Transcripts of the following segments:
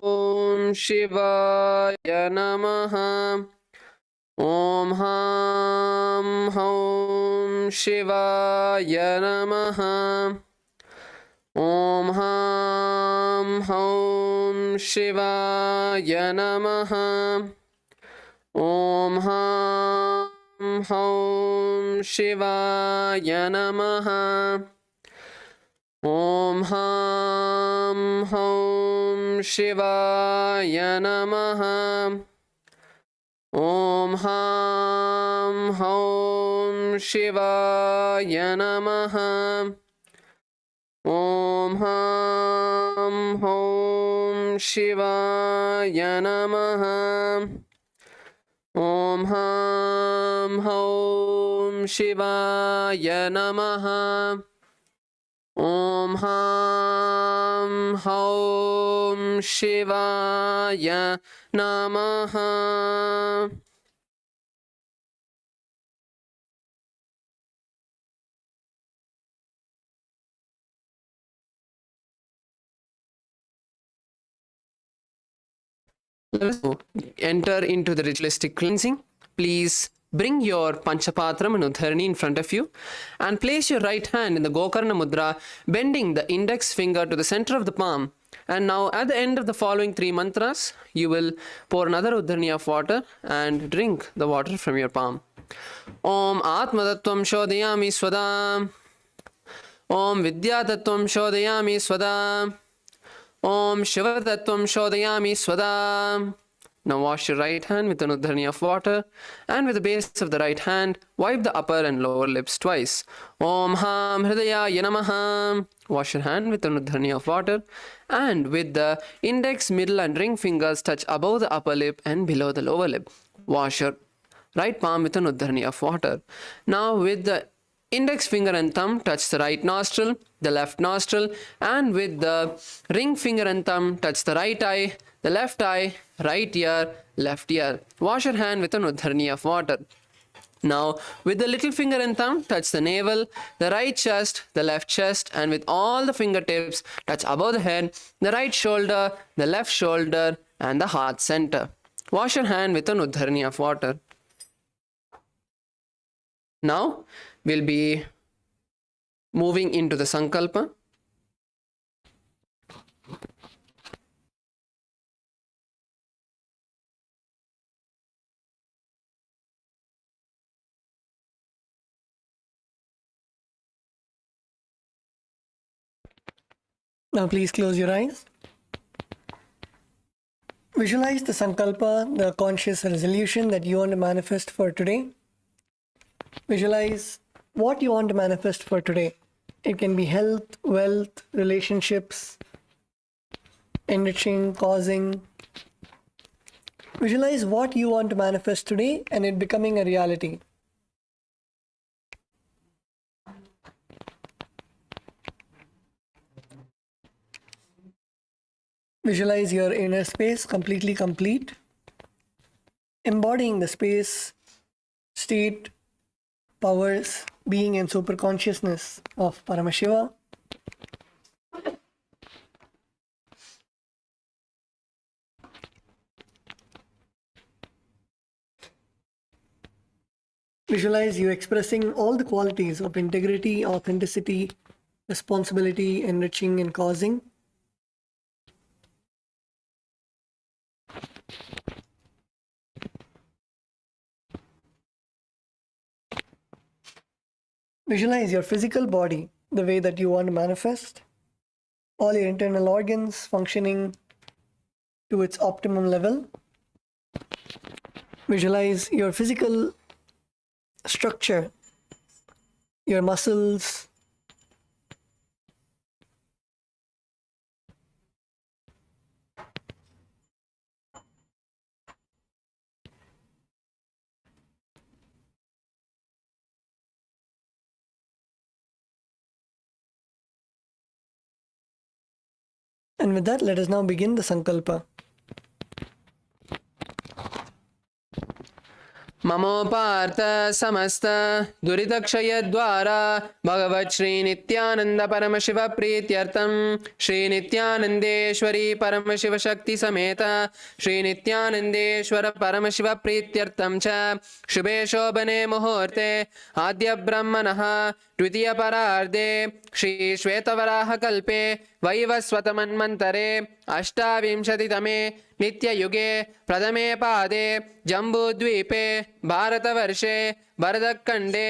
Om Shivaya Namaha. Om Ham Hum Shivaya Namaha. Om Ham Hum Shivaya Namaha. Om Ham Hum Shivaya Namaha. Om Ham Hum Shivaya Namaha. Om Ham Hum Shivaya Namaha. Om Ham Hum Shivaya Namaha. Om Ham Hum Shivaya Namaha. Om Ham Hum Shivaya Namaha. Let's enter into the ritualistic cleansing. Please bring your Panchapatram and Udharani in front of you and place your right hand in the Gokarna Mudra, bending the index finger to the center of the palm. And now at the end of the following 3 mantras, you will pour another Udharani of water and drink the water from your palm. Om Atmatattvam Shodhayami Svada. Om Vidyatattvam Shodhayami Svada. Om Shiva Tattvam Shodhayami Svada. Now wash your right hand with an Udharani of water, and with the base of the right hand, wipe the upper and lower lips twice. Om Ham Hridayaya Namaha. Wash your hand with an Udharani of water, and with the index, middle and ring fingers touch above the upper lip and below the lower lip. Wash your right palm with an Udharani of water. Now with the index finger and thumb touch the right nostril, the left nostril, and with the ring finger and thumb touch the right eye, the left eye, right ear, left ear. Wash your hand with an Udharani of water. Now with the little finger and thumb touch the navel, the right chest, the left chest, and with all the fingertips touch above the head, the right shoulder, the left shoulder, and the heart center. Wash your hand with an Udharani of water. Now we'll be moving into the Sankalpa. Now please close your eyes. Visualize the Sankalpa, the conscious resolution that you want to manifest for today. Visualize what you want to manifest for today. It can be health, wealth, relationships, enriching, causing. Visualize what you want to manifest today and it becoming a reality. Visualize your inner space completely complete, embodying the space, state, powers, being and superconsciousness of Paramashiva. Visualize you expressing all the qualities of integrity, authenticity, responsibility, enriching and causing. Visualize your physical body the way that you want to manifest. All your internal organs functioning to its optimum level. Visualize your physical structure, your muscles, and with that, let us now begin the Sankalpa. ममोपार्थ समस्त दुरितक्षयद्वारा भगवत् श्री नित्यानंद परमशिव प्रीत्यर्थम श्री नित्यानंदेश्वरी परमशिव शक्ति समेत श्री नित्यानंदेश्वर परमशिव प्रीत्यर्थम च शुभे शोभने मुहूर्ते आद्य ब्रह्मणः द्वितीय परार्धे श्री श्वेतवराह कल्पे वैवस्वतमन्वन्तरे अष्टाविंशतितमे नित्ययुगे प्रथमे पादे जम्बूद्वीपे भारतवर्षे भरतखण्डे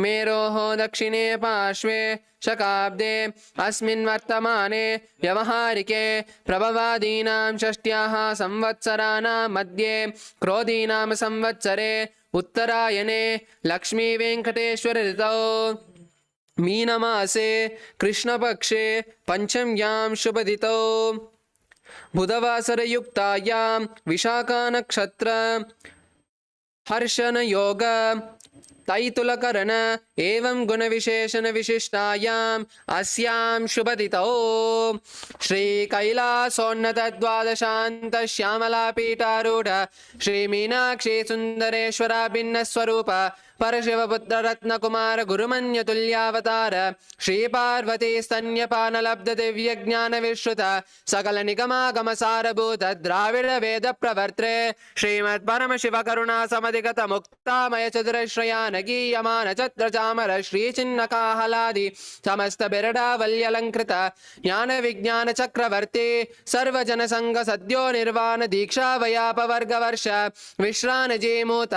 मेरोः दक्षिणे पार्श्वे शकाब्दे अस्मिन् वर्तमाने व्यवहारिके प्रभवादीनां षष्ट्याः संवत्सराणां मध्ये क्रोधीनां संवत्सरे उत्तरायणे लक्ष्मीवेङ्कटेश्वर ऋतौ मीनमासे कृष्णपक्षे पंचम्यां शुभदितौ बुधवासरयुक्तायां विशाखा नक्षत्र हर्षण योग तैतुलकरण एवं गुणविशेषण विशिष्टायाम् अस्यां शुभतिथौ श्री कैलासोन्नत द्वादशान्त श्यामला पीठारूढ़ श्री मीनाक्षी सुंदरेश्वरा भिन्न स्वरूप परशिवपुत्र रत्न कुमार गुरुमन्य तुल्यावतार श्री पार्वती स्तन्यपान लब्ध दिव्य ज्ञान विश्रुत सकल निगमागम सारभूत द्राविड़ वेद प्रवर्त्रे श्रीमत् परम शिव करुणा समधिगत मुक्तामय चतुरश्रयान गीयमान छत्र चामर श्री चिन्ह काहलादि समस्त बिरडावल्यलंकृत ज्ञान विज्ञान चक्रवर्ती सर्वजन संग सद्यो निर्वाण दीक्षा वयापवर्ग वर्ष विश्रान जीमूत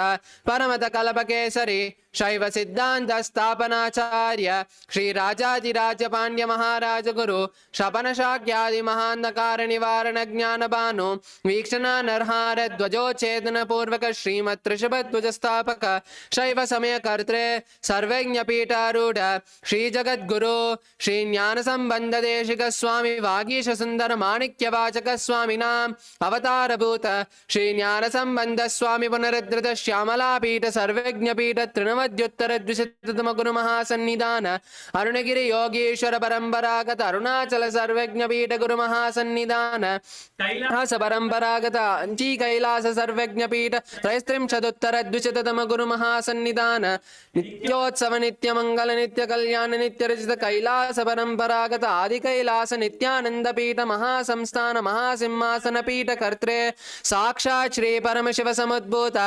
परमत कल्प केसरी शैव सिद्धांत स्थापनाचार्य श्री राजाधिराज पांड्य महाराज गुरु शपन शाक्यादि महांधकार निवारण ज्ञान भानु वीक्षण नरहार ध्वजोच्छेदन पूर्वक श्रीमत् त्रिशुभध्वज स्थापक शैव समय कर्त्रे सर्वज्ञ पीठारूढ़ श्री जगद्गुरु श्री ज्ञान संबंध देशिक स्वामी वागीश सुंदर माणिक्य वाचक स्वामिनां अवतार भूत श्री ज्ञान संबंध स्वामी पुनरुद्धृत श्यामला पीठ सर्वज्ञ पीठ तृणवद्युत्तर द्विशततम गुरु महासन्निधान अरुणगिरि योगीश्वर परंपरागत अरुणाचल सर्वज्ञ पीठ गुरु महासन्निधान कैलास परंपरागत अंची कैलास सर्वज्ञ पीठ त्रयस्त्रिंशदुत्तर द्विशततम गुरु महासन्निधान नित्योत्सव नित्य मंगल नित्य कल्याण नित्य रचित कैलास परंपरागत आदि कैलास नित्यानंद पीठ महासंस्थान महासिंहासन पीठ कर्त्रे साक्षात् श्री परमशिव समुद्भूत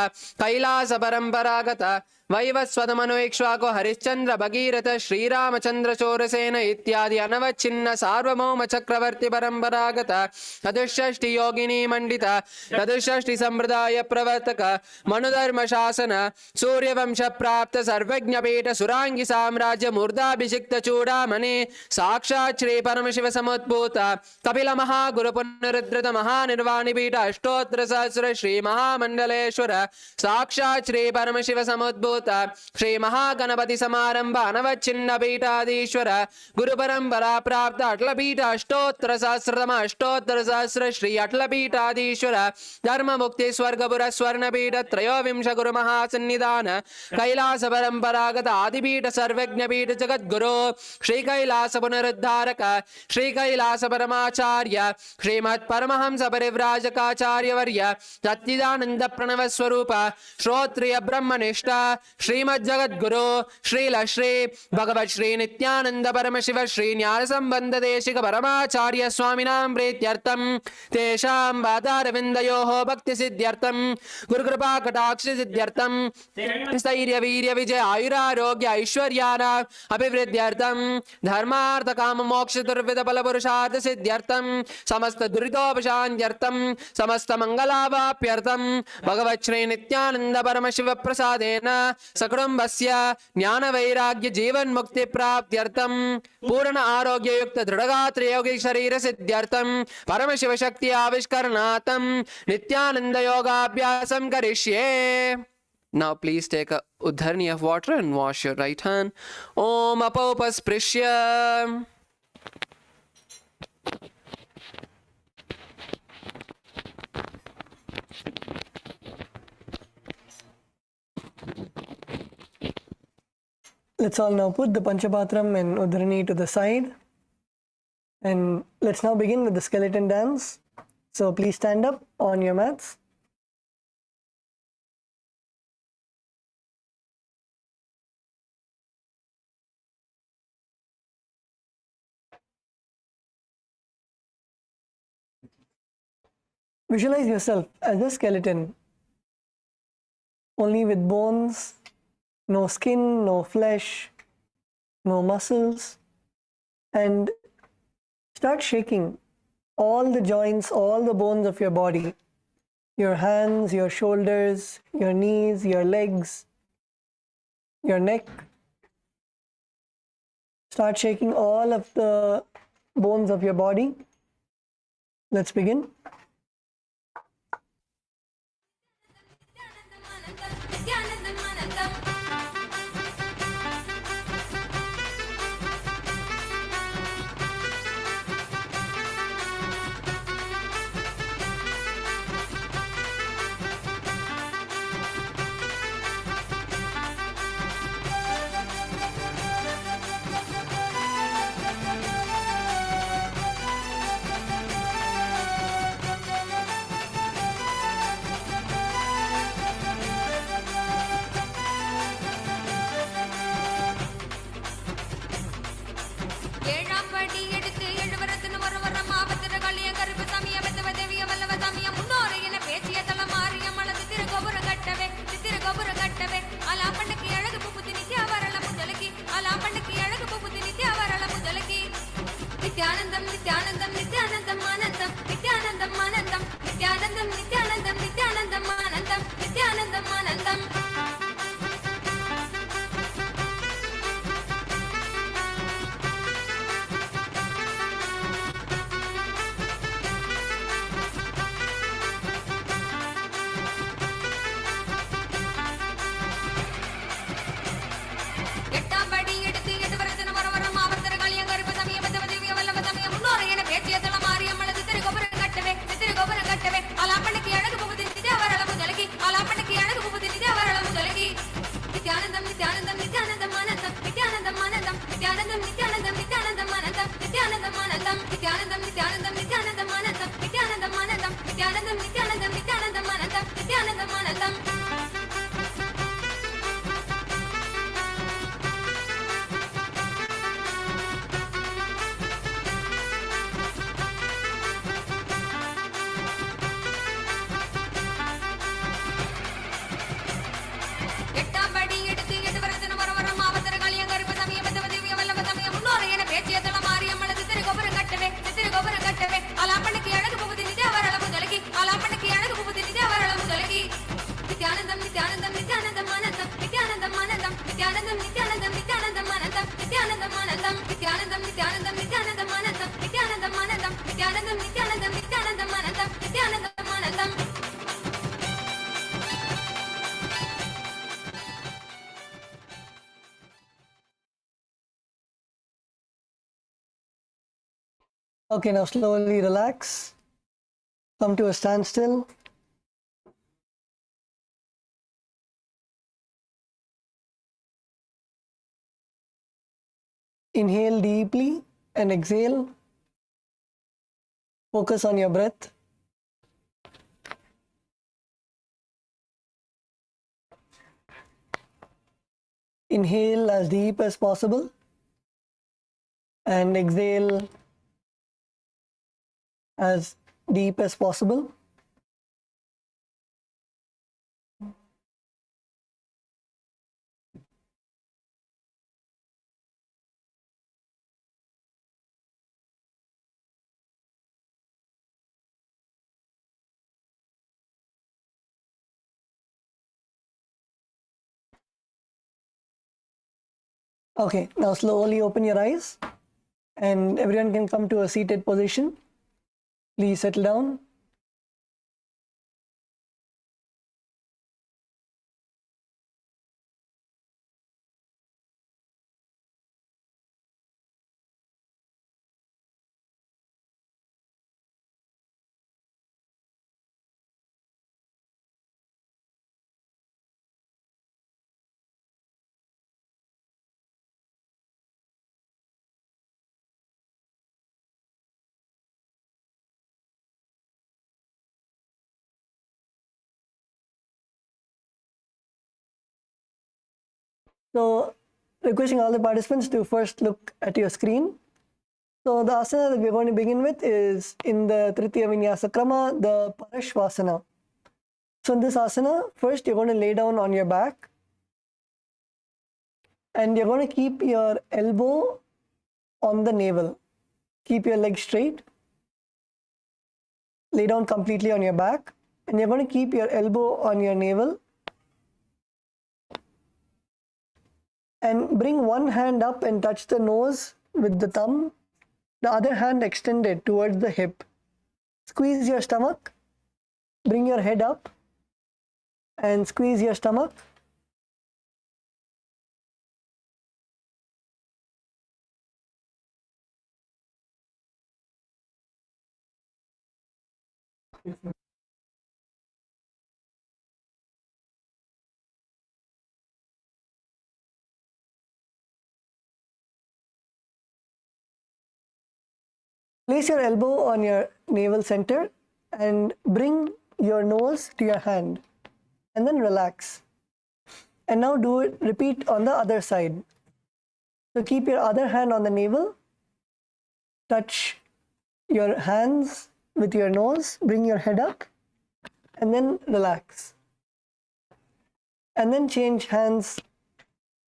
कैलास परंपरागत वैवस्वत मनोइक्ष्वाको हरिश्चंद्र भगीरथ श्रीरामचंद्र चोरसेन इत्यादि अनवच्छिन्न सार्वभौम चक्रवर्ती परंपरागत चतुष्षष्टि योगिनी मंडित चतुष्षष्टि संप्रदाय प्रवर्तक मनुधर्म शासन सूर्यवंश प्राप्त सर्वज्ञ पीठ सुरांगी साम्राज्य मूर्धाभिषिक्त चूड़ामणि साक्षात् श्री परमशिव समुद्भूत कपिल महागुरु पुनरुद्धृत महानिर्वाणी पीठ अष्टोत्तर सहस्र श्री महामंडलेश्वर साक्षात् श्री परमशिव समुद्भूत श्री महागणपति समारंभ अनवच्छिन्न पीठाधीश्वर गुरु परंपरा प्राप्त अटल पीठ अष्टोत्तर सहस्र श्री अटल पीठाधीश्वर धर्म मुक्ति स्वर्गपुर स्वर्ण पीठ त्रयोविंश गुरु महासन्निधान कैलास परंपरागत आदिपीठ सर्वज्ञ पीठ जगद्गुरु श्री कैलास पुनरुद्धारक श्री कैलास परमाचार्य श्रीमत् परमहंस परिव्राजकाचार्य वर्य सच्चिदानंद प्रणव स्वरूप श्रोत्रिय ब्रह्मनिष्ठ श्रीमद् जगद्गुरु श्री भगवत् श्री नित्यानंद परमशिव श्री ज्ञान संबंध देशिक परमाचार्य स्वामिनां प्रीत्यर्थं तेषां पादारविन्दयोः भक्ति सिद्ध्यर्थं गुरु कृपा कटाक्ष सिद्ध्यर्थं स्थैर्य वीर्य विजय आयुरारोग्य ऐश्वर्याणाम् अभिवृद्ध्यर्थं धर्मार्थ काम मोक्ष दुर्विध फल पुरुषार्थ सिद्ध्यर्थं समस्त दुरितोपशान्त्यर्थं समस्त मंगलावाप्यर्थं भगवत् श्री नित्यानंद परमशिव प्रसादेन सकुटुम्बस्य ज्ञान वैराग्य जीवन मुक्ति प्राप्त्यर्थं पूर्ण आरोग्य युक्त दृढ़गात्र योगिक शरीर सिद्ध्यर्थं परमशिव शक्ति आविष्करणार्थं नित्यानंद योगाभ्यासं करिष्ये. Now please take a udharni of water and wash your right hand. Om apaupasprisya. Let's all now put the Panchapatram and Udharani to the side. And let's now begin with the skeleton dance. So please stand up on your mats. Visualize yourself as a skeleton, only with bones, no skin, no flesh, no muscles, and start shaking all the joints, all the bones of your body, your hands, your shoulders, your knees, your legs, your neck. Start shaking all of the bones of your body. Let's begin. Nithyanandam, Nithyanandam, Nithyanandam, Anandam, Nithyanandam, Anandam, Nithyanandam, Nithyanandam, Nithyanandam, Anandam, Nithyanandam, Anandam. Nithyanandam, Nithyanandam, Nithyanandam, Anandam, Nithyanandam, Anandam, Nithyanandam, Nithyanandam, Nithyanandam, Anandam, Nithyanandam, Anandam, Nithyanandam, Nithyanandam, Nithyanandam, Anandam, Nithyanandam, Anandam, Nithyanandam, Nithyanandam, Nithyanandam, Anandam, Nithyanandam, Anandam. Nithyanandam, Nithyanandam, Nithyanandam, Anandam, Nithyanandam, Anandam, Nithyanandam, Nithyanandam, Nithyanandam, Anandam, Nithyanandam, Anandam, Nithyanandam, Nithyanandam, Nithyanandam, Anandam, Nithyanandam, Anandam, Nithyanandam, Nithyanandam, Nithyanandam, Anandam, Nithyanandam, Anandam. Okay, now slowly relax. Come to a standstill. Inhale deeply and exhale. Focus on your breath. Inhale as deep as possible and exhale as deep as possible. Okay, now slowly open your eyes and everyone can come to a seated position. Please settle down. So, requesting all the participants to first look at your screen. So the asana that we're going to begin with is in the Tritiya Vinyasa Krama, the Parashvasana. So in this asana, first you're going to lay down on your back and you're going to keep your elbow on the navel. Keep your leg straight. Lay down completely on your back and you're going to keep your elbow on your navel and bring one hand up and touch the nose with the thumb, the other hand extended towards the hip. Squeeze your stomach, bring your head up and squeeze your stomach. Place your elbow on your navel center and bring your nose to your hand and then relax. And now do it, repeat on the other side. So keep your other hand on the navel, touch your hands with your nose, bring your head up and then relax. And then change hands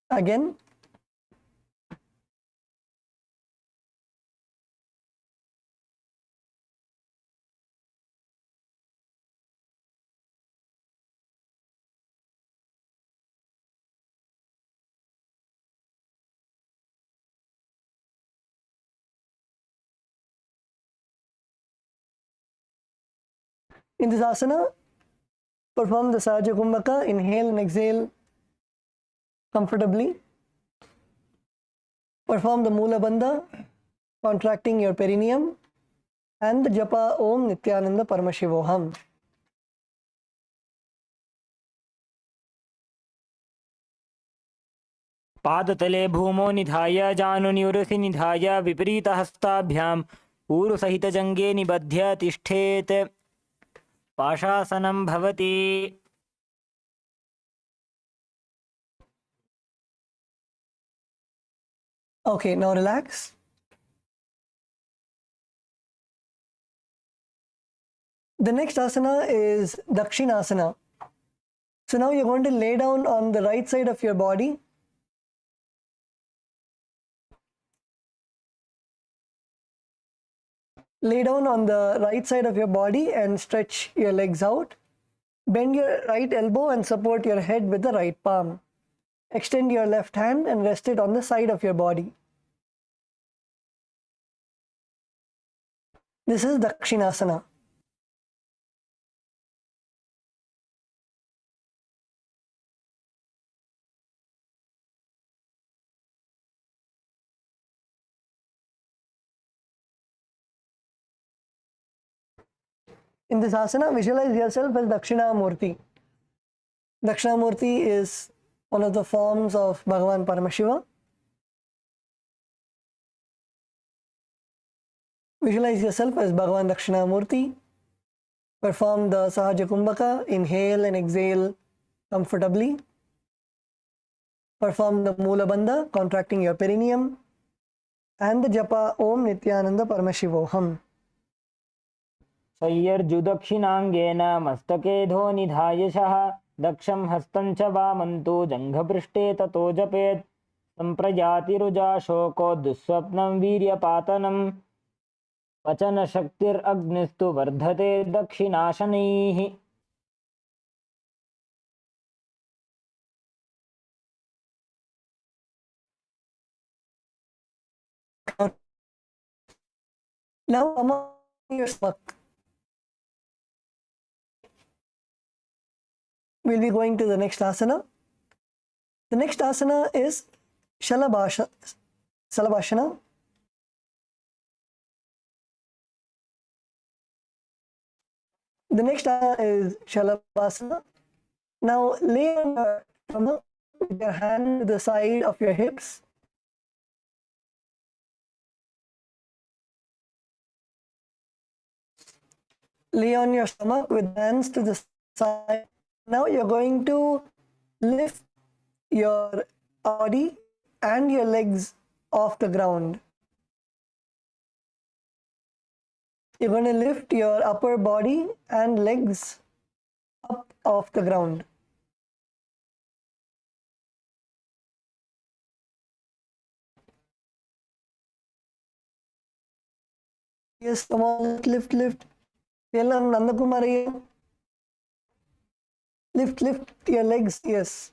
again. In this asana, perform the Sahaja Kumbhaka, inhale and exhale comfortably. Perform the Mula Bandha, contracting your perineum, and the Japa Om Nithyananda Paramashivoham. पादतले भूमो निधाय जानुनिवृसि निधाय विपरीतहस्ताभ्याम् ऊरुसहितजङ्गे निबध्य तिष्ठेत् पाशासनं भवति. Okay, now relax. The next asana is Dakshinasana. So now you're going to lay down on the right side of your body. Lay down on the right side of your body and stretch your legs out. Bend your right elbow and support your head with the right palm. Extend your left hand and rest it on the side of your body. This is Dakshinasana. In this asana, visualize yourself as Dakshinamurti. Dakshinamurti is one of the forms of Bhagavan Paramashiva. Visualize yourself as Bhagavan Dakshinamurti. Perform the Sahaja Kumbhaka, inhale and exhale comfortably. Perform the Mula Bandha, contracting your perineum, and the Japa Om Nithyananda Paramashivoham. सय्यर्जुदक्षिणाङ्गेन मस्तके धो निधायशः दक्षं हस्तं च वामन्तु जङ्घपृष्ठे ततो जपेत् सम्प्रजातिरुजा शोको दुःस्वप्नं वीर्यपातनं पचनशक्तिरग्निस्तु वर्धते दक्षिणाशनैः. Now come on your stomach. We'll be going to the next asana. The next asana is Salabhashana. The next asana is Shalabhasana. Now lay on your stomach with your hand to the side of your hips. Lay on your stomach with hands to the side. Now you're going to lift your body and your legs off the ground. You're going to lift your upper body and legs up off the ground. Yes, come on, lift, lift. Yellam Nandakumari. Lift, lift your legs, yes.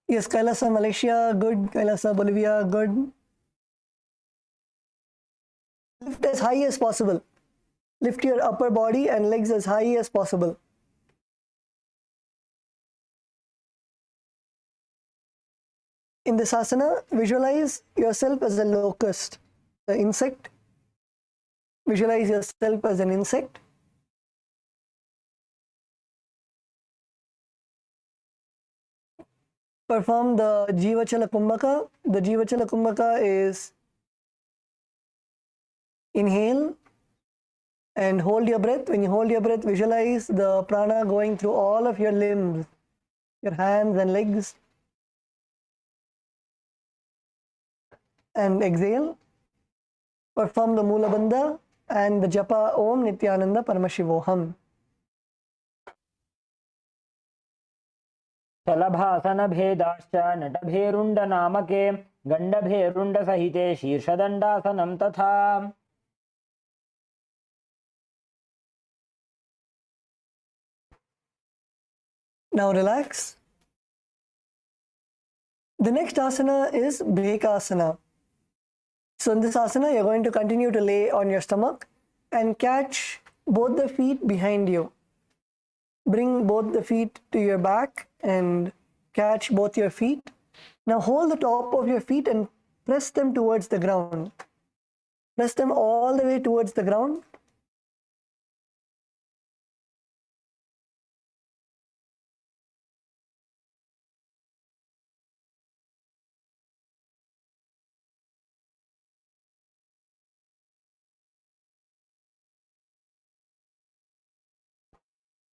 Yes, KAILASA Malaysia, good. KAILASA Bolivia, good. Lift as high as possible. Lift your upper body and legs as high as possible. In this asana, visualize yourself as a locust, the insect. Visualize yourself as an insect. Perform the Jivachala Kumbhaka. The Jivachala Kumbhaka is inhale and hold your breath. When you hold your breath, visualize the prana going through all of your limbs, your hands and legs. And exhale. Perform the Mula Bandha and the Japa Om Nithyananda Paramashivoham. शलभासनभेदाश्च नटभेरुण्डनामके गण्डभेरुण्डसहिते शीर्षदण्डासनं तथा Now relax. The next asana is Bhekasana. So in this asana, you're going to continue to lay on your stomach and catch both the feet behind you. Bring both the feet to your back and catch both your feet. Now hold the top of your feet and press them towards the ground. Press them all the way towards the ground.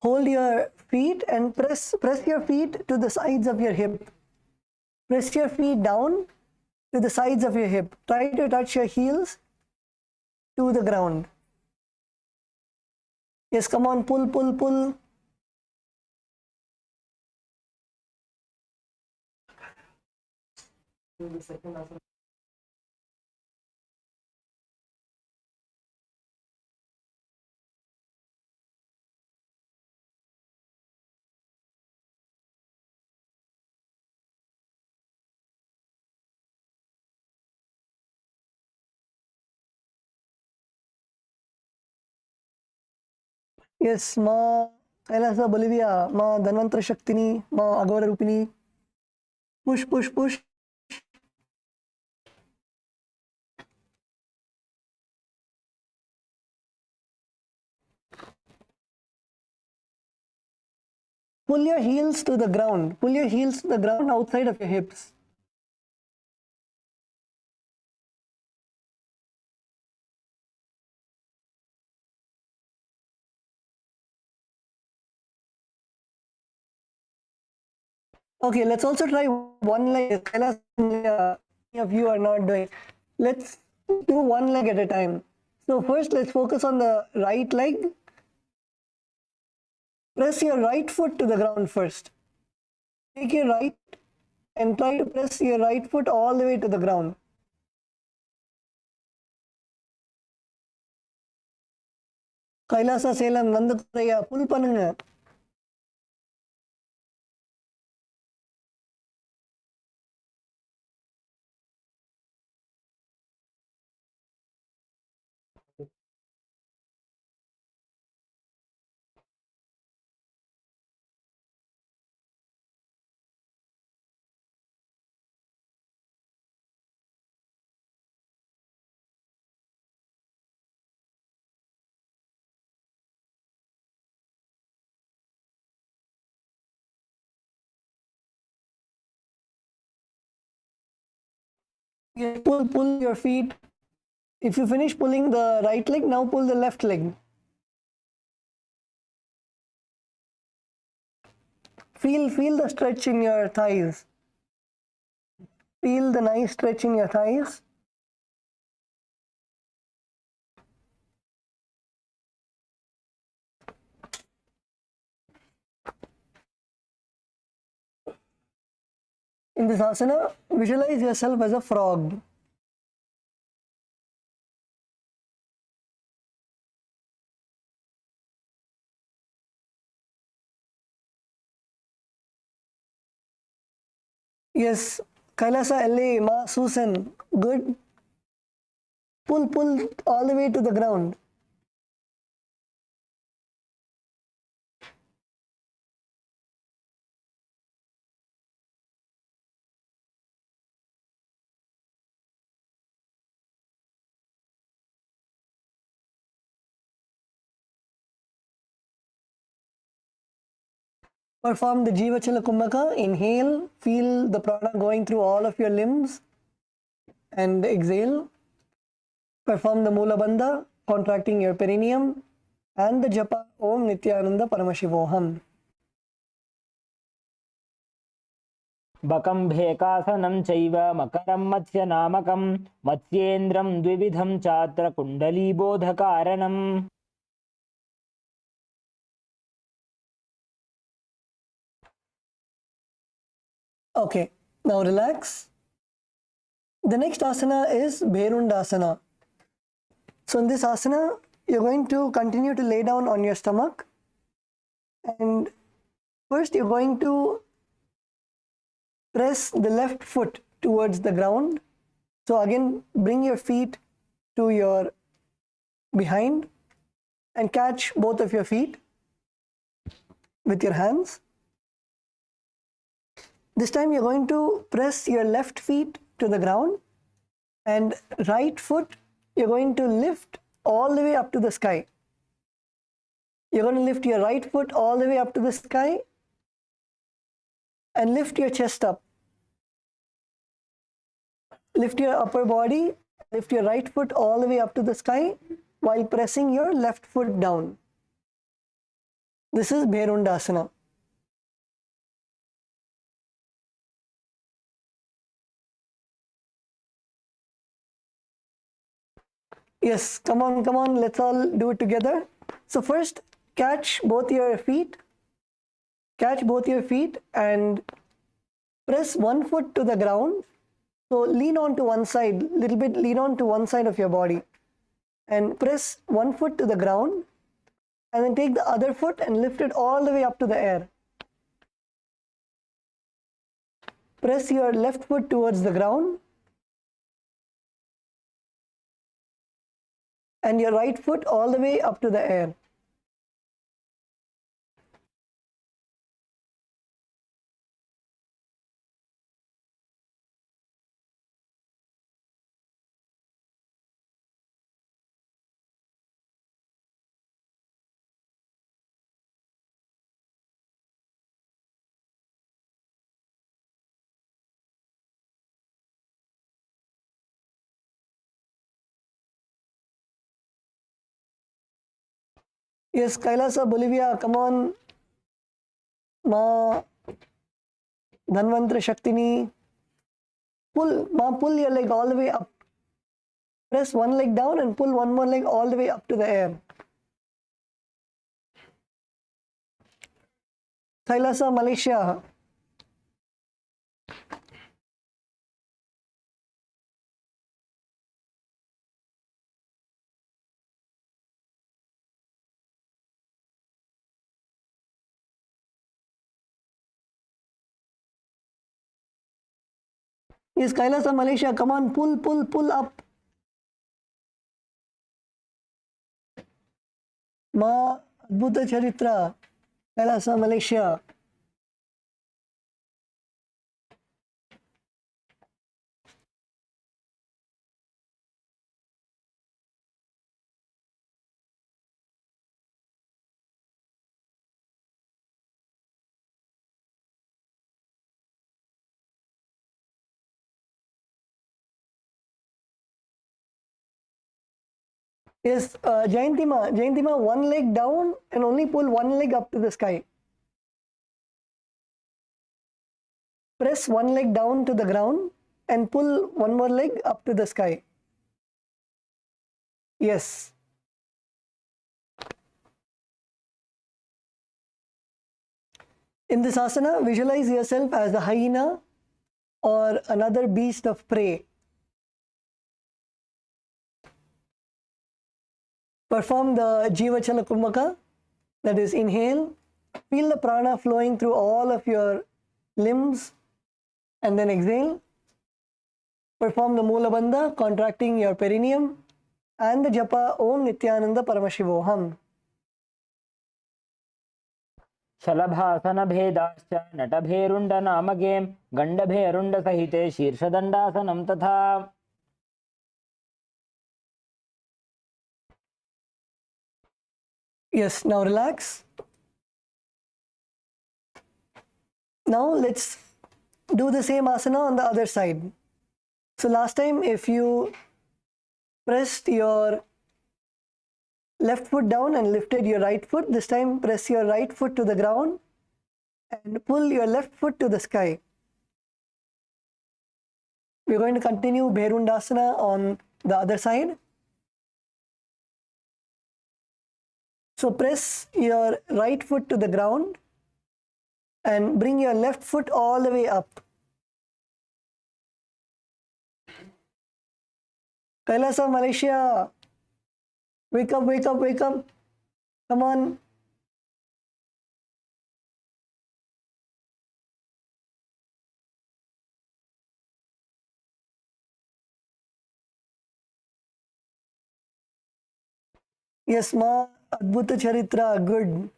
Hold your feet and press your feet to the sides of your hip. Press your feet down to the sides of your hip. Try to touch your heels to the ground. Yes, come on, pull, pull, pull. Yes, Ma Kailasa Bolivia, Ma Dhanvantra Shaktini, Ma Agora Rupini. Push, push, push. Pull your heels to the ground. Pull your heels to the ground outside of your hips. Okay, let's also try one leg. Kailas, many of you are not doing. Let's do one leg at a time. So first, let's focus on the right leg. Press your right foot to the ground first. Take your right and try to press your right foot all the way to the ground. Kailasa Selam Nandakuraya, pull பண்ணுங்க. Pull your feet If you finish pulling the right leg, now pull the left leg. Feel the stretch in your thighs. Feel the nice stretch in your thighs. In this asana, visualize yourself as a frog. Yes, Kailasa LA, Ma Susan, good. Pull all the way to the ground. Perform the Jivachala Kumbhaka. Inhale, feel the prana going through all of your limbs. And exhale. Perform the Mula Bandha, contracting your perineum. And the Japa Om Nithyananda Paramashivoham. बकम्भेकासनं चैव मकरं मत्स्यनामकं मत्स्येन्द्रं द्विविधं चात्र कुण्डलीबोधकारणम्. Okay, now relax. The next asana is Bherundasana. So in this asana, you're going to continue to lay down on your stomach. And first you're going to press the left foot towards the ground. So again, bring your feet to your behind and catch both of your feet with your hands. This time you're going to press your left feet to the ground and right foot you're going to lift all the way up to the sky. You're going to lift your right foot all the way up to the sky and lift your chest up. Lift your upper body, lift your right foot all the way up to the sky while pressing your left foot down. This is Bherundasana. Yes, come on, let's all do it together. So first, catch both your feet and press one foot to the ground. So lean on to one side, little bit lean on to one side of your body and press one foot to the ground and then take the other foot and lift it all the way up to the air. Press your left foot towards the ground and your right foot all the way up to the air. Yes, Kailasa, Bolivia, come on. Ma Dhanvantra Shaktini. Pull your leg all the way up. Press one leg down and pull one more leg all the way up to the air. Kailasa, Malaysia. Yes, Kailasa, Malaysia, come on, pull up. Ma Adbhuta Charitra, Kailasa, Malaysia. Yes, Jayantima, one leg down and only pull one leg up to the sky. Press one leg down to the ground and pull one more leg up to the sky. Yes. In this asana, visualize yourself as a hyena or another beast of prey. Perform the Jivachala Kumbhaka, that is, inhale, feel the prana flowing through all of your limbs, and then exhale. Perform the Mula Bandha, contracting your perineum, and the japa Om Nithyananda Paramashivoham. शलभासनभेदाश्च नटभेरुण्डनामके गण्डभेरुण्डसहिते शीर्षदण्डासनं तथा. Yes, now relax. Now let's do the same asana on the other side. So last time, if you pressed your left foot down and lifted your right foot, this time press your right foot to the ground and pull your left foot to the sky. We're going to continue Bherundasana on the other side. So press your right foot to the ground and bring your left foot all the way up. KAILASA, Malaysia, wake up, wake up, wake up. Come on. Yes, Ma, Adbhuta Charitra, good.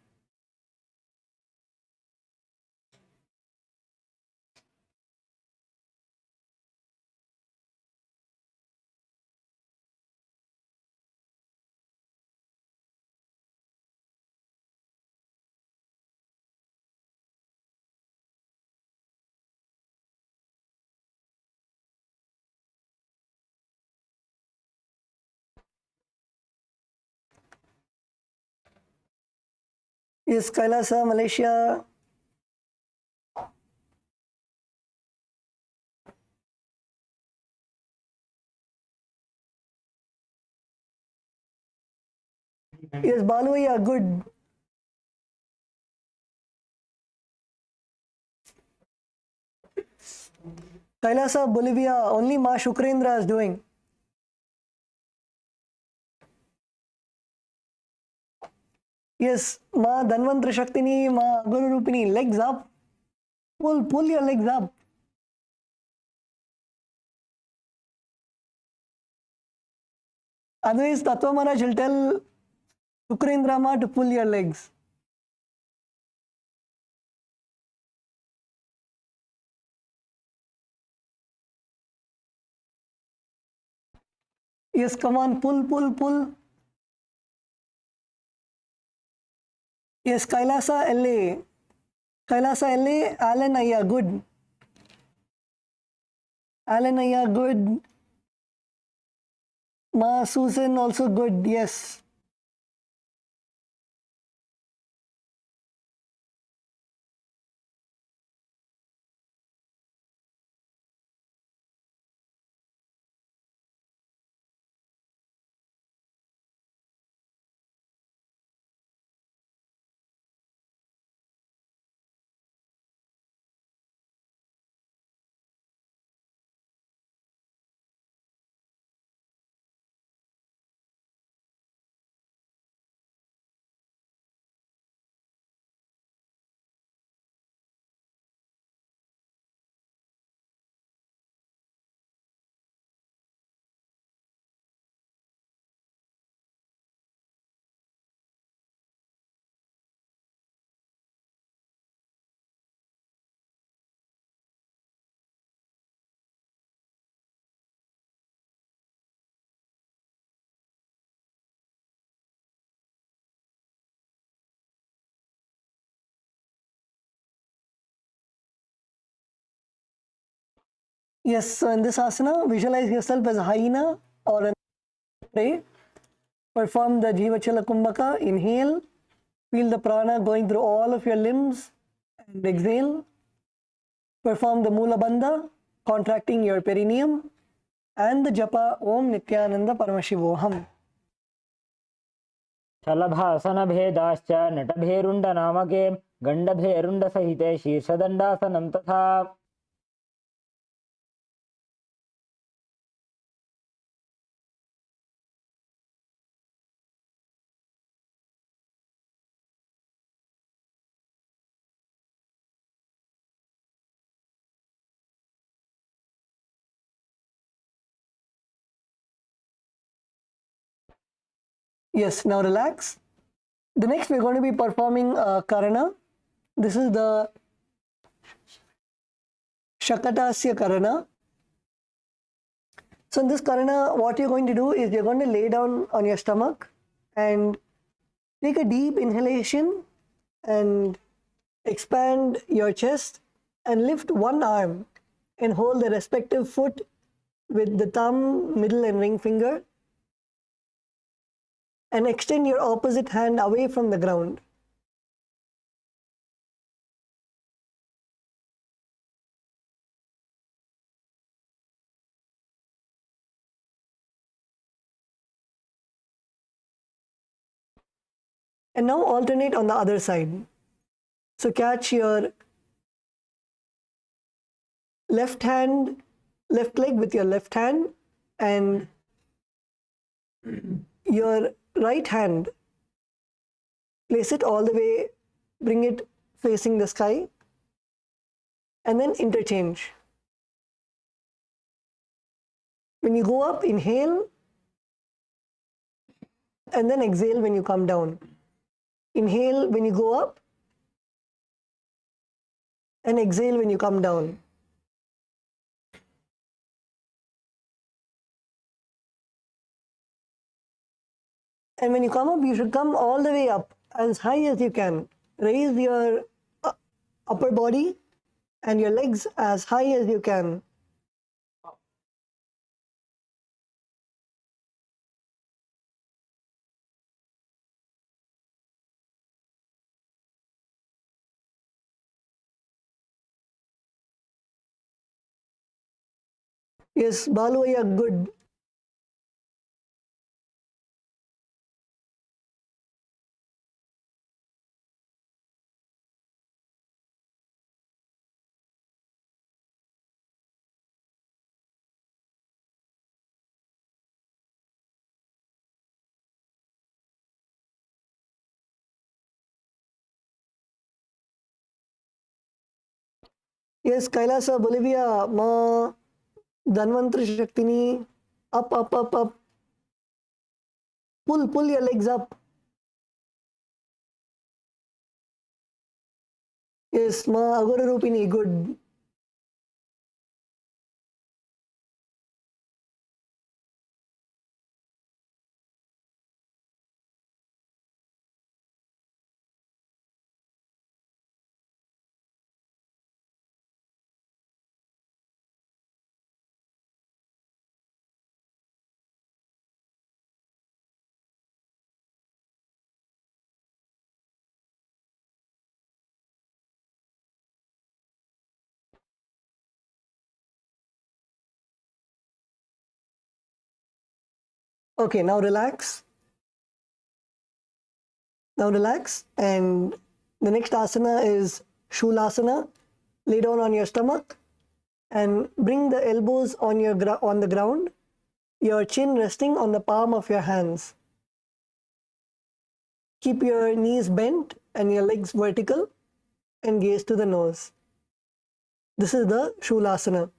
Yes, KAILASA, Malaysia. Yes, Baluya, good. KAILASA, Bolivia, only Ma Shukrendra is doing. Yes, Ma Dhanvantra Shaktini, Ma Guru Rupini, legs up. Pull your legs up. Otherwise, Tattva Maharaj will tell Shukrendra Ma to pull your legs. Yes, come on, pull, pull, pull. Yes, KAILASA, LA. KAILASA, LA, Alan Ayya, good. Alan Ayya, good. Ma Susan, also good, yes. Yes, so in this asana, visualize yourself as a hyena or a prey. Perform the Jivachala Kumbhaka. Inhale. Feel the prana going through all of your limbs. And exhale. Perform the Mula Bandha, contracting your perineum. And the Japa Om Nithyananda Paramashivoham. छलभासनभेदाश्च नटभेरुण्डनामके गण्डभेरुण्डसहिते शीर्षदण्डासनं तथा. Yes, now relax. The next we're going to be performing Karana. This is the Shakatasya Karana. So in this Karana, what you're going to do is you're going to lay down on your stomach and take a deep inhalation and expand your chest and lift one arm and hold the respective foot with the thumb, middle and ring finger, and extend your opposite hand away from the ground. And now alternate on the other side. So catch your left hand, left leg with your left hand, and your right hand, place it all the way, bring it facing the sky, and then interchange. When you go up, inhale, and then exhale when you come down. Inhale when you go up, and exhale when you come down. And when you come up, you should come all the way up, as high as you can. Raise your upper body and your legs as high as you can. Yes, Balu, you are good. Yes, Kailasa, Bolivia, Ma Dhanvantri Shaktini, up, up, up, up. Pull your legs up. Yes, Ma Agora Rupini, good. Okay, now relax. Now relax. And the next asana is Shulasana. Lay down on your stomach and bring the elbows on the ground, your chin resting on the palm of your hands. Keep your knees bent and your legs vertical and gaze to the nose. This is the Shulasana.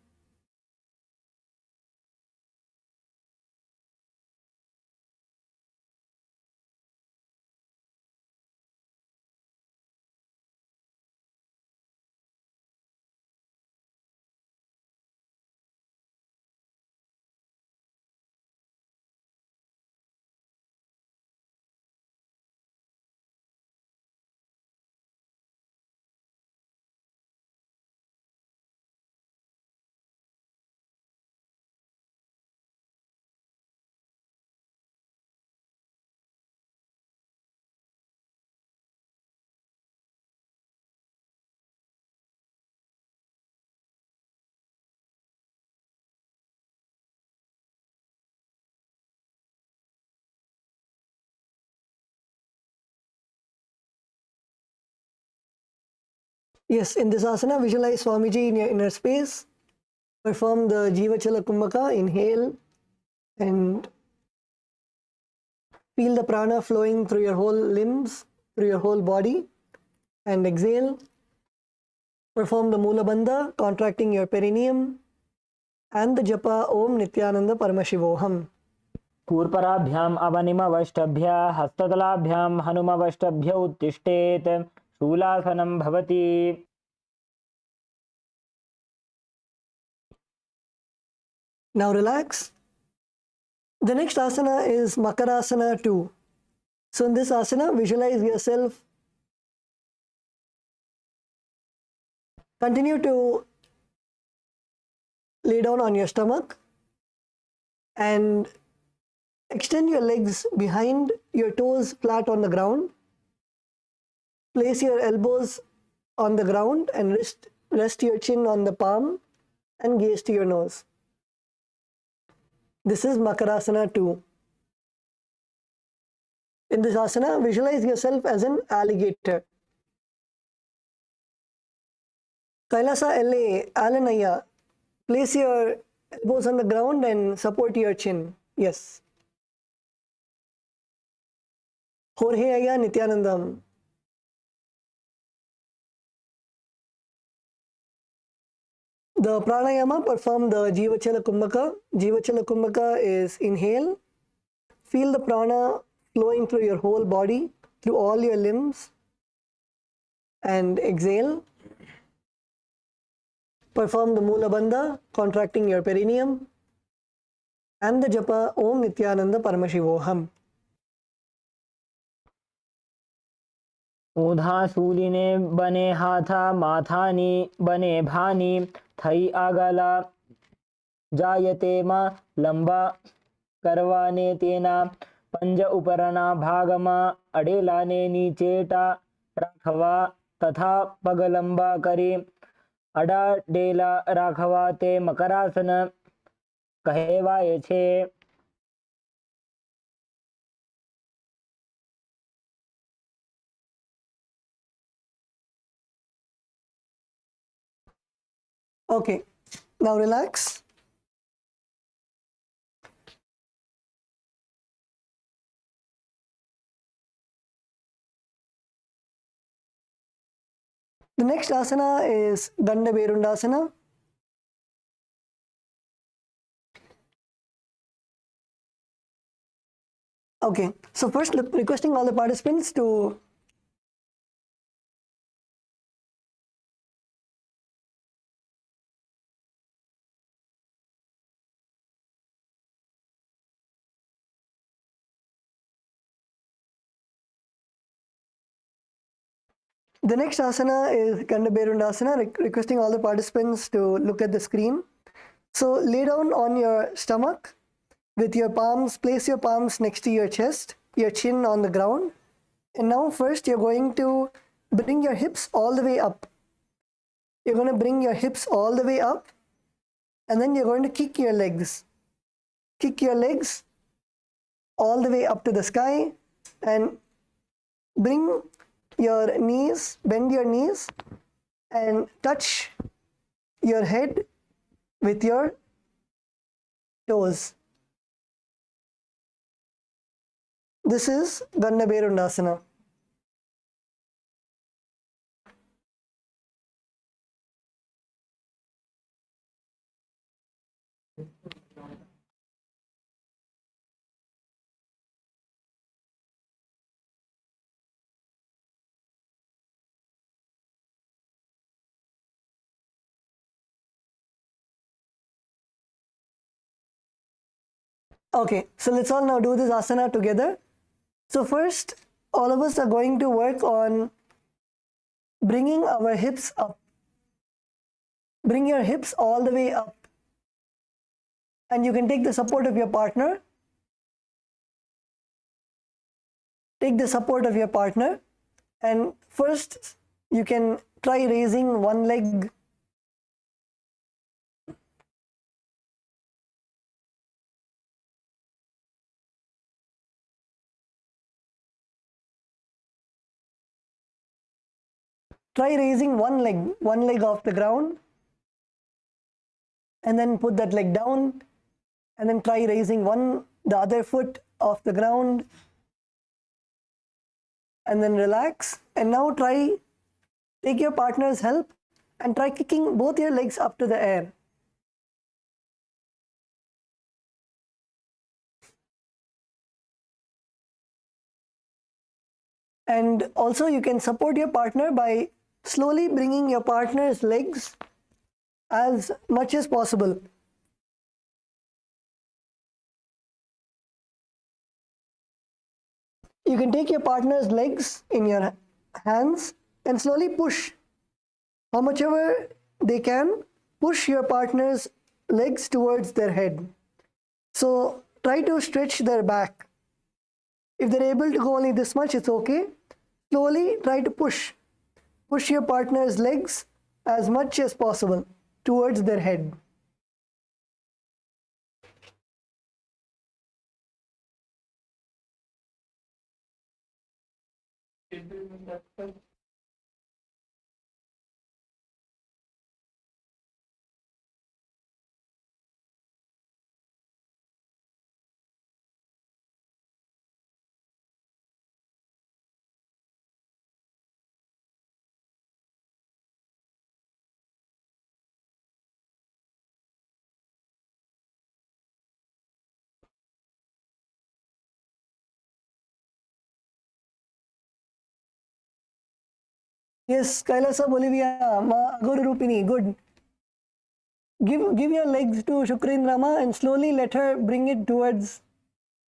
Yes, in this asana, visualize Swamiji in your inner space. Perform the Jiva Chala Kumbhaka. Inhale and feel the prana flowing through your whole limbs, through your whole body. And exhale. Perform the Mula Bandha, contracting your perineum. And the japa Om Nithyananda Paramashivoham. कूर्पराभ्याम् अवनिमवष्टभ्य हस्ततलाभ्यां हनुमवष्टभ्य उत्तिष्ठेत् शूलासनं भवति. Now relax. The next asana is Makarasana 2. So in this asana, visualize yourself. Continue to lay down on your stomach and extend your legs behind, your toes flat on the ground. Place your elbows on the ground and rest your chin on the palm and gaze to your nose. This is Makarasana 2. In this asana, visualize yourself as an alligator. Kailasa LA, Alanaya, place your elbows on the ground and support your chin. Yes. Jorge Aya Nithyanandam. The pranayama, perform the Jiva Chala Kumbhaka. Jiva Chala Kumbhaka is inhale. Feel the prana flowing through your whole body, through all your limbs. And exhale. Perform the Mula Bandha, contracting your perineum. And the japa Om Nithyananda Paramashivoham. ऊधासूलिने बने हाथा माथानी बने भानी थई आगला जायते मा लंबा करवाने तेना पंज उपरना भागमा अडेलाने नीचेटा राखवा तथा पग लंबा करे अडा डेला राखवा ते मकरासन कहेवाय छे. Okay, now relax. The next asana is Danda Berundasana. Okay, so first requesting all the participants to the next asana is Ganda Berundasana, requesting all the participants to look at the screen. So lay down on your stomach with your palms, place your palms next to your chest, your chin on the ground. And now first you're going to bring your hips all the way up. You're going to bring your hips all the way up and then you're going to kick your legs. Kick your legs all the way up to the sky and bring your knees, bend your knees and touch your head with your toes. This is Ganda Berundasana. Okay, so let's all now do this asana together. So first, all of us are going to work on bringing our hips up. Bring your hips all the way up. And you can take the support of your partner. Take the support of your partner. And first, you can try raising one leg. try raising one leg off the ground, and then put that leg down, and then try raising the other foot off the ground, and then relax. And now take your partner's help and try kicking both your legs up to the air. And also you can support your partner by slowly bringing your partner's legs as much as possible. You can take your partner's legs in your hands and slowly push. How much ever they can, push your partner's legs towards their head. So try to stretch their back. If they're able to go only this much, it's okay. Slowly try to push your partner's legs as much as possible towards their head. Yes, Kailasa Bolivia, Ma Aguru Rupini, good. Give your legs to Shukrendrama and slowly let her bring it towards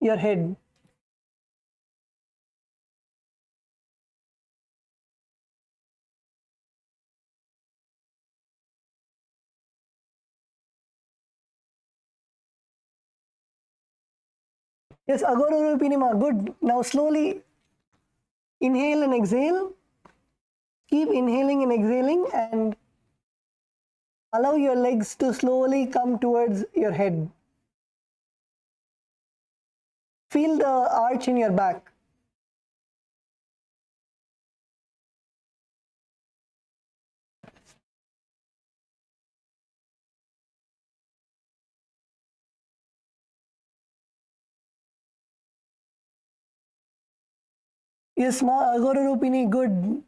your head. Yes, Aguru Rupinima, good. Now slowly inhale and exhale. Keep inhaling and exhaling and allow your legs to slowly come towards your head. Feel the arch in your back. Yes, Ma Aguru Rupini, good.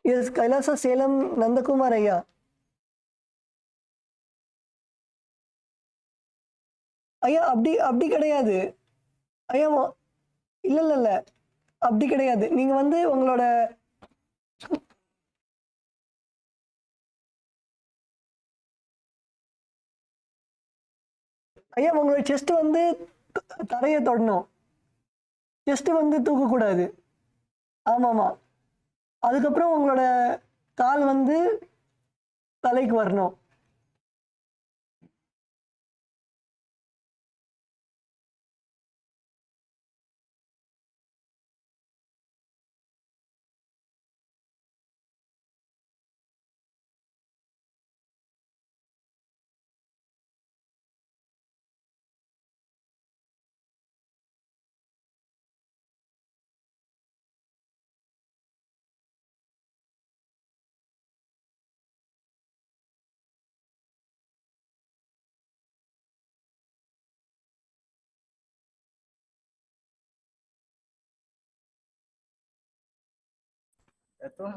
Yes, Kailasa Salem Nandakumar Ayya. ஐயா அப்படி கிடையாது ஐயா இல்ல அப்படி கிடையாது நீங்க வந்து உங்களோட ஐயா உங்களோட செஸ்ட் வந்து தரையை தொடணும் செஸ்ட் வந்து தூக்கக்கூடாது ஆமாமா அதுக்கப்புறம் உங்களோட கால் வந்து தலைக்கு வரணும்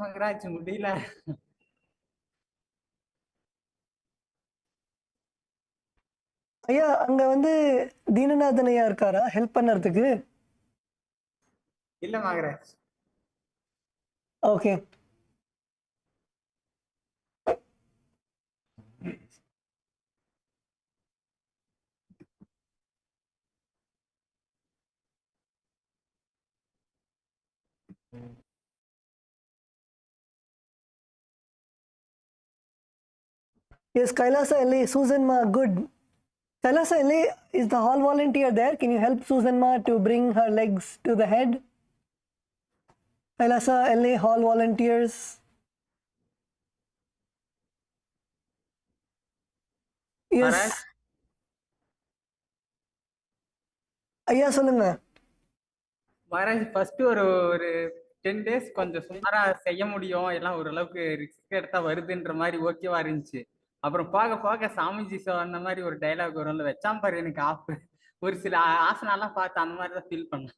மகராஜ் முடியல ஐயா அங்க வந்து தீனநாதன் ஐயா இருக்காரா ஹெல்ப் பண்ணறதுக்கு? இல்ல Maharaj. Okay. Yes, Kailasa LA, Susan Ma, good. Kailasa LA, is the hall volunteer there? Can you help Susan Ma to bring her legs to the head? Kailasa LA hall volunteers. Yes. Maharaj. ஐயா சொல்லுங்க. Maharaj first ஒரு ஒரு 10 days கொஞ்சம் சுமாரா செய்ய முடியும், எல்லாம் ஓரளவுக்கு ரிஸ்க் எடுத்தா வருதுன்ற மாதிரி ஓகேவா இருந்துச்சு. அப்புறம் போக போக சாமிஜி சொன்ன மாதிரி ஒரு டைலாக் வரும்ல, வச்சாம் பாரு எனக்கு ஆஃப், ஒரு சில ஆசனாலாம் பார்த்து அந்த மாதிரி தான் ஃபீல் பண்ணேன்.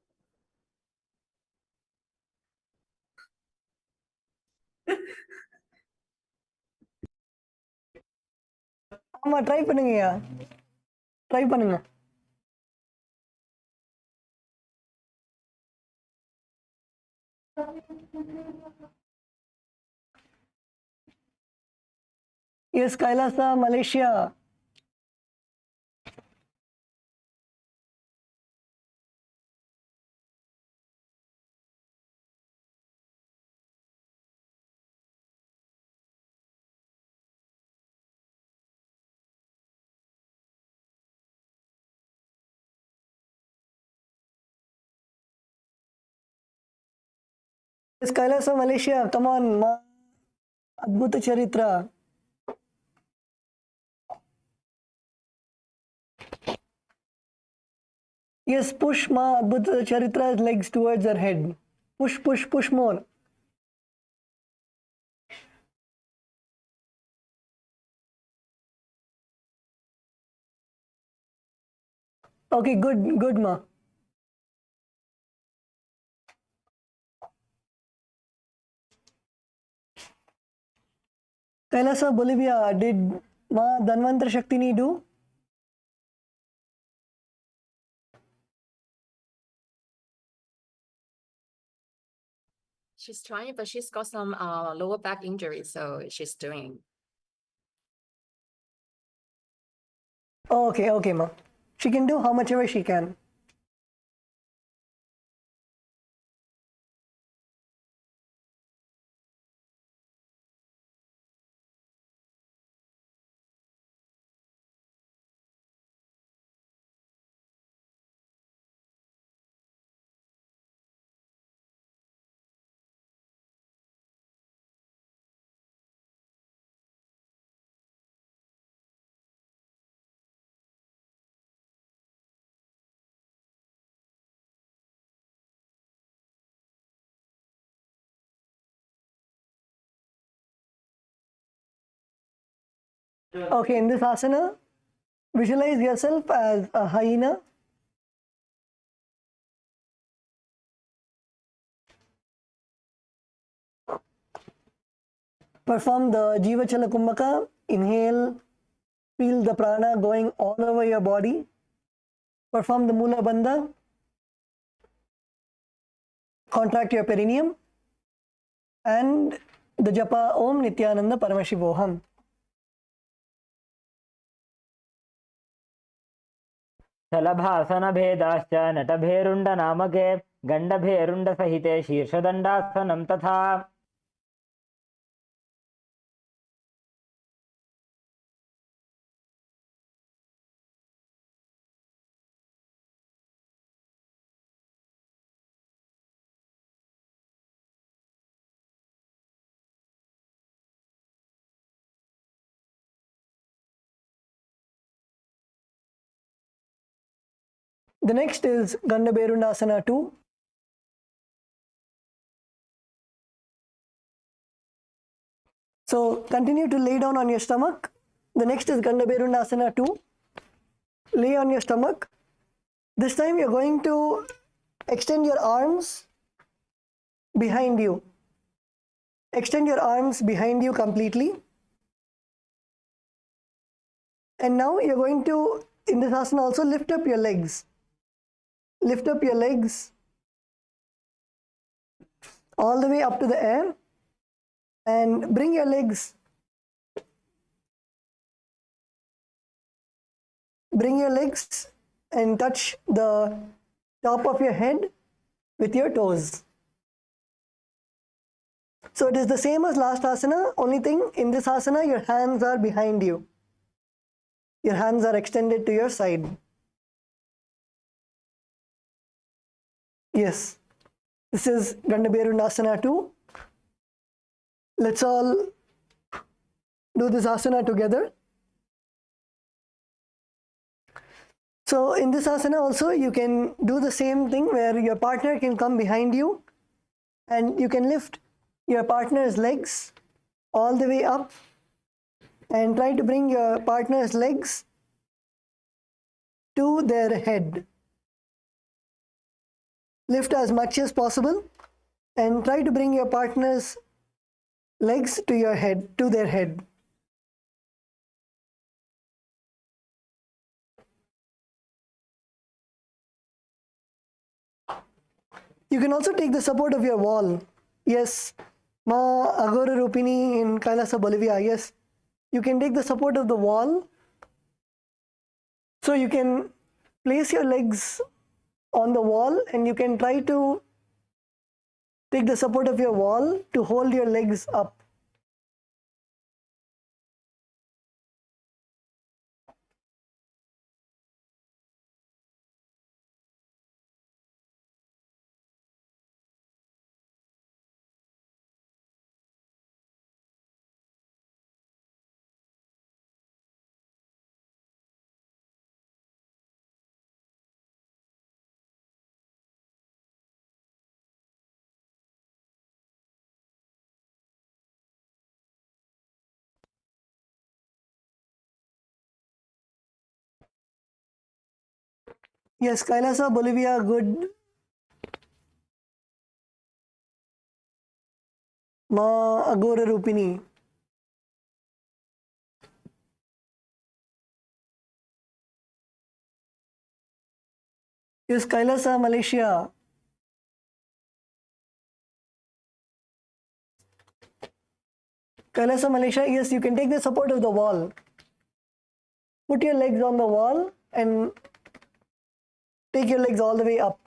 ஆமா ட்ரை பண்ணுங்கய்யா, ட்ரை பண்ணுங்க. Yes, Kailasa, Malaysia. Yes, Kailasa, Malaysia. Come on, Ma. Adbhuta Charitra. Yes, push Ma Adbhuta Charitra's legs towards her head. Push, push, push more. Okay, good, good Ma. Kailasa, Bolivia, did Ma Dhanvantar Shaktini do? She's trying, but she's got some lower back injury, so she's doing. Oh, okay, okay, Ma. She can do how much ever she can. Okay, in this asana, visualize yourself as a hyena. Perform the Jiva Chala Kumbhaka. Inhale, feel the prana going all over your body. Perform the Mula Bandha. Contract your perineum. And the japa Om Nithyananda Paramashivoham. शलभासनभेदाश्च नटभेरुण्डनामके गण्डभेरुण्डसहिते शीर्षदण्डासनं तथा The next is Gandhaberundasana 2. So continue to lay down on your stomach. The next is Gandhaberundasana 2. Lay on your stomach. This time you're going to extend your arms behind you. Extend your arms behind you completely. And now you're going to in this asana also, lift up your legs. Lift up your legs all the way up to the air and bring your legs and touch the top of your head with your toes. So it is the same as last asana, only thing in this asana your hands are behind you. Your hands are extended to your side. Yes, this is Gandabherundasana 2. Let's all do this asana together. So in this asana also you can do the same thing where your partner can come behind you and you can lift your partner's legs all the way up and try to bring your partner's legs to their head. Lift as much as possible and try to bring your partner's legs to your head, to their head. You can also take the support of your wall. Yes, Ma Agora Rupini in KAILASA, Bolivia. Yes, you can take the support of the wall. So you can place your legs on the wall and you can try to take the support of your wall to hold your legs up. Yes, KAILASA, Bolivia, good. Ma Agora Rupini. Yes, KAILASA, Malaysia. KAILASA, Malaysia, yes, you can take the support of the wall. Put your legs on the wall and take your legs all the way up.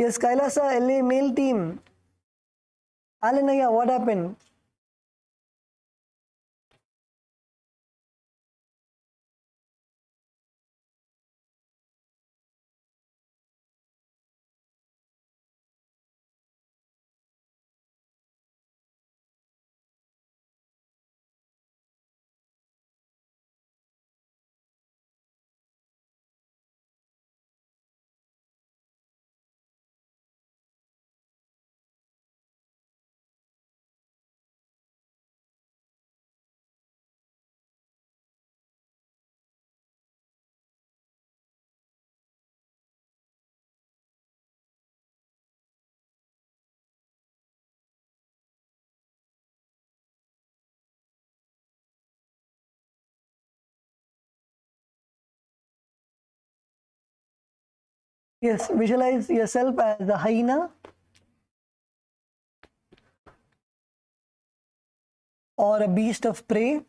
Yes, KAILASA, LA male team. Alanaya, what happened? Yes, visualize yourself as a hyena or a beast of prey.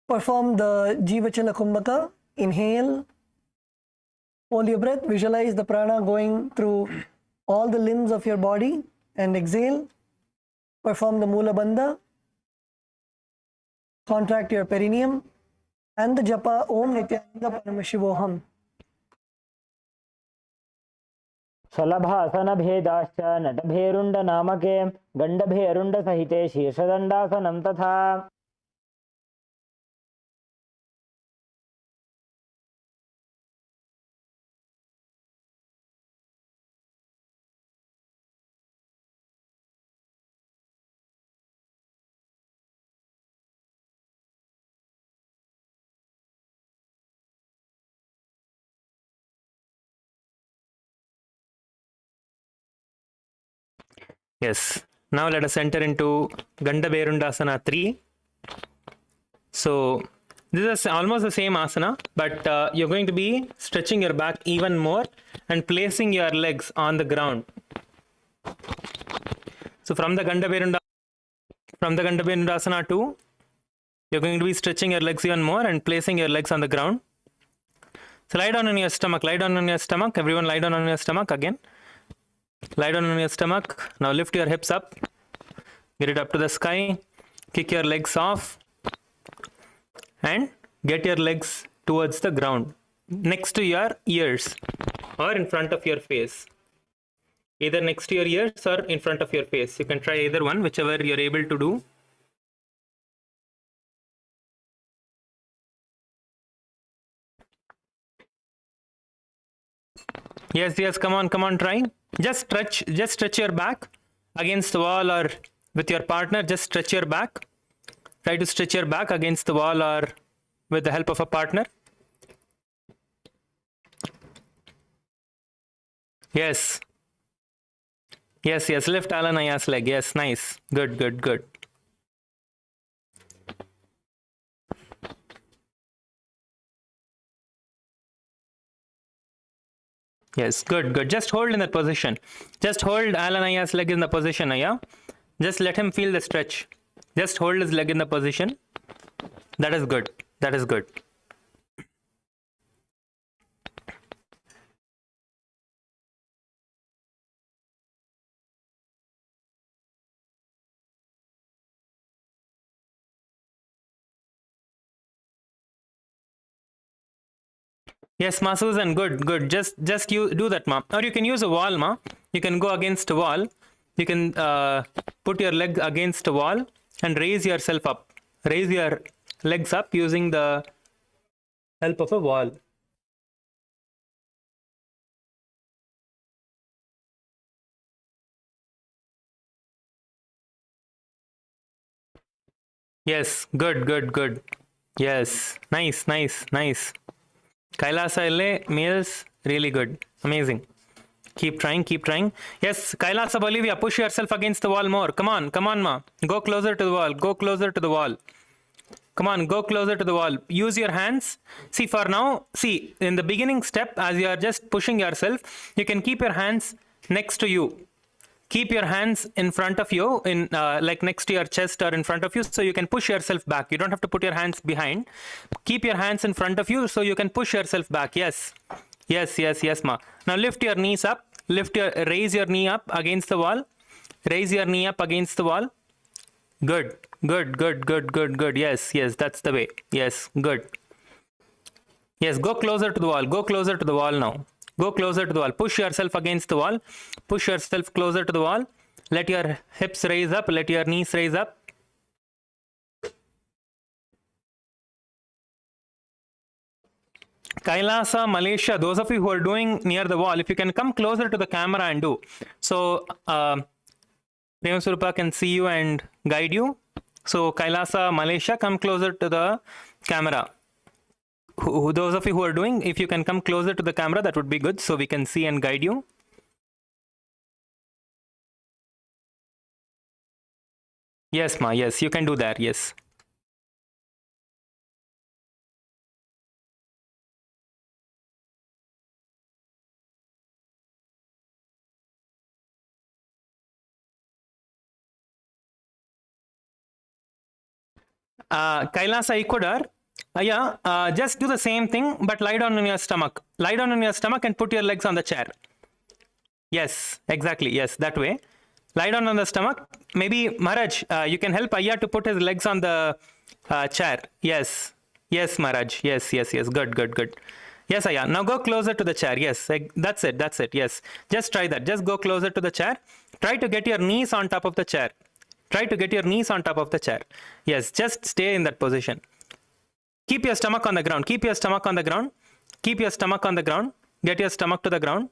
Perform the Jivachala Kumbhaka. Inhale, hold your breath, visualize the prana going through all the limbs of your body and exhale. Perform the Mula Bandha. Contract your perineum and the japa Om Nithyananda Paramashivoham. शलभासनभेदाश्च नटभेरुण्डनामके गण्डभेरुण्डसहिते शीर्षदण्डासनं तथा. Yes. Now let us enter into Gandabherundasana 3. So this is almost the same asana, but you're going to be stretching your back even more and placing your legs on the ground. So from the Gandabherundasana 2, you're going to be stretching your legs even more and placing your legs on the ground. So lie down on your stomach, lie down on your stomach. Everyone lie down on your stomach again. Lie down on your stomach. Now lift your hips up. Get it up to the sky. Kick your legs off. And get your legs towards the ground. Next to your ears. Or in front of your face. Either next to your ears or in front of your face. You can try either one, whichever you're able to do. Yes, come on, try. Just stretch your back against the wall or with your partner. Just stretch your back. Try to stretch your back against the wall or with the help of a partner. Yes. Lift Alanaya's leg. Yes, nice. Good. Yes, good. Just hold in that position. Just hold Alanaya's leg in the position, Aya. Just let him feel the stretch. Just hold his leg in the position. That is good. Yes, Ma Susan, good. Just you do that, Ma. Or you can use a wall, Ma. You can go against a wall. You can put your leg against a wall and raise yourself up. Raise your legs up using the help of a wall. Yes, good. Yes, nice. Kailasa LA, males, really good. Amazing. Keep trying. Yes, Kailasa Bolivia, push yourself against the wall more. Come on, Ma. Go closer to the wall. Come on, go closer to the wall. Use your hands. See, for now, in the beginning step, as you are just pushing yourself, you can keep your hands next to you. Keep your hands in front of you, like next to your chest or in front of you, so you can push yourself back. You don't have to put your hands behind. Keep your hands in front of you so you can push yourself back. Yes, Ma. Now lift your knees up. Raise your knee up against the wall. Raise your knee up against the wall. Good. Yes, that's the way. Yes, good. Yes, go closer to the wall now. Go closer to the wall. Push yourself against the wall. Push yourself closer to the wall. Let your hips raise up. Let your knees raise up. Kailasa, Malaysia, those of you who are doing near the wall, if you can come closer to the camera and do. So, Prema Surupa can see you and guide you. So, Kailasa, Malaysia, come closer to the camera. Those of you who are doing, if you can come closer to the camera, that would be good, so we can see and guide you. Yes, Ma, yes, you can do that, yes. Kailasa Ecuador, just do the same thing, but lie down on your stomach. Lie down on your stomach and put your legs on the chair. Yes, exactly. Yes, that way. Lie down on the stomach. Maybe Maharaj, you can help Ayya to put his legs on the chair. Yes, Maharaj. Yes. Good. Yes, Aya. Now go closer to the chair. Yes, that's it. That's it. Yes. Just try that. Just go closer to the chair. Try to get your knees on top of the chair. Try to get your knees on top of the chair. Yes, just stay in that position. Keep your stomach on the ground. Keep your stomach on the ground. Keep your stomach on the ground. Get your stomach to the ground.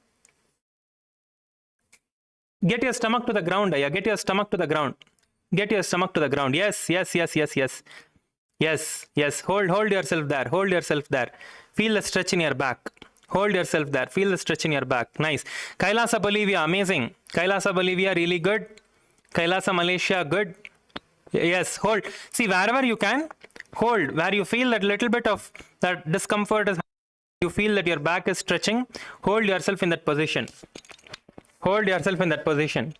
Get your stomach to the ground, Aya. Get your stomach to the ground. Get your stomach to the ground. Yes, yes, yes, yes, yes. Yes, yes. Hold yourself there. Hold yourself there. Feel the stretch in your back. Hold yourself there. Feel the stretch in your back. Nice. KAILASA, Bolivia, amazing. KAILASA, Bolivia, really good. KAILASA, Malaysia, good. Yes, hold. See, wherever you can, hold. Where you feel that little bit of that discomfort is, you feel that your back is stretching, hold yourself in that position. Hold yourself in that position.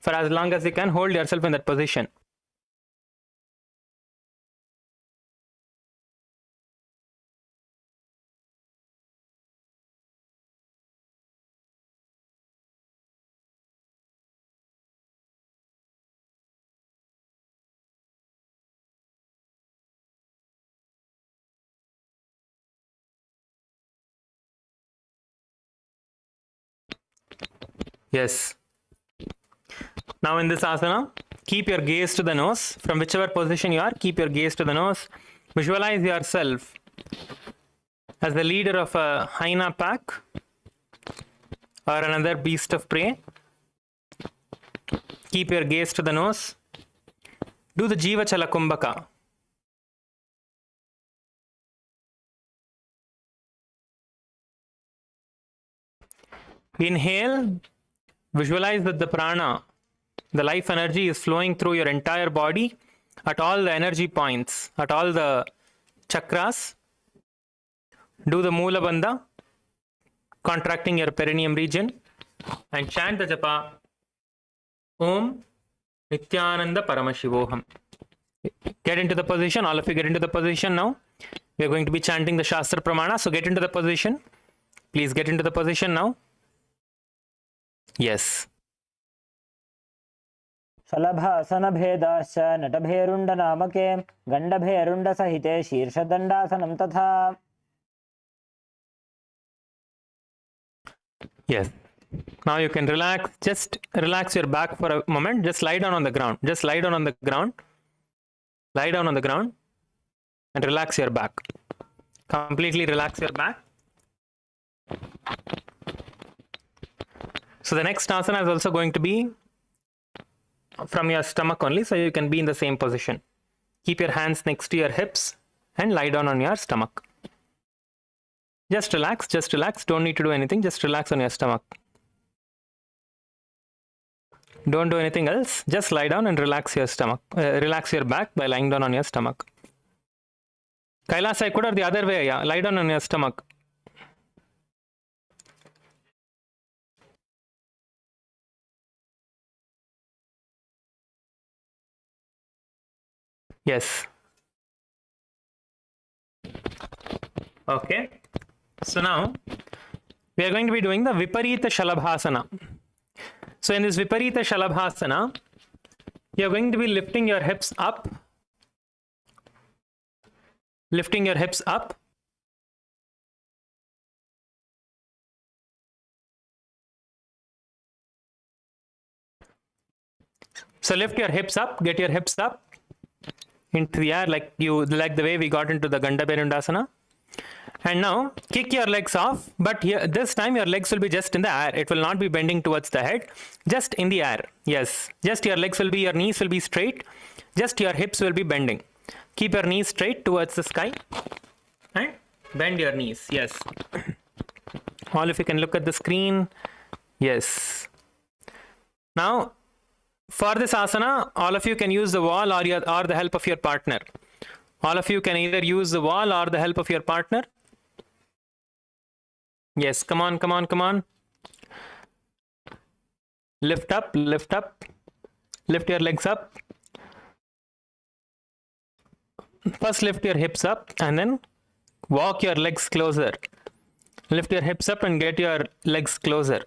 For as long as you can, hold yourself in that position. Yes. Now in this asana, keep your gaze to the nose. From whichever position you are, keep your gaze to the nose. Visualize yourself as the leader of a hyena pack or another beast of prey. Keep your gaze to the nose. Do the Jiva Chala Kumbhaka. Inhale. Visualize that the prana, the life energy, is flowing through your entire body at all the energy points, at all the chakras. Do the Moola Bandha, contracting your perineum region, and chant the japa Om Nithyananda Paramashivoham. Get into the position. All of you get into the position now. We are going to be chanting the Shastra Pramana, so get into the position. Please get into the position now. Yes. शलभासनभेदाश्च नटभेरुण्डनामके गण्डभेरुण्डसहिते शीर्षदण्डासनं तथा. Yes. Now you can relax. Just relax your back for a moment. Just lie down on the ground. Just lie down on the ground. Lie down on the ground and relax your back. Completely relax your back. So the next asana is also going to be from your stomach only, so you can be in the same position. Keep your hands next to your hips and lie down on your stomach. Just relax, just relax. Don't need to do anything. Just relax on your stomach. Don't do anything else. Just lie down and relax your stomach. Relax your back by lying down on your stomach. KAILASA, I could have the other way. Yeah, lie down on your stomach. Yes. Okay. So now we are going to be doing the Viparita Shalabhasana. So in this Viparita Shalabhasana, you are going to be lifting your hips up. Lifting your hips up. So lift your hips up, get your hips up into the air like the way we got into the Ganda Berundasana. And now kick your legs off, but here this time your legs will be just in the air. It will not be bending towards the head, just in the air. Yes, just your legs will be, your knees will be straight, just your hips will be bending. Keep your knees straight towards the sky and bend your knees. Yes. All of you can look at the screen. Yes. Now for this asana, all of you can use the wall or the help of your partner. All of you can either use the wall or the help of your partner. Yes, come on, come on, come on. Lift up, lift up. Lift your legs up. First lift your hips up and then walk your legs closer. Lift your hips up and get your legs closer.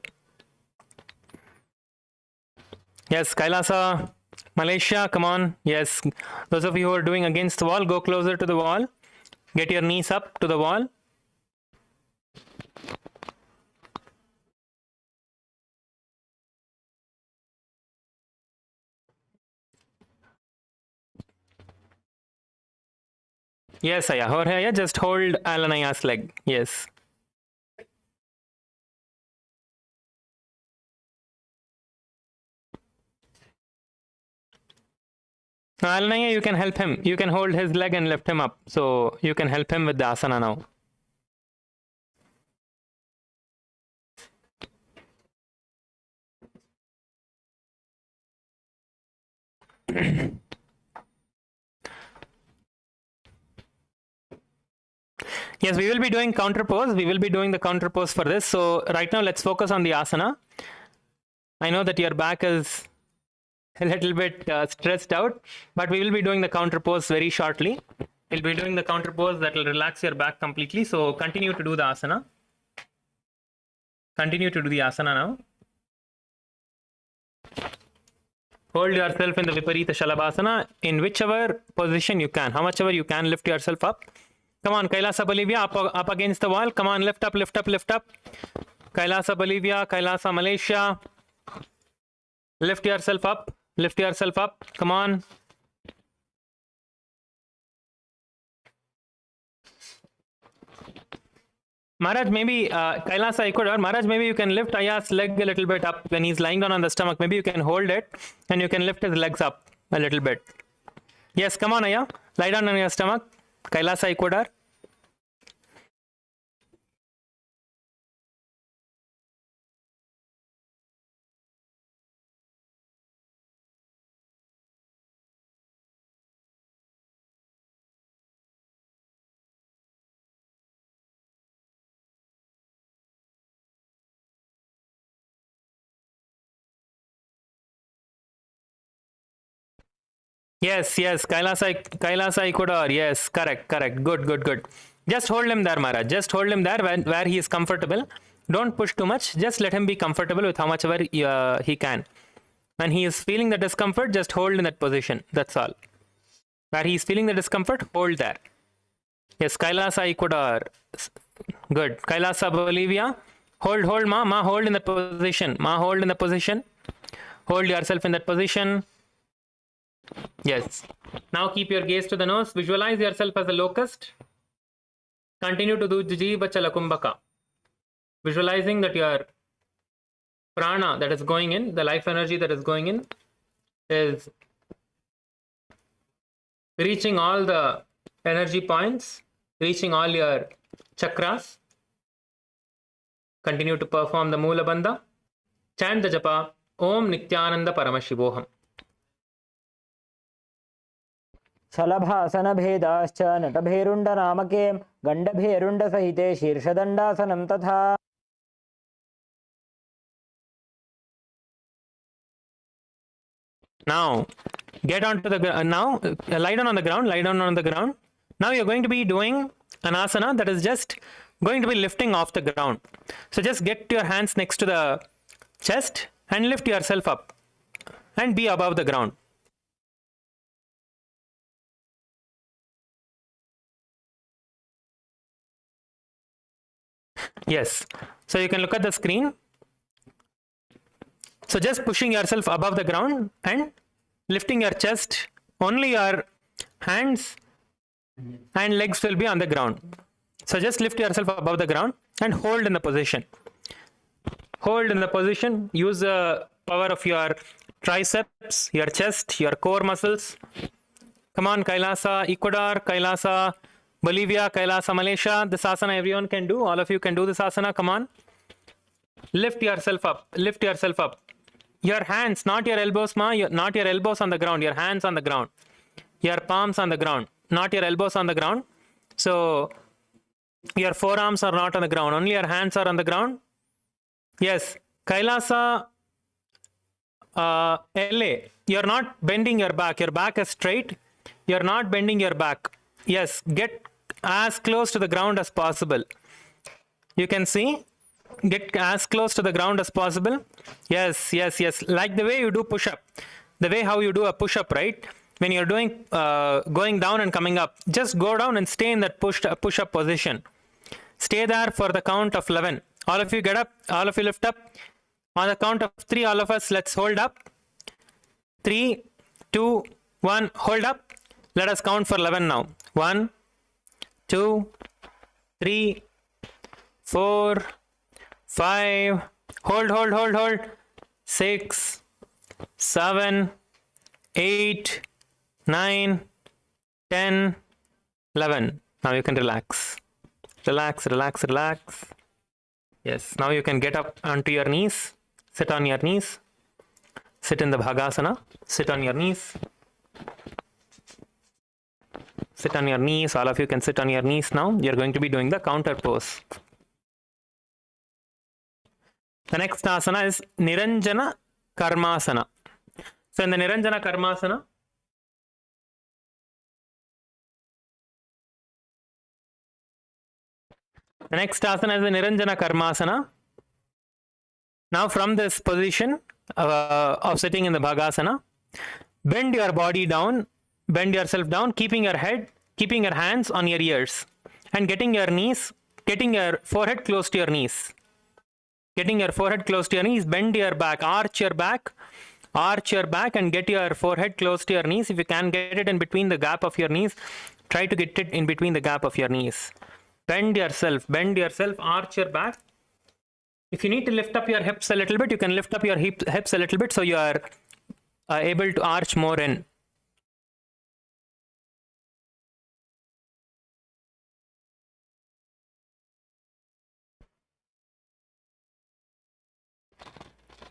Yes, KAILASA, Malaysia, come on. Yes, those of you who are doing against the wall, go closer to the wall. Get your knees up to the wall. Yes, Aya. Jorge, Aya, just hold Alan Aya's leg. Yes. Now, Alan Aya, you can help him. You can hold his leg and lift him up. So you can help him with the asana now. Yes, we will be doing counter pose. We will be doing the counter pose for this. So right now, let's focus on the asana. I know that your back is a little bit stressed out, but we will be doing the counter pose very shortly. We'll be doing the counter pose that will relax your back completely. So continue to do the asana. Continue to do the asana now. Hold yourself in the Viparita Shalabhasana in whichever position you can. How much ever you can, lift yourself up. Come on, Kailasa Bolivia, up against the wall. Come on, lift up, lift up, lift up. Kailasa Bolivia, Kailasa Malaysia. Lift yourself up, lift yourself up. Come on. Maharaj, maybe Kailasa Ecuador, Maharaj, maybe you can lift Aya's leg a little bit up when he's lying down on the stomach. Maybe you can hold it and you can lift his legs up a little bit. Yes, come on, Aya. Lie down on your stomach. Kailasa Ecuador. Yes, yes, Kailasa Ecuador. Yes, correct. Good. Just hold him there, Maharaj. Just hold him there where he is comfortable. Don't push too much. Just let him be comfortable with how much ever he can. When he is feeling the discomfort, just hold in that position. That's all. Where he is feeling the discomfort, hold there. Yes, Kailasa Ecuador. Good. Kailasa Bolivia. Hold, Ma, hold in that position. Ma, hold in the position. Hold yourself in that position. Yes. Now keep your gaze to the nose. Visualize yourself as a locust. Continue to do Jiva Chalakumbhaka. Visualizing that your prana that is going in, the life energy that is going in, is reaching all the energy points, reaching all your chakras. Continue to perform the Moola Bandha. Chant the japa Om Nithyananda Paramashivoham. शलभासनभेदाश्च नटभेरुण्डनामके गण्डभेरुण्डसहिते शीर्षदण्डासनं तथा Now get onto the now lie down on the ground. Now you're going to be doing an asana that is just going to be lifting off the ground. So just get your hands next to the chest and lift yourself up and be above the ground. Yes, so you can look at the screen. So just pushing yourself above the ground and lifting your chest. Only your hands and legs will be on the ground. So just lift yourself above the ground and hold in the position. Hold in the position. Use the power of your triceps, your chest, your core muscles. Come on, Kailasa Ecuador, Kailasa Bolivia, Kailasa Malaysia. This asana everyone can do. All of you can do this asana. Come on. Lift yourself up. Lift yourself up. Your hands, not your elbows, not your elbows on the ground. Your hands on the ground. Your palms on the ground. Not your elbows on the ground. So your forearms are not on the ground. Only your hands are on the ground. Yes. Kailasa LA. You're not bending your back. Your back is straight. You're not bending your back. Yes. Get as close to the ground as possible. You can see. Get as close to the ground as possible. Yes. Like the way you do push-up. The way how you do a push-up, right? When you're doing going down and coming up, just go down and stay in that push-up position. Stay there for the count of 11. All of you get up. All of you lift up. On the count of 3, all of us, let's hold up. 3, 2, 1, hold up. Let us count for 11 now. 1, 2, 3, 4, 5. Hold. 6, 7, 8, 9, 10, 11. Now you can relax. Relax. Yes, now you can get up onto your knees. Sit on your knees. Sit in the Bhagasana. Sit on your knees. Sit on your knees. All of you can sit on your knees now. You're going to be doing the counter pose. The next asana is Niranjana Karmasana. So in the Niranjana Karmasana, the next asana is the Niranjana Karmasana. Now from this position of sitting in the Bhagasana, bend your body down, bend yourself down, keeping your hands on your ears and getting your forehead close to your knees. Getting your forehead close to your knees, bend your back, arch your back and get your forehead close to your knees. If you can get it in between the gap of your knees, try to get it in between the gap of your knees. Bend yourself, arch your back. If you need to lift up your hips a little bit, you can lift up your hips a little bit so you are able to arch more in.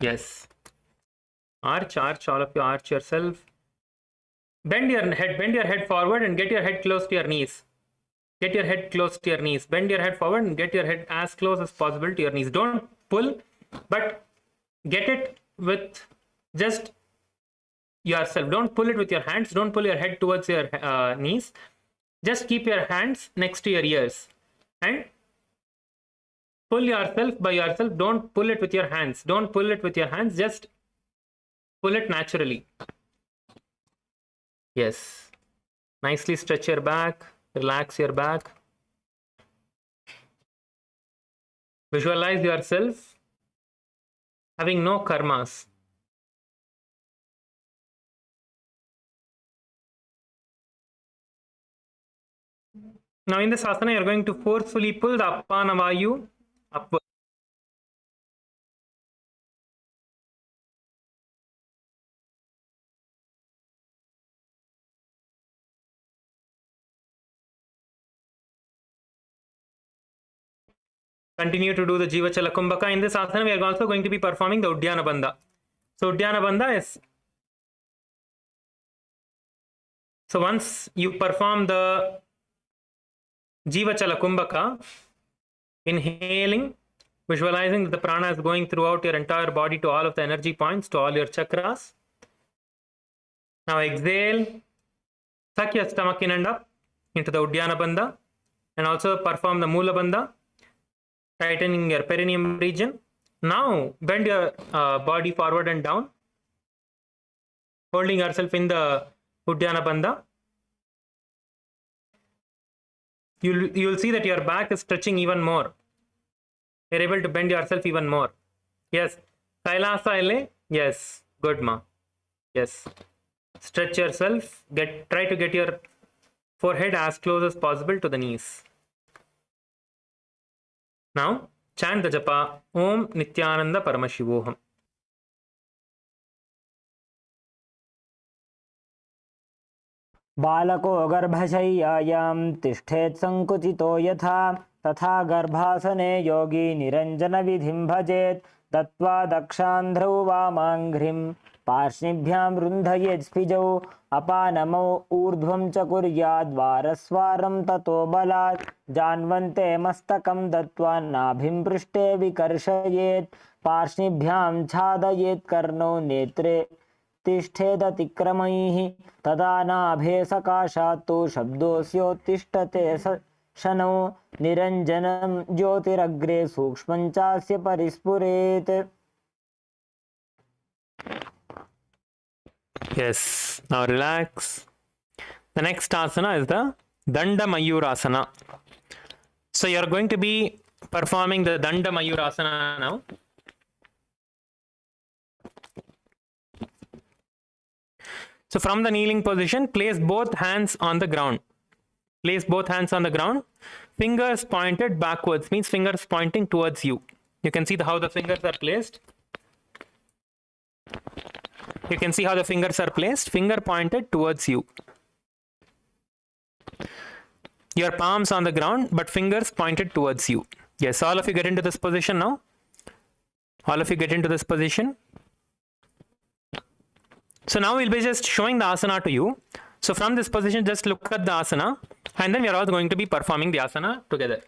Yes. Arch, all of you arch yourself. Bend your head forward and get your head close to your knees. Bend your head forward and get your head as close as possible to your knees. Don't pull, but get it with just yourself. Don't pull it with your hands. Don't pull your head towards your knees. Just keep your hands next to your ears and pull yourself by yourself. Don't pull it with your hands. Just pull it naturally. Yes. Nicely stretch your back. Relax your back. Visualize yourself having no karmas. Now in this asana, you're going to forcefully pull the Apana Vayu upward. Continue to do the Jiva Chala Kumbhaka. In this asana, we are also going to be performing the Uddiyana Bandha. So Uddiyana Bandha is, so once you perform the Jiva Chala Kumbhaka, inhaling, visualizing that the prana is going throughout your entire body to all of the energy points, to all your chakras. Now exhale, suck your stomach in and up into the Uddiyana Bandha and also perform the Mula Bandha, tightening your perineum region. Now bend your body forward and down, holding yourself in the Uddiyana Bandha. You'll see that your back is stretching even more. You're able to bend yourself even more. Yes. Kailasa Ile. Yes. Good, ma. Yes. Stretch yourself. Try to get your forehead as close as possible to the knees. Now, chant the japa. Om Nithyananda Paramashivoham. बालको गर्भशय्यायां तिष्ठेत् सङ्कुचितो यथा तथा गर्भासने योगी निरञ्जनविधिं भजेत् दत्त्वा दक्षान्ध्रौ वामाङ्घ्रिं पार्ष्णिभ्यां रुन्धयेत् स्फिजौ अपानमौ ऊर्ध्वं च कुर्याद्वारस्वारं ततो बलात् जान्वन्ते मस्तकं दत्त्वा नाभिं पृष्ठे विकर्षयेत् पार्ष्णिभ्यां छादयेत् कर्णौ नेत्रे तिष्ठेदतिक्रमैः तदा नाभे सकाशात् तु शब्दोऽस्योत्तिष्ठते शनौ निरञ्जनं ज्योतिरग्रे सूक्ष्मं चास्य परिस्फुरेत्. Yes, now relax. The next asana is the Danda Mayurasana. So you are going to be performing the Danda Mayurasana now. So from the kneeling position, place both hands on the ground. Place both hands on the ground. Fingers pointed backwards means fingers pointing towards you. You can see how the fingers are placed. You can see how the fingers are placed. Finger pointed towards you. Your palms on the ground, but fingers pointed towards you. Yes, all of you get into this position now. All of you get into this position. So now we'll be just showing the asana to you. So from this position, just look at the asana, and then we are all going to be performing the asana together.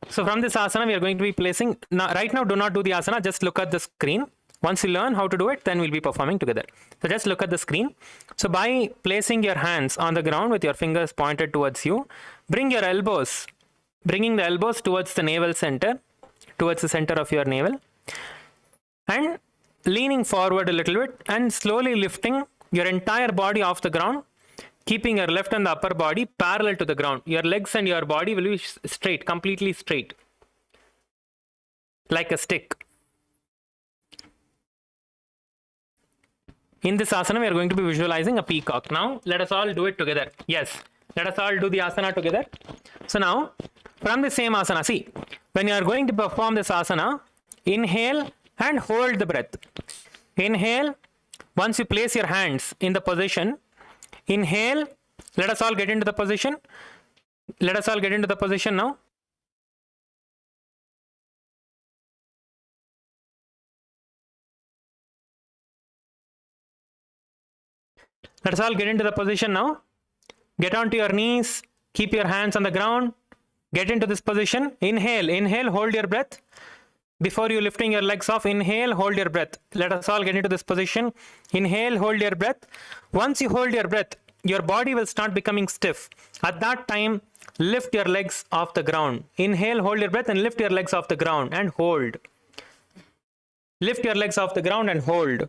So from this asana, we are going to be placing, now, right now, do not do the asana, just look at the screen. Once you learn how to do it, then we'll be performing together. So just look at the screen. So by placing your hands on the ground with your fingers pointed towards you, bringing the elbows towards the navel center, towards the center of your navel, and leaning forward a little bit and slowly lifting your entire body off the ground, keeping your left and the upper body parallel to the ground. Your legs and your body will be straight, completely straight, like a stick. In this asana, we are going to be visualizing a peacock. Now, let us all do it together. Yes, let us all do the asana together. So now, from the same asana, see, when you are going to perform this asana, inhale and hold the breath. Inhale. Once you place your hands in the position, inhale. Let us all get into the position. Let us all get into the position now. Let us all get into the position now. Get onto your knees. Keep your hands on the ground. Get into this position. Inhale. Inhale. Hold your breath. Before you lifting your legs off, inhale, hold your breath. Let us all get into this position. Inhale, hold your breath. Once you hold your breath, your body will start becoming stiff. At that time, lift your legs off the ground. Inhale, hold your breath and lift your legs off the ground and hold. Lift your legs off the ground and hold.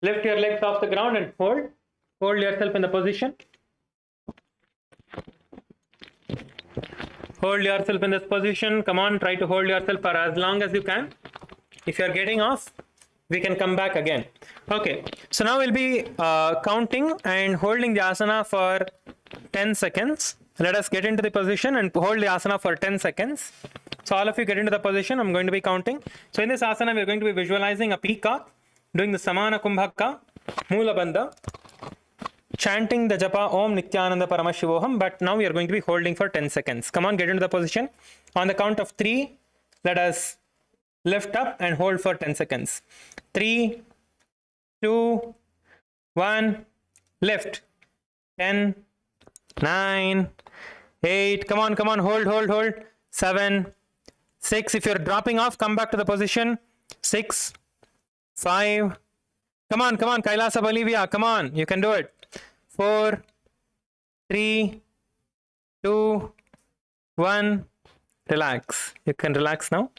Lift your legs off the ground and hold. Hold yourself in the position. Hold yourself in this position. Come on, try to hold yourself for as long as you can. If you are getting off, we can come back again. Okay, so now we'll be counting and holding the asana for 10 seconds. Let us get into the position and hold the asana for 10 seconds. So all of you get into the position. I'm going to be counting. So in this asana, we're going to be visualizing a peacock, doing the Samana Kumbhaka, Mula Bandha, chanting the japa Om Nithyananda Paramashivoham, but now we are going to be holding for 10 seconds. Come on, get into the position. On the count of 3, let us lift up and hold for 10 seconds. 3, 2, 1, lift. 10, 9, 8, come on, hold. 7, 6, if you're dropping off, come back to the position. 6, 5, come on, KAILASA Bolivia, come on, you can do it. 4, 3, 2, 1, relax. You can relax now.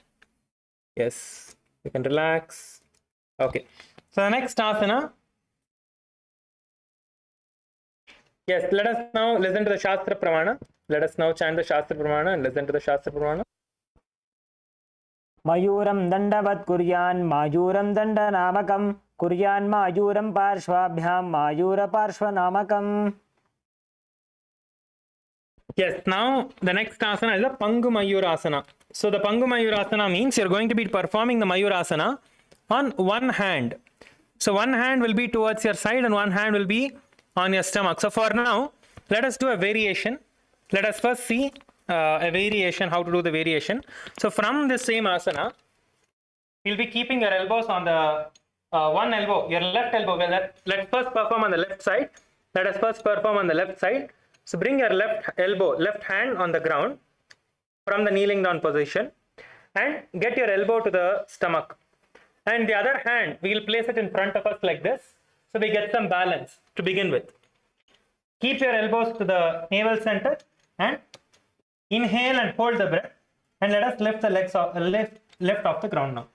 Yes, you can relax. Okay, so the next asana. Yes, let us now listen to the Shastra Pramana. Let us now chant the Shastra Pramana and listen to the Shastra Pramana. मयूरं दण्डवत् कुर्यान् मायूरं दण्डनामकं कुर्यान् मायूरं पार्श्वाभ्यां मायूरपार्श्वनामकम्. Yes, now the next asana is a Pangu Mayurasana. So the Pangu Mayurasana means you're going to be performing the Mayurasana on one hand. So one hand will be towards your side and one hand will be on your stomach. So for now, let us do a variation. Let us first see a variation, how to do the variation. So from the same asana, you'll be keeping your elbows on the one elbow, your left elbow. Well, let's first perform on the left side. Let us first perform on the left side. So bring your left elbow, left hand on the ground from the kneeling down position and get your elbow to the stomach. And the other hand, we will place it in front of us like this. So we get some balance to begin with. Keep your elbows to the navel center and inhale and hold the breath. And let us lift the legs off, lift off the ground now.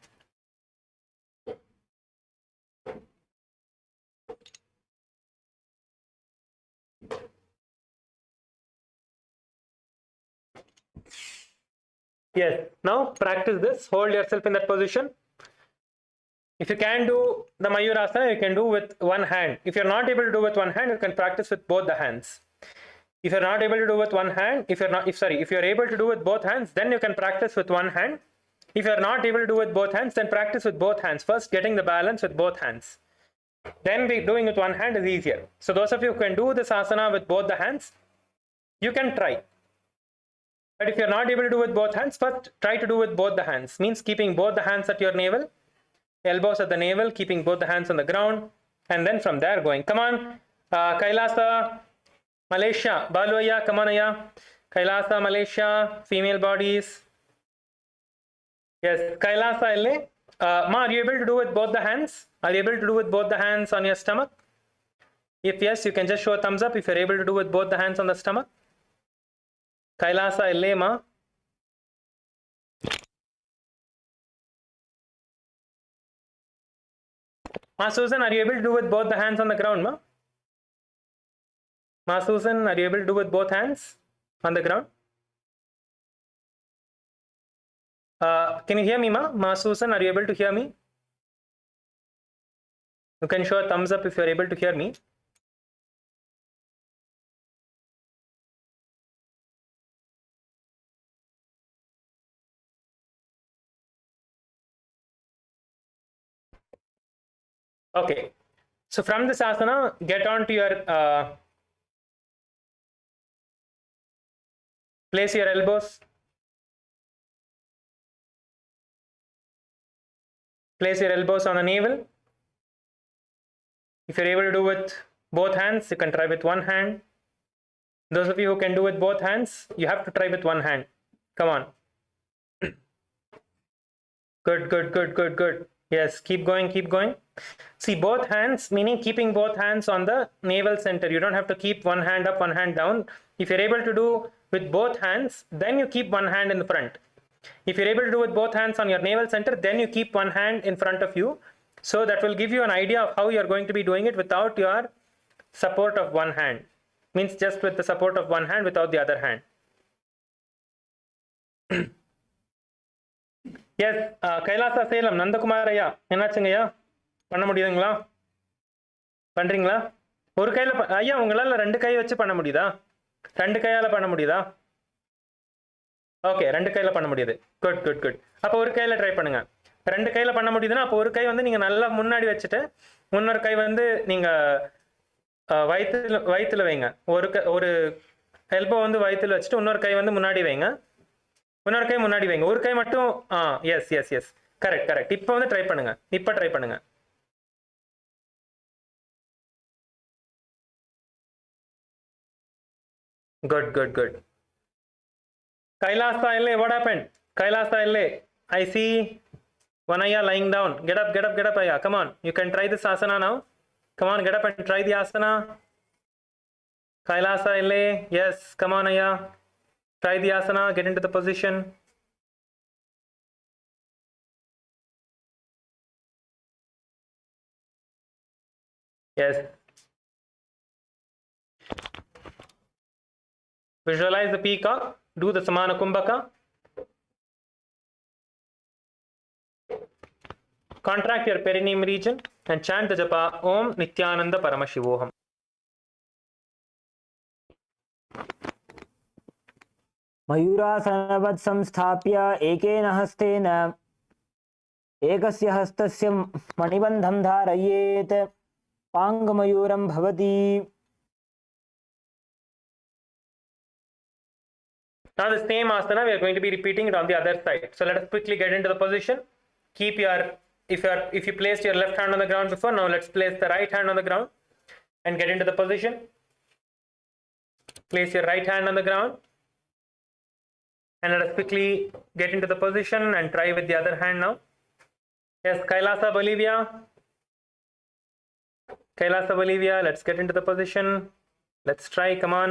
Yes. Now practice this. Hold yourself in that position. If you can do the Mayurasana, you can do with one hand. If you're not able to do with one hand, you can practice with both the hands. If you're not able to do with one hand, if you're able to do with both hands, then you can practice with one hand. If you're not able to do with both hands, then practice with both hands. First, getting the balance with both hands. Then doing with one hand is easier. So those of you who can do this asana with both the hands, you can try. But if you're not able to do with both hands, first try to do with both the hands. Means keeping both the hands at your navel, elbows at the navel, keeping both the hands on the ground, and then from there going. Come on, Kailasa, Malaysia, Baluaya, come on, Aya. Kailasa, Malaysia, female bodies. Yes, Kailasa, LA. Ma, are you able to do with both the hands? Are you able to do with both the hands on your stomach? If yes, you can just show a thumbs up if you're able to do with both the hands on the stomach. Kailasa, LA, Ma. Ma Susan, are you able to do with both the hands on the ground, Ma? Ma Susan, are you able to do with both hands on the ground? Can you hear me, Ma? Ma Susan, are you able to hear me? You can show a thumbs up if you're able to hear me. Okay. So from this asana, get on to your place your elbows. Place your elbows on the navel. If you're able to do with both hands, you can try with one hand. Those of you who can do with both hands, you have to try with one hand. Come on. Good, good, good, good, good. Yes, keep going, keep going. See, both hands, meaning keeping both hands on the navel center. You don't have to keep one hand up, one hand down. If you're able to do with both hands, then you keep one hand in the front. If you're able to do with both hands on your navel center, then you keep one hand in front of you. So that will give you an idea of how you're going to be doing it without your support of one hand. Means just with the support of one hand without the other hand. Yes, Kailasa Salem, Nandakumaraya, என்னாச்சுங்கய்யா பண்ண முடியுதுங்களா பண்றீங்களா ஒரு கையில ஐயா உங்களால ரெண்டு கை வச்சு பண்ண முடியுதா ரெண்டு கையால பண்ண முடியுதா ஓகே ரெண்டு கையில பண்ண முடியுது குட் குட் குட் அப்போ ஒரு கையில ட்ரை பண்ணுங்க ரெண்டு கையில பண்ண முடியுதுன்னா அப்போ ஒரு கை வந்து நீங்க நல்லா முன்னாடி வச்சுட்டு இன்னொரு கை வந்து நீங்க வயித்துல வைங்க ஒரு எல்போ வந்து வயித்துல வச்சுட்டு இன்னொரு கை வந்து முன்னாடி வைங்க இன்னொரு கை முன்னாடி வைங்க ஒரு கை மட்டும் yes yes yes correct correct இப்போ வந்து ட்ரை பண்ணுங்க இப்போ ட்ரை பண்ணுங்க good good good Kailasa LA what happened Kailasa LA I see one aya lying down get up aya come on you can try this asana now come on get up and try the asana Kailasa LA yes come on aya try the asana get into the position yes visualize the peacock do the samana kumbhaka contract your perineum region and chant the japa om Nithyananda Paramashivoham मयूरासनवत् संस्थाप्य एकेन हस्तेन एकस्य हस्तस्य मणिबन्धं धारयेत् पाङ्गमयूरं भवति. Now the same asana we are going to be repeating it on the other side. So let us quickly get into the position. Keep your if you placed your left hand on the ground before, now let's place the right hand on the ground and get into the position. Place your right hand on the ground and let us quickly get into the position and try with the other hand now. Yes, Kailasa, Bolivia. Kailasa, Bolivia, let's get into the position. Let's try, come on.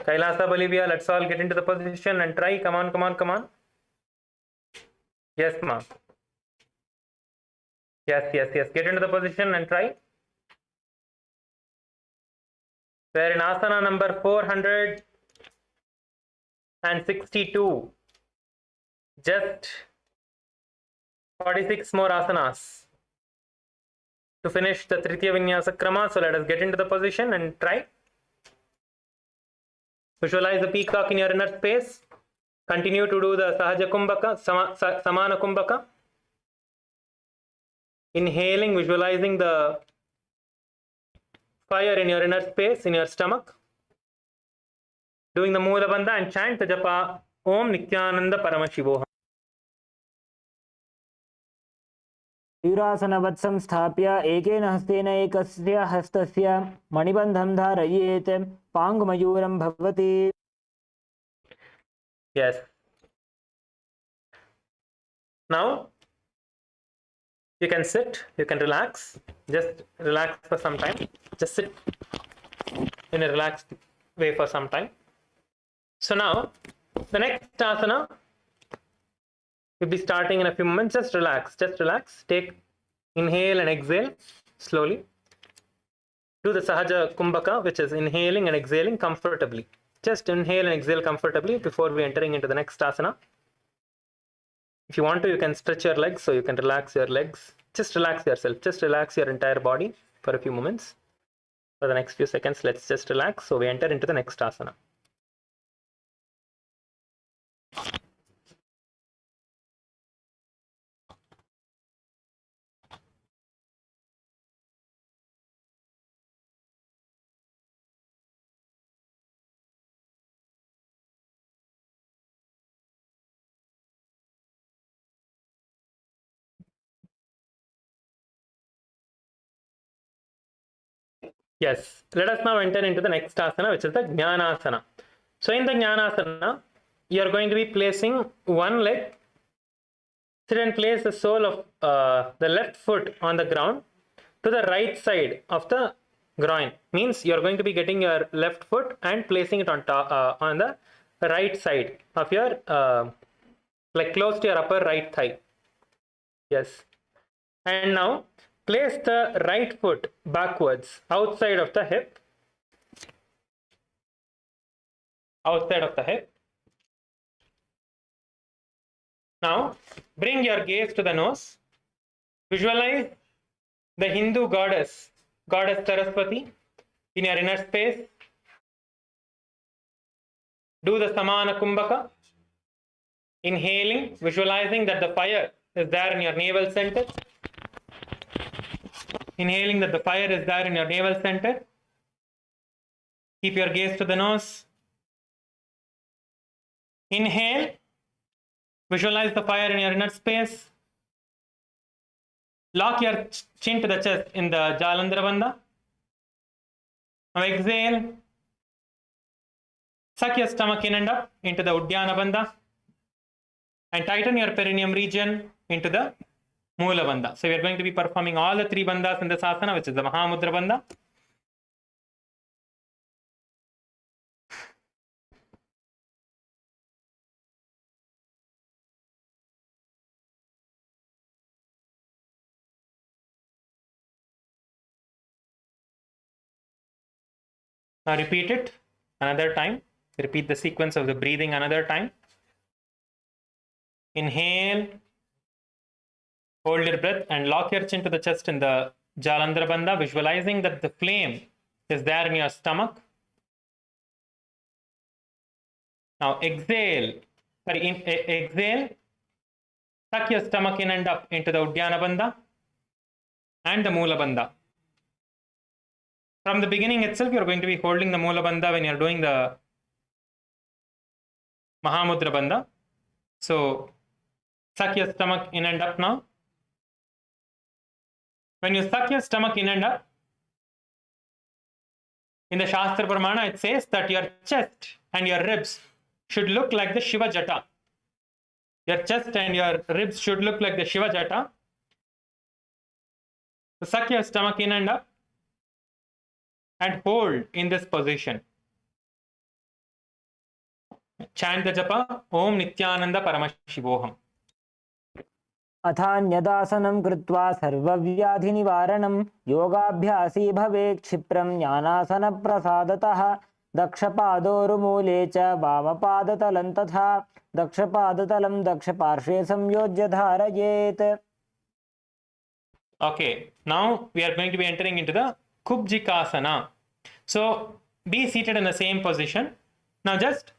Kailasa, Bolivia, let's all get into the position and try. Come on, come on, come on. Yes, ma. Yes, yes, yes. Get into the position and try. We're in asana number 400. and 62. Just 46 more asanas to finish the Tritiya Vinyasa Krama. So let us get into the position and try. Visualize the peacock in your inner space. Continue to do the Sahaja Kumbhaka, Samana Kumbhaka. Inhaling, visualizing the fire in your inner space, in your stomach. Doing the Moola Bandha and chant the japa Om Nithyananda Paramashivoham. मयूरासनवत् संस्थाप्य एकेन हस्तेन एकस्य हस्तस्य मणिबन्धं धारयेत् पाङ्गमयूरं भवति. Yes. Now you can sit, you can relax, just relax for some time. Just sit in a relaxed way for some time. So now the next asana we'll be starting in a few moments. Just relax, just relax. Take inhale and exhale slowly. Do the Sahaja Kumbhaka, which is inhaling and exhaling comfortably. Just inhale and exhale comfortably before we entering into the next asana. If you want to, you can stretch your legs so you can relax your legs. Just relax yourself. Just relax your entire body for a few moments. For the next few seconds, let's just relax. So we enter into the next asana. Yes, let us now enter into the next asana, which is the Jnanasana. So in the Jnanasana, you are going to be placing one leg. Sit and place the sole of the left foot on the ground to the right side of the groin. Means you are going to be getting your left foot and placing it on top, on the right side of your, like close to your upper right thigh. Yes. And now place the right foot backwards outside of the hip. Outside of the hip. Now bring your gaze to the nose. Visualize the Hindu goddess Saraswati in your inner space. Do the Samana Kumbhaka. Inhaling, visualizing that the fire is there in your navel center. Inhaling that the fire is there in your navel center. Keep your gaze to the nose. Inhale. Visualize the fire in your inner space. Lock your chin to the chest in the Jalandhara Bandha. Now exhale. Suck your stomach in and up into the Uddiyana Bandha. And tighten your perineum region into the Moola Bandha. So we are going to be performing all the three bandhas in this asana, which is the Mahamudra Bandha. Now repeat it another time. Repeat the sequence of the breathing another time. Inhale. Hold your breath and lock your chin to the chest in the Jalandhara Bandha, visualizing that the flame is there in your stomach. Now exhale. Exhale. Tuck your stomach in and up into the Uddiyana Bandha and the Moola Bandha. From the beginning itself, you are going to be holding the Moola Bandha when you are doing the Mahamudra Bandha. So suck your stomach in and up now. When you suck your stomach in and up, in the Shastra Pramana, it says that your chest and your ribs should look like the Shiva Jata. Your chest and your ribs should look like the Shiva Jata. So suck your stomach in and up and hold in this position. Chant the japa Om Nithyananda Paramashivoham. अथान्यदासनं कृत्वा सर्वव्याधिनिवारणं योगाभ्यासी भवेत् क्षिप्रं ज्ञानासनप्रसादतः दक्षपादोरुमूले च वामपादतलं तथा दक्षपादतलं दक्षपार्श्वे संयोज्य धारयेत्. Okay, now we are going to be entering into the Kubjikasana. So be seated in the same position. Now just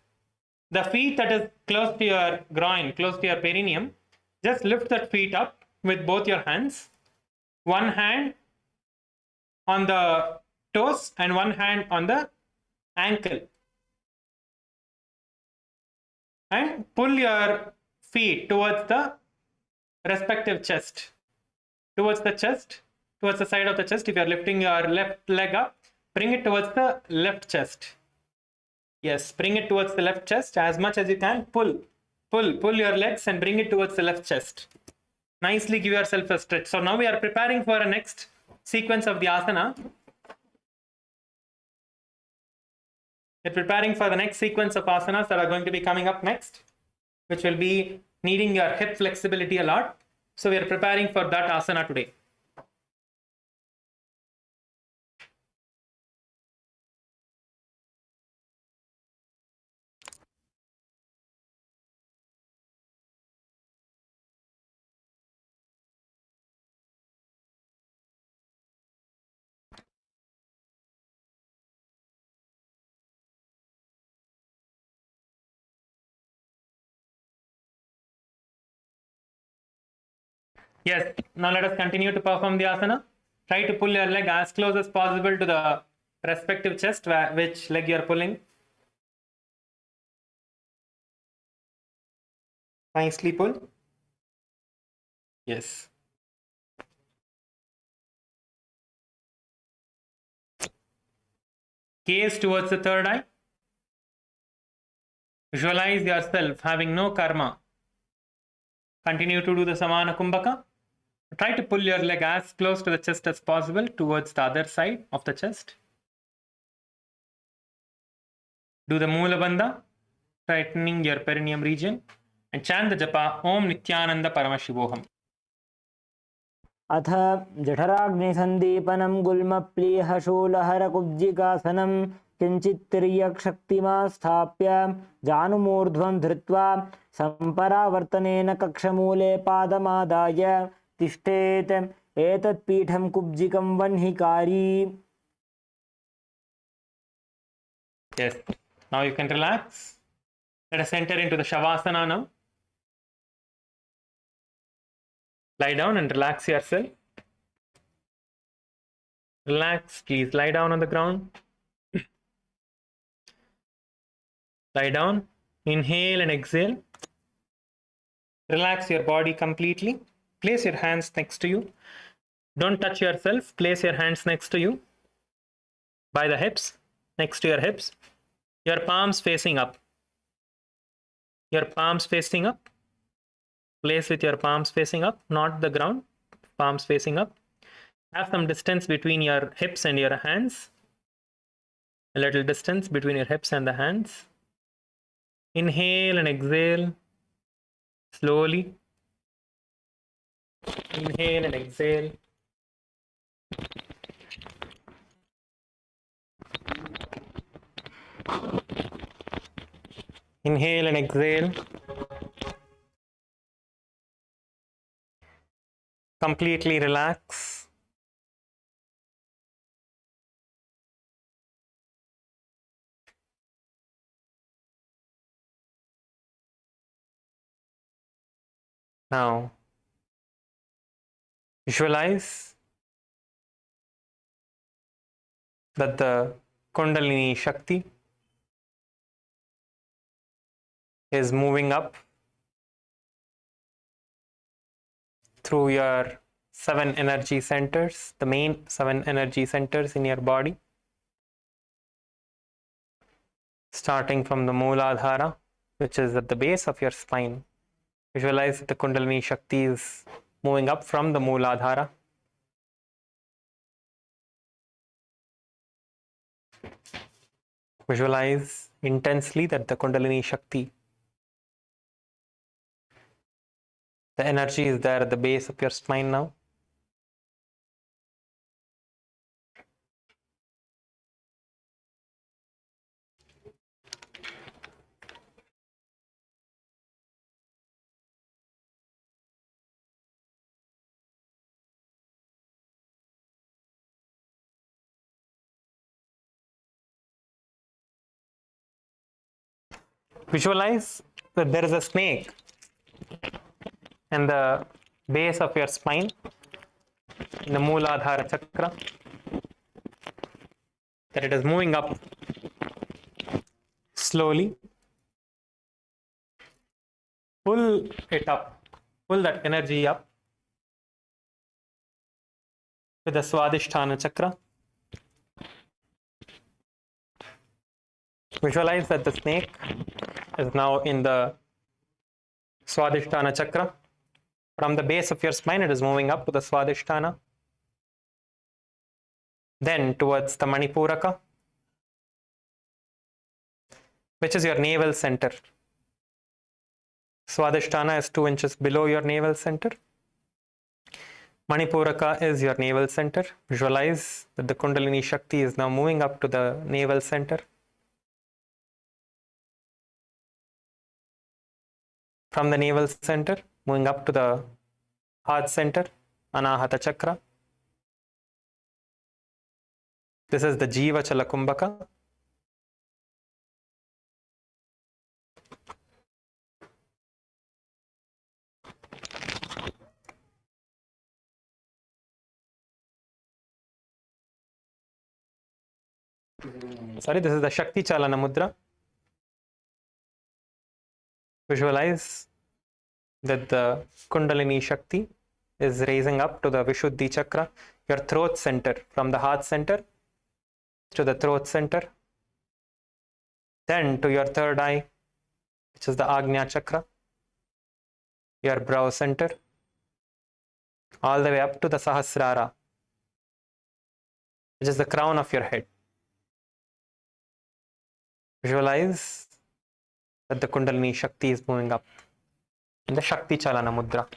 the feet that is close to your groin, close to your perineum, just lift that feet up with both your hands. One hand on the toes and one hand on the ankle. And pull your feet towards the respective chest. Towards the chest, towards the side of the chest. If you are lifting your left leg up, bring it towards the left chest. Yes, bring it towards the left chest as much as you can. Pull your legs and bring it towards the left chest. Nicely give yourself a stretch. So now we are preparing for a next sequence of the asana. We're preparing for the next sequence of asanas that are going to be coming up next, which will be needing your hip flexibility a lot. So we are preparing for that asana today. Yes, now let us continue to perform the asana. Try to pull your leg as close as possible to the respective chest, which leg you are pulling. Nicely pull. Yes. Gaze towards the third eye. Visualize yourself having no karma. Continue to do the Samana Kumbhaka. Try to pull your leg as close to the chest as possible towards the other side of the chest. Do the Moola Bandha, tightening your perineum region, and chant the japa Om Nithyananda Paramashivoham. अथ जठराग्निसन्दीपनं गुल्मप्लीहशूलहरकुब्जिकासनं किञ्चित्तिर्यक्शक्तिमा स्थाप्य जानुमूर्ध्वं धृत्वा सम्परावर्तनेन कक्षमूले पादमादाय तिष्ठेत्. एतत् पीठं कुब्जिकं वह्निकारी. Yes. Now you can relax. Let us enter into the Shavasana now. Lie down and relax yourself. Relax, please. Lie down on the ground. Lie down. Inhale and exhale. Relax your body completely. Place your hands next to you. Don't touch yourself. Place your hands next to you. By the hips. Next to your hips. Your palms facing up. Your palms facing up. Place with your palms facing up, not the ground. Palms facing up. Have some distance between your hips and your hands. A little distance between your hips and the hands. Inhale and exhale. Slowly. Inhale and exhale. Inhale and exhale. Completely relax. Now, visualize that the Kundalini Shakti is moving up through your 7 energy centers, the main 7 energy centers in your body, starting from the Mooladhara, which is at the base of your spine. Visualize that the Kundalini Shakti is moving up from the Mooladhara. Visualize intensely that the Kundalini Shakti, the energy is there at the base of your spine now. Visualize that there is a snake in the base of your spine, in the Mooladhara chakra, that it is moving up slowly. Pull it up, pull that energy up to the Swadhisthana chakra. Visualize that the snake is now in the Swadhisthana chakra. From the base of your spine, it is moving up to the Swadhisthana. Then towards the Manipuraka, which is your navel center. Swadhisthana is 2 inches below your navel center. Manipuraka is your navel center. Visualize that the Kundalini Shakti is now moving up to the navel center. From the navel center, moving up to the heart center, Anahata chakra. This is the Jiva Chalakumbhaka. Sorry, this is the Shakti Chalana Mudra. Visualize that the Kundalini Shakti is raising up to the Vishuddhi chakra, your throat center, from the heart center to the throat center, then to your third eye, which is the Agnya chakra, your brow center, all the way up to the Sahasrara, which is the crown of your head. Visualize that the Kundalini Shakti is moving up in the Shakti Chalana Mudra.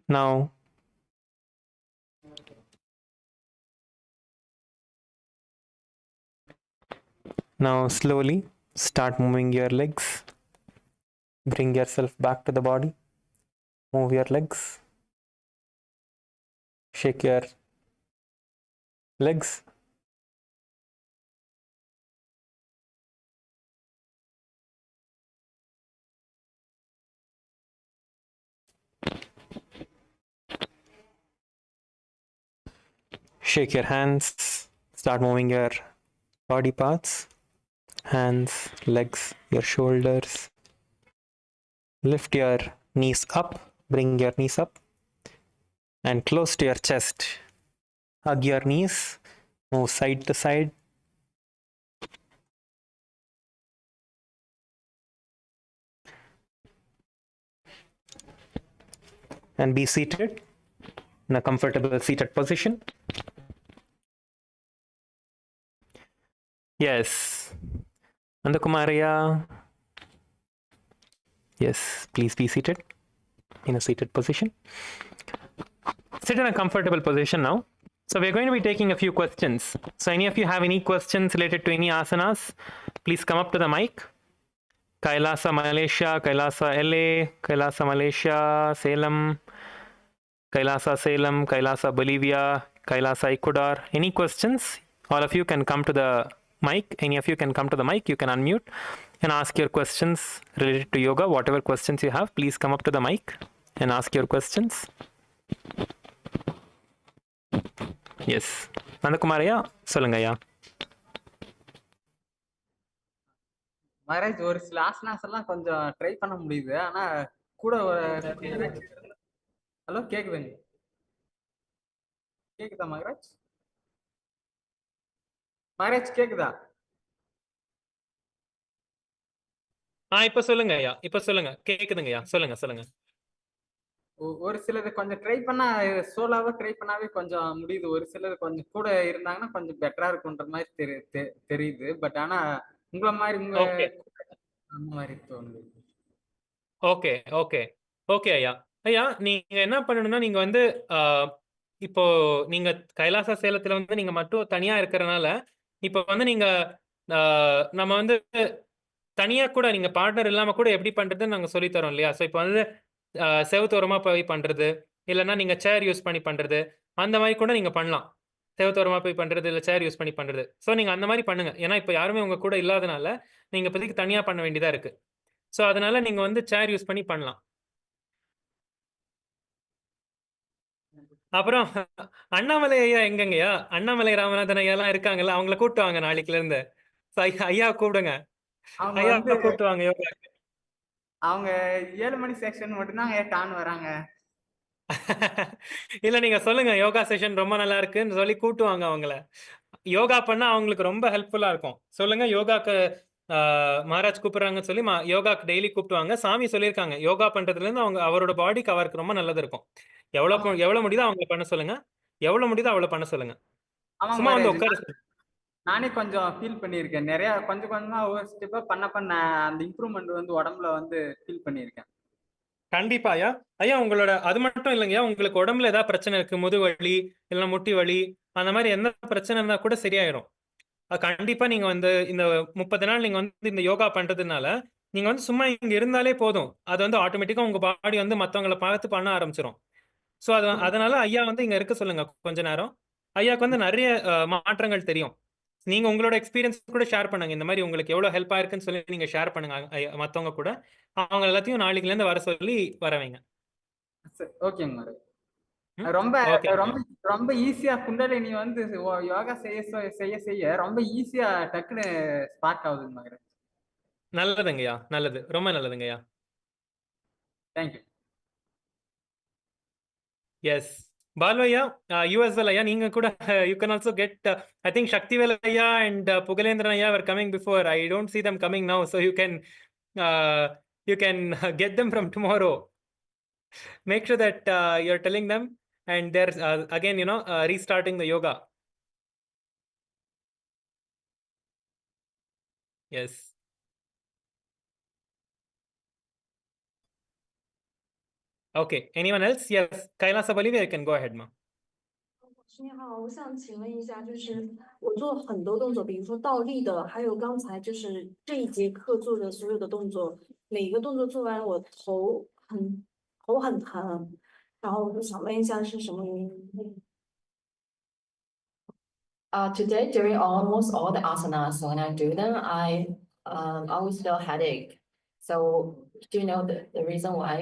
Now, slowly start moving your legs. Bring yourself back to the body. Move your legs. Shake your legs. Shake your hands. Start moving your body parts. hands, legs, your shoulders. Lift your knees up, bring your knees up and close to your chest. Hug your knees, move side to side. And be seated in a comfortable seated position. Yes. Andakumariya. Yes, please be seated in a seated position. Sit in a comfortable position now. So we're going to be taking a few questions. So any of you have any questions related to any asanas, please come up to the mic. KAILASA Malaysia, KAILASA LA, KAILASA Malaysia, Salem, KAILASA Salem, KAILASA Bolivia, KAILASA Ecuador. Any questions? All of you can come to the mic. Any of you can come to the mic. You can unmute and ask your questions related to yoga. Whatever questions you have, please come up to the mic and ask your questions. Yes. Nandakumariya, solunga. Maharaj ஒரு சில ஆசனாஸ் எல்லாம் கொஞ்சம் try பண்ண முடியுது. ஆனா கூட hello கேக்குதுங்க? கேக்குதா மகாராஜ்? மகாராஜ் கேக்குதா? இப்ப சொல்லுங்க ஐயா. இப்ப சொல்லுங்க. கேக்குதுங்க ஐயா. சொல்லுங்க சொல்லுங்க. ஒரு சிலது கொஞ்சம் ட்ரை பண்ணா சோலாவா ட்ரை பண்ணாவே கொஞ்சம் முடியுது. ஒரு சிலர் கொஞ்சம் கூட இருந்தாங்கன்னா கொஞ்சம் பெட்டரா இருக்குன்ற மாதிரி தெரியுது. பட் ஆனா உங்களை மாதிரி அந்த மாதிரி தோணுது. ஓகே ஓகே ஓகே ஐயா. ஐயா நீங்க என்ன பண்ணணும்னா நீங்க வந்து இப்போ நீங்க கைலாசா சேலத்துல வந்து நீங்க மட்டும் தனியா இருக்கிறனால இப்போ வந்து நீங்க நம்ம வந்து தனியா கூட நீங்க பார்ட்னர் இல்லாம கூட எப்படி பண்றதுன்னு நாங்க சொல்லி தரோம் இல்லையா? ஸோ இப்போ வந்து செவத்தோரமா போய் பண்றது, இல்லைன்னா நீங்க சேர் யூஸ் பண்ணி பண்றது, அந்த மாதிரி கூட நீங்க பண்ணலாம். செவத்தோரமா போய் பண்றது, இல்லை சேர் யூஸ் பண்ணி பண்றது. ஸோ நீங்க அந்த மாதிரி பண்ணுங்க. ஏன்னா இப்போ யாருமே உங்க கூட இல்லாதனால நீங்க இப்போதைக்கு தனியா பண்ண வேண்டியதா இருக்கு. ஸோ அதனால நீங்க வந்து சேர் யூஸ் பண்ணி பண்ணலாம். அப்புறம் அண்ணாமலை ஐயா எங்கங்கய்யா? அண்ணாமலை ராமநாதன் ஐயா எல்லாம் இருக்காங்கல்ல, அவங்கள கூப்பிட்டு வாங்க நாளைக்குல இருந்து. ஐயா கூப்பிடுங்க. ஐயா கூப்பிட்டு வாங்க யோகா. அவங்க 7 மணி செக்ஷன் மட்டும்தான் டான் வராங்க. இல்ல நீங்க சொல்லுங்க யோகா செஷன் ரொம்ப நல்லா இருக்குன்னு சொல்லி கூட்டுவாங்க அவங்கள. யோகா பண்ணா அவங்களுக்கு ரொம்ப ஹெல்ப்ஃபுல்லா இருக்கும். சொல்லுங்க யோகாக்கு மகாராஜ் கூப்பிடுறாங்கன்னு சொல்லி யோகாக்கு டெய்லி கூப்பிட்டுவாங்க. சாமி சொல்லியிருக்காங்க யோகா பண்றதுல இருந்து அவங்க அவரோட பாடிக்கு அவருக்கு ரொம்ப நல்லது இருக்கும். எவ்வளவு முடியுதோ அவங்க பண்ண சொல்லுங்க. எவ்வளவு முடியுதோ அவ்வளவு பண்ண சொல்லுங்க. சும்மா வந்து உட்காரு. நானே கொஞ்சம் ஃபீல் பண்ணியிருக்கேன். நிறைய கொஞ்சம் கொஞ்சமா ஒவ்வொரு ஸ்டெப்பா பண்ண அந்த இம்ப்ரூவ்மெண்ட் வந்து உடம்புல வந்து ஃபீல் பண்ணியிருக்கேன். கண்டிப்பா ஐயா. ஐயா உங்களோட அது மட்டும் இல்லைங்கய்யா, உங்களுக்கு உடம்புல ஏதாவது பிரச்சனை இருக்கு, முதுகு வலி இல்லைன்னா முட்டி வலி, அந்த மாதிரி எந்த பிரச்சனை இருந்தா கூட சரியாயிடும். அது கண்டிப்பா நீங்க வந்து இந்த 30 நாள் நீங்க வந்து இந்த யோகா பண்றதுனால நீங்க வந்து சும்மா இங்க இருந்தாலே போதும். அது வந்து ஆட்டோமேட்டிக்கா உங்க பாடி வந்து மத்தவங்களை பார்த்து பண்ண ஆரம்பிச்சிடும். ஸோ அதனால ஐயா வந்து இங்க இருக்க சொல்லுங்க கொஞ்ச நேரம். ஐயாவுக்கு வந்து நிறைய மாற்றங்கள் தெரியும். நீங்க உங்களோட எக்ஸ்பீரியன்ஸ் கூட ஷேர் பண்ணுங்க. இந்த மாதிரி உங்களுக்கு எவ்வளவு ஹெல்ப் ஆயிருக்குன்னு சொல்லி நீங்க ஷேர் பண்ணுங்க மத்தவங்க கூட. அவங்க எல்லாத்தையும் நாளைக்குல இருந்து வர சொல்லி வரவைங்க. ஓகேங்க. ரொம்ப ரொம்ப ரொம்ப ஈஸியா குண்டலினி வந்து யோகா செய்ய ரொம்ப ஈஸியா டக்குன்னு ஸ்பார்க் ஆகுதுங்க மகராஜ். நல்லதுங்கய்யா, நல்லது, ரொம்ப நல்லதுங்கய்யா. தேங்க்யூ. எஸ் பால்வையா, you as well ஐயா, நீங்க கூட you can also get I think Shaktivel ஐயா and Pugalendran ஐயா were coming before. I don't see them coming now, so you can get them from tomorrow. Make sure that you're telling them and they're again restarting the yoga. Yes. Okay, anyone else? Yes, Kailasa Bolivia, you can go ahead, ma. 你好，我想请问一下，就是我做很多动作，比如说倒立的，还有刚才就是这一节课做的所有的动作，每个动作做完我头很疼，然后我就想问一下是什么原因？Today during almost all the asanas, when I do them, I always feel headache. So do you know the reason why?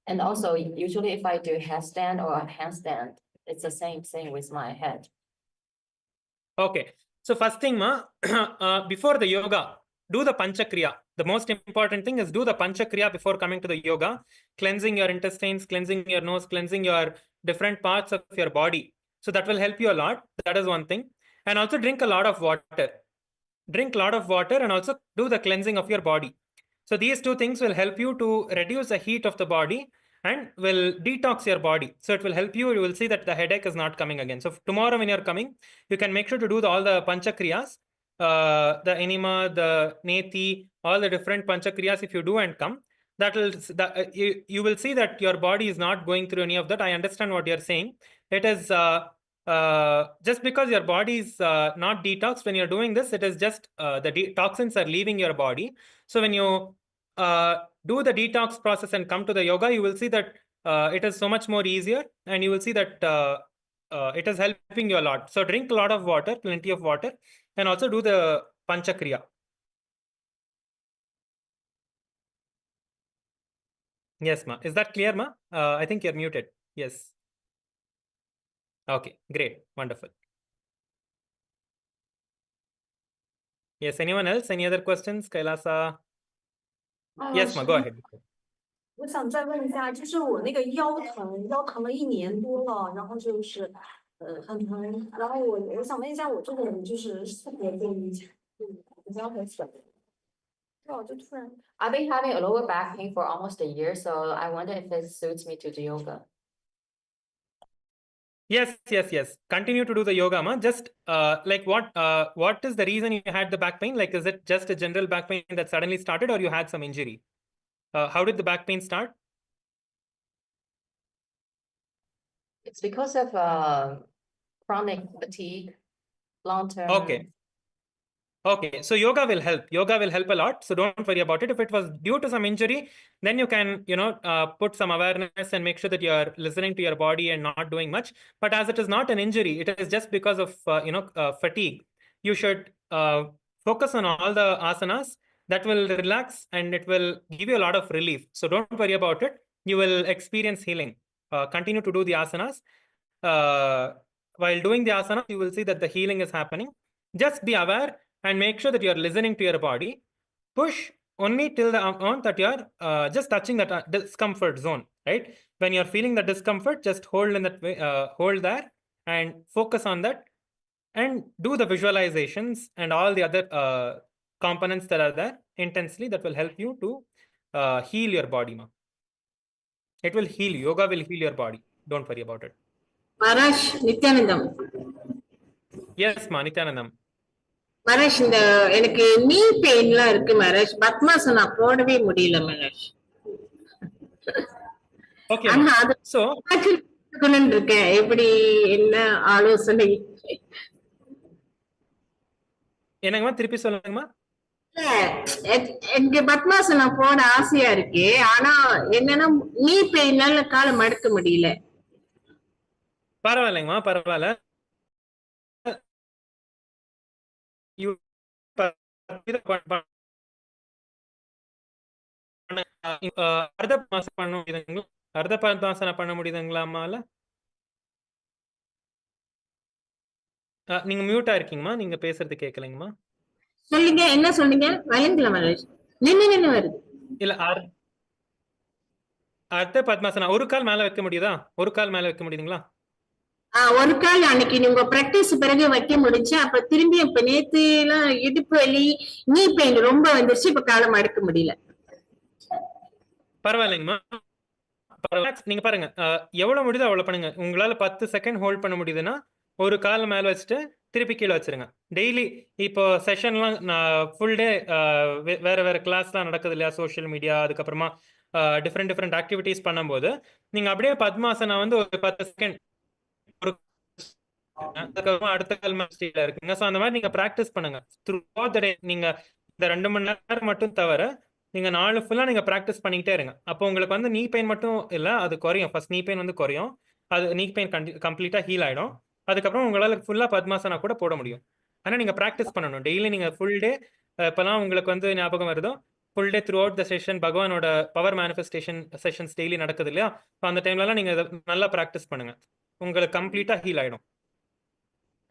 And also usually if I do headstand or handstand, it's the same thing with my head. Okay, so first thing, ma, before the yoga, do the Panchakriya. The most important thing is do the Panchakriya before coming to the yoga, cleansing your intestines, cleansing your nose, cleansing your different parts of your body. So that will help you a lot. That is one thing. And also drink a lot of water. Drink a lot of water and also do the cleansing of your body. So these two things will help you to reduce the heat of the body and will detox your body. So it will help you. You will see that the headache is not coming again. So tomorrow when you're coming, you can make sure to do all the Panchakriyas, the enema, the neti, all the different Panchakriyas. If you do and come, you will see that your body is not going through any of that. I understand what you're saying. It is just because your body is not detoxed when you're doing this, it is just the toxins are leaving your body. So when you do the detox process and come to the yoga, you will see that it is so much more easier, and you will see that it is helping you a lot. So drink a lot of water, plenty of water, and also do the Panchakriya. Yes, ma. Is that clear, ma? I think you're muted. Yes. Okay, great. Wonderful. Yes, anyone else? Any other questions? Kailasa? Yes, ma. Go ahead. 我想再问一下，就是我那个腰疼了1年多了，然后就是很疼，然后我想问一下，我这个人就是适合做瑜伽，比较很省。对，我就突然 I've been having a lower back pain for almost a year, so I wonder if it suits me to do yoga. Yes. Continue to do the yoga, ma. Just like what is the reason you had the back pain? Like, is it just a general back pain that suddenly started, or you had some injury? How did the back pain start? It's because of chronic fatigue, long-term. Okay, so yoga will help. Yoga will help a lot. So don't worry about it. If it was due to some injury, then you can, put some awareness and make sure that you're listening to your body and not doing much. But as it is not an injury, it is just because of, fatigue. You should focus on all the asanas. That will relax and it will give you a lot of relief. So don't worry about it. You will experience healing. Continue to do the asanas. While doing the asanas, you will see that the healing is happening. Just be aware and make sure that you're listening to your body. Push only till the amount that you're just touching that discomfort zone, right? When you're feeling the discomfort, just hold in that way, hold there and focus on that and do the visualizations and all the other components that are there intensely. That will help you to heal your body, ma. It will heal. Yoga will heal your body. Don't worry about it. Maharaj, Nithyanandam. Yes, ma. Nithyanandam. Maharaj, எனக்கு knee painலாம் இருக்கு Maharaj. Padmasana போடவே முடியல Maharaj. Okay. So இருக்கேன். எப்படி என்ன ஆலோசனை? என்னங்கம்மா திருப்பி சொல்லுங்கம்மா. எனக்கு பத்மாசனா போட ஆசையா இருக்கு. ஆனா என்னன்னா knee painனால காலை மடக்க முடியல. பரவாயில்லைங்கம்மா, பரவாயில்ல. அர்த்த பத்மாசனா பண்ண முடியுதுங்களாமால? நீங்க மியூட்டா இருக்கீங்கம்மா, நீங்க பேசுறது கேட்கலைங்கம்மா. சொல்லுங்க, என்ன சொன்னீங்க? வயங்கல மலேஷ். நின்னு வருது. இல்ல அர்த்த பத்மாசனா ஒரு கால் மேல வைக்க முடியுதா? ஒரு கால் மேல வைக்க முடியுதுங்களா? ஒரு கால் அன்னைக்கு நீங்க பிராக்டிஸ் பிறகு வைக்க முடிஞ்சு, அப்ப திரும்பி இப்ப நேத்து எல்லாம் இடுப்பு வலி, நீ பெயின் ரொம்ப வந்துருச்சு. இப்ப காலம் அடுக்க முடியல. பரவாயில்லைங்கம்மா, நீங்க பாருங்க, எவ்வளவு முடியுதோ அவ்வளவு பண்ணுங்க. உங்களால 10 செகண்ட் ஹோல்ட் பண்ண முடியுதுன்னா ஒரு கால் மேல வச்சுட்டு திருப்பி கீழே வச்சிருங்க. டெய்லி இப்போ செஷன்லாம் ஃபுல் டே வேற கிளாஸ்லாம் நடக்குது இல்லையா, சோஷியல் மீடியா, அதுக்கப்புறமா டிஃப்ரெண்ட் ஆக்டிவிட்டிஸ் பண்ணும்போது நீங்க அப்படியே பத்மாசனா வந்து ஒரு 10 செகண்ட் அதுக்கப்புறமா அடுத்த கால் மேல இருக்குங்க. ஸோ அந்த மாதிரி நீங்க ப்ராக்டிஸ் பண்ணுங்க த்ரூ அவுட் த டே. நீங்க இந்த 2 மணி நேரம் மட்டும் தவிர நீங்க நாள் ஃபுல்லா நீங்க ப்ராக்டிஸ் பண்ணிக்கிட்டே இருங்க. அப்போ உங்களுக்கு வந்து நீ பெயின் மட்டும் இல்ல, அது குறையும். ஃபர்ஸ்ட் நீ பெயின் வந்து குறையும். அது நீ பெயின் கம்ப்ளீட்டா ஹீல் ஆயிடும். அதுக்கப்புறம் உங்களால ஃபுல்லா பத்மாசனா கூட போட முடியும். ஆனா நீங்க ப்ராக்டிஸ் பண்ணணும் டெய்லி. நீங்க ஃபுல் டே இப்பெல்லாம் உங்களுக்கு வந்து ஞாபகம் வருதோ, full day through out the session பகவானோட பவர் மேனிஃபெஸ்டேஷன் செஷன்ஸ் டெய்லி நடக்குது இல்லையா, அந்த டைம்லலாம் நீங்க நல்லா ப்ராக்டிஸ் பண்ணுங்க. உங்களுக்கு கம்ப்ளீட்டா ஹீல் ஆயிடும்.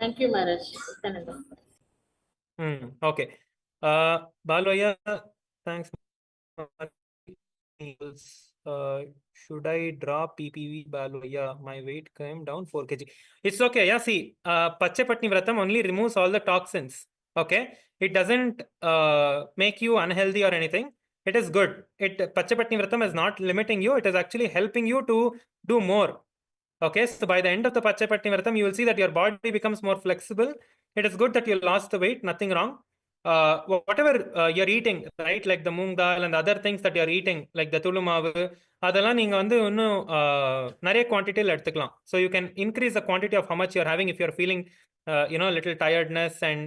Thank you Maharaj. Okay. Balaya, thanks. Should I drop PPV Balaya? My weight came down 4 kg. It's okay. Yeah, see, Pachapatni Vratam only removes all the toxins. Okay, it doesn't make you unhealthy or anything. It is good. Pachapatni Vratam is not limiting you. It is actually helping you to do more. Okay, so by the end of the Pachapatni Vratam, you will see that your body becomes more flexible. It is good that you lost the weight. Nothing wrong. Whatever you're eating, right, like the moong dal and other things that you're eating, like the tulumavu, அதெல்லாம் நீங்க வந்து இன்னும் நிறைய குவான்டிட்டியில் எடுத்துக்கலாம். So you can increase the quantity of how much you're having if you're feeling little tiredness and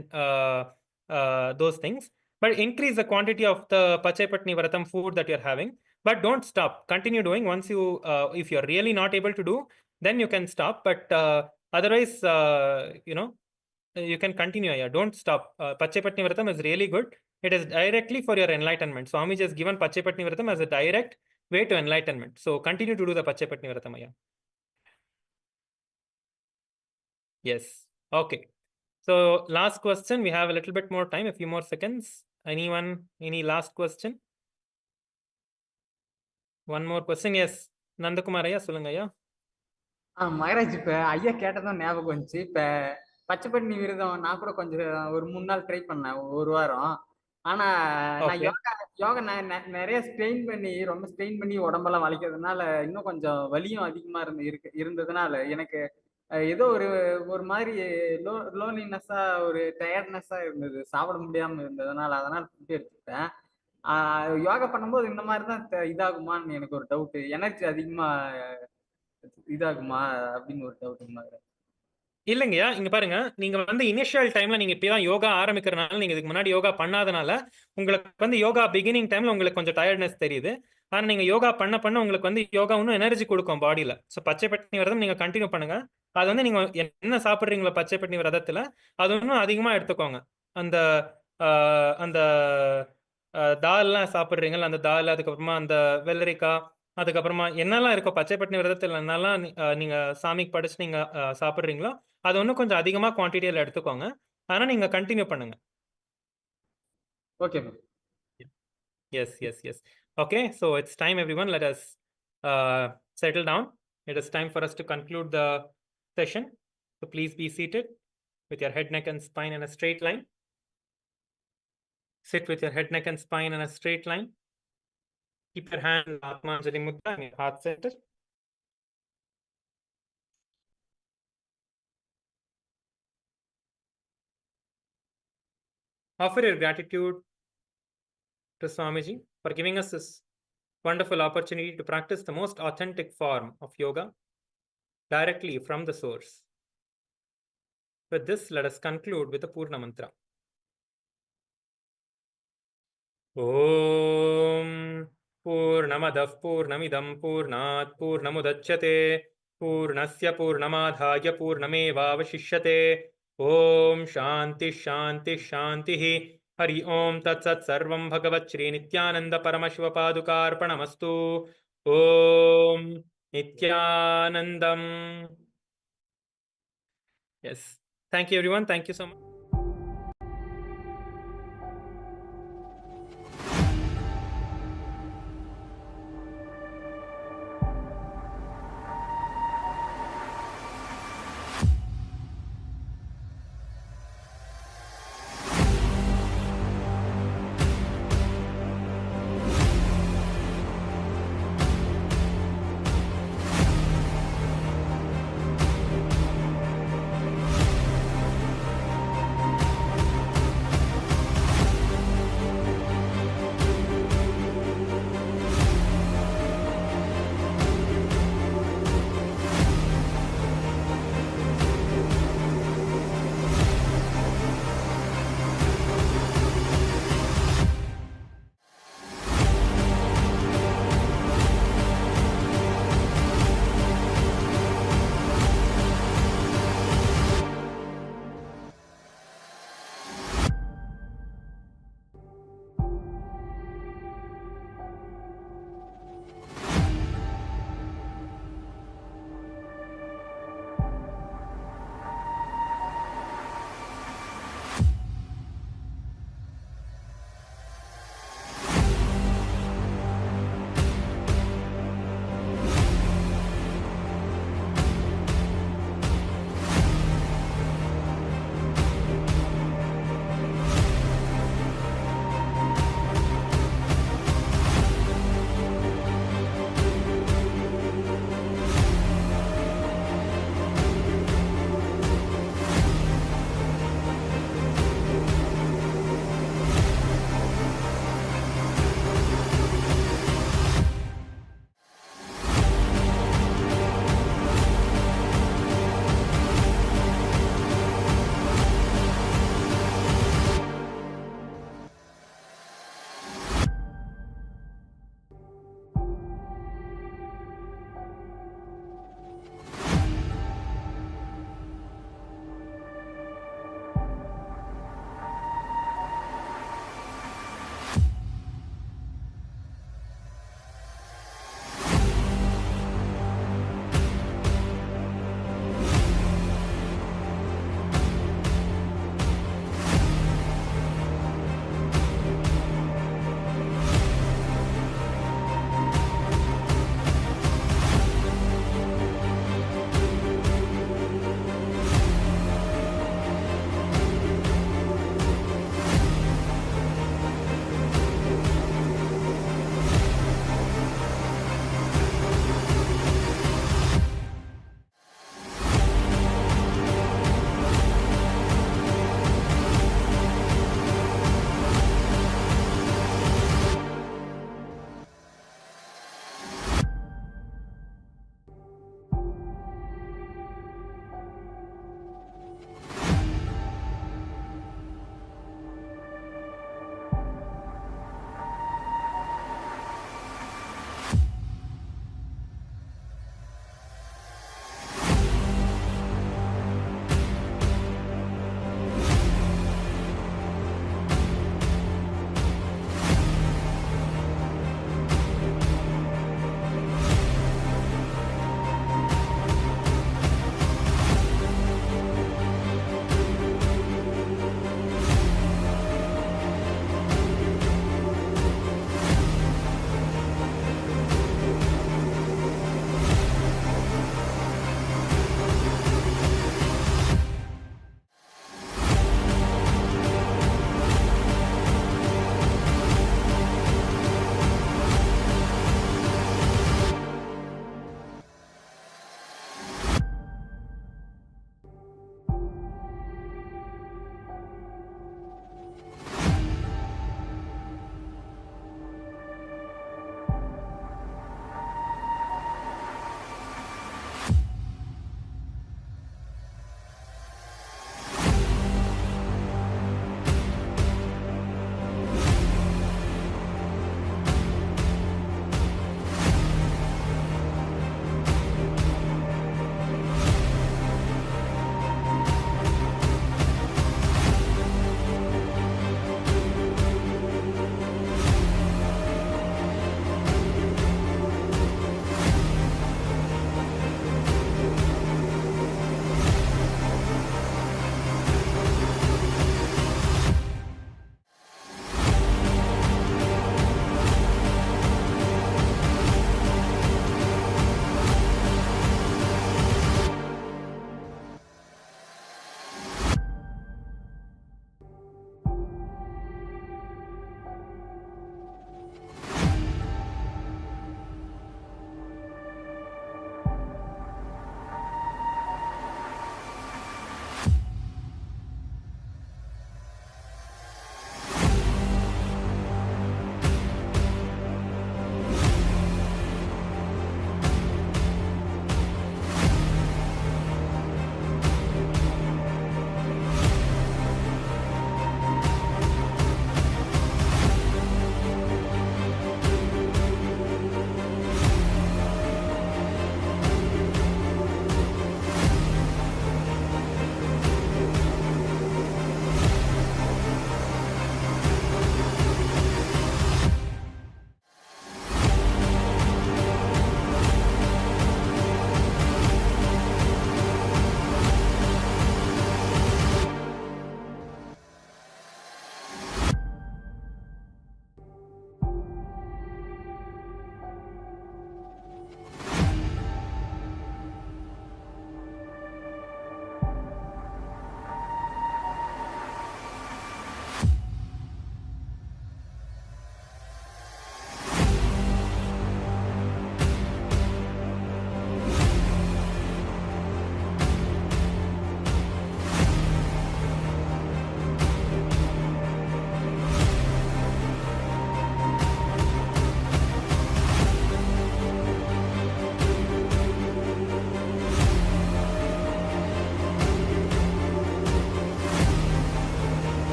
those things. But increase the quantity of the Pachapatni Vratam food that you're having. But don't stop. Continue doing. Once you, if you're really not able to do, then you can stop. But otherwise, you can continue. Yeah, don't stop. Pachapatni Vratam is really good. It is directly for your enlightenment. Swami has given Pachapatni Vratam as a direct way to enlightenment. So continue to do the Pachapatni Vratam. Yeah. Yes. Okay. So last question. We have a little bit more time, a few more seconds. Anyone? Any last question? One more question. Yes. Nandakumar ஐயா சொல்லுங்க ஐயா. மகராஜ் இப்ப ஐயா கேட்டதான் ஞாபகம் வந்துச்சு. இப்ப பச்சைப்பட்டினி விரதம் நான் கூட கொஞ்சம் ஒரு 3 நாள் ட்ரை பண்ணேன், 1 வாரம். ஆனா நான் யோகா நிறைய ரொம்ப ஸ்ட்ரெயின் பண்ணி உடம்பெல்லாம் வலிக்கிறதுனால இன்னும் கொஞ்சம் வலியும் அதிகமா இருந்ததுனால எனக்கு ஏதோ ஒரு மாதிரி லோன்லினஸ்ஸா, ஒரு டயர்ட்னஸா இருந்தது, சாப்பிட முடியாம இருந்ததுனால. அதனால ஃபுட் எடுத்துக்கிட்டேன். யோகா பண்ணும்போது இந்த மாதிரிதான் இதாகுமான்னு எனக்கு ஒரு டவுட். எனர்ஜி அதிகமா இதாகுமா அப்படின்னு ஒரு டவுட். இல்லைங்கய்யா, இங்க பாருங்க, நீங்க வந்து இனிஷியல் டைம்ல நீங்க இப்பதான் யோகா ஆரம்பிக்கிறதுனால, நீங்க இதுக்கு முன்னாடி யோகா பண்ணாதனால உங்களுக்கு வந்து யோகா பிகினிங் டைம்ல உங்களுக்கு கொஞ்சம் டயர்ட்னஸ் தெரியுது. ஆனா நீங்க யோகா பண்ண உங்களுக்கு வந்து யோகா இன்னும் எனர்ஜி கொடுக்கும் பாடியில. ஸோ பச்சைப்பட்டினி விரதம் நீங்க கண்டினியூ பண்ணுங்க. அது வந்து நீங்க என்ன சாப்பிட்றீங்களோ பச்சைப்பட்டினி விரதத்துல அது இன்னும் அதிகமா எடுத்துக்கோங்க. அந்த அந்த தால்லாம் சாப்பிட்றீங்களா, அந்த தால், அதுக்கப்புறமா அந்த வெள்ளரிக்காய், அதுக்கப்புறமா என்னெல்லாம் இருக்கோ பச்சைப்பட்டினி விரதத்தில் என்னெல்லாம் நீங்க சாமிக்கு படிச்சு நீங்க சாப்பிட்றீங்களோ அது ஒன்றும் கொஞ்சம் அதிகமா குவான்டிட்டியில் எடுத்துக்கோங்க. ஆனா நீங்க கண்டினியூ பண்ணுங்க. Okay. Yes. Okay, so it's time, everyone. Let us settle down. It is time for us to conclude the session. So please be seated with your head, neck, and spine in a straight line. Sit with your head, neck, and spine in a straight line. Keep your hand Atmanjali Mudra in your heart center. Offer your gratitude to Swamiji for giving us this wonderful opportunity to practice the most authentic form of yoga directly from the source. With this, let us conclude with the Purna Mantra. Om Purnamadav Purnamidam Purnat Purnamudachyate Purnasya Purnamadhaya Purnamevavashishyate. Om Shanti Shanti Shantihi. Hari Om Tat Sat Sarvam Bhagavat Shri Nithyananda Paramashivoham Om Nithyanandam. Yes. Thank you, everyone. Thank you so much.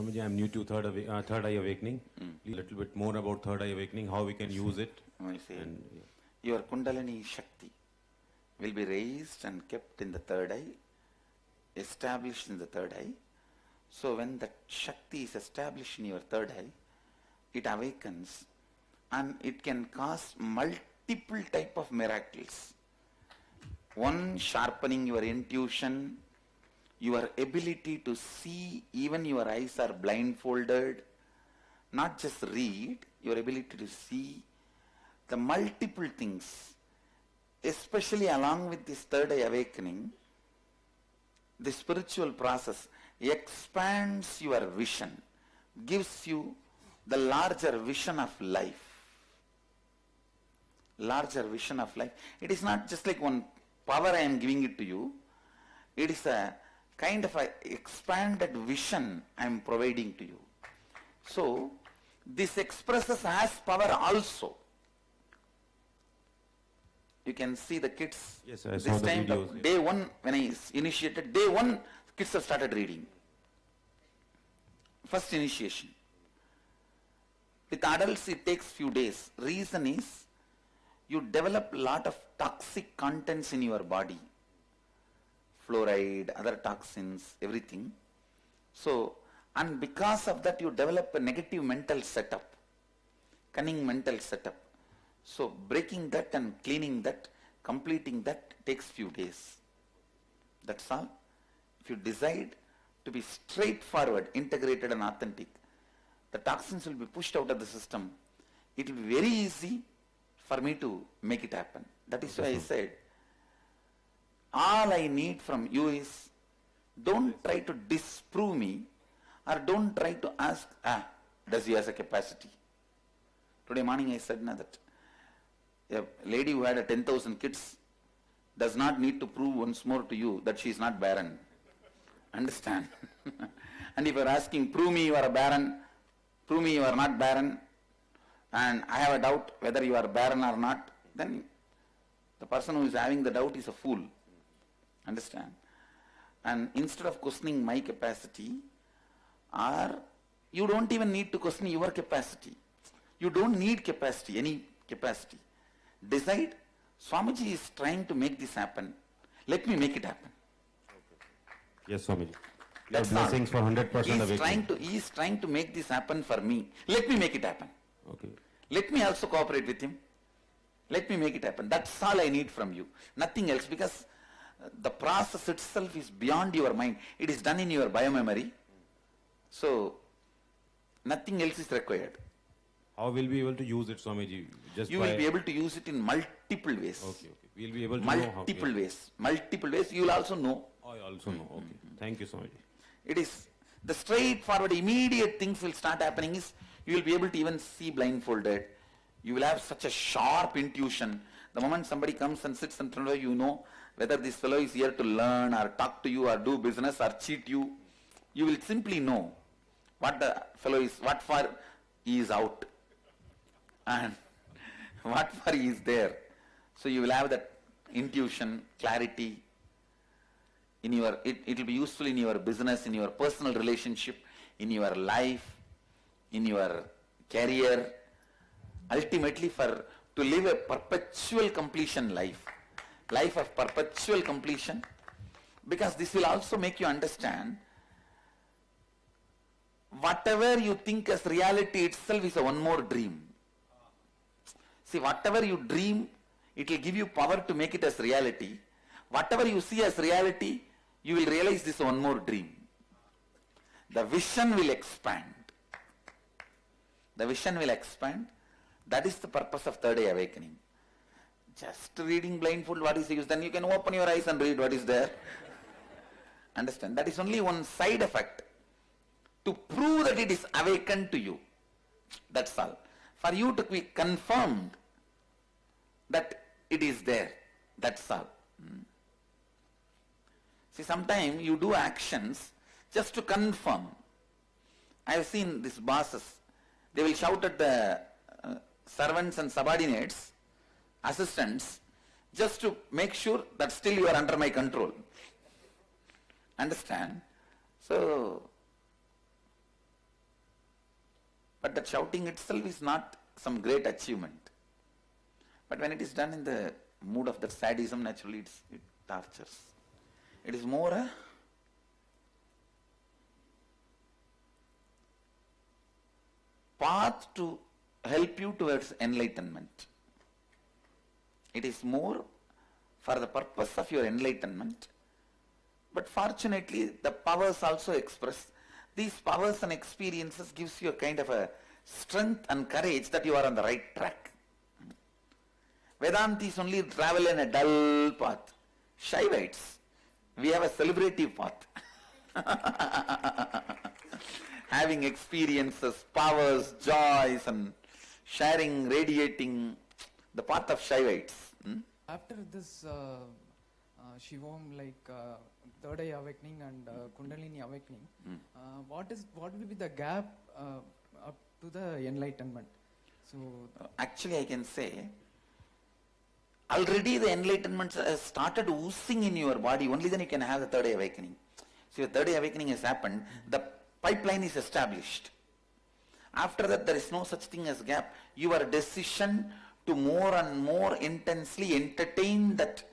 Swamiji, I'm new to third eye awakening. A little bit more about third eye awakening, how we can use it. I see. Your Kundalini Shakti will be raised and kept in the third eye, established in the third eye. So when that Shakti is established in your third eye, it awakens and it can cause multiple type of miracles. One, sharpening your intuition, your ability to see, even your eyes are blindfolded, not just read, your ability to see the multiple things, especially along with this third eye awakening. The spiritual process expands your vision, gives you the larger vision of life. Larger vision of life. It is not just like one power I am giving it to you. It is a kind of a expanded vision I am providing to you. So, this expresses as power also. You can see the kids. Yes, I this saw the time, videos, day one, when I initiated, day one, kids have started reading. First initiation. With adults, it takes few days. Reason is, you develop lot of toxic contents in your body. Fluoride, other toxins, everything. So, and because of that, you develop a negative mental setup, cunning mental setup. So, breaking that and cleaning that, completing that takes few days. That's all. If you decide to be straightforward, integrated and authentic, the toxins will be pushed out of the system. It will be very easy for me to make it happen. That is why I said, all I need from you is, don't try to disprove me, or don't try to ask, does he has a capacity? Today morning I said that a lady who had 10,000 kids does not need to prove once more to you that she is not barren. Understand? And if you are asking, prove me you are a barren, prove me you are not barren, and I have a doubt whether you are barren or not, then the person who is having the doubt is a fool. Understand? And instead of questioning my capacity, or you don't even need to question your capacity. You don't need capacity, any capacity. Decide, Swamiji is trying to make this happen. Let me make it happen. Yes, Swamiji. That's Your blessings for 100% awakening. He is trying to make this happen for me. Let me make it happen. Okay. Let me also cooperate with him. Let me make it happen. That's all I need from you. Nothing else, because the process itself is beyond your mind. It is done in your biomemory. So, nothing else is required. How will we be able to use it, Swamiji? You will be able to use it in multiple ways. Okay. We'll be able to know how. Multiple ways. Multiple ways. You will also know. I also know. Okay. Thank you, Swamiji. It is the straightforward, immediate things will start happening is, you will be able to even see blindfolded. You will have such a sharp intuition. The moment somebody comes and sits in front of you, you know whether this fellow is here to learn or talk to you or do business or cheat you. You will simply know what the fellow is, what for he is out and what for he is there. So you will have that intuition, clarity in your, it will be useful in your business, in your personal relationship, in your life, in your career, ultimately to live a perpetual completion life of perpetual completion, because this will also make you understand whatever you think as reality itself is a one more dream. See, whatever you dream, it will give you power to make it as reality. Whatever you see as reality, you will realize this one more dream. The vision will expand. The vision will expand. That is the purpose of third eye awakening. Just reading blindfold, what is the use? Then you can open your eyes and read what is there. Understand? That is only one side effect. To prove that it is awakened to you. That's all. For you to be confirmed that it is there. That's all. See, sometimes you do actions just to confirm. I have seen these bosses. They will shout at the servants and subordinates, assistants, just to make sure that still you are under my control. Understand? So, But that shouting itself is not some great achievement. But when it is done in the mood of that sadism, naturally it tortures. It is more a path to help you towards enlightenment. It is more for the purpose of your enlightenment. But fortunately, the powers also express. These powers and experiences gives you a kind of a strength and courage that you are on the right track. Vedantis only travel in a dull path. Shivites, we have a celebrative path. Having experiences, powers, joys, and sharing, radiating, the path of Shivites. After this Shivoham, like third eye awakening and Kundalini awakening, what will be the gap up to the enlightenment? So actually, I can say already the enlightenment has started oozing in your body. Only then you can have the third eye awakening. So, your third eye awakening has happened. The pipeline is established. After that, there is no such thing as gap. Your decision to more and more intensely entertain that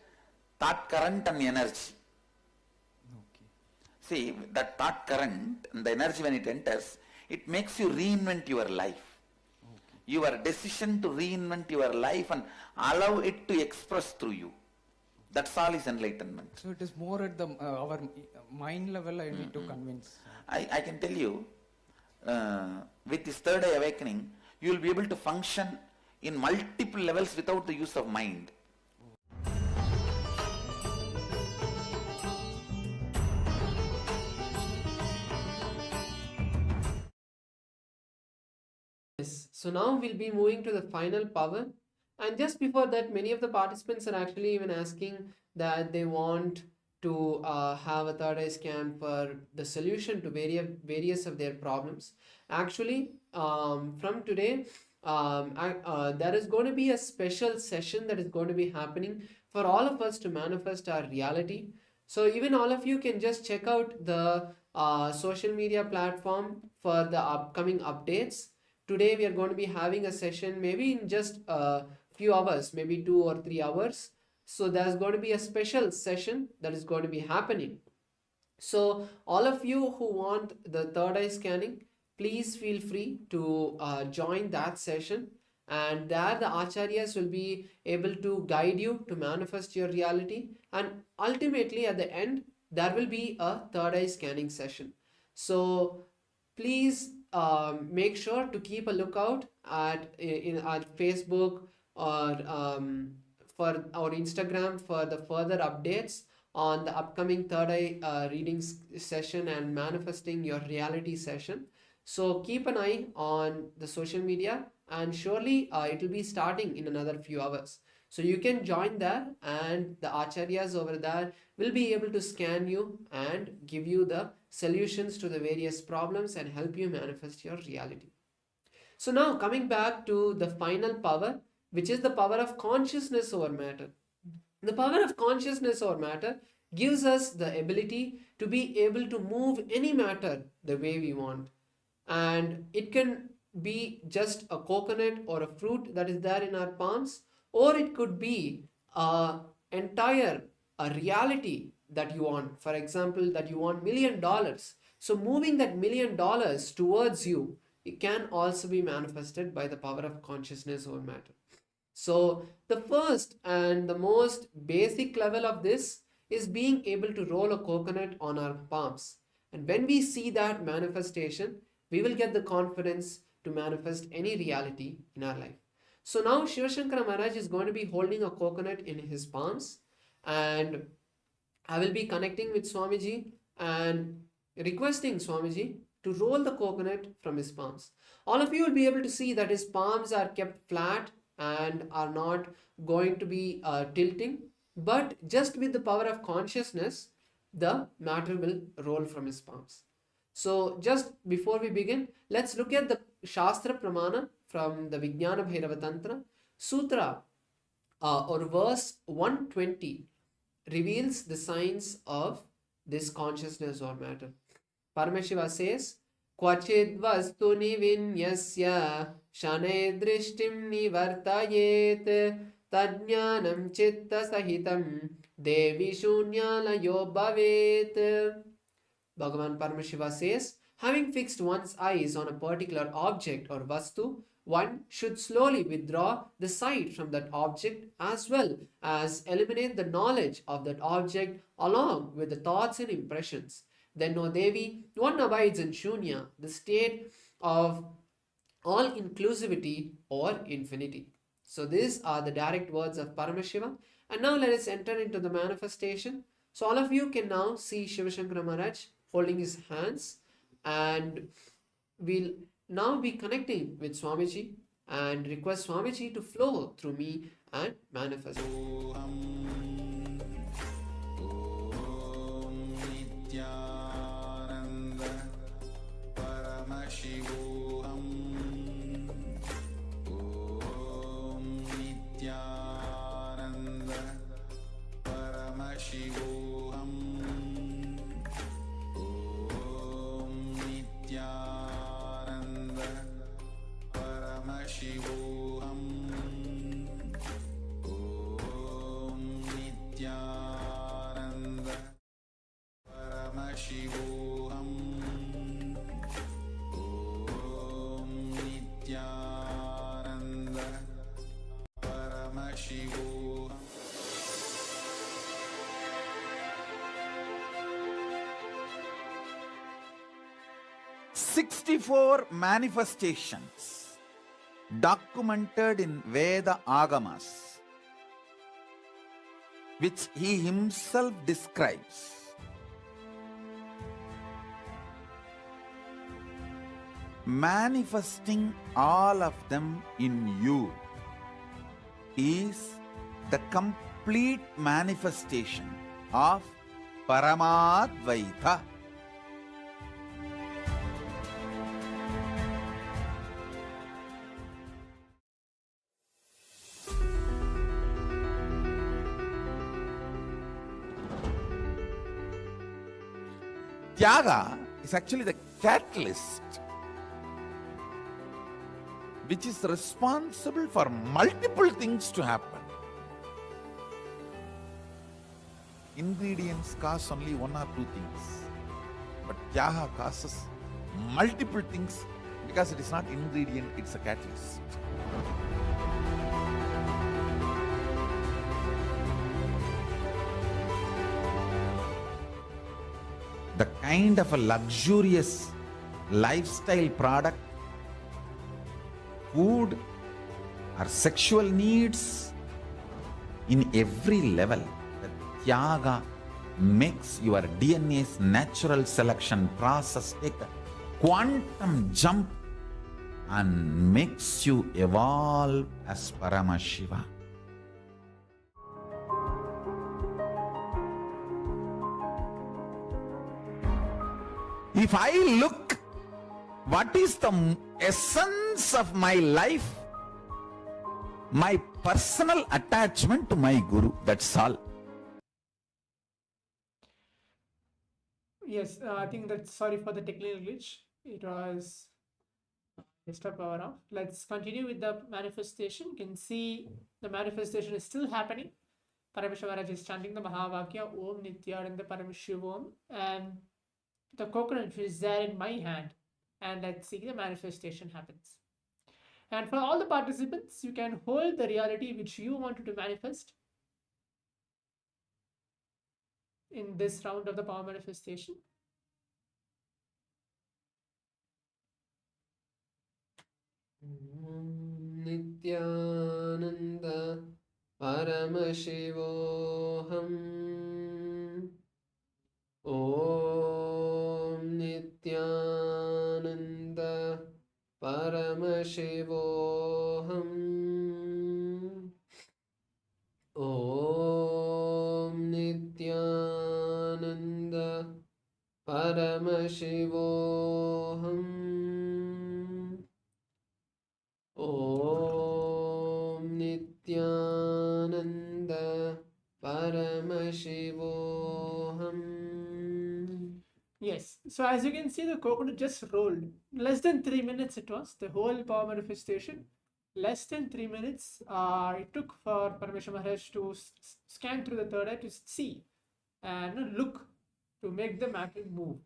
thought current and energy. okay. See, that thought current and the energy when it enters, it makes you reinvent your life. Your decision to reinvent your life and allow it to express through you. That's all is enlightenment. So it is more at the our mind level I need to convince. I can tell you, with this third eye awakening, you will be able to function in multiple levels without the use of mind. Yes. So now we'll be moving to the final power. And just before that, many of the participants are actually even asking that they want to have a third eye scan for the solution to various of their problems. Actually, from today, there is going to be a special session that is going to be happening for all of us to manifest our reality. So even all of you can just check out the social media platform for the upcoming updates. Today we are going to be having a session maybe in just a few hours, maybe 2 or 3 hours. So there's going to be a special session that is going to be happening. So all of you who want the third eye scanning, please feel free to join that session. And there the acharyas will be able to guide you to manifest your reality. And ultimately at the end, there will be a third eye scanning session. So please make sure to keep a lookout at Facebook or for our Instagram for the further updates on the upcoming third eye readings session and manifesting your reality session. So keep an eye on the social media, and surely it will be starting in another few hours. So you can join there, and the acharyas over there will be able to scan you and give you the solutions to the various problems and help you manifest your reality. So now coming back to the final power, which is the power of consciousness over matter. The power of consciousness over matter gives us the ability to be able to move any matter the way we want. And it can be just a coconut or a fruit that is there in our palms, or it could be an entire reality that you want. For example, that you want $1 million. So moving that $1 million towards you, it can also be manifested by the power of consciousness over matter. So the first and the most basic level of this is being able to roll a coconut on our palms. And when we see that manifestation, we will get the confidence to manifest any reality in our life. So now Shiva Shankara Maharaj is going to be holding a coconut in his palms, and I will be connecting with Swamiji and requesting Swamiji to roll the coconut from his palms. All of you will be able to see that his palms are kept flat and are not going to be tilting, but just with the power of consciousness, the matter will roll from his palms. So just before we begin, let's look at the Shastra Pramana from the Vijnana Bhairava Tantra. Sutra or verse 120 reveals the signs of this consciousness or matter. Paramashiva says, क्वचिद् वस्तुनि विन्यस्य शनैः दृष्टिं निवर्तयेत् तज्ज्ञानं चित्तसहितं देवी शून्यालयो भवेत्. Bhagavan Paramashiva says, having fixed one's eyes on a particular object or vastu, one should slowly withdraw the sight from that object as well as eliminate the knowledge of that object along with the thoughts and impressions. Then, O Devi, one abides in Shunya, the state of all inclusivity or infinity. So these are the direct words of Paramashiva. And now let us enter into the manifestation. So all of you can now see Shiva Shankara Maharaj holding his hands, and we'll now be connecting with Swamiji and request Swamiji to flow through me and manifest. Nithyananda Paramashivoham Om Nithyananda Paramashivoham Om Nithyananda Paramashivoham Om Nithyananda Paramashivoham Om Nithyananda Paramashivoham. 64 manifestations documented in Veda Agamas, which he himself describes. Manifesting all of them in you is the complete manifestation of Paramadvaita. Tyaga is actually the catalyst which is responsible for multiple things to happen. Ingredients cause only one or two things, but Tyaga causes multiple things because it is not ingredient, it's a catalyst. The kind of a luxurious lifestyle product, food or sexual needs, in every level, the Tyaga makes your DNA's natural selection process take a quantum jump and makes you evolve as Paramashiva. If I look, what is the essence of my life? My personal attachment to my Guru, that's all. Yes, I think that's, sorry for the technical glitch. It was extra power off. Let's continue with the manifestation. You can see the manifestation is still happening. Paramashiva Maharaj is chanting the Mahavakya, Om Nithyananda Paramashivoham, and the coconut is there in my hand, and let's see the manifestation happens. And for all the participants, you can hold the reality which you wanted to manifest in this round of the power manifestation. Nithyananda Paramashivoham Om Nithyananda Paramashivoham Om Nithyananda Paramashivoham Om Nithyananda Paramashivoham. Yes, so So as you can see, the coconut just rolled. Less than 3 minutes it was, the whole power manifestation. Less than 3 minutes it took for Paramashivoham Maharaj to scan through the third eye to see and look, to make the matter move.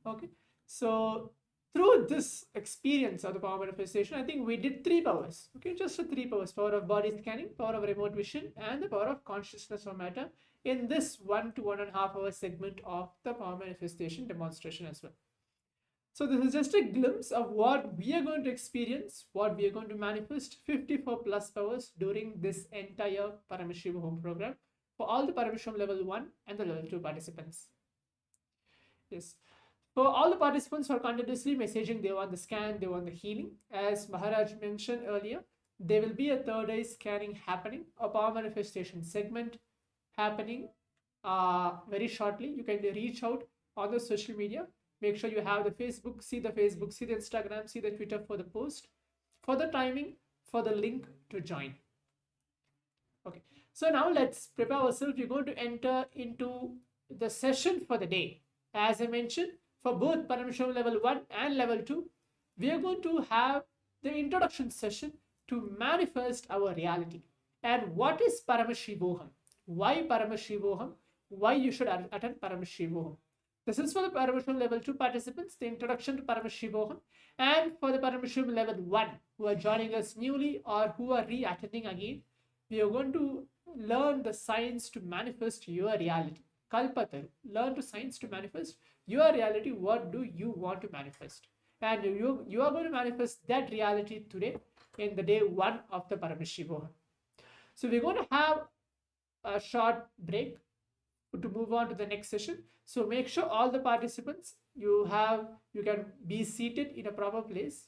Okay, so through this experience of the power manifestation, I think we did 3 powers. Okay, just the 3 powers: power of body scanning, power of remote vision, and the power of consciousness or matter in this 1 to 1.5 hour segment of the power manifestation demonstration as well. So this is just a glimpse of what we are going to experience, what we are going to manifest 54 plus powers during this entire Paramashivoham program for all the Paramashivoham Level 1 and the Level 2 participants. Yes. For all the participants who are continuously messaging, they want the scan, they want the healing. As Maharaj mentioned earlier, there will be a third eye scanning happening, a power manifestation segment happening very shortly. You can reach out on the social media. Make sure you have the Facebook, see the Instagram, see the Twitter for the post, for the timing, for the link to join. Okay, so now let's prepare ourselves. We're going to enter into the session for the day. As I mentioned, for both Paramashivoham Level 1 and Level 2, we are going to have the introduction session to manifest our reality. And what is Paramashivoham? Why Paramashivoham? Why you should attend Paramashivoham? This is for the Paramashivoham Level 2 participants, the introduction to Paramashivoham, and for the Paramashivoham Level 1 who are joining us newly or who are re-attending again, we are going to learn the science to manifest your reality. Kalpataru, learn the science to manifest your reality. What do you want to manifest? And you are going to manifest that reality today in the day 1 of the Paramashivoham. So we're going to have a short break to move on to the next session. So make sure all the participants, you can be seated in a proper place.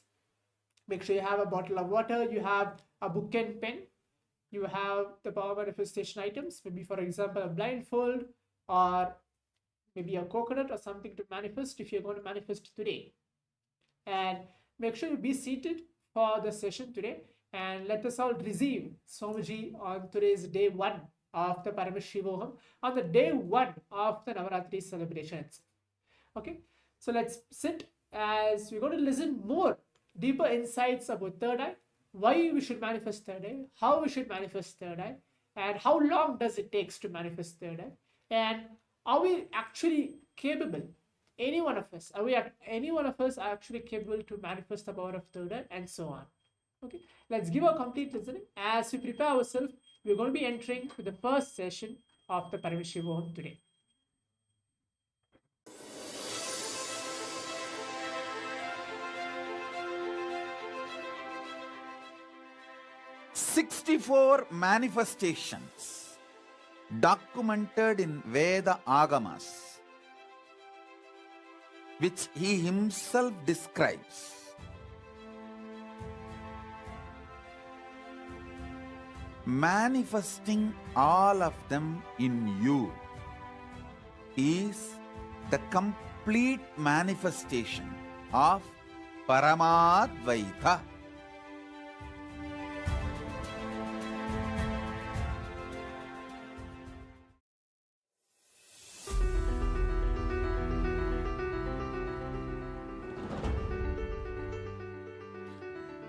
Make sure you have a bottle of water, you have a book and pen, you have the power manifestation items, maybe for example a blindfold or maybe a coconut or something to manifest if you're going to manifest today. And make sure you be seated for the session today, and let us all receive Swamiji on today's day 1 of the Paramashivoham, on the day 1 of the Navaratri celebrations. Okay, so let's sit as we're going to listen more deeper insights about third eye, why we should manifest third eye, how we should manifest third eye, and how long does it take to manifest third eye, and are we actually capable, any one of us are actually capable to manifest the power of third eye, and so on. Okay, let's give a complete listening. As we prepare ourselves, we're going to be entering to the first session of the Paramashivoham today. "64 manifestations documented in Veda Agamas, which he himself describes. Manifesting all of them in you is the complete manifestation of Paramadvaita."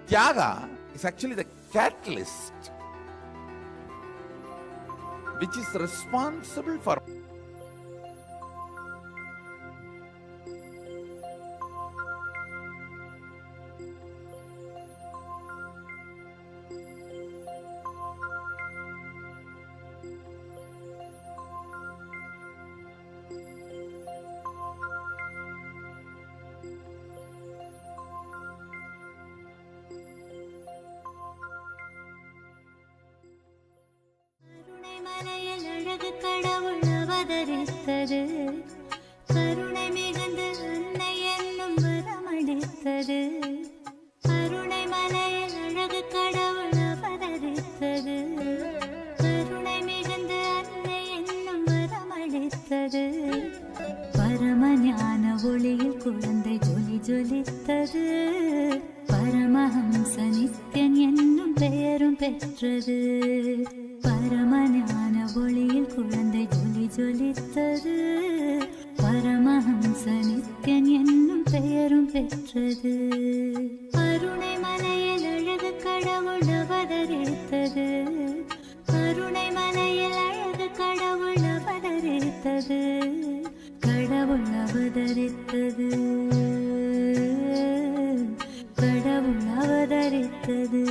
Tyaga is actually the catalyst which is responsible for கடவுள் அவதரித்தது, கருணை மிகுந்த அன்னை என்னும் வரமளித்தது. கருணை மலையில் அழகு கடவுள் அவதரித்தது, கருணை மிகுந்த அன்னை என்னும் வரமளித்தது. பரமஞான ஒளியில் குழந்தை ஜொலி ஜொலித்தது, பரமஹம்ச நித்யன் என்னும் பெயரும் பெற்றது. பரமஞான ஒளியில் குழந்தை ஜொலி ஜொலித்தது, பரமஹம்ச நித்யன் என்னும் பெயரும் பெற்றது. கருணை மலையில் அழகு கடவுள் அவதரித்தது. கருணை மலையில் அழகு கடவுள் அவதரித்தது. கடவுள் அவதரித்தது. கடவுள் அவதரித்தது.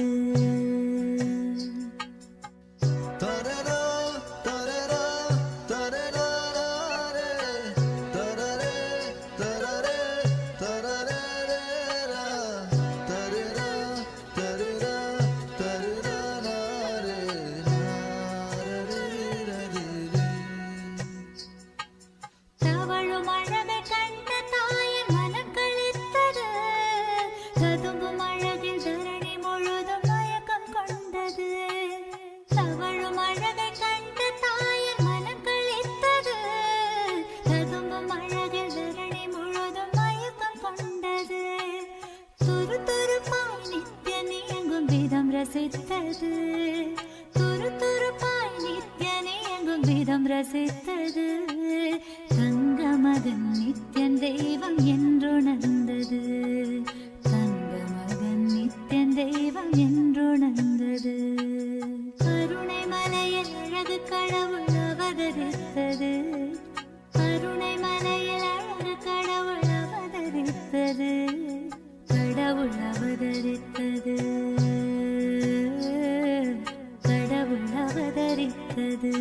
தவழும் அழகை கண்ட தாயின் மனக்களித்தது. ததும்பும் அழகில் தரணி முழுதும் மயக்கம் கொண்டது. தவழும் அழகை கண்ட தாயின் மனக்களித்தது. ததும்பும் அழகில் தரணி முழுதும் மயக்கம் கொண்டது. துரு துருப்பாய் நித்யன் இயங்கும் விதம் ரசித்தது. துரு துருப்பாய் நித்யன் இயங்கும் விதம் ரசித்தது. தங்கமகன் நித்யன் தெய்வம் என்றுணர்ந்தது. தங்கமகன் நித்யன் தெய்வம் என்றுணர்ந்தது. கருணை மலையில் அழகு கடவுள் அவதரித்தது. கருணை மலையில் அழகு கடவுள் அவதரித்தது. கடவுள் அவதரித்தது. கடவுள் அவதரித்தது.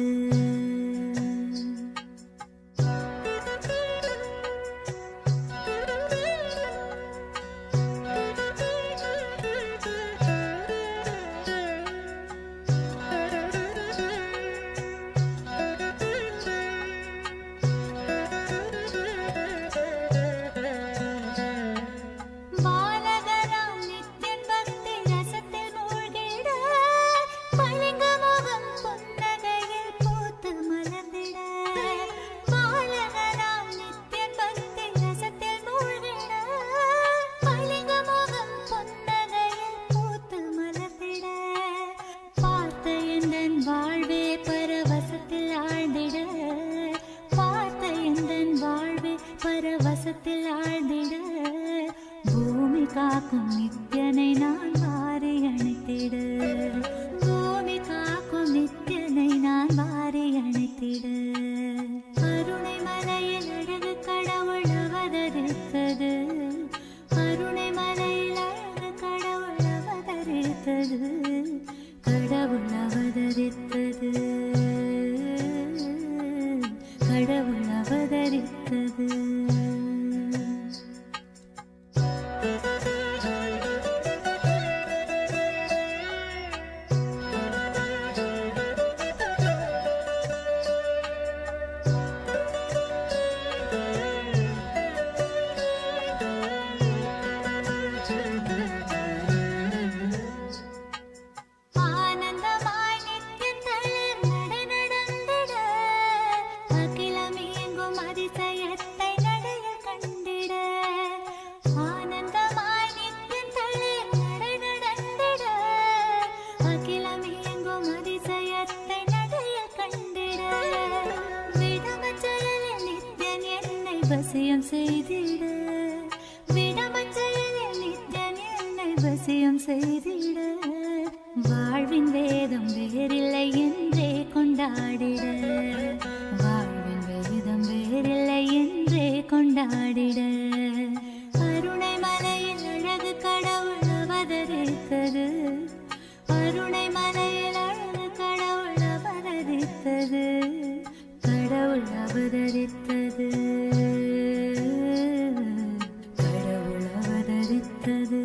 பாலகராம் நித்யன் பக்தி ரசத்தில் மூழ்கிட. பளிங்குமுகம் புன்னகையில் பூத்து மலர்ந்திட. பாலகராம் நித்யன் பக்தி ரசத்தில் மூழ்கிட. பளிங்குமுகம் புன்னகையில் பூத்து மலர்ந்திட. பார்த்த எந்தன் வாழ்வே பரவசத்தில் ஆழ்ந்திட. பார்த்த எந்தன் வாழ்வே பரவசத்தில் ஆழ்ந்திட. பூமி காக்கும் நித்யனை நான் வாரி அணைத்திட. பூமி காக்கும் நித்யனை நான் வாரி அணைத்திட. கருணை மலையில் அழகு கடவுள் அவதரித்தது. கருணை மலையில் அழகு கடவுள் அவதரித்தது. கடவுள் அவதரித்தது. கடவுள் அவதரித்தது. ஆனந்தமாய் நித்யன் தளிர் நடை நடந்திட. அகிலம் இயங்கும் அதிசயத்தை நடையில் கண்டிட. ஆனந்தமாய் நித்யன் தளிர் நடை நடந்திட. அகிலம் இயங்கும் அதிசயத்தை நடையில் கண்டிட. விடமச்சலில் நித்யன் என்னை வசியம் செய்திட. விடமச்சலில் நித்யன் என்னை வசியம் செய்திட. வாழ்வின் வேதம் வேறில்லை என்றே கொண்டாடிட. வாழ்வின் வேதம் வேறில்லை என்றே கொண்டாடிட. கருணை மலையில் அழகு கடவுள் அவதரித்தது. கருணை மலையில் அழகு கடவுள் அவதரித்தது. கடவுள் அவதரித்தது. கடவுள் அவதரித்தது.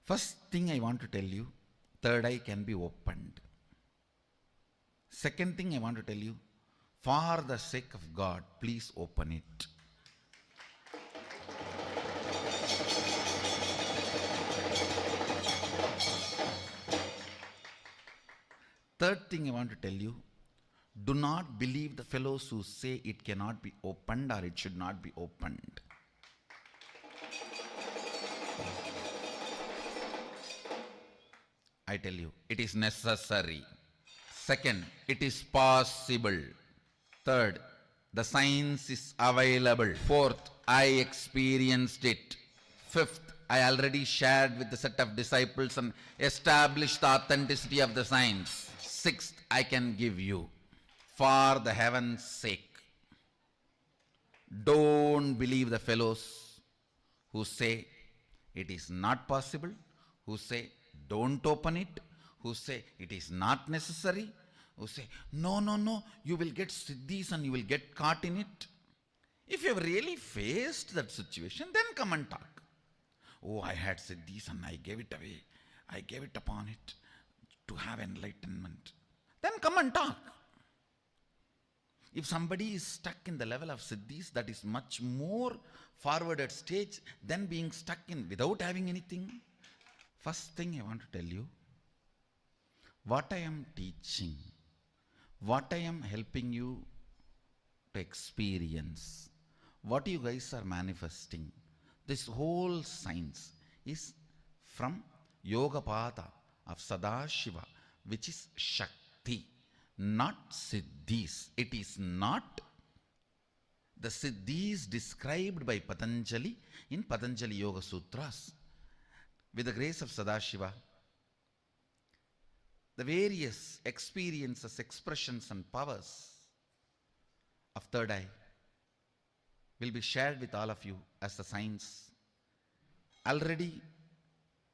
First thing I want to tell you, third eye can be opened. Second thing I want to tell you, for the sake of God, please open it. Third thing I want to tell you, do not believe the fellows who say it cannot be opened or it should not be opened. I tell you, it is necessary. Second, it is possible. Third, the science is available. Fourth, I experienced it. Fifth, I already shared with the set of disciples and established the authenticity of the science. Sixth, I can give you. For the heaven's sake, don't believe the fellows who say it is not possible, who say don't open it, who say it is not necessary, who say no, you will get siddhis and you will get caught in it. If you have really faced that situation, then come and talk. Oh, I had siddhis and I gave it away. I gave it upon it to have enlightenment. Then come and talk. If somebody is stuck in the level of siddhis, that is much more forwarded stage than being stuck in without having anything. First thing I want to tell you, what I am teaching, what I am helping you to experience, what you guys are manifesting, this whole science is from Yogapada of Sadashiva, which is Shakti, not Siddhis. It is not the Siddhis described by Patanjali in Patanjali Yoga Sutras. With the grace of Sadashiva, the various experiences, expressions and powers of third eye will be shared with all of you as the science. Already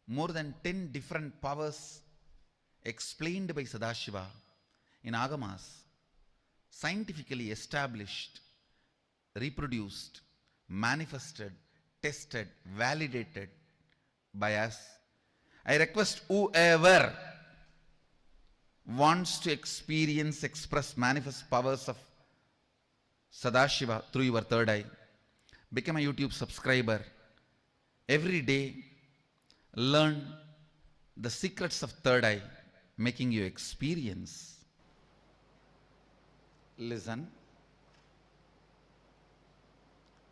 more than 10 different powers explained by Sadashiva in Agamas, scientifically established, reproduced, manifested, tested, validated by us. I request whoever wants to experience, express, manifest powers of Sadashiva through your third eye, become a YouTube subscriber. Every day, learn the secrets of third eye, making you experience. Listen.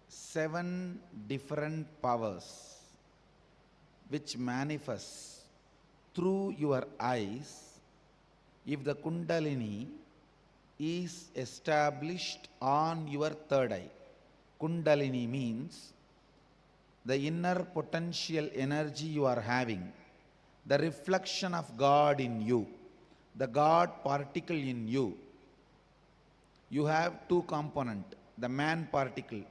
7 different powers which manifest through your eyes if the Kundalini is established on your third eye. Kundalini means the inner potential energy you are having, the reflection of God in you, the God particle in you. You have 2 components. The man particle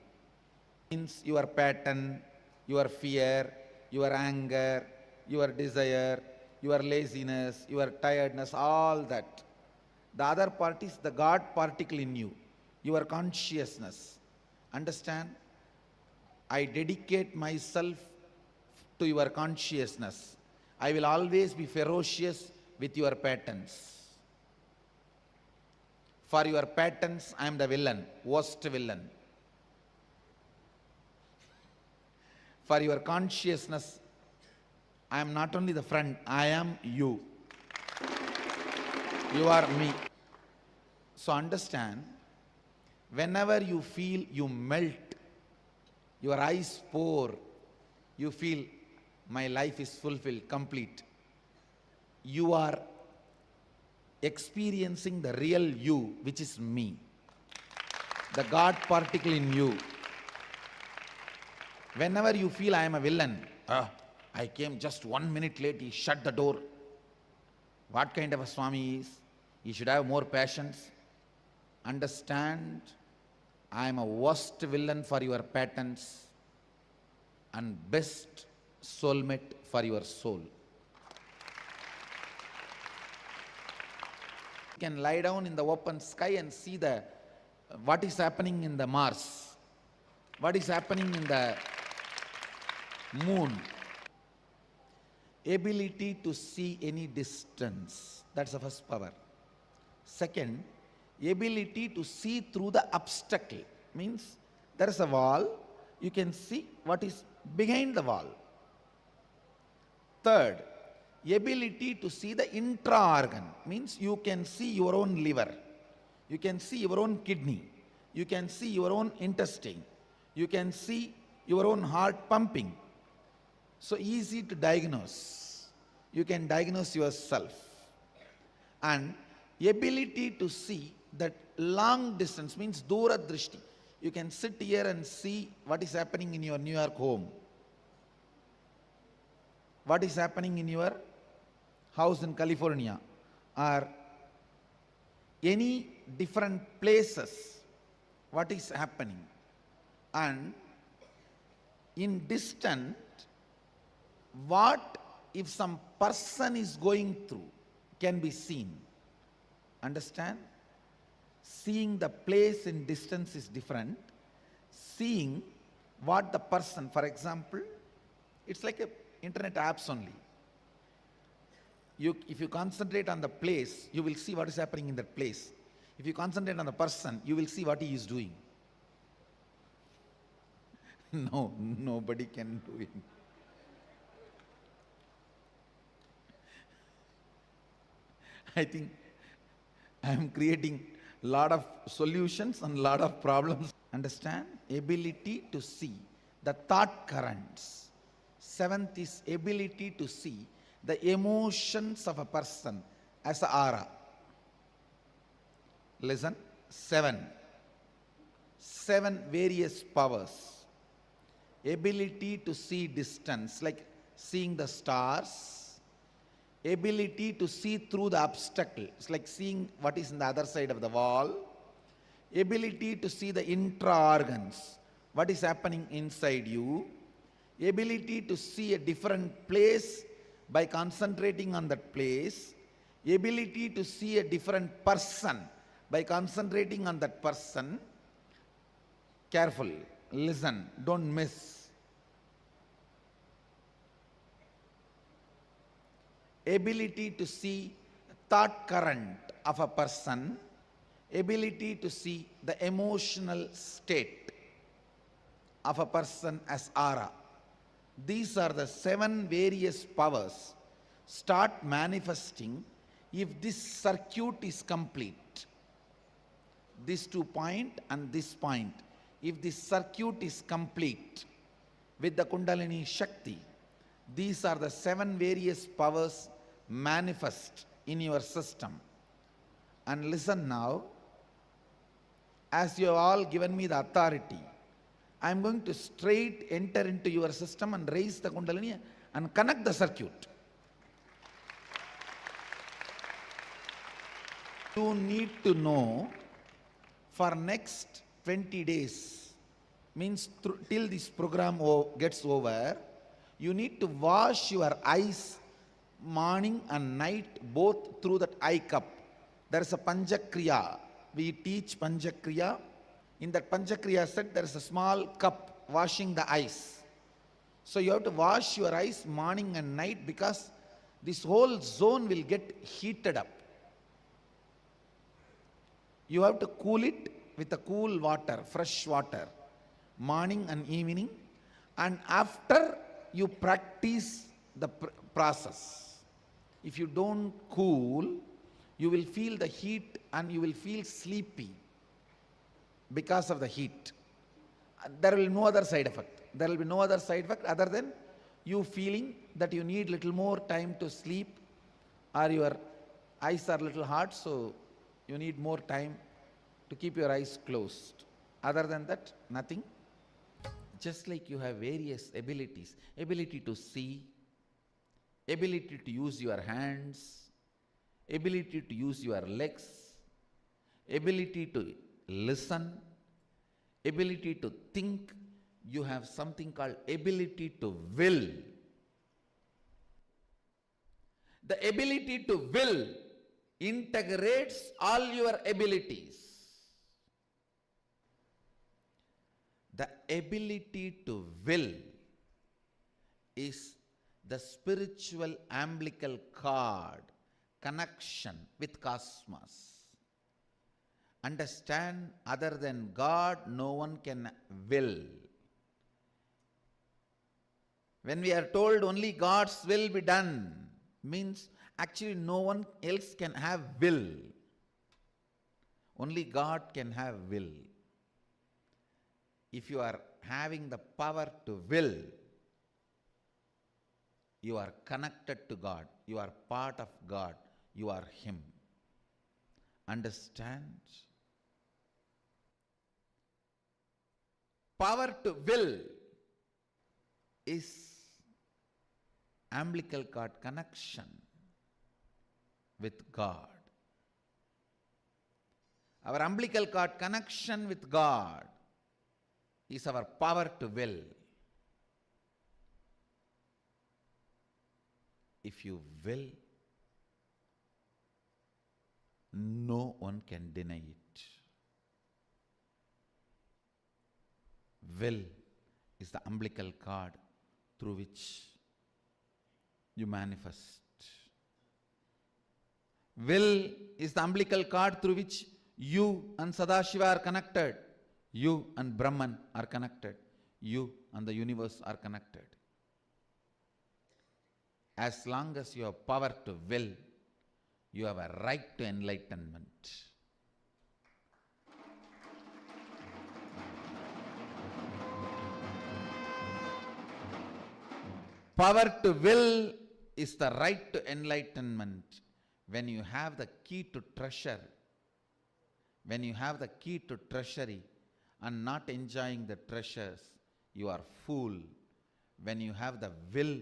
means your pattern, your fear, your anger, your desire, your laziness, your tiredness, all that. The other part is the God particle in you, your consciousness. Understand? I dedicate myself to your consciousness. I will always be ferocious with your patterns. For your patterns, I am the villain, worst villain. For your consciousness, I am not only the friend, I am you. You are me. So understand, whenever you feel you melt, your eyes pour, you feel my life is fulfilled, complete, you are experiencing the real you, which is me, the God particle in you. Whenever you feel I am a villain, I came just 1 minute late, he shut the door. What kind of a Swami he is? He should have more patience. Understand, I am a worst villain for your patterns and best soulmate for your soul. You can lie down in the open sky and see what is happening in the Mars, what is happening in the moon. Ability to see any distance, that's the first power. Second, ability to see through the obstacle, means there is a wall, you can see what is behind the wall. Third, ability to see the intra-organ, means you can see your own liver, you can see your own kidney, you can see your own intestine, you can see your own heart pumping. So easy to diagnose. You can diagnose yourself. And ability to see that long distance, means dura drishti. You can sit here and see what is happening in your New York home, what is happening in your house in California, or any different places, what is happening. And in distant, what if some person is going through can be seen. Understand? Seeing the place in distance is different. Seeing what the person, for example, it's like a internet apps only. If you concentrate on the place, you will see what is happening in that place. If you concentrate on the person, you will see what he is doing. No, nobody can do it. I think I am creating a lot of solutions and a lot of problems. Understand? Ability to see the thought currents. Seventh is ability to see the emotions of a person as an aura. Listen, seven various powers. Ability to see distance, like seeing the stars. Ability to see through the obstacle, it's like seeing what is on the other side of the wall. Ability to see the intra-organs, what is happening inside you. Ability to see a different place by concentrating on that place. Ability to see a different person by concentrating on that person. Careful, listen, don't miss. Ability to see thought current of a person, ability to see the emotional state of a person as aura. These are the seven various powers start manifesting if this circuit is complete. This 2 point and this point. If this circuit is complete with the Kundalini Shakti, these are the seven various powers manifest in your system. And listen now, as you have all given me the authority, I am going to straight enter into your system and raise the Kundalini and connect the circuit. You need to know for next 20 days, means till this program gets over, you need to wash your eyes morning and night both through that eye cup. There is a Panchakriya. We teach Panchakriya. In that Panchakriya set, there is a small cup washing the eyes. So you have to wash your eyes morning and night because this whole zone will get heated up. You have to cool it with a cool water, fresh water, morning and evening. And after you practice the process, if you don't cool, you will feel the heat and you will feel sleepy because of the heat. There will be no other side effect. There will be no other side effect other than you feeling that you need little more time to sleep, or your eyes are little hard, so you need more time to keep your eyes closed. Other than that, nothing. Just like you have various abilities, ability to see, ability to use your hands, ability to use your legs, ability to listen, ability to think, you have something called ability to will. The ability to will integrates all your abilities. The ability to will is the spiritual umbilical cord connection with cosmos. Understand, other than God, no one can will. When we are told only God's will be done, means actually no one else can have will. Only God can have will. If you are having the power to will, you are connected to God. You are part of God. You are Him. Understand? Power to will is umbilical cord connection with God. Our umbilical cord connection with God is our power to will. If you will, no one can deny it. Will is the umbilical cord through which you manifest. Will is the umbilical cord through which you and Sadashiva are connected. You and Brahman are connected. You and the universe are connected. As long as you have power to will, you have a right to enlightenment. Power to will is the right to enlightenment. When you have the key to treasure, when you have the key to treasury and not enjoying the treasures, you are fool. When you have the will,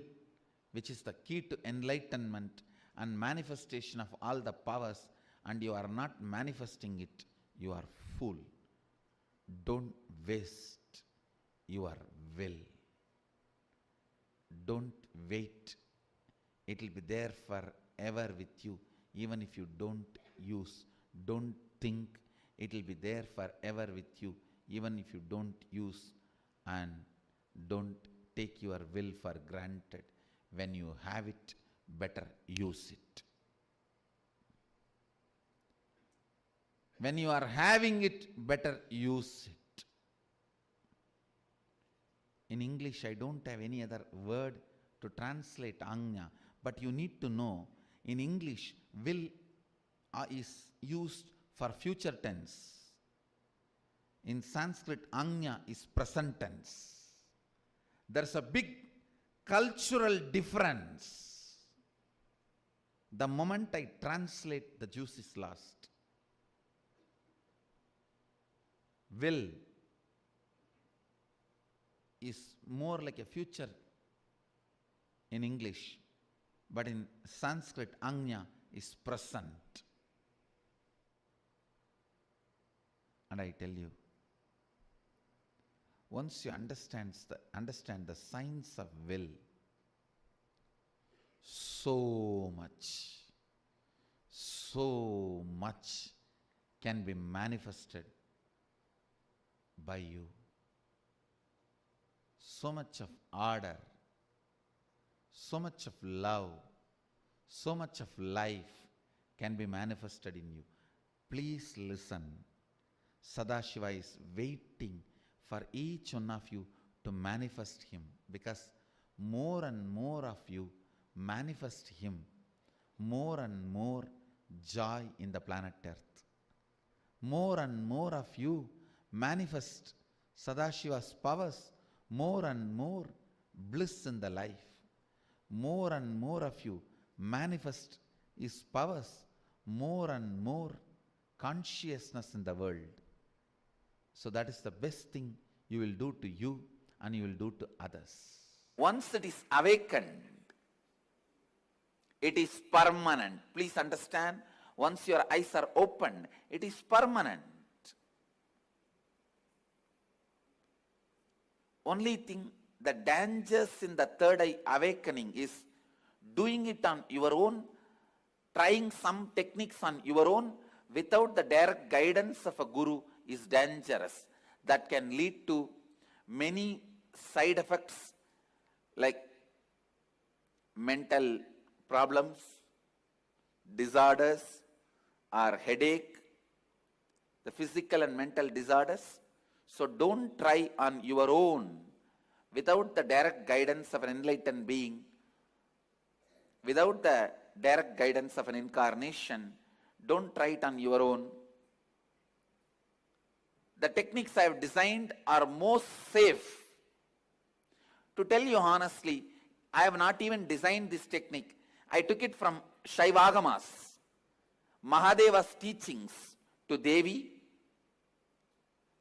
which is the key to enlightenment and manifestation of all the powers, and you are not manifesting it, you are fool. Don't waste your will. Don't wait. It will be there forever with you, even if you don't use. Don't think. It will be there forever with you, even if you don't use. And don't take your will for granted. When you have it, better use it. When you are having it, better use it. In English, I don't have any other word to translate Anya, but you need to know, in English, will is used for future tense. In Sanskrit, Anya is present tense. There's a big cultural difference. The moment I translate, the juice is lost. Will is more like a future in English, but in Sanskrit, Anya is present. And I tell you, once you understand the science of will, so much can be manifested by you. So much of order, so much of love, so much of life can be manifested in you. Please listen. Sadashiva is waiting for each one of you to manifest Him, because more and more of you manifest Him, more and more joy in the planet Earth. More and more of you manifest Sadashiva's powers, more and more bliss in the life. More and more of you manifest His powers, more and more consciousness in the world. So that is the best thing you will do to you and you will do to others. Once it is awakened, it is permanent. Please understand, once your eyes are opened, it is permanent. Only thing, the dangers in the third eye awakening is doing it on your own, trying some techniques on your own without the direct guidance of a guru is dangerous. That can lead to many side effects like mental problems, disorders, or headache, the physical and mental disorders. So don't try on your own without the direct guidance of an enlightened being. without the direct guidance of an incarnation. Don't try it on your own. The techniques I have designed are most safe. To tell you honestly, I have not even designed this technique. I took it from Shaivagamas, Mahadeva's teachings to Devi.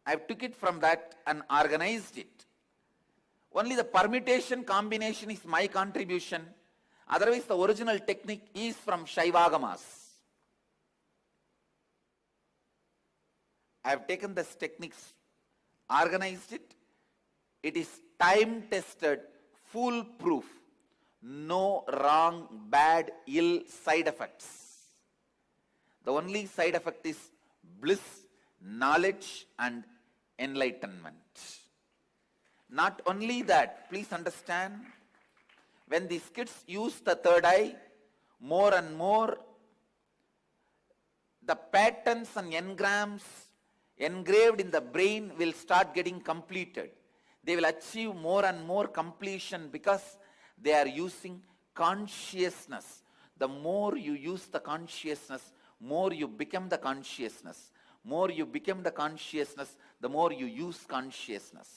I took it from that and organized it. Only the permutation combination is my contribution. Otherwise, the original technique is from Shaivagamas. I have taken this techniques, organized it. It is time-tested, foolproof. No wrong, bad, ill side effects. The only side effect is bliss, knowledge, and enlightenment. Not only that, please understand, when these kids use the third eye, more and more, the patterns and engrams engraved in the brain will start getting completed. They will achieve more and more completion because they are using consciousness. The more you use the consciousness, more you become the consciousness. More you become the consciousness, the more you use consciousness.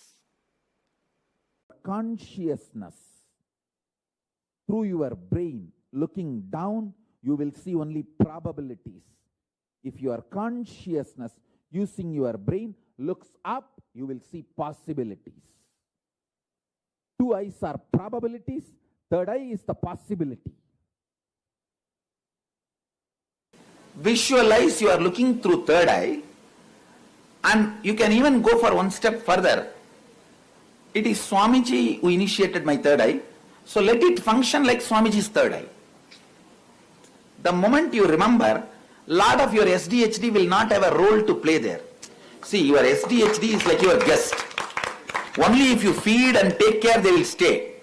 Consciousness. Through your brain, looking down, you will see only probabilities. If your consciousness, using your brain, looks up, you will see possibilities. Two eyes are probabilities, third eye is the possibility. Visualize you are looking through third eye, and you can even go for one step further. It is Swamiji who initiated my third eye, so let it function like Swamiji's third eye. The moment you remember, lot of your SDHD will not have a role to play there. See, your SDHD is like your guest. Only if you feed and take care, they will stay.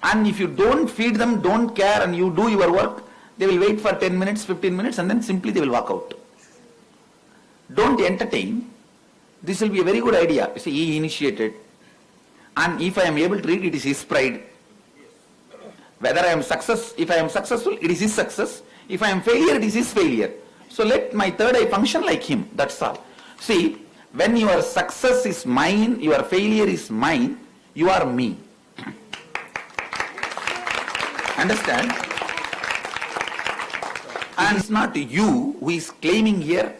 And if you don't feed them, don't care, and you do your work, they will wait for 10 minutes, 15 minutes, and then simply they will walk out. Don't entertain. This will be a very good idea. You see, he initiated. And if I am able to read, it is his pride. Whether I am if I am successful, it is his success. If I am failure, it is his failure. So let my third eye function like him. That's all. See, when your success is mine, your failure is mine, you are me. Understand? And it's not you who is claiming here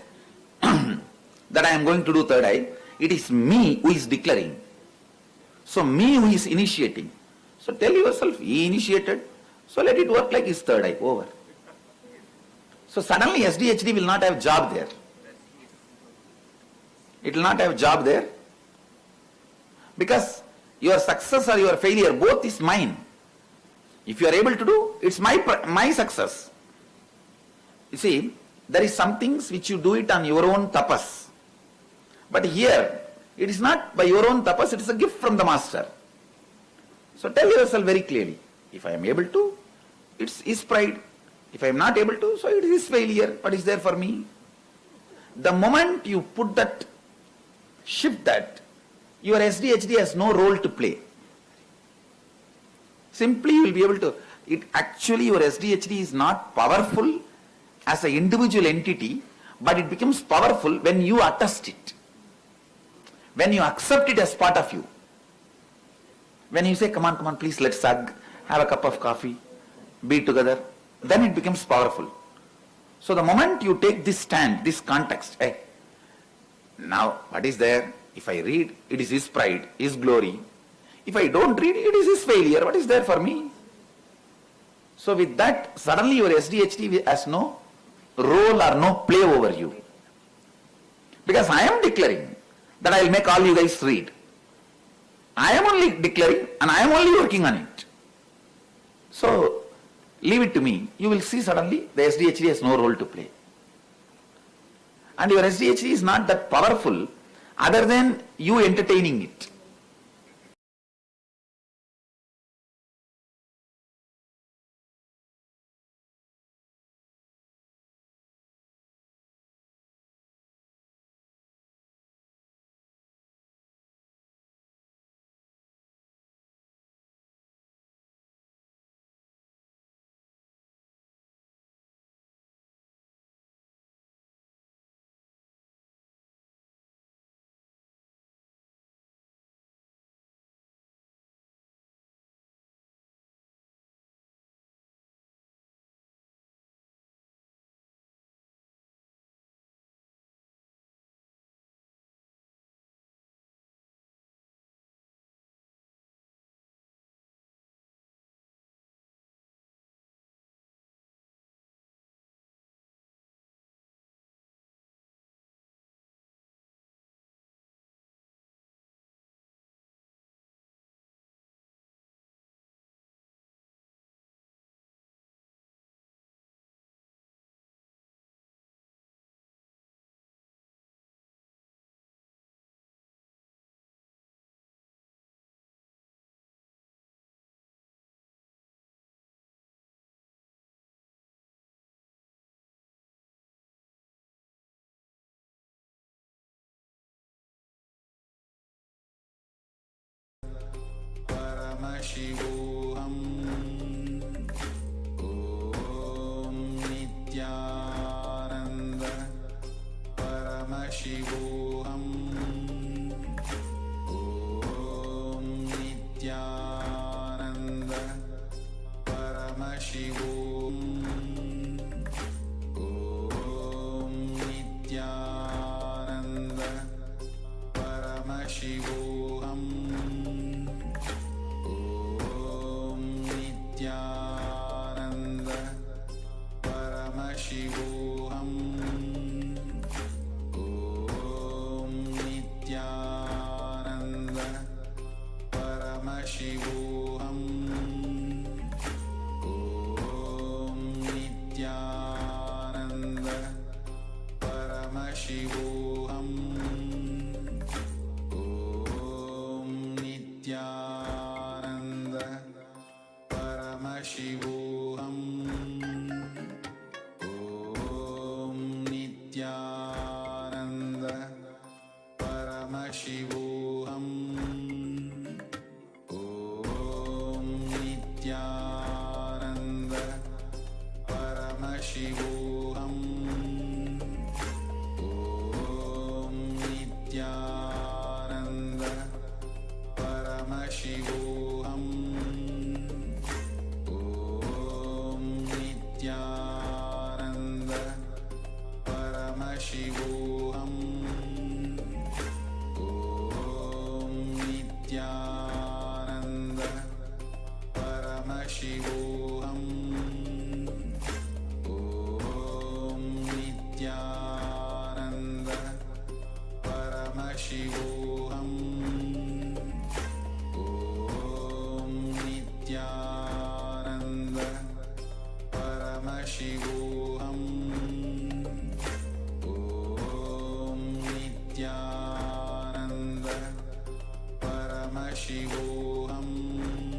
that I am going to do third eye. It is me who is declaring. So me who is initiating. So tell yourself, he initiated, so let it work like his third eye, over. So suddenly SDHD will not have job there. It will not have job there. Because your success or your failure, both is mine. If you are able to do, it's my success. You see, there is some things which you do it on your own tapas. But here, it is not by your own tapas, it is a gift from the master. So tell yourself very clearly, if I am able to, it's his pride. If I am not able to, so it is his failure. What is there for me? The moment you put that, shift that, your SDHD has no role to play. Simply you will be able to, actually your SDHD is not powerful as an individual entity, but it becomes powerful when you attest it. When you accept it as part of you. When you say, come on, please, let's hug, have a cup of coffee, be together, then it becomes powerful. So the moment you take this stand, this context, now what is there? If I read, it is his pride, his glory. If I don't read, it is his failure. What is there for me? So with that, suddenly your SDHD has no role or no play over you. Because I am declaring that I will make all you guys read. I am only declaring and I am only working on it. So leave it to me. You will see suddenly the SDHD has no role to play. And your SDHD is not that powerful other than you entertaining it. Paramashivoham. Om Nithyananda Paramashivoham. Om Nithyananda Paramashivoham. Om Nithyananda Paramashivoham. Om Nithyananda Paramashivoham. Om Nithyananda Paramashivoham. Om Nithyananda Paramashivoham. Om Nithyananda Paramashivoham. Om Nithyananda Paramashivoham. Om Nithyananda Paramashivoham. Om Nithyananda Paramashivoham. Om Nithyananda Paramashivoham. Om Nithyananda Paramashivoham. Om Nithyananda Paramashivoham. Om Nithyananda Paramashivoham. Om Nithyananda Paramashivoham. Om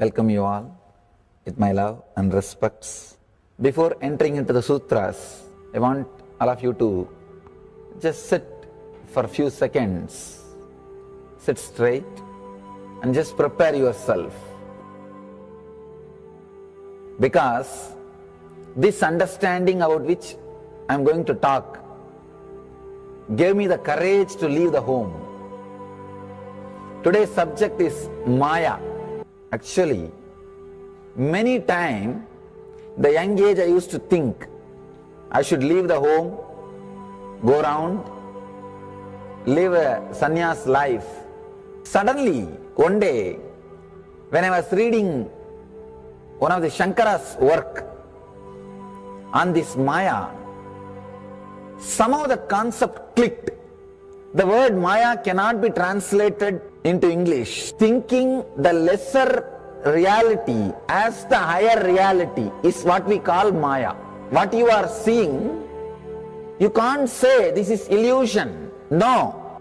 welcome you all with my love and respects. Before entering into the sutras, I want all of you to just sit for a few seconds. Sit straight and just prepare yourself. Because this understanding about which I am going to talk gave me the courage to leave the home. Today's subject is Maya. Actually, many times, the young age I used to think I should leave the home, go around, live a sannyas life. Suddenly, one day, when I was reading one of the Shankara's work on this Maya, somehow the concept clicked. The word Maya cannot be translated into English. Thinking the lesser reality as the higher reality is what we call Maya. What you are seeing, you can't say this is illusion. No,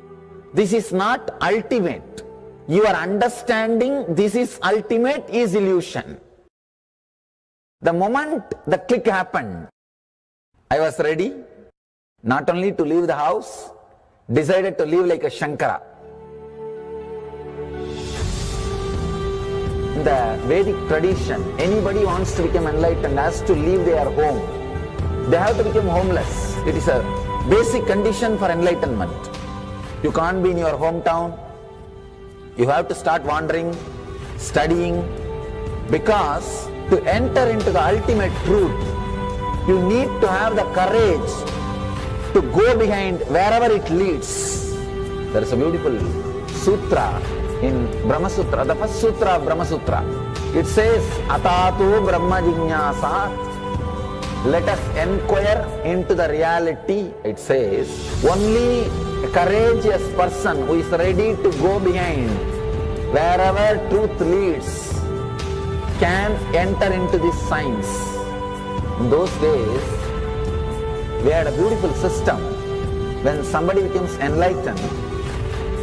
this is not ultimate. Your understanding this is ultimate is illusion. The moment the click happened, I was ready not only to leave the house, decided to live like a Shankara. In the Vedic tradition, anybody wants to become enlightened has to leave their home. They have to become homeless. It is a basic condition for enlightenment. You can't be in your hometown. You have to start wandering, studying, because to enter into the ultimate truth, you need to have the courage to go behind wherever it leads. There is a beautiful sutra in Brahma Sutra, the first sutra of Brahma Sutra. It says, Atato Brahma Jignasat. Let us inquire into the reality. It says, only a courageous person who is ready to go behind wherever truth leads can enter into this science. In those days, we had a beautiful system. When somebody becomes enlightened,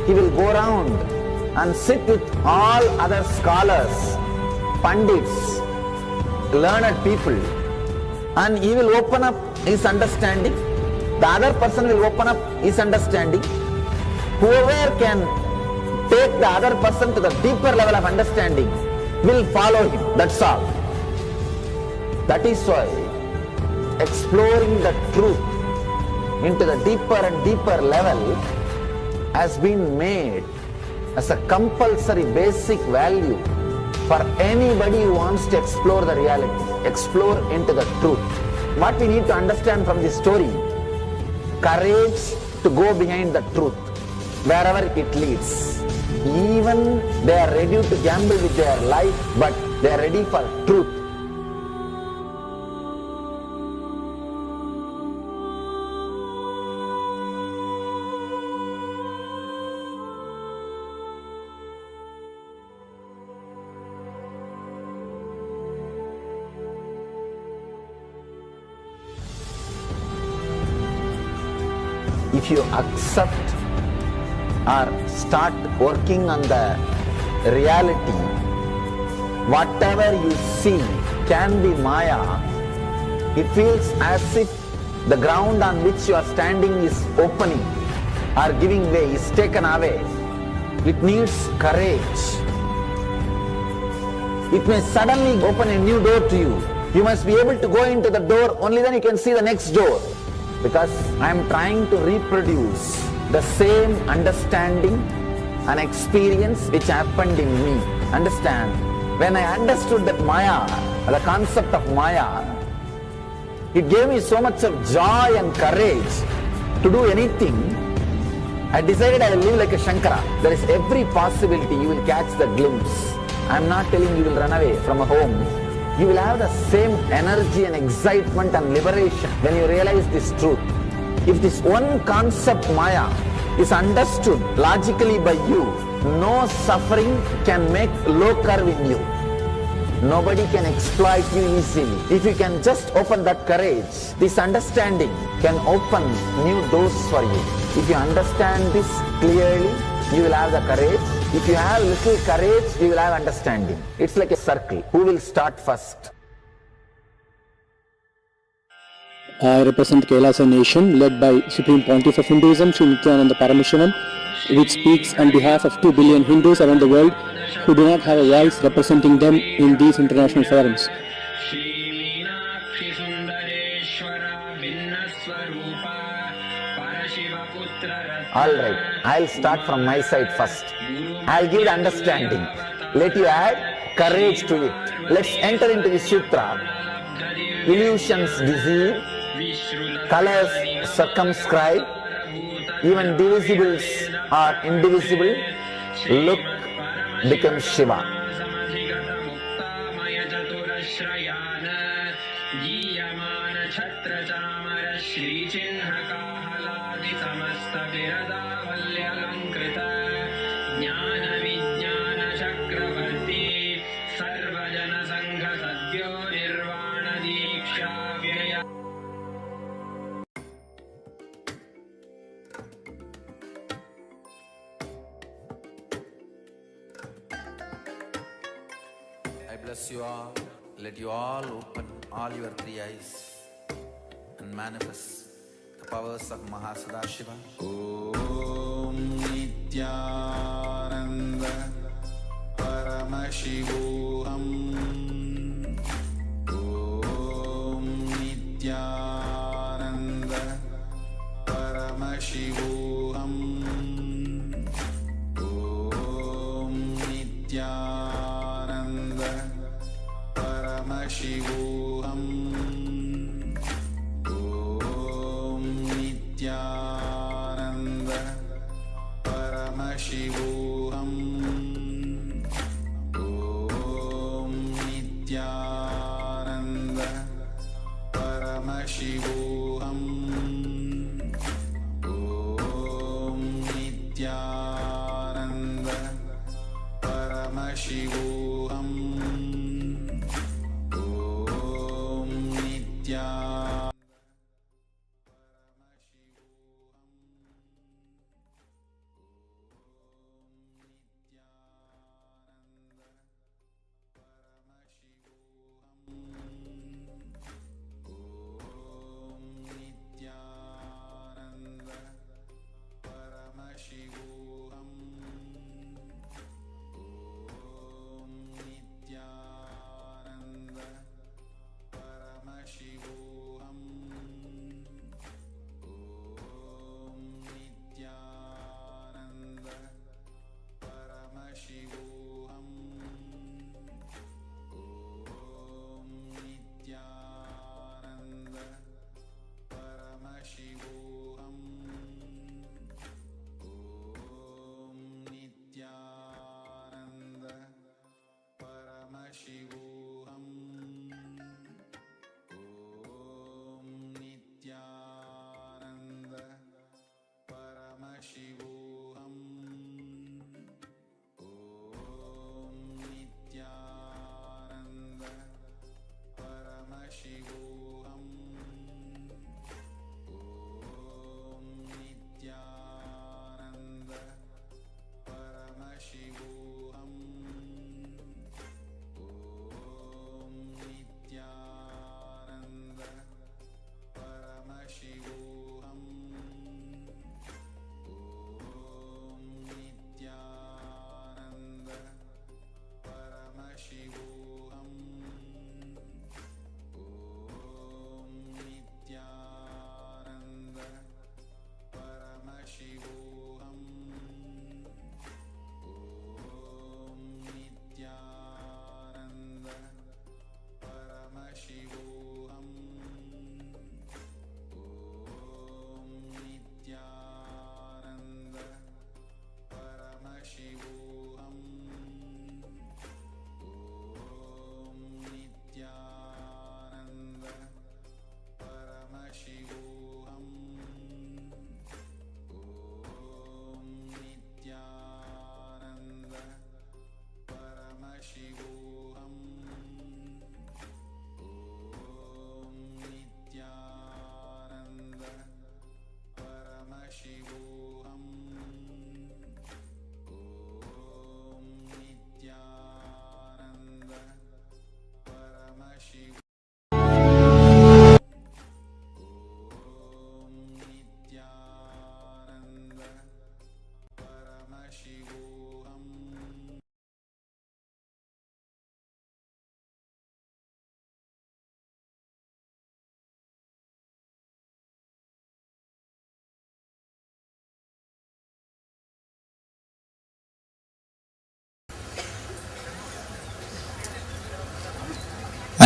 he will go around and sit with all other scholars, pandits, learned people, and he will open up his understanding. The other person will open up his understanding. Whoever can take the other person to the deeper level of understanding will follow him. That's all. That is why exploring the truth into the deeper and deeper level has been made as a compulsory basic value for anybody who wants to explore the reality, explore into the truth. What we need to understand from this story, courage to go behind the truth, wherever it leads. Even they are ready to gamble with their life, but they are ready for truth. If you accept or start working on the reality, whatever you see can be Maya. It feels as if the ground on which you are standing is opening or giving way, is taken away. It needs courage. It may suddenly open a new door to you. You must be able to go into the door, only then you can see the next door. Because I am trying to reproduce the same understanding and experience which happened in me. Understand? When I understood that Maya, the concept of Maya, it gave me so much of joy and courage to do anything. I decided I will live like a Shankara. There is every possibility you will catch the glimpse. I am not telling you will run away from a home. You will have the same energy and excitement and liberation when you realize this truth. If this one concept Maya is understood logically by you, no suffering can make low curve in you. Nobody can exploit you easily. If you can just open that courage, this understanding can open new doors for you. If you understand this clearly, you will have the courage. If you have little courage, you will have understanding. It's like a circle. Who will start first? I represent KAILASA nation led by Supreme Pontiff of Hinduism, Sri Nithyananda Paramashivoham, which speaks on behalf of 2 billion Hindus around the world who do not have a voice representing them in these international forums. Alright, I'll start from my side first. I'll give the understanding. Let you add courage to it. Let's enter into the sutra. Illusions deceive, colors circumscribe, even divisibles are indivisible. Look, become Shiva. I bless you all. Let you all open all your 3 eyes and manifest the powers of Mahasada-Shiva. Om Nithyananda Paramashivoham. Om Nithyananda Paramashivoham. Om Nithyananda Paramashivoham. Om Nithyananda Paramashivoham. Om Nithyananda Paramashivoham. Om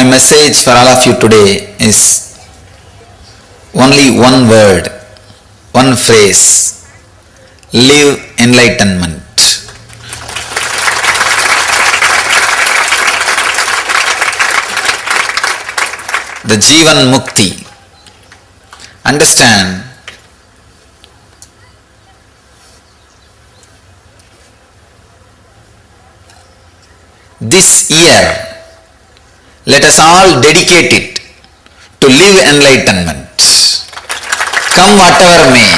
My message for all of you today is only one word, one phrase: live enlightenment. The Jivan Mukti. Understand, this year, let us all dedicate it to live enlightenment. Come whatever may.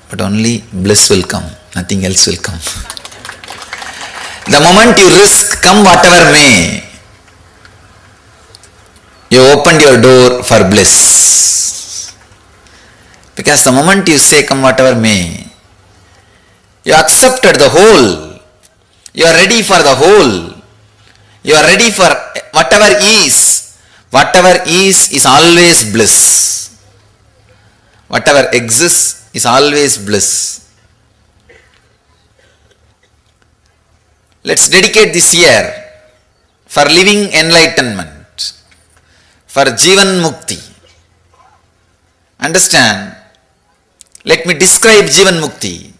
But only bliss will come, nothing else will come. The moment you risk come whatever may, you opened your door for bliss. Because the moment you say come whatever may, you accepted the whole. You are ready for the whole. You are ready for whatever is. Whatever is always bliss. Whatever exists is always bliss. Let's dedicate this year for living enlightenment, for Jivan Mukti. Understand? Let me describe Jivan Mukti.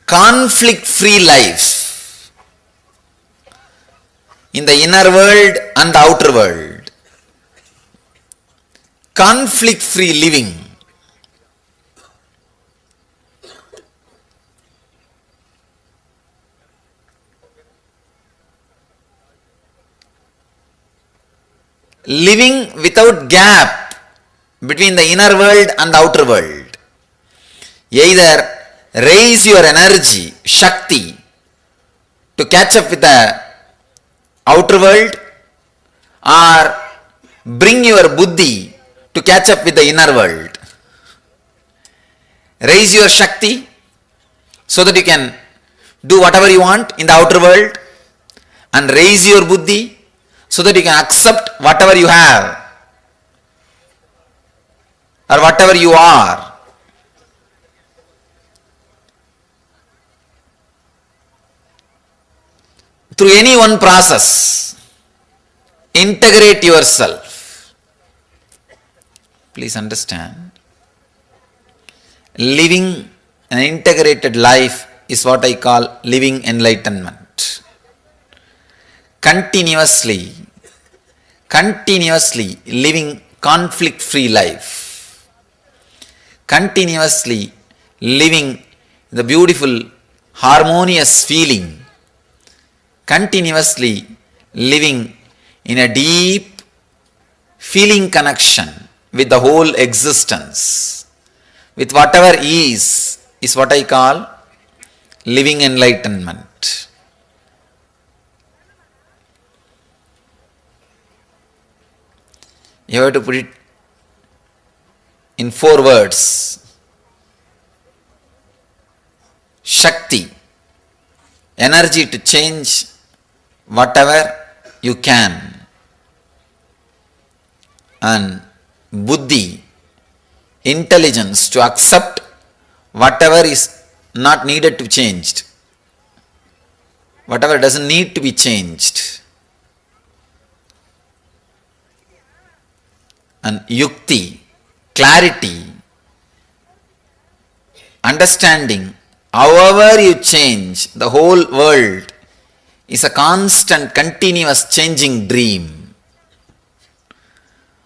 Conflict-free life in the inner world and the outer world. Conflict-free living. Living without gap between the inner world and the outer world. Either raise your energy, Shakti, to catch up with the outer world, or bring your Buddhi to catch up with the inner world. Raise your Shakti so that you can do whatever you want in the outer world, and raise your Buddhi so that you can accept whatever you have or whatever you are. Through any one process, integrate yourself. Please understand, living an integrated life is what I call living enlightenment. Continuously living conflict-free life. Continuously living the beautiful, harmonious feeling. Continuously living in a deep feeling connection with the whole existence, with whatever is what I call living enlightenment. You have to put it in 4 words. Shakti, energy to change whatever you can, and Buddhi, intelligence to accept whatever is not needed to be changed, whatever doesn't need to be changed, and Yukti, clarity, understanding however you change, the whole world is a constant, continuous changing dream.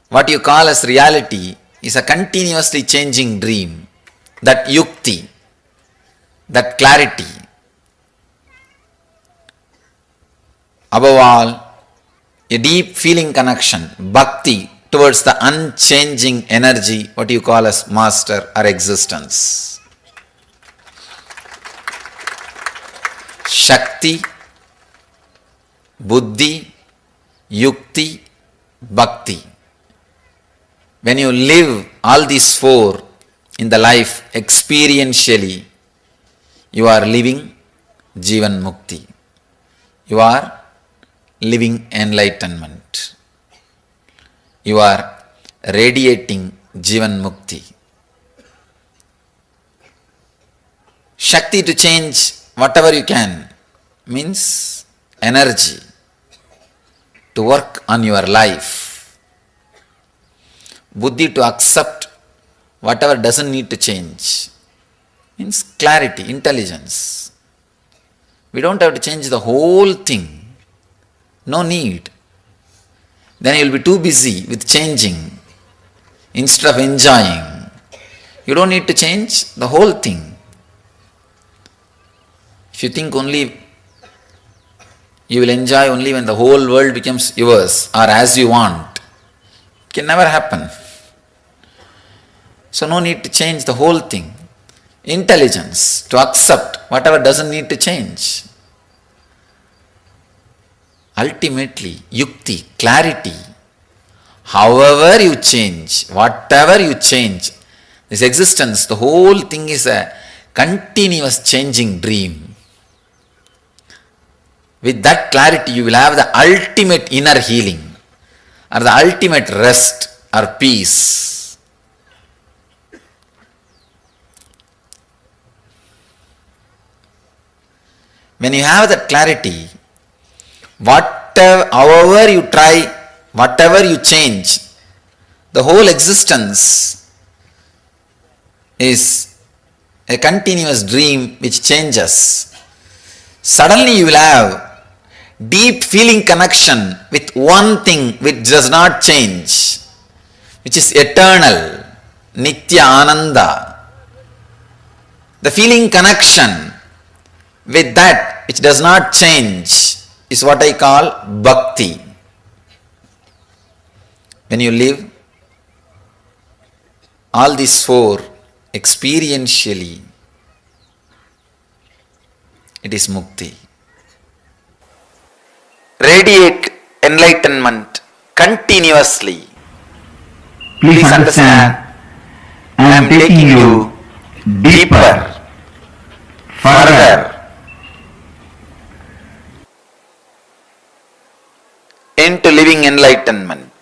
What you call as reality is a continuously changing dream. That Yukti, that clarity. Above all, a deep feeling connection, bhakti, towards the unchanging energy, what you call as master or existence. Shakti, Buddhi, Yukti, Bhakti. When you live all these 4 in the life experientially, you are living Jivan Mukti. You are living enlightenment. You are radiating Jivan Mukti. Shakti to change whatever you can means energy to work on your life. Buddhi to accept whatever doesn't need to change means clarity, intelligence. We don't have to change the whole thing. No need. Then you will be too busy with changing instead of enjoying. You don't need to change the whole thing. If you think only you will enjoy only when the whole world becomes yours or as you want, it can never happen. So no need to change the whole thing. Intelligence to accept whatever doesn't need to change. Ultimately, yukti, clarity. However you change, whatever you change, this existence, the whole thing is a continuous changing dream. With that clarity, you will have the ultimate inner healing or the ultimate rest or peace. When you have that clarity, however you try, whatever you change, the whole existence is a continuous dream which changes. Suddenly you will have deep feeling connection with one thing which does not change, which is eternal, Nithyananda. The feeling connection with that which does not change is what I call bhakti. When you live all these four experientially, it is mukti. Radiate enlightenment continuously. Please understand, I am taking you deeper, further into living enlightenment.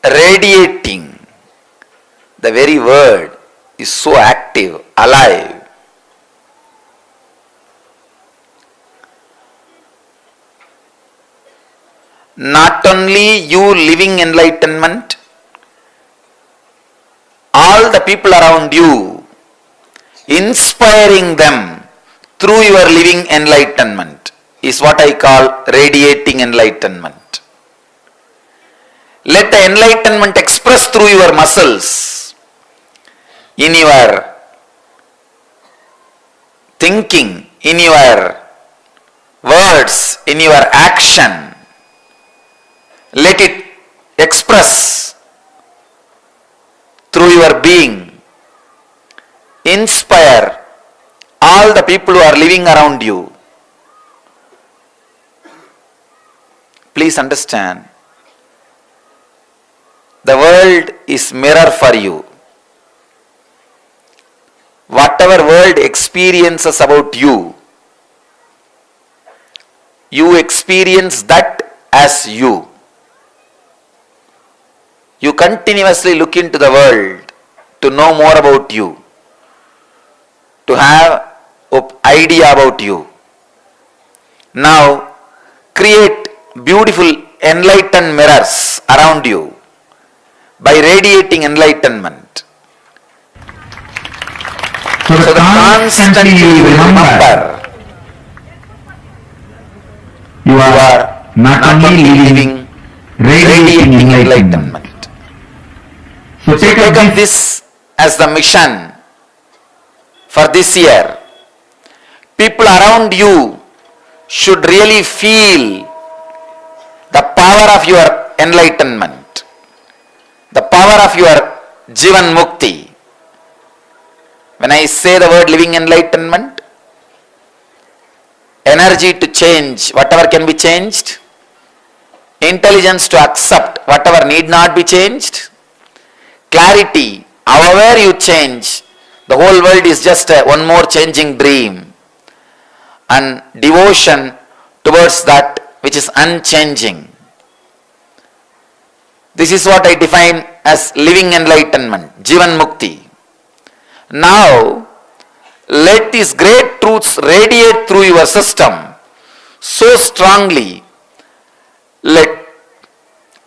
Radiating, the very word is so active, alive. Not only you living enlightenment, all the people around you, inspiring them through your living enlightenment is what I call radiating enlightenment. Let the enlightenment express through your muscles, in your thinking, in your words, in your action. Let it express through your being. Inspire all the people who are living around you. Please understand, the world is mirror for you. Whatever world experiences about you, you experience that as you. You continuously look into the world to know more about you, to have an idea about you. Now, create beautiful enlightened mirrors around you by radiating enlightenment. So that constantly you will remember you are not only living, radiating enlightenment. So take up this as the mission for this year. People around you should really feel the power of your enlightenment, the power of your Jivan Mukti. When I say the word living enlightenment, energy to change whatever can be changed, intelligence to accept whatever need not be changed, clarity, however you change, the whole world is just one more changing dream, and devotion towards that which is unchanging. This is what I define as living enlightenment, Jivan Mukti. Now, let these great truths radiate through your system so strongly. Let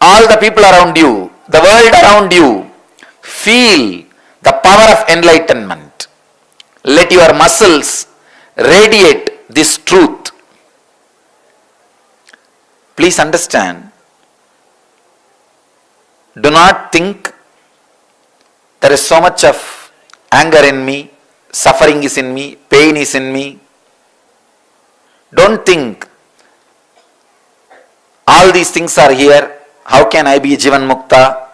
all the people around you, the world around you, feel the power of enlightenment. Let your muscles radiate this truth. Please understand, do not think there is so much of anger in me, suffering is in me, pain is in me. Don't think all these things are here, how can I be Jivan Mukta?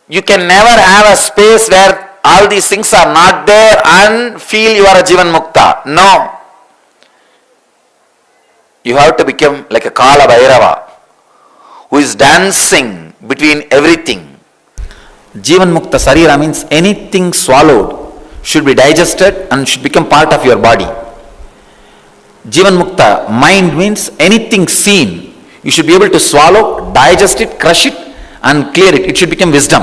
You can never have a space where all these things are not there and feel you are a Jivan Mukta. No. You have to become like a Kala Bhairava who is dancing between everything. Jivan Mukta Sarira means anything swallowed should be digested and should become part of your body. Jivan Mukta mind means anything seen, you should be able to swallow, digest it, crush it and clear it. It should become wisdom.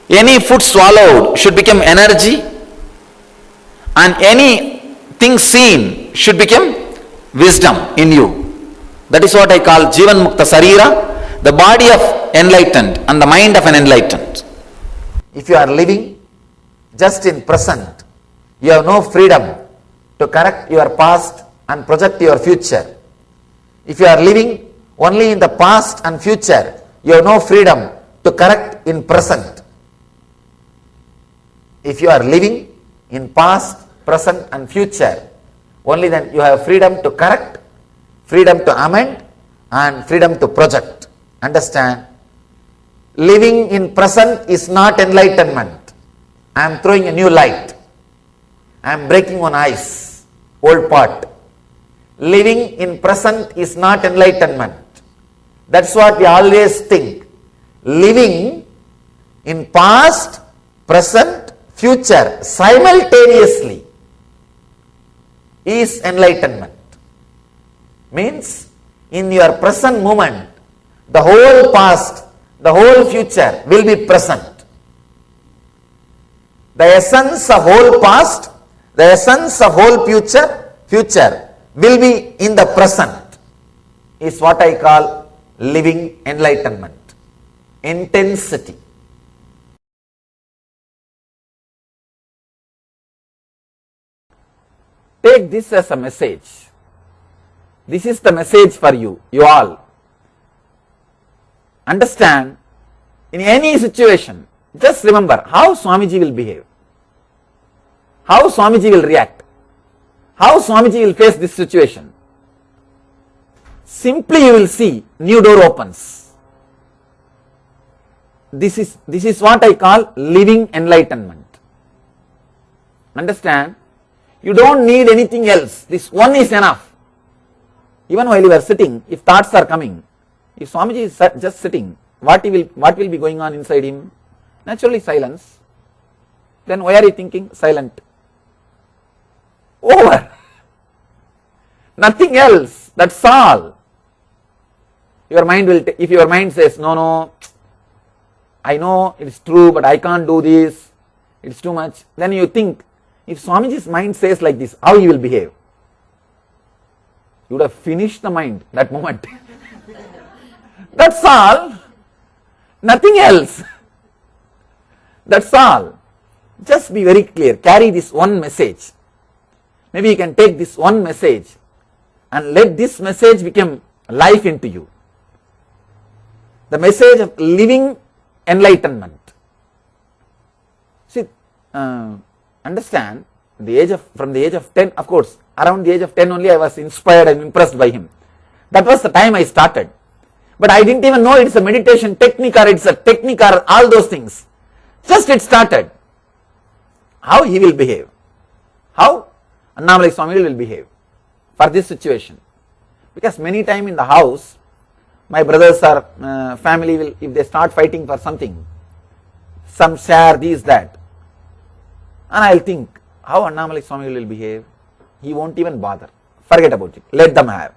Any food swallowed should become energy, and anything seen should become wisdom in you. That is what I call Jivan Mukta Sarira, the body of enlightened and the mind of an enlightened. If you are living just in present, you have no freedom to correct your past and project your future. If you are living only in the past and future, you have no freedom to correct in present. If you are living in past, present and future, only then you have freedom to correct, freedom to amend and freedom to project. Understand? Living in present is not enlightenment. I am throwing a new light. I am breaking one ice, old pot. Living in present is not enlightenment. That's what we always think. Living in past, present, future simultaneously is enlightenment. Means in your present moment, the whole past, the whole future will be present. The essence of whole past, the essence of whole future will be in the present, is what I call living enlightenment. Intensity. Take this as a message. This is the message for you, you all. Understand, in any situation, just remember how Swamiji will behave, how Swamiji will react, how Swamiji will face this situation. Simply you will see new door opens. This is what I call living enlightenment. Understand? You don't need anything else. This one is enough. Even while you are sitting, if thoughts are coming, if Swamiji is just sitting, what will be going on inside him? Naturally silence. Then why are you thinking? Silent. Over. Nothing else. That's all. Your mind will, if your mind says, no, I know it's true, but I can't do this, it's too much. Then you think, if Swamiji's mind says like this, how he will behave? You would have finished the mind that moment. That's all. Nothing else. That's all. Just be very clear. Carry this one message. Maybe you can take this one message and let this message become life into you. The message of living enlightenment. See, understand, from the age of 10, of course, around the age of 10 only I was inspired and impressed by him. That was the time I started. But I didn't even know it's a meditation technique or it's a technique or all those things. Just it started. How he will behave? How Annamalai Swami will behave for this situation? Because many times in the house, my brothers or family will, if they start fighting for something, some share this, that, and I will think, how Annamalai Swami will behave? He won't even bother. Forget about it. Let them have.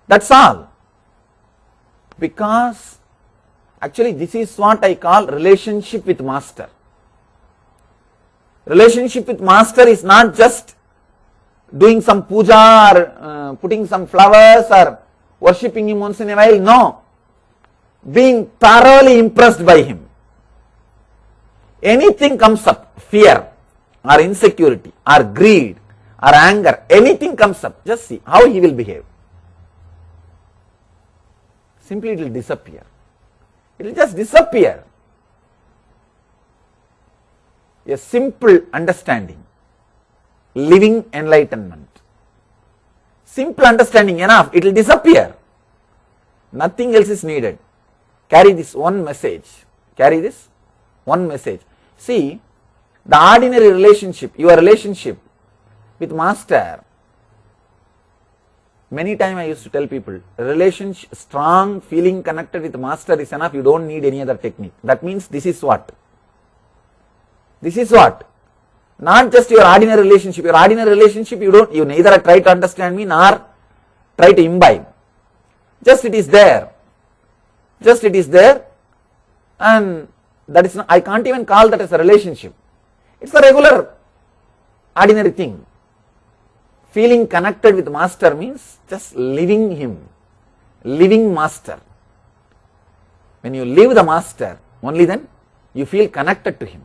That's all. Because actually this is what I call relationship with master. Relationship with master is not just doing some puja or putting some flowers or worshipping him once in a while. No. Being thoroughly impressed by him. Anything comes up, fear or insecurity or greed or anger, anything comes up, just see how he will behave. Simply it will disappear. It will just disappear. A simple understanding, living enlightenment. Simple understanding enough, it will disappear. Nothing else is needed. Carry this one message. Carry this one message. See, the ordinary relationship, your relationship with master, many times I used to tell people, relationship, strong feeling connected with master is enough, you don't need any other technique. That means this is what? This is what? Not just your ordinary relationship. Your ordinary relationship, you neither try to understand me nor try to imbibe. Just it is there. Just it is there, and that is not, I can't even call that as a relationship. It's a regular, ordinary thing. Feeling connected with master means just living him, living master. When you live the master, only then you feel connected to him.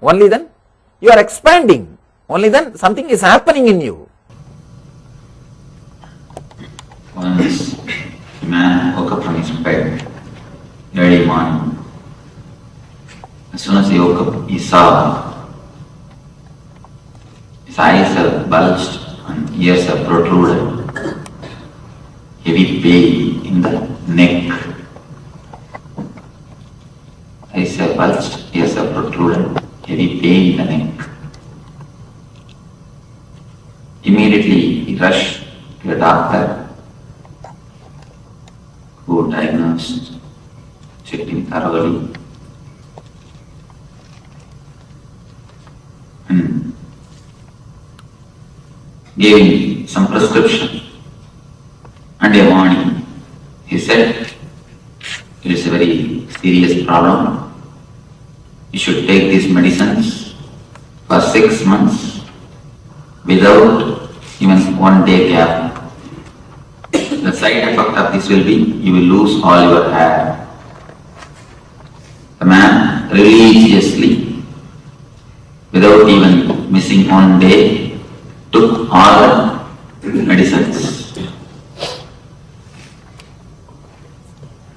Only then you are expanding. Only then something is happening in you. Once a man woke up from his bed early morning. As soon as he woke up, he saw his eyes have bulged and ears have protruded. Heavy pain in the neck. Eyes have bulged, ears have protruded. Heavy pain in the neck. Immediately he rushed to a doctor who diagnosed, checked him thoroughly, and gave him some prescription and a warning. He said, it is a very serious problem. You should take these medicines for 6 months without even 1 day gap. The side effect of this will be, you will lose all your hair. The man religiously, without even missing 1 day, took all the medicines.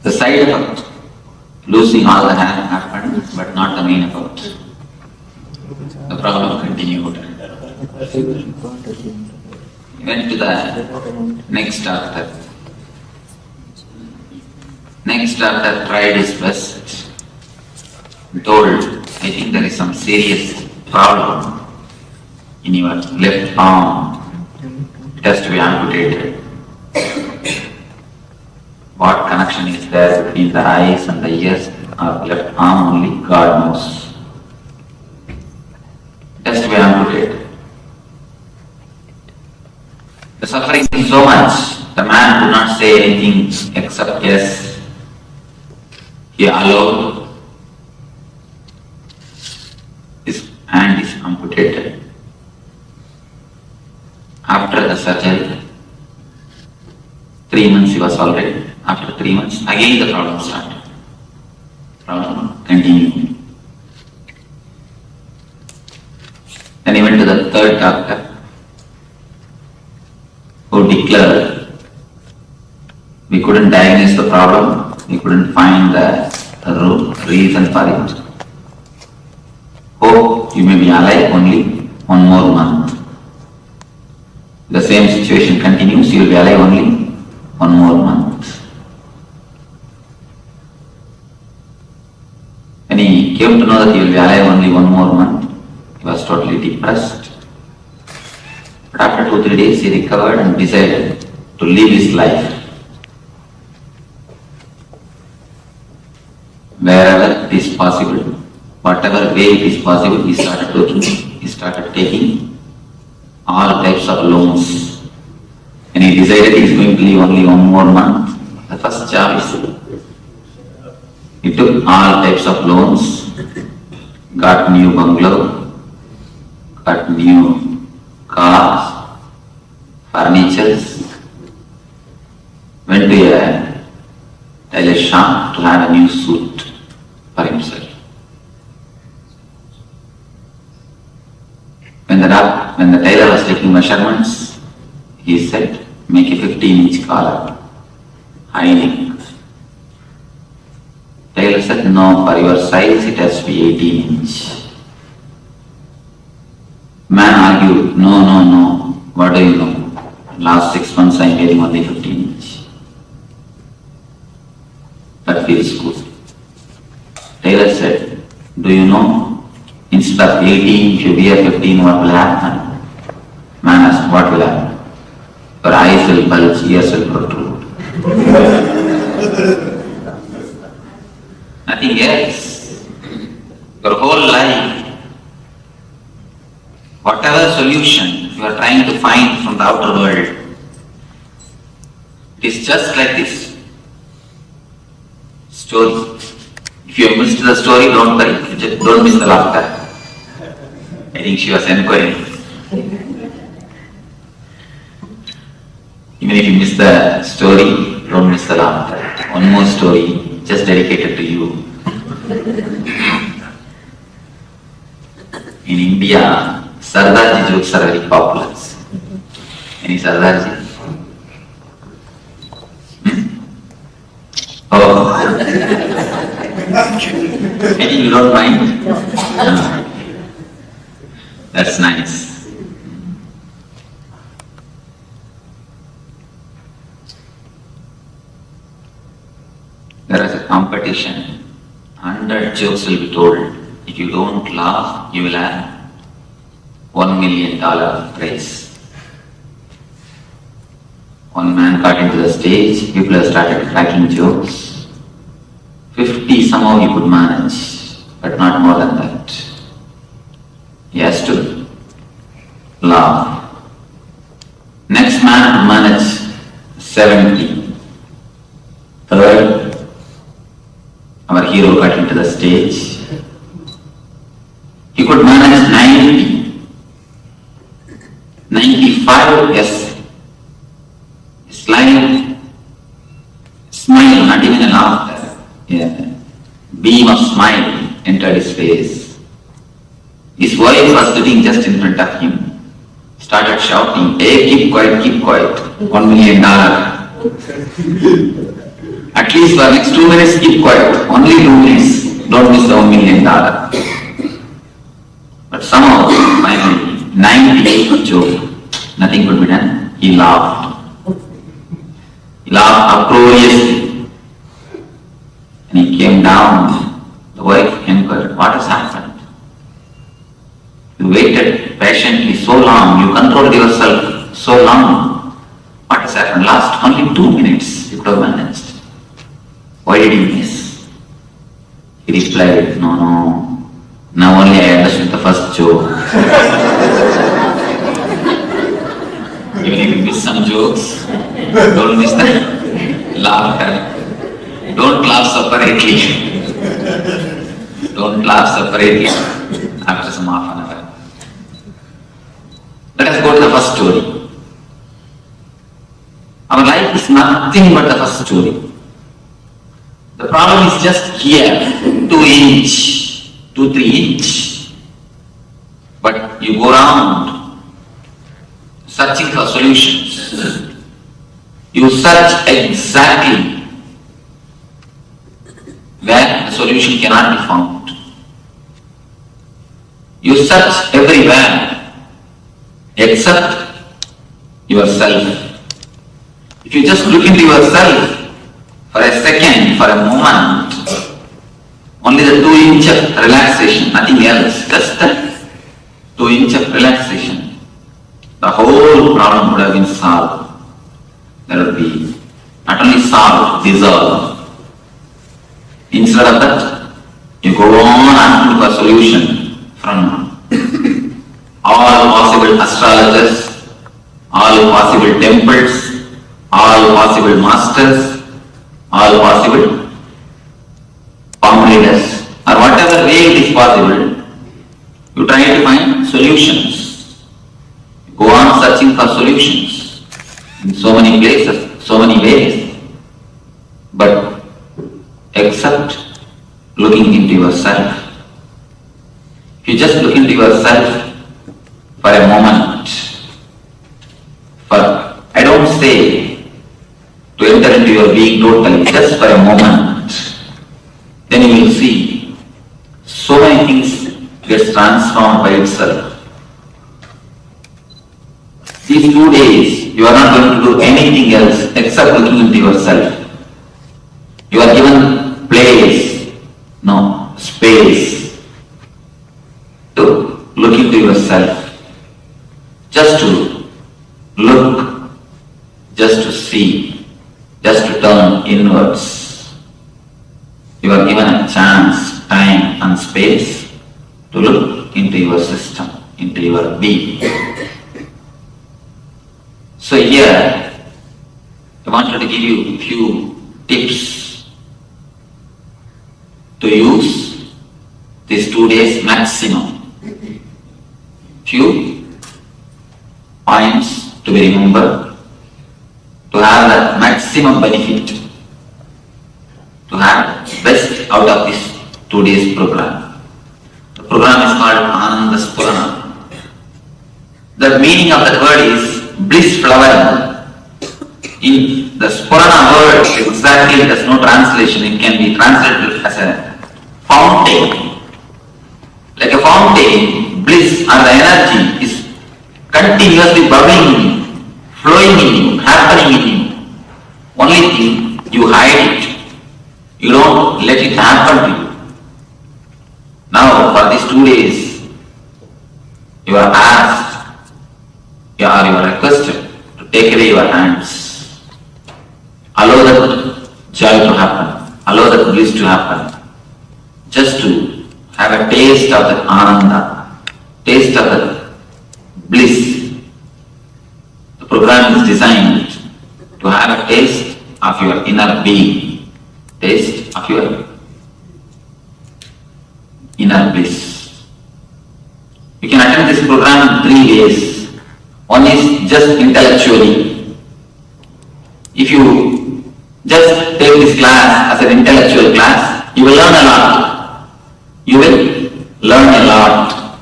The side effect, losing all the hair happened, but not the main effect. The problem continued. He went to the next doctor. Next doctor tried his best. He told, I think there is some serious problem in your left arm. It has to be amputated. What connection is there between the eyes and the ears or left arm, only God knows. It has to be amputated. The suffering is so much, the man could not say anything except yes. He allowed his hand is amputated. After the surgery, 3 months he was alright. After 3 months, again the problem started. Problem continued. Then he went to the third doctor, who declared, we couldn't diagnose the problem, we couldn't find the reason for it. Hope you may be alive only 1 more month. The same situation continues, you will be alive only 1 more month. When he came to know that he will be alive only 1 more month, he was totally depressed. But after 2-3 days he recovered and decided to live his life. Wherever it is possible, whatever way it is possible, he started working. He started taking all types of loans. And he decided he is going to live only 1 more month. The first choice. He took all types of loans, got new bungalow, got new cars, furnitures, went to a tailor shop to have a new suit for himself. When the tailor was taking measurements, he said, make a 15-inch collar, high neck. Tailor said, no, for your size it has to be 18-inch. Man argued, no, what do you know? Last 6 months I am wearing only 15-inch. That feels good. Tailor said, do you know, instead of 18, if you wear 15, what will happen? Man asked, what will happen? Your eyes will bulge, ears will protrude. Nothing else. Your whole life, whatever solution you are trying to find from the outer world, it is just like this story. If you have missed the story, don't worry, just don't miss the laughter. I think she was enquiring. Even if you miss the story, don't miss the laughter. One more story, just dedicated to you. In India, Sardarji jokes are very popular. Any Sardarji? Oh. I think you don't mind? No. That's nice. There is a competition. 100 jokes will be told. If you don't laugh, you will have $1 million prize. One man got into the stage, people have started cracking jokes. 50 somehow he could manage, but not more than that. He has to laugh. Next man could manage 70. Third, our hero got into the stage. He could manage 90. 95, yes. Smile, not even a laughter. Yeah. Beam of smile entered his face. His wife was sitting just in front of him. Started shouting, hey, keep quiet, $1 million. At least for next 2 minutes, keep quiet. Only 2 minutes. Don't miss the $1 million. But somehow, finally, 98 joke. Nothing could be done. He laughed. He laughed uproariously. And he came down. The wife inquired, what has happened? You waited patiently so long. You controlled yourself so long. What has happened? Last only 2 minutes you could have managed. Why did you miss? He replied, no. Now only I understood the first joke. Even if you miss some jokes, don't miss the laughter. Don't laugh separately. Don't laugh separately after some half an hour. Let us go to the first story. Our life is nothing but the first story. The problem is just here, 2 inch, 2-3 inch. But you go around searching for solutions. You search exactly where the solution cannot be found. You search everywhere except yourself. If you just look into yourself for a second, for a moment, only the 2 inch of relaxation, nothing else, just the 2 inch of relaxation, the whole problem would have been solved. The Let it be not only solved, dissolved. Instead of that, you go on asking for solution from all possible astrologers, all possible temples, all possible masters, all possible palm readers, or whatever way it is possible, you try to find solutions. Go on searching for solutions in so many places, so many ways, but except looking into yourself. If you just look into yourself for a moment, I don't say to enter into your being totally, just for a moment, then you will see so many things gets transformed by itself. These 2 days, you are not going to do anything else except looking into yourself. You are given place, no, space to look into yourself. Just to look, just to see, just to turn inwards. You are given a chance, time and space to look into your system, into your being. So here, I wanted to give you a few tips to use these 2 days maximum. Few points to be remembered, to have the maximum benefit, to have best out of this 2 days program. The program is called Ananda Spurana. The meaning of that word is bliss flowering. In the Spurana word, exactly there's no translation. It can be translated as a fountain. Like a fountain, bliss or the energy is continuously bubbling in you, flowing in you, happening in you. Only thing, you hide it. You don't let it happen to you. Now, for these 2 days, you are asked, you are requested to take away your hands. Allow that joy to happen. Allow that bliss to happen. Just to have a taste of that ananda, taste of that bliss. The program is designed to have a taste of your inner being, taste of your inner bliss. You can attend this program in 3 ways. One is just intellectually. If you just take this class as an intellectual class, you will learn a lot. You will learn a lot.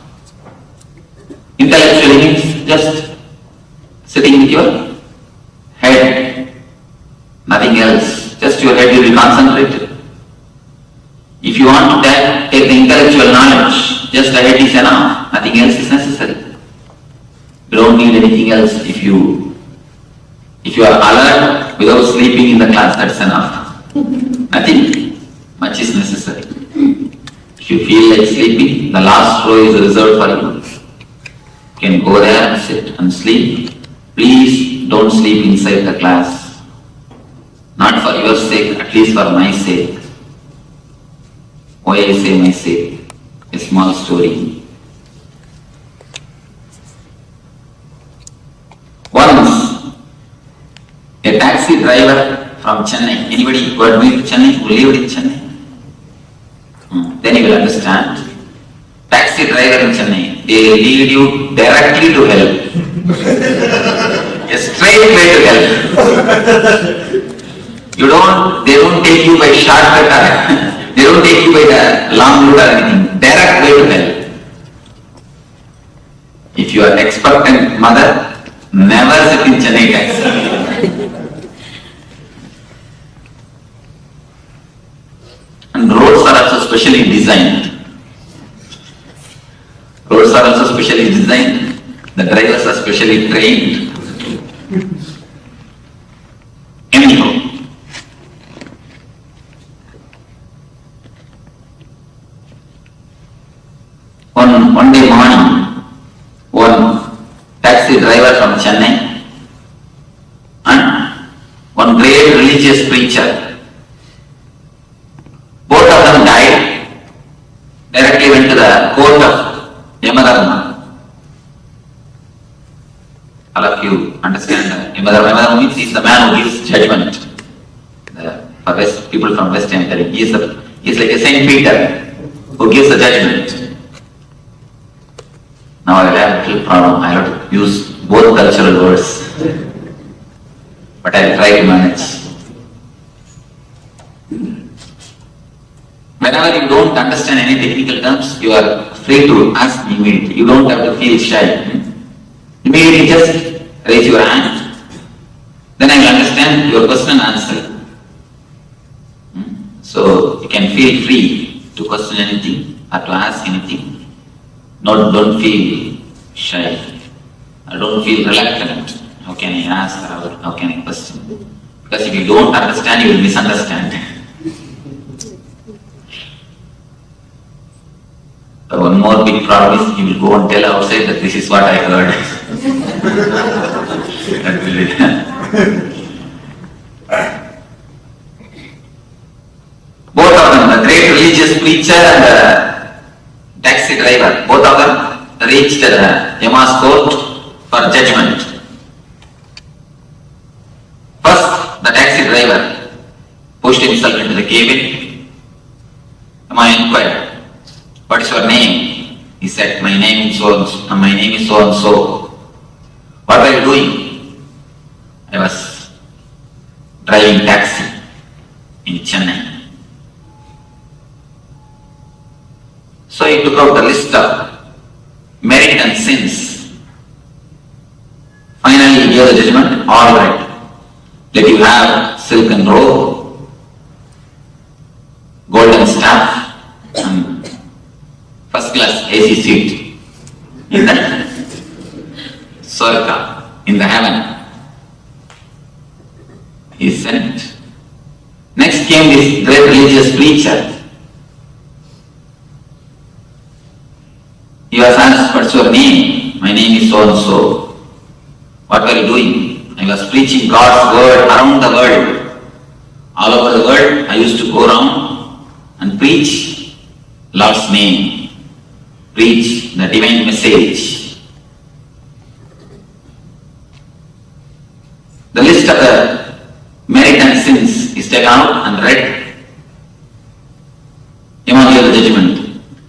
Intellectually means just sitting with your head, nothing else. Just your head will be concentrated. If you want to take the intellectual knowledge, just the head is enough, nothing else is necessary. You don't need anything else. If you are alert without sleeping in the class, that's enough. Nothing much is necessary. If you feel like sleeping, the last row is reserved for you. You can go there, sit and sleep. Please don't sleep inside the class. Not for your sake, at least for my sake. Why I say my sake? A small story. Once, a taxi driver from Chennai, anybody who had been to Chennai, who lived in Chennai? Then you will understand. Taxi driver in Chennai, they lead you directly to hell. A straight way to hell. They don't take you by shortcut, they don't take you by the long route or anything. Direct way to hell. If you are expectant mother, never sit in Chennai taxi. And roads are also specially designed. Roads are also specially designed. The drivers are specially trained. Anyhow, one day morning, one taxi driver from Chennai and great religious preacher. Both of them died, directly went to the court of Yamadharma. All of you understand Yamadharma. Yamadharma means he is the man who gives judgment. For West, people from West, I am telling, he is like a Saint Peter who gives the judgment. Now I will have a little problem. I have to use both cultural words, but I will try to manage. Whenever you don't understand any technical terms, you are free to ask me immediately. You don't have to feel shy. Immediately just raise your hand. Then I will understand your question and answer. So you can feel free to question anything or to ask anything. Don't feel shy. Or don't feel reluctant. How can I ask or how can I question? Because if you don't understand, you will misunderstand. One more big problem is you will go and tell outside that this is what I heard. That will be both of them, the great religious preacher and the taxi driver, both of them reached Yama's court for judgment. First, the taxi driver pushed himself into the cabin. Yama inquired, "What is your name?" He said, "My name is so and so. My name is so and so." "What are you doing?" "I was driving taxi in Chennai." So he took out the list of merit and sins. Finally he gave the judgment, "All right, let you have silken robe, golden staff, and first class AC seat in the Swarga, in the heaven." He sent. Next came this great religious preacher. He was asked, "What's your name?" "My name is so and so." "What were you doing?" "I was preaching God's word around the world. All over the world, I used to go around and preach Lord's name, preach the divine message." The list of the merit and sins is taken out and read. Yama gave the judgment.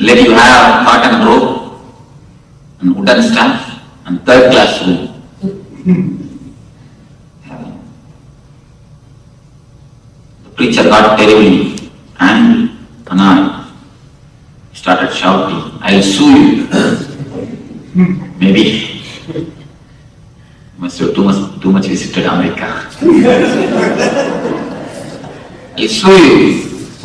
"Let you have cotton robe and wooden staff and third class room." The preacher got terribly angry, annoyed. He started shouting, "I'll sue you." Maybe must have too much visited America. "I'll sue you.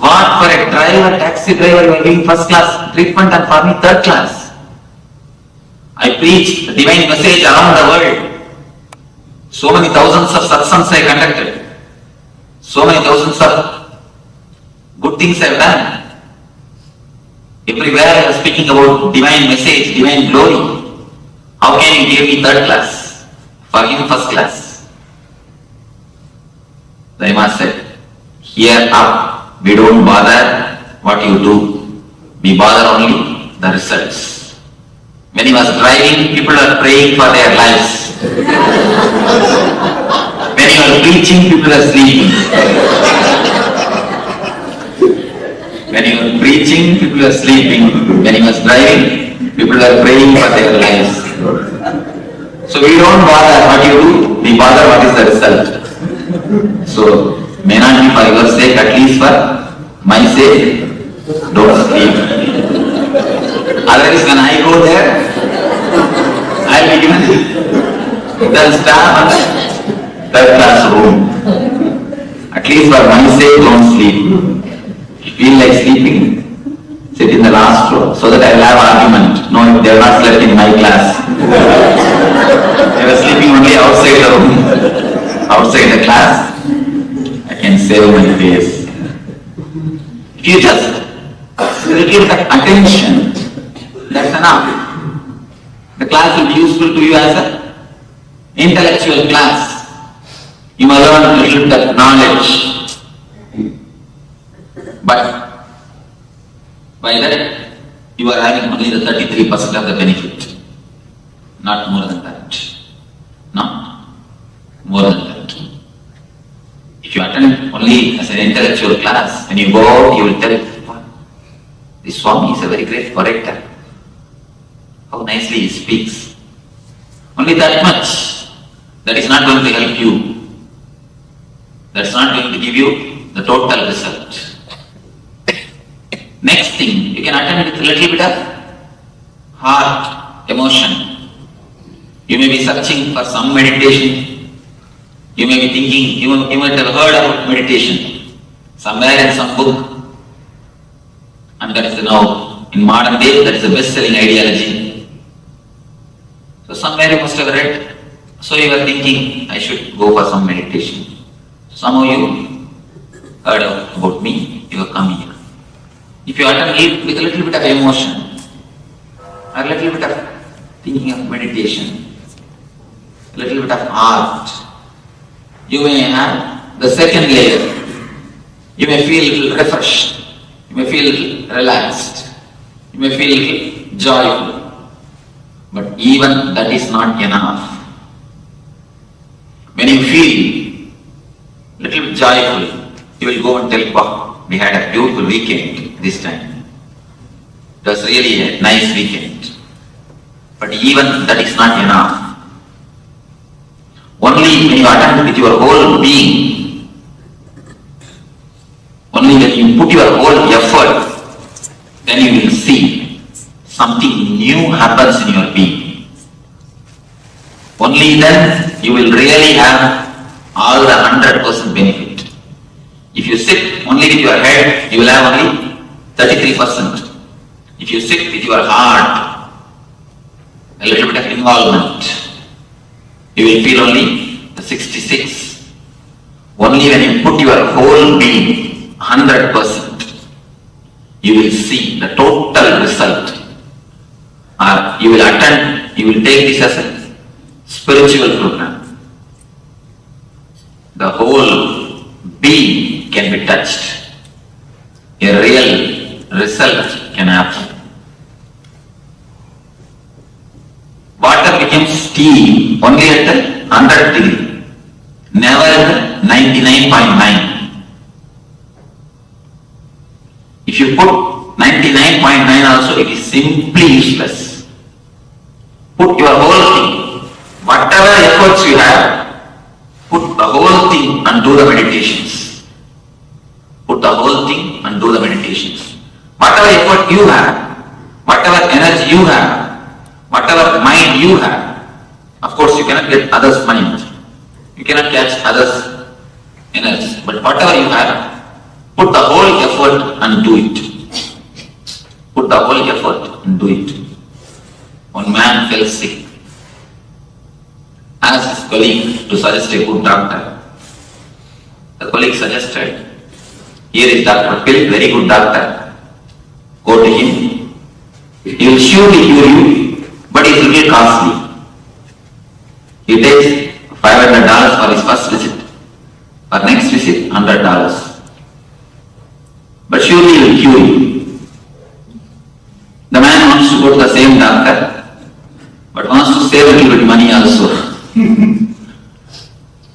What, for a driver, taxi driver, you are giving first class treatment and for me third class? I preach the divine message around the world. So many thousands of satsangs I conducted. So many thousands of good things I have done. Everywhere I was speaking about divine message, divine glory. How can you give me third class? For him first class." The Immerse said, "Here up, we don't bother what you do. We bother only the results." When he was driving, people were praying for their lives. When he was preaching, people were sleeping. When he was preaching, people were sleeping. When he was driving, people were praying for their lives. So we don't bother what you do, we bother what is the result. So, may not be for your sake, at least for my sake, don't sleep. Otherwise, when I go there, I will be given the staff and third class room. At least for my sake, don't sleep. If you feel like sleeping, sit in the last row so that I will have argument. No, they have not slept in my class. They were sleeping only outside the room, outside the class. I can save my face. If you just give the attention, that's enough. The class will be useful to you as an intellectual class. You may learn a little bit of knowledge, but by that you are having only the 33% of the benefit, not more than that. Not more than that. If you attend only as an intellectual class, when you go out, you will tell, this Swami is a very great orator. How nicely he speaks. Only that much. That is not going to help you. That's not going to give you the total result. Next thing, you can attend with a little bit of heart, emotion. You may be searching for some meditation. You may be thinking, you might have heard about meditation somewhere in some book. And that is now, in modern day, that is the best-selling ideology. So somewhere you must have read. So you are thinking, I should go for some meditation. Some of you heard about me, you have come here. If you attend it with a little bit of emotion, or a little bit of thinking of meditation, a little bit of art, you may have the second layer. You may feel a little refreshed, you may feel a little relaxed, you may feel a little joyful. But even that is not enough. When you feel a little bit joyful, you will go and tell, wow, we had a beautiful weekend this time. It was really a nice weekend. But even that is not enough. Only when you attend with your whole being, only when you put your whole effort, then you will see something new happens in your being. Only then you will really have all the 100% benefit. If you sit only with your head, you will have only 33%. If you sit with your heart, a little bit of involvement, you will feel only the 66. Only when you put your whole being 100%, you will see the total result. Or you will attend, you will take this as a spiritual program. The whole being can be touched. A real result can happen. Water becomes steam only at the 100 degree, never at the 99.9. If you put 99.9 also, it is simply useless. Put your whole thing, whatever efforts you have, put the whole thing and do the meditations. Put the whole thing and do the meditations. Whatever effort you have, whatever energy you have, whatever mind you have, of course you cannot get others' mind, you cannot catch others' energy, but whatever you have, put the whole effort and do it. Put the whole effort and do it. One man fell sick. Asked his colleague to suggest a good doctor. The colleague suggested, here is Dr. Phil, very good doctor. Go to him. He will surely cure you, but it is a little costly. He takes $500 for his first visit. For next visit, $100. But surely he will cure you. The man wants to go to the same doctor, but wants to save a little bit money also.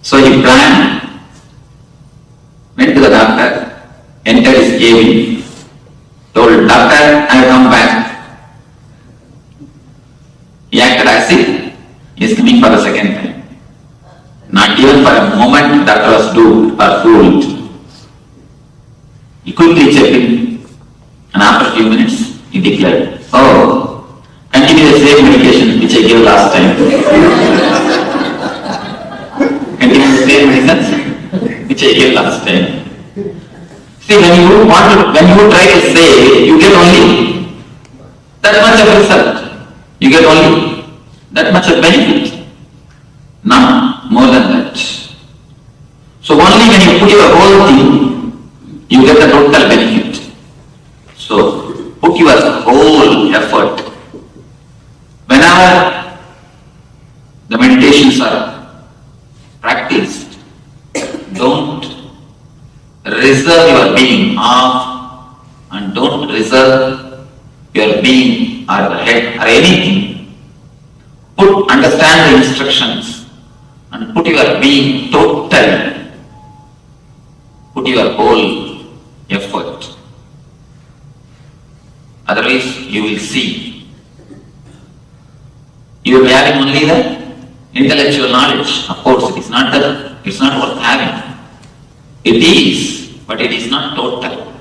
So he planned, went to the doctor, entered his cabin, told doctor, I will come back. He acted as if he is coming for the second time. Not even for a moment doctor was duped or fooled. He quickly checked him, and after a few minutes he declared, oh, continue the same medication which I gave last time. Continue the same medicines which I gave last time. See, when you try to say, you get only that much of result. You get only that much of benefit. Not more than that. So only when you put your whole thing, you get the total benefit. So put your whole effort. Whenever the meditations are practiced, your being off and don't reserve your being or the head or anything. Understand the instructions and put your being total. Put your whole effort. Otherwise, you will see. You will be having only the intellectual knowledge. Of course, it's not worth having. It is, but it is not total.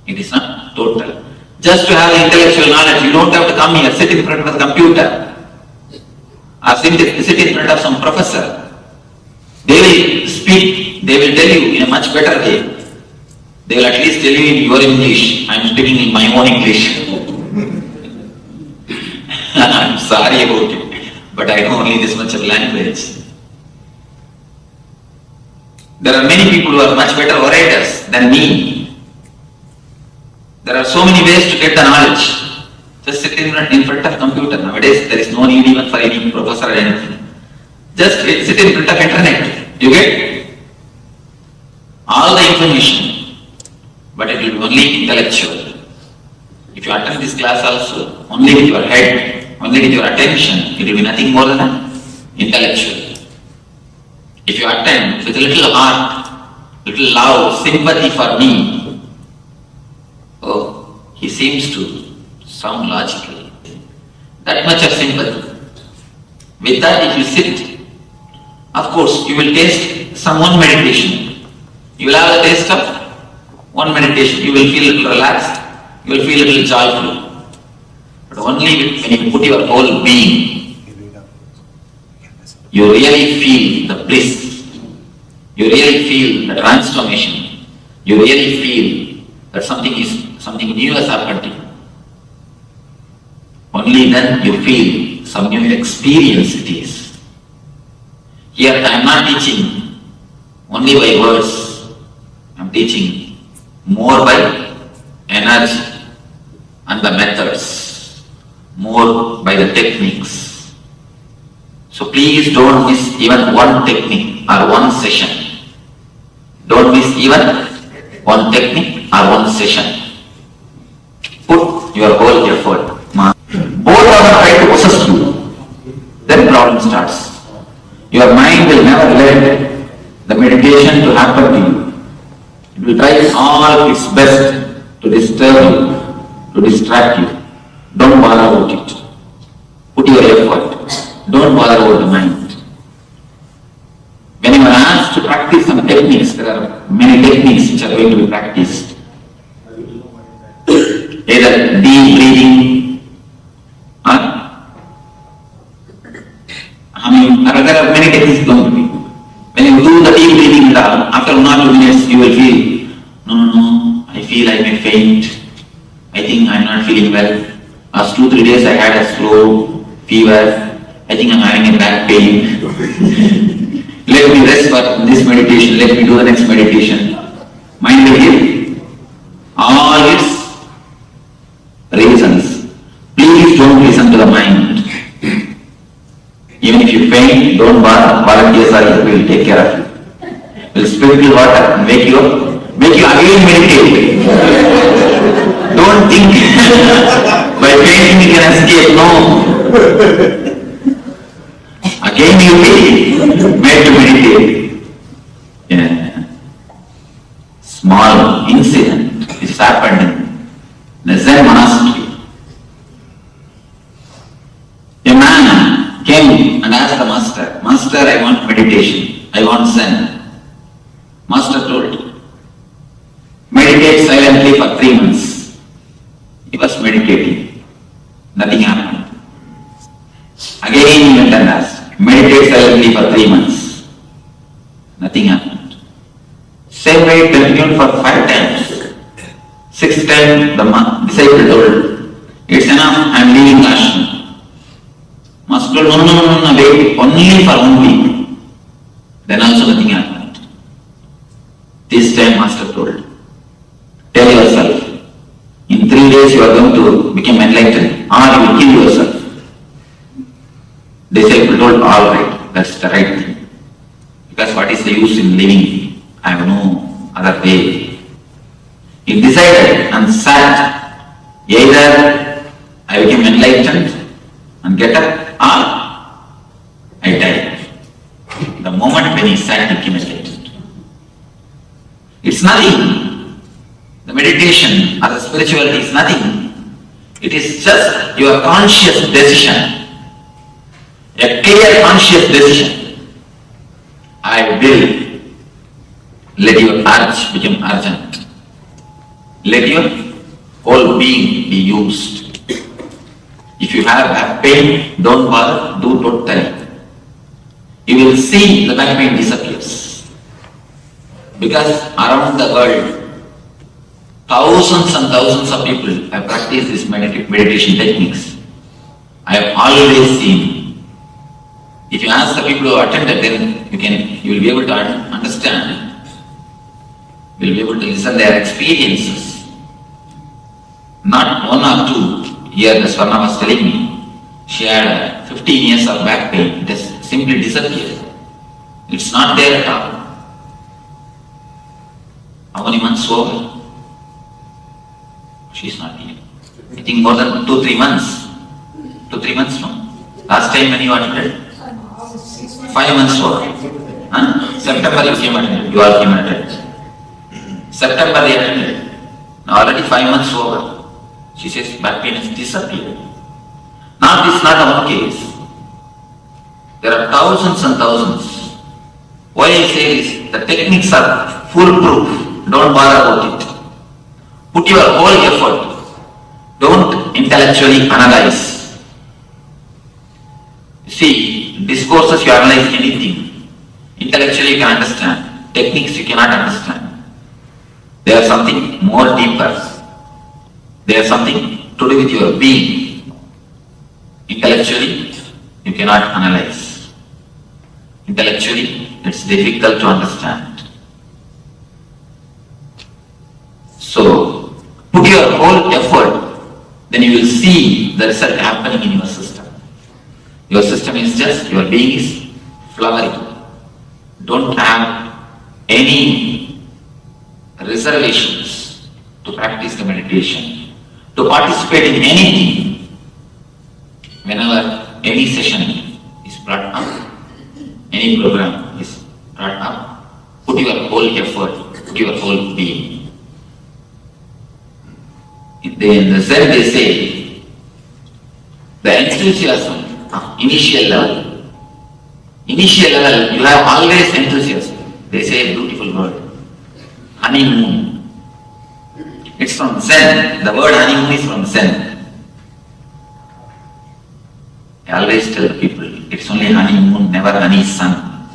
It is not total. Just to have the intellectual knowledge, you don't have to come here, sit in front of the computer, or sit in front of some professor. They will speak, they will tell you in a much better way. They will at least tell you in your English. I am speaking in my own English. I am sorry about it, but I know only this much of language. There are many people who are much better orators than me. There are so many ways to get the knowledge. Just sit in front of computer. Nowadays, there is no need even for any professor or anything. Just sit in front of internet. You get all the information, but it will be only intellectual. If you attend this class also, only with your head, only with your attention, it will be nothing more than intellectual. If you attend with a little heart, little love, sympathy for me, oh, he seems to sound logical. That much of sympathy. With that, if you sit, of course, you will taste some one meditation. You will have a taste of one meditation. You will feel a little relaxed. You will feel a little joyful. But only when you put your whole being, you really feel the bliss. You really feel the transformation. You really feel that something new has happened to you. Only then you feel some new experience it is. Here I am not teaching only by words. I am teaching more by energy and the methods, more by the techniques. So please don't miss even one technique or one session. Don't miss even one technique or one session. Put your whole effort. Both of them try to possess you. Then problem starts. Your mind will never let the meditation to happen to you. It will try all its best to disturb you, to distract you. Don't bother about it. Put your effort. Don't bother about the mind. When you are asked to practice some techniques, there are many techniques which are going to be practiced. Either deep breathing, there are many techniques going to be. When you do the deep breathing, after 1 or 2 minutes, you will feel, no, I feel I may faint. I think I am not feeling well. Last 2-3 days I had a slow fever. I think I am having a back pain. Let me rest for this meditation. Let me do the next meditation. Mind will give all its reasons. Please don't listen to the mind. Even if you faint, don't bother. Volunteers are here. We will take care of you. We will sprinkle water and make you again meditate. Don't think by fainting you can escape. No. Again you will be made to meditate. Yeah. Small incident which happened in the Zen monastery. A man came and asked the master, Master, I want meditation. I want Zen. Master told, meditate silently for 3 months. He was meditating. Nothing happened. Again he went and asked, meditate silently for 3 months. Nothing happened. Same way it continued for 5 times. 6th time the disciple told, it's enough, I am leaving the ashram. Master told, no, wait, only for 1 week. Then also nothing happened. This time Master told, tell yourself, in 3 days you are going to become enlightened or you will kill yourself. Disciple told, all right, that's the right thing. Because what is the use in living? I have no other way. He decided and sat, either I became enlightened and get up, or I died. The moment when he sat, he became enlightened. It's nothing. The meditation or the spirituality is nothing. It is just your conscious decision. A clear conscious decision. I will let your urge become urgent. Let your whole being be used. If you have back pain, don't bother, do totally. You will see the back pain disappears. Because around the world, thousands and thousands of people have practiced these meditation techniques. I have always seen. If you ask the people who attended, then you will be able to understand. You will be able to listen their experiences. Not 1 or 2. Here the Swarna was telling me, she had 15 years of back pain. It has simply disappeared. It's not there at all. How many months over? She's not here. I think more than 2-3 months. 2-3 months, no? Last time when you attended? 5 months over. September you came attended. You all came attended. September they attended. Now already 5 months over. She says back pain has disappeared. Now this is not our case. There are thousands and thousands. Why I say this? The techniques are foolproof. Don't bother about it. Put your whole effort. Don't intellectually analyze. See, discourses you analyze anything. Intellectually you can understand. Techniques you cannot understand. They are something more deeper. They are something to do with your being. Intellectually you cannot analyze. Intellectually it's difficult to understand. So, put your whole effort, then you will see the result happening in your system. Your system is just, your being is flowering. Don't have any reservations to practice the meditation, to participate in anything. Whenever any session is brought up, any program is brought up, put your whole effort, put your whole being. In the Zen they say, the enthusiasm of initial level, you have always enthusiasm. They say a beautiful word, honeymoon. It's from Zen. The word honeymoon is from Zen. I always tell people, it's only honeymoon, never honey sun.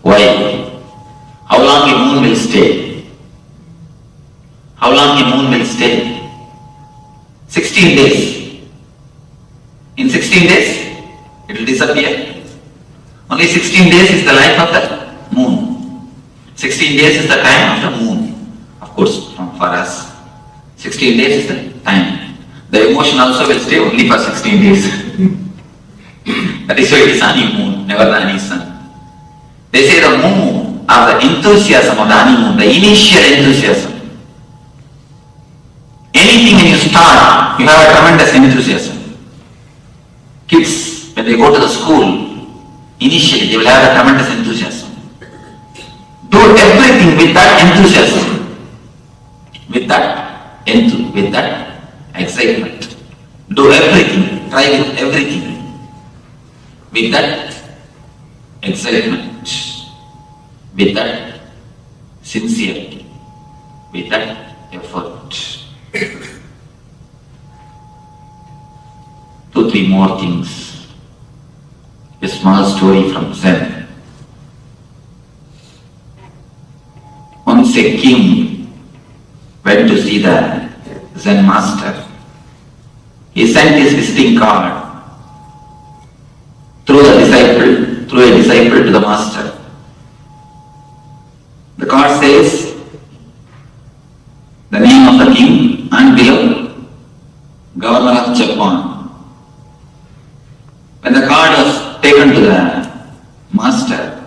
Why? How long a moon will stay? How long a moon will stay? 16 days. In 16 days, it will disappear. Only 16 days is the life of the moon. 16 days is the time of the moon. Of course, for us, 16 days is the time. The emotion also will stay only for 16 days. That is why it is honeymoon, never the honey sun. They say the moon, or the enthusiasm of the honeymoon, the initial enthusiasm. Anything when you start, you have a tremendous enthusiasm. Kids, when they go to the school, initially they will have a tremendous enthusiasm. Do everything with that enthusiasm, with that excitement. Do everything, try with everything, with that excitement, with that sincerity, with that effort. 2-3 more things. A small story from Zen. Once a king went to see the Zen master. He sent his visiting card through a disciple to the master. The card says the name of the king and below Governor of Japan. When the card was taken to the master,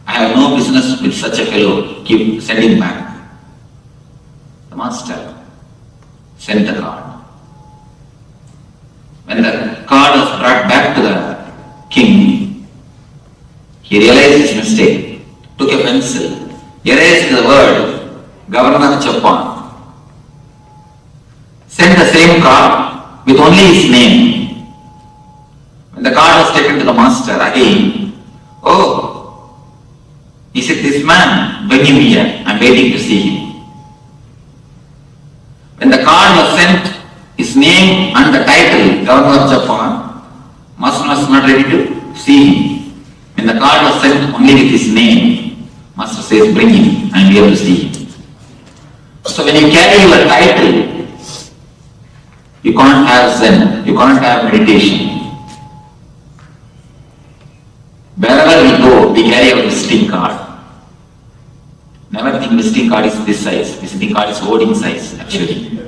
I have no business with such a fellow, send him back. master sent the card. When the card was brought back to the king, he realized his mistake, took a pencil, erased the word Governor Chappan, sent the same card with only his name. When the card was taken to the master again, oh, he said, this man, bring him here, I am waiting to see him. When the card was sent, his name and the title, Governor of Japan, master was not ready to see him. When the card was sent only with his name, master says, bring him, I am here to see him. So when you carry your title, you can't have Zen, you can't have meditation. Wherever we go, we carry our visiting card. Never think visiting card is this size. Visiting card is voting size, actually.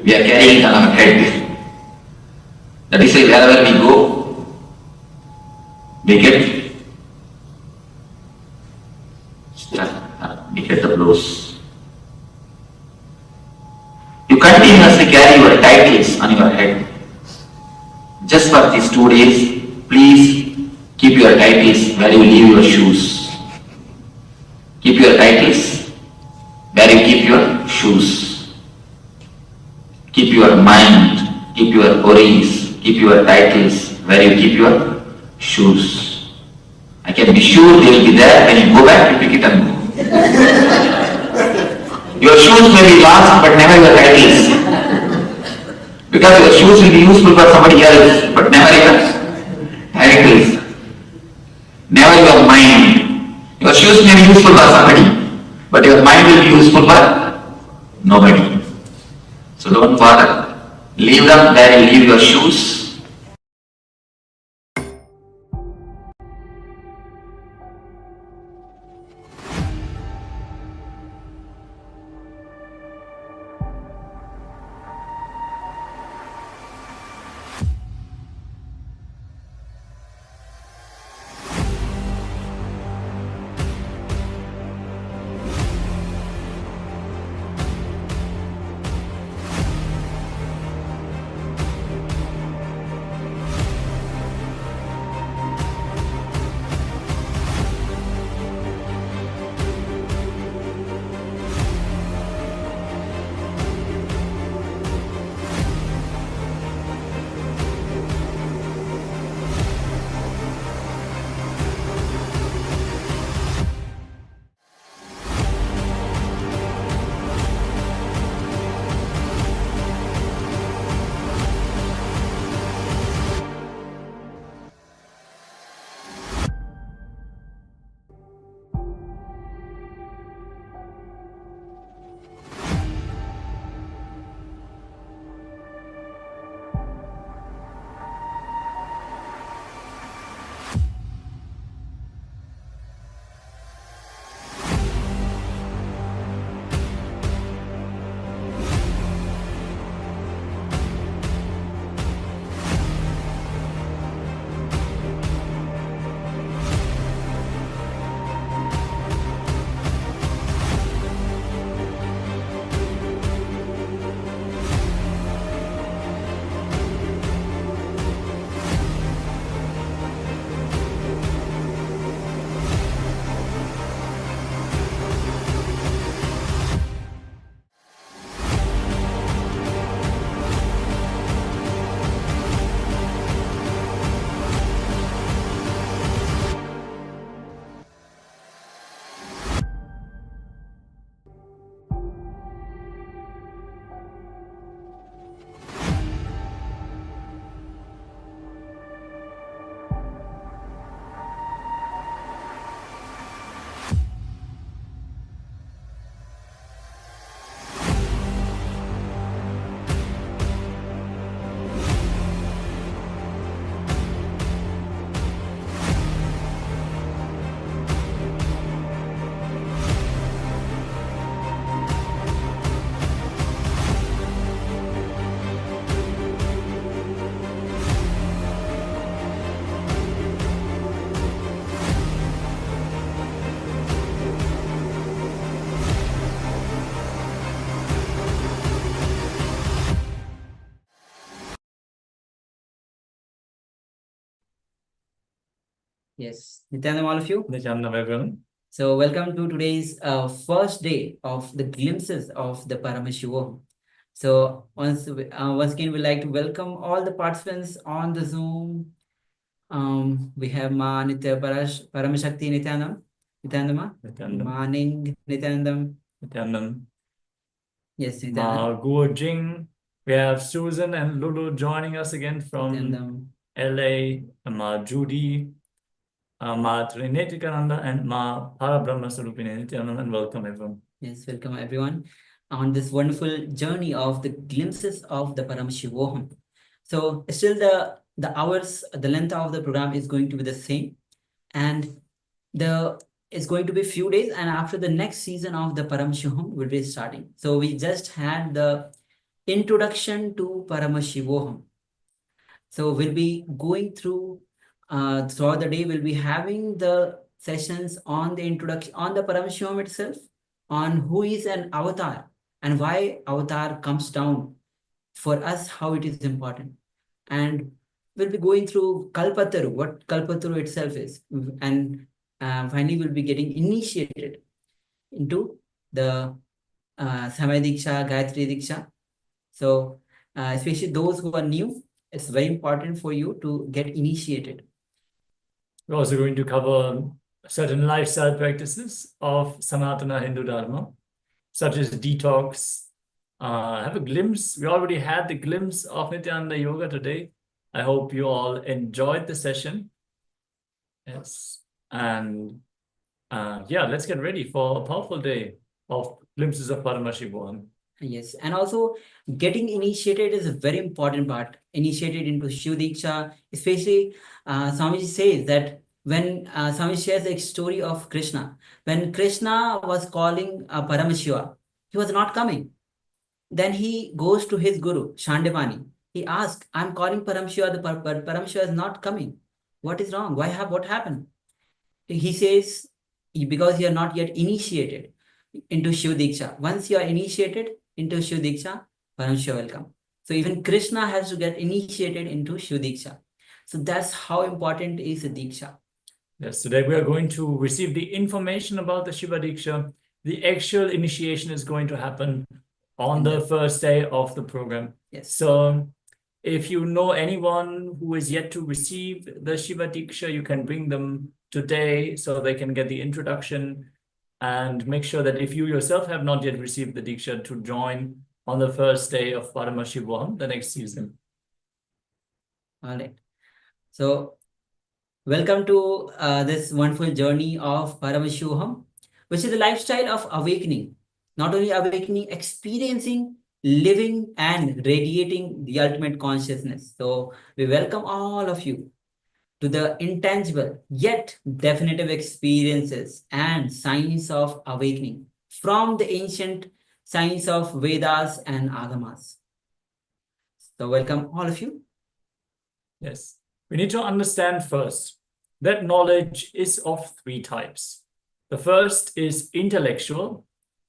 We are carrying it on our head. That is why wherever we go, we get the blows. You continuously carry your titles on your head. Just for these 2 days, please keep your titles where you leave your shoes. Keep your titles where you keep your shoes. Keep your mind, keep your worries, keep your titles where you keep your shoes. I can be sure they will be there when you go back to pick it and go. Your shoes may be lost, but never your titles. Because your shoes will be useful for somebody else, but never your titles. Never your mind. Your shoes may be useful for somebody, but your mind will be useful for nobody. So don't bother. Leave them where you leave your shoes. Yes, Nithyananda, all of you. Nithyananda, everyone. So welcome to today's first day of the glimpses of the Paramashivoham. So once again, we'd like to welcome all the participants on the Zoom. We have Ma Nitya Paramashakti Nithyanandam. Nithyanandam. Ma Ning Nithyanandam. Nithyanandam. Yes, Ma Nithyanandam. Guo Jing. We have Susan and Lulu joining us again from LA. Ma Judy. Ma Trinetikananda and Ma Parabrahma Sarupini Nithyanandam, and welcome everyone. Yes, welcome everyone on this wonderful journey of the glimpses of the Paramashivoham. So still the hours, the length of the program is going to be the same, and it's going to be a few days, and after the next season of the Paramashivoham will be starting. So we just had the introduction to Paramashivoham. So we'll be going through throughout the day, we'll be having the sessions on the introduction, on the Paramashivoham itself, on who is an avatar and why avatar comes down for us, how it is important. And we'll be going through Kalpataru, what Kalpataru itself is. And finally, we'll be getting initiated into the Shiva Dīkṣā, Gayatri Dīkṣā. So especially those who are new, it's very important for you to get initiated. We're also going to cover certain lifestyle practices of Sanatana Hindu Dharma, such as detox. Have a glimpse. We already had the glimpse of Nithyananda Yoga today. I hope you all enjoyed the session. Yes. And yeah, let's get ready for a powerful day of glimpses of Paramashivoham. Yes, and also getting initiated is a very important part. Initiated into Shiva Dīkṣā, especially Swamiji says that when Swamiji shares the story of Krishna, when Krishna was calling Paramashiva, he was not coming. Then he goes to his guru, Shandavani. He asks, I'm calling Paramashiva, but Paramashiva is not coming. What is wrong? What happened? He says, because you are not yet initiated into Shiva Dīkṣā. Once you are initiated into Shiva Dīkṣā, Paramashiva will come. So even Krishna has to get initiated into Shiva Dīkṣā. So that's how important is the Dīkṣā. Yes, today we are going to receive the information about the Shiva Dīkṣā. The actual initiation is going to happen on the first day of the program. Yes. So if you know anyone who is yet to receive the Shiva Dīkṣā, you can bring them today so they can get the introduction, and make sure that if you yourself have not yet received the Dīkṣā, to join on the first day of Paramashivoham, the next season. All right. So welcome to this wonderful journey of Paramashivoham, which is a lifestyle of awakening. Not only awakening, experiencing, living and radiating the ultimate consciousness. So we welcome all of you to the intangible yet definitive experiences and signs of awakening from the ancient signs of Vedas and Agamas. So welcome all of you. Yes, we need to understand first that knowledge is of three types. The first is intellectual,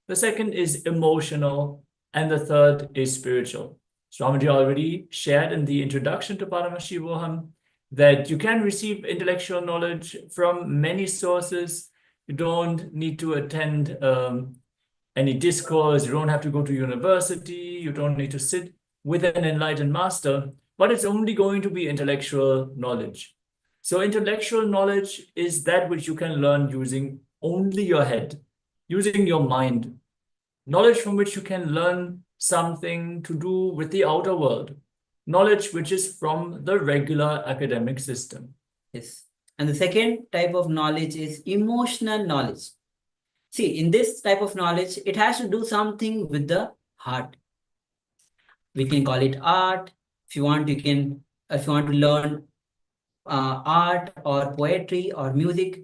the second is emotional, and the third is spiritual. Swamiji already shared in the introduction to Paramashivoham that you can receive intellectual knowledge from many sources. You don't need to attend any discourse. You don't have to go to university. You don't need to sit with an enlightened master, but it's only going to be intellectual knowledge. So intellectual knowledge is that which you can learn using only your head, using your mind. Knowledge from which you can learn something to do with the outer world. Knowledge which is from the regular academic system. Yes. And the second type of knowledge is emotional knowledge. See, in this type of knowledge, it has to do something with the heart. We can call it art. If you want, you can, if you want to learn art or poetry or music,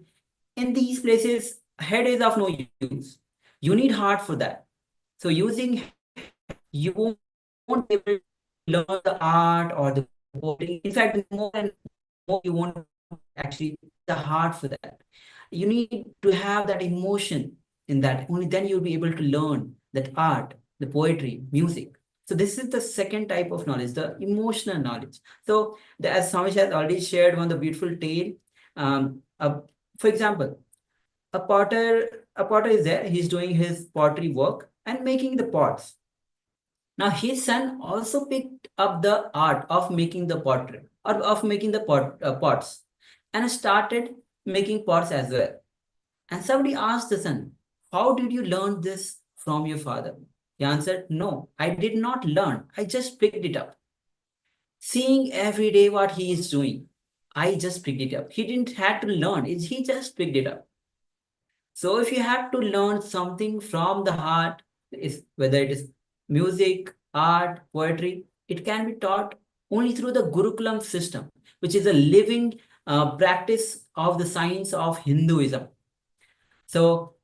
in these places, head is of no use. You need heart for that. So using, you won't be able to learn the art or the poetry. In fact, more and more you won't actually the heart for that. You need to have that emotion in that. Only then you'll be able to learn that art, the poetry, music. So this is the second type of knowledge, the emotional knowledge. So as Swami has already shared one of the beautiful tale For example, a potter is there, he's doing his pottery work and making the pots. Now his son also picked up the art of making the pottery or of making the pots and started making pots as well. And somebody asked the son, how did you learn this from your father? He answered, no, I did not learn. I just picked it up. Seeing every day what he is doing, I just picked it up. He didn't have to learn, he just picked it up. So if you have to learn something from the heart, whether it is music, art, poetry, it can be taught only through the Gurukulam system, which is a living practice of the science of Hinduism. So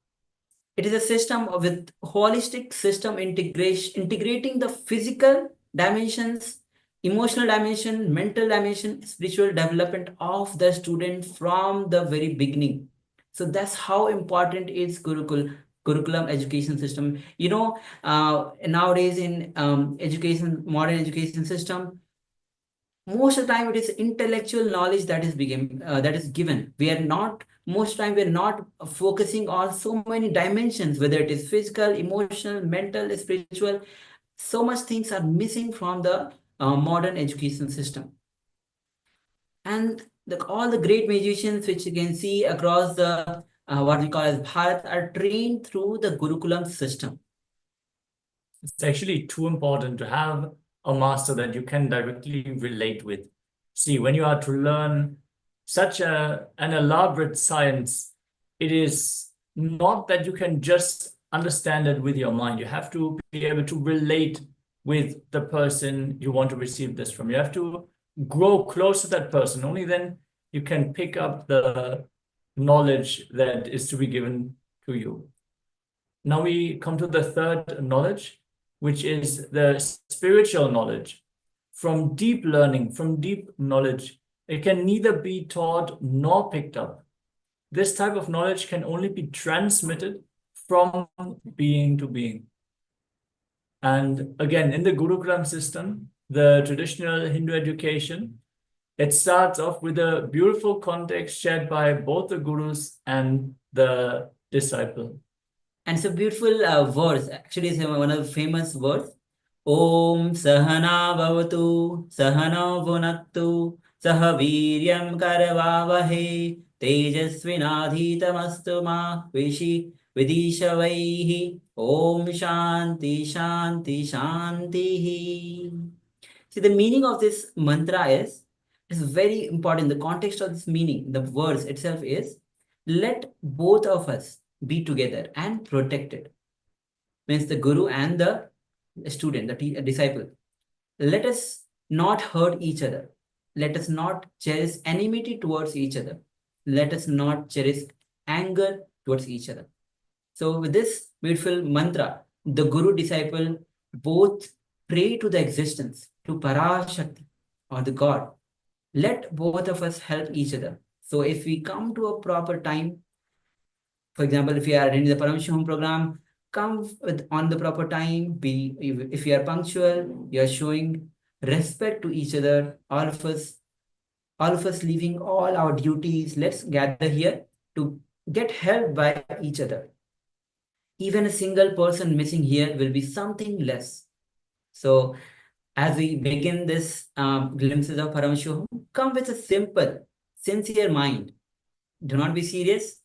it is a system with holistic system integration, integrating the physical dimensions, emotional dimension, mental dimension, spiritual development of the student from the very beginning. So that's how important is curriculum education system. You know, nowadays in modern education system, most of the time it is intellectual knowledge that is given. Most of the time we're not focusing on so many dimensions, whether it is physical, emotional, mental, spiritual. So much things are missing from the modern education system. And all the great magicians which you can see across the what we call as Bharat are trained through the Gurukulam system. It's actually too important to have a master that you can directly relate with. See, when you are to learn such an elaborate science, it is not that you can just understand it with your mind. You have to be able to relate with the person you want to receive this from. You have to grow close to that person. Only then you can pick up the knowledge that is to be given to you. Now we come to the third knowledge, which is the spiritual knowledge. From deep learning, from deep knowledge, it can neither be taught nor picked up. This type of knowledge can only be transmitted from being to being. And again, in the Gurukulam system, the traditional Hindu education, it starts off with a beautiful context shared by both the gurus and the disciple. And it's a beautiful verse. Actually, it's one of the famous verse. Om Sahana Bhavatu Sahana Vunaktu Saha Viryam Karavavahe Tejasvinadhitamastu Ma Vidishavaihi Om Shanti Shanti Shanti. See, the meaning of this mantra is very important. The context of this meaning, the verse itself is, let both of us be together and protected. Means the guru and the student, the disciple. Let us not hurt each other. Let us not cherish enmity towards each other. Let us not cherish anger towards each other. So with this beautiful mantra, the guru disciple both pray to the existence, to Parashakti or the God. Let both of us help each other. So if we come to a proper time, for example, if you are attending the Paramashivoham program, come on the proper time. If you are punctual, you are showing respect to each other. All of us leaving all our duties, let's gather here to get help by each other. Even a single person missing here will be something less. So as we begin this glimpses of Paramashivoham, come with a simple, sincere mind. Do not be serious.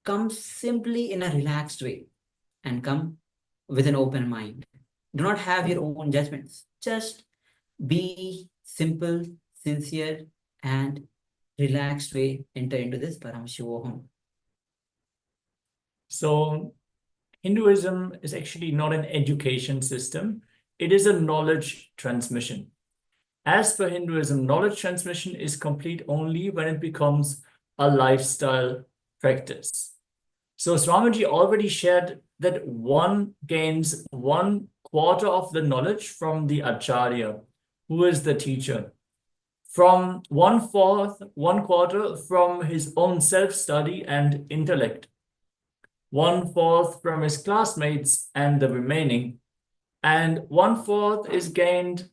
Come simply in a relaxed way and come with an open mind. Do not have your own judgments. Just be simple, sincere, and relaxed way enter into this Paramashivoham. So Hinduism is actually not an education system. It is a knowledge transmission. As per Hinduism, knowledge transmission is complete only when it becomes a lifestyle practice. So Swamiji already shared that one gains 1/4 of the knowledge from the Acharya, who is the teacher. From 1/4 from his own self-study and intellect. 1/4 from his classmates and the remaining. And 1/4 is gained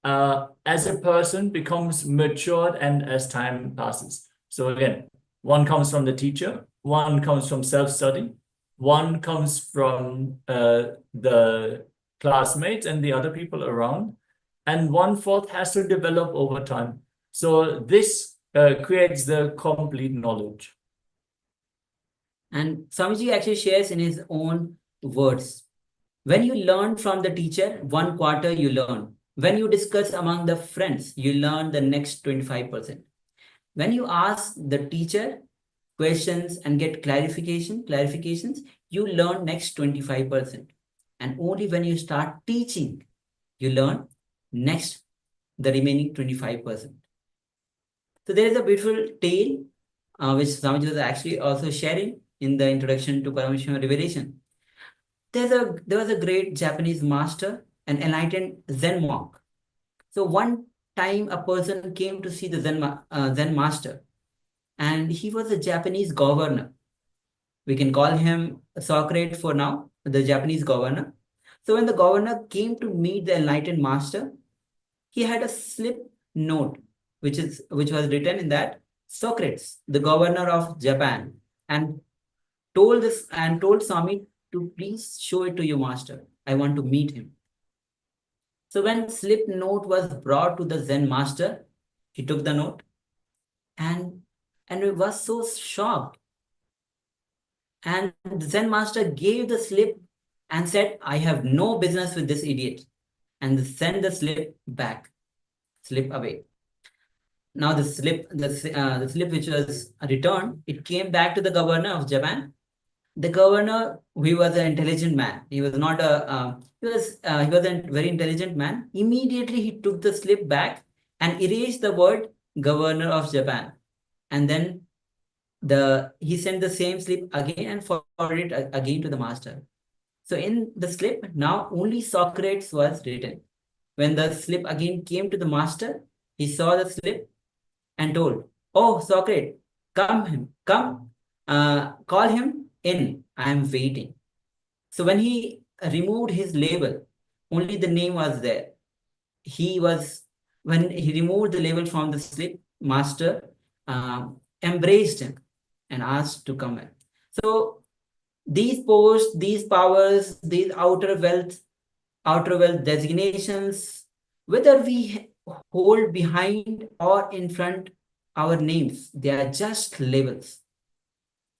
as a person becomes matured and as time passes. So again, one comes from the teacher, one comes from self-study, one comes from the classmates and the other people around, and 1/4 has to develop over time. So this creates the complete knowledge. And Swamiji actually shares in his own words. When you learn from the teacher, 1/4 you learn. When you discuss among the friends, you learn the next 25%. When you ask the teacher questions and get clarifications, you learn next 25%. And only when you start teaching, you learn next the remaining 25%. So there is a beautiful tale which Swamiji was actually also sharing in the introduction to Paramashivoham Revelation. There was a great Japanese master, an enlightened Zen monk. So one time a person came to see the Zen master, and he was a Japanese governor. We can call him Socrates for now, the Japanese governor. So when the governor came to meet the enlightened master, he had a slip note, which was written in that Socrates, the governor of Japan, and told Swami to please show it to your master. I want to meet him. So when slip note was brought to the Zen master, he took the note and he was so shocked. And the Zen master gave the slip and said, I have no business with this idiot, and send the slip back, slip away. Now the slip which was returned, it came back to the governor of Japan. The governor, he was an intelligent man. He was not a he was a very intelligent man. Immediately he took the slip back and erased the word governor of Japan, and then he sent the same slip again and forwarded it again to the master. So in the slip, now only Socrates was written. When the slip again came to the master, he saw the slip and told, "Oh, Socrates, come, call him in. I am waiting." So when he removed his label, only the name was there. When he removed the label from the slip, master embraced him and asked to come in. So these posts, these powers, these outer wealth designations, whether we hold behind or in front our names, they are just labels.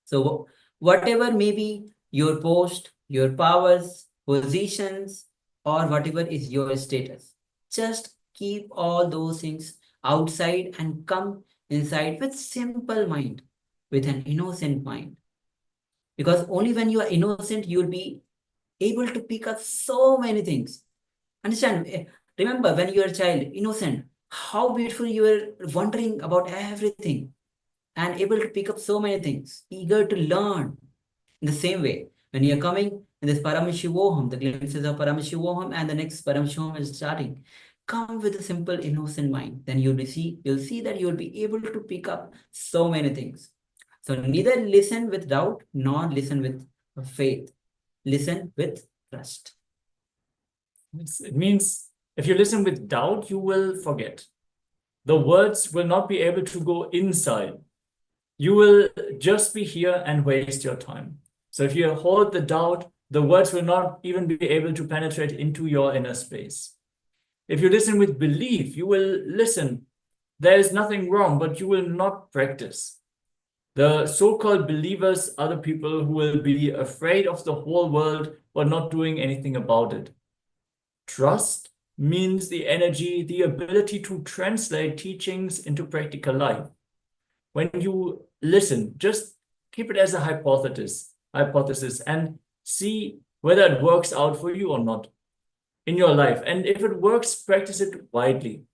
So whatever may be your post, your powers, positions, or whatever is your status, just keep all those things outside and come inside with simple mind, with an innocent mind. Because only when you are innocent, you will be able to pick up so many things. Understand? Remember, when you are a child, innocent, how beautiful you were wondering about everything and able to pick up so many things, eager to learn. In the same way, when you are coming in this Paramashivoham, the glimpses of Paramashivoham, and the next Paramashivoham is starting, come with a simple, innocent mind. Then you'll see that you'll be able to pick up so many things. So neither listen with doubt nor listen with faith. Listen with trust. It means if you listen with doubt, you will forget. The words will not be able to go inside. You will just be here and waste your time. So if you hold the doubt, the words will not even be able to penetrate into your inner space. If you listen with belief, you will listen. There is nothing wrong, but you will not practice. The so-called believers are the people who will be afraid of the whole world but not doing anything about it. Trust means the energy, the ability to translate teachings into practical life. When you listen, just keep it as a hypothesis and see whether it works out for you or not in your life. And if it works, practice it widely.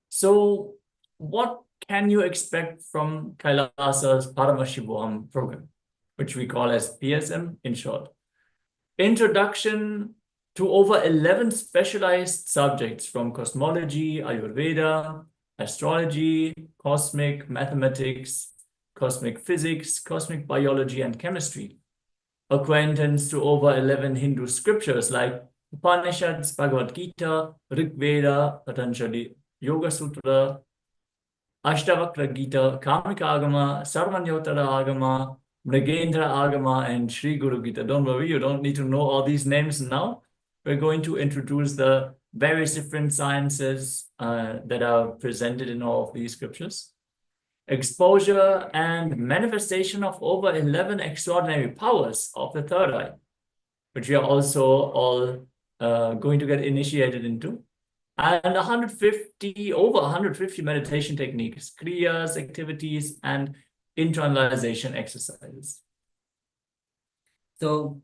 So what can you expect from KAILASA's Paramashivoham program, which we call as PSM in short? Introduction to over 11 specialized subjects from cosmology, Ayurveda, astrology, cosmic mathematics, cosmic physics, cosmic biology, and chemistry. Acquaintance to over 11 Hindu scriptures like Upanishads, Bhagavad Gita, Rig Veda, Patanjali Yoga Sutra, Ashtavakra Gita, Kamika Agama, Sarvanyotara Agama, Mrigendra Agama, and Sri Guru Gita. Don't worry, you don't need to know all these names now. We're going to introduce the various different sciences that are presented in all of these scriptures. Exposure and manifestation of over 11 extraordinary powers of the third eye, which we are also all going to get initiated into. And over 150 meditation techniques, kriyas, activities, and internalization exercises. So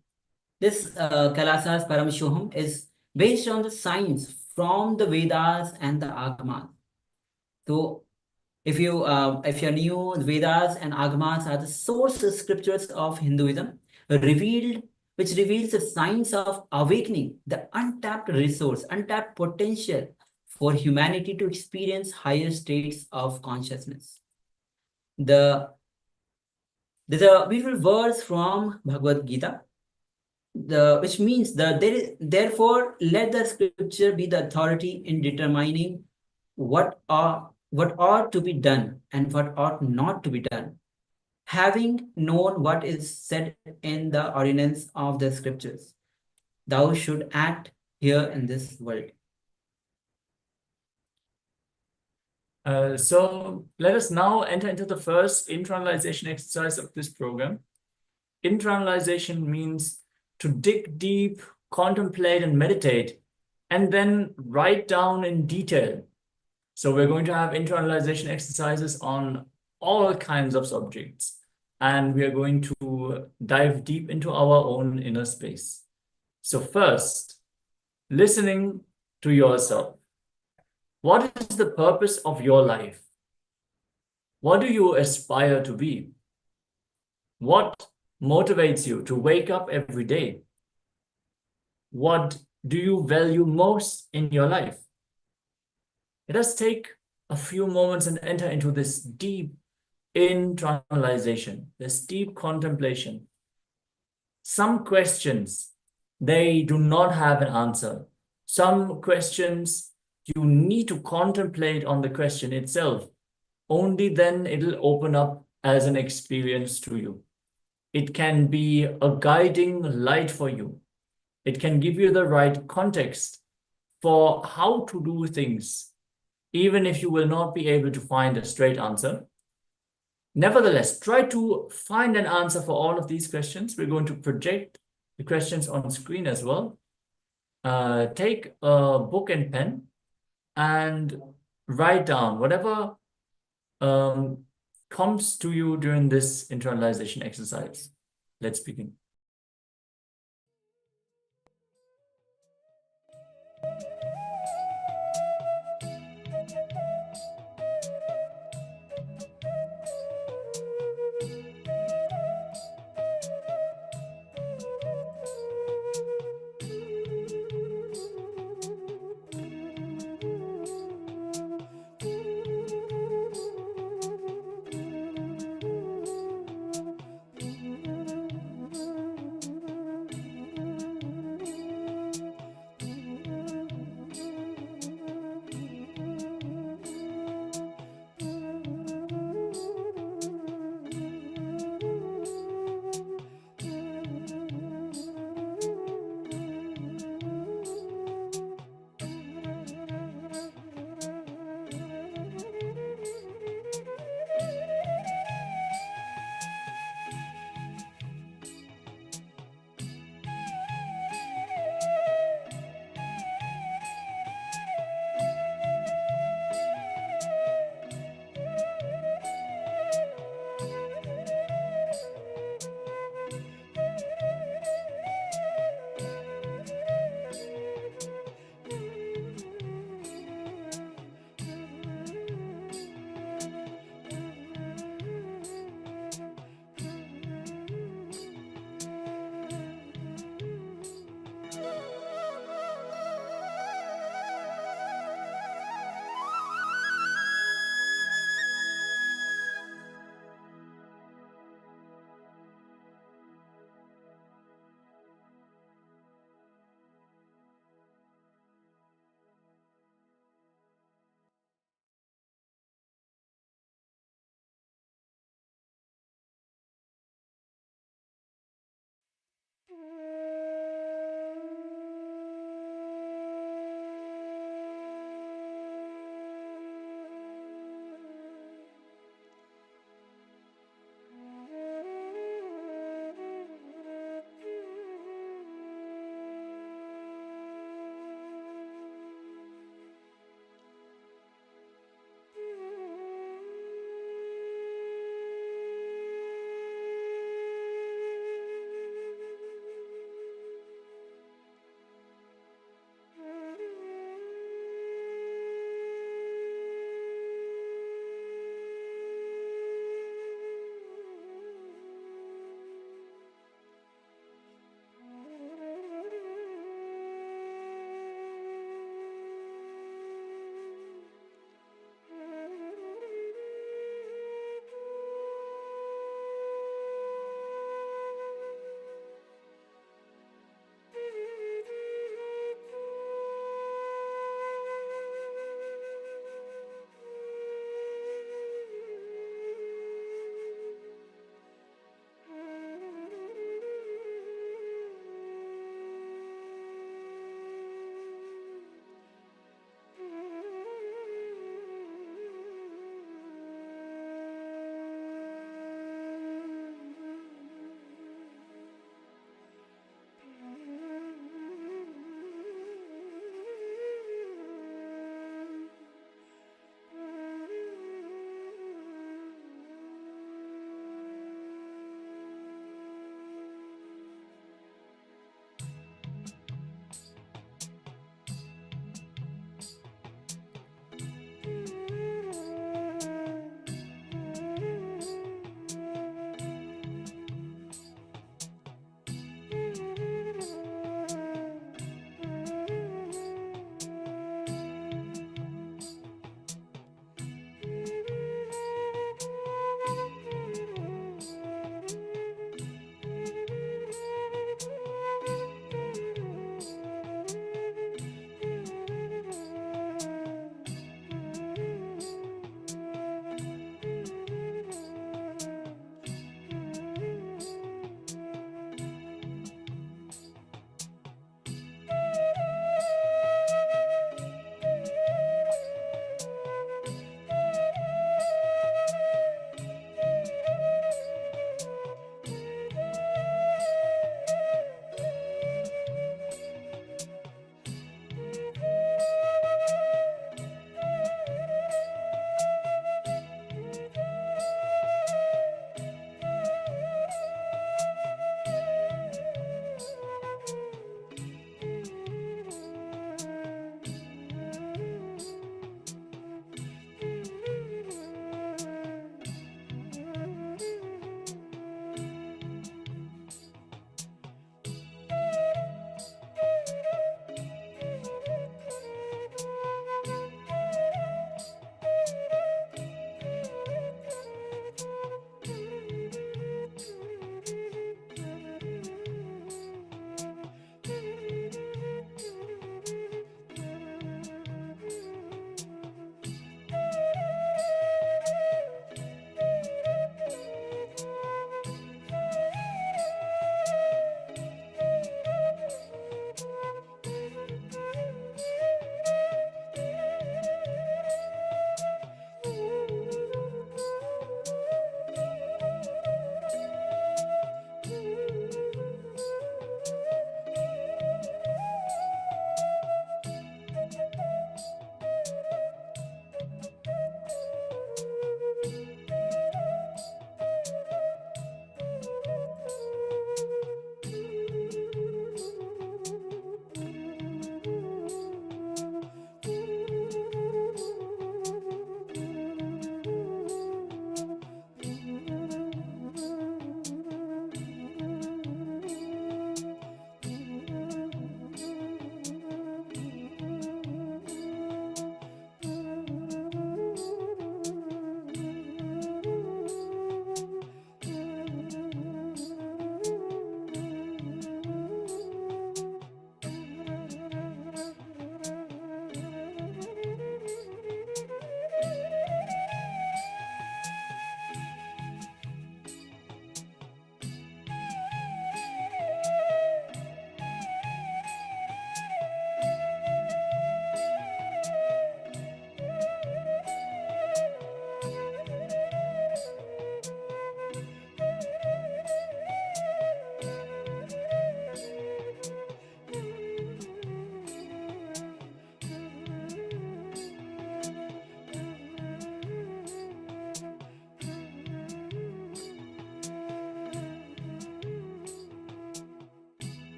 this KAILASA's Paramashivoham is based on the science from the Vedas and the Agamas. So if you're new, the Vedas and Agamas are the source scriptures of Hinduism, which reveals the science of awakening, the untapped resource, untapped potential for humanity to experience higher states of consciousness. There's a beautiful verse from Bhagavad Gita, which means therefore let the scripture be the authority in determining what ought to be done and what ought not to be done, having known what is said in the ordinance of the scriptures. Thou should act here in this world. So let us now enter into the first internalization exercise of this program. Internalization means to dig deep, contemplate and meditate, and then write down in detail. So we're going to have internalization exercises on all kinds of subjects, and we are going to dive deep into our own inner space. So first, listening to yourself. What is the purpose of your life? What do you aspire to be? What motivates you to wake up every day? What do you value most in your life? Let us take a few moments and enter into this deep internalization, this deep contemplation. Some questions, they do not have an answer. Some questions, you need to contemplate on the question itself. Only then it'll open up as an experience to you. It can be a guiding light for you. It can give you the right context for how to do things, even if you will not be able to find a straight answer. Nevertheless, try to find an answer for all of these questions. We're going to project the questions on screen as well. Take a book and pen and write down whatever comes to you during this internalization exercise. Let's begin.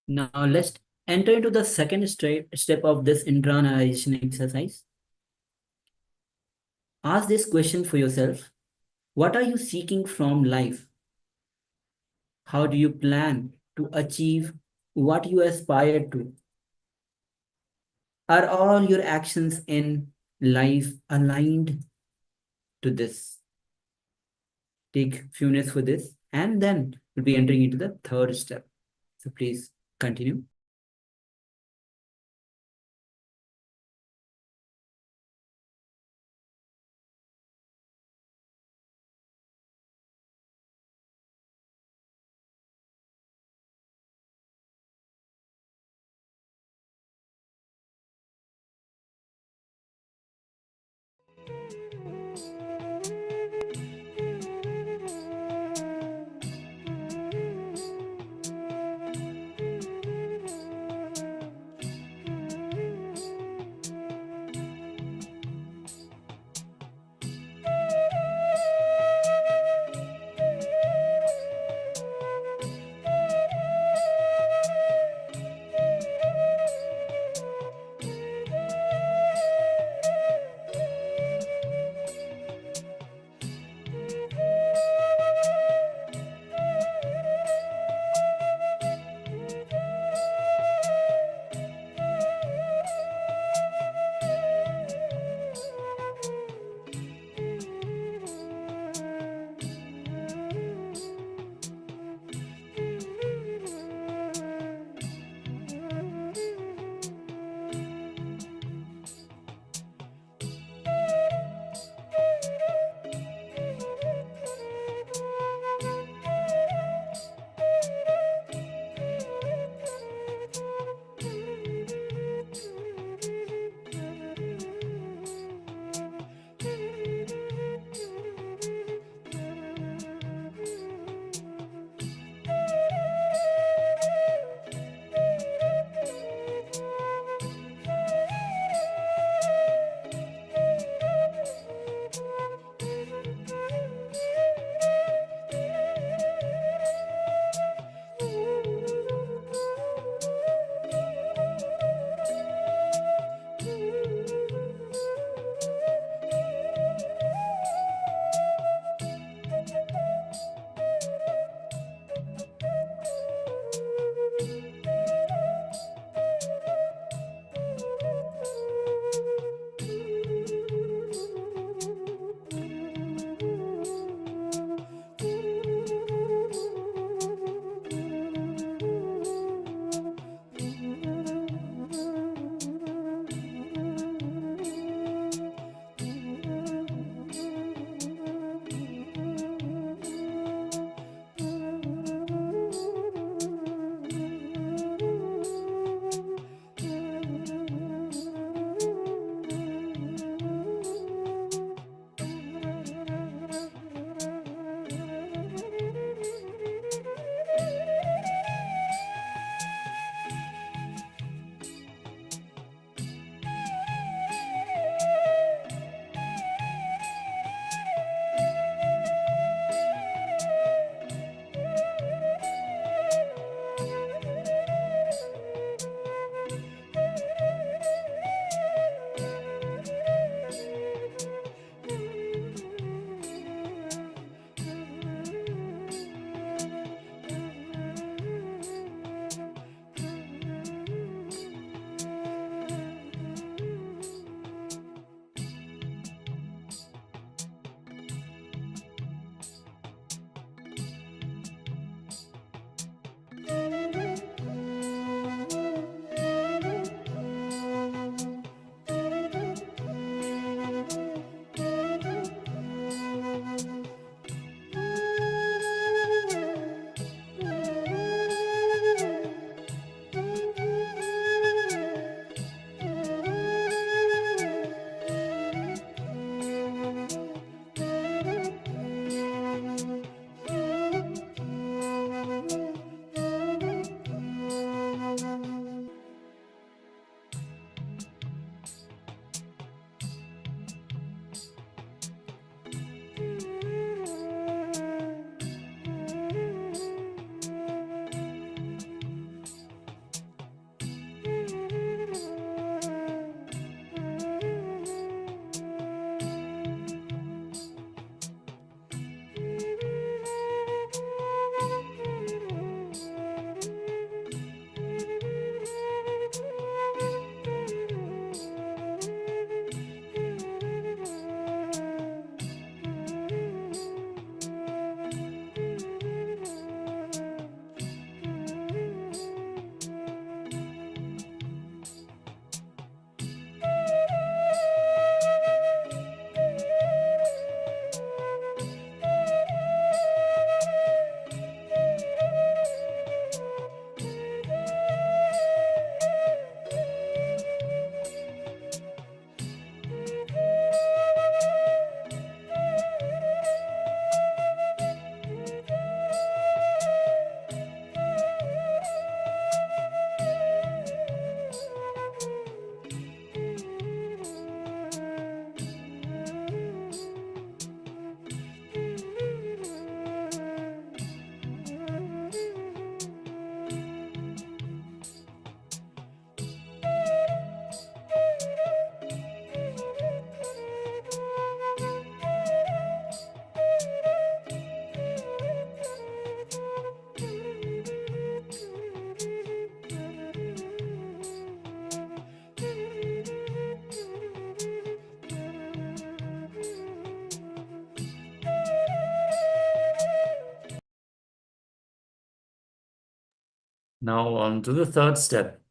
Now let's enter into the second step of this internalization exercise. Ask this question for yourself. What are you seeking from life? How do you plan to achieve what you aspire to? Are all your actions in life aligned to this? Take a few minutes for this, and then we'll be entering into the third step. So please continue. Now on to the third step.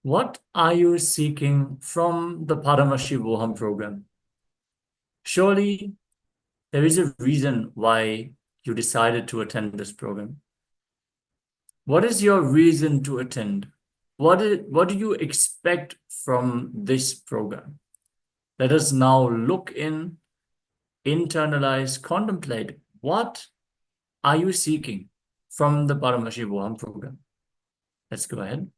What are you seeking from the Paramashivoham program? Surely there is a reason why you decided to attend this program. What is your reason to attend? What do you expect from this program? Let us now look in, internalize, contemplate. What are you seeking from the Paramashivoham program? Let's go ahead.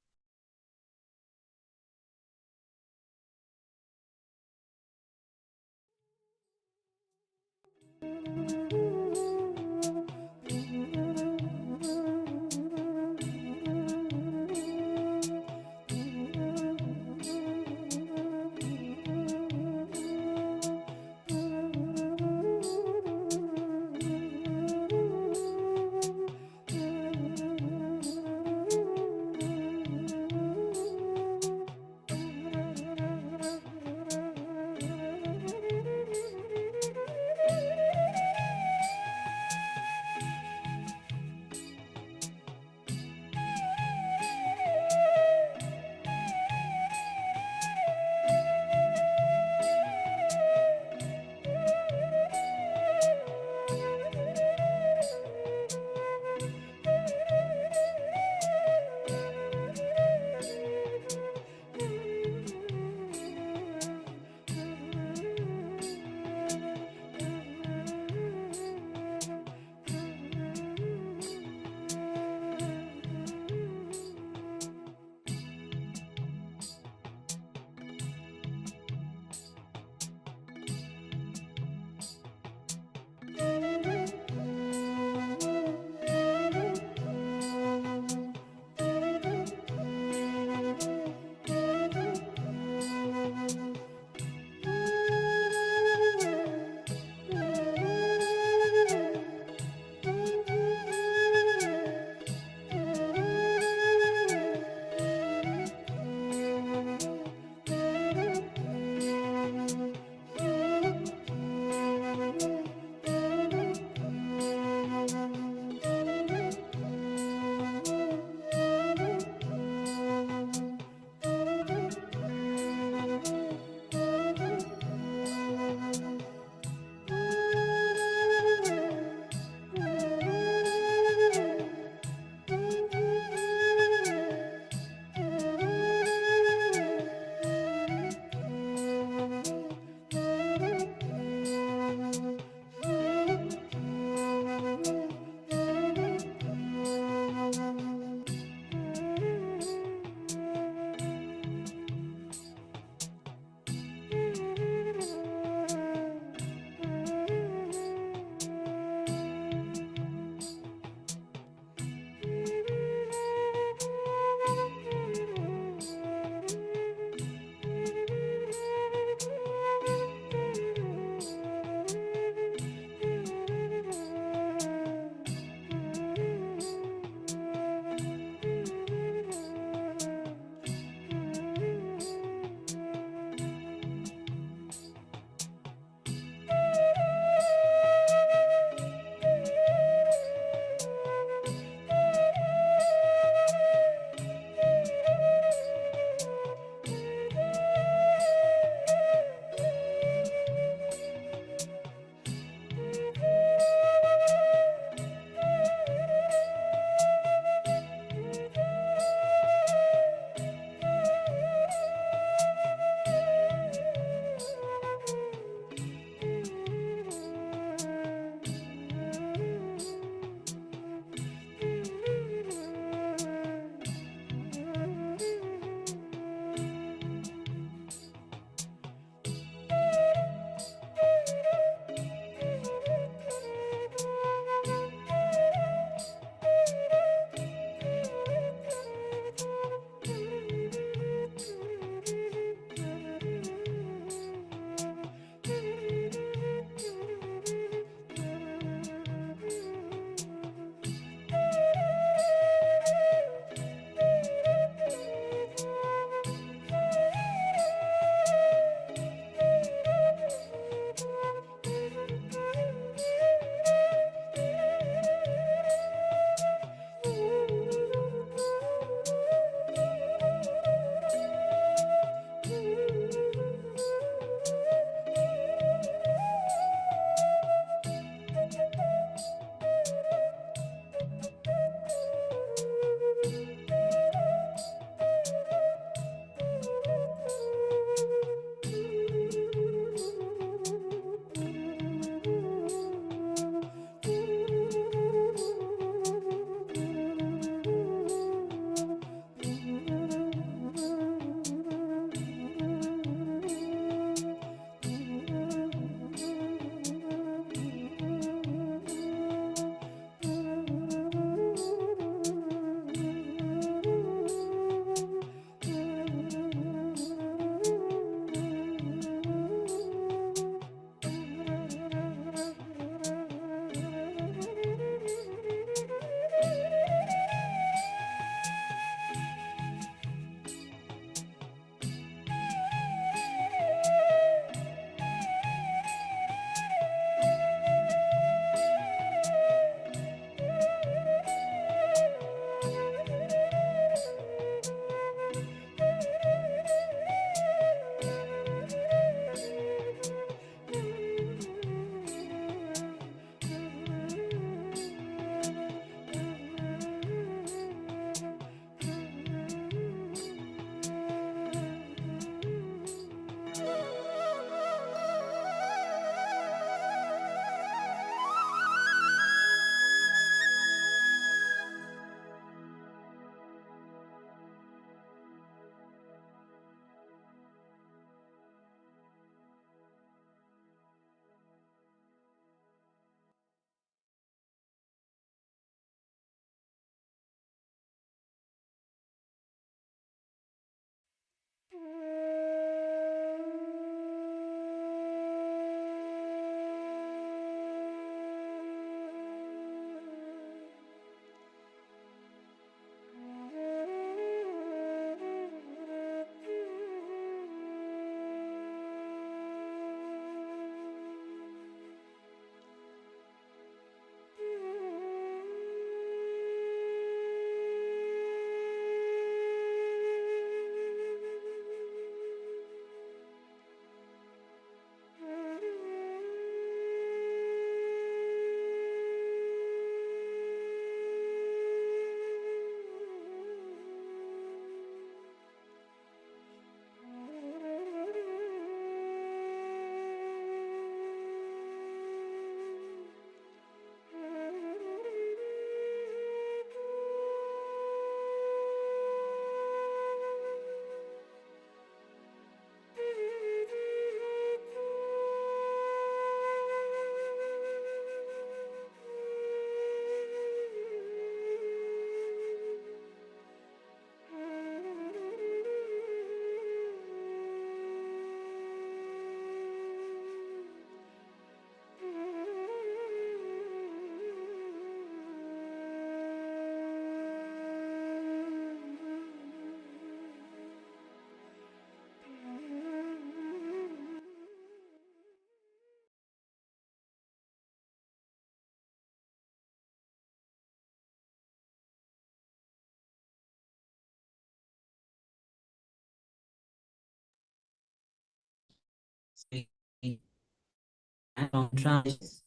And trans.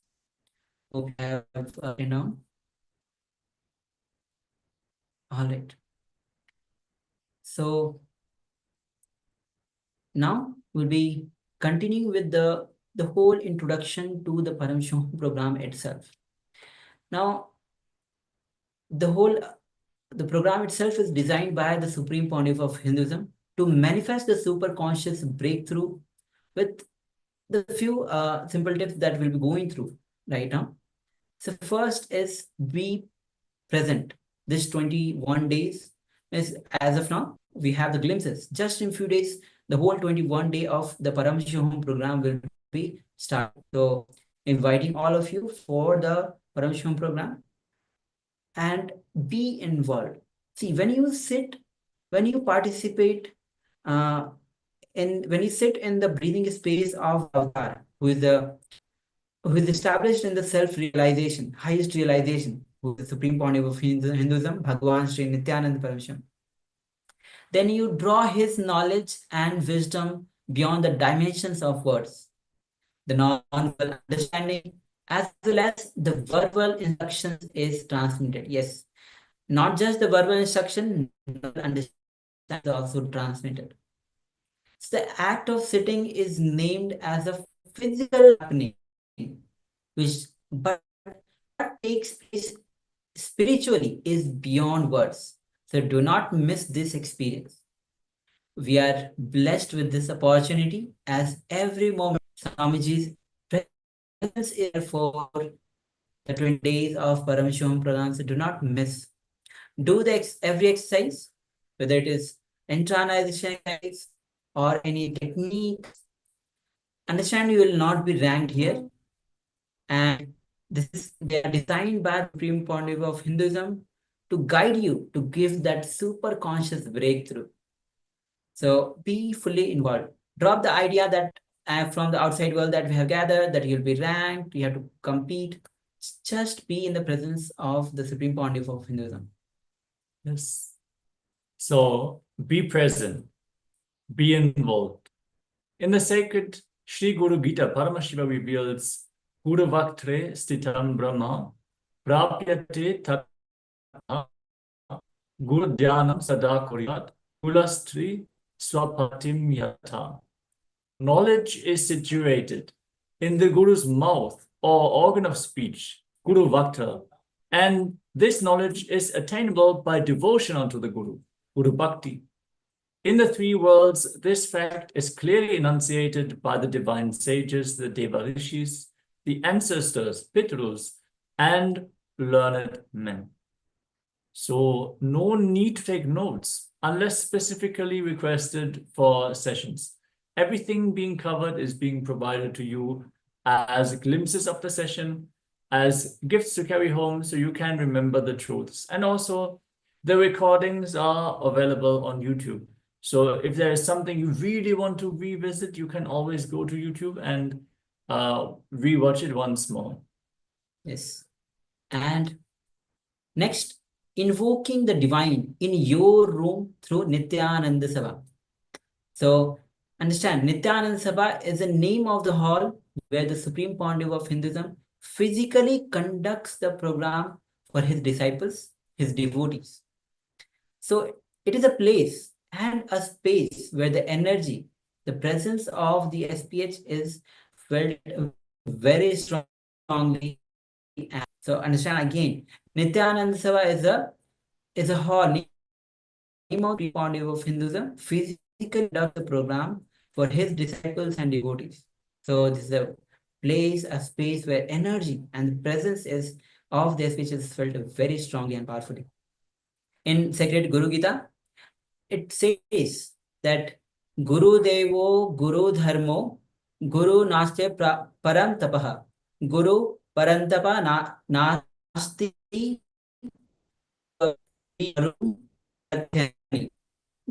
Hope you have all right. So now we'll be continuing with the whole introduction to the Paramashivoham program itself. Now, the program itself is designed by the Supreme Pontiff of Hinduism to manifest the superconscious breakthrough with the few simple tips that we'll be going through right now. So first is be present. This 21 days is, as of now, we have the glimpses. Just in few days, the whole 21 day of the Paramashivoham program will be started. So inviting all of you for the Paramashivoham program and be involved. See, when you participate when you sit in the breathing space of Avatar, who is established in the self-realization, highest realization, who is the Supreme Pontiff of Hinduism, Bhagavan Sri Nithyananda Paramahansa, then you draw his knowledge and wisdom beyond the dimensions of words, the non-verbal understanding, as well as the verbal instructions is transmitted. Yes, not just the verbal instruction, understanding is also transmitted. So the act of sitting is named as a physical happening, but what takes place spiritually is beyond words. So do not miss this experience. We are blessed with this opportunity, as every moment Swamiji's presence is for the 20 days of Paramashivoham program. So do not miss. Do every exercise, whether it is internalization exercise or any technique. Understand, you will not be ranked here, and they are designed by the Supreme Pontiff of Hinduism to guide you to give that super conscious breakthrough. So be fully involved. Drop the idea that from the outside world that we have gathered, that you'll be ranked, you have to compete. Just be in the presence of the Supreme Pontiff of Hinduism. Yes. So be present, be involved. In the sacred Sri Guru Gita, Paramashiva reveals Guru Vaktre Stitam Brahma Prapyate Tata Guru Dhyanam Sada Kuryat Kulastri Swapatim Yata. Knowledge is situated in the Guru's mouth or organ of speech, Guru Vaktra, and this knowledge is attainable by devotion unto the Guru, Guru Bhakti. In the three worlds, this fact is clearly enunciated by the divine sages, the Devarishis, the ancestors, Pitrus, and learned men. So no need to take notes unless specifically requested for sessions. Everything being covered is being provided to you as glimpses of the session, as gifts to carry home so you can remember the truths. And also the recordings are available on YouTube. So if there is something you really want to revisit, you can always go to YouTube and rewatch it once more. Yes. And next, invoking the divine in your room through Nithyananda Sabha. So understand, Nithyananda Sabha is the name of the hall where the Supreme Pontiff of Hinduism physically conducts the program for his disciples, his devotees. So it is a place and a space where the energy, the presence of the SPH is felt very strongly. So understand again, Nithyananda Sabha is a hall, name of the Pontiff of Hinduism, physically conduct the program for his disciples and devotees. So this is a place, a space where energy and the presence is of the SPH is felt very strongly and powerfully. In sacred Guru Gita, it says that Guru Devo, Guru Dharmo, Guru Naste Param Tapaha, Guru Parantapa Nasti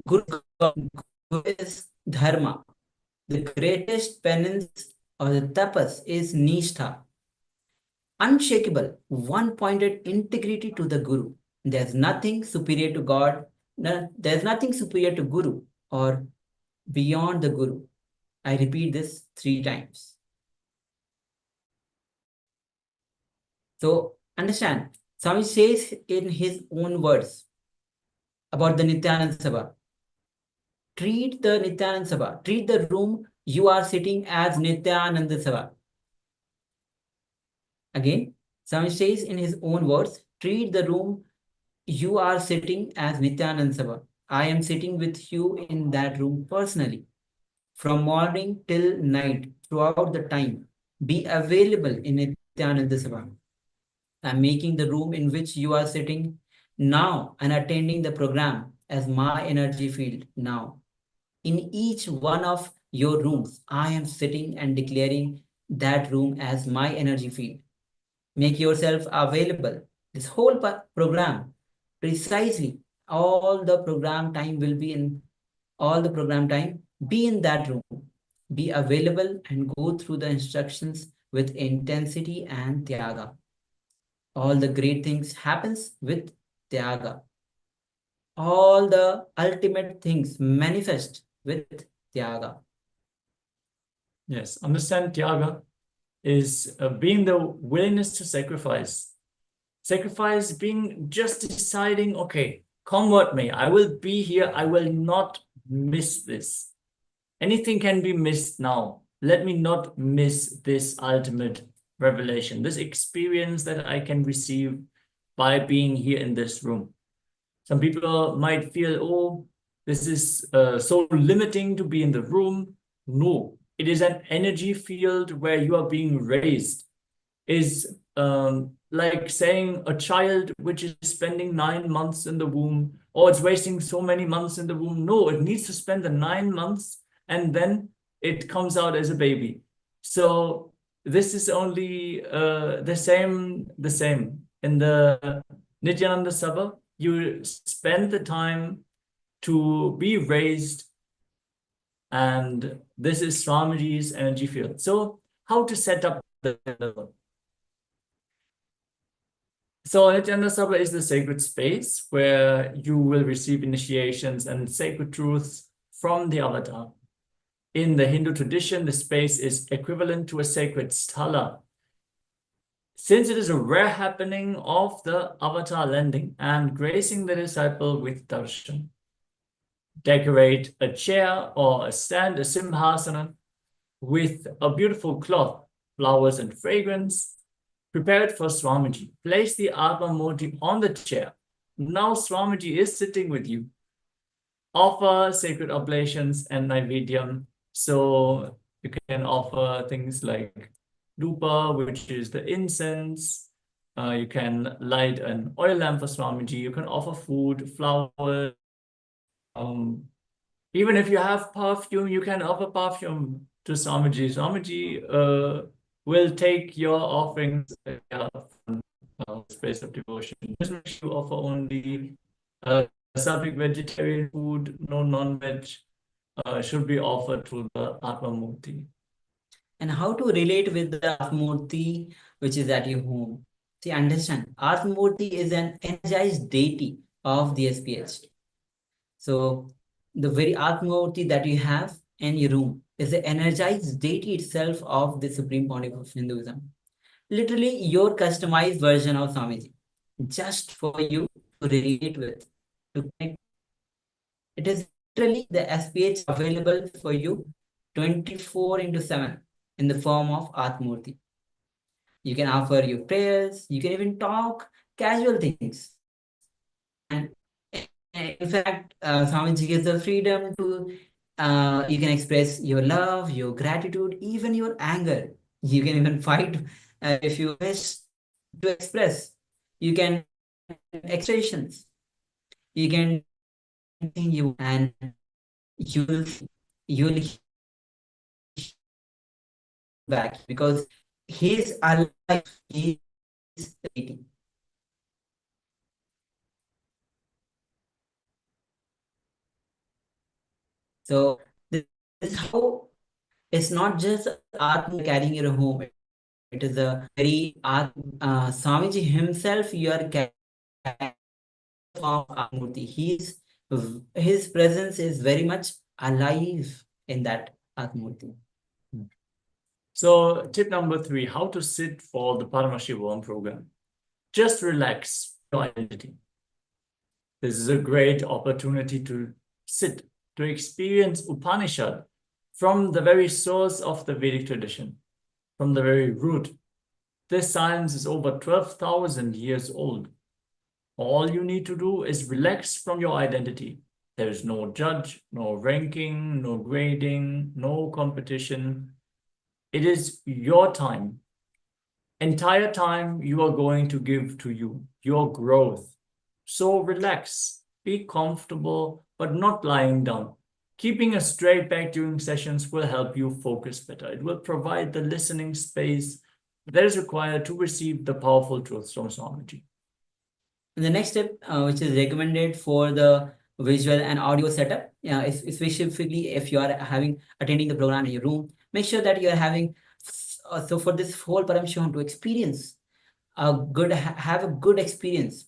Guru is Dharma. The greatest penance or the tapas is Nishtha. Unshakable, one-pointed integrity to the Guru. There's nothing superior to God. There's nothing superior to Guru or beyond the Guru. I repeat this 3 times. So understand, Swami says in his own words about the Nithyananda Sabha. Treat the Nithyananda Sabha, treat the room you are sitting as Nithyananda Sabha. Again, Swami says in his own words, treat the room you are sitting as Nithyananda Sabha. I am sitting with you in that room personally. From morning till night, throughout the time, be available in Nithyananda Sabha. I am making the room in which you are sitting now and attending the program as my energy field now. In each one of your rooms, I am sitting and declaring that room as my energy field. Make yourself available. This whole program, precisely all the program time will be in all the program time, be in that room. Be available and go through the instructions with intensity and tyaga. All the great things happens with tyaga. All the ultimate things manifest with tyaga. Yes, understand tyaga is being the willingness to sacrifice. Sacrifice being just deciding, okay, come what may, I will be here, I will not miss this. Anything can be missed now. Let me not miss this ultimate revelation, this experience that I can receive by being here in this room. Some people might feel, oh, this is so limiting to be in the room. No, it is an energy field where you are being raised. Is like saying a child which is spending 9 months in the womb, or it's wasting so many months in the womb. No, it needs to spend the 9 months and then it comes out as a baby. So this is only the same. In the Nithyananda Sabha, you spend the time to be raised, and this is Swamiji's energy field. So how to set up the level? So Nithyananda Sabha is the sacred space where you will receive initiations and sacred truths from the avatar. In the Hindu tradition, the space is equivalent to a sacred sthala. Since it is a rare happening of the avatar landing and gracing the disciple with darshan. Decorate a chair or a stand, a simhasana, with a beautiful cloth, flowers and fragrance. Prepare it for Swamiji. Place the Atma Murti on the chair. Now Swamiji is sitting with you. Offer sacred oblations and Naivedyam. So you can offer things like Dupa, which is the incense. You can light an oil lamp for Swamiji. You can offer food, flowers. Even if you have perfume, you can offer perfume to Swamiji. Swamiji will take your offerings from space of devotion. Just make sure you offer only sattvic vegetarian food, no non-veg should be offered to the Atma Murti. And how to relate with the Atma Murti which is at your home. See, understand, Atma Murti is an energized deity of the SPH. So the very Atma Murti that you have in your room is the energized deity itself of the Supreme Pontiff of Hinduism. Literally your customized version of Swamiji, just for you to relate with, to connect. It is literally the SPH available for you 24/7 in the form of Atma Murti. You can offer your prayers, you can even talk casual things. And in fact, Swamiji gives the freedom to, you can express your love, your gratitude, even your anger. You can even fight if you wish to express. You can expressions. You can you and you'll back because he's alive. He is waiting. So this is how it's not just Atma carrying your home. It is a very Swamiji himself. You are carrying of Atmurti. His presence is very much alive in that Atmurti. So tip number 3, how to sit for the Paramashivoham program. Just relax your identity. This is a great opportunity to sit, to experience Upanishad from the very source of the Vedic tradition, from the very root. This science is over 12,000 years old. All you need to do is relax from your identity. There is no judge, no ranking, no grading, no competition. It is your time. Entire time you are going to give to you, your growth. So relax, be comfortable, but not lying down. Keeping a straight back during sessions will help you focus better. It will provide the listening space that is required to receive the powerful truths from Swamiji. And the next step, which is recommended for the visual and audio setup, specifically if you are attending the program in your room, make sure that you are having, so for this whole Paramashivoham to experience have a good experience,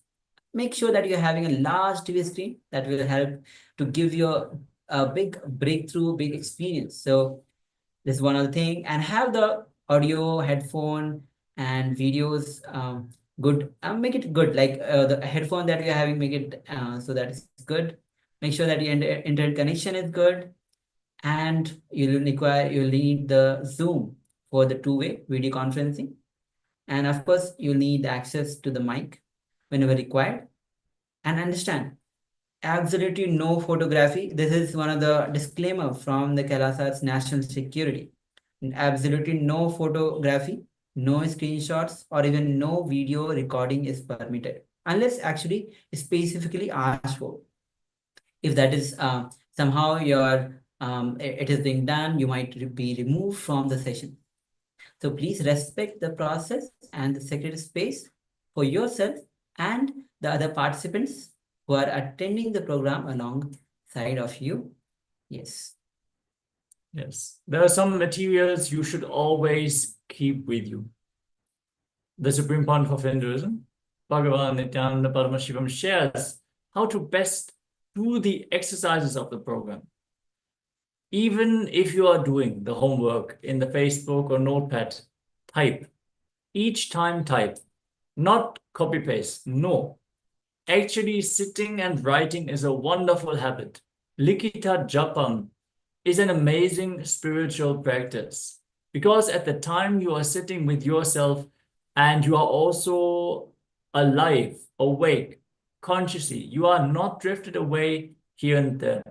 make sure that you're having a large TV screen that will help to give you a big breakthrough, big experience. So this is one other thing, and have the audio, headphone and videos good. Make it good, like the headphone that you're having, make it so that it's good. Make sure that your internet connection is good, and you'll need the Zoom for the two-way video conferencing. And of course, you'll need access to the mic whenever required. And understand, absolutely no photography. This is one of the disclaimer from the KAILASA's national security. Absolutely no photography, no screenshots, or even no video recording is permitted, unless actually specifically asked for. If that is somehow it is being done, you might be removed from the session. So please respect the process and the sacred space for yourself and the other participants who are attending the program alongside of you. Yes. Yes, there are some materials you should always keep with you. The Supreme Pontiff of Hinduism, Bhagavan Nithyananda Paramashivoham, shares how to best do the exercises of the program. Even if you are doing the homework in the Facebook or Notepad, type. Each time type, not copy-paste, no. Actually, sitting and writing is a wonderful habit. Likita Japam is an amazing spiritual practice, because at the time you are sitting with yourself and you are also alive, awake, consciously. You are not drifted away here and there.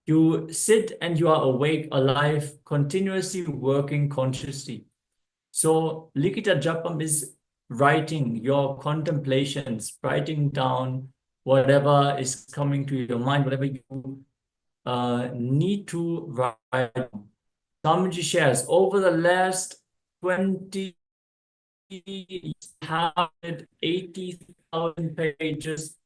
You sit and you are awake, alive, continuously working consciously. So Likita Japam is writing your contemplations, writing down whatever is coming to your mind, whatever you need to write. Swamiji shares over the last 20 years, have 80,000 pages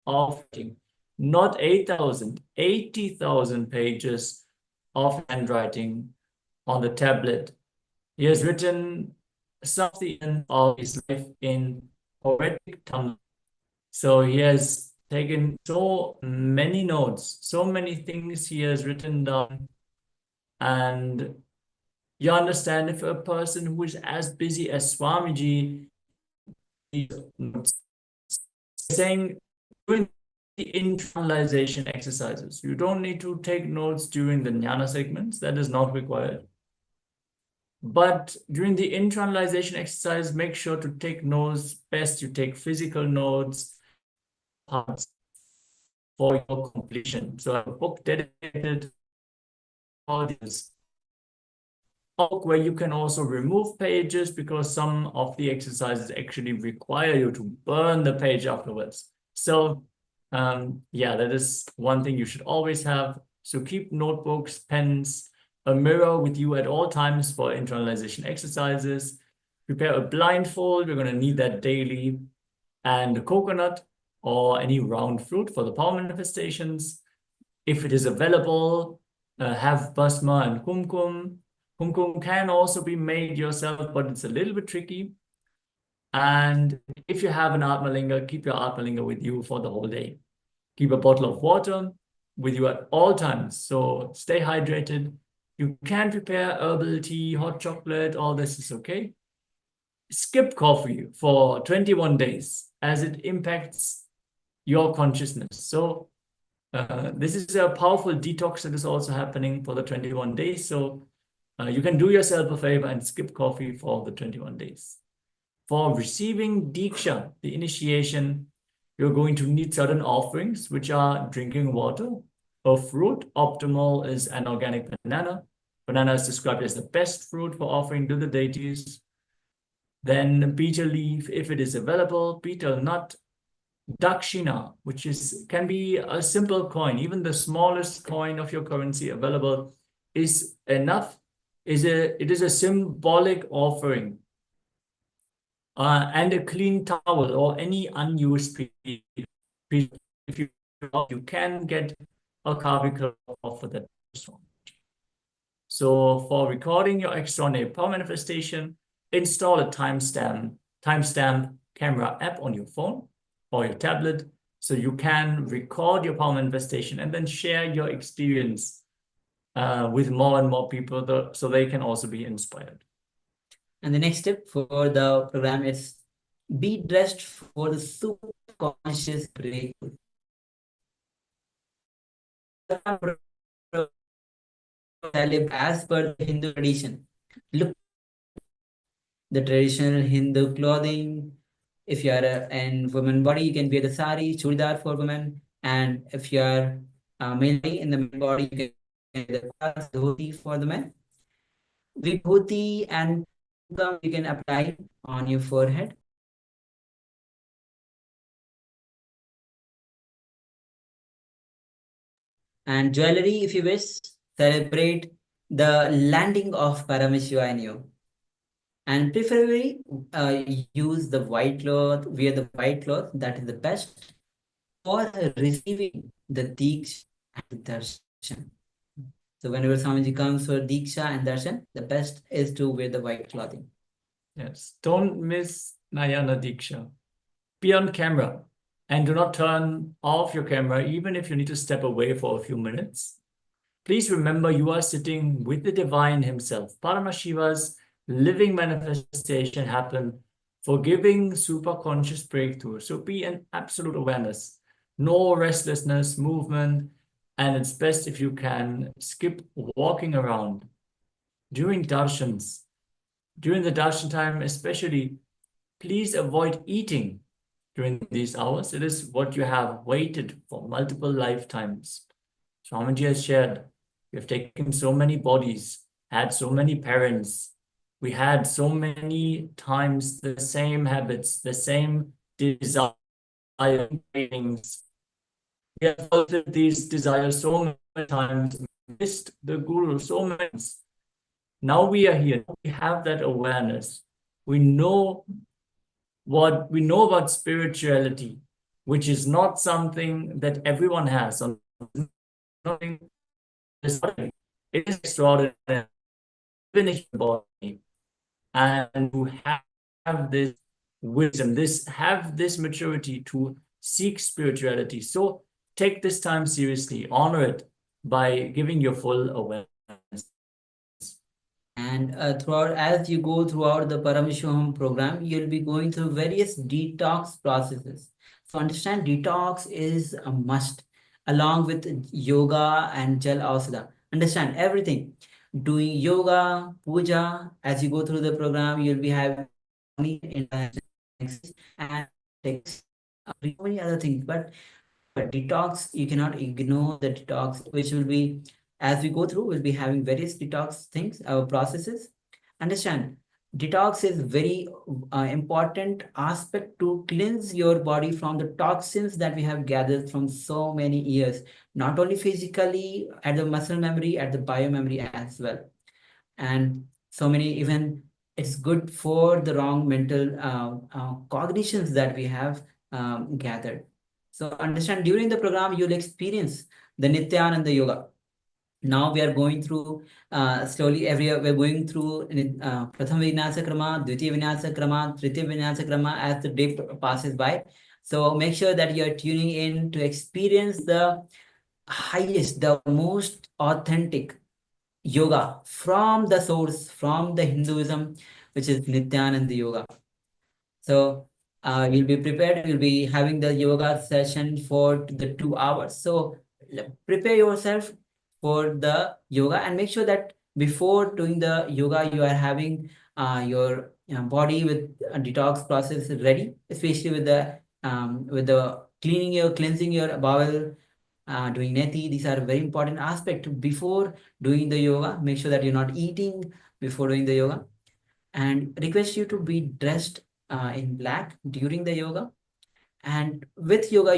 of writing. Not 8,000, 80,000 pages of handwriting on the tablet. He has written something of his life in poetic tongue. So he has taken so many notes, so many things he has written down. And you understand, if a person who is as busy as Swamiji is saying, doing the internalization exercises, you don't need to take notes during the jnana segments, that is not required. But during the internalization exercise, make sure to take notes. Best you take physical notes parts for your completion. So I have a book dedicated to this. A book where you can also remove pages, because some of the exercises actually require you to burn the page afterwards. So yeah, that is one thing you should always have. So keep notebooks, pens, a mirror with you at all times for internalization exercises. Prepare a blindfold, we're going to need that daily, and a coconut or any round fruit for the power manifestations. If it is available, have basma and kumkum. Kumkum can also be made yourself, but it's a little bit tricky. And if you have an Atmalinga, keep your Atmalinga with you for the whole day. Keep a bottle of water, with you at all times. So stay hydrated. You can prepare herbal tea, hot chocolate, all this is okay. Skip coffee for 21 days as it impacts your consciousness. So this is a powerful detox that is also happening for the 21 days. So you can do yourself a favor and skip coffee for the 21 days. For receiving Dīkṣā, the initiation, you're going to need certain offerings, which are drinking water, a fruit. Optimal is an organic banana. Banana is described as the best fruit for offering to the deities. Then betel leaf, if it is available, betel nut, dakshina, which can be a simple coin. Even the smallest coin of your currency available is enough. It is a symbolic offering. And a clean towel or any unused piece. If you can get a carvical for that. So for recording your extraordinary power manifestation, install a timestamp camera app on your phone or your tablet, so you can record your power manifestation and then share your experience with more and more people, so they can also be inspired. And the next step for the program is be dressed for the superconscious breakthrough. As per the Hindu tradition, look the traditional Hindu clothing. If you are in woman body, you can wear the sari, chudar for women, and if you are male in the male body, you can wear the dhoti for the men. Vibhuti and you can apply on your forehead. And jewelry, if you wish, celebrate the landing of Paramashiva in you. And preferably use the white cloth, wear the white cloth, that is the best for receiving the Dīkṣā and Darshan. So whenever Swamiji comes for Dīkṣā and Darshan, the best is to wear the white clothing. Yes, don't miss Nithyananda Dīkṣā. Be on camera and do not turn off your camera, even if you need to step away for a few minutes. Please remember you are sitting with the divine himself. Paramashiva's living manifestation happened for giving super conscious breakthrough. So be in absolute awareness, no restlessness, movement, and it's best if you can skip walking around during darshans. During the darshan time especially, please avoid eating during these hours. It is what you have waited for multiple lifetimes. Swamiji has shared, we have taken so many bodies, had so many parents, we had so many times the same habits, the same desires. We have fulfilled these desires so many times, missed the Guru so many times. Now we are here, we have that awareness. We know about spirituality, which is not something that everyone has. It is extraordinary, finish the body, and to have this wisdom, have this maturity to seek spirituality. So take this time seriously, honor it by giving your full awareness. And throughout, as you go throughout the Paramashivoham program, you'll be going through various detox processes. So understand detox is a must, along with yoga and Jal Ausada. Understand everything. Doing yoga, puja, as you go through the program, you'll be having and many other things. But detox, you cannot ignore the detox, which will be, as we go through, we'll be having various detox things, processes. Understand, detox is very important aspect to cleanse your body from the toxins that we have gathered from so many years, not only physically, at the muscle memory, at the bio memory as well. And so many, even it's good for the wrong mental cognitions that we have gathered. So understand, during the program, you'll experience the Nithyananda yoga. Now we are going through slowly every year, we're going through Pratham Vinyasa Krama, Dvitiya Vinyasa Krama, Tritiya Vinyasa Krama as the day passes by. So make sure that you're tuning in to experience the highest, the most authentic yoga from the source, from the Hinduism, which is Nithyananda yoga. So you'll be prepared, you'll be having the yoga session for the 2 hours. So prepare yourself for the yoga and make sure that before doing the yoga, you are having your body with a detox process ready, especially with the cleansing your bowel, doing neti. These are very important aspects before doing the yoga. Make sure that you're not eating before doing the yoga, and request you to be dressed in black during the yoga. And with yoga,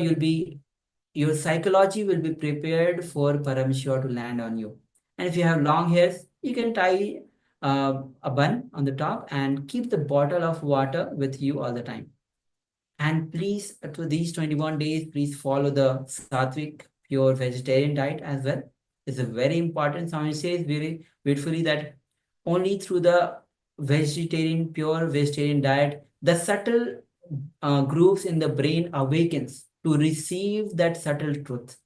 your psychology will be prepared for Paramashiva to land on you. And if you have long hairs, you can tie a bun on the top and keep the bottle of water with you all the time. And please, to these 21 days, please follow the sattvic, pure vegetarian diet as well. It's a very important. Swami says very beautifully that only through the pure vegetarian diet, the subtle grooves in the brain awakens to receive that subtle truth.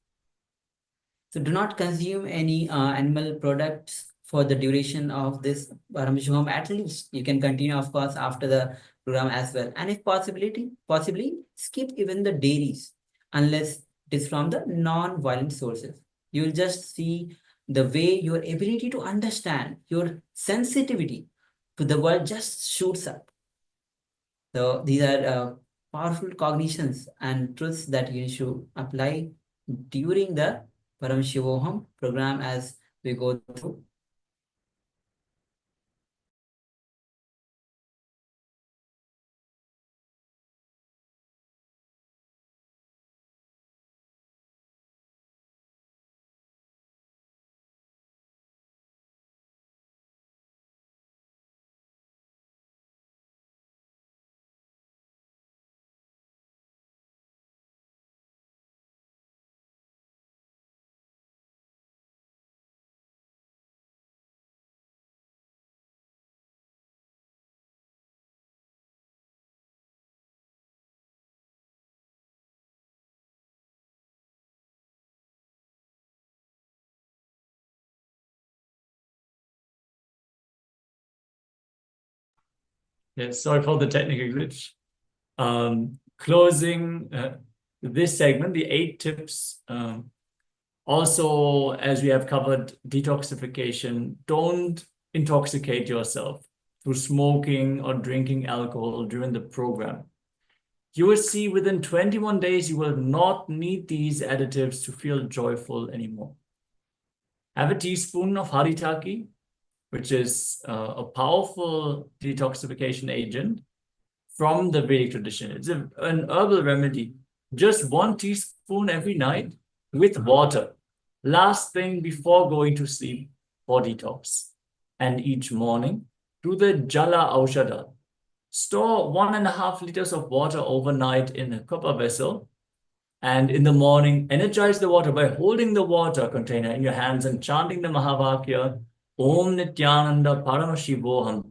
So do not consume any animal products for the duration of this Paramashivoham. At least you can continue, of course, after the program as well. And if possibly skip even the dairies, unless it is from the non-violent sources. You will just see the way your ability to understand, your sensitivity to the world just shoots up. So these are powerful cognitions and truths that you should apply during the Paramashivoham program as we go through. Yes, sorry for the technical glitch. Closing this segment, the 8 tips. Also, as we have covered detoxification, don't intoxicate yourself through smoking or drinking alcohol during the program. You will see within 21 days, you will not need these additives to feel joyful anymore. Have a teaspoon of haritaki, which is a powerful detoxification agent from the Vedic tradition. It's an herbal remedy. Just 1 teaspoon every night with water. Last thing before going to sleep for detox. And each morning, do the Jala Aushadha. Store 1.5 liters of water overnight in a copper vessel. And in the morning, energize the water by holding the water container in your hands and chanting the Mahavakya, Om Nithyananda Paramashivoham.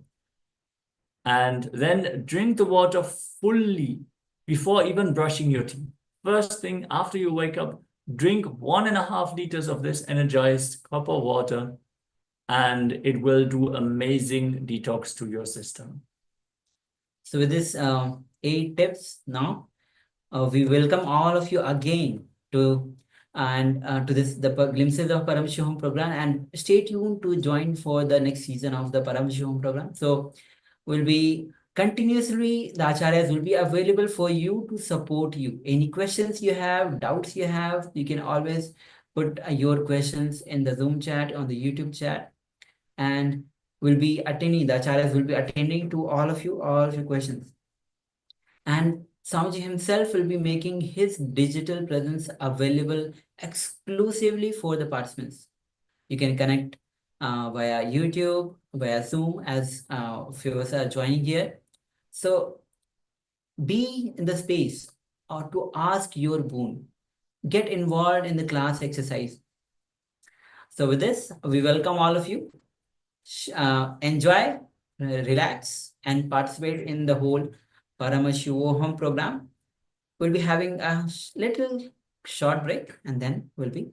And then drink the water fully before even brushing your teeth. First thing after you wake up, drink 1.5 liters of this energized copper water, and it will do amazing detox to your system. So with this 8 tips now, we welcome all of you again to the Glimpses of Paramashivoham program, and stay tuned to join for the next season of the Paramashivoham program. So will be continuously, the acharyas will be available for you to support you. Any questions you have, doubts you have, you can always put your questions in the Zoom chat, on the YouTube chat, and will be attending, the acharyas will be attending to all of your questions. And Swamiji himself will be making his digital presence available exclusively for the participants. You can connect via YouTube, via Zoom, as few of us are joining here. So be in the space or to ask your boon. Get involved in the class exercise. So with this, we welcome all of you. Enjoy, relax, and participate in the whole Paramashivoham program. We'll be having a little short break, and then we'll be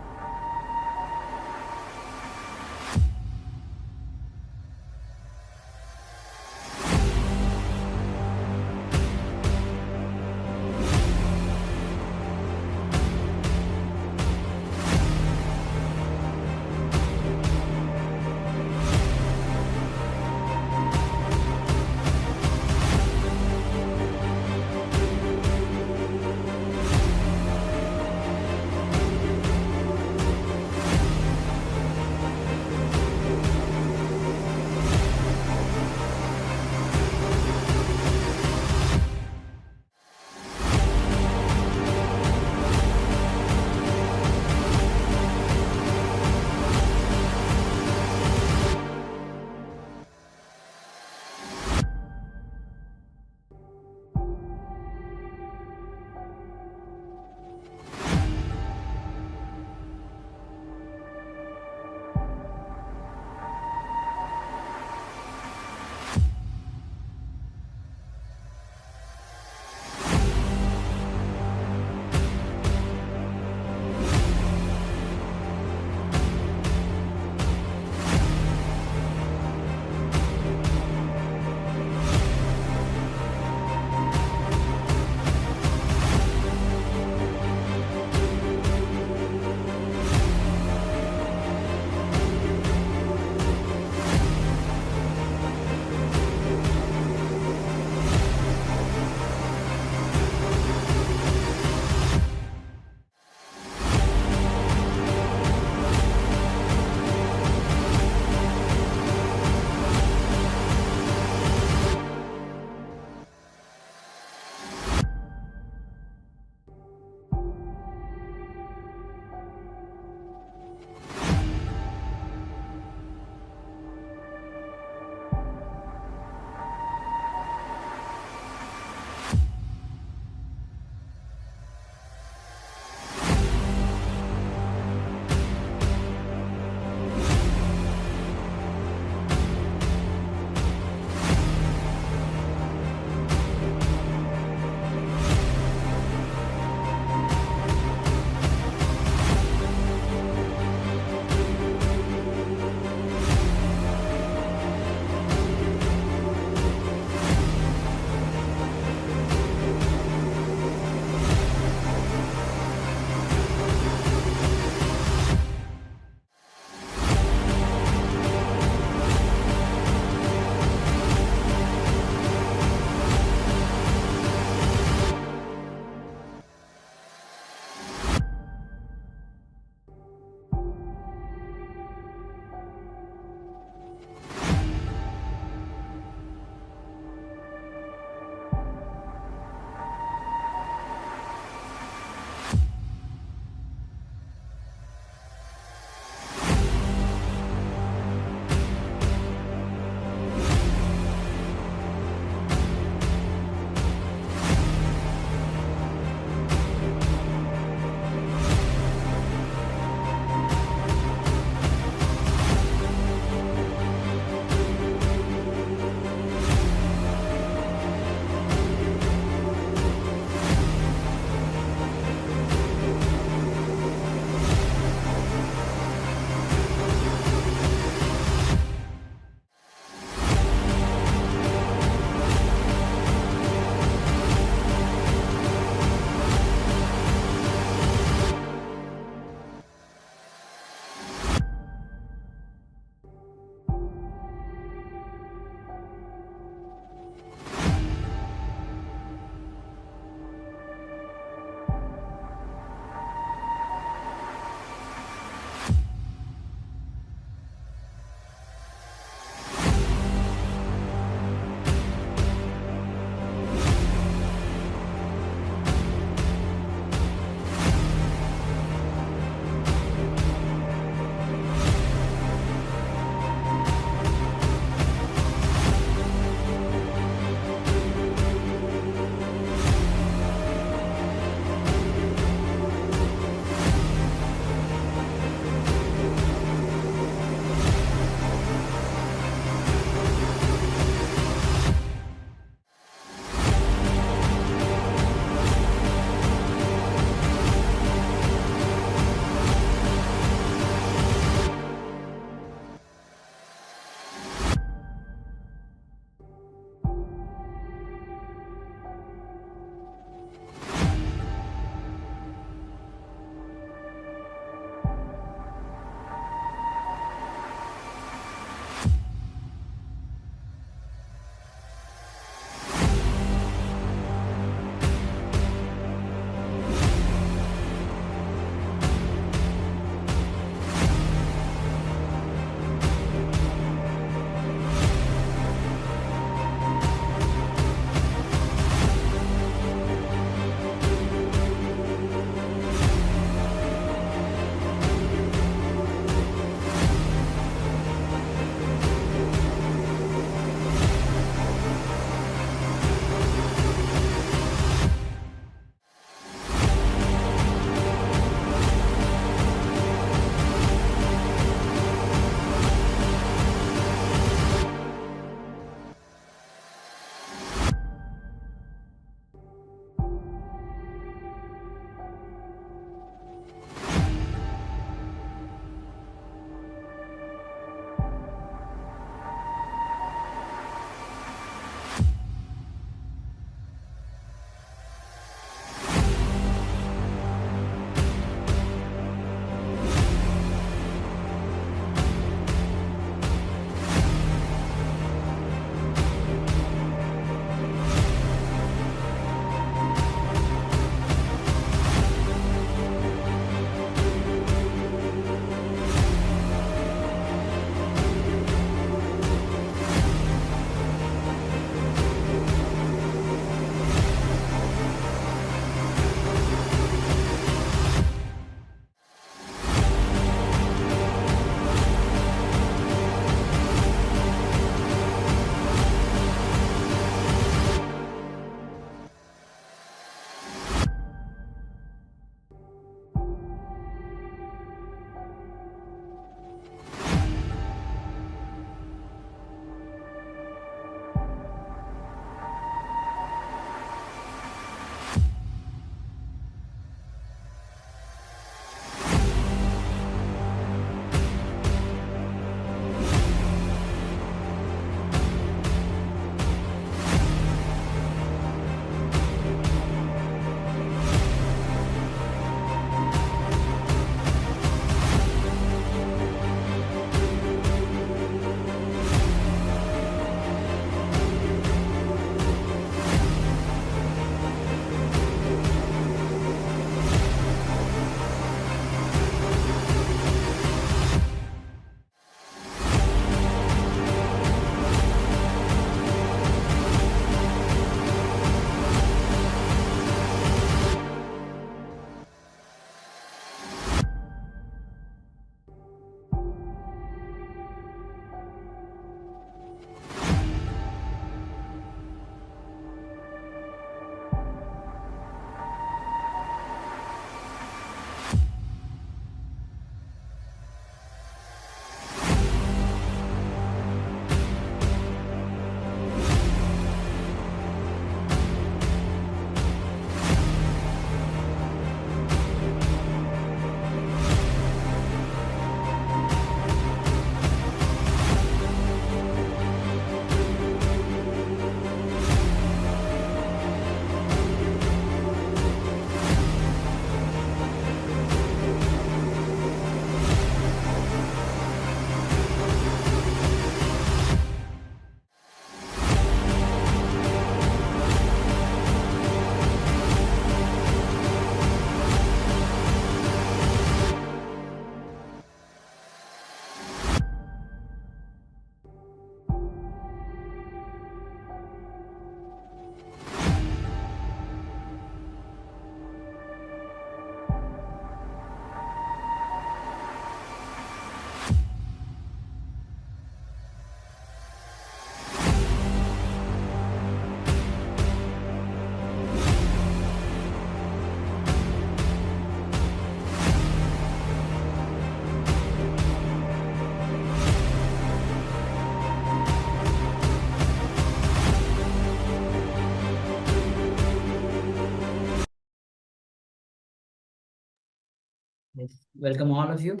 Yes. Welcome all of you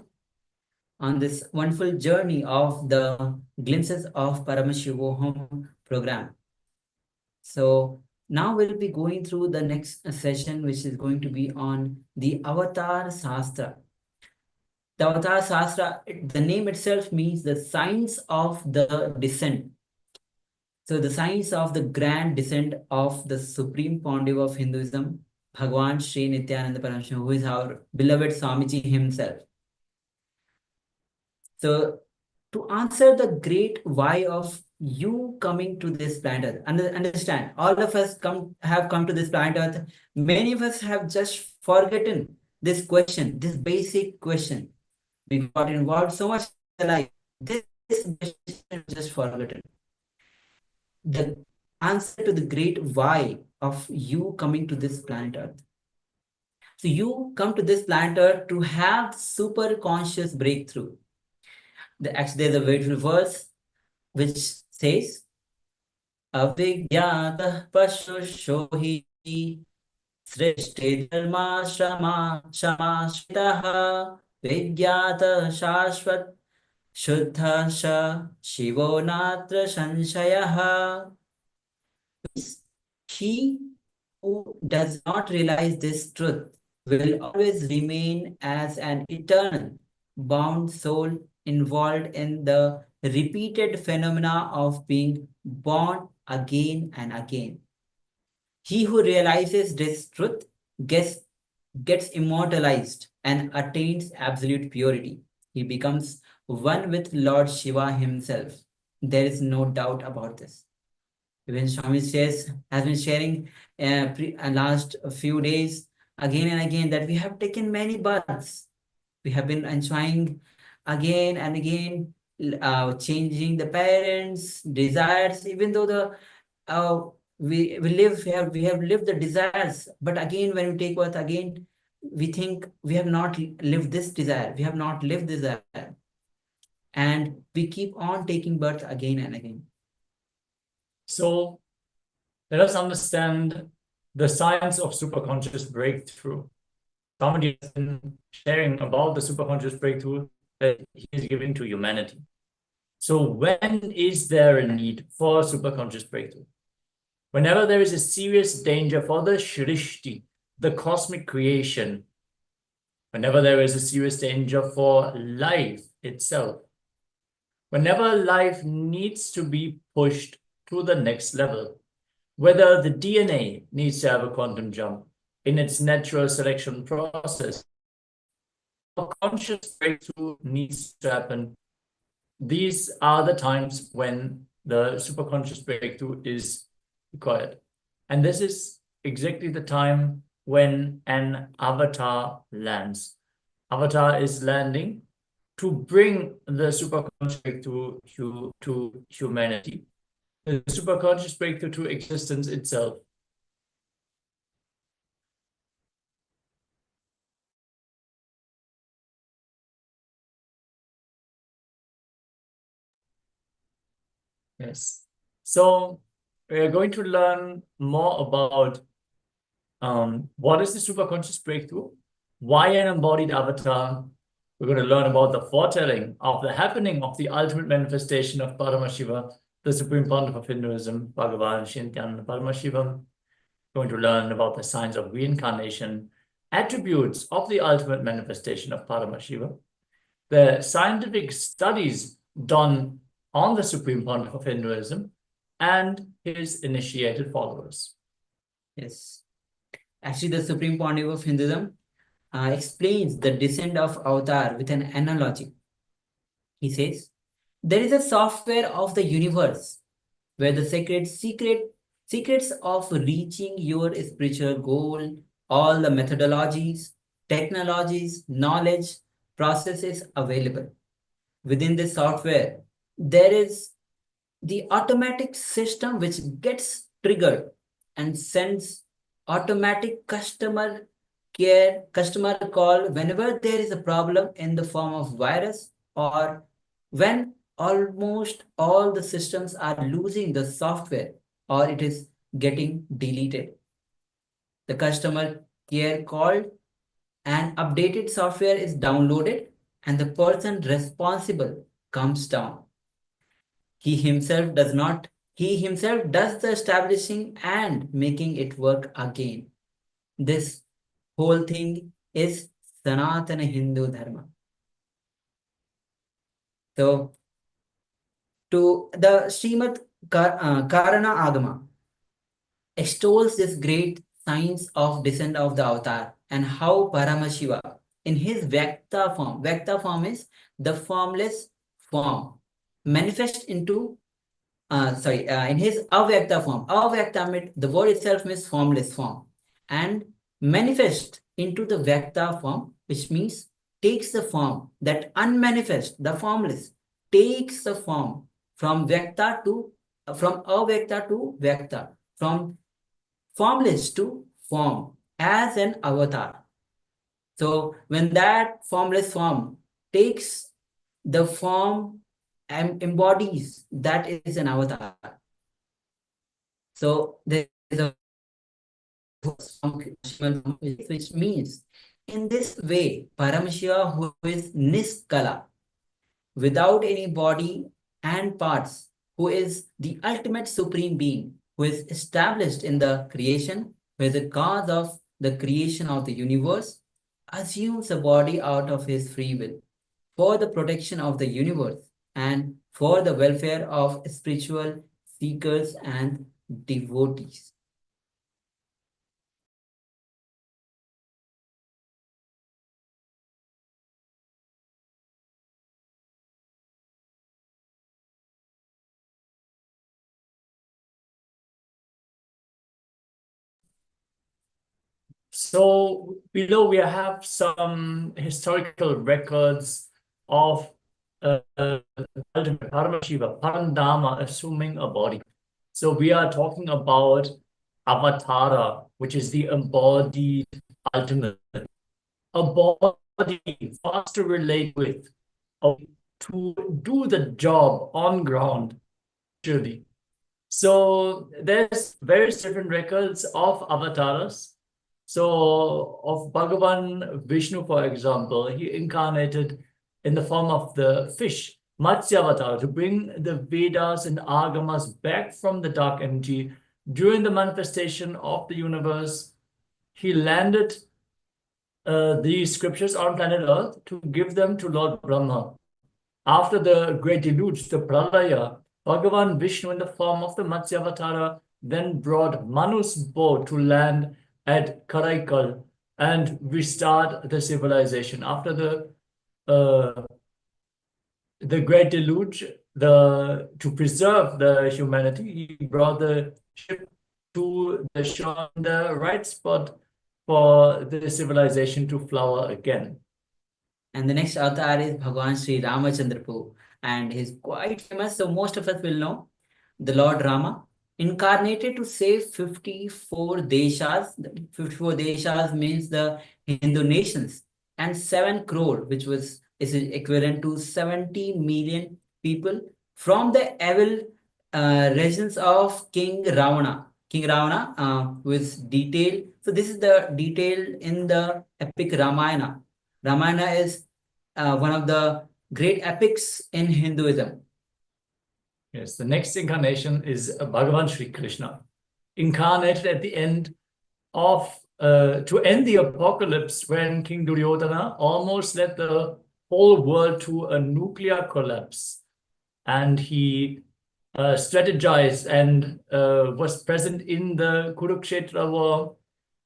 on this wonderful journey of the Glimpses of Paramashivoham program. So now we'll be going through the next session, which is going to be on the Avatar Sastra. The Avatar Sastra, the name itself means the science of the descent. So the science of the grand descent of the Supreme Pontiff of Hinduism, Bhagwan Sri Nithyananda Paramashivoham, who is our beloved Swamiji himself. So to answer the great why of you coming to this planet Earth, understand, all of us have come to this planet Earth. Many of us have just forgotten this question, this basic question. We got involved so much in life. This question is just forgotten. The answer to the great why of you coming to this planet Earth. So you come to this planet Earth to have super conscious breakthrough. Actually, there's a beautiful verse which says, Avigyata Pashushohi Srishti Dharma Shama Shamashitaha Vigyata Shashvat Shuddha Sha Shivo Natra Sanshayaha. He who does not realize this truth will always remain as an eternal bound soul involved in the repeated phenomena of being born again and again. He who realizes this truth gets immortalized and attains absolute purity. He becomes one with Lord Shiva himself. There is no doubt about this. Even Swami has been sharing last few days again and again that we have taken many births. We have been enjoying again and again, changing the parents' desires, even though we have lived the desires, but again when we take birth again, we think we have not lived this desire, we have not lived this desire, and we keep on taking birth again and again. So let us understand the science of superconscious breakthrough. Somebody has been sharing about the superconscious breakthrough that he is giving to humanity. So when is there a need for superconscious breakthrough? Whenever there is a serious danger for the Shrishti, the cosmic creation, whenever there is a serious danger for life itself, whenever life needs to be pushed to the next level, whether the DNA needs to have a quantum jump in its natural selection process, a conscious breakthrough needs to happen. These are the times when the superconscious breakthrough is required. And this is exactly the time when an avatar lands. Avatar is landing to bring the superconscious breakthrough to humanity. The superconscious breakthrough to existence itself. Yes. So we are going to learn more about what is the superconscious breakthrough, why an embodied avatar. We're going to learn about the foretelling of the happening of the ultimate manifestation of Paramashiva, the Supreme Pontiff of Hinduism, Bhagavan Sri Nithyananda Paramashivoham. We're going to learn about the signs of reincarnation, attributes of the ultimate manifestation of Paramashiva, the scientific studies done on the Supreme Pontiff of Hinduism, and his initiated followers. Yes. Actually, the Supreme Pontiff of Hinduism explains the descent of Avatar with an analogy. He says, there is a software of the universe where the secrets of reaching your spiritual goal, all the methodologies, technologies, knowledge, processes available. Within this software, there is the automatic system which gets triggered and sends automatic customer call whenever there is a problem in the form of virus, or when almost all the systems are losing the software or it is getting deleted. The customer care call An updated software is downloaded and the person responsible comes down. He himself does the establishing and making it work again. This whole thing is Sanatana Hindu Dharma. So, to the Srimad Karana Agama extols this great science of descent of the avatar and how Paramashiva in his Vyakta form is the formless form, manifest into in his Avyakta form. Avyakta, the word itself means formless form, and manifest into the Vyakta form, which means takes the form, that unmanifest, the formless, takes the form from Avyakta to Vyakta, from formless to form as an avatar. So when that formless form takes the form and embodies, that is an avatar. So there is a which means in this way, Paramashiva, who is Niskala, without any body and parts, who is the ultimate supreme being, who is established in the creation, who is the cause of the creation of the universe, assumes a body out of his free will for the protection of the universe and for the welfare of spiritual seekers and devotees. So below we have some historical records of ultimate Paramashiva, Parandama, assuming a body. So we are talking about Avatara, which is the embodied ultimate. A body for us to relate with, to do the job on ground, actually. So there's various different records of avatars. So of Bhagavan Vishnu, for example, he incarnated in the form of the fish, Matsya Avatar, to bring the Vedas and Agamas back from the dark energy. During the manifestation of the universe, he landed these scriptures on planet Earth to give them to Lord Brahma. After the great deluge, the Pralaya, Bhagavan Vishnu in the form of the Matsya Avatara then brought Manu's boat to land at Karaikal and restart the civilization. After the great deluge, to preserve the humanity, he brought the ship to the right spot for the civilization to flower again. And the next avatar is Bhagavan Sri Ramachandrapur, and he's quite famous, so most of us will know. The Lord Rama incarnated to save 54 deshas. 54 deshas means the Hindu nations, and 7 crore, which is equivalent to 70 million people from the evil regions of King Ravana. King Ravana, who is detailed. So this is the detail in the epic Ramayana. Ramayana is one of the great epics in Hinduism. Yes, the next incarnation is Bhagavan Sri Krishna, incarnated at the end of, to end the apocalypse when King Duryodhana almost led the whole world to a nuclear collapse. And he strategized and was present in the Kurukshetra war,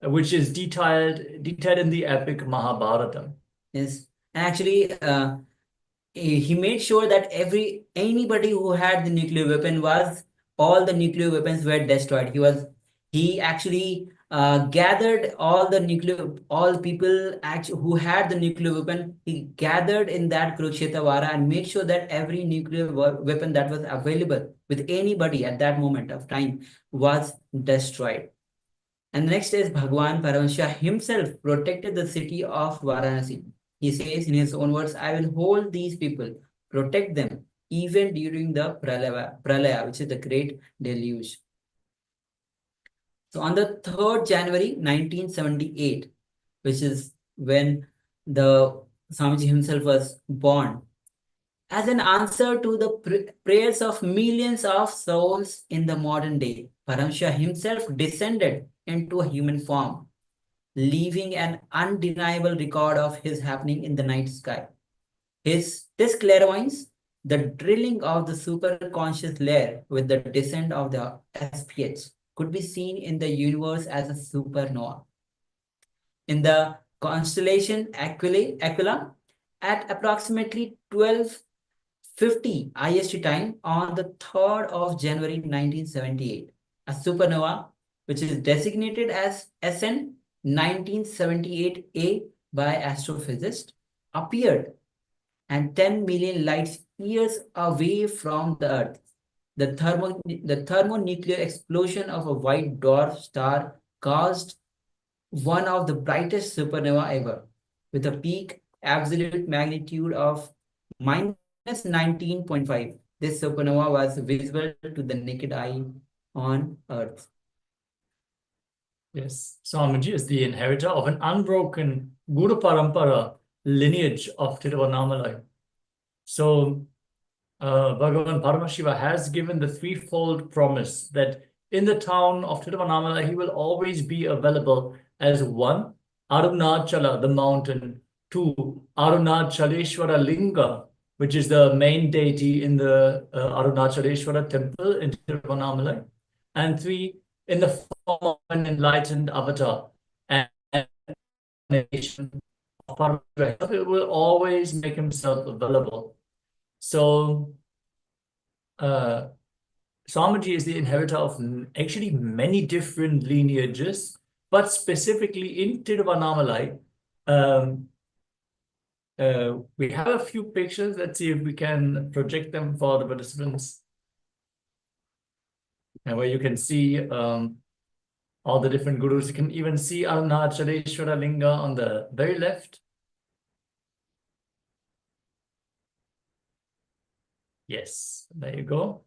which is detailed in the epic Mahabharata. Yes, and actually, he made sure that anybody who had the nuclear weapon all the nuclear weapons were destroyed. He actually gathered all people who had the nuclear weapon. He gathered in that Kurukshetra Vara and made sure that every nuclear weapon that was available with anybody at that moment of time was destroyed. And next is Bhagwan Paramashiva himself protected the city of Varanasi. He says in his own words, I will hold these people, protect them, even during the Pralaya, which is the great deluge. So on the 3rd January 1978, which is when the Swamiji himself was born, as an answer to the prayers of millions of souls in the modern day. Paramashiva himself descended into a human form, leaving an undeniable record of his happening in the night sky. This clairvoyance, the drilling of the superconscious layer with the descent of the SPH, could be seen in the universe as a supernova. In the constellation Aquila, at approximately 12:50 IST time on the 3rd of January 1978, a supernova, which is designated as SN 1978A by astrophysicists, appeared, and 10 million light years away from the Earth. The thermonuclear explosion of a white dwarf star caused one of the brightest supernova ever, with a peak absolute magnitude of minus 19.5. This supernova was visible to the naked eye on Earth. Yes, Swamiji is the inheritor of an unbroken Guru Parampara lineage of Tiruvannamalai. So, Bhagavan Paramashiva has given the threefold promise that in the town of Tiruvannamalai, he will always be available as 1, Arunachala, the mountain; 2, Arunachaleshwara Linga, which is the main deity in the Arunachaleshwara temple in Tiruvannamalai; and 3, in the form of an enlightened avatar. And nation of Paramashiva, it will always make himself available. So, Swamiji is the inheritor of actually many different lineages, but specifically in Tiruvannamalai, we have a few pictures. Let's see if we can project them for the participants. And where you can see all the different gurus. You can even see Arunachaleshwara Linga on the very left. Yes, there you go.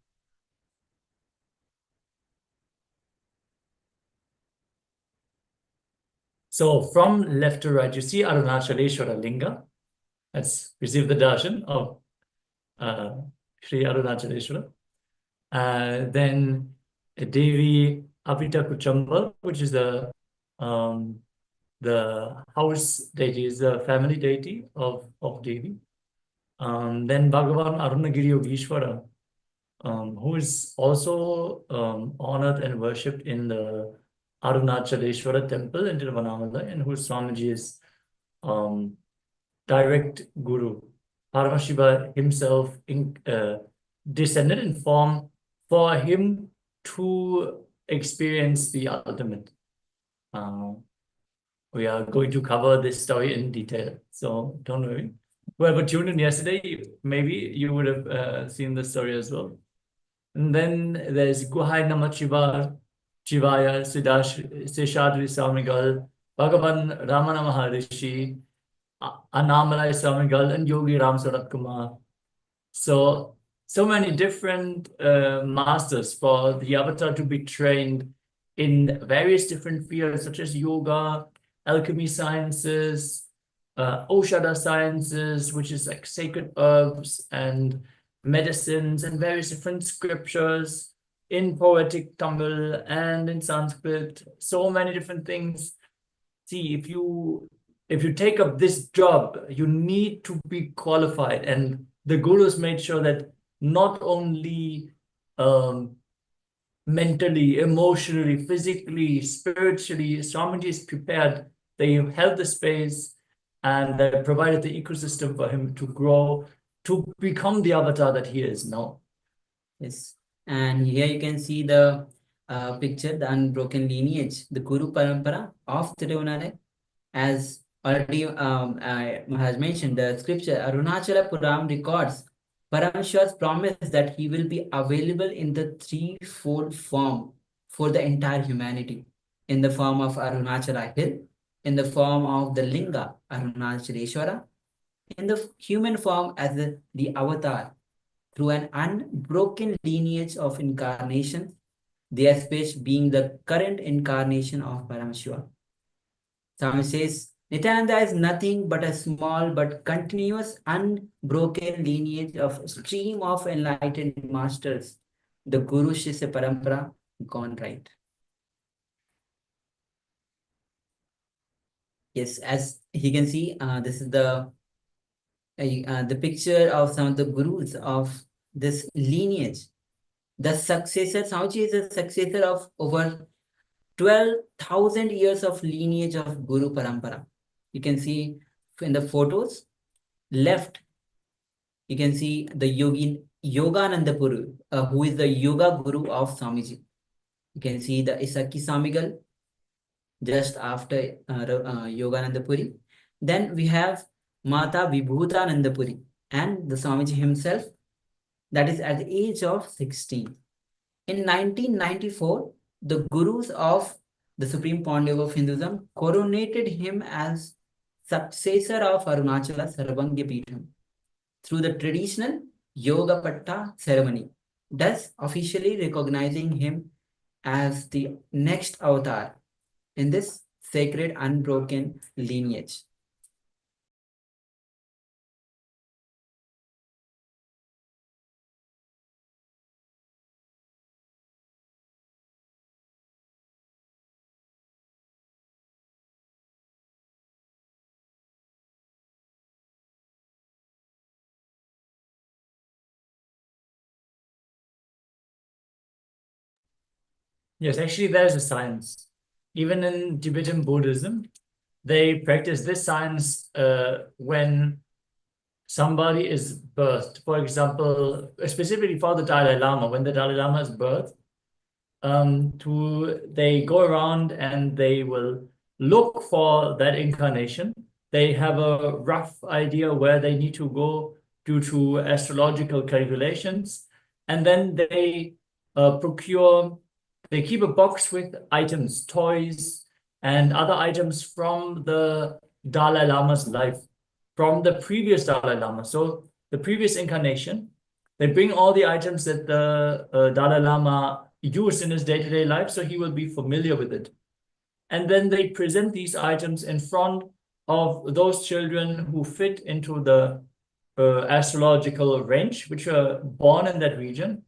So from left to right, you see Arunachaleshwara Linga. Let's receive the darshan of Sri Arunachaleshwara. Then Devi Apita Kuchambal, which is the house deity, is the family deity of Devi. Then Bhagavan Arunagiri Yogeshwara, who is also honored and worshipped in the Arunachaleshwara temple in Tiruvannamalai, and whose Swamiji is direct guru. Paramashiva himself descended in form for him to experience the ultimate. We are going to cover this story in detail, so don't worry. Whoever tuned in yesterday, maybe you would have seen the story as well. And then there's Guhai Namachivar, Chivaya, Seshadri Swamigal, Bhagavan Ramana Maharishi, Annamalai Swamigal, and Yogi Ram Sarat Kumar. So many different masters for the avatar to be trained in various different fields such as yoga, alchemy sciences, Oshada sciences, which is like sacred herbs and medicines, and various different scriptures in poetic Tamil and in Sanskrit. So many different things. See, if you take up this job, you need to be qualified, and the gurus made sure that not only mentally, emotionally, physically, spiritually, Swamiji is prepared. They held the space and they provided the ecosystem for him to grow, to become the avatar that he is now. Yes, and here you can see the picture, the unbroken lineage, the Guru Parampara of Tiruvannamalai. As already has mentioned, the scripture Arunachala Puram records Paramashiva's promise that he will be available in the threefold form for the entire humanity, in the form of Arunachala Hill, in the form of the Linga, Arunachaleshwara, in the human form as the avatar, through an unbroken lineage of incarnation, the SPH being the current incarnation of Paramashiva. Swami says Nithyananda is nothing but a small but continuous, unbroken lineage of stream of enlightened masters, the Guru Shishya Parampara gone right. Yes, as he can see, this is the picture of some of the gurus of this lineage. The successor, Swamiji is a successor of over 12,000 years of lineage of Guru Parampara. You can see in the photos, left, you can see the Yogananda Puru, who is the yoga guru of Swamiji. You can see the Isaki Samigal just after Yogananda Puri. Then we have Mata Vibhutananda Puri and the Swamiji himself, that is at the age of 16. In 1994, the gurus of the Supreme Pontiff of Hinduism coronated him as successor of Arunachala Sarvangya Peetham through the traditional Yoga Patta ceremony, thus officially recognizing him as the next avatar in this sacred unbroken lineage. Yes, actually, there's a science. Even in Tibetan Buddhism, they practice this science when somebody is birthed. For example, specifically for the Dalai Lama, when the Dalai Lama is birthed, they go around and they will look for that incarnation. They have a rough idea where they need to go due to astrological calculations, and then they they keep a box with items, toys, and other items from the Dalai Lama's life, from the previous Dalai Lama. So the previous incarnation, they bring all the items that the Dalai Lama used in his day-to-day life, so he will be familiar with it. And then they present these items in front of those children who fit into the astrological range, which are born in that region.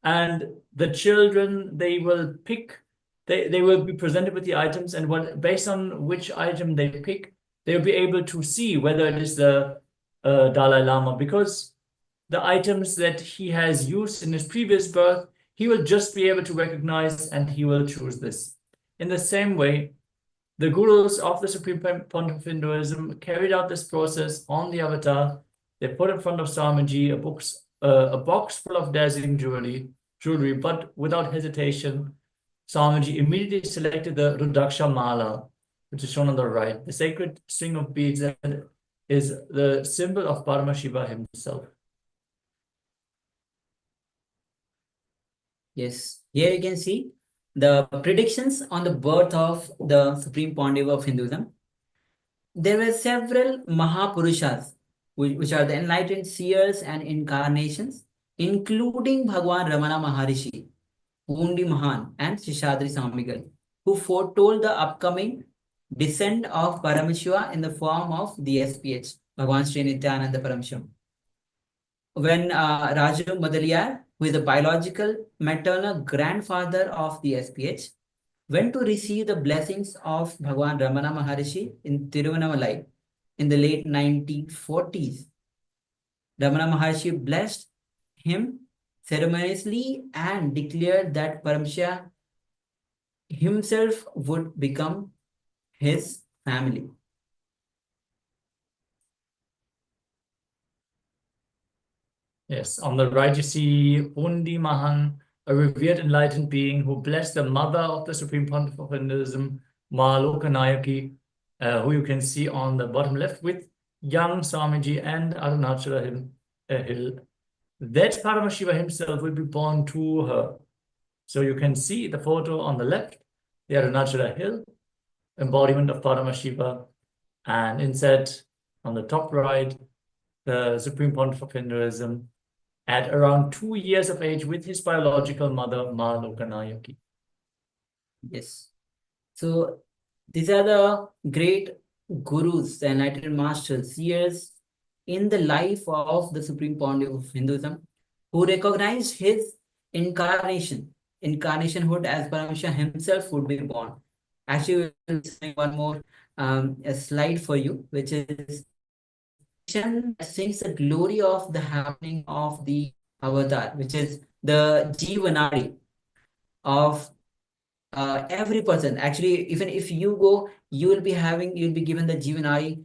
And the children, they will pick, they will be presented with the items, and based on which item they pick, they'll be able to see whether it is the Dalai Lama, because the items that he has used in his previous birth, he will just be able to recognize, and he will choose this. In the same way, the gurus of the Supreme Pontiff of Hinduism carried out this process on the avatar. They put in front of Swamiji a box full of dazzling jewelry, but without hesitation, Swamiji immediately selected the Rudraksha Mala, which is shown on the right, the sacred string of beads that is the symbol of Paramashiva himself. Yes, here you can see the predictions on the birth of the Supreme Pontiff of Hinduism. There were several Mahapurushas, which are the enlightened seers and incarnations, including Bhagwan Ramana Maharishi, Undi Mahan, and Shishadri Samigal, who foretold the upcoming descent of Paramashiva in the form of the SPH, Bhagwan Sri Nithyananda Parameshwaram. When Raju Madaliyar, who is the biological maternal grandfather of the SPH, went to receive the blessings of Bhagwan Ramana Maharishi in Tiruvannamalai in the late 1940s. Ramana Maharishi blessed him ceremoniously and declared that Paramashiva himself would become his family. Yes, on the right you see Undi Mahan, a revered enlightened being who blessed the mother of the Supreme Pontiff of Hinduism, Ma Lokanayaki, who you can see on the bottom left with young Swamiji and Arunachala Hill. That Paramashiva himself will be born to her. So you can see the photo on the left, the Arunachala Hill, embodiment of Paramashiva, and inset on the top right, the Supreme Pontiff of Hinduism, at around 2 years of age with his biological mother, Ma Lokanayaki. Yes. So these are the great gurus, the enlightened masters, seers in the life of the Supreme Pontiff of Hinduism, who recognized his incarnationhood as Paramashiva himself would be born. Actually, we'll be one more a slide for you, which is sings the glory of the happening of the avatar, which is the Jivanari of every person. Actually, even if you go, you'll be given the Jivanari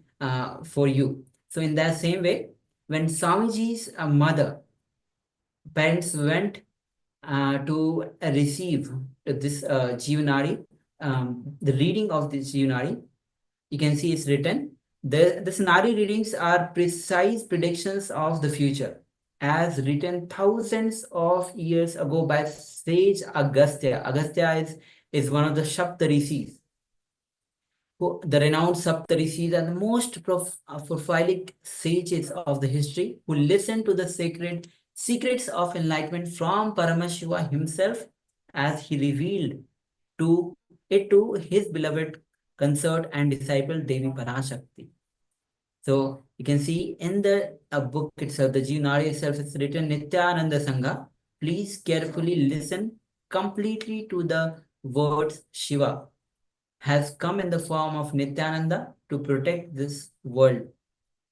for you. So in that same way, when Swamiji's parents went to receive this Jivanari, the reading of this Jivanari, you can see it's written, the Sanari readings are precise predictions of the future, as written thousands of years ago by sage Agastya. Agastya is one of the Saptarishis. The renowned Saptarishis are the most prolific sages of the history who listened to the sacred secrets of enlightenment from Paramashiva himself as he revealed to his beloved consort and disciple Devi Parashakti. So you can see in the book itself, the Jivanari itself, it's written Nithyananda Sangha. Please carefully listen completely to the words Shiva has come in the form of Nithyananda to protect this world.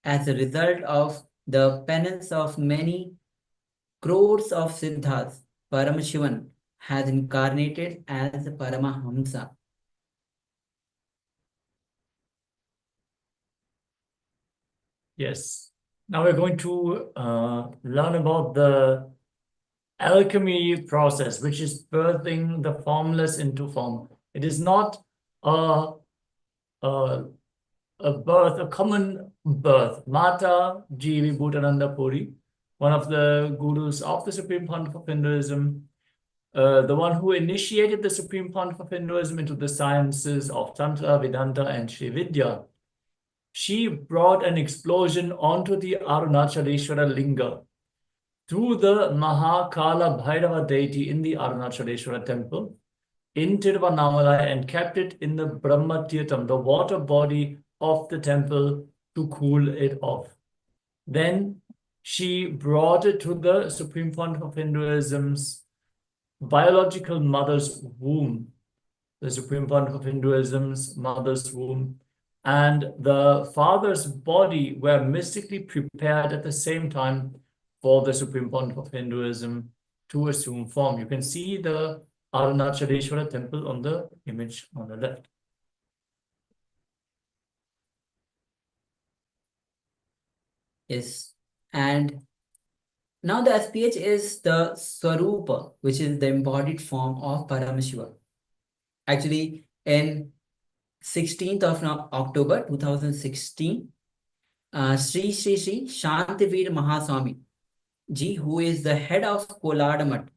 As a result of the penance of many crores of Siddhas, Paramashivan has incarnated as Paramahamsa. Yes. Now we're going to learn about the alchemy process, which is birthing the formless into form. It is not a common birth. Mata Ji Vibhutananda Puri, one of the gurus of the Supreme Pontiff of Hinduism, the one who initiated the Supreme Pontiff of Hinduism into the sciences of Tantra, Vedanta, and Sri Vidya. She brought an explosion onto the Arunachaleshwara Linga through the Mahakala Bhairava deity in the Arunachaleshwara temple in Tiruvannamalai and kept it in the Brahma Tirtham, the water body of the temple, to cool it off. Then she brought it to the Supreme Pontiff of Hinduism's biological mother's womb, the Supreme Pontiff of Hinduism's mother's womb, and the father's body were mystically prepared at the same time for the Supreme Pontiff of Hinduism to assume form. You can see the Arunachaleshwara temple on the image on the left. Yes, and now the SPH is the Swarupa, which is the embodied form of Paramashiva. Actually, in 16th of October 2016, Sri Shantivir Mahaswami Ji, who is the head of Kolada Math,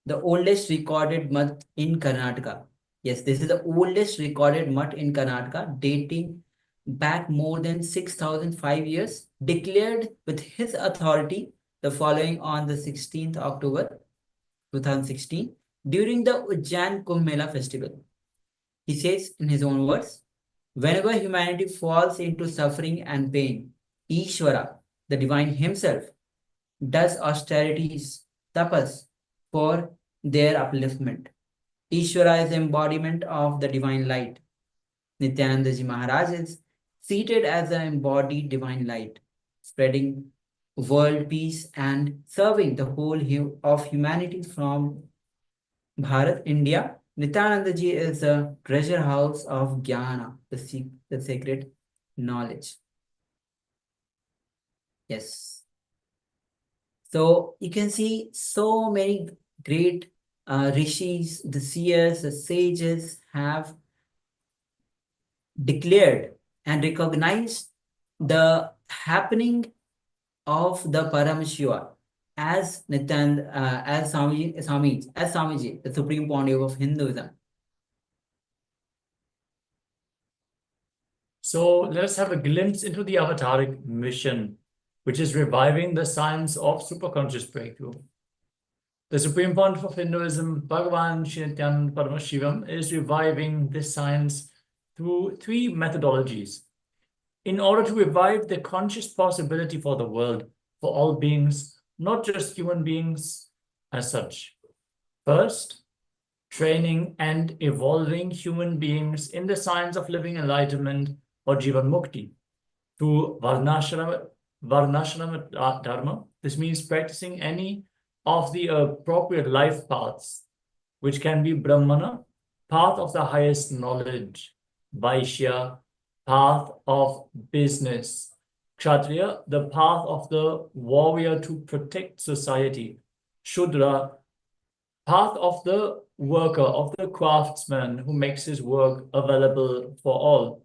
the oldest recorded math in Karnataka. Yes, this is the oldest recorded math in Karnataka, dating back more than 6,005 years, declared with his authority the following on the 16th October 2016 during the Ujjain Kumbh Mela festival. He says in his own words, whenever humanity falls into suffering and pain, Ishvara, the divine himself, does austerities, tapas, for their upliftment. Ishvara is the embodiment of the divine light. Nithyananda Ji Maharaj is seated as the embodied divine light, spreading world peace and serving the whole of humanity from Bharat, India. Nithyananda Ji is a treasure house of Jnana, the sacred knowledge. Yes. So you can see so many great rishis, the seers, the sages have declared and recognized the happening of the Paramashiva as Nithyananda, as Swamiji, the Supreme Pontiff of Hinduism. So let us have a glimpse into the avataric mission, which is reviving the science of superconscious breakthrough. The Supreme Pontiff of Hinduism, Bhagavan Shri Nithyananda Paramashivoham, is reviving this science through three methodologies. in order to revive the conscious possibility for the world, for all beings, not just human beings as such. First, training and evolving human beings in the science of living enlightenment or Jivan Mukti through Varnashrama Dharma. This means practicing any of the appropriate life paths, which can be Brahmana, path of the highest knowledge, Vaishya, path of business, Kshatriya, the path of the warrior to protect society, Shudra, path of the worker, of the craftsman who makes his work available for all.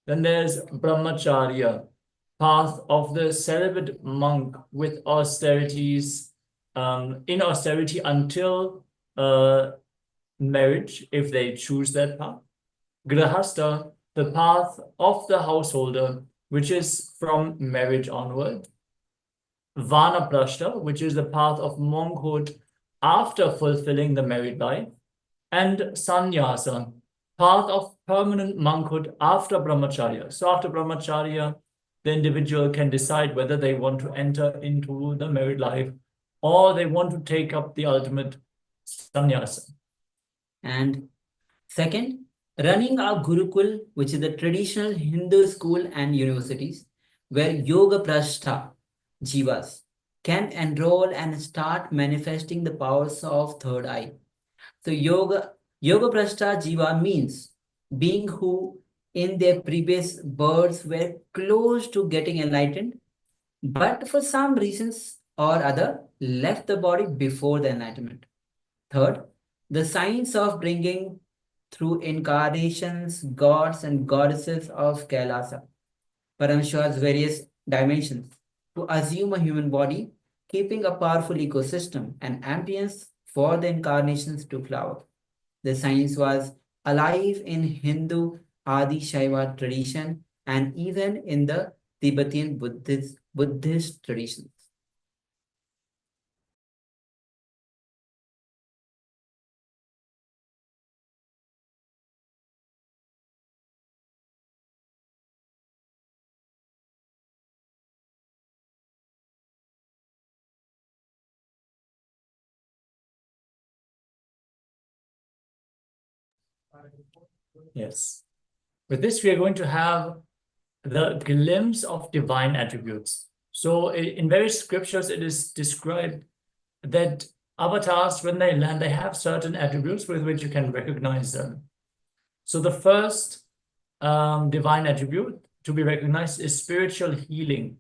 Then there's Brahmacharya, path of the celibate monk with austerities, in austerity until marriage, if they choose that path. Grahastha, the path of the householder, which is from marriage onward. Vanaprastha, which is the path of monkhood after fulfilling the married life. And Sannyasa, path of permanent monkhood after Brahmacharya. So after Brahmacharya, the individual can decide whether they want to enter into the married life or they want to take up the ultimate sannyasa. And second, running a Gurukul, which is the traditional Hindu school and universities, where Yoga Prashtha Jivas can enroll and start manifesting the powers of third eye. So Yoga Prashtha Jiva means being who in their previous births were close to getting enlightened, but for some reasons or other left the body before the enlightenment. Third, the science of bringing through incarnations, gods and goddesses of KAILASA, Paramashiva's various dimensions, to assume a human body, keeping a powerful ecosystem and ambience for the incarnations to flower. The science was alive in Hindu Adi Shaiva tradition and even in the Tibetan Buddhist traditions. Yes. With this, we are going to have the glimpse of divine attributes. So in various scriptures, it is described that avatars, when they land, they have certain attributes with which you can recognize them. So the first divine attribute to be recognized is spiritual healing.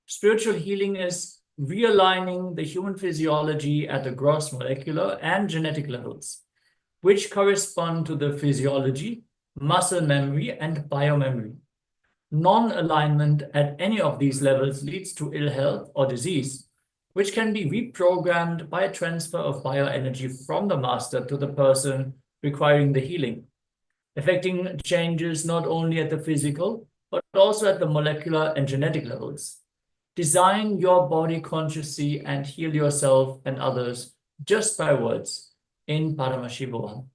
Spiritual healing is realigning the human physiology at the gross molecular and genetic levels, which correspond to the physiology, muscle memory, and biomemory. Non-alignment at any of these levels leads to ill health or disease, which can be reprogrammed by a transfer of bioenergy from the master to the person requiring the healing, affecting changes not only at the physical, but also at the molecular and genetic levels. Design your body consciously and heal yourself and others just by words in Paramashivoham.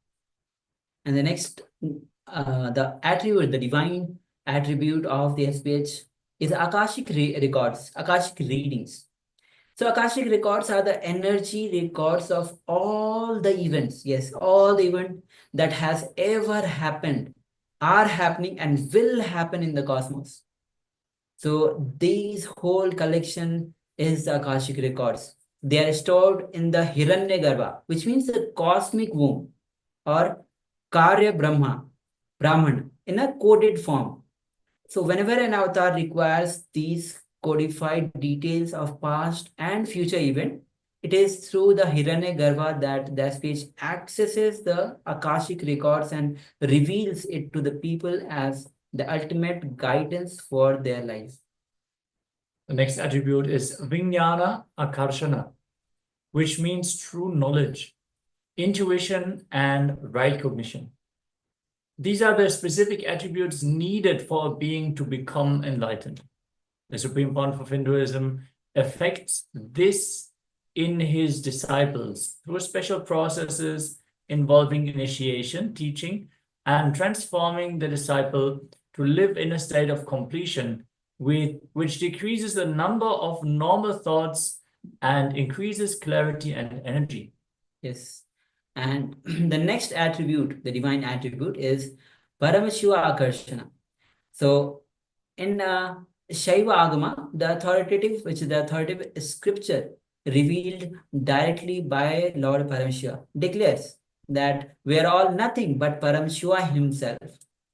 And the next, the attribute, the divine attribute of the SPH is Akashic records, Akashic readings. So Akashic records are the energy records of all the events, yes, all the events that has ever happened, are happening and will happen in the cosmos. So these whole collection is the Akashic records. They are stored in the Hiranyagarbha, which means the cosmic womb, or Karya Brahman, in a coded form. So whenever an avatar requires these codified details of past and future event, it is through the Hiranyagarbha that the speech accesses the Akashic records and reveals it to the people as the ultimate guidance for their life. The next attribute is Vijnana Akarshana, which means true knowledge, intuition, and right cognition. These are the specific attributes needed for a being to become enlightened. The Supreme Pontiff of Hinduism affects this in his disciples through special processes involving initiation, teaching, and transforming the disciple to live in a state of completion, which decreases the number of normal thoughts and increases clarity and energy. Yes. And the next attribute, the divine attribute, is Paramashiva Akarshana. So in Shaiva Agama, the authoritative scripture revealed directly by Lord Paramashiva declares that we are all nothing but Paramashiva himself.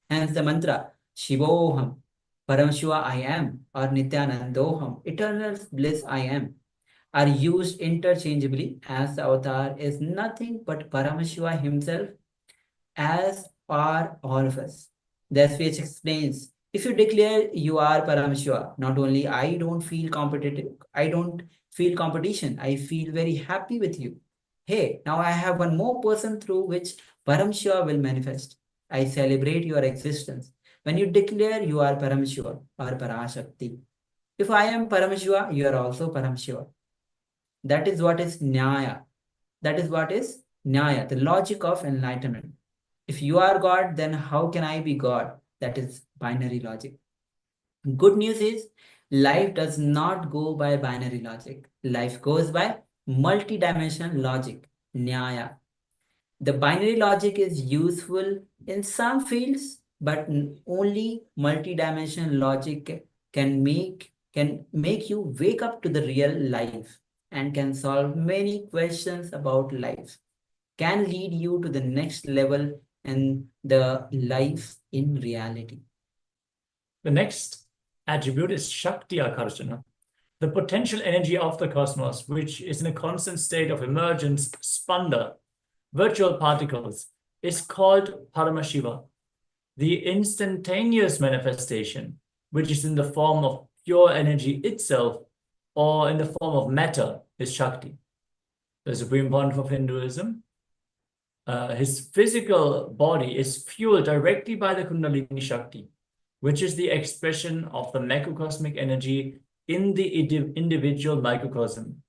Hence the mantra, Shivoham, Paramashiva I am, or Nithyanandoham, eternal bliss I am, are used interchangeably, as the avatar is nothing but Paramashiva himself, as are all of us. Thus, which explains, if you declare you are Paramashiva, not only I don't feel competition, I feel very happy with you. Hey, now I have one more person through which Paramashiva will manifest. I celebrate your existence. When you declare you are Paramashiva or Parashakti, if I am Paramashiva, you are also Paramashiva. That is what is Nyaya. That is what is Nyaya, the logic of enlightenment. If you are God, then how can I be God? That is binary logic. Good news is, life does not go by binary logic. Life goes by multi-dimensional logic, Nyaya. The binary logic is useful in some fields, but only multi-dimensional logic can make you wake up to the real life and can solve many questions about life, can lead you to the next level and the life in reality. The next attribute is Shakti Akarshana, the potential energy of the cosmos, which is in a constant state of emergence, spanda, virtual particles, is called Paramashiva. The instantaneous manifestation, which is in the form of pure energy itself or in the form of matter, is Shakti. The Supreme Pontiff of Hinduism, his physical body is fueled directly by the Kundalini Shakti, which is the expression of the macrocosmic energy in the individual microcosm.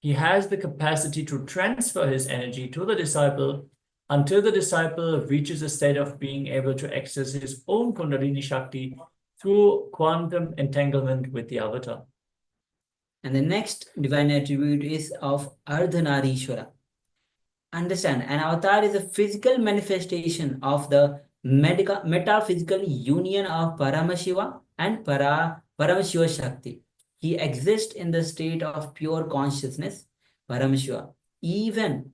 He has the capacity to transfer his energy to the disciple until the disciple reaches a state of being able to access his own Kundalini Shakti through quantum entanglement with the avatar. And the next divine attribute is of Ardhanarishwara. Understand, an avatar is a physical manifestation of the metaphysical union of Paramashiva and Paramashiva Shakti. He exists in the state of pure consciousness, Paramashiva, even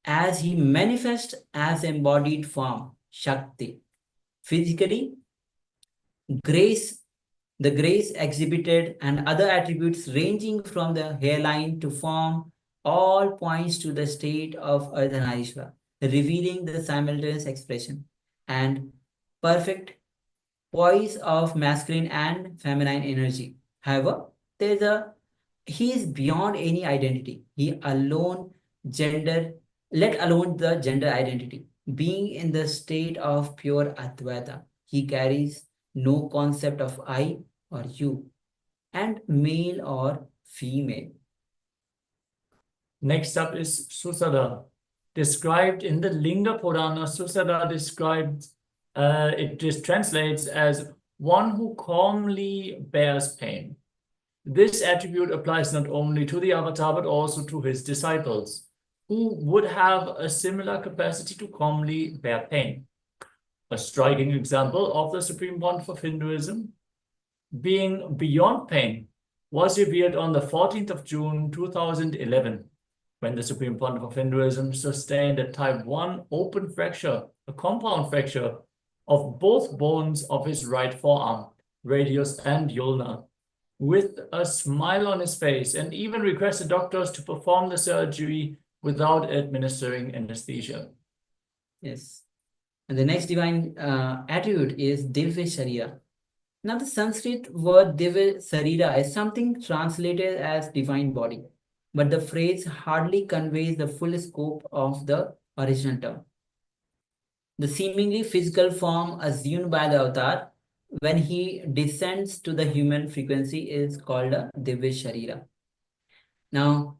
as he manifests as embodied form, Shakti. Physically, the grace exhibited and other attributes ranging from the hairline to form all points to the state of Ardhanarishwara, revealing the simultaneous expression and perfect poise of masculine and feminine energy. However, he is beyond any identity. Let alone the gender identity. Being in the state of pure Advaita, he carries no concept of I or you, and male or female. Next up is Susada, described in the Linga Purana. Susada it just translates as one who calmly bears pain. This attribute applies not only to the avatar, but also to his disciples, who would have a similar capacity to calmly bear pain. A striking example of the Supreme Pontiff of Hinduism being beyond pain was revealed on the 14th of June 2011, when the Supreme Pontiff of Hinduism sustained a type 1 open fracture, a compound fracture of both bones of his right forearm, radius and ulna, with a smile on his face, and even requested doctors to perform the surgery without administering anesthesia. Yes. And the next divine attribute is Divya Sharira. Now, the Sanskrit word Divya Sharira is something translated as divine body, but the phrase hardly conveys the full scope of the original term. The seemingly physical form assumed by the avatar when he descends to the human frequency is called a Divya Sharira. Now,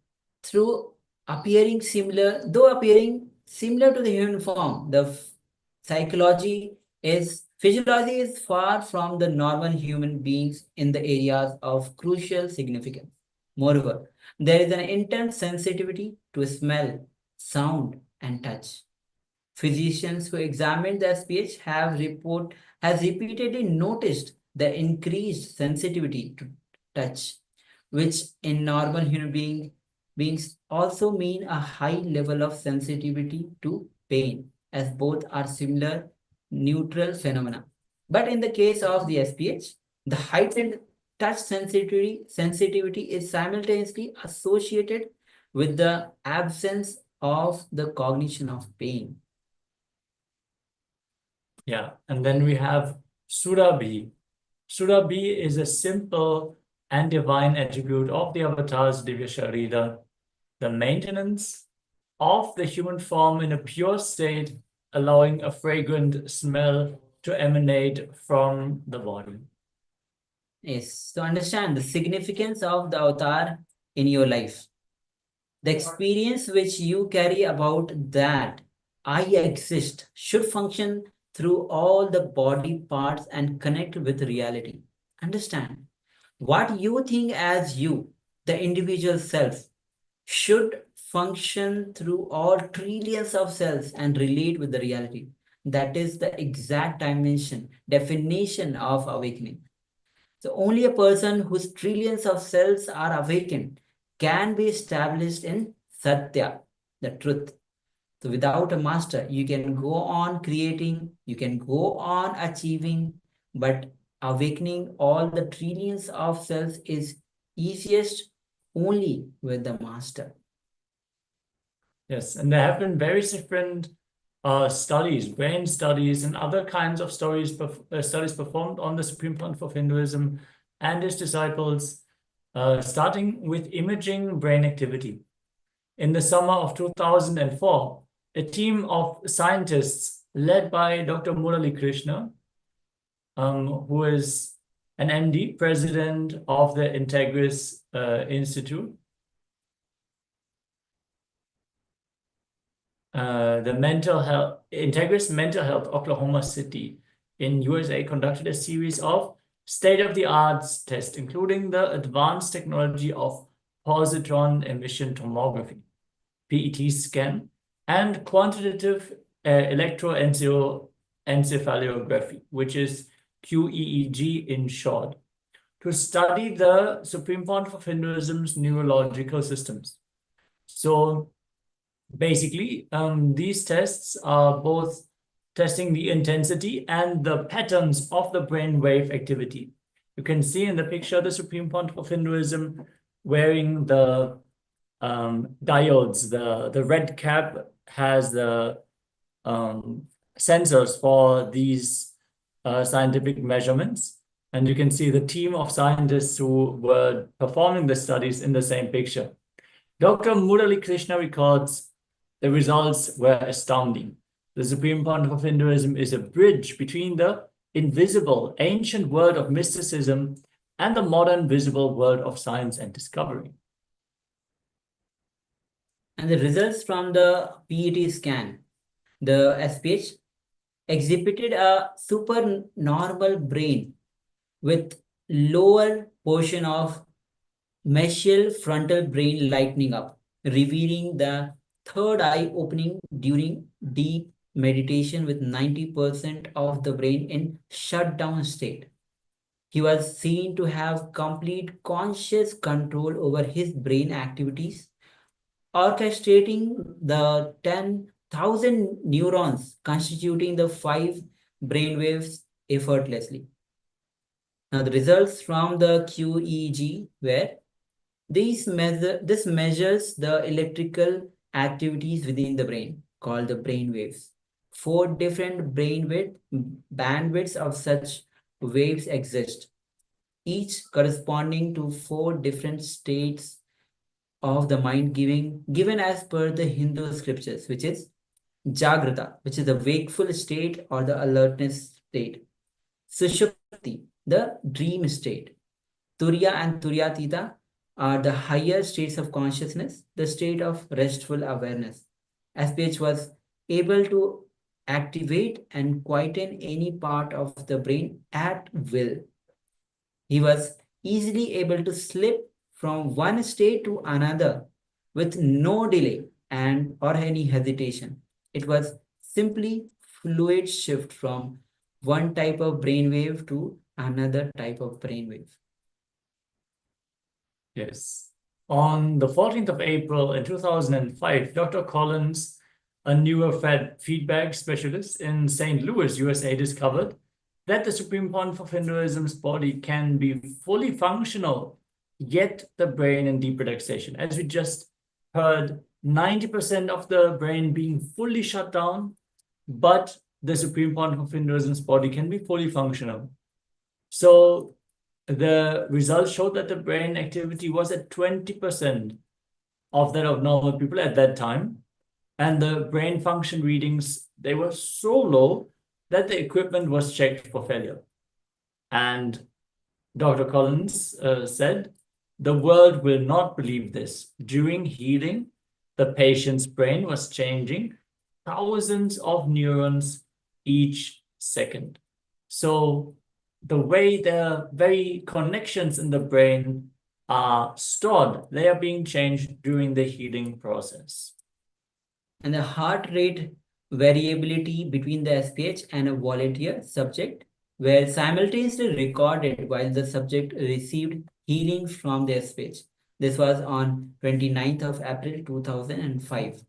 though appearing similar to the human form, the psychology is Physiology is far from the normal human beings in the areas of crucial significance. Moreover, there is an intense sensitivity to smell, sound, and touch. Physicians who examined the SPH has repeatedly noticed the increased sensitivity to touch, which in normal human beings also mean a high level of sensitivity to pain, as both are similar neutral phenomena. But in the case of the SPH, the heightened touch sensitivity is simultaneously associated with the absence of the cognition of pain. Yeah, and then we have Surabhi. Surabhi is a simple and divine attribute of the avatar's Divya Sharira, the maintenance of the human form in a pure state, allowing a fragrant smell to emanate from the body. Yes, to understand the significance of the avatar in your life, the experience which you carry about that I exist should function through all the body parts and connect with reality. Understand, what you think as you, the individual self, should function through all trillions of cells and relate with the reality. That is the exact definition of awakening. So only a person whose trillions of cells are awakened can be established in Satya, the truth. So without a master, you can go on creating, you can go on achieving, but awakening all the trillions of cells is easiest only with the master. Yes, and there have been various different studies, brain studies, and other kinds of studies performed on the Supreme Pontiff of Hinduism and his disciples, starting with imaging brain activity. In the summer of 2004, a team of scientists led by Dr. Murali Krishna, who is an MD, president of the Integris Institute, the Integris Mental Health Oklahoma City in USA conducted a series of state-of-the-art tests, including the advanced technology of positron emission tomography, PET scan, and quantitative electroencephalography, which is QEEG in short, to study the Supreme Pontiff of Hinduism's neurological systems. So basically, these tests are both testing the intensity and the patterns of the brainwave activity. You can see in the picture the Supreme Pontiff of Hinduism wearing the diodes. The red cap has the sensors for these scientific measurements. And you can see the team of scientists who were performing the studies in the same picture. Dr. Murali Krishna records the results were astounding. The Supreme Pontiff of Hinduism is a bridge between the invisible ancient world of mysticism and the modern visible world of science and discovery. And the results from the PET scan, the SPH exhibited a supernormal brain with lower portion of mesial frontal brain lightening up, revealing the third eye opening during deep meditation with 90% of the brain in shutdown state. He was seen to have complete conscious control over his brain activities, orchestrating the 10,000 neurons constituting the 5 brainwaves effortlessly. Now, the results from the QEEG were this measures the electrical activities within the brain called the brain waves. 4 different bandwidths of such waves exist, each corresponding to 4 different states of the mind given as per the Hindu scriptures, which is Jagrata, which is the wakeful state or the alertness state, Sushupti, the dream state, Turiya and Turyatita are the higher states of consciousness, the state of restful awareness. SPH was able to activate and quieten any part of the brain at will. He was easily able to slip from one state to another with no delay and or any hesitation. It was simply fluid shift from one type of brainwave to another type of brainwave. Yes. On the 14th of April in 2005, Dr. Collins, a neurofeedback feedback specialist in St. Louis, USA, discovered that the Supreme Pontiff of Hinduism's body can be fully functional, yet the brain in deep relaxation. As we just heard, 90% of the brain being fully shut down, but the Supreme Pontiff of Hinduism's body can be fully functional. So the results showed that the brain activity was at 20% of that of normal people at that time. And the brain function readings, they were so low that the equipment was checked for failure. And Dr. Collins said, the world will not believe this. During healing, the patient's brain was changing thousands of neurons each second. So the way the very connections in the brain are stored, they are being changed during the healing process. And the heart rate variability between the SPH and a volunteer subject were simultaneously recorded while the subject received healing from the SPH. This was on 29th of April 2005.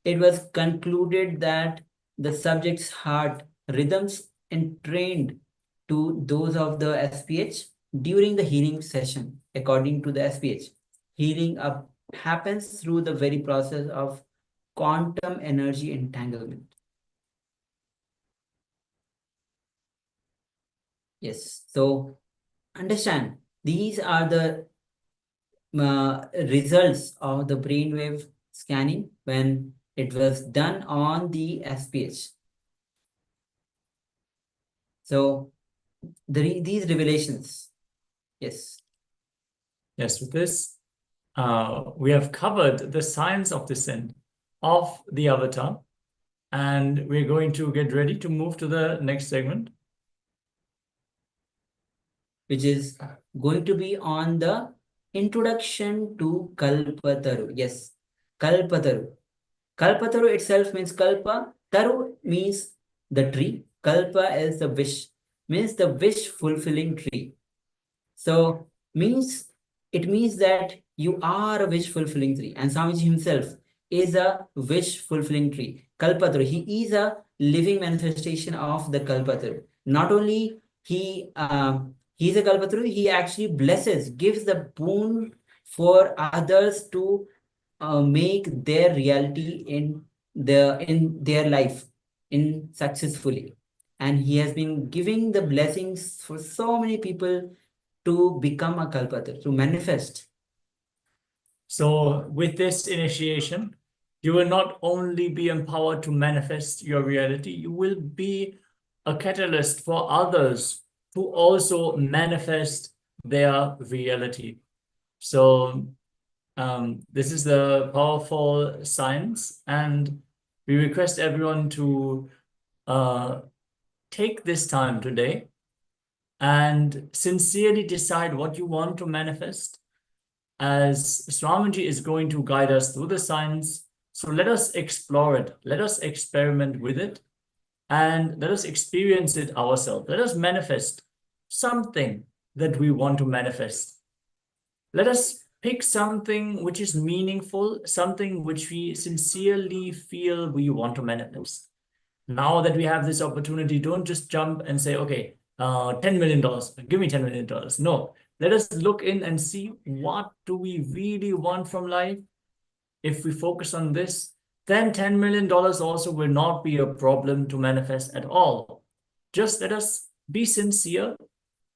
It was concluded that the subject's heart rhythms entrained to those of the SPH during the healing session. According to the SPH, healing up happens through the very process of quantum energy entanglement. Yes, so understand, these are the results of the brainwave scanning when it was done on the SPH. So these revelations, yes. Yes, with this, we have covered the science of descent of the avatar, and we're going to get ready to move to the next segment, which is going to be on the introduction to Kalpataru. Yes, Kalpataru. Kalpataru itself means Kalpa. Taru means the tree. Kalpa is the wish, means the wish fulfilling tree. So it means that you are a wish fulfilling tree, and Swamiji himself is a wish fulfilling tree. Kalpataru, he is a living manifestation of the Kalpataru. Not only he is a Kalpataru, he actually blesses, gives the boon for others to make their reality in their life in successfully. And he has been giving the blessings for so many people to become a Kalpataru, to manifest. So with this initiation, you will not only be empowered to manifest your reality, you will be a catalyst for others to also manifest their reality. So this is the powerful science, and we request everyone to take this time today and sincerely decide what you want to manifest, as Swamiji is going to guide us through the science. So let us explore it, let us experiment with it, and let us experience it ourselves. Let us manifest something that we want to manifest. Let us pick something which is meaningful, something which we sincerely feel we want to manifest. Now that we have this opportunity, don't just jump and say, okay, $10 million, give me $10 million. No, let us look in and see, what do we really want from life? If we focus on this, then $10 million also will not be a problem to manifest at all. Just let us be sincere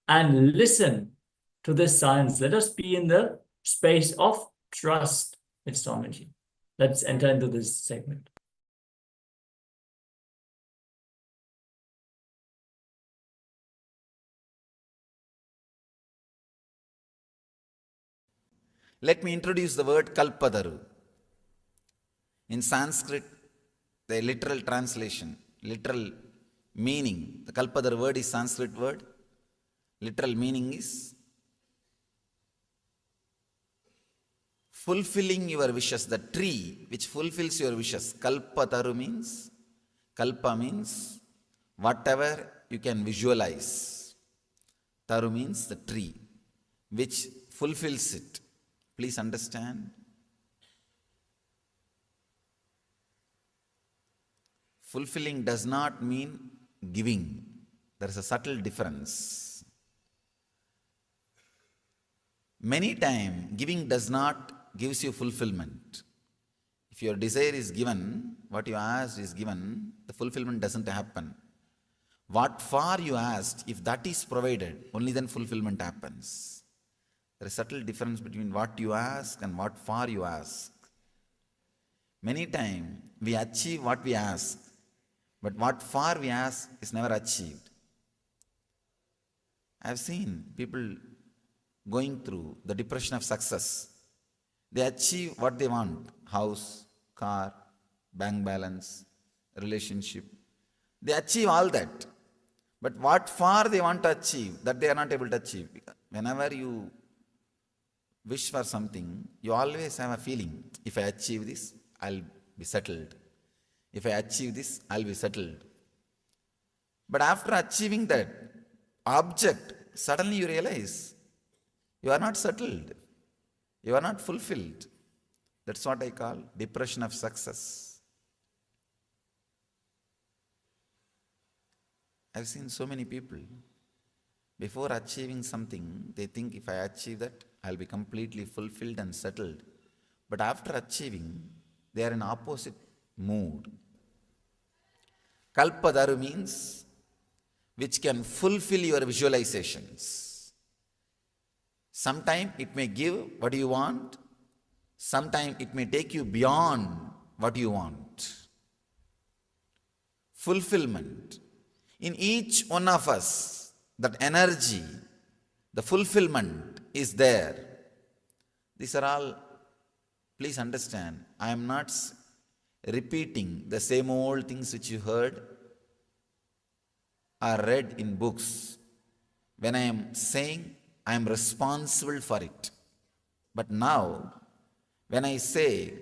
and listen to this science. Let us be in the space of trust with Swamiji. Let's enter into this segment. Let me introduce the word Kalpataru. In Sanskrit, the literal translation, literal meaning. The Kalpadar word is Sanskrit word. Literal meaning is fulfilling your wishes. The tree which fulfills your wishes. Kalpataru means, kalpa means whatever you can visualize. Taru means the tree which fulfills it. Please understand. Fulfilling does not mean giving. There is a subtle difference. Many times, giving does not gives you fulfillment. If your desire is given, what you asked is given, the fulfillment doesn't happen. What for you asked, if that is provided, only then fulfillment happens. There is a subtle difference between what you ask and what for you ask. Many times, we achieve what we ask, but what for we ask is never achieved. I have seen people going through the depression of success. They achieve what they want: house, car, bank balance, relationship. They achieve all that. But what for they want to achieve, that they are not able to achieve. Whenever you wish for something, you always have a feeling, if I achieve this, I'll be settled. If I achieve this, I'll be settled. But after achieving that object, suddenly you realize you are not settled. You are not fulfilled. That's what I call depression of success. I've seen so many people, before achieving something, they think if I achieve that, I'll be completely fulfilled and settled. But after achieving, they are in opposite mood. Kalpadaru means which can fulfill your visualizations. Sometimes it may give what you want. Sometimes it may take you beyond what you want. Fulfillment. In each one of us, that energy, the fulfillment is there. These are all, please understand, I am not repeating the same old things which you heard or read in books. When I am saying, I am responsible for it. But now, when I say,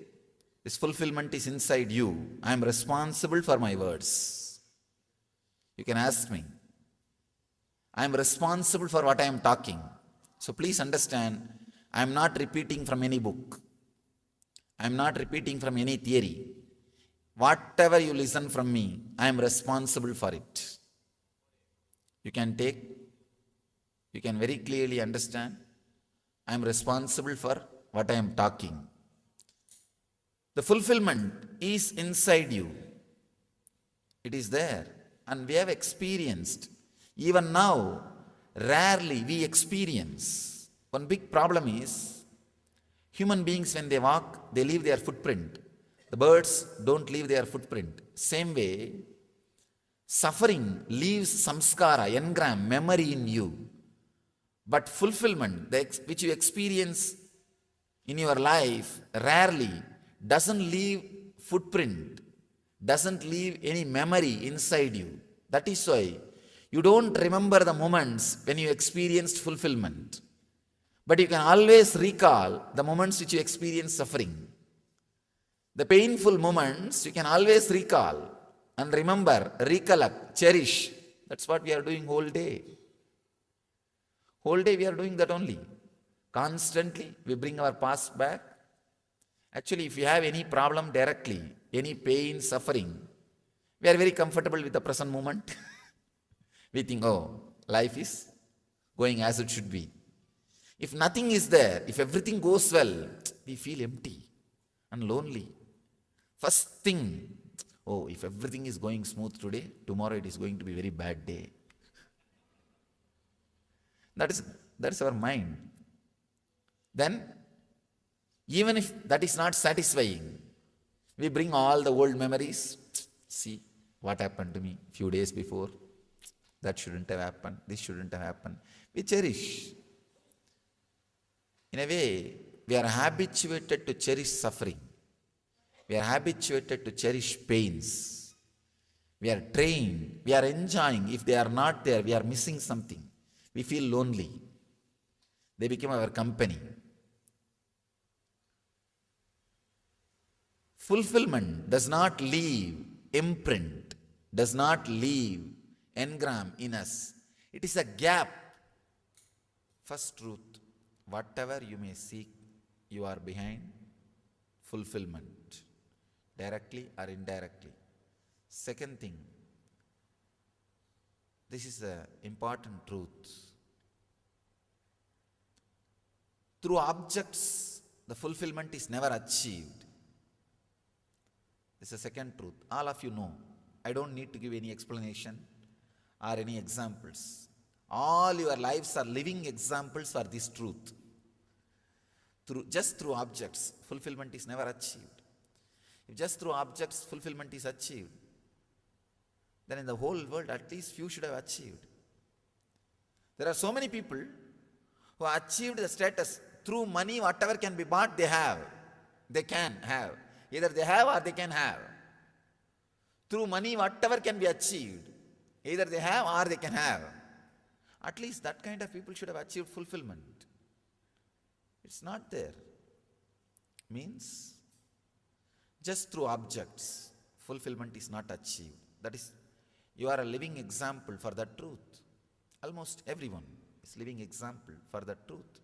this fulfillment is inside you, I am responsible for my words. You can ask me. I am responsible for what I am talking. So please understand, I am not repeating from any book. I am not repeating from any theory. Whatever you listen from me, I am responsible for it. You can very clearly understand, I am responsible for what I am talking. The fulfillment is inside you. It is there. And we have experienced. Even now, rarely we experience. One big problem is, human beings when they walk, they leave their footprint. The birds don't leave their footprint. Same way, suffering leaves samskara, engram, memory in you. But fulfillment, which you experience in your life, rarely doesn't leave footprint, doesn't leave any memory inside you. That is why you don't remember the moments when you experienced fulfillment. But you can always recall the moments which you experienced suffering. The painful moments you can always recall and remember, recollect, cherish. That's what we are doing whole day. Whole day we are doing that only. Constantly we bring our past back. Actually, if you have any problem directly, any pain, suffering, we are very comfortable with the present moment. We think, oh, life is going as it should be. If nothing is there, if everything goes well, we feel empty and lonely. First thing, oh, if everything is going smooth today, tomorrow it is going to be a very bad day. That's our mind. Then, even if that is not satisfying, we bring all the old memories. See what happened to me a few days before. That shouldn't have happened. This shouldn't have happened. We cherish. In a way, we are habituated to cherish suffering. We are habituated to cherish pains. We are trained, we are enjoying. If they are not there, we are missing something. We feel lonely. They become our company. Fulfillment does not leave imprint, does not leave engram in us. It is a gap. First truth, whatever you may seek, you are behind fulfillment, directly or indirectly. Second thing, this is an important truth. Through objects, the fulfillment is never achieved. This is the second truth. All of you know. I don't need to give any explanation or any examples. All your lives are living examples for this truth. Just through objects, fulfillment is never achieved. If just through objects fulfillment is achieved, then in the whole world at least few should have achieved. There are so many people who achieved the status through money. Whatever can be bought, they have. They can have. Either they have or they can have. Through money, whatever can be achieved, either they have or they can have. At least that kind of people should have achieved fulfillment. It's not there. Means just through objects, fulfillment is not achieved. That is, you are a living example for that truth. Almost everyone is living example for that truth.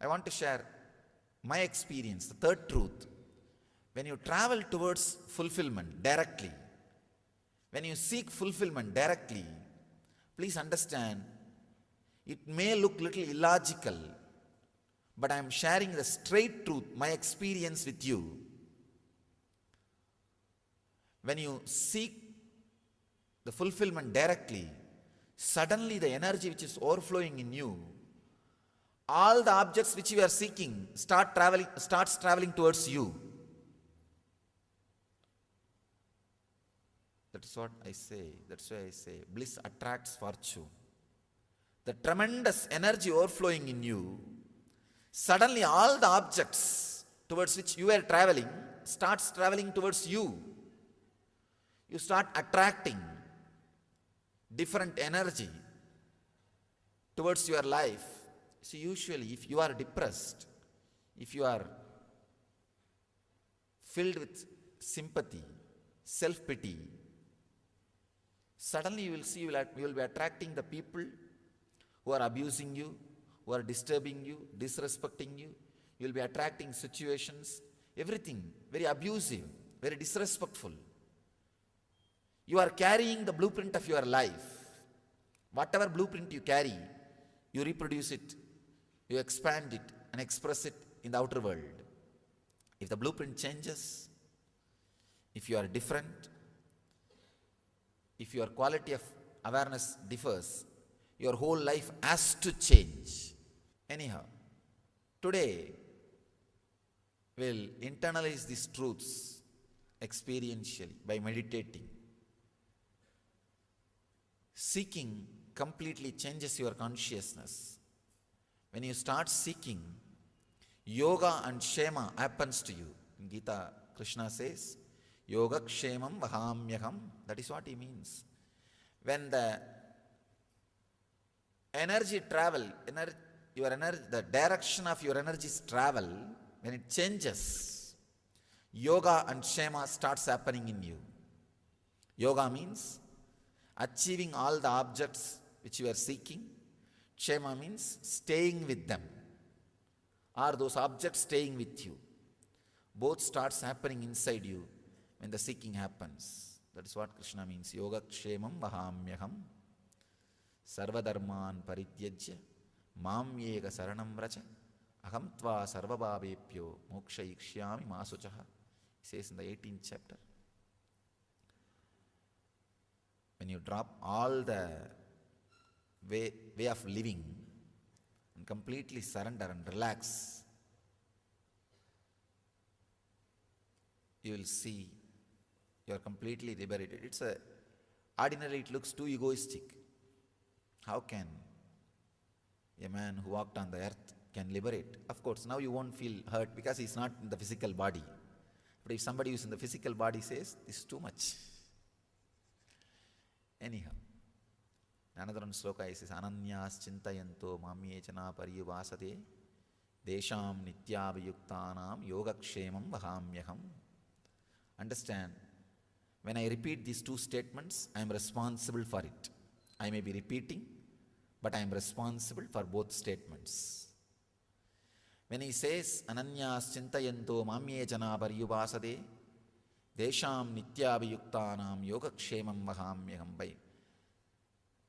I want to share my experience, the third truth. When you travel towards fulfillment directly, when you seek fulfillment directly, please understand, it may look little illogical, but I am sharing the straight truth, my experience with you. When you seek the fulfillment directly, suddenly the energy which is overflowing in you, all the objects which you are seeking starts traveling towards you. That is what I say. That's why I say bliss attracts fortune. The tremendous energy overflowing in you, suddenly all the objects towards which you are traveling starts traveling towards you. You start attracting different energy towards your life. See, usually if you are depressed, if you are filled with sympathy, self-pity, suddenly you will see you will be attracting the people who are abusing you, who are disturbing you, disrespecting you. You will be attracting situations, everything very abusive, very disrespectful. You are carrying the blueprint of your life. Whatever blueprint you carry, you reproduce it, you expand it and express it in the outer world. If the blueprint changes, if you are different, if your quality of awareness differs, your whole life has to change. Anyhow, today we'll internalize these truths experientially by meditating. Seeking completely changes your consciousness. When you start seeking, yoga and kshema happens to you. In Gita, Krishna says, yoga kshemam vahamyaham. That is what he means. When the energy travel, the direction of your energies travel, when it changes, yoga and kshema starts happening in you. Yoga means achieving all the objects which you are seeking. Kshema means staying with them, or those objects staying with you. Both starts happening inside you when the seeking happens. That is what Krishna means. Yoga kshemam vahamyaham sarvadharman parityajya mam yega saranam vracha aham tva sarvabhavepyo moksha ikshyami masuchaha. He says in the 18th chapter. When you drop all the way of living and completely surrender and relax, you will see you are completely liberated. Ordinarily it looks too egoistic. How can a man who walked on the earth can liberate? Of course, now you won't feel hurt because he's not in the physical body. But But if somebody who is in the physical body says, this is too much. Anyhow, another one sloka is Ananyas Chintayanto Mamyechana Pariyuvasate Desham Nityavayuktanam Yogakshemam Vahamyaham. Understand, when I repeat these two statements, I am responsible for it. I may be repeating, but I am responsible for both statements. When he says, Ananyas Chintayanto Mamyechana Pariyuvasate Desham Nityavayuktanam Yogakshemam Vahamyaham, by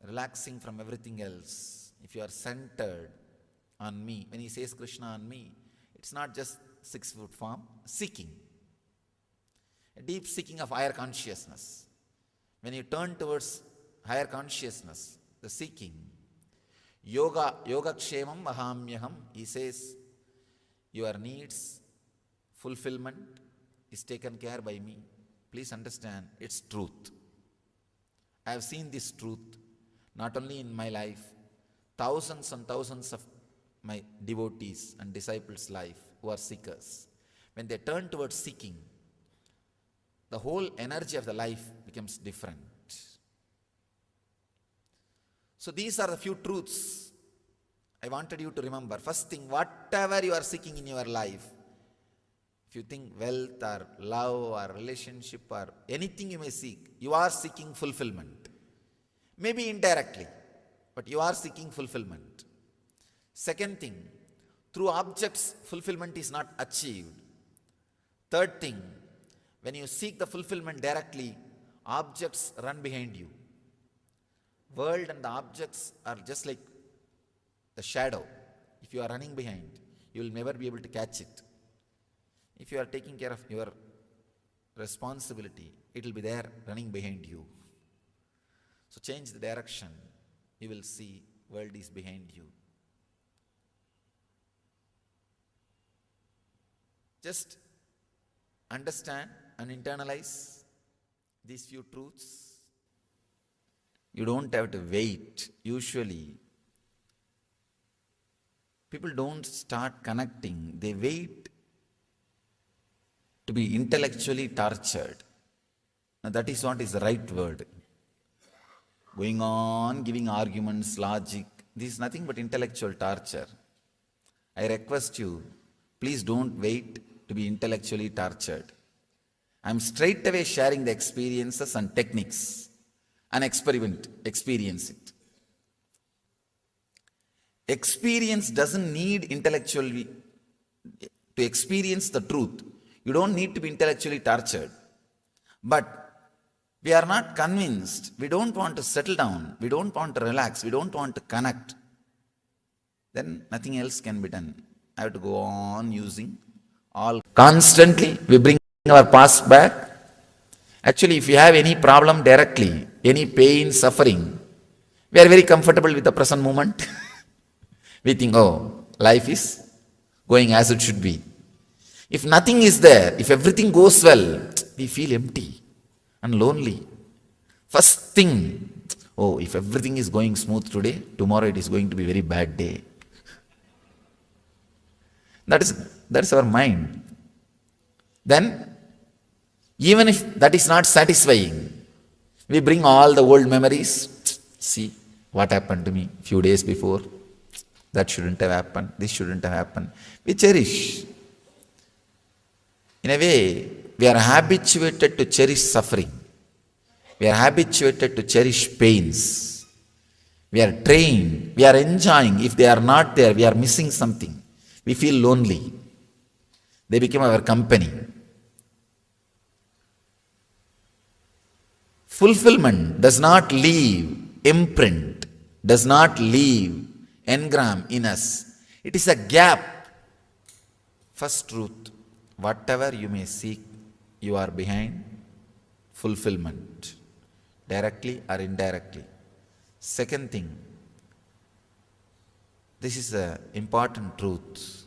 relaxing from everything else, if you are centered on me, when he says Krishna on me, it's not just 6-foot form, seeking. A deep seeking of higher consciousness. When you turn towards higher consciousness, the seeking, Yogakshemam Vahamyaham, he says, your needs, fulfillment is taken care by me. Please understand, it's truth. I have seen this truth not only in my life, thousands and thousands of my devotees and disciples' life who are seekers. When they turn towards seeking, the whole energy of the life becomes different. So these are the few truths I wanted you to remember. First thing, whatever you are seeking in your life, if you think wealth or love or relationship or anything you may seek, you are seeking fulfillment. Maybe indirectly, but you are seeking fulfillment. Second thing, through objects, fulfillment is not achieved. Third thing, when you seek the fulfillment directly, objects run behind you. World and the objects are just like the shadow. If you are running behind, you will never be able to catch it. If you are taking care of your responsibility, it will be there running behind you. So change the direction, you will see world is behind you. Just understand and internalize these few truths. You don't have to wait. Usually, people don't start connecting. They wait to be intellectually tortured. Now that is what is the right word. Going on, giving arguments, logic. This is nothing but intellectual torture. I request you, please don't wait to be intellectually tortured. I am straight away sharing the experiences and techniques and experience it. Experience doesn't need intellectually, to experience the truth, you don't need to be intellectually tortured. But we are not convinced, we don't want to settle down, we don't want to relax, we don't want to connect. Then nothing else can be done. I have to go on using all. Constantly we bring our past back. Actually, if you have any problem directly, any pain, suffering, we are very comfortable with the present moment. We think, oh, life is going as it should be. If nothing is there, if everything goes well, we feel empty and lonely. First thing, oh, if everything is going smooth today, tomorrow it is going to be a very bad day. That's our mind. Then, even if that is not satisfying, we bring all the old memories. See what happened to me a few days before. That shouldn't have happened. This shouldn't have happened. We cherish. In a way, we are habituated to cherish suffering. We are habituated to cherish pains. We are trained. We are enjoying. If they are not there, we are missing something. We feel lonely. They become our company. Fulfillment does not leave imprint, does not leave engram in us. It is a gap. First truth, whatever you may seek, you are behind fulfillment, directly or indirectly. Second thing, this is an important truth.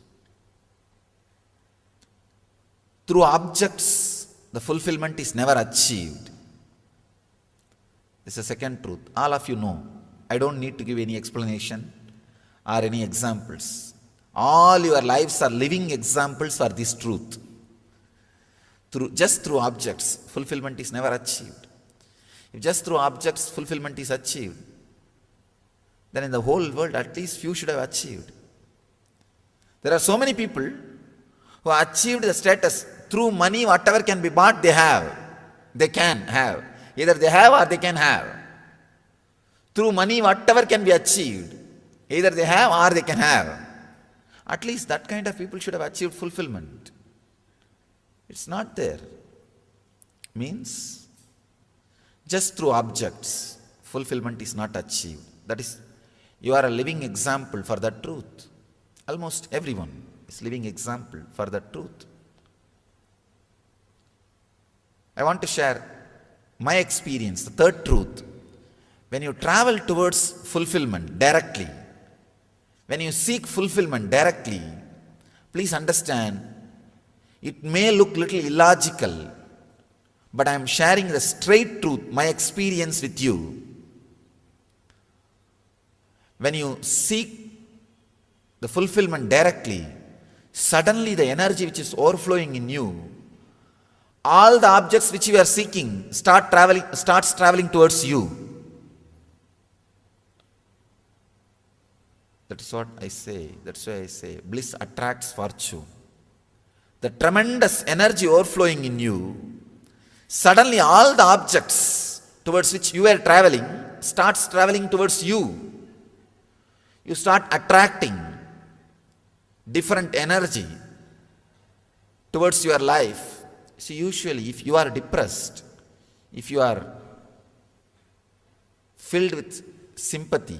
Through objects, the fulfillment is never achieved. This is the second truth. All of you know. I don't need to give any explanation or any examples. All your lives are living examples for this truth. just through objects, fulfillment is never achieved. If just through objects fulfillment is achieved, then in the whole world at least few should have achieved. There are so many people who achieved the status through money, whatever can be bought, they have. They can have. Either they have or they can have. Through money, whatever can be achieved, either they have or they can have. At least that kind of people should have achieved fulfillment. It's not there. Means, just through objects, fulfillment is not achieved. That is, you are a living example for that truth. Almost everyone is living example for that truth. I want to share my experience, the third truth. When you travel towards fulfillment directly, when you seek fulfillment directly, please understand, it may look little illogical, but I am sharing the straight truth, my experience with you. When you seek the fulfillment directly, suddenly the energy which is overflowing in you, all the objects which you are seeking starts traveling towards you. That is what I say. That's why I say bliss attracts fortune. The tremendous energy overflowing in you, suddenly all the objects towards which you are traveling starts traveling towards you. You start attracting different energy towards your life. See, usually if you are depressed, if you are filled with sympathy,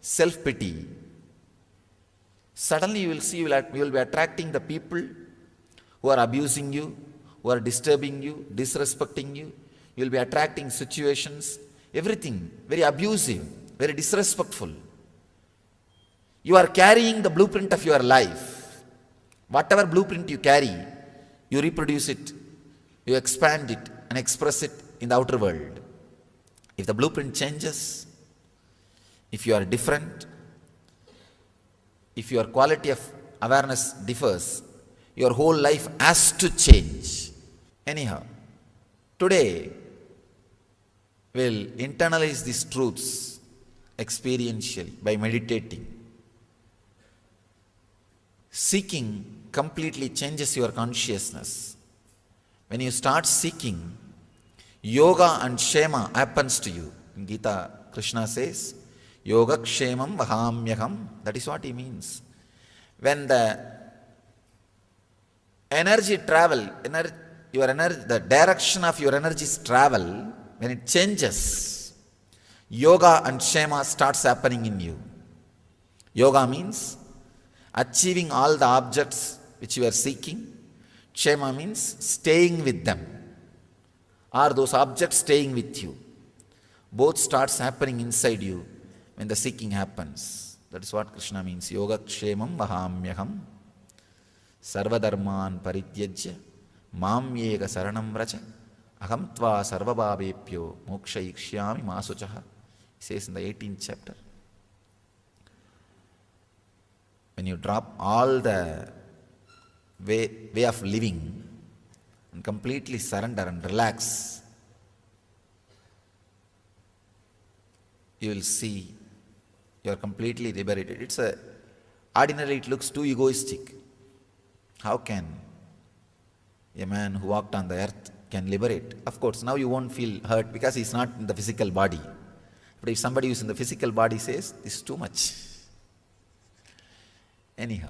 self-pity, suddenly you will see you will be attracting the people who are abusing you, who are disturbing you, disrespecting you. You will be attracting situations, everything very abusive, very disrespectful. You are carrying the blueprint of your life. Whatever blueprint you carry, you reproduce it, you expand it and express it in the outer world. If the blueprint changes, if you are different, if your quality of awareness differs, your whole life has to change. Anyhow, today we'll internalize these truths experientially by meditating. Seeking completely changes your consciousness. When you start seeking, yoga and kshema happens to you. In Gita, Krishna says, yoga kshemam vahamyaham. That is what he means. When the energy travel, the direction of your energies travel, when it changes, yoga and kshema starts happening in you. Yoga means achieving all the objects which you are seeking. Kshema means staying with them, or those objects staying with you. Both starts happening inside you when the seeking happens. That is what Krishna means. Yoga kshemam vahamyaham sarvadharman parityajya mam yega saranam vraja aham tva sarvabhavepyo moksha ikshyami masuchaha. He says in the 18th chapter. When you drop all the way of living and completely surrender and relax, you will see you are completely liberated. Ordinarily it looks too egoistic. How can a man who walked on the earth can liberate? Of course, now you won't feel hurt because he's not in the physical body. But if somebody who's in the physical body says, this is too much. Anyhow,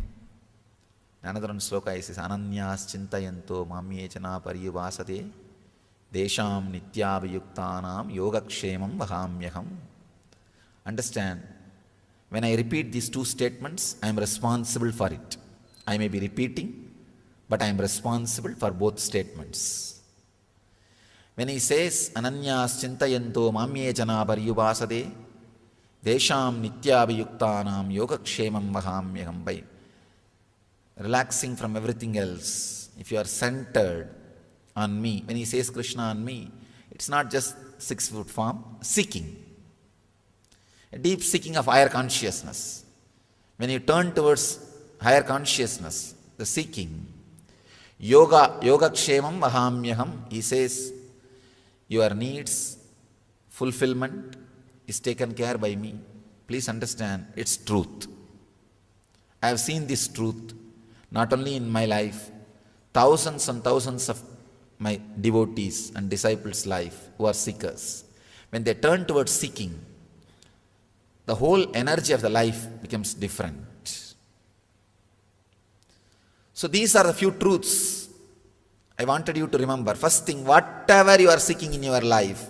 another one sloka is Ananyas chintayanto mamyechana pariyuvasate desham nityavayuktanam yogakshemam vahamyaham. Understand, when I repeat these two statements, I am responsible for it. I may be repeating, but I am responsible for both statements. When he says Ananyas chintayanto mamyechana pariyuvasate desham nityavayuktanam yogakshemam vahamyaham, by relaxing from everything else, if you are centered on me, when he says Krishna on me, it's not just 6-foot form, seeking. A deep seeking of higher consciousness. When you turn towards higher consciousness, the seeking, Yogakshemam vahamyaham. He says, your needs, fulfillment is taken care by me. Please understand, it's truth. I have seen this truth not only in my life, thousands and thousands of my devotees and disciples' life who are seekers. When they turn towards seeking, the whole energy of the life becomes different. So these are the few truths I wanted you to remember. First thing, whatever you are seeking in your life,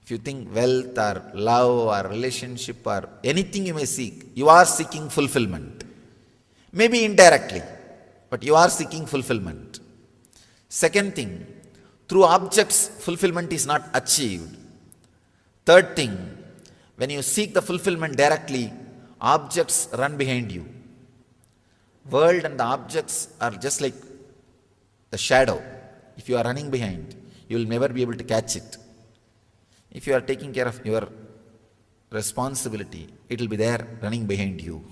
if you think wealth or love or relationship or anything you may seek, you are seeking fulfillment. Maybe indirectly, but you are seeking fulfillment. Second thing, through objects, fulfillment is not achieved. Third thing, when you seek the fulfillment directly, objects run behind you. World and the objects are just like the shadow. If you are running behind, you will never be able to catch it. If you are taking care of your responsibility, it will be there running behind you.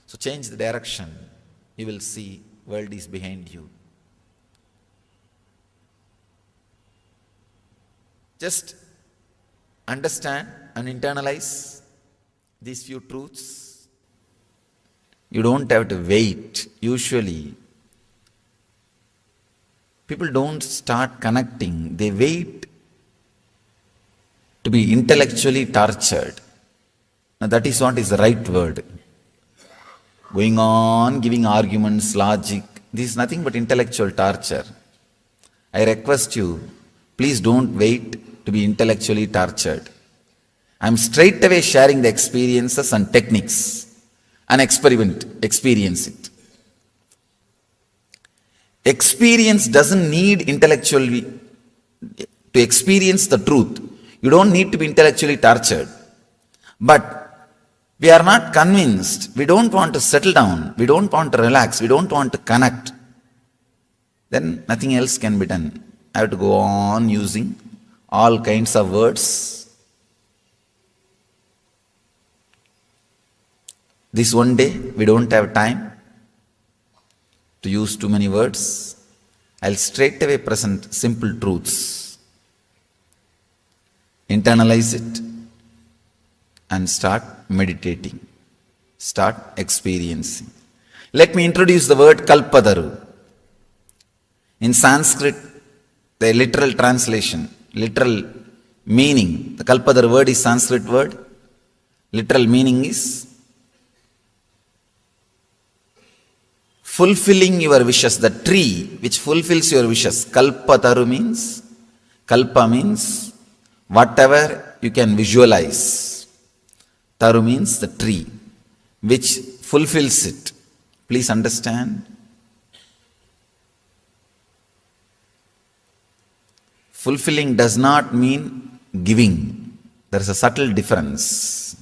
So change the direction, you will see world is behind you. Just understand and internalize these few truths. You don't have to wait. Usually, people don't start connecting. They wait to be intellectually tortured. Now that is what is the right word. Going on, giving arguments, logic. This is nothing but intellectual torture. I request you, please don't wait to be intellectually tortured. I am straight away sharing the experiences and techniques and experience it. Experience doesn't need intellectually to experience the truth. You don't need to be intellectually tortured. But we are not convinced. We don't want to settle down. We don't want to relax. We don't want to connect. Then nothing else can be done. I have to go on using all kinds of words. This one day, we don't have time to use too many words. I'll straight away present simple truths. Internalize it and start meditating. Start experiencing. Let me introduce the word Kalpadaru. In Sanskrit, the literal translation, literal meaning, the Kalpadaru word is Sanskrit word. Literal meaning is fulfilling your wishes, the tree which fulfills your wishes. Kalpataru means, kalpa means whatever you can visualize. Taru means the tree which fulfills it. Please understand. Fulfilling does not mean giving. There is a subtle difference.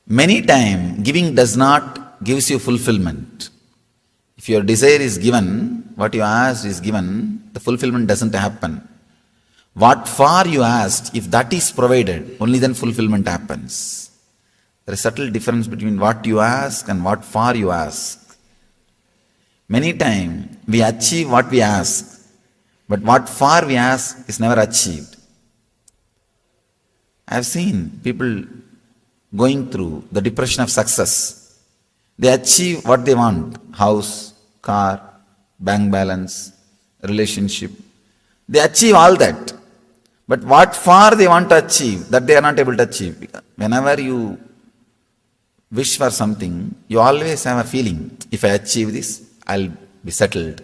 Many times, giving does not gives you fulfillment. If your desire is given, what you asked is given, the fulfillment doesn't happen. What for you asked, if that is provided, only then fulfillment happens. There is a subtle difference between what you ask and what for you ask. Many times we achieve what we ask, but what for we ask is never achieved. I have seen people going through the depression of success. They achieve what they want, house, car, bank balance, relationship. They achieve all that. But what for they want to achieve, that they are not able to achieve. Whenever you wish for something, you always have a feeling, if I achieve this, I'll be settled.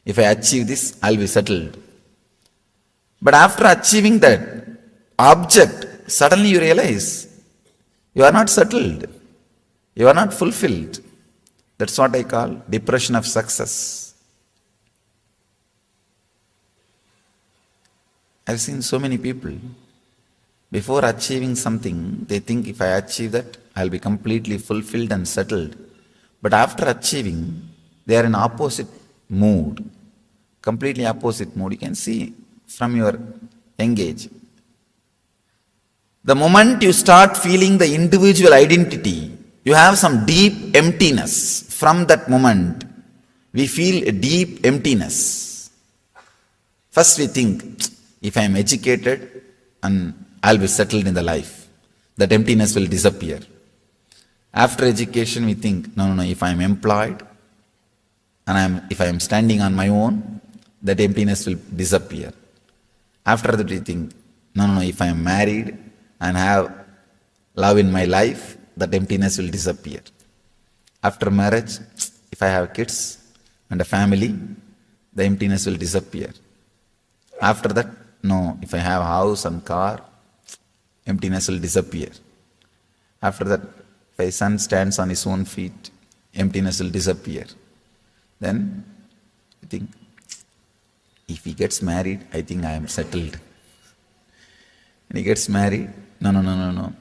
If I achieve this, I'll be settled. But after achieving that object, suddenly you realize, you are not settled. You are not fulfilled. That's what I call depression of success. I've seen so many people, before achieving something, they think if I achieve that, I'll be completely fulfilled and settled. But after achieving, they are in opposite mood. Completely opposite mood. You can see from your young age. The moment you start feeling the individual identity, you have some deep emptiness, from that moment, we feel a deep emptiness. First we think, if I am educated and I'll be settled in the life, that emptiness will disappear. After education we think, no, if I am employed and if I am standing on my own, that emptiness will disappear. After that we think, no, if I am married and have love in my life, that emptiness will disappear. After marriage, if I have kids and a family, the emptiness will disappear. After that, no, if I have a house and car, emptiness will disappear. After that, if my son stands on his own feet, emptiness will disappear. Then I think, if he gets married, I think I am settled. When he gets married, no.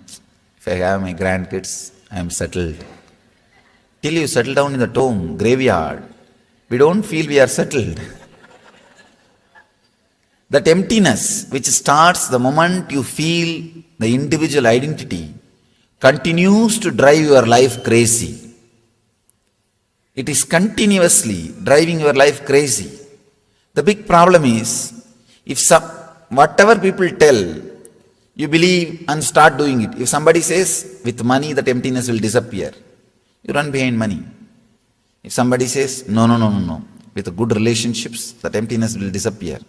If I have my grandkids, I am settled. Till you settle down in the tomb, graveyard, we don't feel we are settled. That emptiness which starts the moment you feel the individual identity continues to drive your life crazy. It is continuously driving your life crazy. The big problem is, whatever people tell, you believe and start doing it. If somebody says, with money that emptiness will disappear, you run behind money. If somebody says, no, with good relationships, that emptiness will disappear,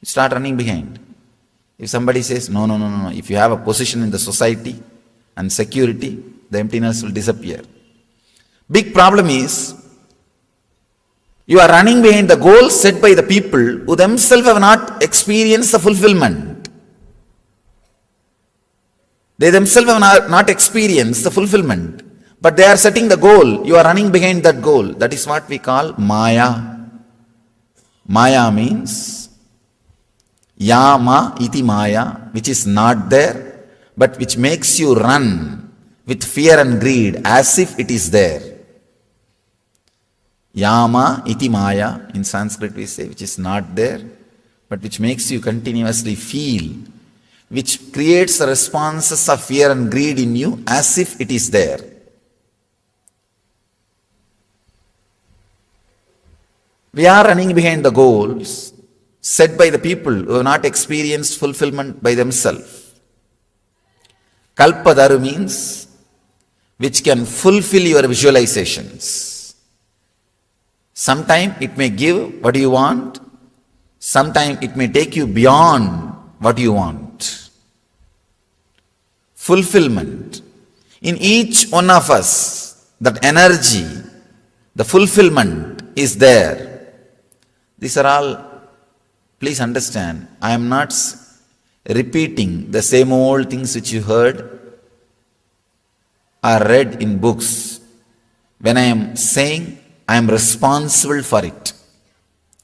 you start running behind. If somebody says, no, if you have a position in the society and security, the emptiness will disappear. Big problem is, you are running behind the goals set by the people who themselves have not experienced the fulfillment. They themselves have not experienced the fulfillment, but they are setting the goal. You are running behind that goal. That is what we call Maya. Maya means Yama iti Maya, which is not there, but which makes you run with fear and greed as if it is there. Yama iti Maya, in Sanskrit we say, which is not there, but which makes you continuously feel, which creates the responses of fear and greed in you as if it is there. We are running behind the goals set by the people who have not experienced fulfillment by themselves. Kalpadaru means which can fulfill your visualizations. Sometimes it may give what you want, sometimes it may take you beyond what you want. Fulfillment. In each one of us, that energy, the fulfillment is there. These are all, please understand, I am not repeating the same old things which you heard or read in books. When I am saying, I am responsible for it.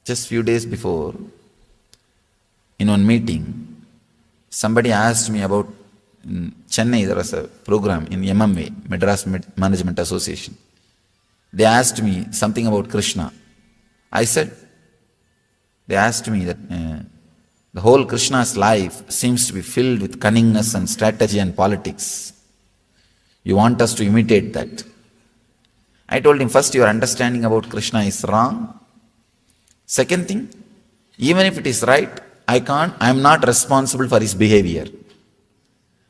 Just few days before, in one meeting, somebody asked me about, in Chennai there was a program in MMA, Madras Management Association. They asked me something about Krishna. I said, they asked me that the whole Krishna's life seems to be filled with cunningness and strategy and politics. You want us to imitate that. I told him, first, your understanding about Krishna is wrong. Second thing, even if it is right, I am not responsible for his behavior.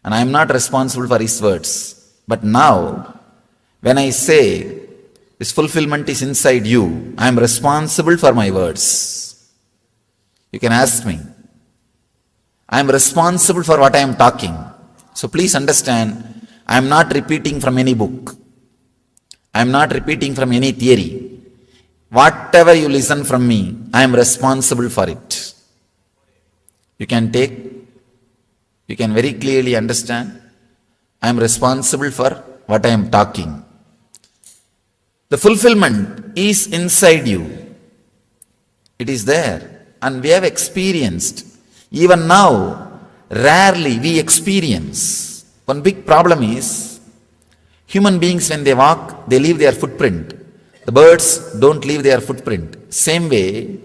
And I am not responsible for his words. But now, when I say, this fulfillment is inside you, I am responsible for my words. You can ask me. I am responsible for what I am talking. So please understand, I am not repeating from any book. I am not repeating from any theory. Whatever you listen from me, I am responsible for it. You can very clearly understand, I am responsible for what I am talking. The fulfillment is inside you. It is there. And we have experienced. Even now, rarely we experience. One big problem is, human beings when they walk, they leave their footprint. The birds don't leave their footprint. Same way,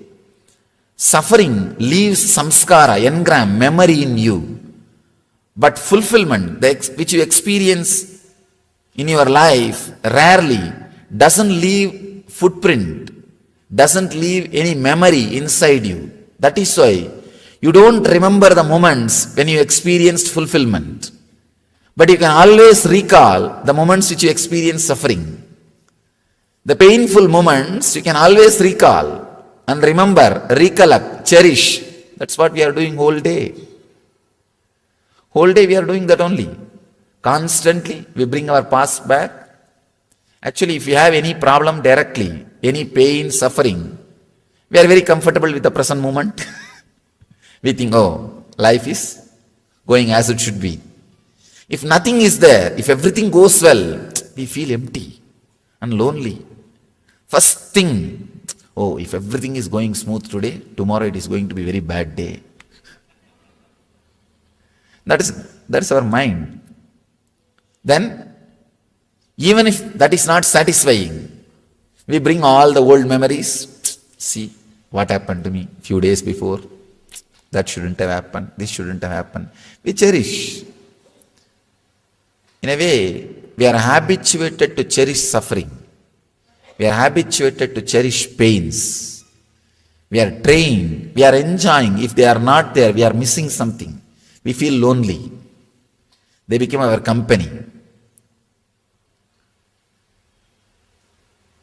suffering leaves samskara, engram, memory in you. But fulfillment, which you experience in your life, rarely doesn't leave footprint, doesn't leave any memory inside you. That is why you don't remember the moments when you experienced fulfillment. But you can always recall the moments which you experienced suffering. The painful moments you can always recall and remember, recollect, cherish. That's what we are doing whole day. Whole day we are doing that only. Constantly we bring our past back. Actually, if you have any problem directly, any pain, suffering, we are very comfortable with the present moment. We think, oh, life is going as it should be. If nothing is there, if everything goes well, we feel empty and lonely. First thing, oh, if everything is going smooth today, tomorrow it is going to be a very bad day. That's our mind. Then, even if that is not satisfying, we bring all the old memories. See what happened to me a few days before. That shouldn't have happened. This shouldn't have happened. We cherish. In a way, we are habituated to cherish suffering. We are habituated to cherish pains. We are trained. We are enjoying. If they are not there, we are missing something. We feel lonely. They become our company.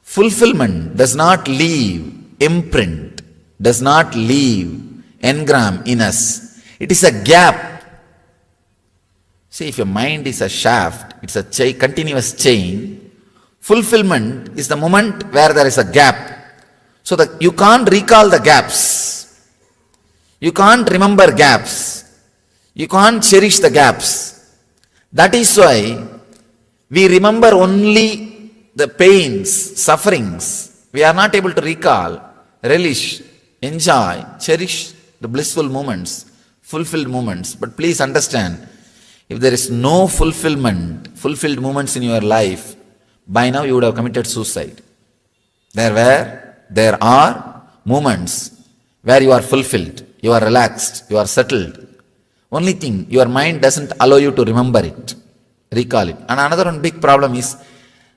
Fulfillment does not leave imprint, does not leave engram in us. It is a gap. See, if your mind is a shaft, it's a continuous chain. Fulfillment is the moment where there is a gap. So that you can't recall the gaps. You can't remember gaps. You can't cherish the gaps. That is why we remember only the pains, sufferings. We are not able to recall, relish, enjoy, cherish the blissful moments, fulfilled moments. But please understand, if there is no fulfillment, fulfilled moments in your life, by now you would have committed suicide. There are moments where you are fulfilled, you are relaxed, you are settled. Only thing, your mind doesn't allow you to remember it, recall it. And another one big problem is,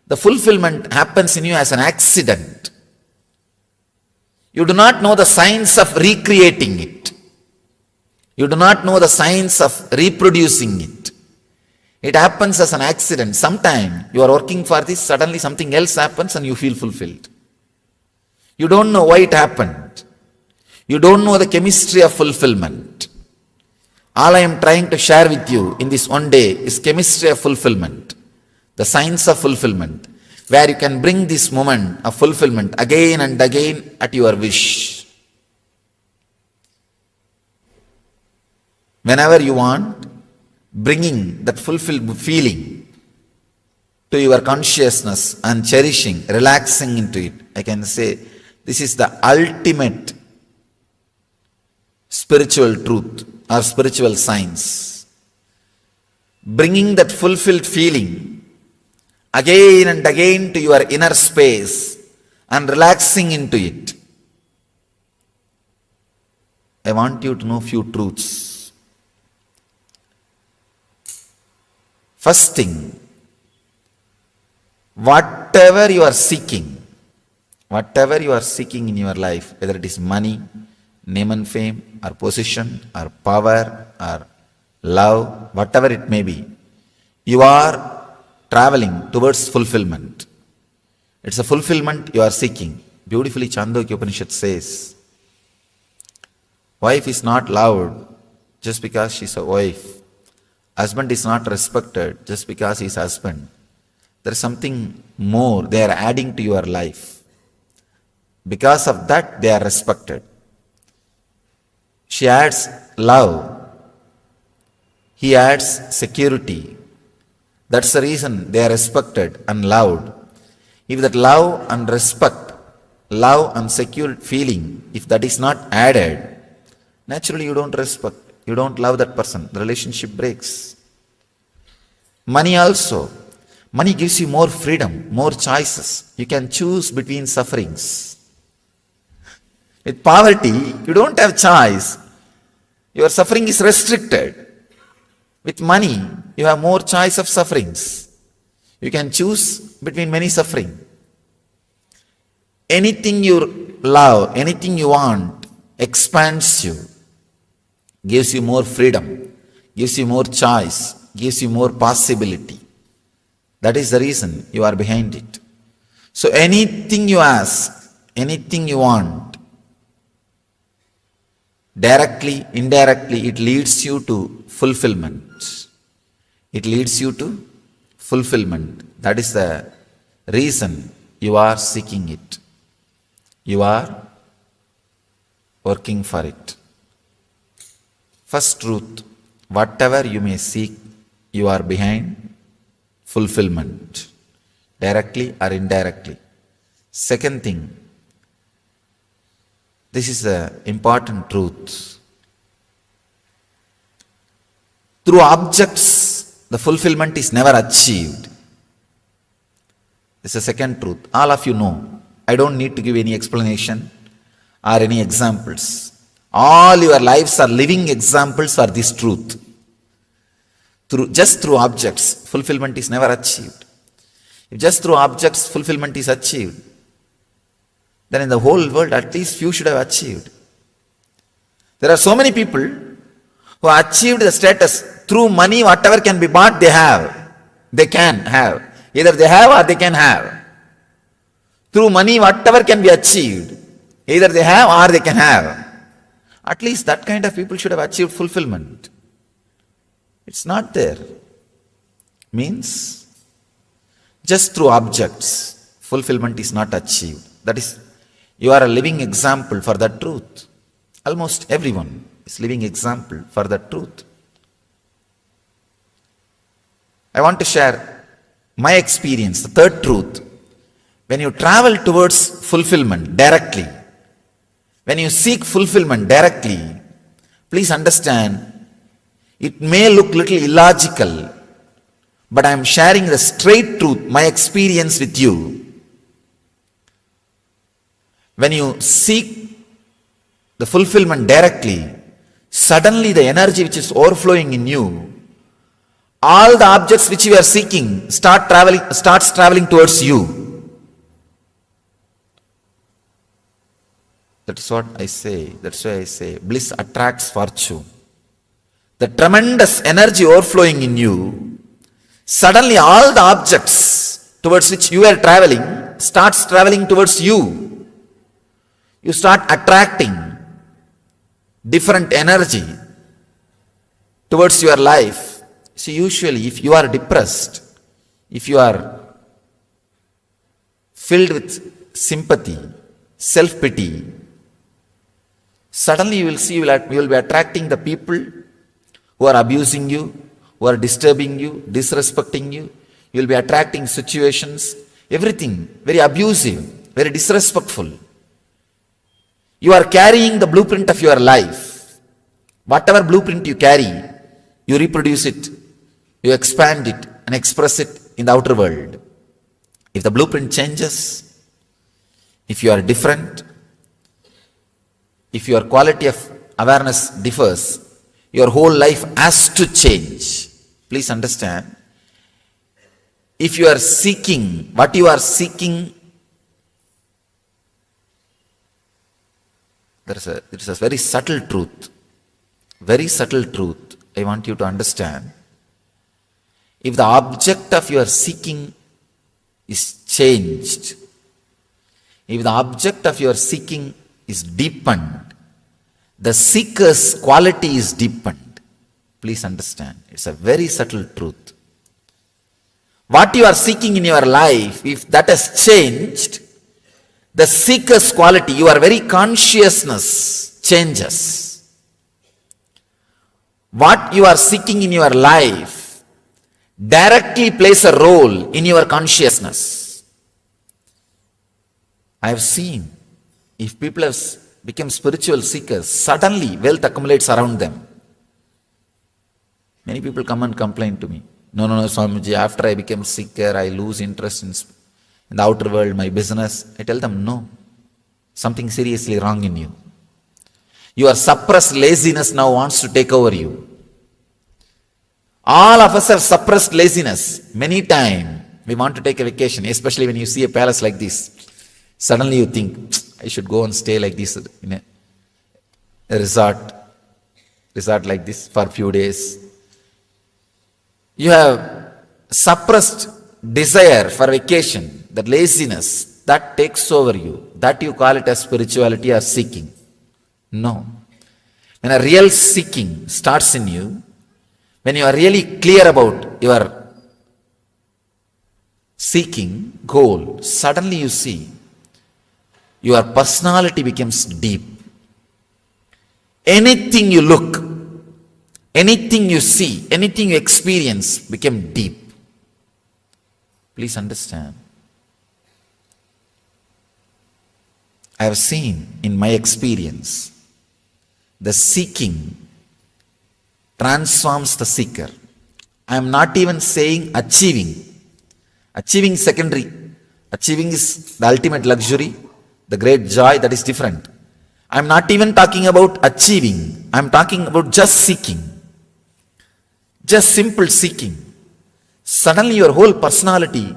the fulfillment happens in you as an accident. You do not know the science of recreating it. You do not know the science of reproducing it. It happens as an accident. Sometime you are working for this, suddenly something else happens and you feel fulfilled. You don't know why it happened. You don't know the chemistry of fulfillment. All I am trying to share with you in this one day is chemistry of fulfillment. The science of fulfillment, where you can bring this moment of fulfillment again and again at your wish. Whenever you want, bringing that fulfilled feeling to your consciousness and cherishing, relaxing into it. I can say this is the ultimate spiritual truth or spiritual science. Bringing that fulfilled feeling again and again to your inner space and relaxing into it. I want you to know few truths. First thing, whatever you are seeking in your life, whether it is money, name and fame, or position, or power, or love, whatever it may be, you are traveling towards fulfillment. It's a fulfillment you are seeking. Beautifully Chandogya Upanishad says, wife is not loved just because she's a wife. Husband is not respected just because he's husband. There is something more they are adding to your life. Because of that, they are respected. She adds love. He adds security. That's the reason they are respected and loved. If that love and respect, love and secure feeling, if that is not added, naturally you don't respect, you don't love that person, the relationship breaks. Money also. Money gives you more freedom, more choices. You can choose between sufferings. With poverty, you don't have choice. Your suffering is restricted. With money, you have more choice of sufferings. You can choose between many suffering. anything you love, anything you want, expands you, gives you more freedom, gives you more choice, gives you more possibility. That is the reason you are behind it. So anything you ask, anything you want, directly, indirectly, it leads you to fulfillment. It leads you to fulfillment. That is the reason you are seeking it. You are working for it. First truth, whatever you may seek, you are behind fulfillment, directly or indirectly. Second thing, this is the important truth. Through objects, the fulfillment is never achieved. This is the second truth. All of you know. I don't need to give any explanation or any examples. All your lives are living examples for this truth. Just through objects, fulfillment is never achieved. If just through objects fulfillment is achieved, then in the whole world at least few should have achieved. There are so many people who achieved the status through money. Whatever can be bought, they have. They can have. Either they have or they can have. Through money, whatever can be achieved, either they have or they can have. At least that kind of people should have achieved fulfillment. It's not there. Means, just through objects, fulfillment is not achieved. That is, you are a living example for that truth. Almost everyone is living example for that truth. I want to share my experience, the third truth. When you travel towards fulfillment directly, when you seek fulfillment directly, please understand, it may look little illogical, but I am sharing the straight truth, my experience with you. When you seek the fulfillment directly, suddenly the energy which is overflowing in you, all the objects which you are seeking starts traveling towards you. That is what I say. That's why I say bliss attracts fortune. The tremendous energy overflowing in you, suddenly all the objects towards which you are traveling starts traveling towards you. You start attracting different energy towards your life. See, usually if you are depressed, if you are filled with sympathy, self-pity, suddenly you will see you will be attracting the people who are abusing you, who are disturbing you, disrespecting you. You will be attracting situations, everything very abusive, very disrespectful. You are carrying the blueprint of your life. Whatever blueprint you carry, you reproduce it, you expand it and express it in the outer world. If the blueprint changes, if you are different, if your quality of awareness differs, your whole life has to change. Please understand. If you are seeking, what you are seeking, there is a very subtle truth. Very subtle truth I want you to understand. If the object of your seeking is changed, if the object of your seeking is deepened, the seeker's quality is deepened. Please understand. It's a very subtle truth. What you are seeking in your life, if that has changed, the seeker's quality, your very consciousness changes. What you are seeking in your life directly plays a role in your consciousness. I have seen, if people have become spiritual seekers, suddenly wealth accumulates around them. Many people come and complain to me. No, Swamiji, after I became seeker, I lose interest in the outer world, my business. I tell them, no, something seriously wrong in you. Your suppressed laziness now wants to take over you. All of us have suppressed laziness. Many times we want to take a vacation, especially when you see a palace like this. Suddenly you think, I should go and stay like this in a resort like this for a few days. You have suppressed desire for vacation, that laziness, that takes over you. That you call it as spirituality or seeking. No. When a real seeking starts in you, when you are really clear about your seeking goal, suddenly you see your personality becomes deep. Anything you look, anything you see, anything you experience become deep. Please understand. I have seen in my experience, the seeking transforms the seeker. I am not even saying achieving. Achieving is secondary. Achieving is the ultimate luxury, the great joy, that is different. I am not even talking about achieving. I am talking about just seeking. Just simple seeking. Suddenly your whole personality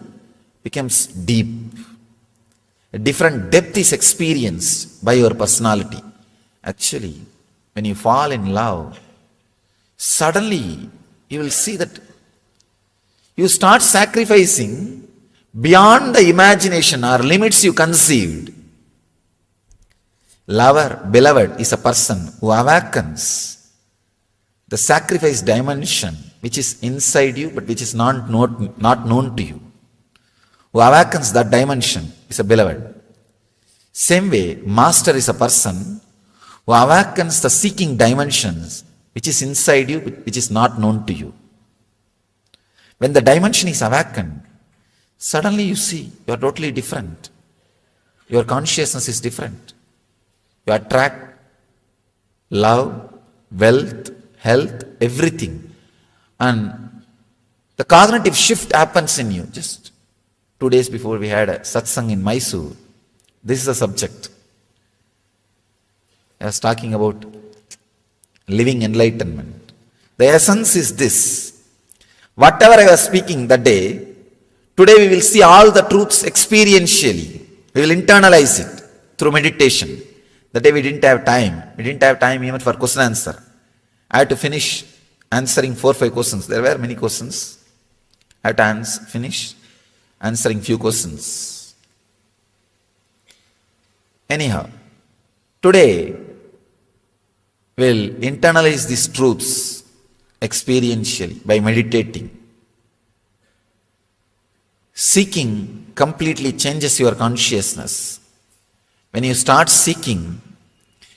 becomes deep. A different depth is experienced by your personality. Actually, when you fall in love, suddenly you will see that you start sacrificing beyond the imagination or limits you conceived. Lover, beloved, is a person who awakens the sacrifice dimension which is inside you but which is not known to you. Who awakens that dimension is a beloved. Same way, master is a person who awakens the seeking dimensions which is inside you but which is not known to you. When the dimension is awakened, suddenly you see you are totally different. Your consciousness is different. You attract love, wealth, health, everything. And the cognitive shift happens in you. Just 2 days before we had a satsang in Mysore. This is the subject. I was talking about living enlightenment. The essence is this. Whatever I was speaking that day, today we will see all the truths experientially. We will internalize it through meditation. That day we didn't have time. We didn't have time even for question answer. I had to finish answering 4-5 questions. There were many questions. I had to finish answering few questions. Anyhow, today we'll internalize these truths experientially by meditating. Seeking completely changes your consciousness. When you start seeking,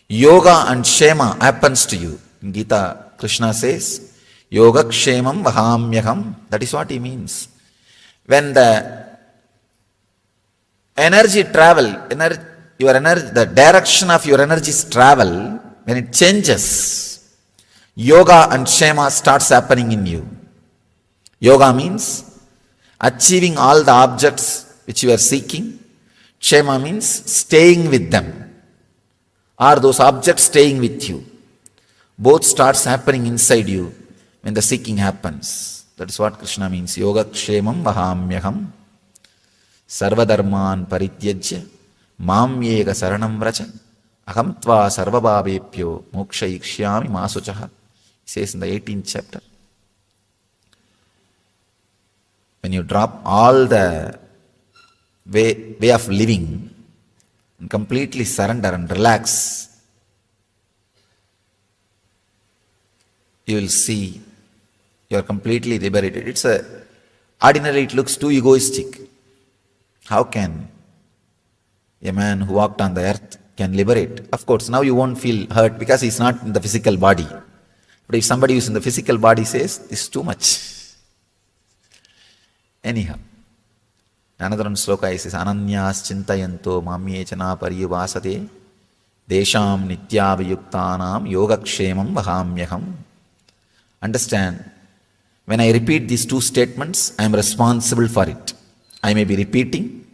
yoga and kshema happens to you. In Gita, Krishna says, yoga kshemam vahamyaham. That is what he means. When the energy travel, the direction of your energies travel, when it changes, yoga and kshema starts happening in you. Yoga means achieving all the objects which you are seeking. Kshema means staying with them, or those objects staying with you. Both starts happening inside you when the seeking happens. That is what Krishna means. Yoga kshemam vahamyaham sarvadharman parityajya mamyega saranam vracha aham tva sarvabhavepyo moksha ikshyami masuchaha. He says in the 18th chapter. When you drop all the way of living and completely surrender and relax, you will see you are completely liberated. Ordinarily it looks too egoistic. How can a man who walked on the earth can liberate? Of course, now you won't feel hurt because he's not in the physical body. But if somebody who's in the physical body says, this is too much. Anyhow, another one sloka says, Ananyas chintayanto mamyechana pariyuvasate desham nityavayuktanam yogakshemam vahamyaham. Understand, when I repeat these two statements, I am responsible for it. I may be repeating,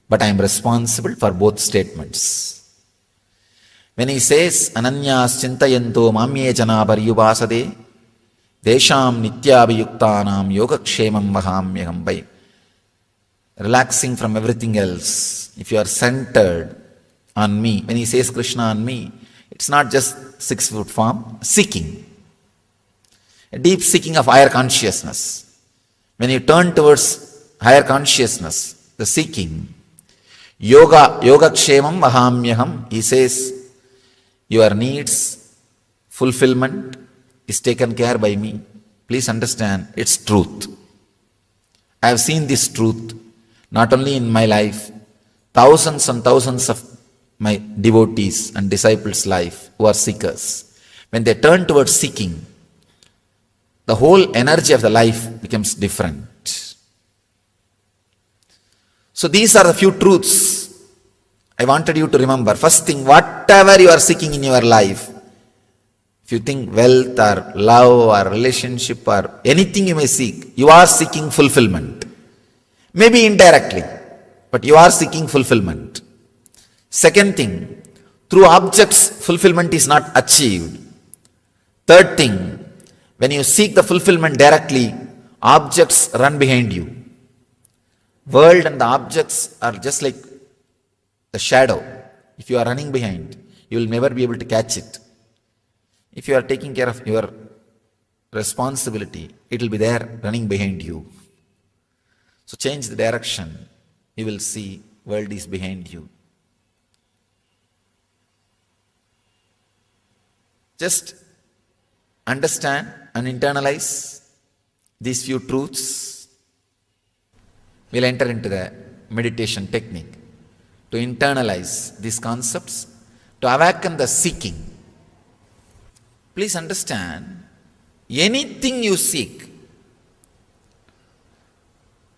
but I am responsible for both statements. When he says, Ananyas chintayanto mamyechana pariyuvasate desham nityavayuktanam yogakshemam vahamyaham, by relaxing from everything else, if you are centered on me, when he says Krishna on me, it's not just 6-foot form, seeking. A deep seeking of higher consciousness. When you turn towards higher consciousness, the seeking, Yogakshemam Vahamyaham, he says, your needs, fulfillment is taken care by me. Please understand, it's truth. I have seen this truth, not only in my life, thousands and thousands of my devotees and disciples' life who are seekers. When they turn towards seeking, the whole energy of the life becomes different. So these are the few truths I wanted you to remember. First thing, whatever you are seeking in your life, if you think wealth or love or relationship or anything you may seek, you are seeking fulfillment. Maybe indirectly, but you are seeking fulfillment. Second thing, through objects, fulfillment is not achieved. Third thing, when you seek the fulfillment directly, objects run behind you. World and the objects are just like the shadow. If you are running behind, you will never be able to catch it. If you are taking care of your responsibility, it will be there running behind you. So change the direction, you will see world is behind you. Just understand and internalize these few truths. We'll enter into the meditation technique to internalize these concepts, to awaken the seeking. Please understand, anything you seek,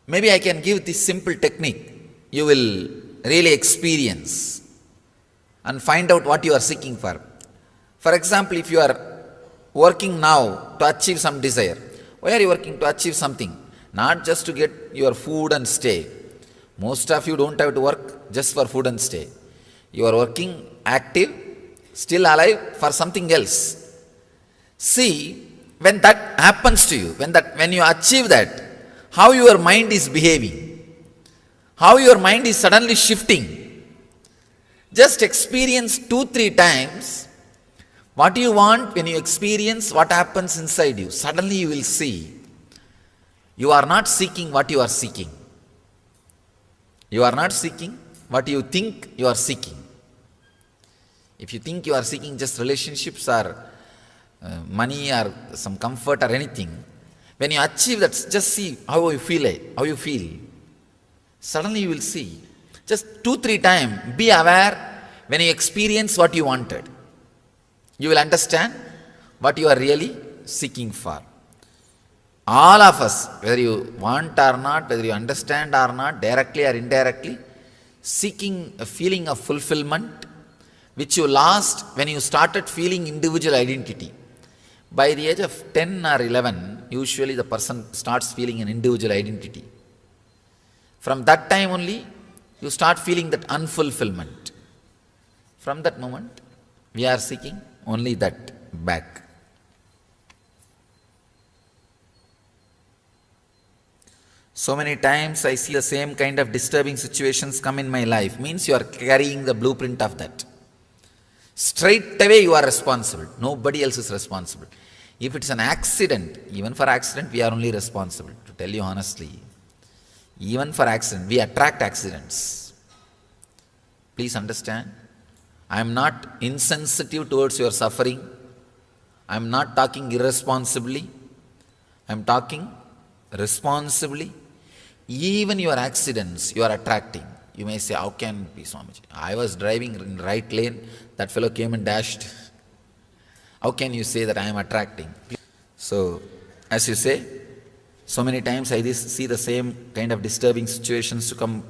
maybe I can give this simple technique, you will really experience and find out what you are seeking for. For example, if you are working now to achieve some desire, why are you working? To achieve something, not just to get your food and stay. Most of you don't have to work just for food and stay. You are working active, still alive for something else. See, when that happens to you, when you achieve that, how your mind is behaving, how your mind is suddenly shifting. Just experience 2-3 times what you want. When you experience what happens inside you, suddenly you will see you are not seeking what you are seeking. You are not seeking what you think you are seeking. If you think you are seeking just relationships or money or some comfort or anything, when you achieve that, just see how you feel. Suddenly you will see. Just 2-3 times, be aware when you experience what you wanted. You will understand what you are really seeking for. All of us, whether you want or not, whether you understand or not, directly or indirectly, seeking a feeling of fulfillment, which you lost when you started feeling individual identity. By the age of 10 or 11, usually the person starts feeling an individual identity. From that time only, you start feeling that unfulfillment. From that moment, we are seeking only that back. So many times I see the same kind of disturbing situations come in my life. Means you are carrying the blueprint of that. Straight away you are responsible. Nobody else is responsible. If it's an accident, even for accident we are only responsible. To tell you honestly, even for accident, we attract accidents. Please understand, I am not insensitive towards your suffering. I am not talking irresponsibly. I am talking responsibly. Even your accidents you are attracting. You may say, how can it be, Swamiji? I was driving in the right lane, that fellow came and dashed. How can you say that I am attracting? So, as you say, so many times I see the same kind of disturbing situations to come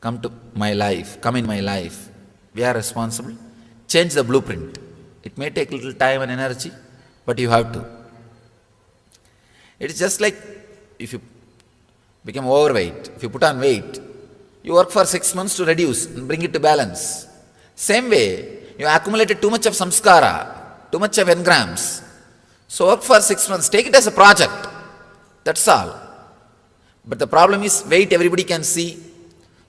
in my life. We are responsible. Change the blueprint. It may take a little time and energy, but you have to. It is just like if you become overweight, if you put on weight, you work for 6 months to reduce and bring it to balance. Same way, you accumulated too much of samskara, too much of engrams. So work for 6 months, take it as a project. That's all. But the problem is weight everybody can see.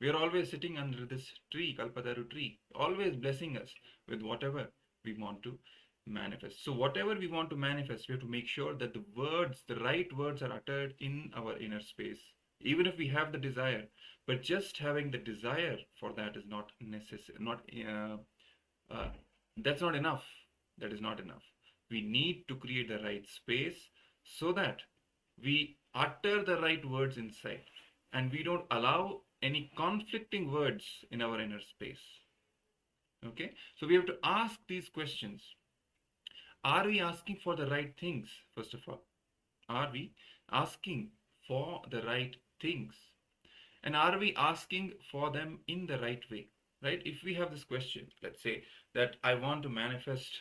We are always sitting under this tree, Kalpataru tree, always blessing us with whatever we want to manifest. So whatever we want to manifest, we have to make sure that the words, the right words are uttered in our inner space. Even if we have the desire, but just having the desire for that is not necessary, that's not enough. That is not enough. We need to create the right space so that we utter the right words inside and we don't allow any conflicting words in our inner space. Okay, so we have to ask these questions. Are we asking for the right things? First of all, are we asking for the right things? And are we asking for them in the right way? Right? If we have this question, let's say that I want to manifest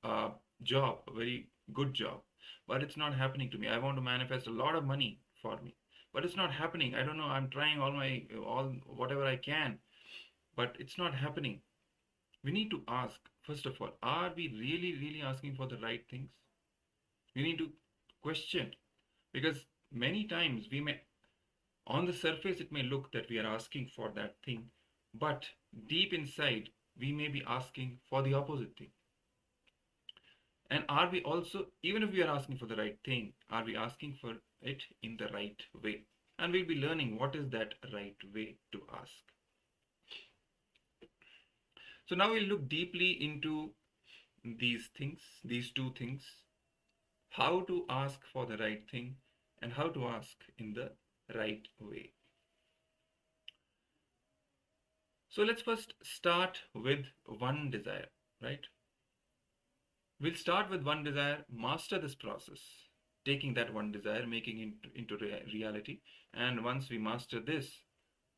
a job, a very good job, but it's not happening to me. I want to manifest a lot of money for me, but it's not happening. I don't know. I'm trying all whatever I can, but it's not happening. We need to ask, first of all, are we really asking for the right things? We need to question, because many times we may, on the surface, it may look that we are asking for that thing, but deep inside, we may be asking for the opposite thing. And are we also, even if we are asking for the right thing, are we asking for it in the right way? And we'll be learning what is that right way to ask. So now we'll look deeply into these things, these two things, how to ask for the right thing and how to ask in the right way. So let's first start with one desire, right? We'll start with one desire, master this process, taking that one desire, making it into reality. And once we master this,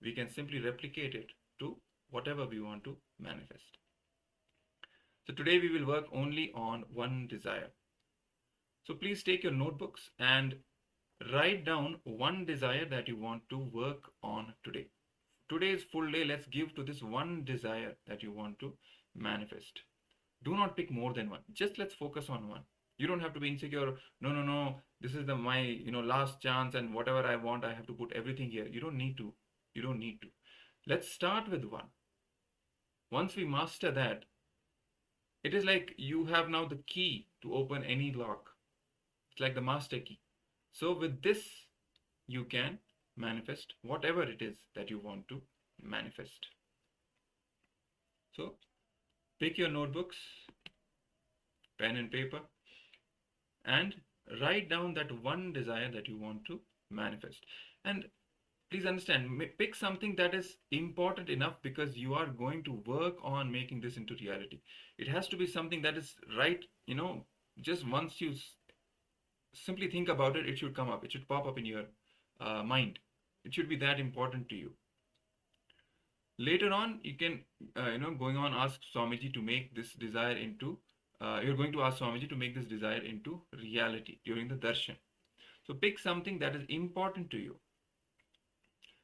we can simply replicate it to whatever we want to manifest. So today we will work only on one desire. So please take your notebooks and write down one desire that you want to work on today. Today's full day, let's give to this one desire that you want to manifest. Do not pick more than one. Just let's focus on one. You don't have to be insecure. No. This is my last chance, and whatever I want, I have to put everything here. You don't need to. You don't need to. Let's start with one. Once we master that, it is like you have now the key to open any lock. It's like the master key. So with this, you can manifest whatever it is that you want to manifest. So pick your notebooks, pen and paper, and write down that one desire that you want to manifest. And please understand, pick something that is important enough, because you are going to work on making this into reality. It has to be something that is right, just once you simply think about it, it should come up. It should pop up in your mind. It should be that important to you. Later on, you can, going on, ask Swamiji to make this desire into, you're going to ask Swamiji to make this desire into reality during the darshan. So pick something that is important to you.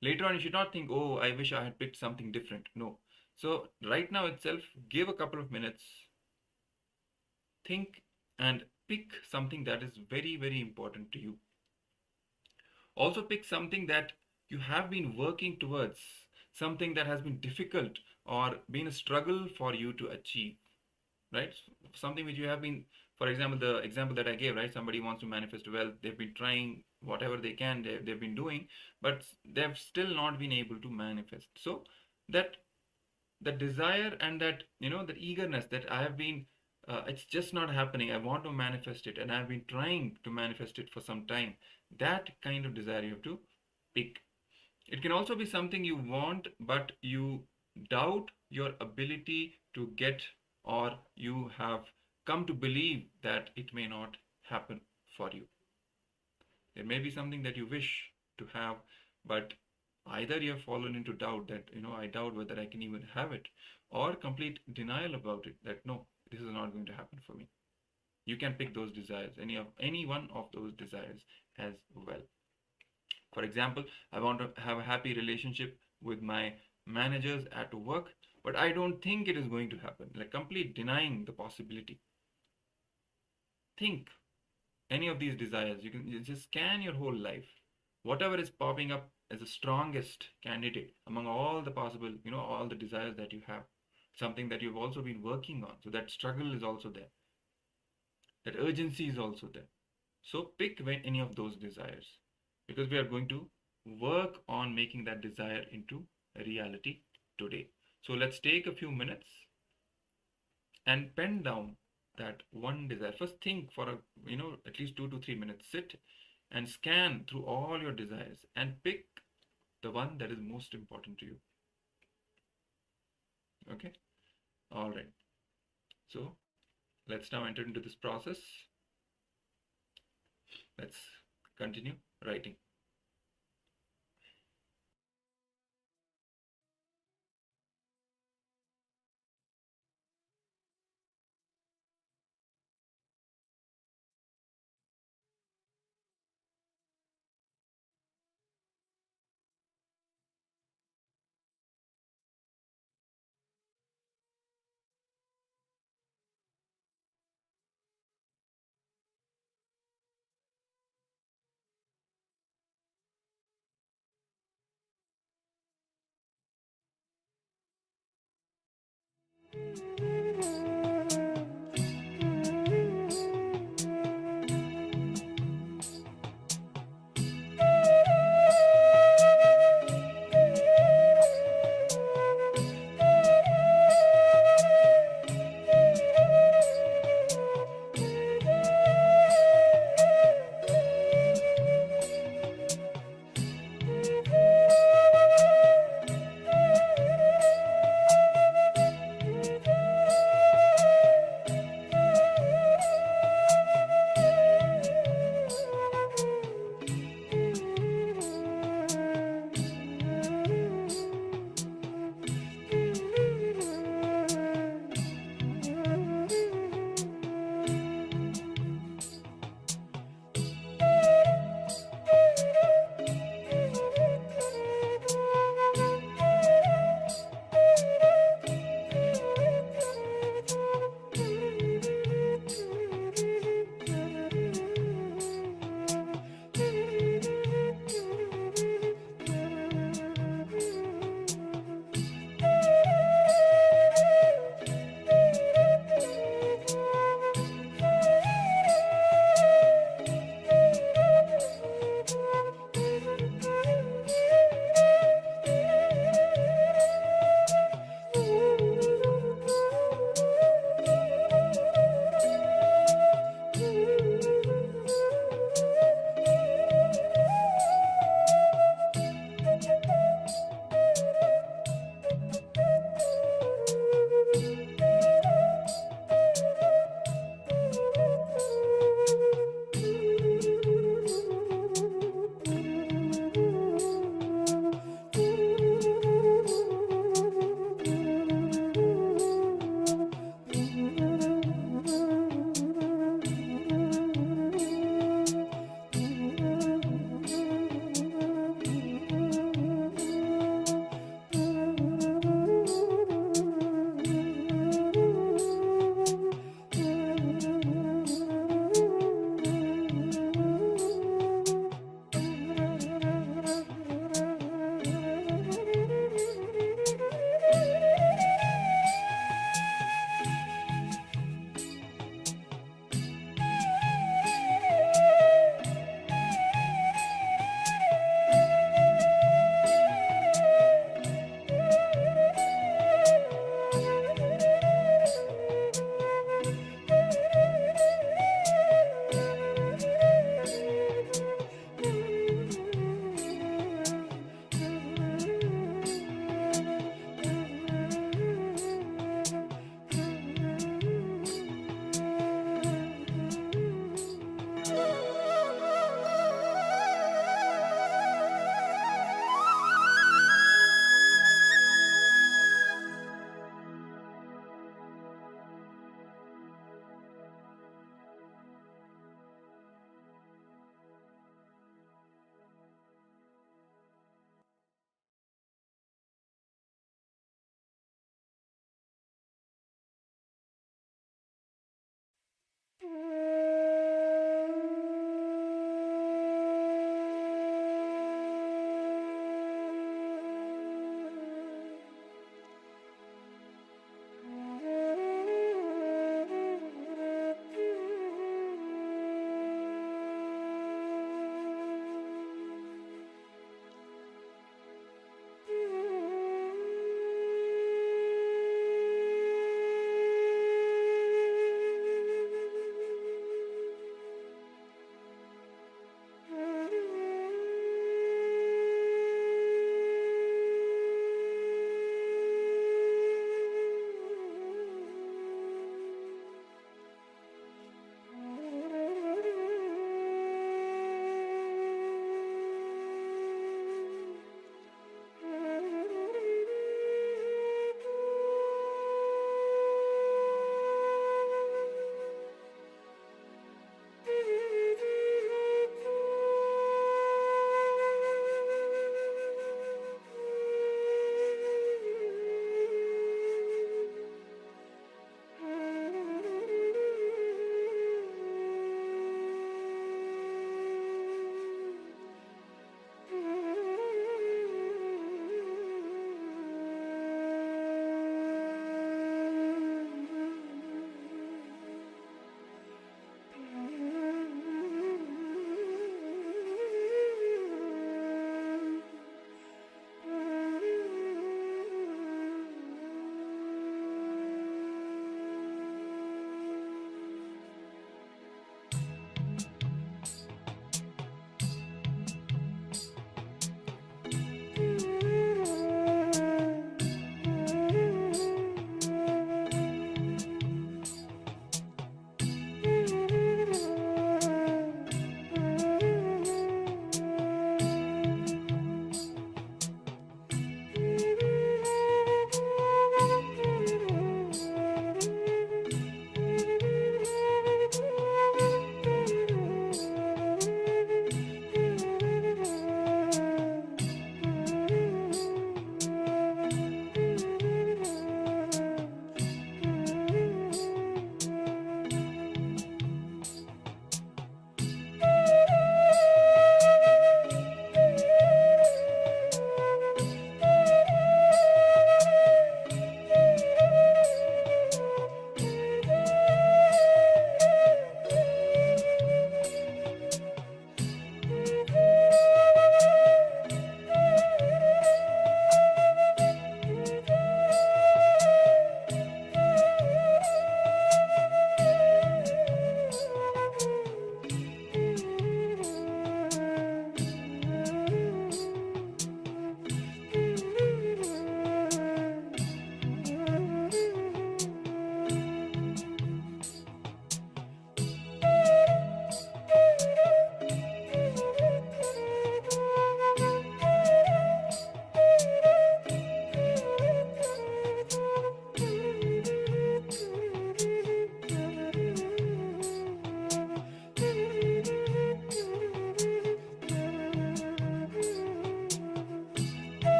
Later on, you should not think, oh, I wish I had picked something different. No. So right now itself, give a couple of minutes, think, and pick something that is very important to you. Also pick something that you have been working towards, something that has been difficult or been a struggle for you to achieve, right? Something which you have been, for example, the example that I gave, right? Somebody wants to manifest wealth. They've been trying whatever they can, they've been doing, but they've still not been able to manifest. So that the desire and that, the eagerness that I have been, it's just not happening. I want to manifest it, and I've been trying to manifest it for some time. That kind of desire you have to pick. It can also be something you want, but you doubt your ability to get, or you have come to believe that it may not happen for you. There may be something that you wish to have, but either you have fallen into doubt that, I doubt whether I can even have it, or complete denial about it, that no, this is not going to happen for me. You can pick those desires, any one of those desires as well. For example, I want to have a happy relationship with my managers at work, but I don't think it is going to happen. Like complete denying the possibility. Think any of these desires. You can just scan your whole life. Whatever is popping up as the strongest candidate among all the possible, all the desires that you have, something that you've also been working on. So that struggle is also there. That urgency is also there. So pick any of those desires, because we are going to work on making that desire into a reality today. So let's take a few minutes and pen down that one desire. First think for at least 2 to 3 minutes. Sit and scan through all your desires and pick the one that is most important to you. Okay? All right. So let's now enter into this process. Let's continue writing.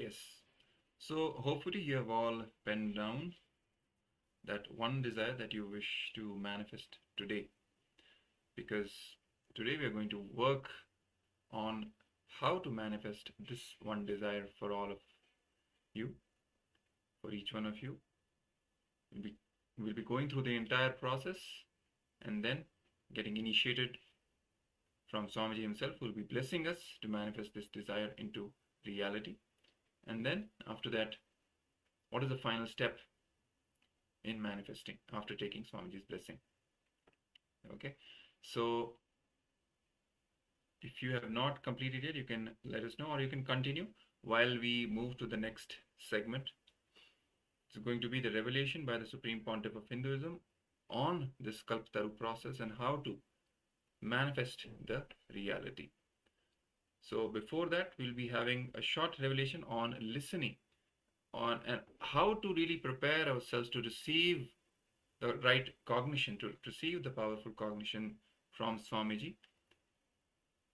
Yes. So hopefully you have all penned down that one desire that you wish to manifest today. Because today we are going to work on how to manifest this one desire for all of you, for each one of you. We'll be going through the entire process and then getting initiated from Swamiji himself, who will be blessing us to manifest this desire into reality. And then after that, what is the final step in manifesting after taking Swamiji's blessing? Okay, so if you have not completed yet, you can let us know, or you can continue while we move to the next segment. It's going to be the revelation by the Supreme Pontiff of Hinduism on this Kalpataru process and how to manifest the reality. So before that, we'll be having a short revelation on listening, on and how to really prepare ourselves to receive the right cognition, to receive the powerful cognition from Swamiji.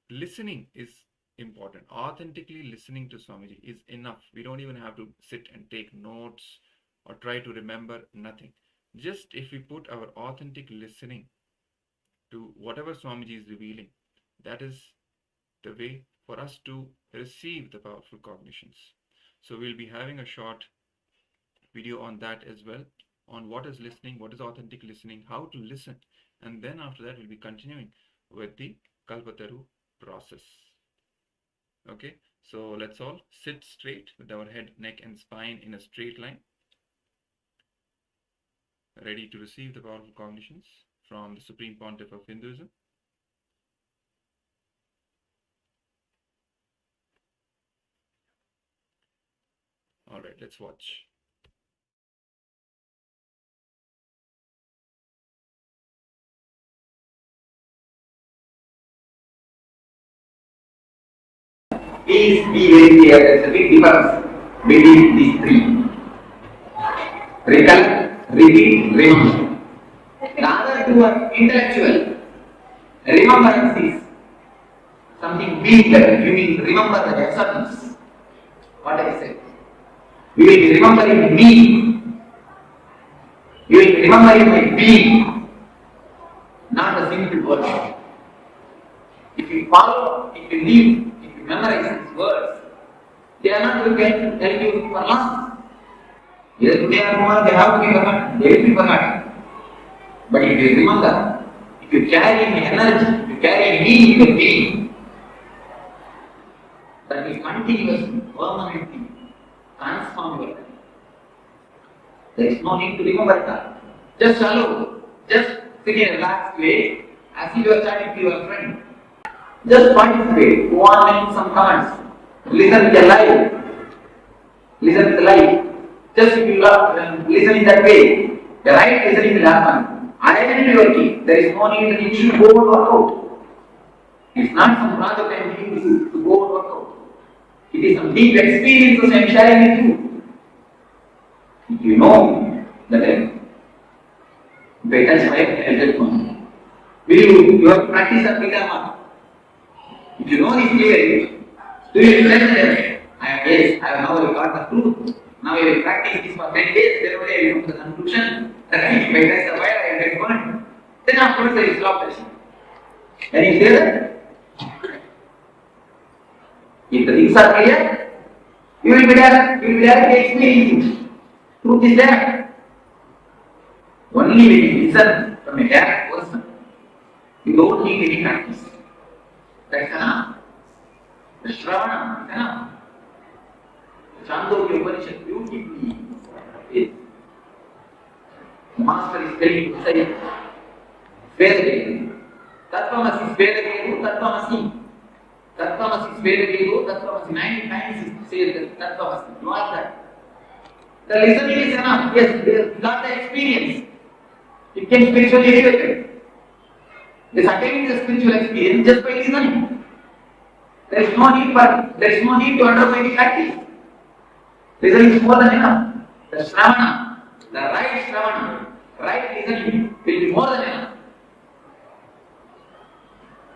Listening is important. Authentically listening to Swamiji is enough. We don't even have to sit and take notes or try to remember, nothing. Just if we put our authentic listening to whatever Swamiji is revealing, that is the way for us to receive the powerful cognitions. So we'll be having a short video on that as well, on what is listening, what is authentic listening, how to listen, and then after that we'll be continuing with the Kalpataru process. Okay, so let's all sit straight with our head, neck and spine in a straight line, ready to receive the powerful cognitions from the Supreme Pontiff of Hinduism. All right, let's watch. Please be very clear, there is a big difference between these three. Recollect, repeat, remember. The other two are intellectual. Remembrance is something big that you will remember the essence. What I said. You will be remembering me. You will be remembering my being, not a simple word. If you follow, if you live, if you memorize these words, they are not going to help you for long. Yes, they are more, they have to be forgotten, they will be forgotten. But if you remember, if you carry energy, if you carry me in your being, that will continuously, permanently transform your life. There is no need to remember that. Just allow, just sit in a relaxed way, as if you are chatting to your friend. Just participate, go on making some comments, listen with the life, listen with the life. Just if you love listen in that way, the right listening will happen. Identity working, there is no need that you should go and work out. It's not some project I am giving you to go and work out. It is some deep experiences I am sharing with you. If you know that that's why I help one. You have to practice that Vidama. If you know this clearly, do you realize that I have now got the truth. Now I will practice this for 10 days, then only I will come to the conclusion that if I test the fire, I will get burned. Then afterwards I will stop testing. Can you hear that? If the things are clear, you will be directly experiencing. Truth is there. Only when you listen from a direct person, you don't need any practice. That's enough. The Shravana is enough. Chandogya Upanishad beautifully is. The master is telling you to say, Svedagedu, Tattvamasi Svedagedu, Tattvamasi. Tattvamasi Svedagedu, Tattvamasi. 9 times it says Tattvamasi. You are that. The listening is enough. Yes, you got the experience. It can spiritually elevated. This attaining the spiritual experience just by listening. There is no need to undergo any practice. Listening is more than enough. The Shravana, the right Shravana, right listening will be more than enough.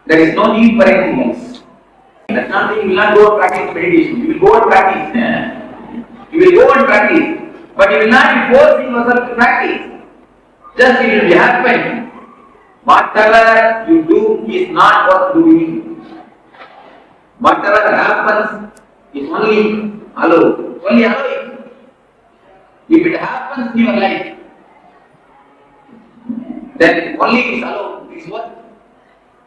There is no need for anything else. That's not that you will not go and practice meditation. You will go and practice. you will not be forcing yourself to practice. Just it will be happening. Whatever you do is not worth doing. Whatever happens is only allow. Only allow it. If it happens in your life, then only it is allowed. It is what?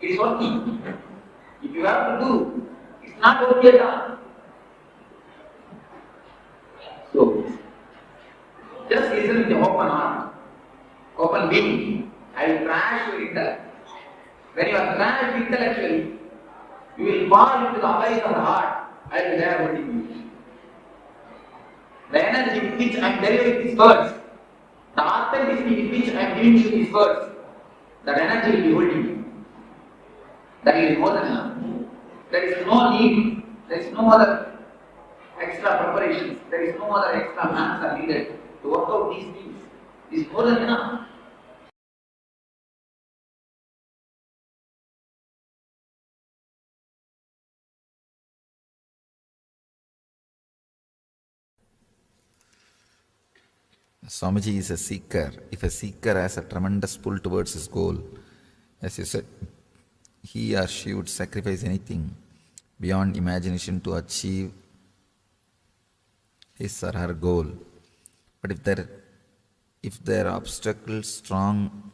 It is working. If you have to do, it's not okay at all. So, just listen with the open heart, open being. I will crash your intellect. When you are crashed intellectually, you will fall into the abyss of the heart. I will there holding you. The energy with which I am delivering these words, the authenticity with which I am giving you these words, that energy will be holding you. That is more than enough. There is no need, there is no other extra preparations, there is no other extra hands are needed to work out these things. It is more than enough. Swamiji is a seeker. If a seeker has a tremendous pull towards his goal, as you said, he or she would sacrifice anything beyond imagination to achieve his or her goal. But if there are strong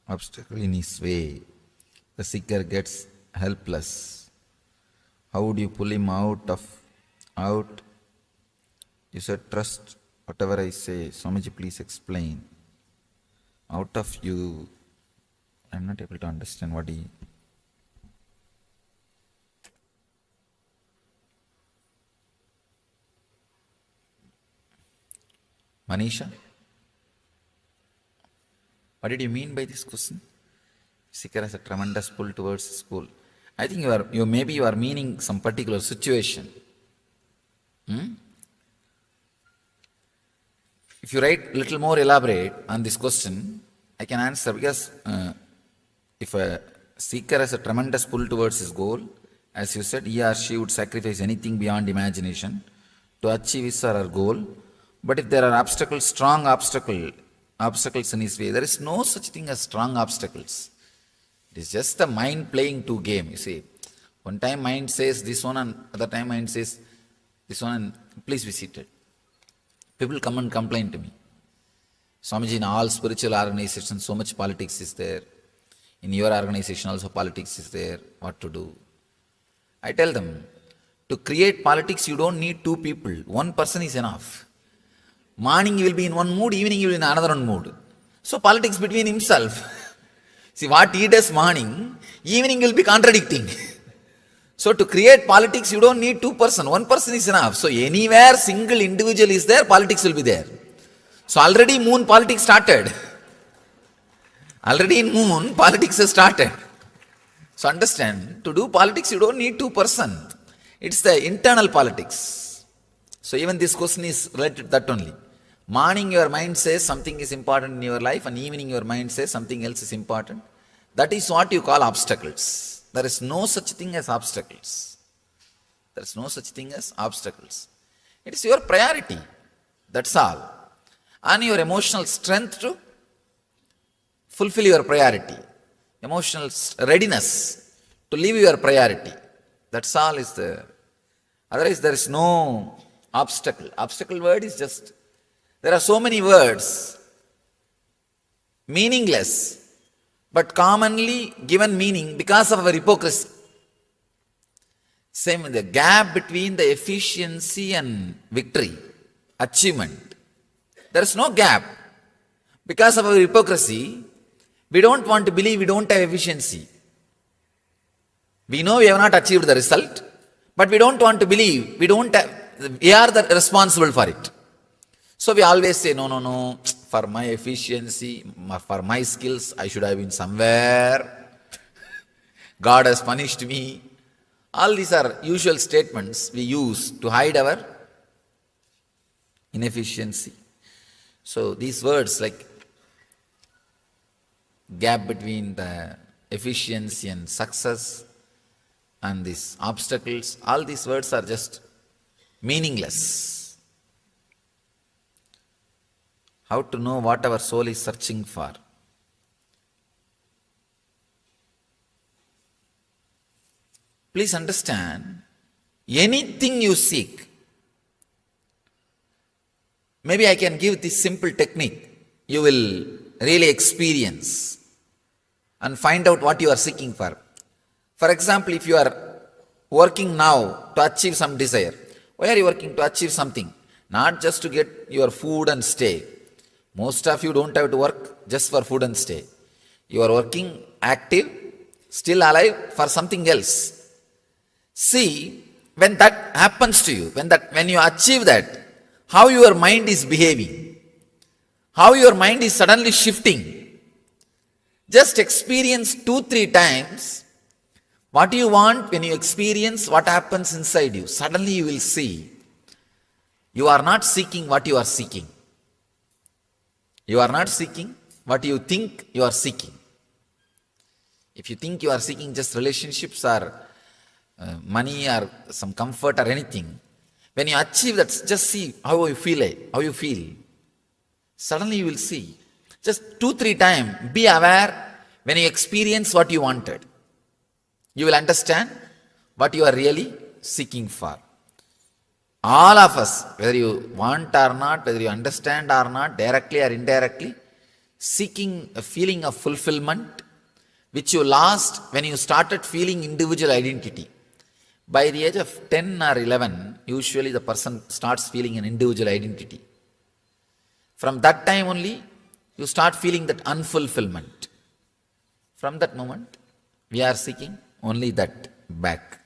obstacle in his way, the seeker gets helpless. How would you pull him out? You said trust whatever I say. Swamiji, please explain. Out of you, I'm not able to understand what he... Manisha, what did you mean by this question? Seeker has a tremendous pull towards school. I think you are meaning some particular situation. If you write little more elaborate on this question, I can answer, because if a seeker has a tremendous pull towards his goal, as you said, he or she would sacrifice anything beyond imagination to achieve his or her goal. But if there are strong obstacles in his way, there is no such thing as strong obstacles. It is just the mind playing two games, you see. One time mind says this one, and other time mind says this one, and please be seated. People come and complain to me. Swamiji, in all spiritual organizations, so much politics is there. In your organization also politics is there. What to do? I tell them, to create politics you don't need two people. One person is enough. Morning you will be in one mood, evening you will be in another mood. So politics between himself. See, what he does morning, evening will be contradicting. So to create politics you don't need two person. One person is enough. So anywhere single individual is there, politics will be there. So already moon politics started. Already in moon politics has started. So understand, to do politics you don't need two person. It's the internal politics. So even this question is related to that only. Morning your mind says something is important in your life, and evening your mind says something else is important. That is what you call obstacles. There is no such thing as obstacles. There is no such thing as obstacles. It is your priority. That's all. And your emotional strength to fulfill your priority. Emotional readiness to live your priority. That's all is there. Otherwise there is no obstacle. Obstacle word is just... There are so many words, meaningless, but commonly given meaning because of our hypocrisy. Same with the gap between the efficiency and victory, achievement. There is no gap. Because of our hypocrisy, we don't want to believe we don't have efficiency. We know we have not achieved the result, but we don't want to believe we are responsible for it. So we always say, no, for my efficiency, for my skills, I should have been somewhere. God has punished me. All these are usual statements we use to hide our inefficiency. So these words like gap between the efficiency and success and these obstacles, all these words are just meaningless. How to know what our soul is searching for? Please understand, anything you seek, maybe I can give this simple technique, you will really experience and find out what you are seeking for. For example, if you are working now to achieve some desire, why are you working? To achieve something, not just to get your food and stay. Most of you don't have to work just for food and stay. You are working active, still alive for something else. See, when that happens to you, when you achieve that, how your mind is behaving, how your mind is suddenly shifting. Just experience 2-3 times what you want. When you experience what happens inside you, suddenly you will see you are not seeking what you are seeking. You are not seeking what you think you are seeking. If you think you are seeking just relationships or money or some comfort or anything, when you achieve that, just see how you feel. Suddenly you will see. Just 2-3 times, be aware when you experience what you wanted. You will understand what you are really seeking for. All of us, whether you want or not, whether you understand or not, directly or indirectly, seeking a feeling of fulfillment, which you lost when you started feeling individual identity. By the age of 10 or 11, usually the person starts feeling an individual identity. From that time only, you start feeling that unfulfillment. From that moment, we are seeking only that back.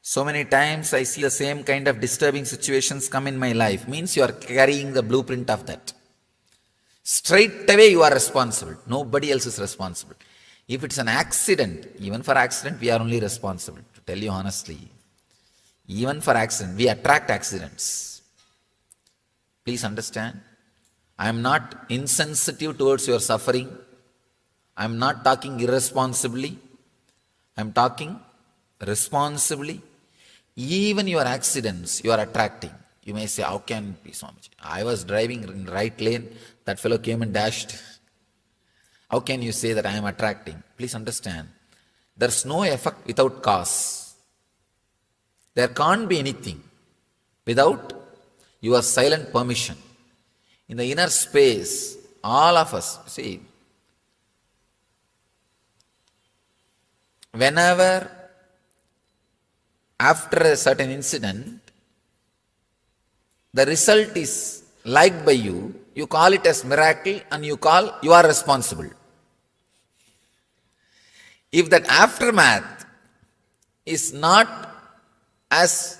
So many times I see the same kind of disturbing situations come in my life. Means you are carrying the blueprint of that. Straight away you are responsible. Nobody else is responsible. If it's an accident, even for accident we are only responsible. To tell you honestly, even for accident, we attract accidents. Please understand, I am not insensitive towards your suffering. I am not talking irresponsibly. I am talking responsibly. Even your accidents you are attracting. You may say, how can it be, Swamiji? I was driving in the right lane, that fellow came and dashed. How can you say that I am attracting? Please understand, there is no effect without cause. There can't be anything without your silent permission. In the inner space, all of us, see, whenever after a certain incident, the result is liked by you, you call it as miracle and you are responsible. If that aftermath is not as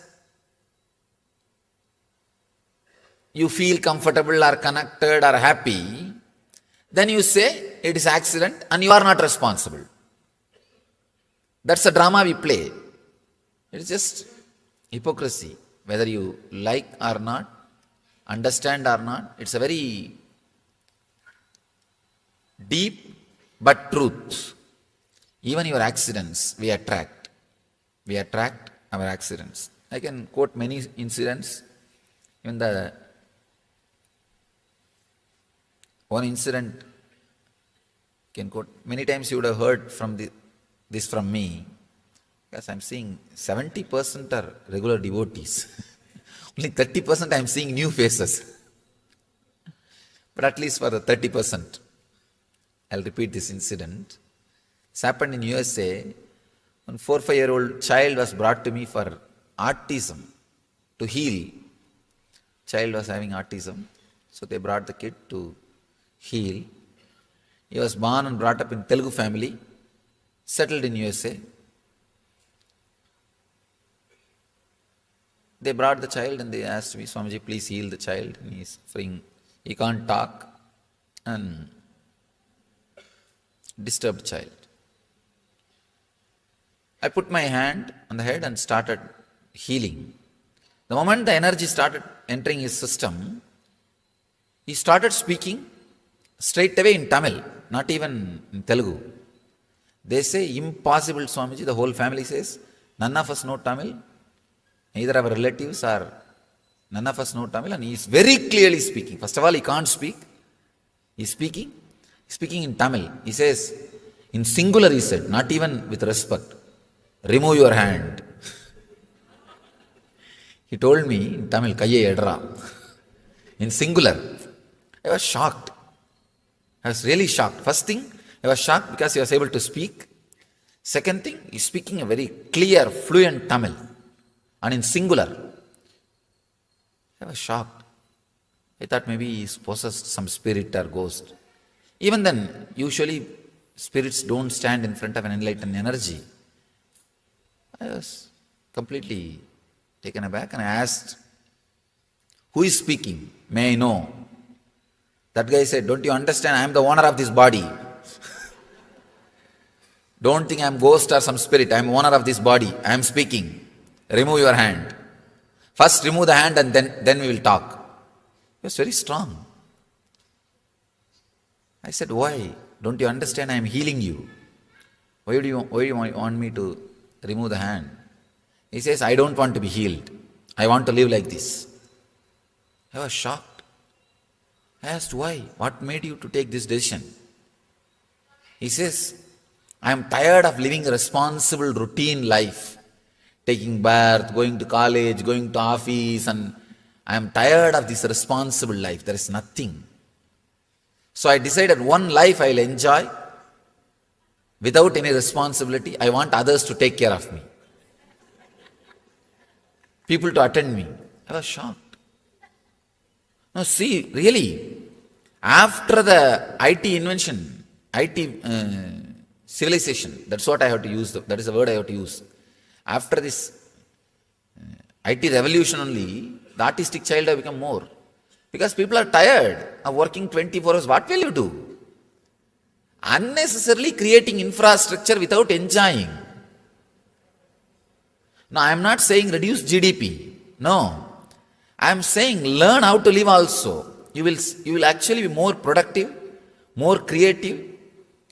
you feel comfortable or connected or happy, then you say it is accident and you are not responsible. That's a drama we play. It's just hypocrisy. Whether you like or not, understand or not, it's a very deep but truth. Even your accidents, we attract. We attract our accidents. I can quote many incidents. Even the one incident can quote. Many times you would have heard from this from me. Because I am seeing 70% are regular devotees. Only 30% I am seeing new faces. But at least for the 30%, I'll repeat this incident. This happened in USA. One 4-5-year-old child was brought to me for autism, to heal. Child was having autism. So they brought the kid to heal. He was born and brought up in Telugu family, settled in USA. They brought the child and they asked me, Swamiji, please heal the child. And he is suffering. He can't talk. And disturbed child. I put my hand on the head and started healing. The moment the energy started entering his system, he started speaking straight away in Tamil, not even in Telugu. They say, impossible, Swamiji. The whole family says, none of us know Tamil. Neither our relatives or none of us know Tamil, and he is very clearly speaking. First of all, he can't speak. He's speaking in Tamil. He says, in singular he said, not even with respect, remove your hand. He told me in Tamil, Kaiye edra. In singular. I was shocked. I was really shocked. First thing, I was shocked because he was able to speak. Second thing, he's speaking a very clear, fluent Tamil. And in singular. I was shocked. I thought maybe he's possessed some spirit or ghost. Even then, usually spirits don't stand in front of an enlightened energy. I was completely taken aback and I asked, who is speaking? May I know? That guy said, don't you understand? I am the owner of this body. Don't think I am ghost or some spirit. I am owner of this body. I am speaking. Remove your hand. First remove the hand and then we will talk. He was very strong. I said, why? Don't you understand? I am healing you. Why do you want me to remove the hand? He says, I don't want to be healed. I want to live like this. I was shocked. I asked, why? What made you to take this decision? He says, I am tired of living a responsible routine life. Taking bath, going to college, going to office, and I am tired of this responsible life. There is nothing. So I decided one life I will enjoy without any responsibility. I want others to take care of me. People to attend me. I was shocked. Now see, really, after the IT invention, IT civilization, that's what I have to use, that is the word I have to use. After this IT revolution only, the artistic child have become more. Because people are tired of working 24 hours. What will you do? Unnecessarily creating infrastructure without enjoying. Now, I am not saying reduce GDP. No. I am saying learn how to live also. You will actually be more productive, more creative,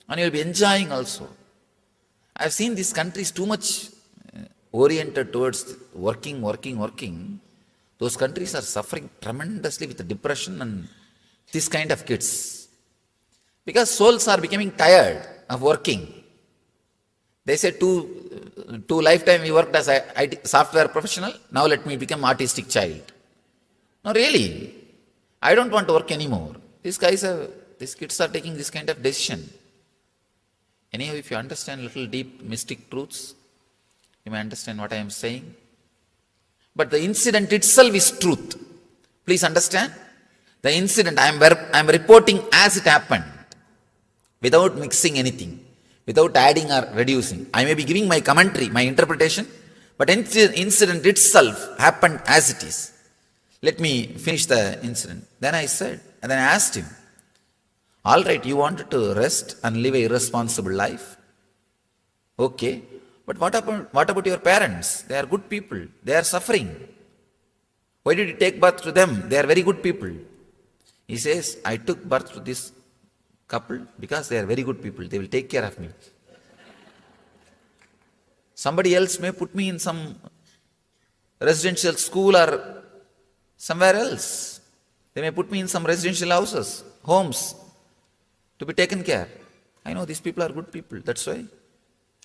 and you will be enjoying also. I have seen these countries too much oriented towards working. Those countries are suffering tremendously with depression and this kind of kids. Because souls are becoming tired of working. They say two lifetime we worked as a IT software professional, now let me become artistic child. No, really, I don't want to work anymore. These kids are taking this kind of decision. Anyhow, if you understand little deep mystic truths, you may understand what I am saying. But the incident itself is truth. Please understand. The incident I am reporting as it happened, without mixing anything, without adding or reducing. I may be giving my commentary, my interpretation, but incident itself happened as it is. Let me finish the incident. Then I asked him, all right, you wanted to rest and live an irresponsible life. Okay. But what about your parents? They are good people. They are suffering. Why did you take birth to them? They are very good people. He says, I took birth to this couple because they are very good people. They will take care of me. Somebody else may put me in some residential school or somewhere else. They may put me in some residential houses, homes, to be taken care. I know these people are good people. That's why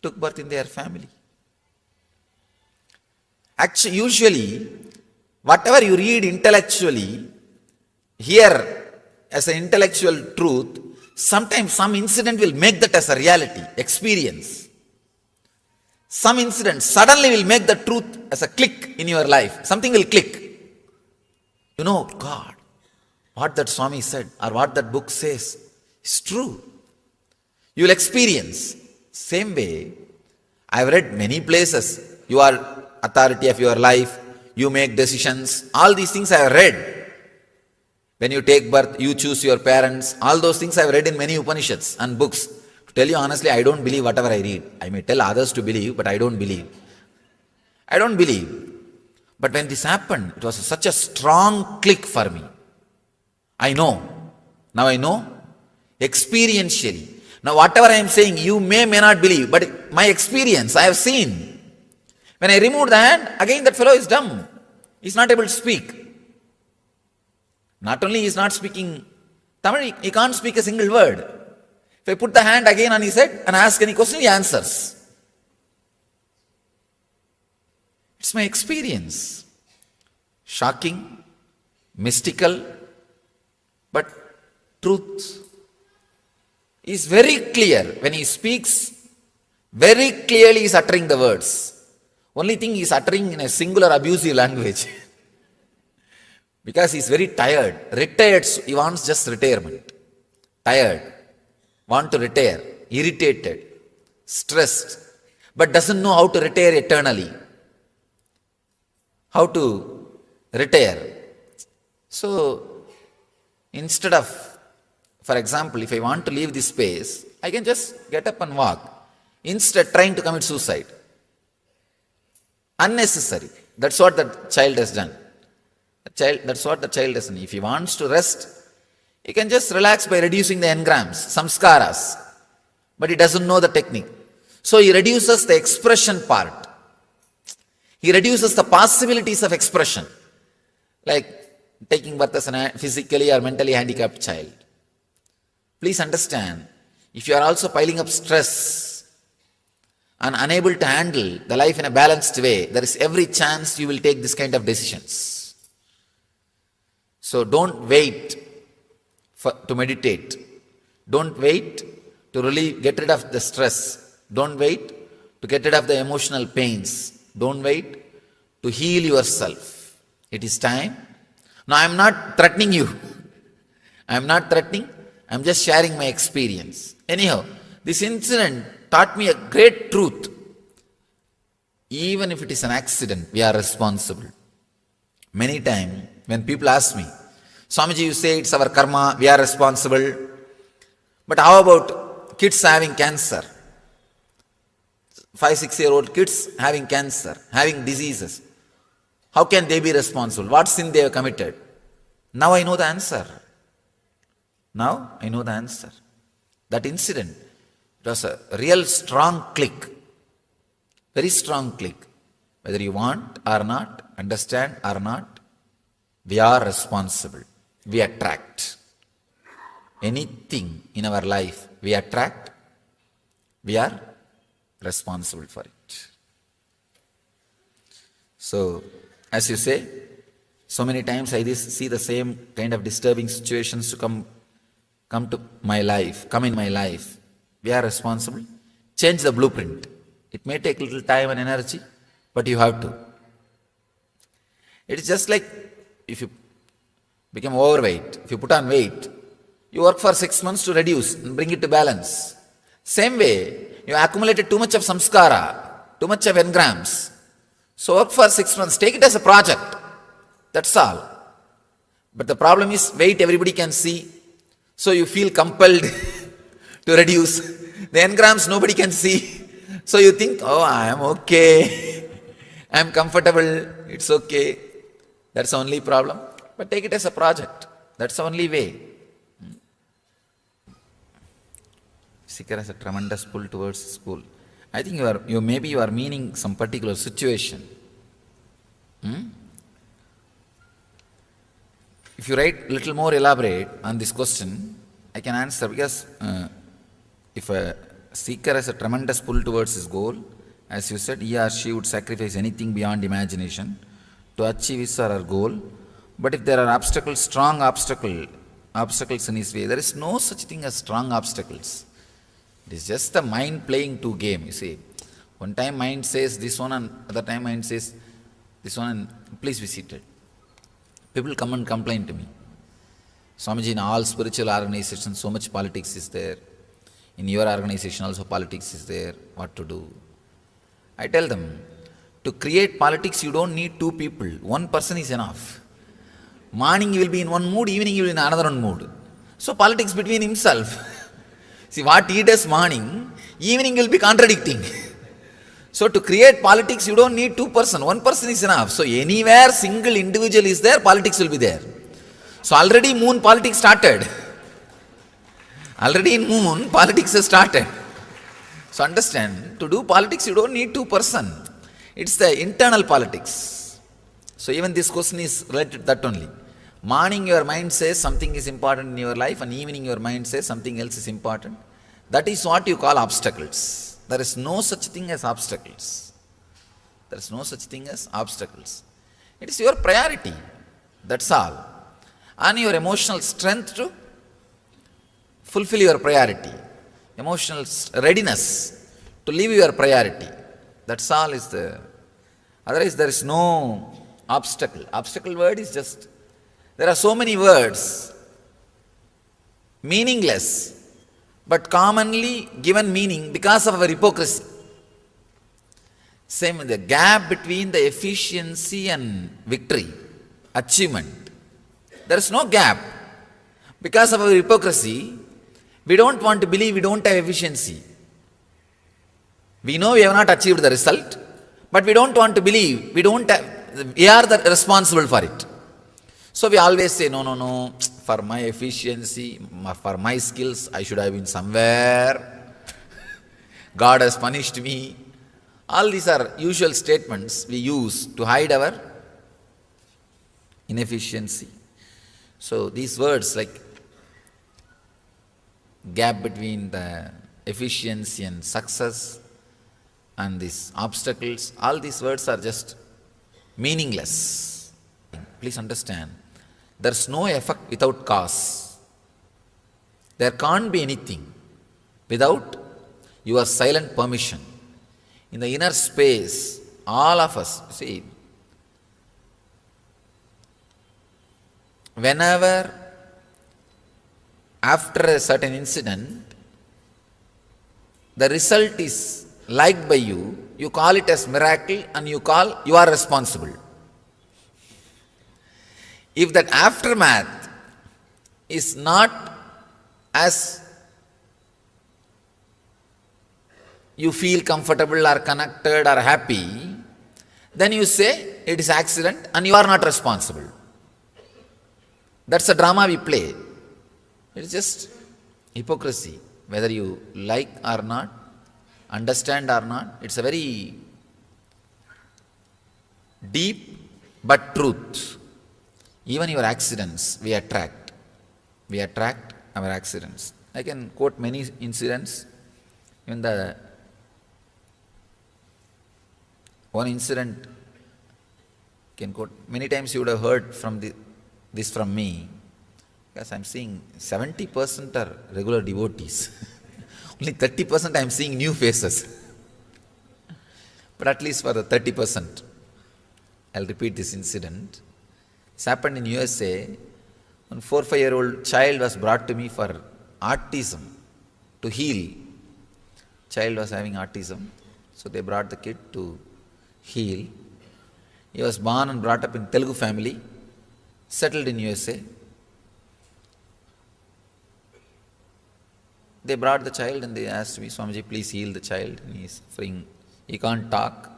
took birth in their family. Actually, usually, whatever you read intellectually, here as an intellectual truth, sometimes some incident will make that as a reality, experience. Some incident suddenly will make the truth as a click in your life. Something will click. You know, God, what that Swami said or what that book says is true. You will experience. Same way, I have read many places. You are authority of your life. You make decisions. All these things I have read. When you take birth, you choose your parents. All those things I have read in many Upanishads and books. To tell you honestly, I don't believe whatever I read. I may tell others to believe, but I don't believe. I don't believe. But when this happened, it was such a strong click for me. I know. Now I know. Experientially. Now whatever I am saying, you may not believe, but my experience, I have seen. When I remove the hand, again that fellow is dumb. He's not able to speak. Not only he is not speaking Tamil, he can't speak a single word. If I put the hand again on his head and ask any question, he answers. It's my experience. Shocking, mystical, but truth is very clear. When he speaks, very clearly he is uttering the words. Only thing he is uttering in a singular abusive language. Because he is very tired. Retired, he wants just retirement. Tired, want to retire, irritated, stressed, but doesn't know how to retire eternally. How to retire. So, instead of, for example, if I want to leave this space, I can just get up and walk. Instead, trying to commit suicide. Unnecessary. That's what the child has done. That's what the child has done. If he wants to rest, he can just relax by reducing the engrams, samskaras. But he doesn't know the technique. So he reduces the expression part. He reduces the possibilities of expression. Like taking birth as a physically or mentally handicapped child. Please understand, if you are also piling up stress and unable to handle the life in a balanced way, there is every chance you will take this kind of decisions. So don't wait to meditate. Don't wait to get rid of the stress. Don't wait to get rid of the emotional pains. Don't wait to heal yourself. It is time. Now I am not threatening you. I am not threatening. I am just sharing my experience. Anyhow, this incident taught me a great truth. Even if it is an accident, we are responsible. Many times when people ask me, Swamiji, you say it's our karma, we are responsible. But how about kids having cancer? 5-6-year-old kids having cancer, having diseases. How can they be responsible? What sin they have committed? Now I know the answer. Now I know the answer. That incident, it was a real strong click. Very strong click. Whether you want or not, understand or not, we are responsible. We attract. Anything in our life we attract, we are responsible for it. So, as you say, so many times I see the same kind of disturbing situations to come in my life. We are responsible. Change the blueprint. It may take little time and energy, but you have to. It is just like if you become overweight, if you put on weight, you work for 6 months to reduce and bring it to balance. Same way, you accumulated too much of samskara, too much of engrams. So work for 6 months, take it as a project. That's all. But the problem is weight everybody can see. So you feel compelled to reduce. The engrams nobody can see. So you think, oh, I am okay. I am comfortable. It's okay. That's the only problem. But take it as a project. That's the only way. Seeker has a tremendous pull towards school. I think maybe you are meaning some particular situation. If you write little more elaborate on this question, I can answer, because if a seeker has a tremendous pull towards his goal, as you said, he or she would sacrifice anything beyond imagination to achieve his or her goal. But if there are obstacles, strong obstacles in his way, there is no such thing as strong obstacles. It is just the mind playing two games, you see. One time mind says this one, and other time mind says this one, and please be seated. People come and complain to me. Swamiji, in all spiritual organizations, so much politics is there. In your organization also politics is there. What to do? I tell them, to create politics you don't need two people. One person is enough. Morning you will be in one mood, evening you will be in another mood. So politics between himself. See, what he does morning, evening will be contradicting. So to create politics, you don't need two persons. One person is enough. So anywhere single individual is there, politics will be there. So already moon politics started. Already in moon, politics has started. So understand, to do politics, you don't need two persons. It's the internal politics. So even this question is related to that only. Morning your mind says something is important in your life, and evening your mind says something else is important. That is what you call obstacles. There is no such thing as obstacles. There is no such thing as obstacles. It is your priority. That's all. And your emotional strength to fulfill your priority. Emotional readiness to live your priority. That's all is the. Otherwise there is no obstacle. Obstacle word is just, there are so many words, meaningless, but commonly given meaning because of our hypocrisy. Same with the gap between the efficiency and victory, achievement. There is no gap. Because of our hypocrisy, we don't want to believe we don't have efficiency. We know we have not achieved the result, but we don't want to believe we are responsible for it. So we always say, no, for my efficiency, for my skills, I should have been somewhere. God has punished me. All these are usual statements we use to hide our inefficiency. So these words like gap between the efficiency and success and these obstacles, all these words are just meaningless. Please understand, there's no effect without cause. There can't be anything without your silent permission. In the inner space, all of us, see, whenever after a certain incident, the result is liked by you, you call it as miracle and you are responsible. If that aftermath is not as you feel comfortable or connected or happy, then you say it is accident and you are not responsible. That's a drama we play. It is just hypocrisy. Whether you like or not, understand or not, it's a very deep but truth. Even your accidents, we attract. We attract our accidents. I can quote many incidents. Even the one incident can quote. Many times you would have heard from this from me, because I'm seeing 70% are regular devotees. Only 30% I'm seeing new faces. But at least for the 30%, I'll repeat this incident. This happened in USA. One 4 or 5-year-old child was brought to me for autism, to heal. Child was having autism, so they brought the kid to heal. He was born and brought up in Telugu family, settled in USA. They brought the child and they asked me, Swamiji, please heal the child. And he is suffering. He can't talk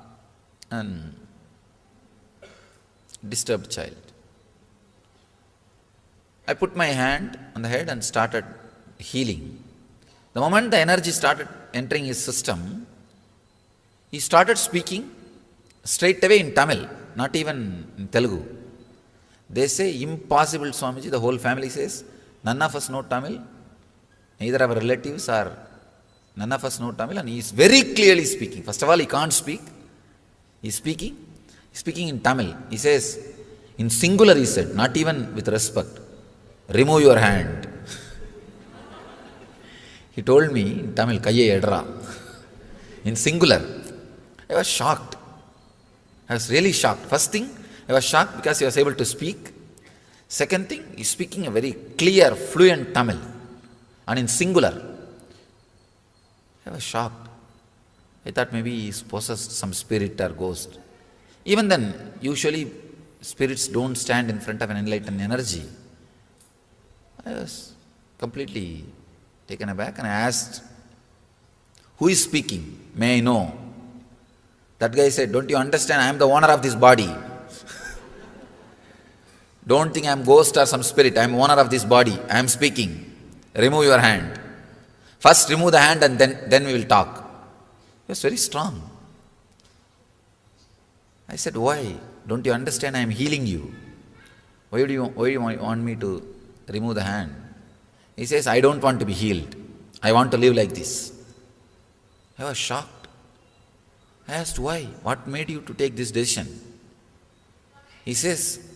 and disturbed child. I put my hand on the head and started healing. The moment the energy started entering his system, he started speaking straight away in Tamil, not even in Telugu. They say, impossible, Swamiji. The whole family says, none of us know Tamil. Neither our relatives or none of us know Tamil. And he is very clearly speaking. First of all, he can't speak. He is speaking in Tamil. He says, in singular he said, not even with respect, remove your hand. He told me in Tamil, Kaiye Edra, in singular. I was shocked. I was really shocked. First thing, I was shocked because he was able to speak. Second thing, he is speaking a very clear, fluent Tamil and in singular. I was shocked. I thought maybe he is possessed some spirit or ghost. Even then, usually spirits don't stand in front of an enlightened energy. I was completely taken aback and I asked, who is speaking? May I know? That guy said, don't you understand? I am the owner of this body. Don't think I am ghost or some spirit. I am owner of this body. I am speaking. Remove your hand. First remove the hand and then we will talk. He was very strong. I said, why? Don't you understand I am healing you? Why do you want me to remove the hand? He says, I don't want to be healed. I want to live like this. I was shocked. I asked, why? What made you to take this decision? He says,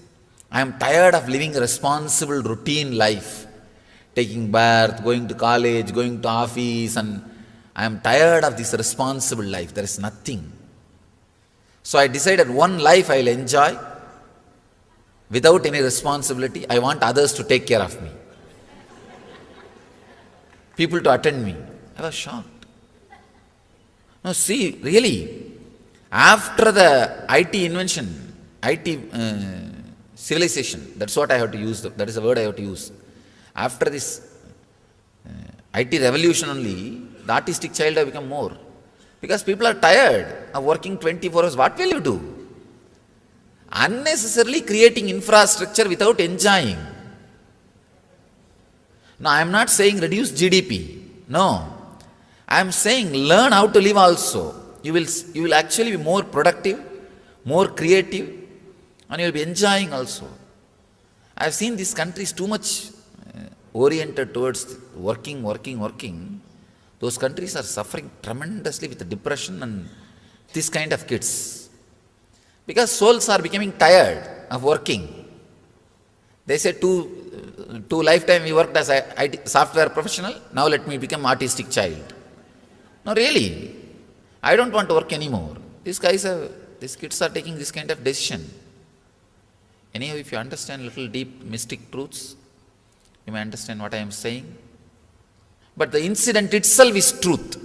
I am tired of living a responsible routine life. Taking bath, going to college, going to office, and I am tired of this responsible life. There is nothing. So I decided one life I will enjoy without any responsibility. I want others to take care of me. People to attend me. I was shocked. No, see, really, after the IT invention, IT civilization, that's what I have to use, that is the word I have to use. After this IT revolution only, the artistic child have become more. Because people are tired of working 24 hours. What will you do? Unnecessarily creating infrastructure without enjoying. Now, I am not saying reduce GDP. No. I am saying learn how to live also. You will actually be more productive, more creative, and you will be enjoying also. I have seen these countries too much oriented towards working. Those countries are suffering tremendously with depression and this kind of kids. Because souls are becoming tired of working. They say two lifetime we worked as a IT software professional, now let me become artistic child. No, really, I don't want to work anymore. These kids are taking this kind of decision. Anyhow, if you understand little deep mystic truths, you may understand what I am saying. But the incident itself is truth.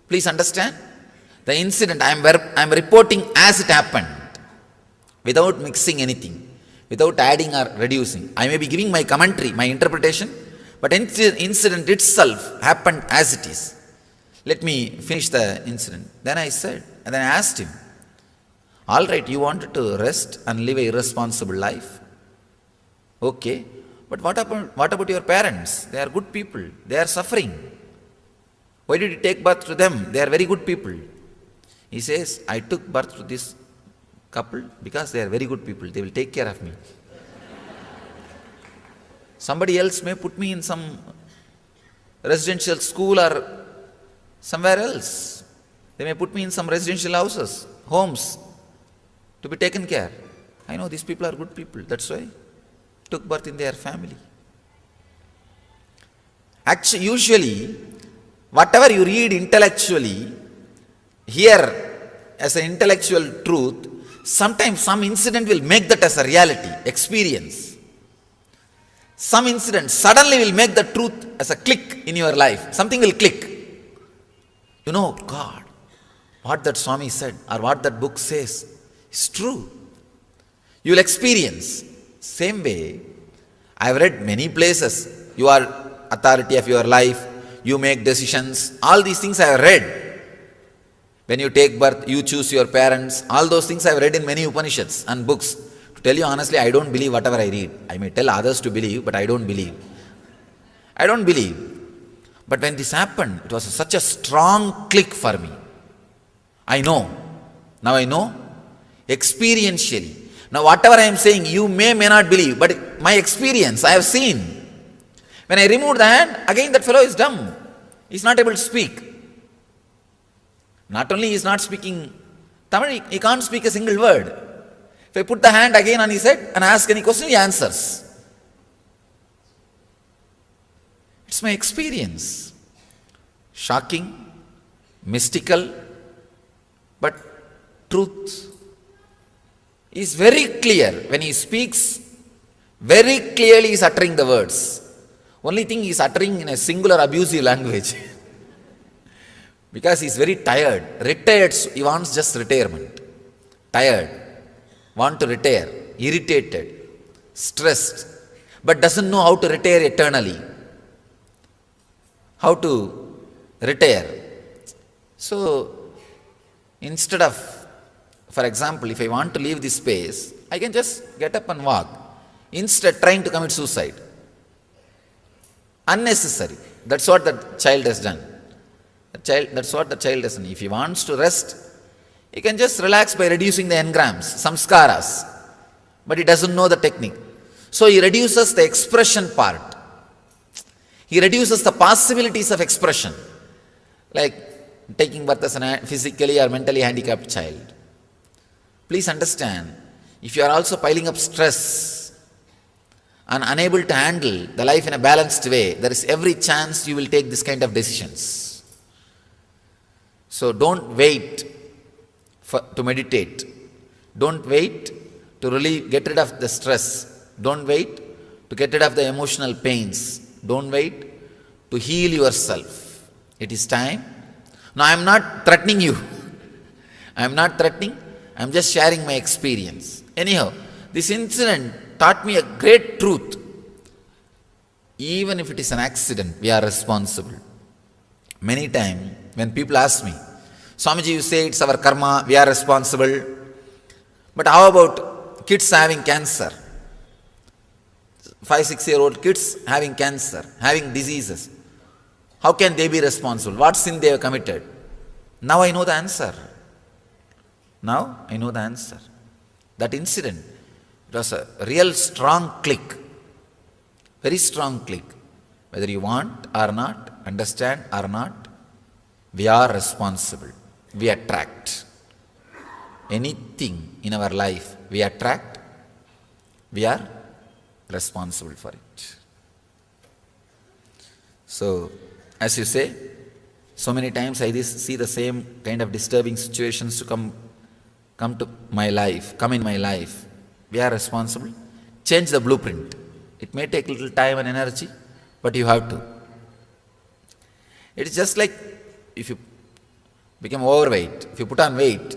Please understand. The incident I am reporting as it happened, without mixing anything, without adding or reducing. I may be giving my commentary, my interpretation, but incident itself happened as it is. Let me finish the incident. Then I asked him, all right, you wanted to rest and live an irresponsible life. Okay, but what about your parents? They are good people. They are suffering. Why did you take birth to them? They are very good people. He says, I took birth to this couple because they are very good people. They will take care of me. Somebody else may put me in some residential school or somewhere else. They may put me in some residential houses, homes, to be taken care. I know these people are good people. That's why I took birth in their family. Actually, usually, whatever you read intellectually, here as an intellectual truth, sometimes some incident will make that as a reality, experience. Some incident suddenly will make the truth as a click in your life. Something will click. You know, God, what that Swami said or what that book says is true. You will experience. Same way, I have read many places. You are authority of your life. You make decisions. All these things I have read. When you take birth, you choose your parents. All those things I have read in many Upanishads and books. To tell you honestly, I don't believe whatever I read. I may tell others to believe, but I don't believe. I don't believe. But when this happened, it was such a strong click for me. I know. Now I know. Experientially. Now whatever I am saying, you may not believe, but my experience, I have seen. When I removed the hand, again that fellow is dumb. He is not able to speak. Not only he is not speaking Tamil, he can't speak a single word. If I put the hand again on his head and ask any question, he answers. It's my experience. Shocking, mystical, but truth is very clear. When he speaks, very clearly he is uttering the words. Only thing he is uttering in a singular abusive language. Because he is very tired. Retired, he wants just retirement. Tired, want to retire, irritated, stressed, but doesn't know how to retire eternally. How to retire. So, instead of, for example, if I want to leave this space, I can just get up and walk. Instead, trying to commit suicide. Unnecessary. That's what the child has done. That's what the child has done. If he wants to rest, He can just relax by reducing the engrams, samskaras, but he doesn't know the technique. So he reduces the expression part. He reduces the possibilities of expression, like taking birth as a physically or mentally handicapped child. Please understand, if you are also piling up stress and unable to handle the life in a balanced way, there is every chance you will take this kind of decisions. So don't wait to meditate. Don't wait to get rid of the stress. Don't wait to get rid of the emotional pains. Don't wait to heal yourself. It is time. Now I am not threatening you. I am not threatening. I am just sharing my experience. Anyhow, this incident taught me a great truth. Even if it is an accident, we are responsible. Many times when people ask me, Swamiji, you say it's our karma, we are responsible. But how about kids having cancer? 5-6-year-old kids having cancer, having diseases. How can they be responsible? What sin they have committed? Now I know the answer. Now I know the answer. That incident, it was a real strong click. Very strong click. Whether you want or not, understand or not, we are responsible. We attract. Anything in our life we attract, we are responsible for it. So, as you say, so many times I see the same kind of disturbing situations to come in my life. We are responsible. Change the blueprint. It may take little time and energy, but you have to. It is just like if you become overweight, if you put on weight,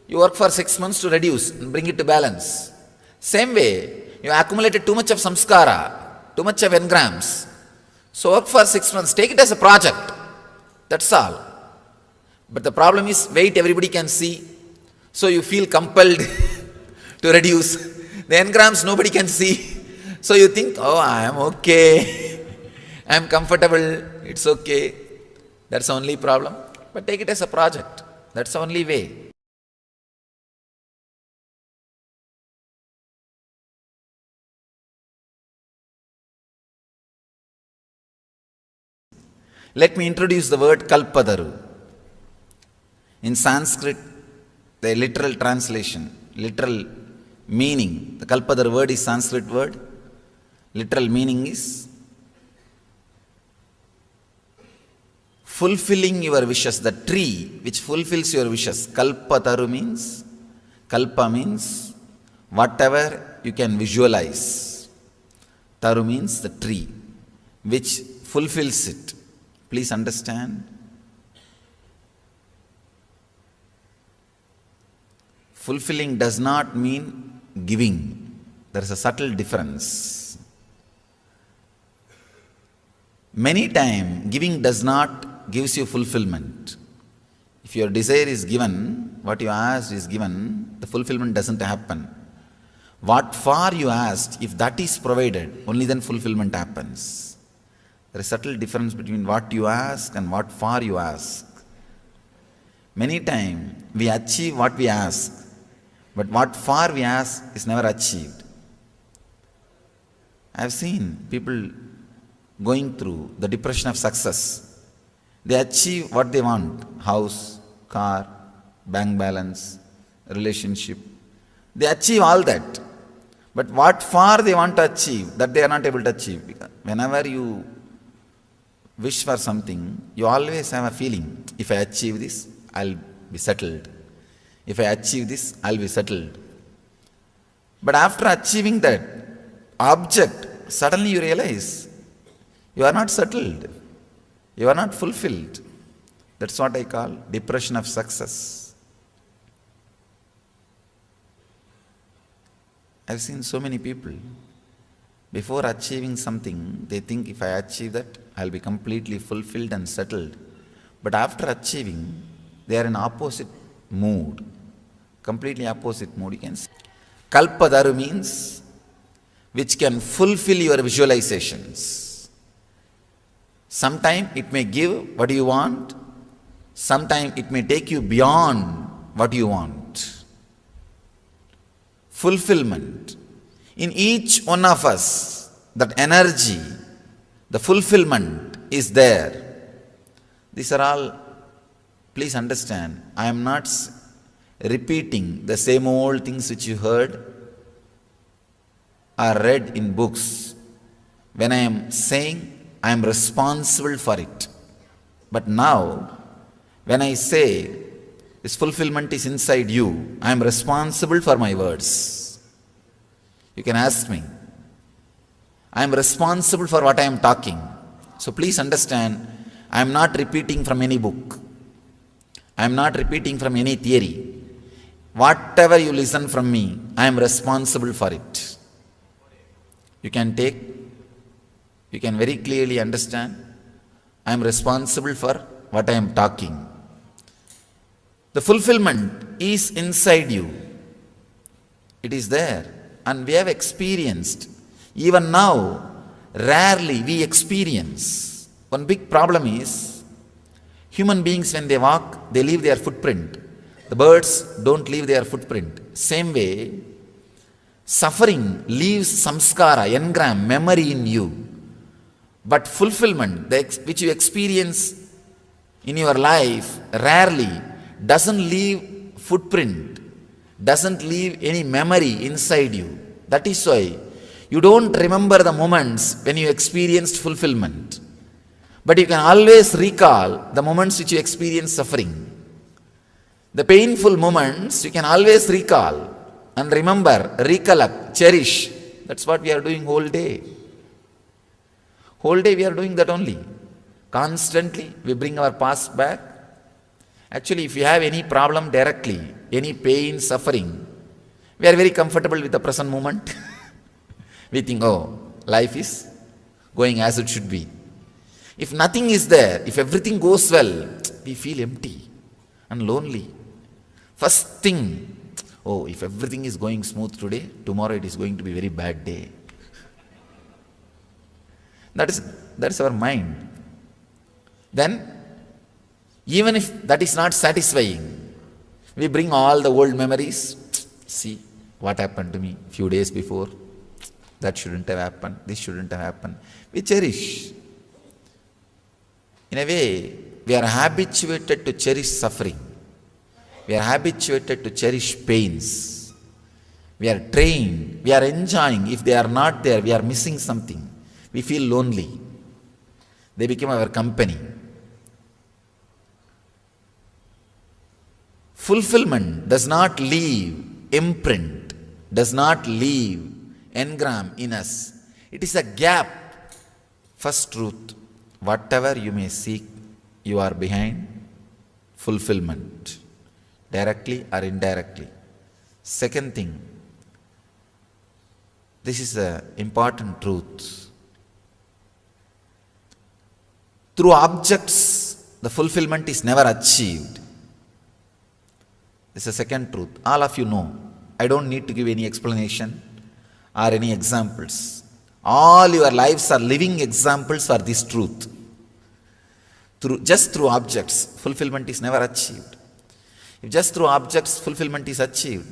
you work for 6 months to reduce and bring it to balance. Same way, you accumulated too much of samskara, too much of engrams. So work for 6 months, take it as a project. That's all. But the problem is weight everybody can see. So you feel compelled to reduce. The engrams nobody can see. So you think, oh, I am okay. I am comfortable. It's okay. That's the only problem. But take it as a project. That's the only way. Let me introduce the word Kalpadaru. In Sanskrit, the literal translation, literal meaning, the Kalpadaru word is Sanskrit word. Literal meaning is fulfilling your wishes, the tree which fulfills your wishes. Kalpataru means, kalpa means whatever you can visualize. Taru means the tree which fulfills it. Please understand. Fulfilling does not mean giving. There is a subtle difference. Many times, giving does not gives you fulfillment. If your desire is given, what you asked is given, the fulfillment doesn't happen. What for you asked, if that is provided, only then fulfillment happens. There is a subtle difference between what you ask and what for you ask. Many times, we achieve what we ask, but what for we ask is never achieved. I have seen people going through the depression of success. They achieve what they want, house, car, bank balance, relationship. They achieve all that. But what for they want to achieve, that they are not able to achieve. Because whenever you wish for something, you always have a feeling, if I achieve this, I'll be settled. If I achieve this, I'll be settled. But after achieving that object, suddenly you realize, you are not settled. You are not fulfilled. That's what I call depression of success. I've seen so many people, before achieving something, they think if I achieve that, I'll be completely fulfilled and settled. But after achieving, they are in opposite mood. Completely opposite mood, you can see. Kalpadaru means which can fulfill your visualizations. Sometimes it may give what you want. Sometimes it may take you beyond what you want. Fulfillment. In each one of us, that energy, the fulfillment is there. These are all, please understand, I am not repeating the same old things which you heard or read in books. When I am saying, I am responsible for it. But now, when I say, this fulfillment is inside you, I am responsible for my words. You can ask me. I am responsible for what I am talking. So please understand, I am not repeating from any book. I am not repeating from any theory. Whatever you listen from me, I am responsible for it. You can take, you can very clearly understand, I am responsible for what I am talking. The fulfillment is inside you. It is there. And we have experienced. Even now, rarely we experience. One big problem is, human beings when they walk, they leave their footprint. The birds don't leave their footprint. Same way, suffering leaves samskara, engram, memory in you. But fulfillment, which you experience in your life, rarely doesn't leave footprint, doesn't leave any memory inside you. That is why you don't remember the moments when you experienced fulfillment. But you can always recall the moments which you experienced suffering. The painful moments you can always recall and remember, recollect, cherish. That's what we are doing whole day. Whole day we are doing that only. Constantly we bring our past back. Actually, if you have any problem directly, any pain, suffering, we are very comfortable with the present moment. We think, oh, life is going as it should be. If nothing is there, if everything goes well, we feel empty and lonely. First thing, oh, if everything is going smooth today, tomorrow it is going to be a very bad day. That is our mind. Then, even if that is not satisfying, we bring all the old memories. See what happened to me a few days before. That shouldn't have happened. This shouldn't have happened. We cherish. In a way, we are habituated to cherish suffering. We are habituated to cherish pains. We are trained. We are enjoying. If they are not there, we are missing something. We feel lonely. They become our company. Fulfillment does not leave imprint, does not leave engram in us. It is a gap. First truth, whatever you may seek, you are behind fulfillment, directly or indirectly. Second thing, this is an important truth. Through objects, the fulfillment is never achieved. This is the second truth. All of you know. I don't need to give any explanation or any examples. All your lives are living examples for this truth. Just through objects, fulfillment is never achieved. If just through objects fulfillment is achieved,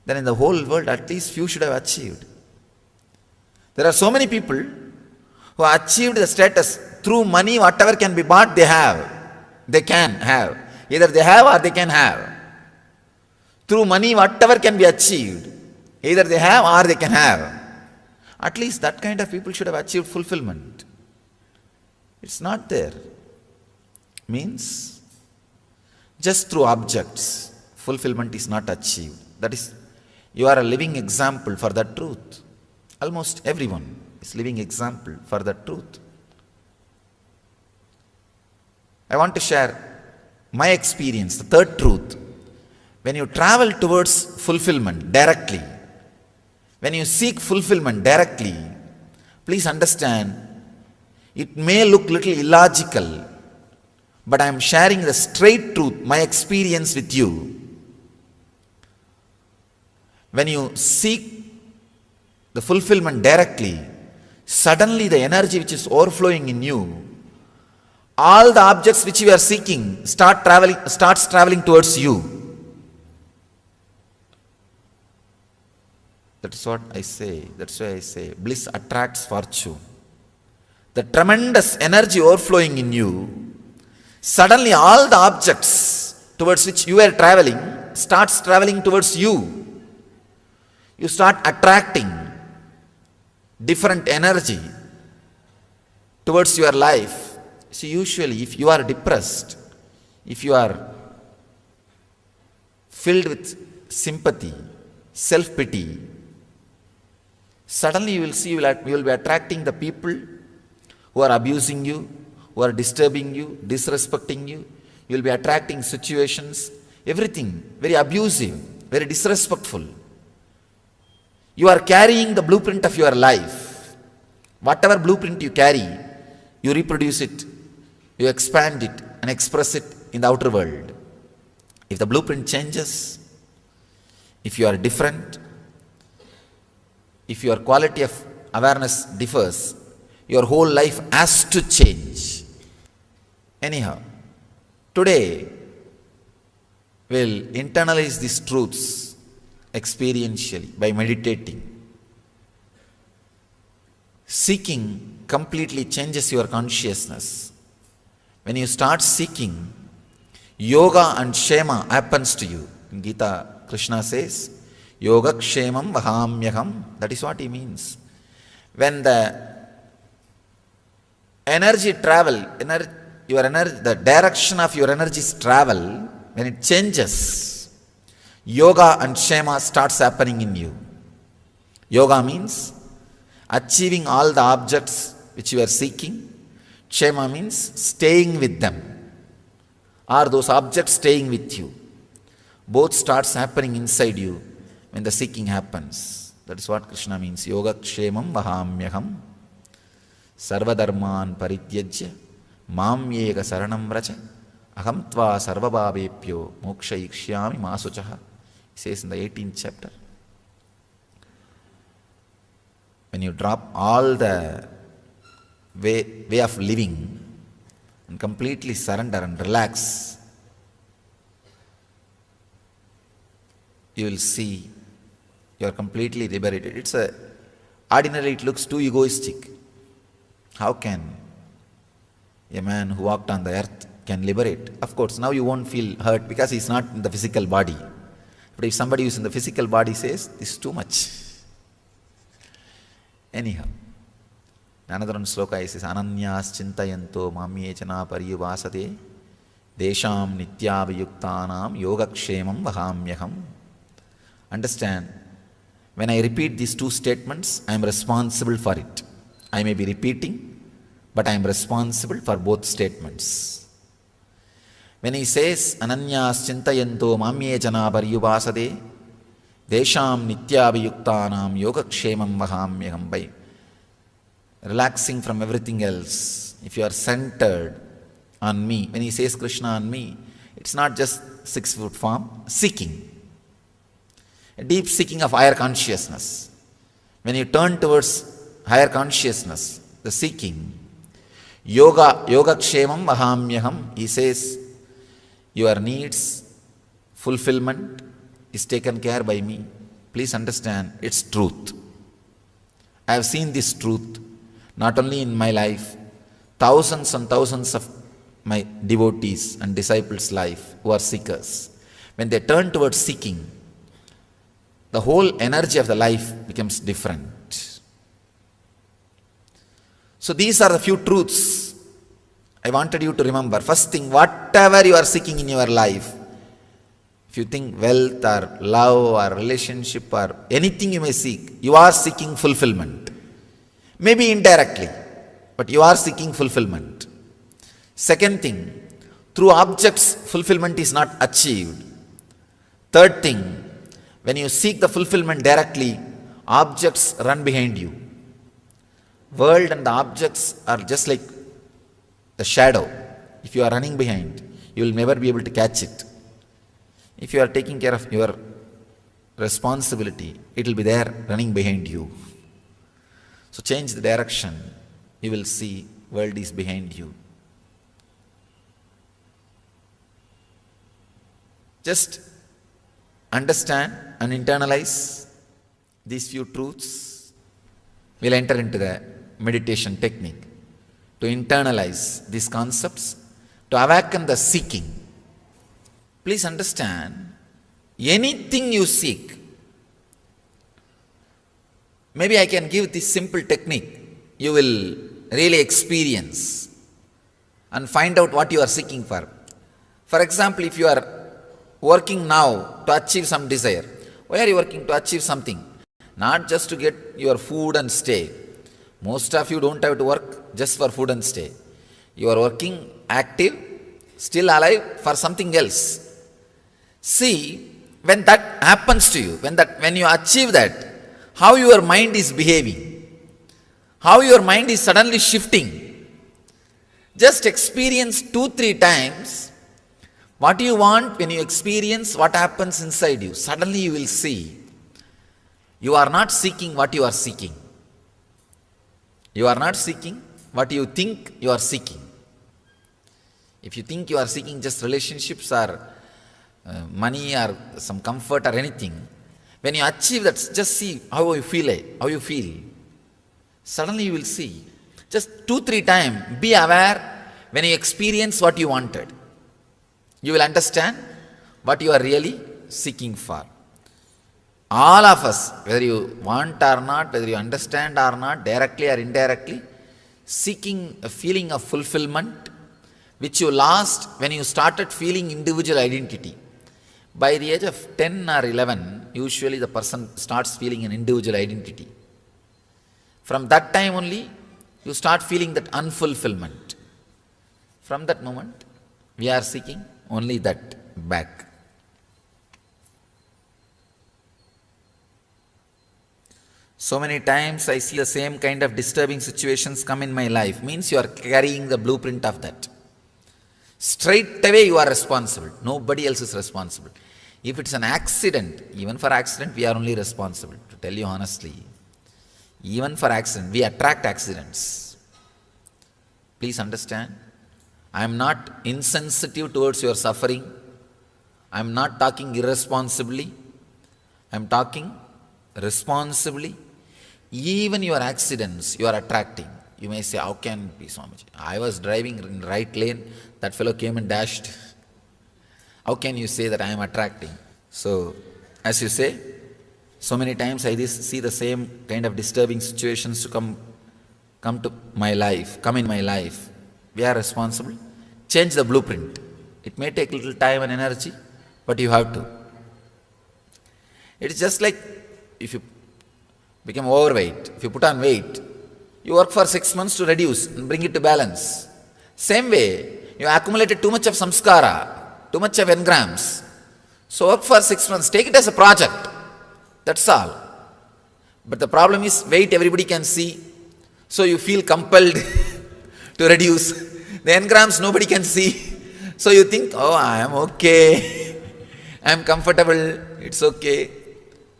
then in the whole world at least few should have achieved. There are so many people who achieved the status through money, whatever can be bought, they have. They can have. Either they have or they can have. Through money, whatever can be achieved, either they have or they can have. At least that kind of people should have achieved fulfillment. It's not there. Means, just through objects, fulfillment is not achieved. That is, you are a living example for that truth. Almost everyone is living example for that truth. I want to share my experience, the third truth. When you travel towards fulfillment directly, when you seek fulfillment directly, please understand, it may look little illogical, but I am sharing the straight truth, my experience with you. When you seek the fulfillment directly, suddenly the energy which is overflowing in you all the objects which you are seeking starts traveling towards you. That is what I say. That's why I say bliss attracts fortune. The tremendous energy overflowing in you, suddenly all the objects towards which you are traveling starts traveling towards you. You start attracting different energy towards your life. See, usually if you are depressed, if you are filled with sympathy, self-pity, suddenly you will see you will be attracting the people who are abusing you, who are disturbing you, disrespecting you. You will be attracting situations, everything very abusive, very disrespectful. You are carrying the blueprint of your life. Whatever blueprint you carry, you reproduce it, you expand it and express it in the outer world. If the blueprint changes, if you are different, if your quality of awareness differs, your whole life has to change. Anyhow, today we'll internalize these truths experientially by meditating. Seeking completely changes your consciousness. When you start seeking, yoga and kshema happens to you. In Gita, Krishna says, Yoga kshemam vahamyaham. That is what he means. When the energy travel, the direction of your energies travel, when it changes, yoga and kshema starts happening in you. Yoga means achieving all the objects which you are seeking. Kshema means staying with them. Are those objects staying with you? Both starts happening inside you when the seeking happens. That is what Krishna means. Yoga kshemam vahamyaham sarvadharman parityajya mam yega saranam vracha aham tva sarvabhavepyo moksha ikshayami masuchaha. He says in the 18th chapter. When you drop all the way of living and completely surrender and relax, you will see you are completely liberated. Ordinarily it looks too egoistic. How can a man who walked on the earth can liberate? Of course, now you won't feel hurt because he's not in the physical body. But if somebody who's in the physical body says, this is too much. Anyhow, another one sloka says, Ananyas chintayanto mamyechana pariyuvasade desham nityavayuktanam yogakshemam vahamyaham. Understand, when I repeat these two statements, I am responsible for it. I may be repeating, but I am responsible for both statements. When he says, Ananyas chintayanto mamyechana pariyuvasade desham nityavayuktanam yogakshemam vahamyaham, by relaxing from everything else, if you are centered on me, when he says Krishna on me, it's not just 6-foot form, seeking. A deep seeking of higher consciousness. When you turn towards higher consciousness, the seeking, yogakshemam vahamyaham, he says, your needs, fulfillment is taken care by me. Please understand, it's truth. I have seen this truth, not only in my life, thousands and thousands of my devotees and disciples' life who are seekers. When they turn towards seeking, the whole energy of the life becomes different. So these are the few truths I wanted you to remember. First thing, whatever you are seeking in your life, if you think wealth or love or relationship or anything you may seek, you are seeking fulfillment. Maybe indirectly, but you are seeking fulfillment. Second thing, through objects, fulfillment is not achieved. Third thing, when you seek the fulfillment directly, objects run behind you. World and the objects are just like the shadow. If you are running behind, you will never be able to catch it. If you are taking care of your responsibility, it will be there running behind you. So change the direction, you will see world is behind you. Just understand and internalize these few truths. We'll enter into the meditation technique to internalize these concepts, to awaken the seeking. Please understand, anything you seek, maybe I can give this simple technique, you will really experience and find out what you are seeking for. For example, if you are working now to achieve some desire, why are you working? To achieve something, not just to get your food and stay. Most of you don't have to work just for food and stay. You are working active, still alive for something else. See, when that happens to you, when you achieve that, how your mind is behaving, how your mind is suddenly shifting. Just experience 2-3 times what you want. When you experience what happens inside you, suddenly you will see you are not seeking what you are seeking. You are not seeking what you think you are seeking. If you think you are seeking just relationships or money or some comfort or anything, when you achieve that, just see how you feel. Suddenly you will see. Just 2-3 times, be aware when you experience what you wanted. You will understand what you are really seeking for. All of us, whether you want or not, whether you understand or not, directly or indirectly, seeking a feeling of fulfillment, which you lost when you started feeling individual identity. By the age of 10 or 11, usually the person starts feeling an individual identity. From that time only, you start feeling that unfulfillment. From that moment, we are seeking only that back. So many times I see the same kind of disturbing situations come in my life. Means you are carrying the blueprint of that. Straight away you are responsible. Nobody else is responsible. If it's an accident, even for accident we are only responsible. To tell you honestly, even for accident, we attract accidents. Please understand, I am not insensitive towards your suffering. I am not talking irresponsibly. I am talking responsibly. Even your accidents you are attracting. You may say, how can it be, Swamiji? I was driving in right lane, that fellow came and dashed. How can you say that I am attracting? So, as you say, so many times I see the same kind of disturbing situations to come in my life. We are responsible. Change the blueprint. It may take little time and energy, but you have to. It is just like if you become overweight, if you put on weight, you work for 6 months to reduce and bring it to balance. Same way, you accumulated too much of samskara, too much of engrams. So work for 6 months, take it as a project. That's all. But the problem is, weight everybody can see, so you feel compelled to reduce. The engrams nobody can see, so you think, oh, I am okay, I am comfortable, it's okay.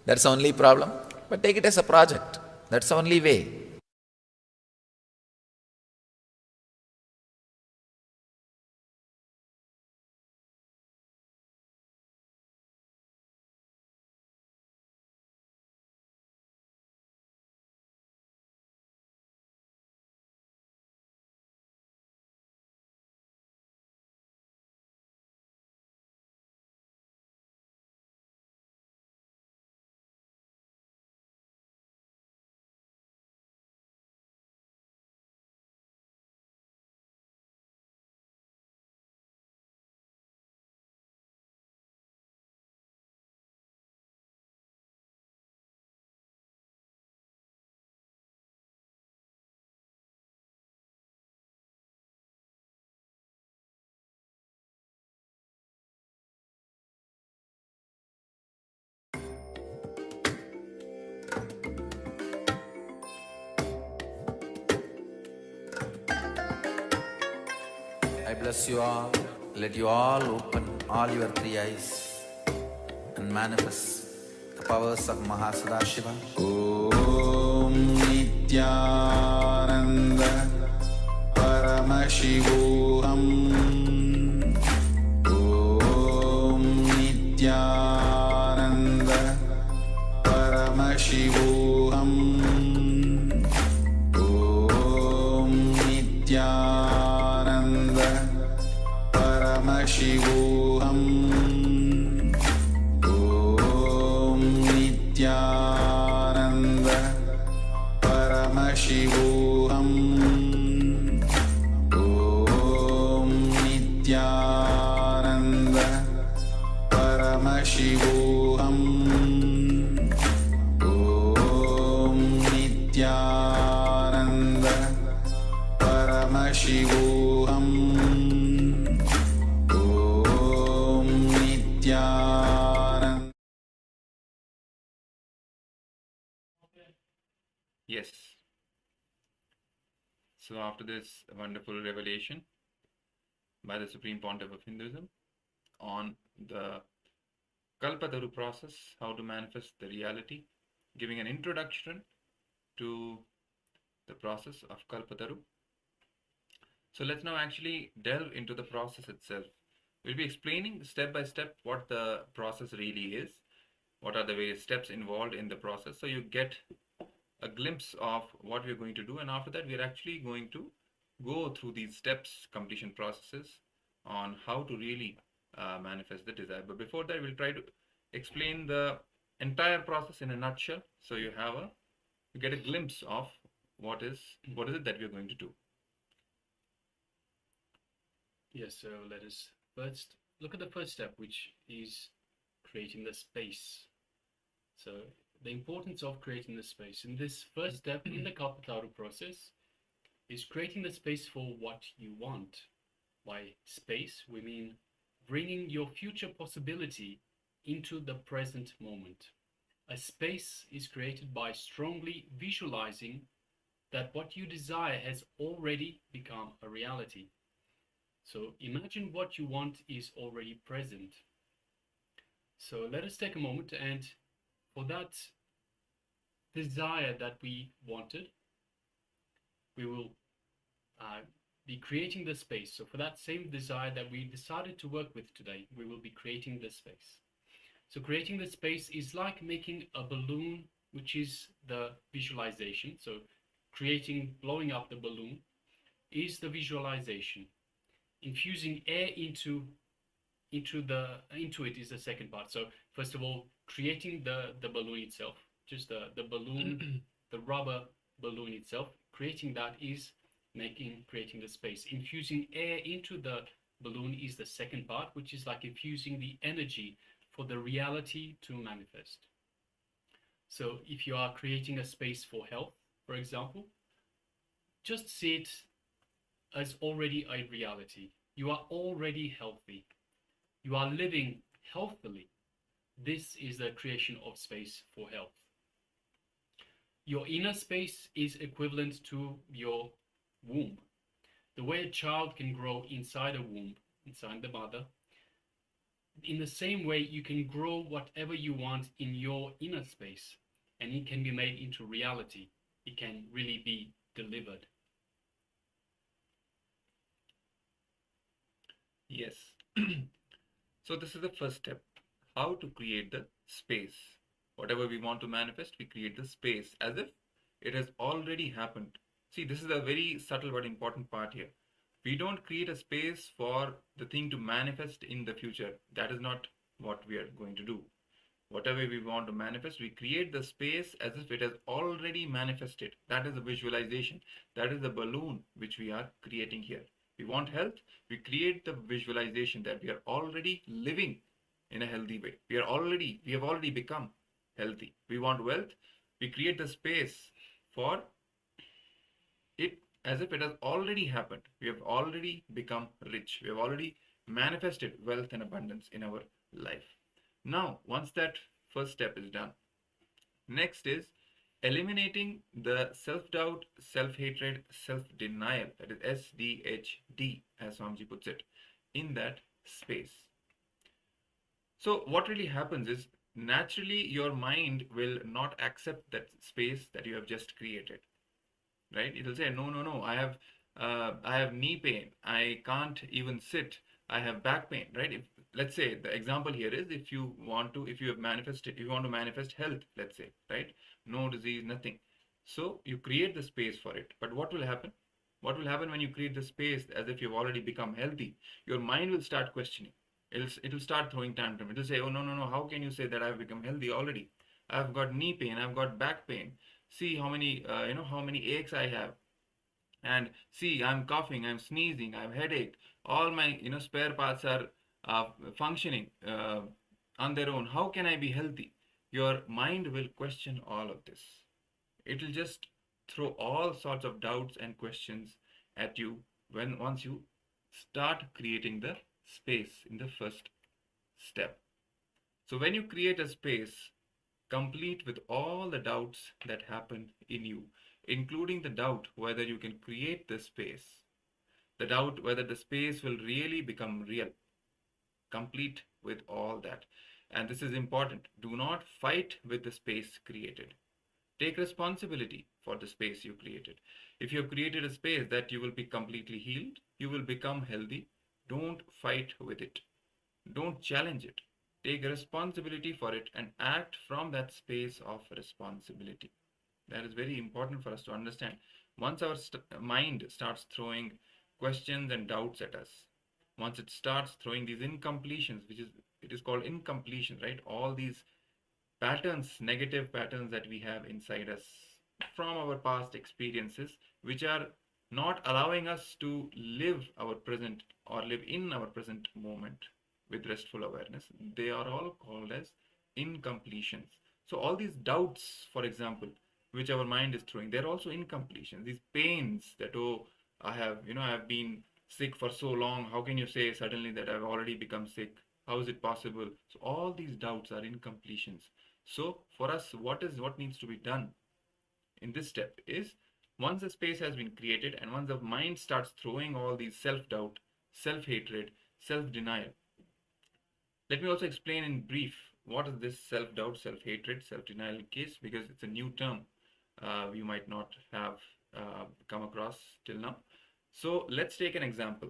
That's the only problem. But take it as a project. That's the only way. I bless you all. Let you all open all your 3 eyes and manifest the powers of Mahasada Om Nithyananda Paramashivoham. Om Nithyananda Paramashivoham. Om Nithyananda Paramashivoham. Om Nithyananda Paramashivoham. Om Nithyananda Paramashivoham. Om Nithyananda Paramashivoham. Om Nithyananda. Yes. So after this wonderful revelation by the Supreme Pontiff of Hinduism on the Kalpataru process, how to manifest the reality, giving an introduction to the process of Kalpataru. So let's now actually delve into the process itself. We'll be explaining step by step what the process really is, what are the various steps involved in the process, so you get a glimpse of what we're going to do, and after that we're actually going to go through these steps, completion processes, on how to really manifest the desire. But before that, we'll try to explain the entire process in a nutshell, so you get a glimpse of what is it that we're going to do. Yes, so let us first look at the first step, which is creating the space. So the importance of creating the space in this first step in the Kalpataru process is creating the space for what you want. By space, we mean bringing your future possibility into the present moment. A space is created by strongly visualizing that what you desire has already become a reality. So imagine what you want is already present. So let us take a moment, and for that desire that we wanted, we will be creating the space. So for that same desire that we decided to work with today, we will be creating the space. So creating the space is like making a balloon, which is the visualization. So blowing up the balloon is the visualization. Infusing air into it is the second part. So first of all, creating the balloon itself, just the balloon, the rubber balloon itself, creating that is creating the space. Infusing air into the balloon is the second part, which is like infusing the energy for the reality to manifest. So if you are creating a space for health, for example, just see it as already a reality. You are already healthy. You are living healthily. This is the creation of space for health. Your inner space is equivalent to your womb. The way a child can grow inside a womb, inside the mother, in the same way you can grow whatever you want in your inner space, and it can be made into reality. It can really be delivered. Yes. So this is the first step, how to create the space. Whatever we want to manifest, we create the space as if it has already happened. See, this is a very subtle but important part here. We don't create a space for the thing to manifest in the future. That is not what we are going to do. Whatever we want to manifest, we create the space as if it has already manifested. That is the visualization. That is the balloon which we are creating here. We want health, we create the visualization that we are already living in a healthy way. We have already become healthy. We want wealth, we create the space for it as if it has already happened. We have already become rich. We have already manifested wealth and abundance in our life. Now, once that first step is done, next is eliminating the self-doubt, self-hatred, self-denial, that is SDHD, as Swamiji puts it, in that space. So what really happens is, naturally your mind will not accept that space that you have just created, right? It will say, no, I have knee pain, I can't even sit, I have back pain, right? let's say the example here is if you want to manifest health, let's say, right? No disease, nothing. So you create the space for it. But what will happen? What will happen when you create the space as if you've already become healthy? Your mind will start questioning. It'll start throwing tantrum. It'll say, oh, no, how can you say that I've become healthy already? I've got knee pain, I've got back pain. See how many, how many aches I have. And see, I'm coughing, I'm sneezing, I have headache. All my, spare parts are functioning on their own. How can I be healthy? Your mind will question all of this. It will just throw all sorts of doubts and questions at you once you start creating the space in the first step. So when you create a space complete with all the doubts that happen in you, including the doubt whether you can create the space, the doubt whether the space will really become real, complete with all that. And this is important. Do not fight with the space created. Take responsibility for the space you created. If you have created a space that you will be completely healed, you will become healthy, don't fight with it. Don't challenge it. Take responsibility for it and act from that space of responsibility. That is very important for us to understand. Once our mind starts throwing questions and doubts at us, once it starts throwing these incompletions, it is called incompletion, right? All these patterns, negative patterns that we have inside us from our past experiences, which are not allowing us to live our present or live in our present moment with restful awareness, they are all called as incompletions. So all these doubts, for example, which our mind is throwing, they're also incompletions. These pains that, oh, I have been sick for so long. How can you say suddenly that I've already become sick? How is it possible? So all these doubts are incompletions. So for us, what needs to be done in this step is, once the space has been created and once the mind starts throwing all these self-doubt, self-hatred, self-denial. Let me also explain in brief what is this self-doubt, self-hatred, self-denial case, because it's a new term you might not have come across till now. So let's take an example.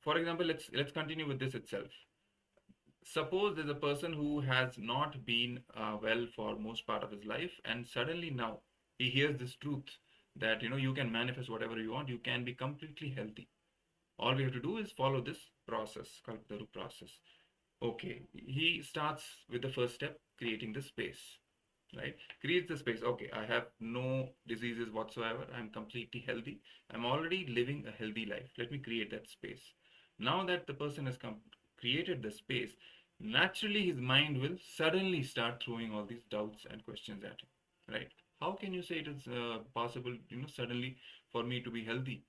For example, let's continue with this itself. Suppose there's a person who has not been well for most part of his life, and suddenly now he hears this truth that you can manifest whatever you want, you can be completely healthy. All we have to do is follow this process, Kalpataru process. Okay, he starts with the first step, creating the space, right? Creates the space. Okay, I have no diseases whatsoever. I'm completely healthy. I'm already living a healthy life. Let me create that space. Now that the person has created the space, naturally his mind will suddenly start throwing all these doubts and questions at him, right? How can you say it is possible, suddenly for me to be healthy?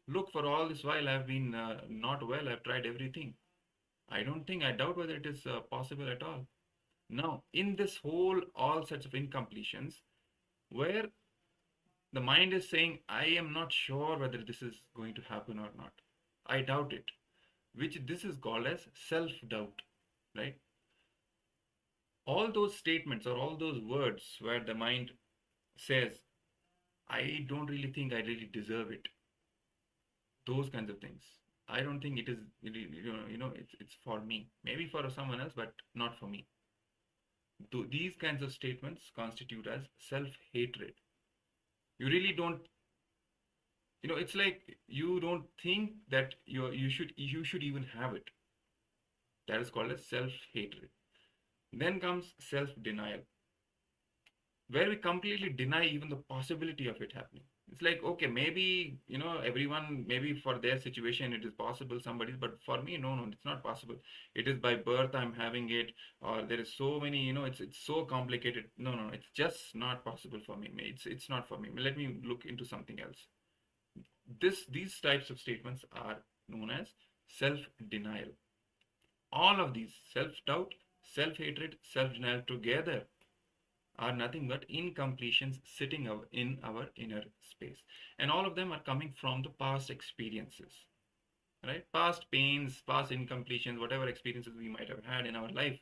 Look, for all this while I've been not well. I've tried everything. I doubt whether it is possible at all. Now, in this all sets of incompletions, where the mind is saying, I am not sure whether this is going to happen or not. I doubt it, which this is called as self-doubt, right? All those statements or all those words where the mind says, I don't really think I really deserve it. Those kinds of things. I don't think it is, it's for me. Maybe for someone else, but not for me. These kinds of statements constitute as self-hatred. You really don't, it's like you don't think that you should even have it. That is called as self-hatred. Then comes self-denial, where we completely deny even the possibility of it happening. It's like, okay, maybe, everyone, maybe for their situation it is possible, somebody's, but for me, no, it's not possible. It is by birth I'm having it, or there is so many, it's so complicated. No, it's just not possible for me. It's not for me. Let me look into something else. These types of statements are known as self-denial. All of these, self-doubt, self-hatred, self-denial together, are nothing but incompletions sitting in our inner space. And all of them are coming from the past experiences, right? Past pains, past incompletions, whatever experiences we might have had in our life,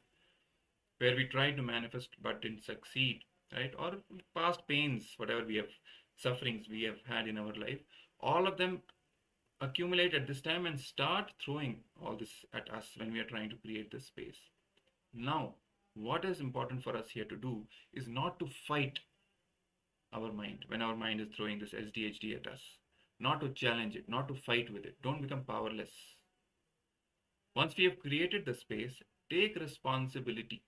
where we tried to manifest but didn't succeed, right? Or past pains, whatever sufferings we have had in our life, all of them accumulate at this time and start throwing all this at us when we are trying to create this space. Now, what is important for us here to do is not to fight our mind when our mind is throwing this SDHD at us. Not to challenge it, not to fight with it. Don't become powerless. Once we have created the space, take responsibility.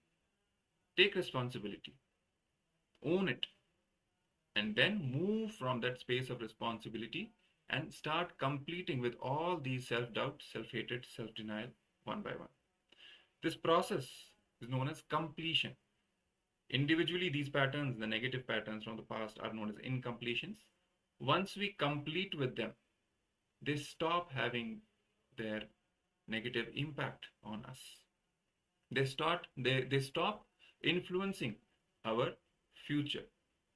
Take responsibility. Own it. And then move from that space of responsibility and start completing with all these self-doubt, self-hatred, self-denial, one by one. This process is known as completion. Individually, these patterns, the negative patterns from the past, are known as incompletions. Once we complete with them, they stop having their negative impact on us. They stop influencing our future.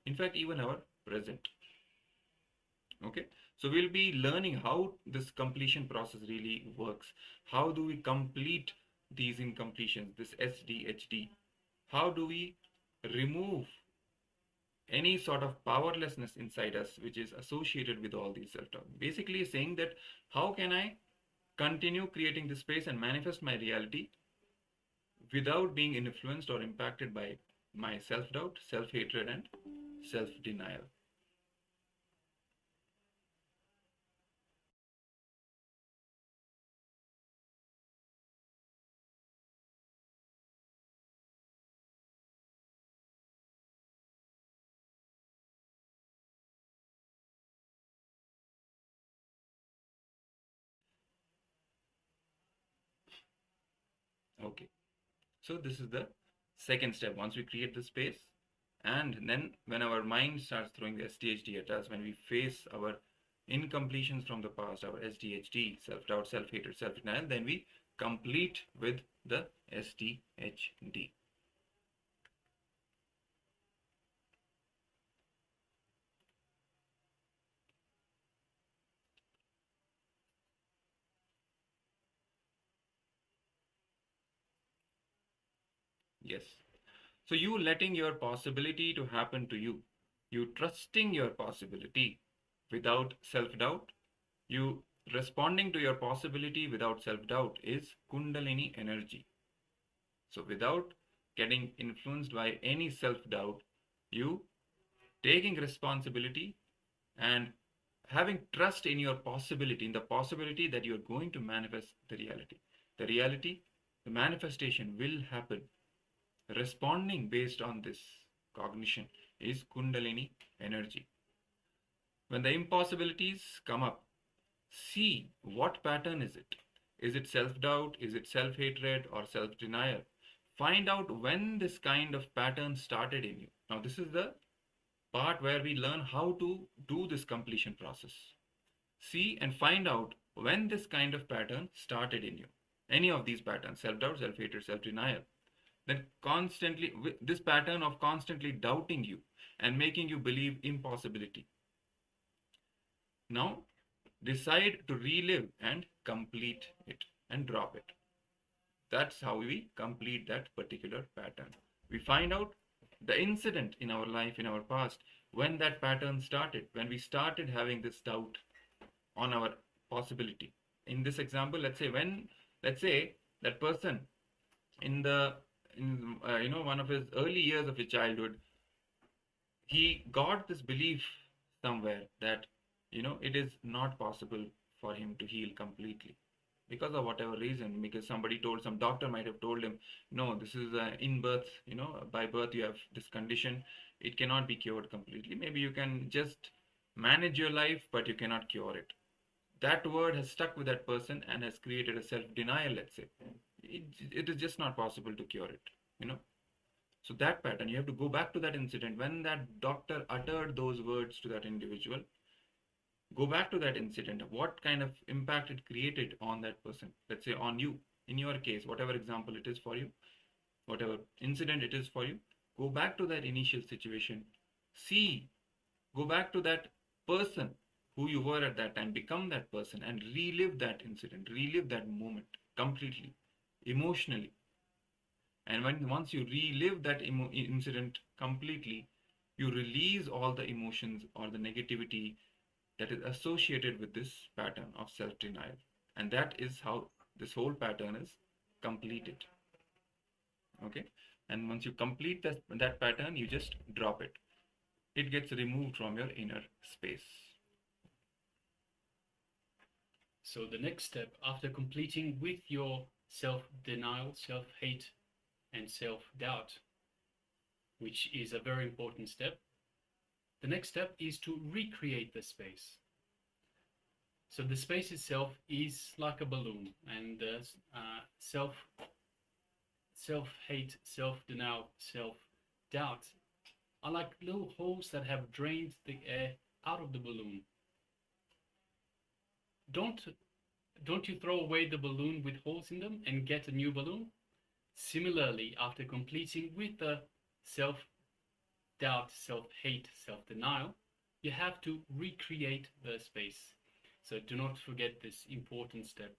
In fact, even our present. Okay, so we'll be learning how this completion process really works. How do we complete these incompletions, this SDHD? How do we remove any sort of powerlessness inside us which is associated with all these self-doubt? Basically saying that how can I continue creating this space and manifest my reality without being influenced or impacted by my self-doubt, self-hatred and self-denial. Okay, so this is the second step. Once we create the space, and then when our mind starts throwing the SDHD at us, when we face our incompletions from the past, our SDHD, self-doubt, self-hatred, self-denial, then we complete with the SDHD. Yes. So you letting your possibility to happen to you, you trusting your possibility without self-doubt, you responding to your possibility without self-doubt is Kundalini energy. So without getting influenced by any self-doubt, you taking responsibility and having trust in your possibility, in the possibility that you're going to manifest the reality. The reality, the manifestation will happen. Responding based on this cognition is Kundalini energy. When the impossibilities come up, see what pattern is it. Is it self-doubt? Is it self-hatred or self-denial? Find out when this kind of pattern started in you. Now this is the part where we learn how to do this completion process. See and find out when this kind of pattern started in you. Any of these patterns, self-doubt, self-hatred, self-denial. Then constantly, this pattern of constantly doubting you and making you believe impossibility. Now, decide to relive and complete it and drop it. That's how we complete that particular pattern. We find out the incident in our life, in our past, when that pattern started, when we started having this doubt on our possibility. In this example, let's say that person in one of his early years of his childhood, he got this belief somewhere that it is not possible for him to heal completely because of whatever reason, because some doctor might have told him, no, this is in birth, by birth you have this condition, it cannot be cured completely. Maybe you can just manage your life, but you cannot cure it. That word has stuck with that person and has created a self-denial, let's say. It is just not possible to cure it, So that pattern, you have to go back to that incident. When that doctor uttered those words to that individual, go back to that incident. What kind of impact it created on that person? Let's say on you, in your case, whatever example it is for you, whatever incident it is for you, go back to that initial situation. Go back to that person who you were at that time, become that person and relive that incident, relive that moment completely, emotionally. And once you relive that incident completely, you release all the emotions or the negativity that is associated with this pattern of self-denial. And that is how this whole pattern is completed. Okay, and once you complete that pattern, you just drop it. It gets removed from your inner space. So the next step, after completing with your self-denial, self-hate, and self-doubt, which is a very important step, the next step is to recreate the space. So the space itself is like a balloon, and self-hate, self-denial, self-doubt are like little holes that have drained the air out of the balloon. Don't you throw away the balloon with holes in them and get a new balloon? Similarly, after completing with the self-doubt, self-hate, self-denial, you have to recreate the space. So do not forget this important step.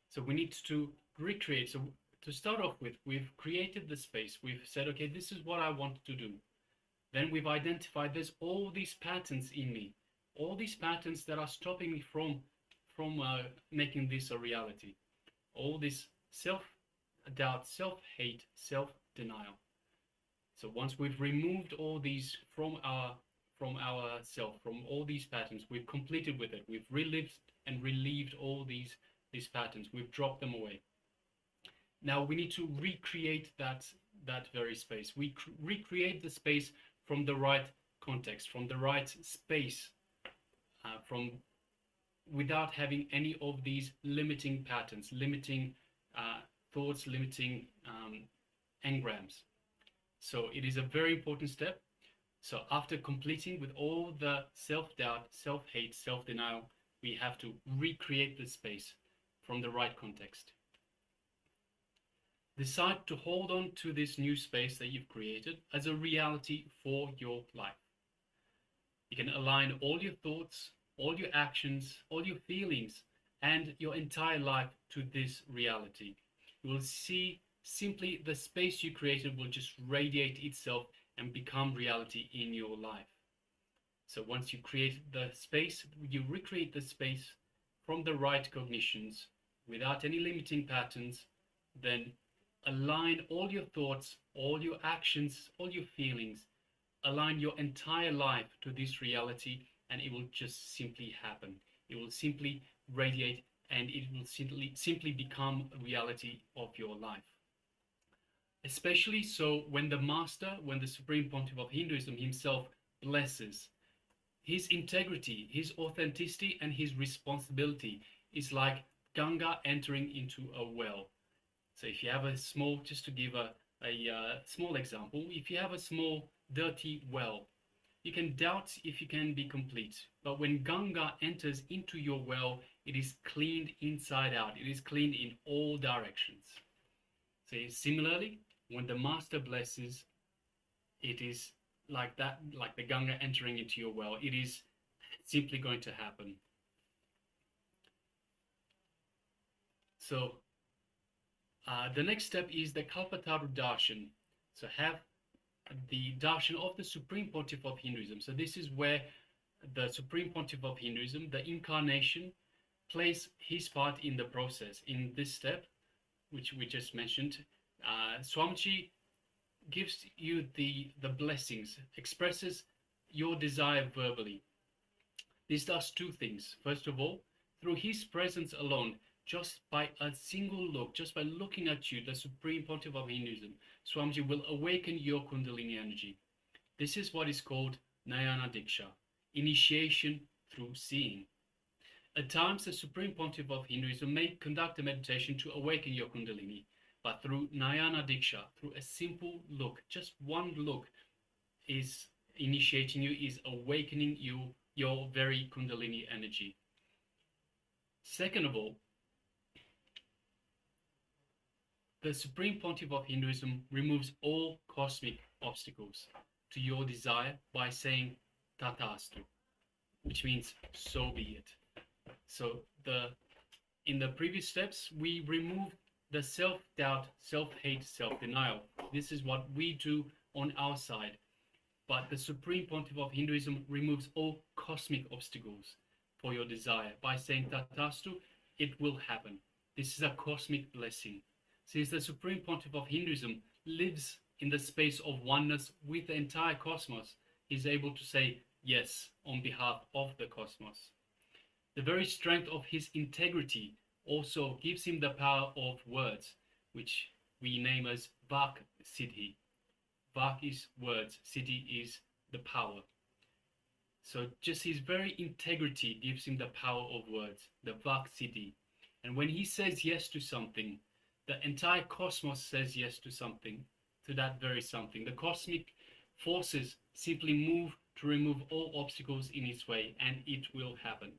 So we need to recreate. So to start off with, we've created the space. We've said, okay, this is what I want to do. Then we've identified there's all these patterns in me, all these patterns that are stopping me from making this a reality. All this self-doubt, self-hate, self-denial. So once we've removed all these from ourself, from all these patterns, we've completed with it. We've relived and relieved all these patterns. We've dropped them away. Now we need to recreate that very space. We recreate the space from the right context, from the right space, without having any of these limiting patterns, limiting thoughts, limiting engrams. So it is a very important step. So after completing with all the self-doubt, self-hate, self-denial, we have to recreate the space from the right context. Decide to hold on to this new space that you've created as a reality for your life. You can align all your thoughts, all your actions, all your feelings, and your entire life to this reality. You will see simply the space you created will just radiate itself and become reality in your life. So once you create the space, you recreate the space from the right cognitions without any limiting patterns, then align all your thoughts, all your actions, all your feelings, align your entire life to this reality, and it will just simply happen. It will simply radiate, and it will simply become a reality of your life. Especially so when the Master, when the Supreme Pontiff of Hinduism himself blesses, his integrity, his authenticity, and his responsibility is like Ganga entering into a well. So if you have a small, just to give a small example, if you have a small dirty well, you can doubt if you can be complete. But when Ganga enters into your well, it is cleaned inside out. It is cleaned in all directions. So similarly, when the Master blesses, it is like that, like the Ganga entering into your well. It is simply going to happen. So the next step is the Kalpataru Darshan. So have the Darshan of the Supreme Pontiff of Hinduism. So this is where the Supreme Pontiff of Hinduism, the incarnation, plays his part in the process. In this step, which we just mentioned, Swamiji gives you the blessings, expresses your desire verbally. This does two things. First of all, through his presence alone, just by a single look, just by looking at you, the Supreme Pontiff of Hinduism, Swamiji will awaken your Kundalini energy. This is what is called Nithyananda Dīkṣā, initiation through seeing. At times, the Supreme Pontiff of Hinduism may conduct a meditation to awaken your Kundalini, but through Nithyananda Dīkṣā, through a simple look, just one look, is initiating you, is awakening you, your very Kundalini energy. Second of all, the Supreme Pontiff of Hinduism removes all cosmic obstacles to your desire by saying Tathastu, which means so be it. So in the previous steps, we remove the self-doubt, self-hate, self-denial. This is what we do on our side. But the Supreme Pontiff of Hinduism removes all cosmic obstacles for your desire by saying Tatastu, it will happen. This is a cosmic blessing. Since the Supreme Pontiff of Hinduism lives in the space of oneness with the entire cosmos, he is able to say yes on behalf of the cosmos. The very strength of his integrity also gives him the power of words, which we name as Vak Siddhi. Vak is words, Siddhi is the power. So just his very integrity gives him the power of words, the Vak Siddhi. And when he says yes to something, the entire cosmos says yes to something, to that very something. The cosmic forces simply move to remove all obstacles in its way, and it will happen.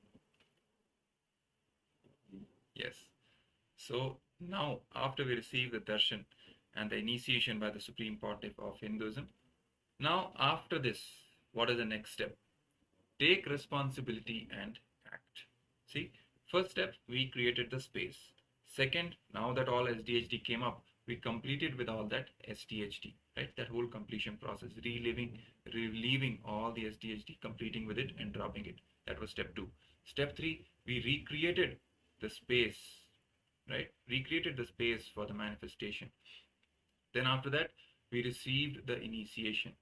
Yes. So now, after we receive the darshan and the initiation by the Supreme Pontiff of Hinduism, now after this, what is the next step? Take responsibility and act. See, first step, we created the space. Second, now that all SDHD came up, we completed with all that SDHD, right? That whole completion process, relieving all the SDHD, completing with it and dropping it. That was step 2. Step 3, we recreated the space, right? Recreated the space for the manifestation. Then after that, we received the initiation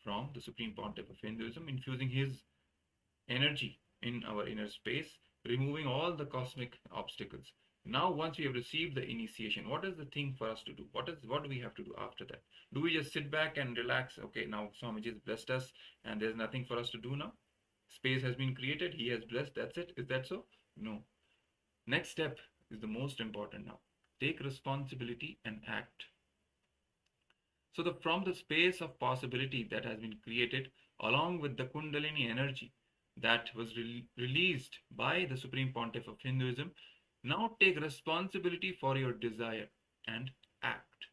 from the Supreme Pontiff of Hinduism, infusing his energy in our inner space, removing all the cosmic obstacles. Now, once we have received the initiation, what is the thing for us to do? What do we have to do after that? Do we just sit back and relax? Okay, now Swamiji has blessed us and there's nothing for us to do now. Space has been created, he has blessed, that's it. Is that so? No. Next step is the most important now. Take responsibility and act. So from the space of possibility that has been created, along with the Kundalini energy that was released by the Supreme Pontiff of Hinduism, now take responsibility for your desire and act.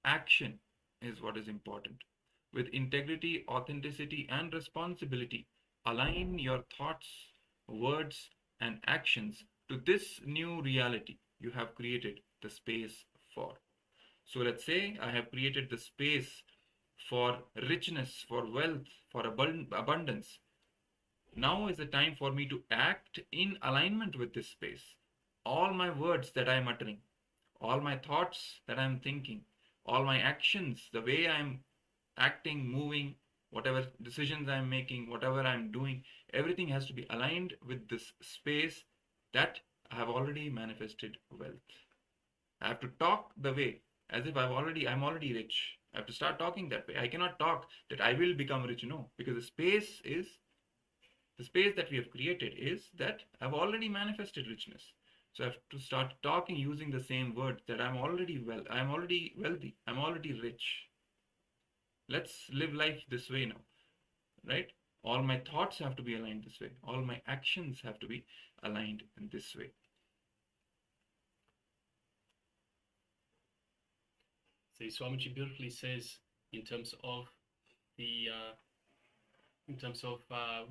Action is what is important. With integrity, authenticity, and responsibility, align your thoughts, words, and actions to this new reality you have created the space for. So let's say I have created the space for richness, for wealth, for abundance. Now is the time for me to act in alignment with this space. All my words that I am uttering, all my thoughts that I am thinking, all my actions, the way I am acting, moving, whatever decisions I am making, whatever I am doing, everything has to be aligned with this space that I have already manifested wealth. I have to talk the way as if I'm already rich. I have to start talking that way. I cannot talk that I will become rich. No, because the space that we have created is that I've already manifested richness. So I have to start talking using the same word that I'm already wealthy, I'm already rich. Let's live life this way now, right? All my thoughts have to be aligned this way. All my actions have to be aligned in this way. So Swamiji beautifully says in terms of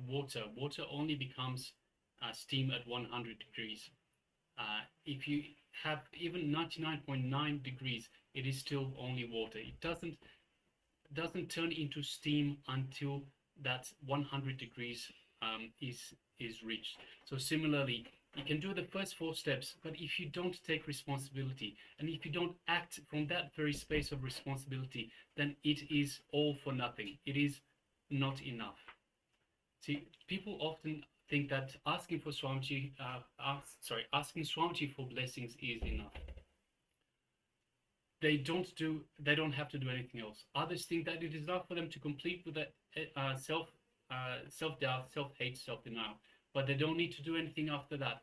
water only becomes steam at 100 degrees. If you have even 99.9 degrees, it is still only water. It doesn't turn into steam until that 100 degrees is reached. So similarly, you can do the first 4 steps, but if you don't take responsibility and if you don't act from that very space of responsibility, then it is all for nothing. It is not enough. See, people often think that asking Swamiji for blessings is enough. They don't have to do anything else. Others think that it is enough for them to complete with that self-doubt, self-hate, self-denial, but they don't need to do anything after that.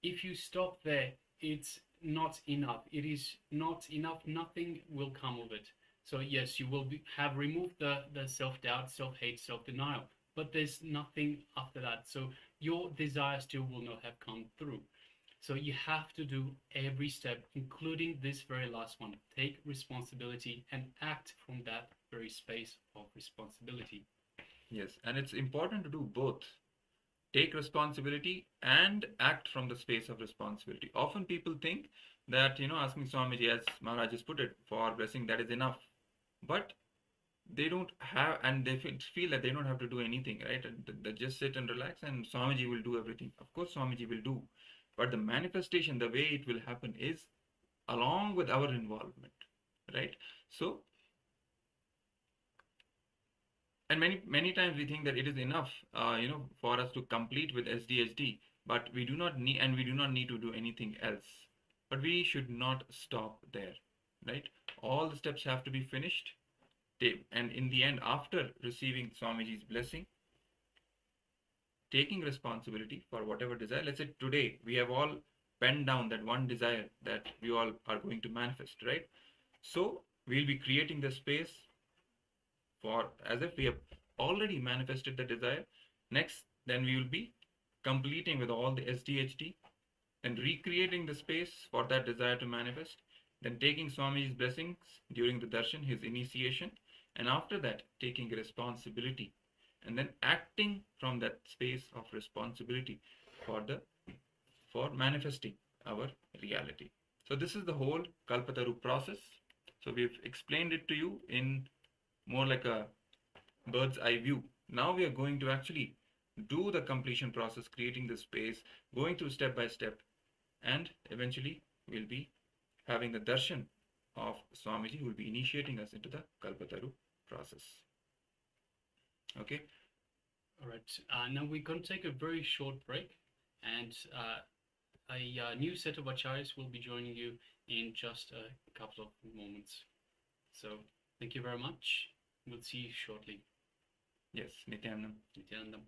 If you stop there, it's not enough. It is not enough. Nothing will come of it. So yes, you will have removed the self-doubt, self-hate, self-denial, but there's nothing after that. So your desire still will not have come through. So you have to do every step, including this very last one. Take responsibility and act from that very space of responsibility. Yes, and it's important to do both. Take responsibility and act from the space of responsibility. Often people think that, asking Swamiji, as Maharaj has put it, for blessing, that is enough. But they don't have, and they feel that they don't have to do anything, right? And they just sit and relax and Swamiji will do everything. Of course Swamiji will do, but the manifestation, the way it will happen is along with our involvement, right? So, and many times we think that it is enough, for us to complete with SDHD, but we do not need, and we do not need to do anything else. But we should not stop there, right? All the steps have to be finished. And in the end, after receiving Swamiji's blessing, taking responsibility for whatever desire. Let's say today we have all penned down that one desire that we all are going to manifest, right? So we'll be creating the space for, as if we have already manifested the desire. Next, then we will be completing with all the SDHD and recreating the space for that desire to manifest, then taking Swamiji's blessings during the darshan, his initiation, and after that taking responsibility and then acting from that space of responsibility for manifesting our reality. So this is the whole Kalpataru process. So we've explained it to you in more like a bird's eye view. Now we are going to actually do the completion process, creating the space, going through step by step, and eventually we'll be having the darshan of Swamiji, who will be initiating us into the Kalpataru process. Okay. All right. Now we're going to take a very short break, and a new set of acharyas will be joining you in just a couple of moments. So thank you very much. We'll see you shortly. Yes, Nithyanandam. Nithyanandam.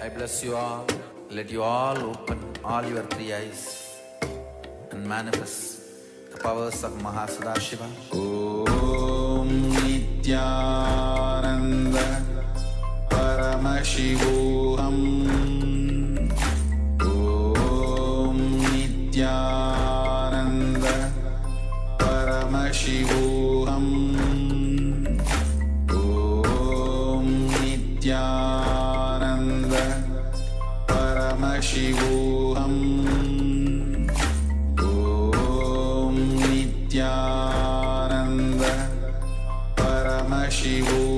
I bless you all. Let you all open all your three eyes and manifest the powers of Mahasudashiva. Om Nithyananda Paramashivoham. Om Nithyananda Paramashivoham. Om Nithyananda Paramashivoham. Om Nithyananda Paramashivoham.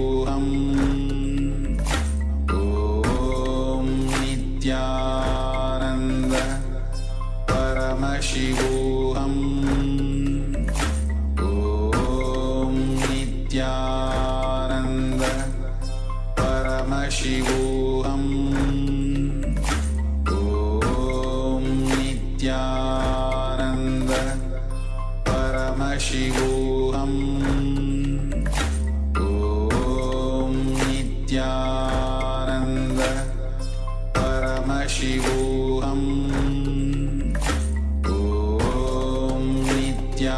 Om Nithyananda Paramashivoham. Om Nithyananda Paramashivoham. Om Nithyananda Paramashivoham. Om Nithyananda Paramashivoham. Om Nithyananda Paramashivoham. Om Nithyananda Paramashivoham. Om Nithyananda Paramashivoham. Om Nithyananda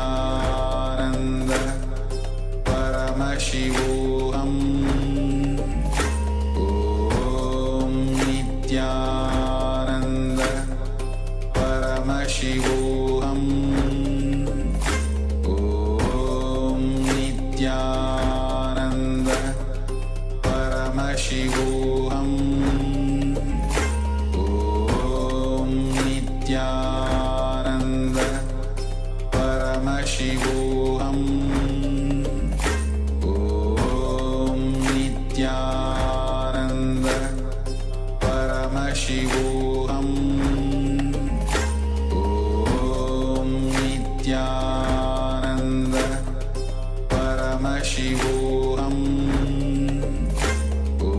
Paramashivoham. Om Nithyananda Paramashivoham. Om Nithyananda Paramashivoham. Om Nithyananda Paramashivoham.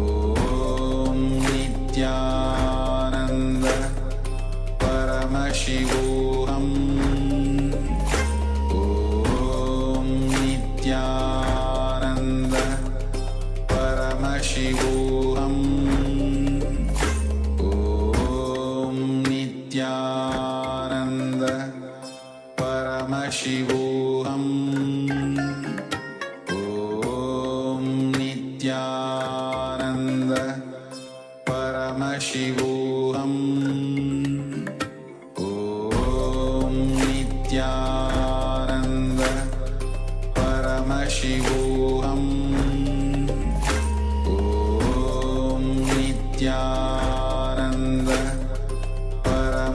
Om Nithyananda Paramashivoham. Om Nithyananda Paramashivoham. Om Nithyananda Paramashivoham. Om Nithyananda Paramashivoham. Om Nithyananda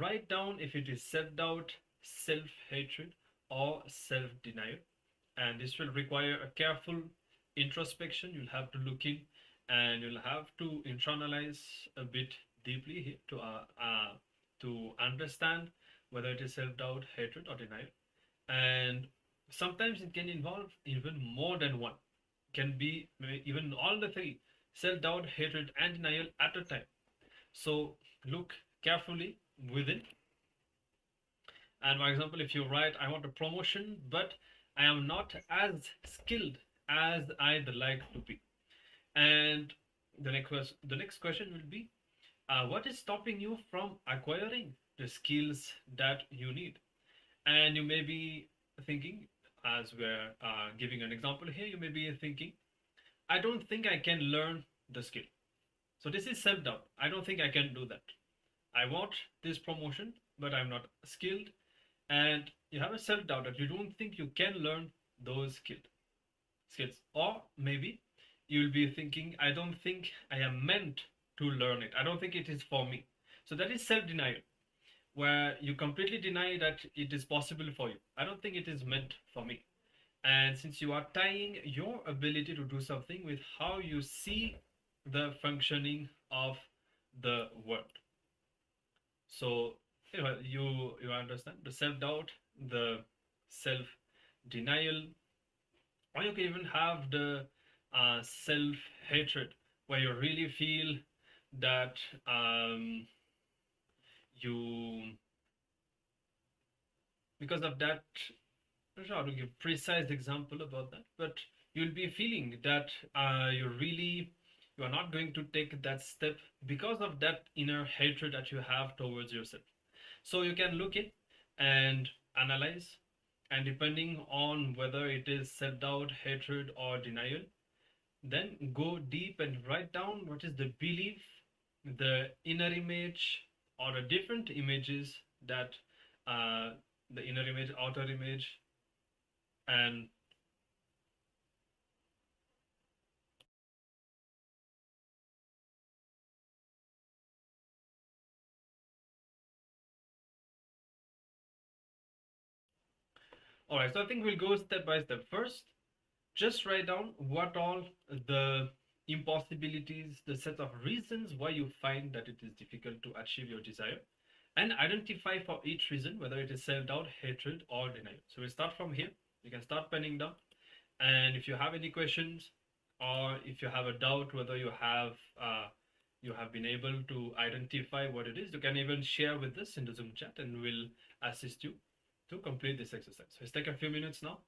write down if it is self-doubt, self-hatred, or self-denial. And this will require a careful introspection. You'll have to look in and you'll have to internalize a bit deeply here to understand whether it is self-doubt, hatred, or denial. And sometimes it can involve even more than one. It can be even all the three: self-doubt, hatred, and denial at a time. So look carefully within. And for example, if you write, I want a promotion, but I am not as skilled as I'd like to be. And the next question will be, what is stopping you from acquiring the skills that you need? And you may be thinking, as we're giving an example here, you may be thinking, I don't think I can learn the skill. So this is self-doubt. I don't think I can do that. I want this promotion, but I'm not skilled. And you have a self-doubt that you don't think you can learn those skills. Or maybe you'll be thinking, I don't think I am meant to learn it. I don't think it is for me. So that is self-denial, where you completely deny that it is possible for you. I don't think it is meant for me. And since you are tying your ability to do something with how you see the functioning of the world. So you understand the self-doubt, the self-denial, or you can even have the self-hatred, where you really feel that because of that, I'm not sure how to give a precise example about that, but you'll be feeling that you are not going to take that step because of that inner hatred that you have towards yourself. So you can look in and analyze, and depending on whether it is self-doubt, hatred, or denial, then go deep and write down what is the belief, the inner image, or the different images that the inner image, outer image, and all right, so I think we'll go step by step. First, just write down what all the impossibilities, the set of reasons why you find that it is difficult to achieve your desire, and identify for each reason whether it is self-doubt, hatred, or denial. So we'll start from here. You can start penning down, and if you have any questions, or if you have a doubt whether you have been able to identify what it is, you can even share with us in the Zoom chat, and we'll assist you to complete this exercise. So let's take a few minutes now.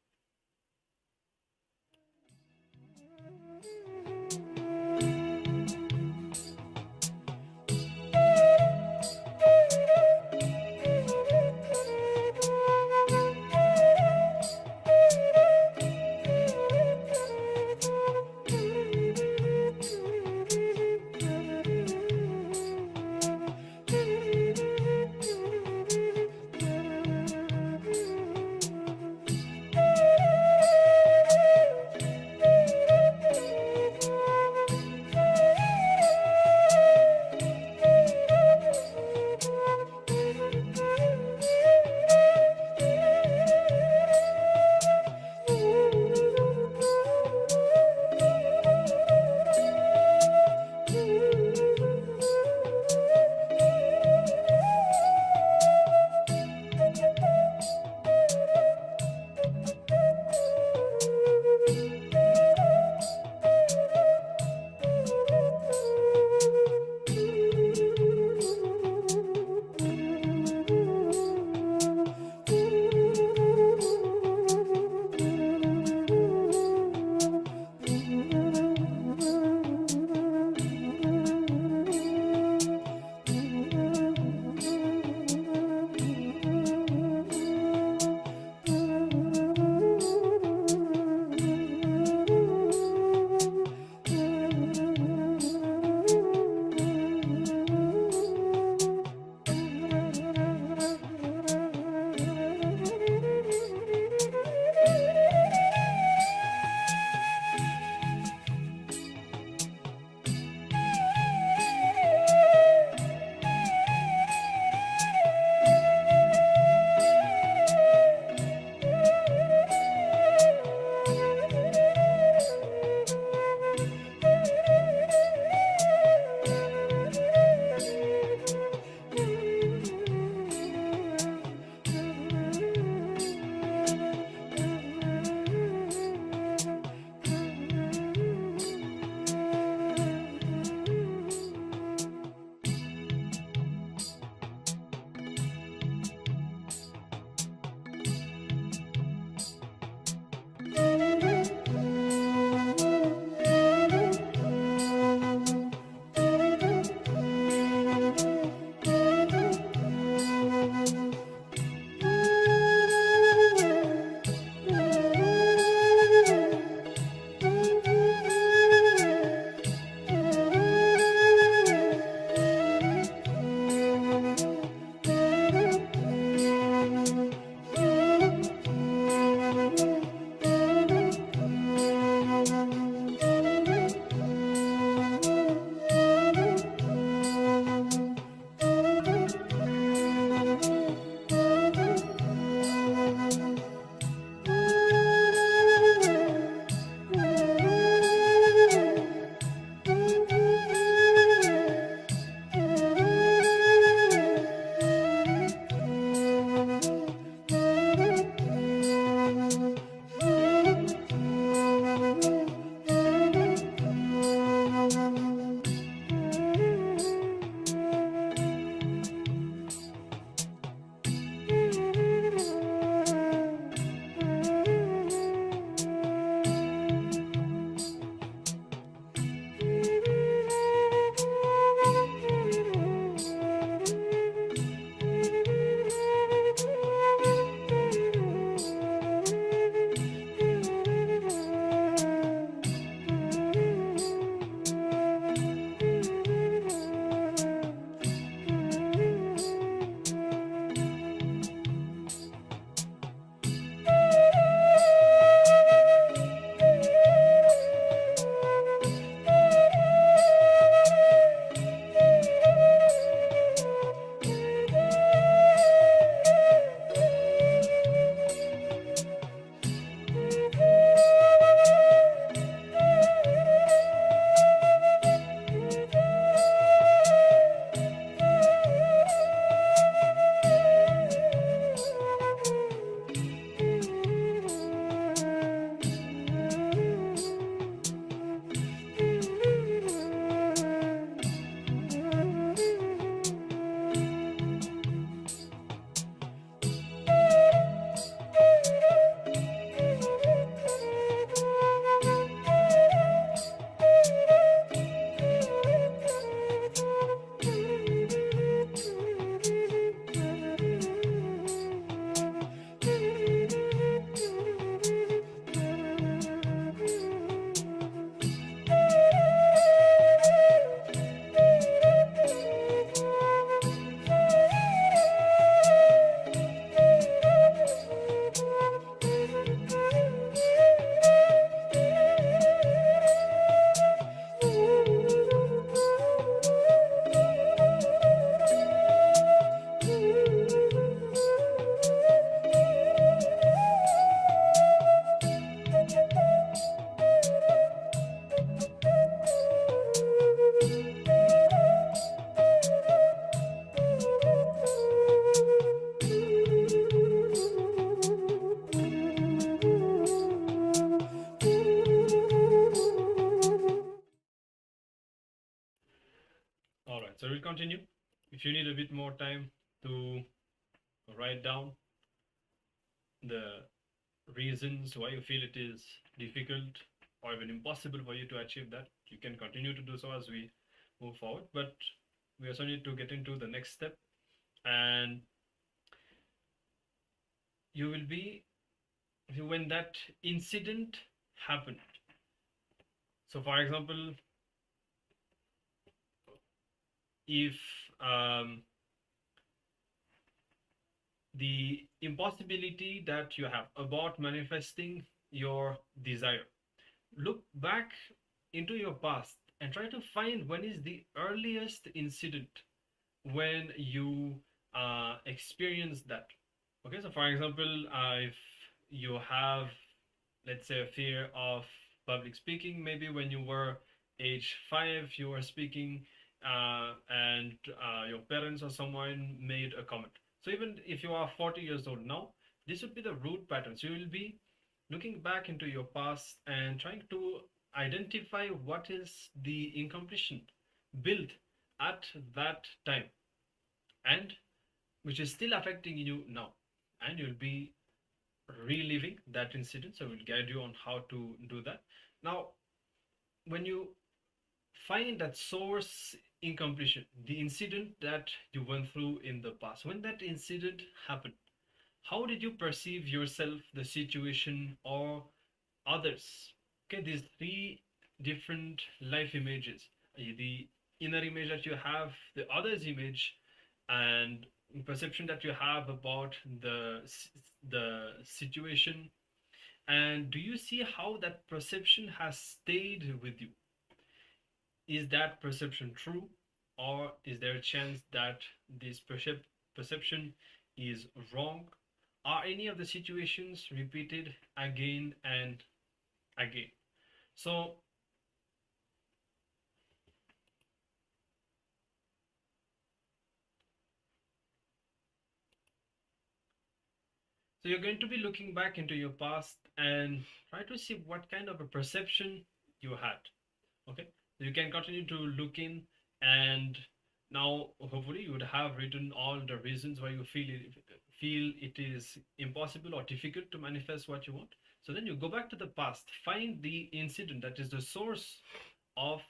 if you need a bit more time to write down the reasons why you feel it is difficult or even impossible for you to achieve that, you can continue to do so as we move forward. But we also need to get into the next step, and you will be, when that incident happened. So for example, if the impossibility that you have about manifesting your desire, look back into your past and try to find when is the earliest incident when you experienced that. Okay, so for example, if you have, let's say, a fear of public speaking, maybe when you were age 5, you were speaking and your parents or someone made a comment. So even if you are 40 years old now, this would be the root pattern. So you will be looking back into your past and trying to identify what is the incompletion built at that time and which is still affecting you now, and you'll be reliving that incident. So we'll guide you on how to do that. Now, when you find that source incompletion, the incident that you went through in the past, when that incident happened, how did you perceive yourself, the situation, or others? Okay, these 3 different life images, the inner image that you have, the others image, and perception that you have about the situation. And do you see how that perception has stayed with you? Is that perception true, or is there a chance that this perception is wrong? Are any of the situations repeated again and again? So you're going to be looking back into your past and try to see what kind of a perception you had. Okay, so you can continue to look in, and now hopefully you would have written all the reasons why you feel it is impossible or difficult to manifest what you want. So then you go back to the past, find the incident that is the source of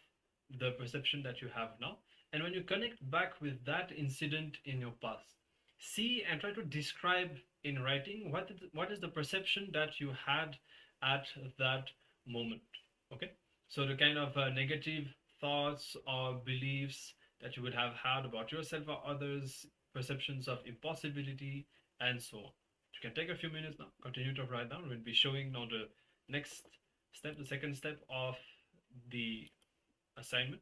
the perception that you have now, and when you connect back with that incident in your past, see and try to describe in writing what is the perception that you had at that moment. Okay, so the kind of negative thoughts or beliefs that you would have had about yourself or others, perceptions of impossibility, and so on. You can take a few minutes now, continue to write down. We'll be showing now the next step, the second step of the assignment.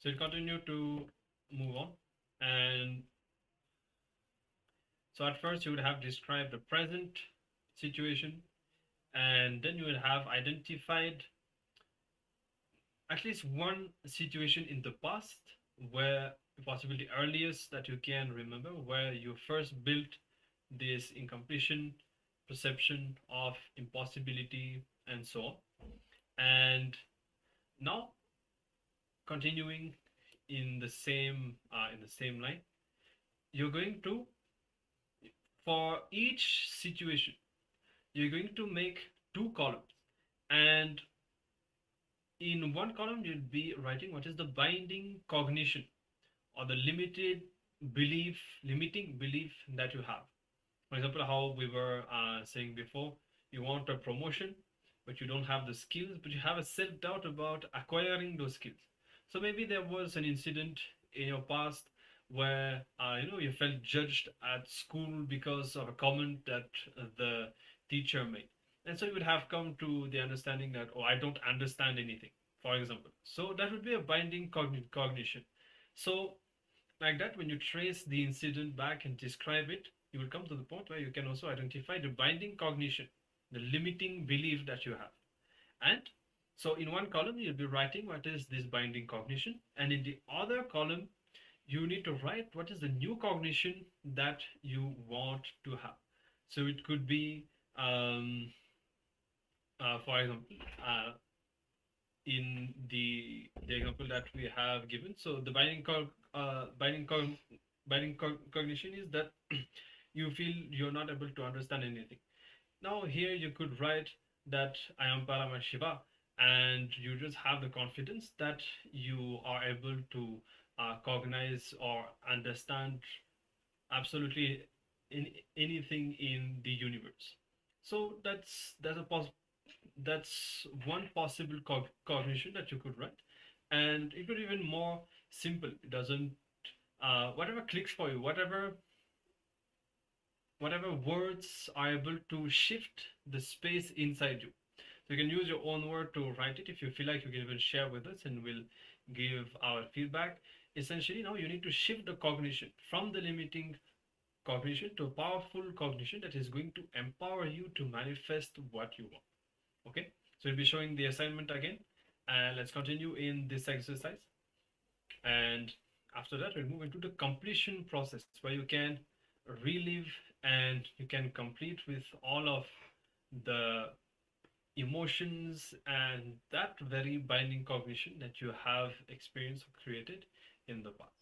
So we'll continue to move on. And so at first you would have described the present situation, and then you would have identified at least one situation in the past where possibly the earliest that you can remember, where you first built this incompletion perception of impossibility and so on. And now continuing in the same line, you're going to, for each situation, you're going to make 2 columns, and in one column you'll be writing what is the binding cognition or the limiting belief that you have. For example, how we were saying before, you want a promotion but you don't have the skills, but you have a self-doubt about acquiring those skills. So maybe there was an incident in your past where you felt judged at school because of a comment that the teacher made, and so you would have come to the understanding that, oh, I don't understand anything, for example. So that would be a binding cognition. So like that, when you trace the incident back and describe it, you will come to the point where you can also identify the binding cognition, the limiting belief that you have. And so in one column you'll be writing what is this binding cognition, and in the other column you need to write what is the new cognition that you want to have. So it could be for example, in the example that we have given, so the binding cognition is that you feel you're not able to understand anything. Now here you could write that I am Paramashiva, and you just have the confidence that you are able to cognize or understand absolutely anything in the universe. So that's one possible cognition that you could write, and it could be even more simple. It doesn't whatever clicks for you, whatever words are able to shift the space inside you. So you can use your own word to write it. If you feel like, you can even share with us and we'll give our feedback. Essentially, now you need to shift the cognition from the limiting cognition to a powerful cognition that is going to empower you to manifest what you want. Okay, so we'll be showing the assignment again, and let's continue in this exercise. And after that, we'll move into the completion process, where you can relive and you can complete with all of the emotions and that very binding cognition that you have experienced or created in the past.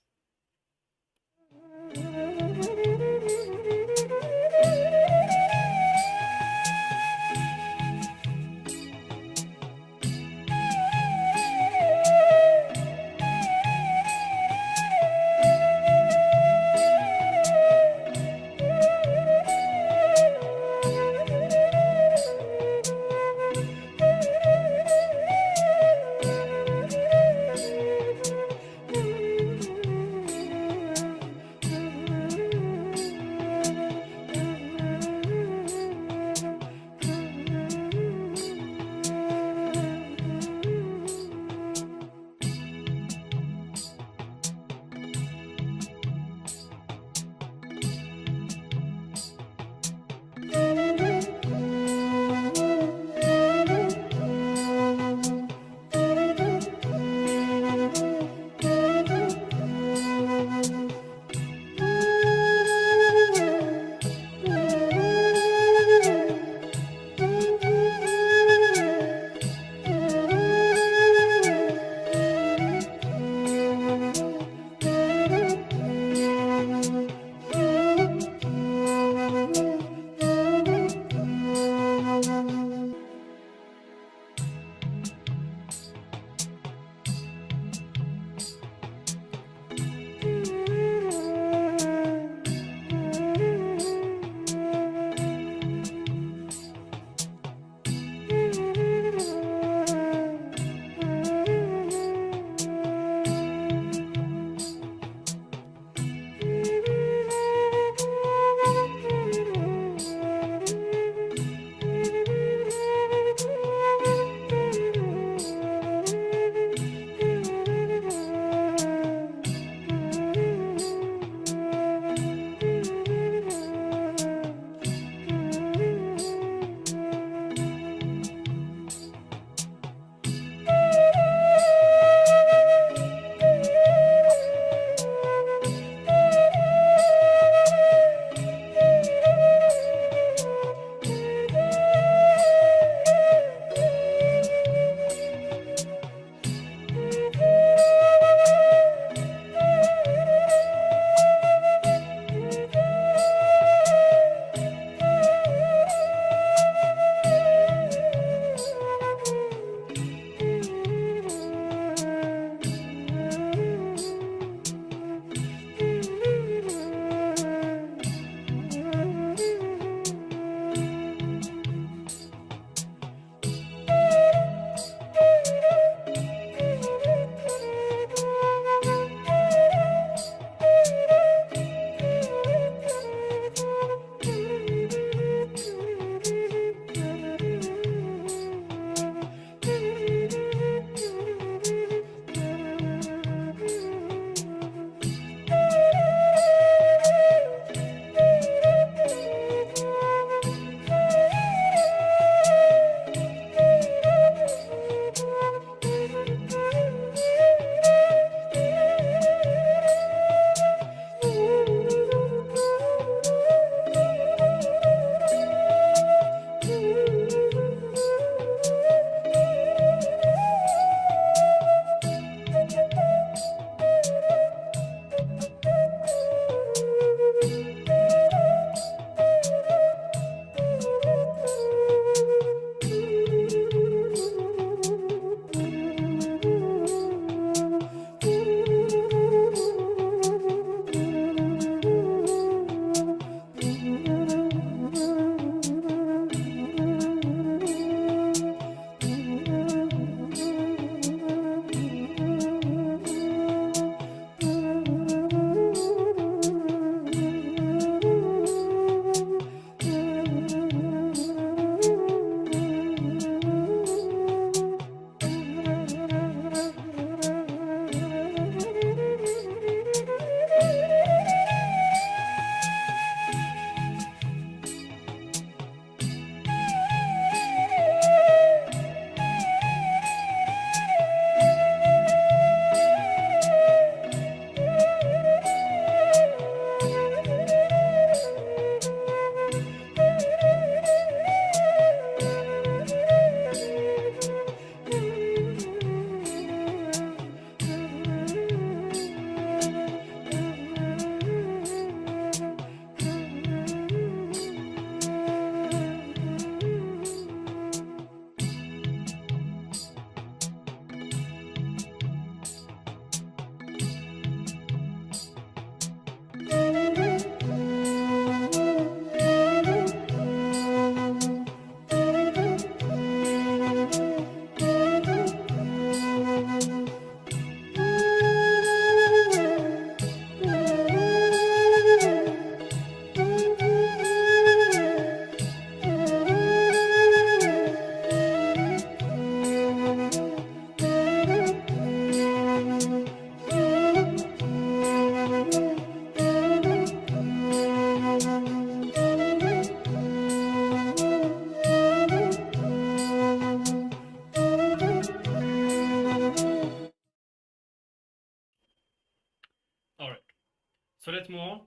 So let's move on.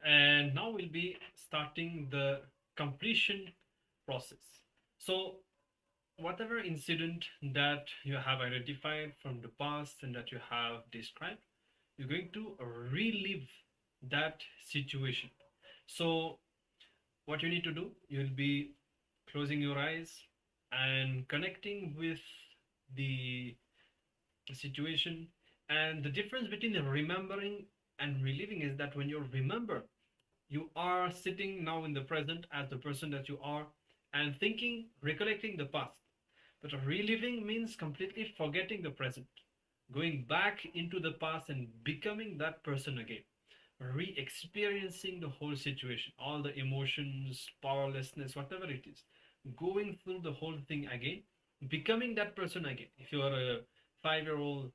And now we'll be starting the completion process. So whatever incident that you have identified from the past and that you have described, you're going to relive that situation. So what you need to do, you'll be closing your eyes and connecting with the situation. And the difference between remembering and reliving is that when you remember, you are sitting now in the present as the person that you are and thinking, recollecting the past. But reliving means completely forgetting the present, going back into the past and becoming that person again, re-experiencing the whole situation, all the emotions, powerlessness, whatever it is, going through the whole thing again, becoming that person again. If you are a 5-year-old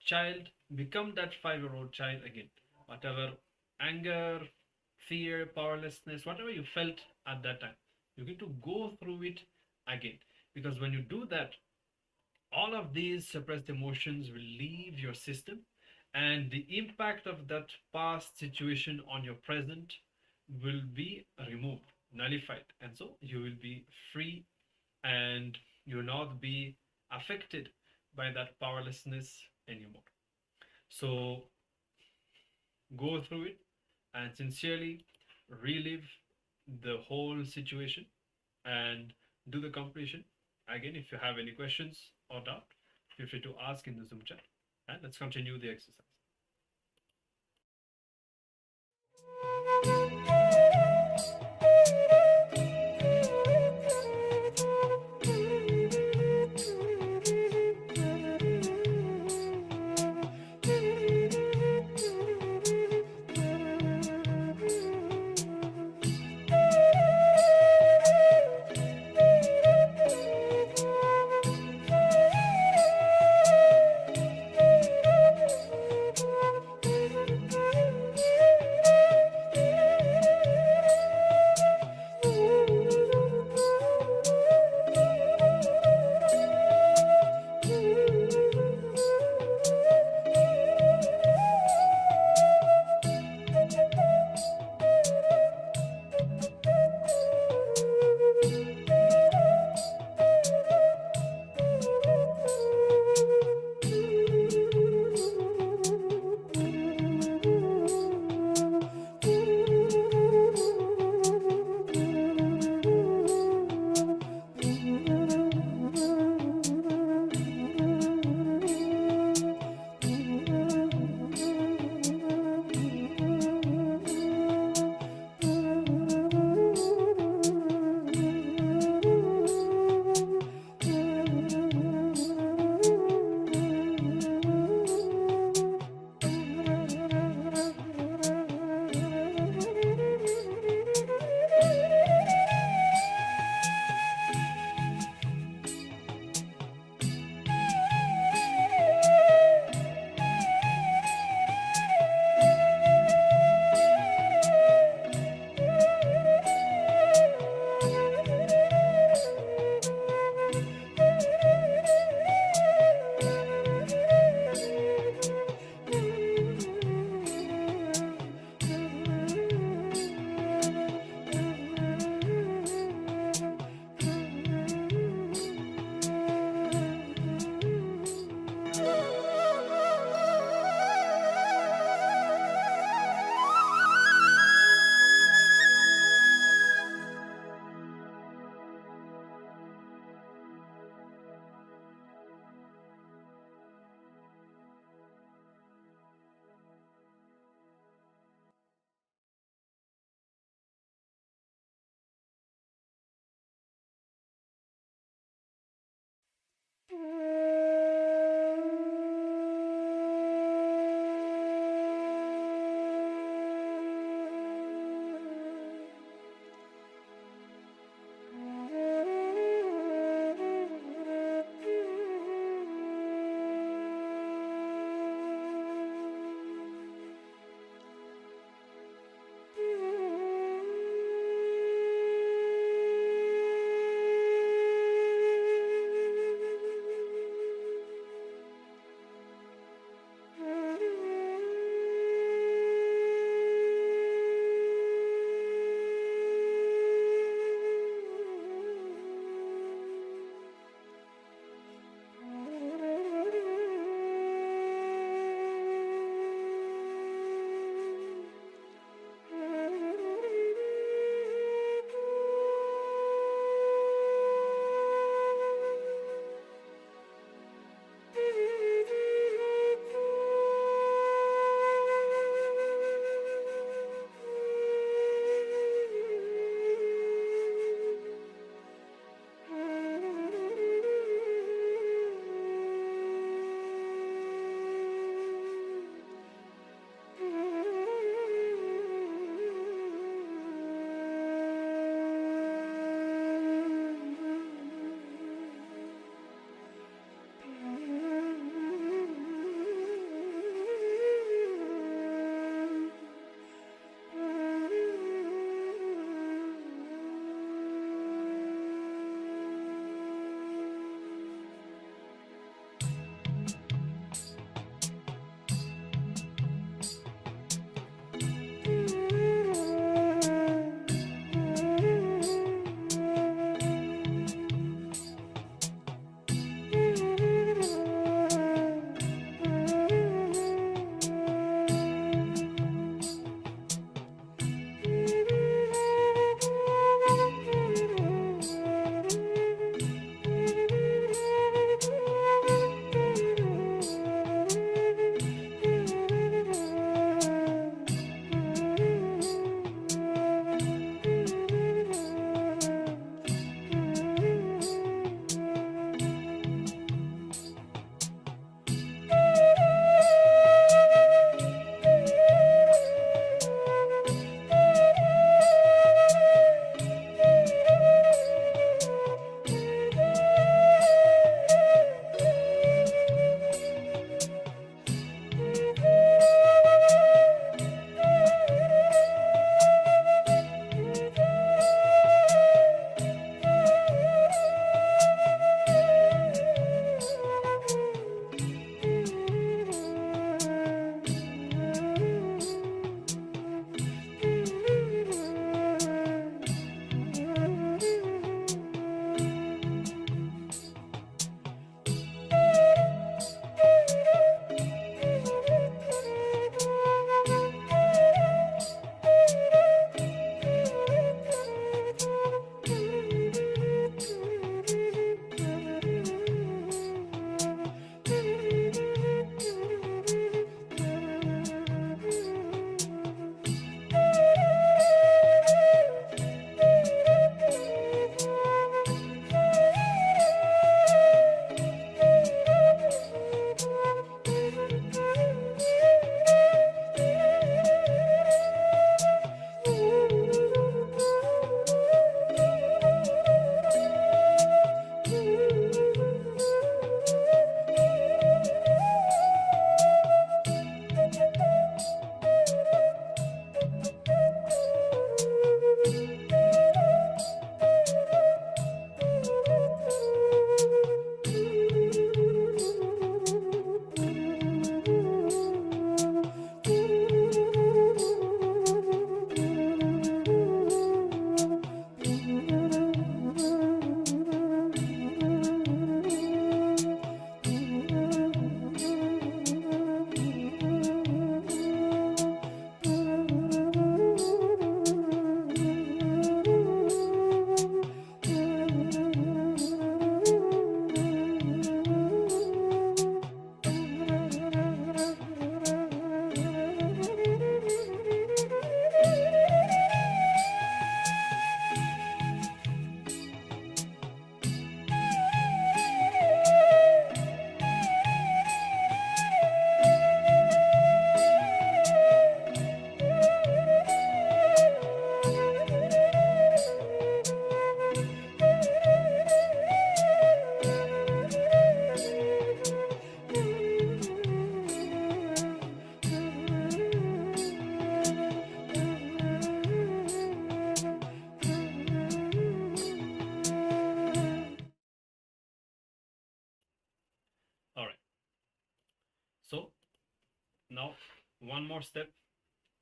child, become that 5-year-old child again. Whatever anger, fear, powerlessness, whatever you felt at that time, you're going to go through it again. Because when you do that, all of these suppressed emotions will leave your system, and the impact of that past situation on your present will be removed, nullified, and so you will be free and you will not be affected by that powerlessness anymore. So go through it and sincerely relive the whole situation and do the completion. Again, if you have any questions or doubt, feel free to ask in the Zoom chat, and let's continue the exercise. Now, one more step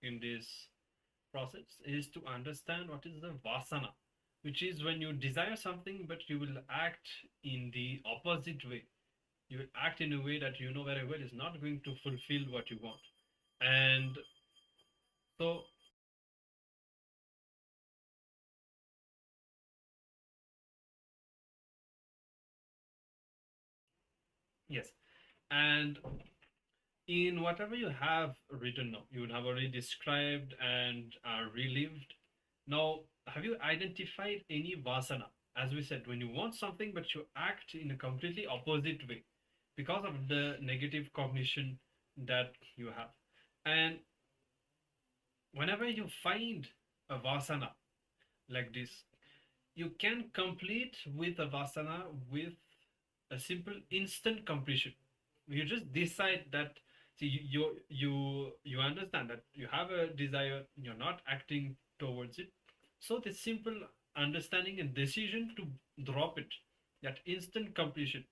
in this process is to understand what is the vasana, which is when you desire something but you will act in the opposite way. You will act in a way that you know very well is not going to fulfill what you want. And so yes, and in whatever you have written now, you would have already described and relived. Now, have you identified any vasana? As we said, when you want something but you act in a completely opposite way because of the negative cognition that you have. And whenever you find a vasana like this, you can complete with a vasana with a simple instant completion. You just decide that, see, you understand that you have a desire, you're not acting towards it. So the simple understanding and decision to drop it, that instant completion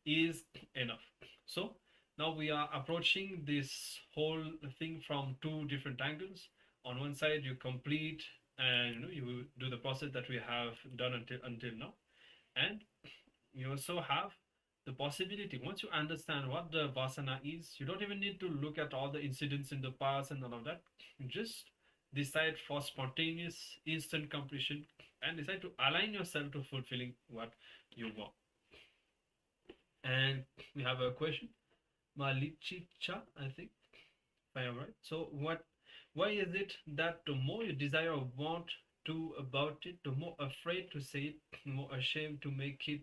is enough. So now we are approaching this whole thing from two different angles. On one side, you complete and you do the process that we have done until now, and you also have the possibility, once you understand what the vasana is, you don't even need to look at all the incidents in the past and all of that. You just decide for spontaneous instant completion and decide to align yourself to fulfilling what you want. And we have a question, Malichicha, I think, if I am right. So why is it that the more you desire or want to about it, the more afraid to say it, the more ashamed to make it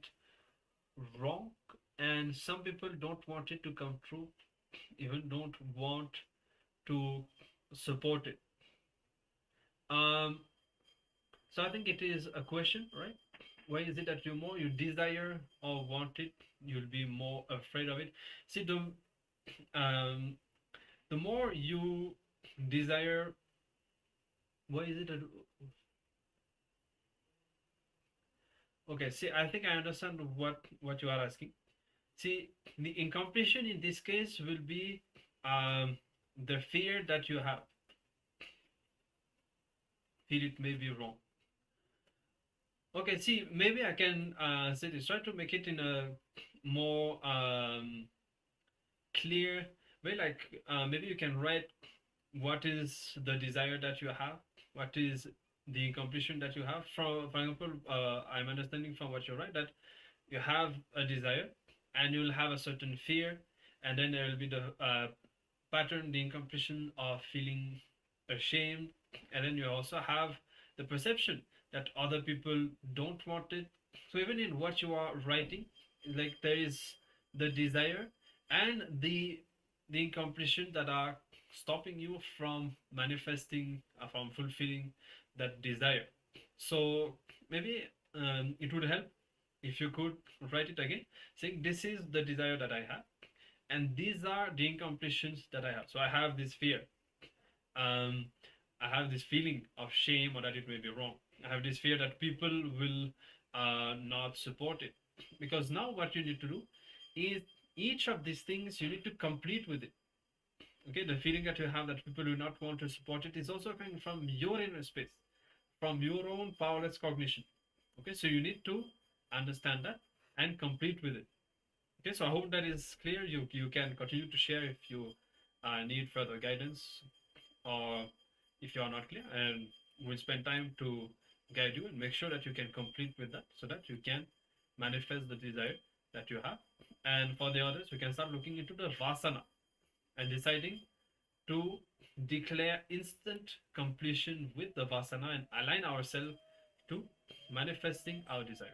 wrong? And some people don't want it to come true, even don't want to support it. So I think it is a question, right? Why is it that the more you desire or want it, you'll be more afraid of it? See, the more you desire, why is it that... Okay, see, I think I understand what you are asking. See, the incompletion in this case will be the fear that you have. Feel it may be wrong. Okay, see, maybe I can say this. Try to make it in a more clear way. Like maybe you can write what is the desire that you have, what is the incompletion that you have. For example, I'm understanding from what you write that you have a desire and you'll have a certain fear, and then there will be the pattern, the incompletion of feeling ashamed, and then you also have the perception that other people don't want it. So even in what you are writing, like there is the desire and the incompletion that are stopping you from manifesting, from fulfilling that desire. So maybe it would help if you could write it again, saying this is the desire that I have, and these are the incompletions that I have. So I have this fear. I have this feeling of shame, or that it may be wrong. I have this fear that people will not support it. Because now what you need to do is each of these things you need to complete with it. Okay, the feeling that you have that people do not want to support it is also coming from your inner space, from your own powerless cognition. Okay, so you need to understand that and complete with it. Okay, so I hope that is clear. You can continue to share if you need further guidance, or if you are not clear, and we'll spend time to guide you and make sure that you can complete with that, so that you can manifest the desire that you have. And for the others, we can start looking into the vasana and deciding to declare instant completion with the vasana and align ourselves to manifesting our desire.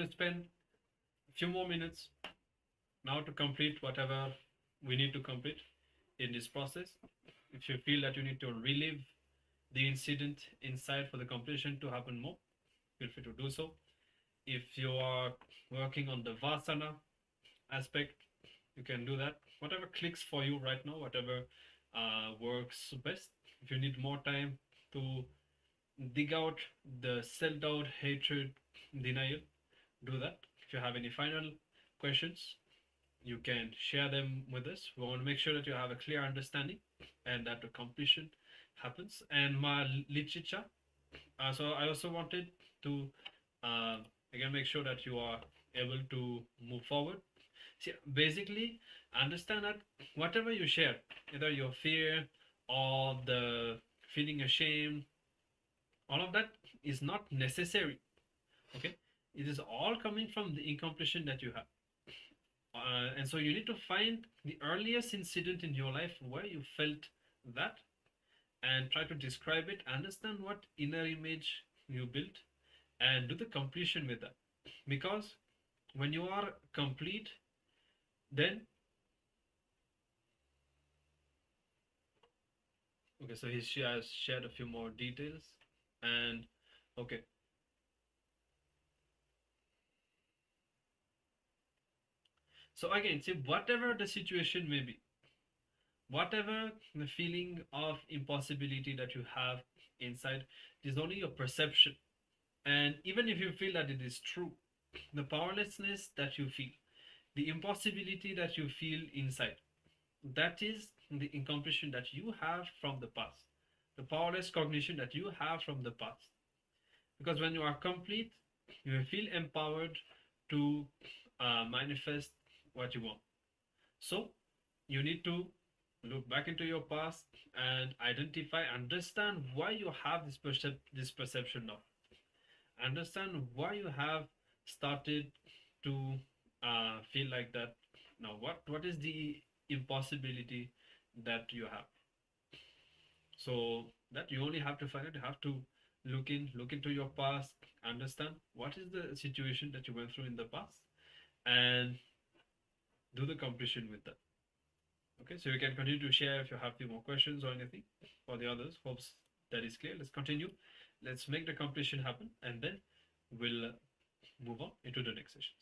to spend a few more minutes now to complete whatever we need to complete in this process. If you feel that you need to relive the incident inside for the completion to happen more, feel free to do so. If you are working on the Vasana aspect, you can do that. Whatever clicks for you right now, whatever works best. If you need more time to dig out the self-doubt, hatred, denial, do that. If you have any final questions, you can share them with us. We want to make sure that you have a clear understanding and that the completion happens. And my literature, so I also wanted to again make sure that you are able to move forward. See, basically understand that whatever you share, either your fear or the feeling ashamed, all of that is not necessary. Okay, it is all coming from the incompletion that you have. And so you need to find the earliest incident in your life where you felt that and try to describe it, understand what inner image you built, and do the completion with that. Because when you are complete, then okay, so he has shared a few more details. And okay, so again, see, whatever the situation may be, whatever the feeling of impossibility that you have inside, it is only your perception. And even if you feel that it is true, the powerlessness that you feel, the impossibility that you feel inside, that is the incompletion that you have from the past, the powerless cognition that you have from the past. Because when you are complete, you will feel empowered to manifest what you want. So you need to look back into your past and identify, understand why you have this perception now. Understand why you have started to feel like that. Now, what is the impossibility that you have? So that you only have to find it. You have to look into your past, understand what is the situation that you went through in the past, and do the completion with that. Okay, so you can continue to share if you have a few more questions or anything for the others. Hopes that is clear. Let's continue. Let's make the completion happen, and then we'll move on into the next sessions.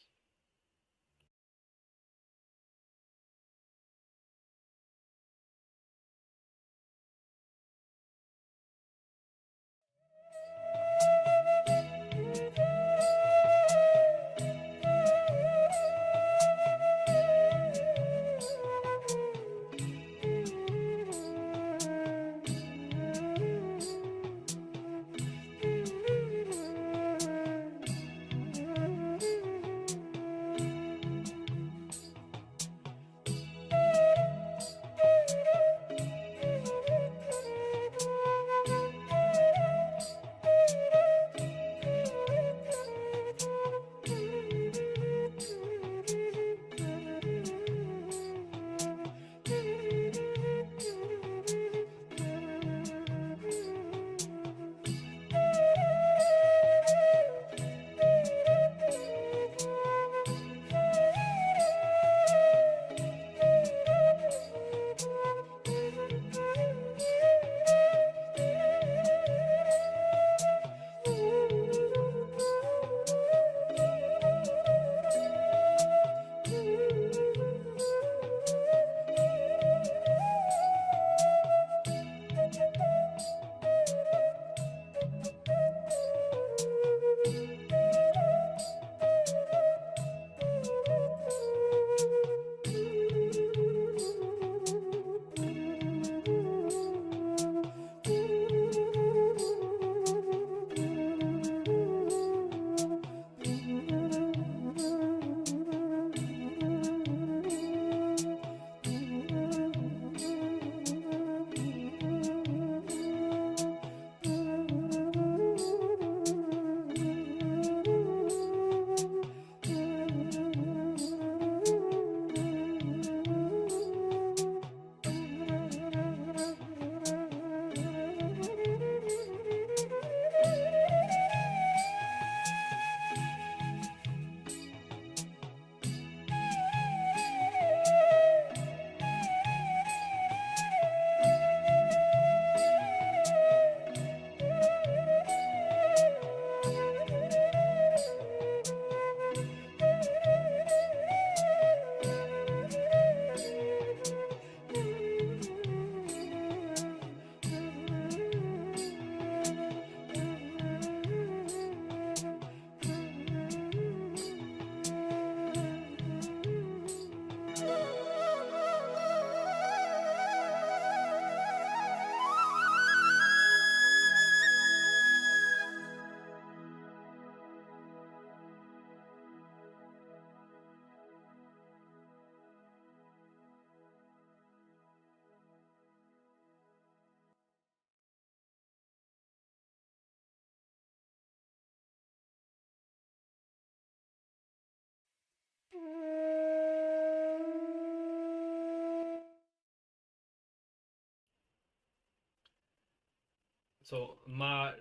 So ma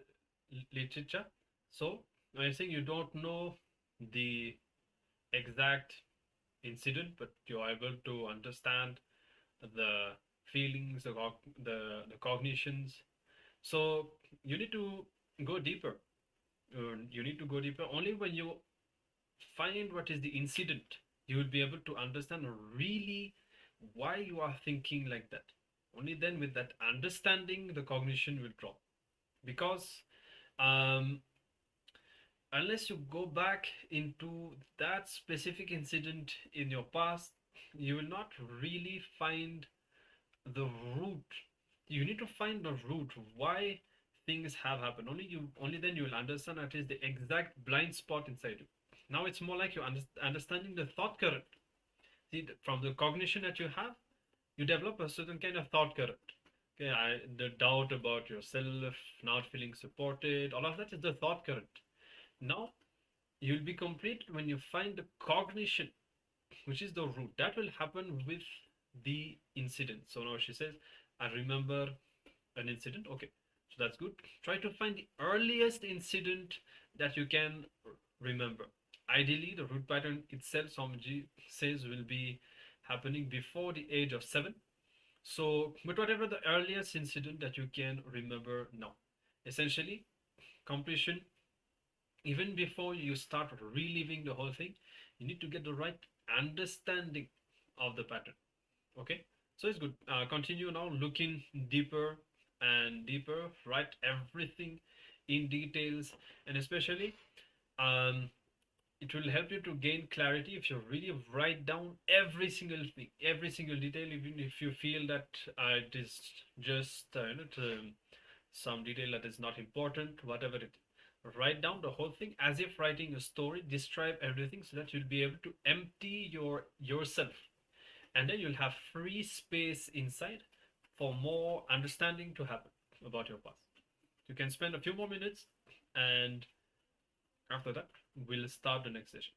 literature. So I think you don't know the exact incident, but you're able to understand the feelings, the cognitions. So you need to go deeper. You need to go deeper. Only when you find what is the incident, you will be able to understand really why you are thinking like that. Only then, with that understanding, the cognition will drop. Because unless you go back into that specific incident in your past, you will not really find the root. You need to find the root why things have happened. Only then you will understand that is the exact blind spot inside you. Now it's more like you understanding the thought current. See, from the cognition that you have, you develop a certain kind of thought current. Okay, the doubt about yourself, not feeling supported, all of that is the thought current. Now you'll be complete when you find the cognition, which is the root. That will happen with the incident. So now she says, I remember an incident. Okay, so that's good. Try to find the earliest incident that you can remember. Ideally, the root pattern itself, Swamiji says, will be happening before the age of 7. So, but whatever the earliest incident that you can remember now, essentially, completion, even before you start reliving the whole thing, you need to get the right understanding of the pattern. Okay, so it's good. Continue now looking deeper and deeper, write everything in details, and especially it will help you to gain clarity if you really write down every single thing, every single detail, even if you feel that it is just some detail that is not important, whatever it is. Write down the whole thing as if writing a story. Describe everything so that you'll be able to empty yourself, and then you'll have free space inside for more understanding to happen about your past. You can spend a few more minutes, and after that we'll start the next session.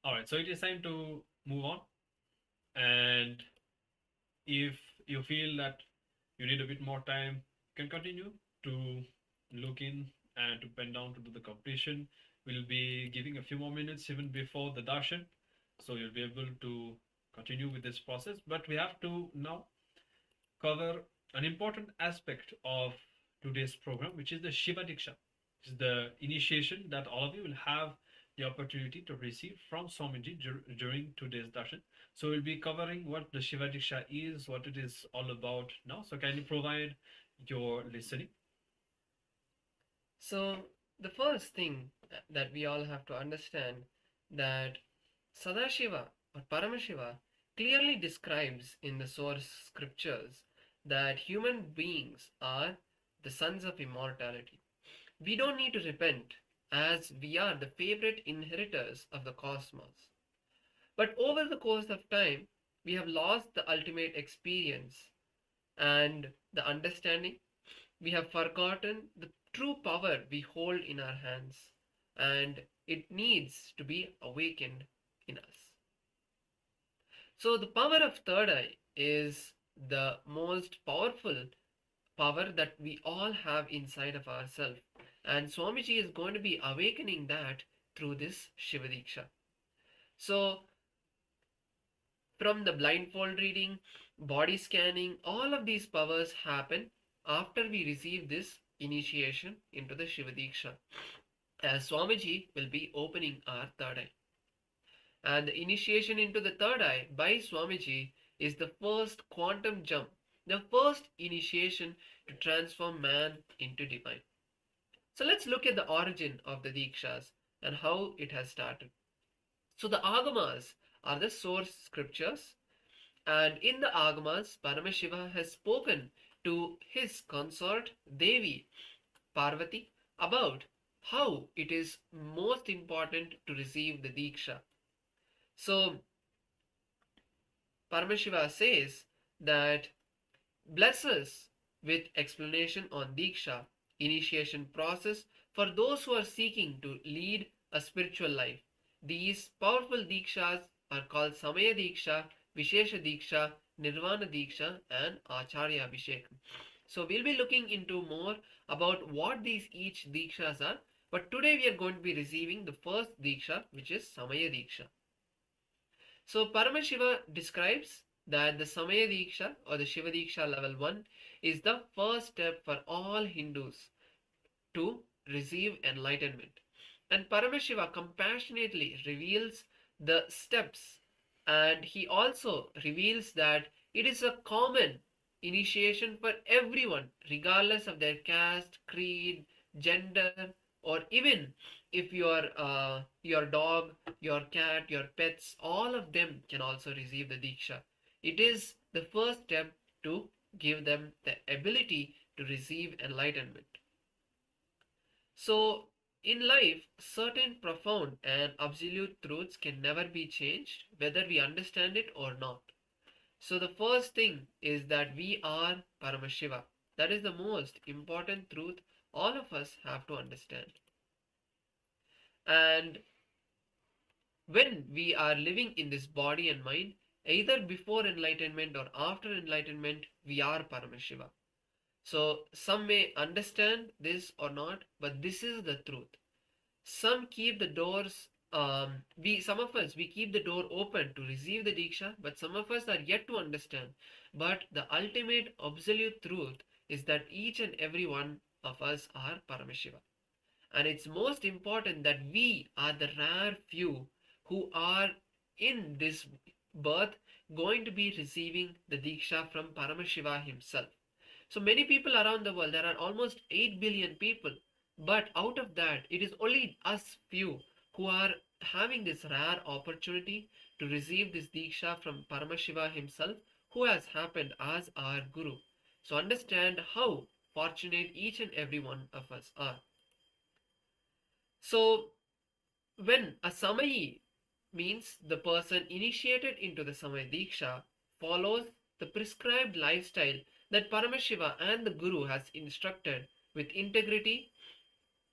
All right, so it is time to move on. And if you feel that you need a bit more time, you can continue to look in and to pen down to do the completion. We'll be giving a few more minutes even before the darshan, so you'll be able to continue with this process. But we have to now cover an important aspect of today's program, which is the Shiva Dīkṣā. It's the initiation that all of you will have the opportunity to receive from Swamiji during today's darshan. So we'll be covering what the Shiva Dīkṣā is, what it is all about now. So kindly provide your listening. So the first thing that we all have to understand, that Sadashiva or Paramashiva clearly describes in the source scriptures that human beings are the sons of immortality. We don't need to repent, as we are the favorite inheritors of the cosmos. But over the course of time, we have lost the ultimate experience and the understanding. We have forgotten the true power we hold in our hands, and it needs to be awakened in us. So the power of third eye is the most powerful power that we all have inside of ourselves, and Swamiji is going to be awakening that through this Shiva Dīkṣā. So from the blindfold reading, body scanning, all of these powers happen after we receive this initiation into the Shiva Dīkṣā, as Swamiji will be opening our third eye. And the initiation into the third eye by Swamiji is the first quantum jump, the first initiation to transform man into divine. So let's look at the origin of the Dīkṣās and how it has started. So the Agamas are the source scriptures, and in the Agamas, Paramashiva has spoken to his consort Devi Parvati about how it is most important to receive the Dīkṣā. So Paramashiva says that bless us with explanation on Dīkṣā, initiation process for those who are seeking to lead a spiritual life. These powerful Dīkṣās are called Samaya Dīkṣā, Vishesha Dīkṣā, Nirvana Dīkṣā, and Acharya Abhishekam. So we'll be looking into more about what these each Dīkṣās are, but today we are going to be receiving the first Dīkṣā, which is Samaya Dīkṣā. So Paramashiva describes that the Samaya Dīkṣā or the Shiva Dīkṣā level 1 is the first step for all Hindus to receive enlightenment. And Paramashiva compassionately reveals the steps, and he also reveals that it is a common initiation for everyone, regardless of their caste, creed, gender, or even if your dog, your cat, your pets, all of them can also receive the Dīkṣā. It is the first step to give them the ability to receive enlightenment. So in life, certain profound and absolute truths can never be changed, whether we understand it or not. So the first thing is that we are Paramashiva. That is the most important truth all of us have to understand. And when we are living in this body and mind, either before enlightenment or after enlightenment, we are Paramashiva. So some may understand this or not, but this is the truth. Some keep the doors, some of us keep the door open to receive the Dīkṣā, but some of us are yet to understand. But the ultimate absolute truth is that each and every one of us are Paramashiva. And it's most important that we are the rare few who are in this birth going to be receiving the Dīkṣā from Paramashiva himself. So many people around the world, there are almost 8 billion people, but out of that, it is only us few who are having this rare opportunity to receive this Dīkṣā from Paramashiva himself, who has happened as our Guru. So understand how fortunate each and every one of us are. So when a Samayi means the person initiated into the Samaya Dīkṣā follows the prescribed lifestyle that Paramashiva and the Guru has instructed with integrity,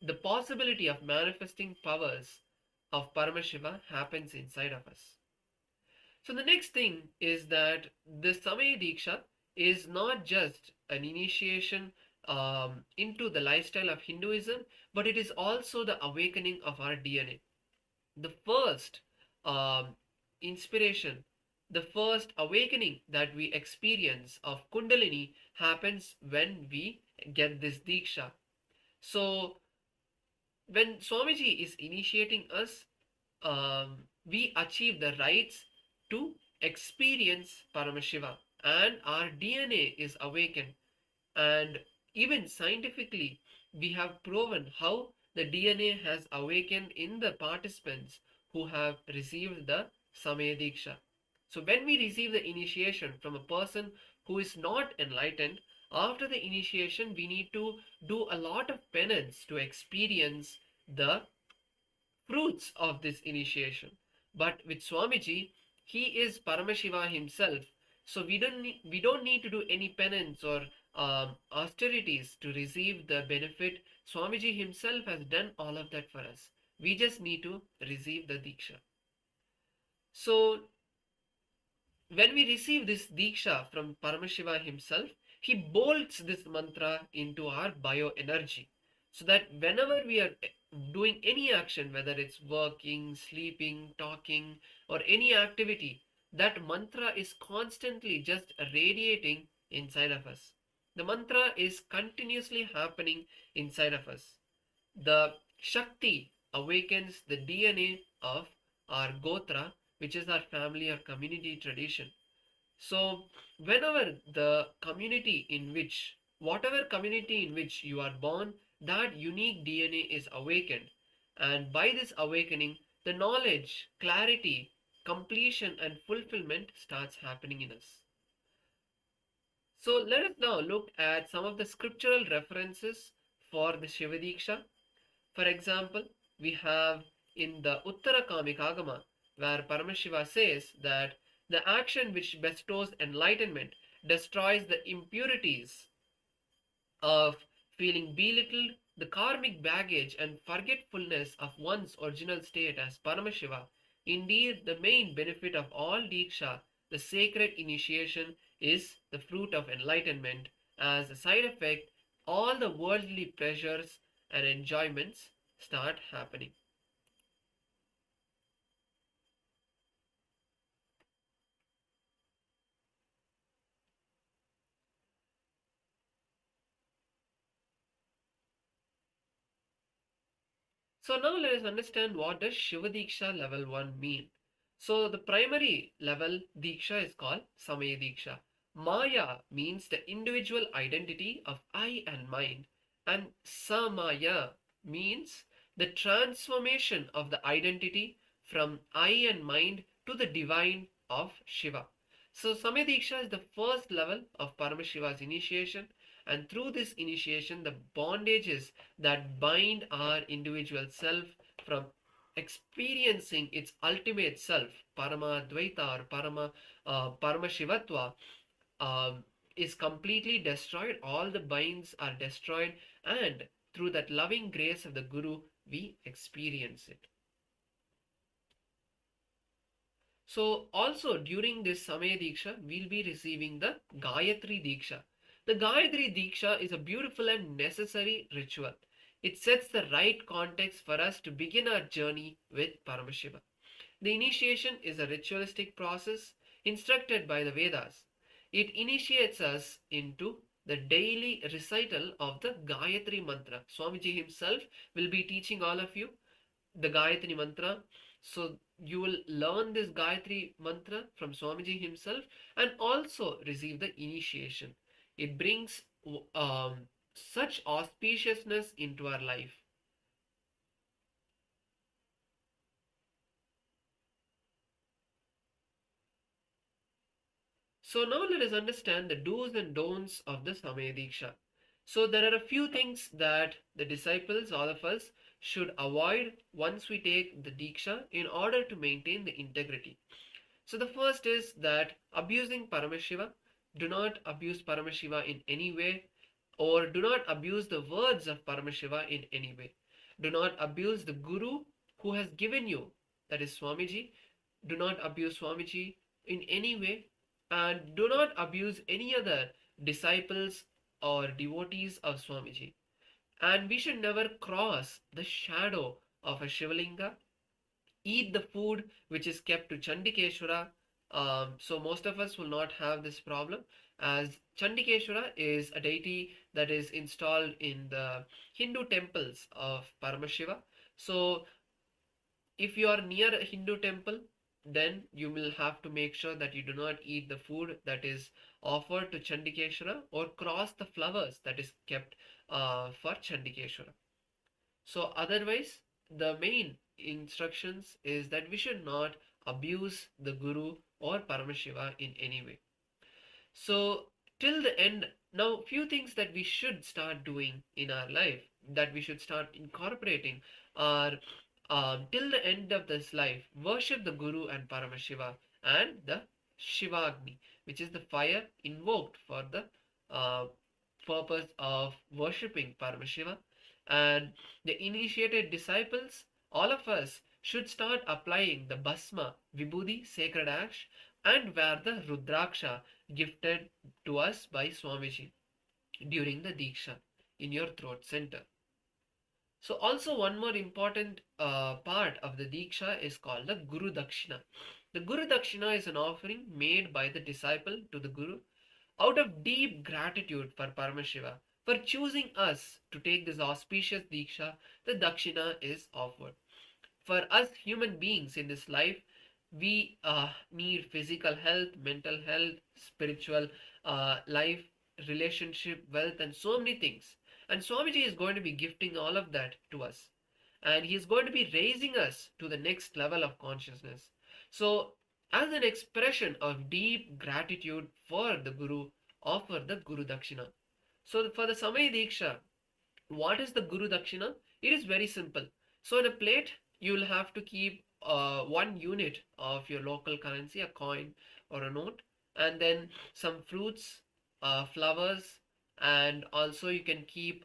the possibility of manifesting powers of Paramashiva happens inside of us. So the next thing is that the Samaya Dīkṣā is not just an initiation into the lifestyle of Hinduism, but it is also the awakening of our DNA. The first inspiration, the first awakening that we experience of Kundalini happens when we get this Dīkṣā. So when Swamiji is initiating us, we achieve the rights to experience Paramashiva, and our DNA is awakened. And even scientifically, we have proven how the DNA has awakened in the participants who have received the Samaya Dīkṣā. So when we receive the initiation from a person who is not enlightened, after the initiation we need to do a lot of penance to experience the fruits of this initiation. But with Swamiji, he is Paramashiva himself, so we don't need to do any penance or austerities to receive the benefit. Swamiji himself has done all of that for us. We just need to receive the Diksha. So when we receive this Diksha from Paramashiva himself, he bolts this mantra into our bioenergy, so that whenever we are doing any action, whether it's working, sleeping, talking, or any activity, that mantra is constantly just radiating inside of us. The mantra is continuously happening inside of us. The Shakti awakens the DNA of our Gotra, which is our family or community tradition. So whenever the community in which, whatever community in which you are born, that unique DNA is awakened. And by this awakening, the knowledge, clarity, completion and fulfillment starts happening in us. So let us now look at some of the scriptural references for the Shiva Dīkṣā. For example, we have in the Uttara Kamikagama, where Paramashiva says that the action which bestows enlightenment destroys the impurities of feeling belittled, the karmic baggage and forgetfulness of one's original state as Paramashiva. Indeed, the main benefit of all Diksha, the sacred initiation, is the fruit of enlightenment. As a side effect, all the worldly pleasures and enjoyments start happening. So now let us understand what does Shiva Dīkṣā level 1 mean. So the primary level Dīkṣā is called Samaya Dīkṣā. Maya means the individual identity of I and mind, and Samaya means the transformation of the identity from I and mind to the divine of Shiva. So Samaya Dīkṣā is the first level of Paramashiva's initiation, and through this initiation the bondages that bind our individual self from experiencing its ultimate self, Paramadvaita or Paramashivatva, is completely destroyed. All the binds are destroyed, and through that loving grace of the Guru we experience it. So also during this Samaya Dīkṣā we'll be receiving the Gayatri Dīkṣā. The Gayatri Dīkṣā is a beautiful and necessary ritual. It sets the right context for us to begin our journey with Paramashiva. The initiation is a ritualistic process instructed by the Vedas. It initiates us into the daily recital of the Gayatri Mantra. Swamiji himself will be teaching all of you the Gayatri Mantra. So you will learn this Gayatri Mantra from Swamiji himself and also receive the initiation. It brings such auspiciousness into our life. So now let us understand the do's and don'ts of the Samaya Dīkṣā. So there are a few things that the disciples, all of us, should avoid once we take the Dīkṣā in order to maintain the integrity. So the first is that abusing Paramashiva. Do not abuse Paramashiva in any way, or do not abuse the words of Paramashiva in any way. Do not abuse the Guru who has given you, that is Swamiji. Do not abuse Swamiji in any way, and do not abuse any other disciples or devotees of Swamiji. And we should never cross the shadow of a Shivalinga, eat the food which is kept to Chandikeshwara. So most of us will not have this problem, as Chandikeshwara is a deity that is installed in the Hindu temples of Paramashiva. So if you are near a Hindu temple, then you will have to make sure that you do not eat the food that is offered to Chandikeshwara or cross the flowers that is kept for Chandikeshwara. So otherwise, the main instructions is that we should not abuse the Guru or Paramashiva in any way. So till the end. Now, few things that we should start doing in our life, that we should start incorporating, are till the end of this life, worship the Guru and Paramashiva and the Shivagni, which is the fire invoked for the uh, purpose of worshipping Paramashiva. And the initiated disciples, all of us, should start applying the Bhasma, Vibhuti, sacred ash, and wear the Rudraksha gifted to us by Swamiji during the Diksha in your throat center. So also one more important part of the Diksha is called the Guru Dakshina. The Guru Dakshina is an offering made by the disciple to the Guru out of deep gratitude for Paramashiva for choosing us to take this auspicious Diksha. The Dakshina is offered. For us human beings in this life, we need physical health, mental health, spiritual life, relationship, wealth, and so many things. And Swamiji is going to be gifting all of that to us. And he is going to be raising us to the next level of consciousness. So, as an expression of deep gratitude for the Guru, offer the Guru Dakshina. So, for the Samaya Diksha, what is the Guru Dakshina? It is very simple. So, on a plate, you will have to keep 1 unit of your local currency, a coin or a note, and then some fruits, flowers, and also you can keep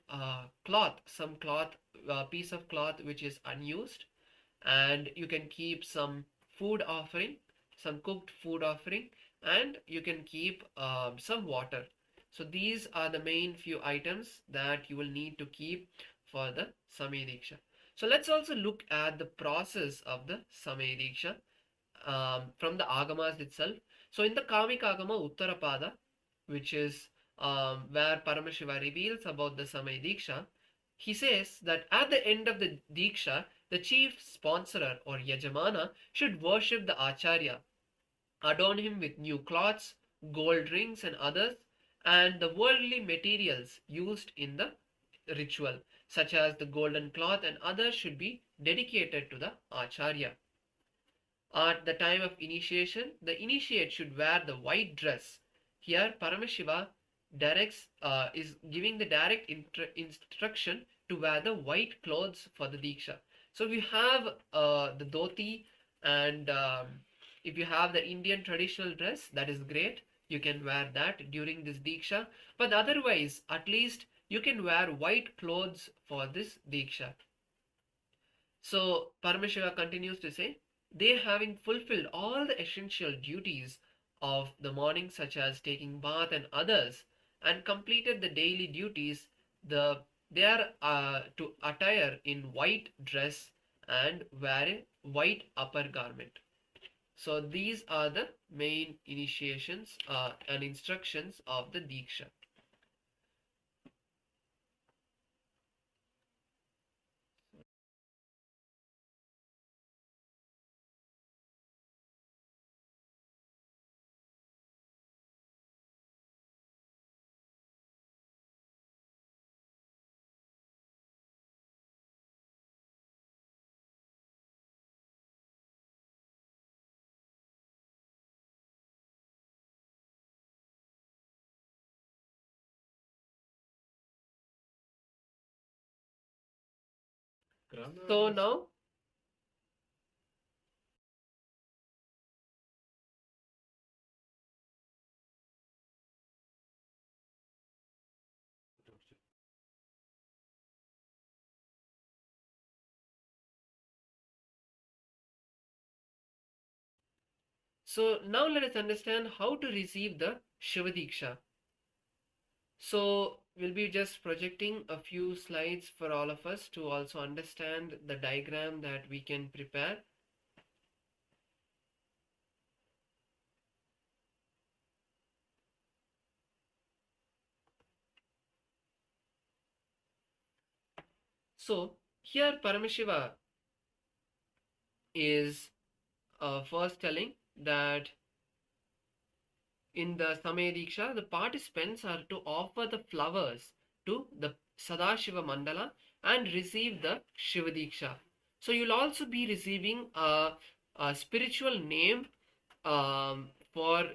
cloth, some cloth, piece of cloth which is unused, and you can keep some food offering, some cooked food offering, and you can keep some water. So these are the main few items that you will need to keep for the Samaya Diksha. So let's also look at the process of the Samaya Diksha from the Agamas itself. So in the Kamika Agama Uttarapada, which is where Paramashiva reveals about the Samaya Diksha, he says that at the end of the Diksha, the chief sponsorer or Yajamana should worship the Acharya, adorn him with new cloths, gold rings and others, and the worldly materials used in the ritual, such as the golden cloth and others, should be dedicated to the Acharya. At the time of initiation, the initiate should wear the white dress. Here, Paramashiva is giving the direct instruction to wear the white clothes for the Diksha. So if you have the dhoti and if you have the Indian traditional dress, that is great. You can wear that during this Diksha. But otherwise, at least you can wear white clothes for this Diksha. So Paramashiva continues to say, they having fulfilled all the essential duties of the morning, such as taking bath and others, and completed the daily duties, they are to attire in white dress and wear a white upper garment. So these are the main initiations and instructions of the Diksha. So now, let us understand how to receive the Shiva Dīkṣā. So we'll be just projecting a few slides for all of us to also understand the diagram that we can prepare. So here Paramashiva is first telling that in the Samaya Dīkṣā, the participants are to offer the flowers to the Sadashiva Mandala and receive the Shiva Dīkṣā. So you'll also be receiving a spiritual name for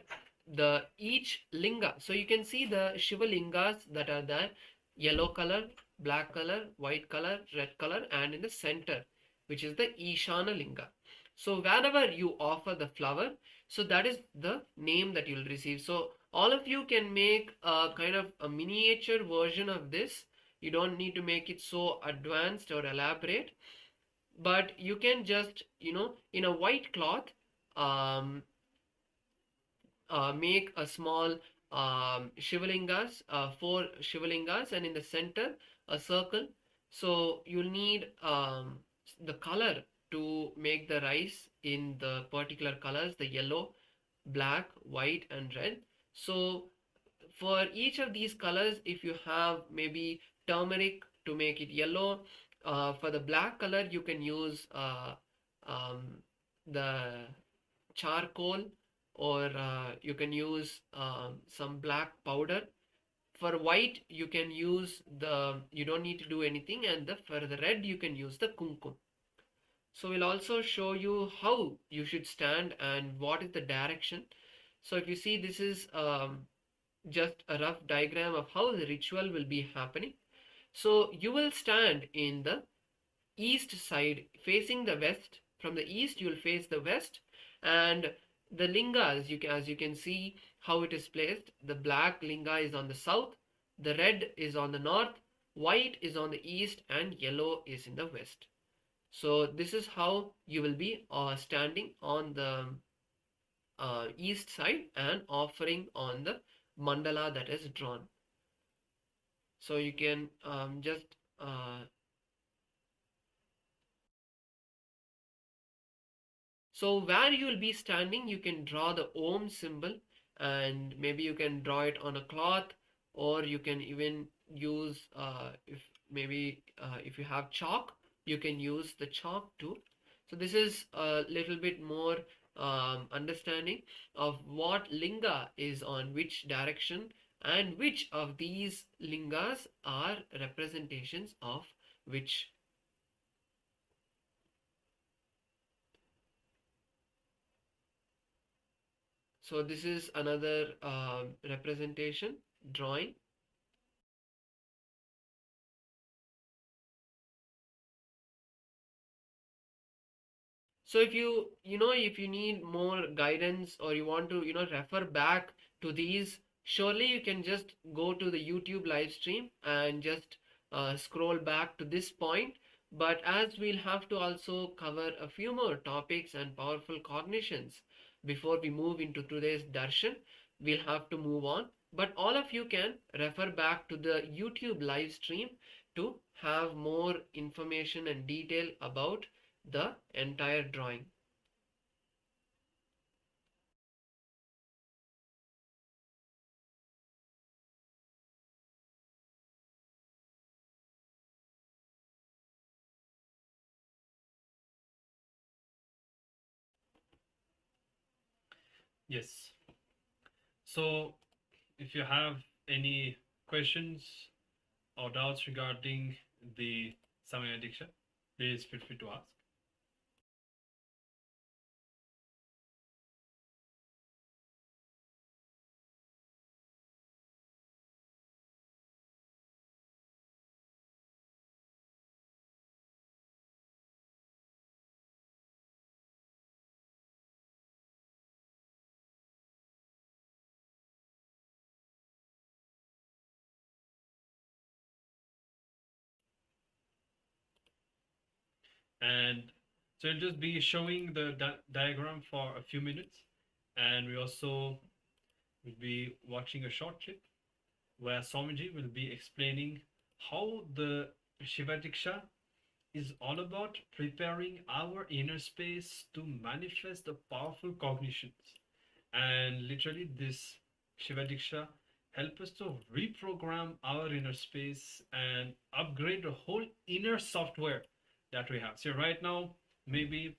the each linga. So you can see the Shiva lingas that are there, yellow color, black color, white color, red color, and in the center, which is the Ishana linga. So wherever you offer the flower, so that is the name that you'll receive. So all of you can make a kind of a miniature version of this. You don't need to make it so advanced or elaborate, but you can just, in a white cloth, um, make a small Shivalingas, 4 Shivalingas, and in the center a circle. So you'll need the color to make the rice in the particular colors, the yellow, black, white, and red. So for each of these colors, if you have maybe turmeric to make it yellow, for the black color you can use the charcoal, or you can use some black powder. For white you can use you don't need to do anything, and for the red you can use the kumkum. So we'll also show you how you should stand and what is the direction. So if you see, this is just a rough diagram of how the ritual will be happening. So you will stand in the east side facing the west. From the east you will face the west, and the lingas, as you can see how it is placed. The black linga is on the south, the red is on the north, white is on the east, and yellow is in the west. So this is how you will be standing on the east side and offering on the mandala that is drawn. So you can just so where you will be standing, you can draw the Om symbol, and maybe you can draw it on a cloth, or you can even use if you have chalk, you can use the chalk too. So this is a little bit more understanding of what linga is on which direction, and which of these lingas are representations of which. So this is another representation drawing. So if if you need more guidance, or you want to refer back to these, surely you can just go to the YouTube live stream and just scroll back to this point. But as we'll have to also cover a few more topics and powerful cognitions before we move into today's darshan, we'll have to move on. But all of you can refer back to the YouTube live stream to have more information and detail about the entire drawing. Yes. So if you have any questions or doubts regarding the Samaya Dīkṣā, please feel free to ask. And so I'll just be showing the diagram for a few minutes, and we also will be watching a short clip where Swamiji will be explaining how the Shiva Dīkṣā is all about preparing our inner space to manifest the powerful cognitions. And literally this Shiva Dīkṣā help us to reprogram our inner space and upgrade the whole inner software that we have. So right now, maybe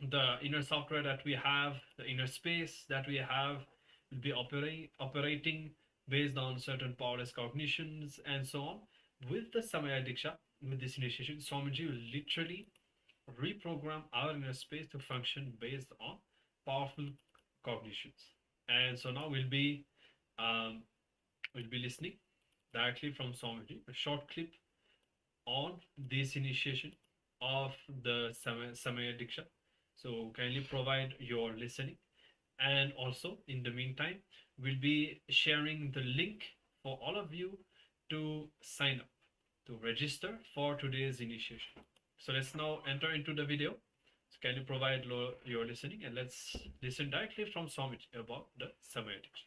the inner software that we have, the inner space that we have, will be operating based on certain powerless cognitions and so on. With the Samaya Dīkṣā, with this initiation, Swamiji will literally reprogram our inner space to function based on powerful cognitions. And so now we'll be listening directly from Swamiji, a short clip on this initiation of the Samaya Dīkṣā. So kindly provide your listening, and also in the meantime we'll be sharing the link for all of you to sign up, to register for today's initiation. So let's now enter into the video. So can you provide your listening, and let's listen directly from Swamiji about the Samaya Dīkṣā.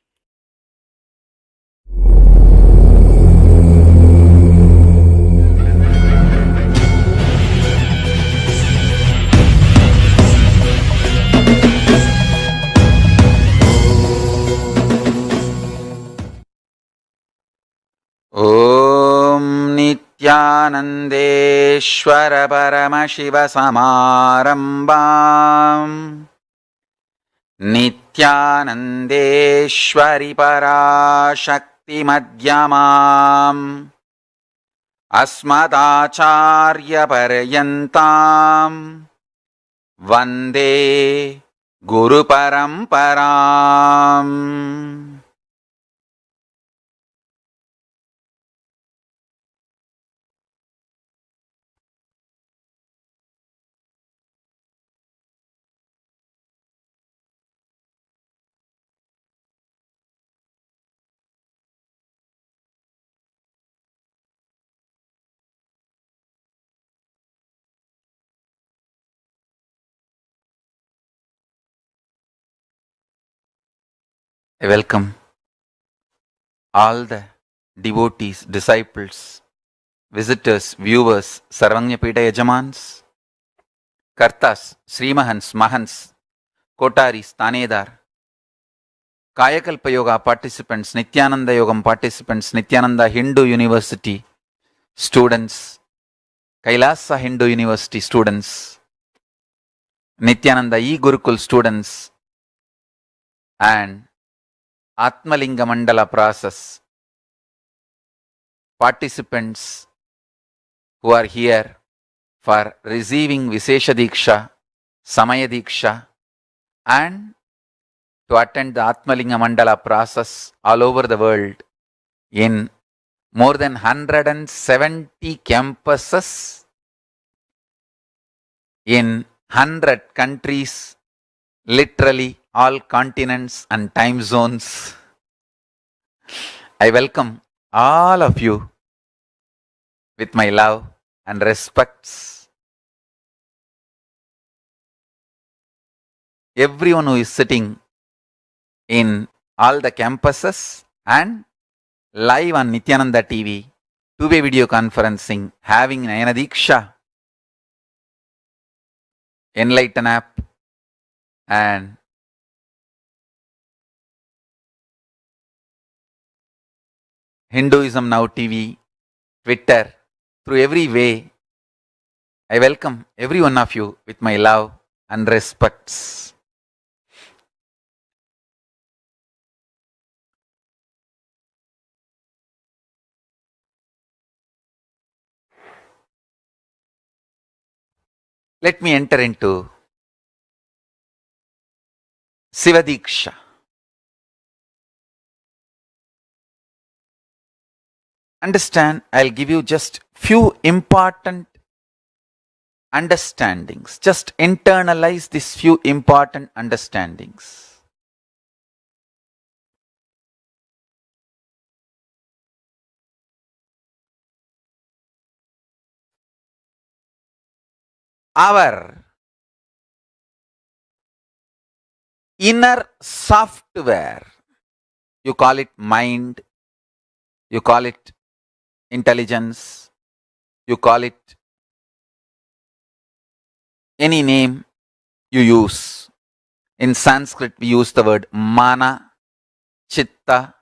ॐ नित्यानन्देश्वर परमशिवसमारम्भाम् नित्यानन्देश्वरि पराशक्तिमध्यमाम् अस्मदाचार्यपर्यन्ताम् वन्दे गुरुपरम्पराम्. I welcome all the devotees, disciples, visitors, viewers, Sarvanyapita Yajamans, Kartas, Srimahans, Mahans, Kotaris, Tanedar, Kayakalpa Yoga participants, Nithyananda Yogam participants, Nithyananda Hindu University students, KAILASA Hindu University students, Nithyananda E-Gurukul students, and Atmalinga Mandala process participants who are here for receiving Vishesha Dīkṣā, Samaya Dīkṣā, and to attend the Atmalinga Mandala process all over the world in more than 170 campuses in 100 countries, literally all continents and time zones. I welcome all of you with my love and respects. Everyone who is sitting in all the campuses and live on Nithyananda TV, two-way video conferencing, having Nayana Dīkṣā, Enlighten app, and Hinduism Now TV, Twitter, through every way, I welcome every one of you with my love and respects. Let me enter into Shiva Dīkṣā. Understand, I'll give you just few important understandings. Just internalize these few important understandings. Our inner software, you call it mind, you call it intelligence, you call it any name you use. In Sanskrit, we use the word mana, chitta,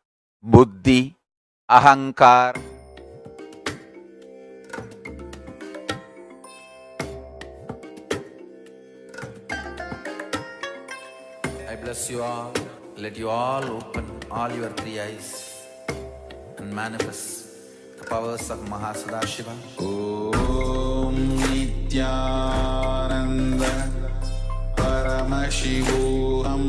buddhi, ahankar. I bless you all. Let you all open all your three eyes and manifest the powers of Mahasudashiva. Om Nithyananda Paramashivoham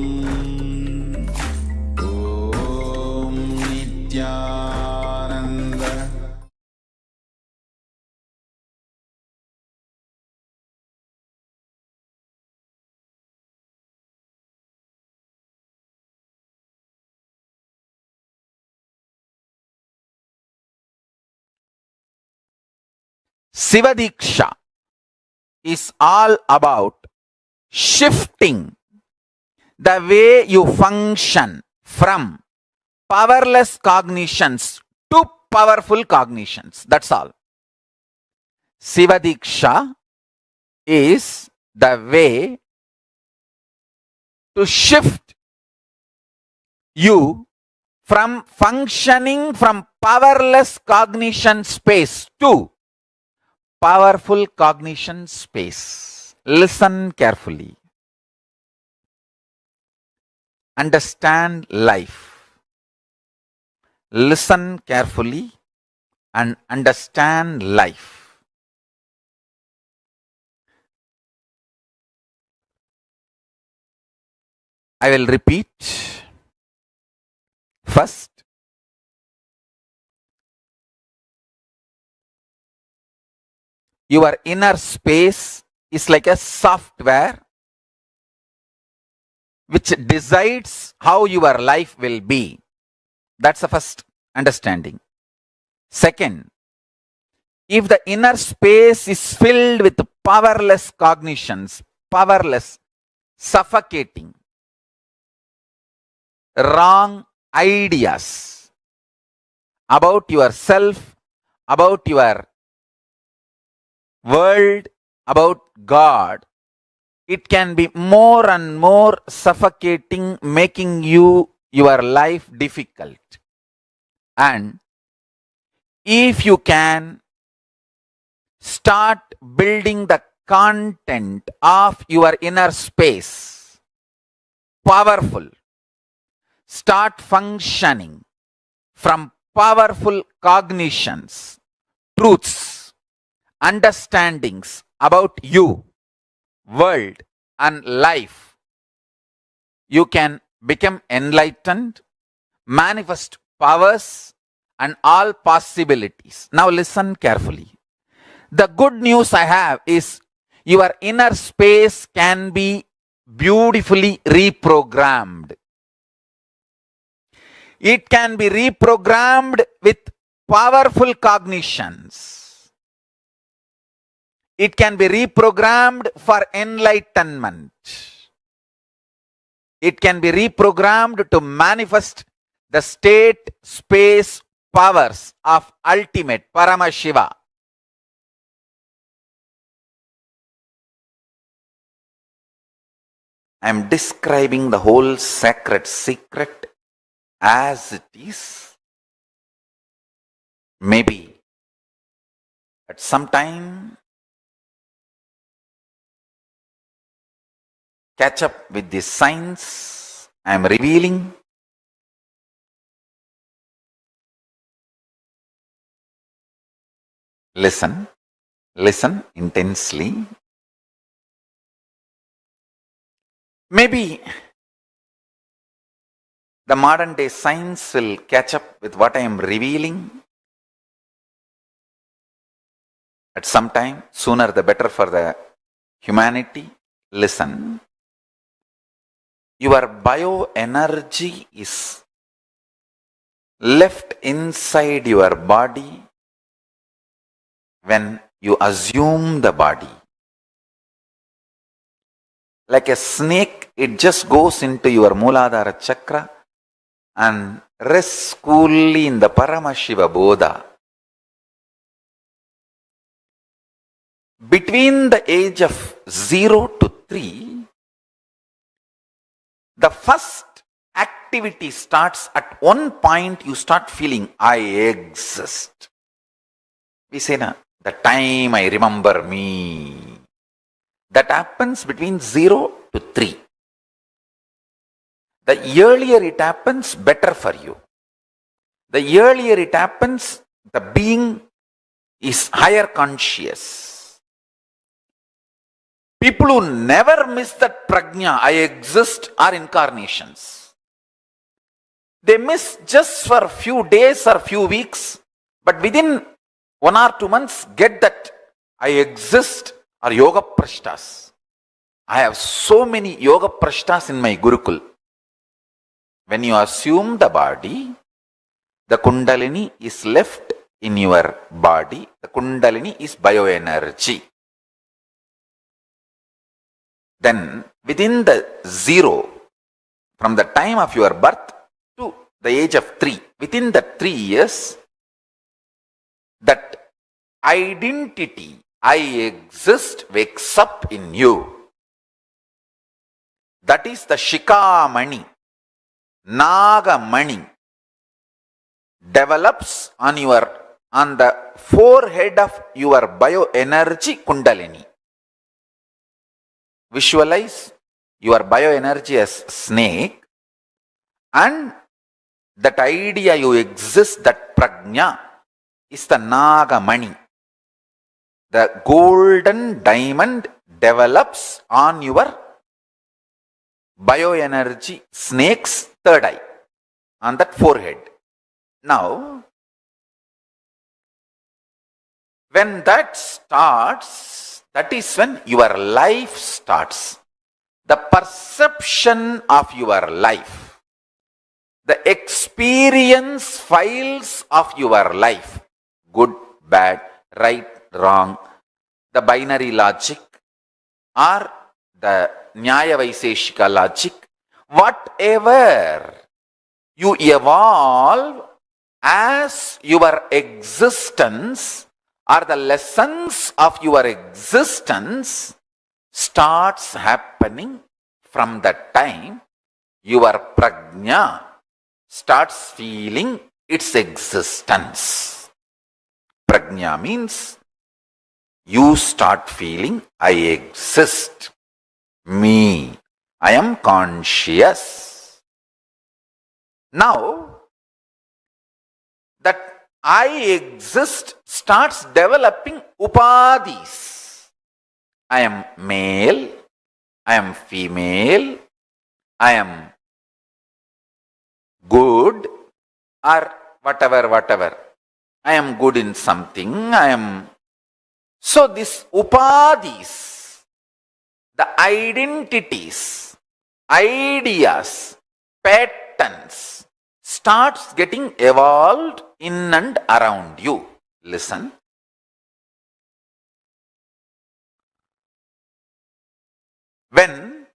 Shiva Dīkṣā is all about shifting the way you function from powerless cognitions to powerful cognitions. That's all. Shiva Dīkṣā is the way to shift you from functioning from powerless cognition space to powerful cognition space. Listen carefully. Understand life. Listen carefully and understand life. I will repeat. First, your inner space is like a software which decides how your life will be. That's the first understanding. Second, if the inner space is filled with powerless cognitions, powerless, suffocating, wrong ideas about yourself, about your world, about God, it can be more and more suffocating, making your life difficult. And if you can start building the content of your inner space, powerful, start functioning from powerful cognitions, truths, understandings about you, world and life, you can become enlightened, manifest powers and all possibilities. Now listen carefully. The good news I have is your inner space can be beautifully reprogrammed. It can be reprogrammed with powerful cognitions. It can be reprogrammed for enlightenment. It can be reprogrammed to manifest the state, space, powers of ultimate Paramashiva. I am describing the whole sacred secret as it is. Maybe at some time catch up with the signs I am revealing. Listen, listen intensely. Maybe the modern day science will catch up with what I am revealing at some time, sooner the better for the humanity. Listen. Your bioenergy is left inside your body when you assume the body. Like a snake, it just goes into your Mooladhara chakra and rests coolly in the Paramashiva Bodha. Between the age of 0 to 3, the first activity starts at one point. You start feeling, I exist. We say, na, the time I remember me. That happens between 0 to 3. The earlier it happens, better for you. The earlier it happens, the being is higher conscious. People who never miss that prajna, I exist, are incarnations. They miss just for a few days or few weeks, but within 1 or 2 months, get that I exist, are yoga prashtas. I have so many yoga prashtas in my Gurukul. When you assume the body, the kundalini is left in your body. The Kundalini is bioenergy. Then within the 0, from the time of your birth to the age of 3, within the 3 years, that identity, I exist, wakes up in you. That is the Shikamani, Nagamani, develops on the forehead of your bioenergy Kundalini. Visualize your bioenergy as snake, and that idea you exist, that prajna, is the Nagamani. The golden diamond develops on your bioenergy snake's third eye, on that forehead. Now, when that starts, that is when your life starts. The perception of your life, the experience files of your life, good, bad, right, wrong, the binary logic or the Nyaya Vaiseshika logic, whatever you evolve as your existence or the lessons of your existence starts happening from the time your prajna starts feeling its existence. Prajna means you start feeling, I exist, me, I am conscious. Now, that I exist starts developing upadhis. I am male, I am female, I am good, or whatever. I am good in something, I am... So this upadhis, the identities, ideas, patterns, starts getting evolved in and around you. Listen. When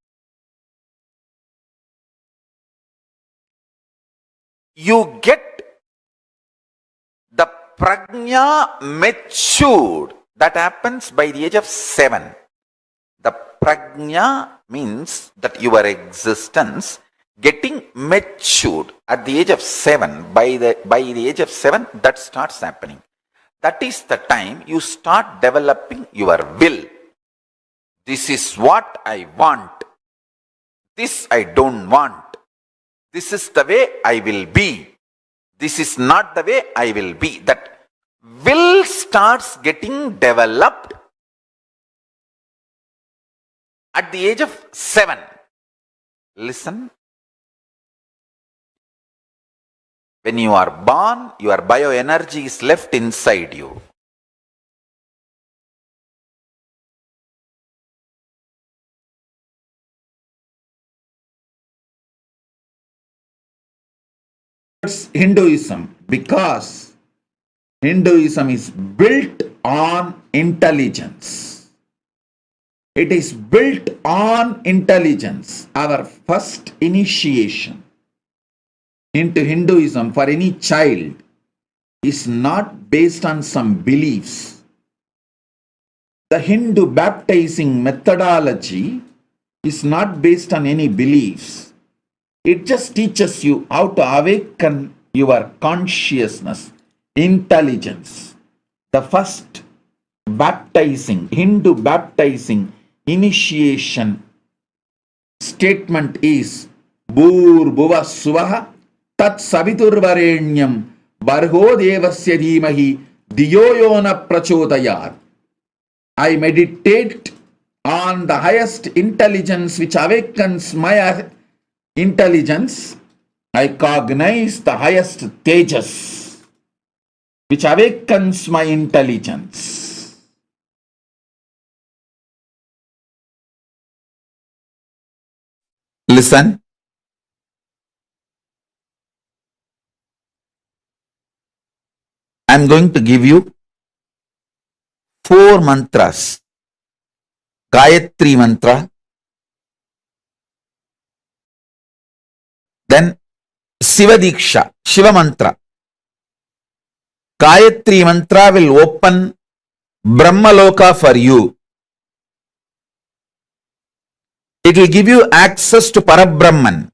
you get the prajna matured, that happens by the age of 7. The prajna means that your existence getting matured at the age of 7. By the age of 7, that starts happening. That is the time you start developing your will. This is what I want. This I don't want. This is the way I will be. This is not the way I will be. That will starts getting developed at the age of 7. Listen. When you are born, your bioenergy is left inside you. Hinduism, because Hinduism is built on intelligence. It is built on intelligence. Our first initiation into Hinduism for any child is not based on some beliefs. The Hindu baptizing methodology is not based on any beliefs. It just teaches you how to awaken your consciousness, intelligence. The first baptizing, Hindu baptizing initiation statement is Bhur Bhuva Suvaha Tat Saviturvarenyam Varho Devasya Dhimahi Diyoyona Prachodayat. I meditate on the highest intelligence which awakens my intelligence. I cognize the highest tejas which awakens my intelligence. Listen. I'm going to give you 4 mantras. Gayatri mantra, then Shiva Dīkṣā, Shiva mantra. Gayatri mantra will open Brahmaloka for you. It will give you access to Parabrahman.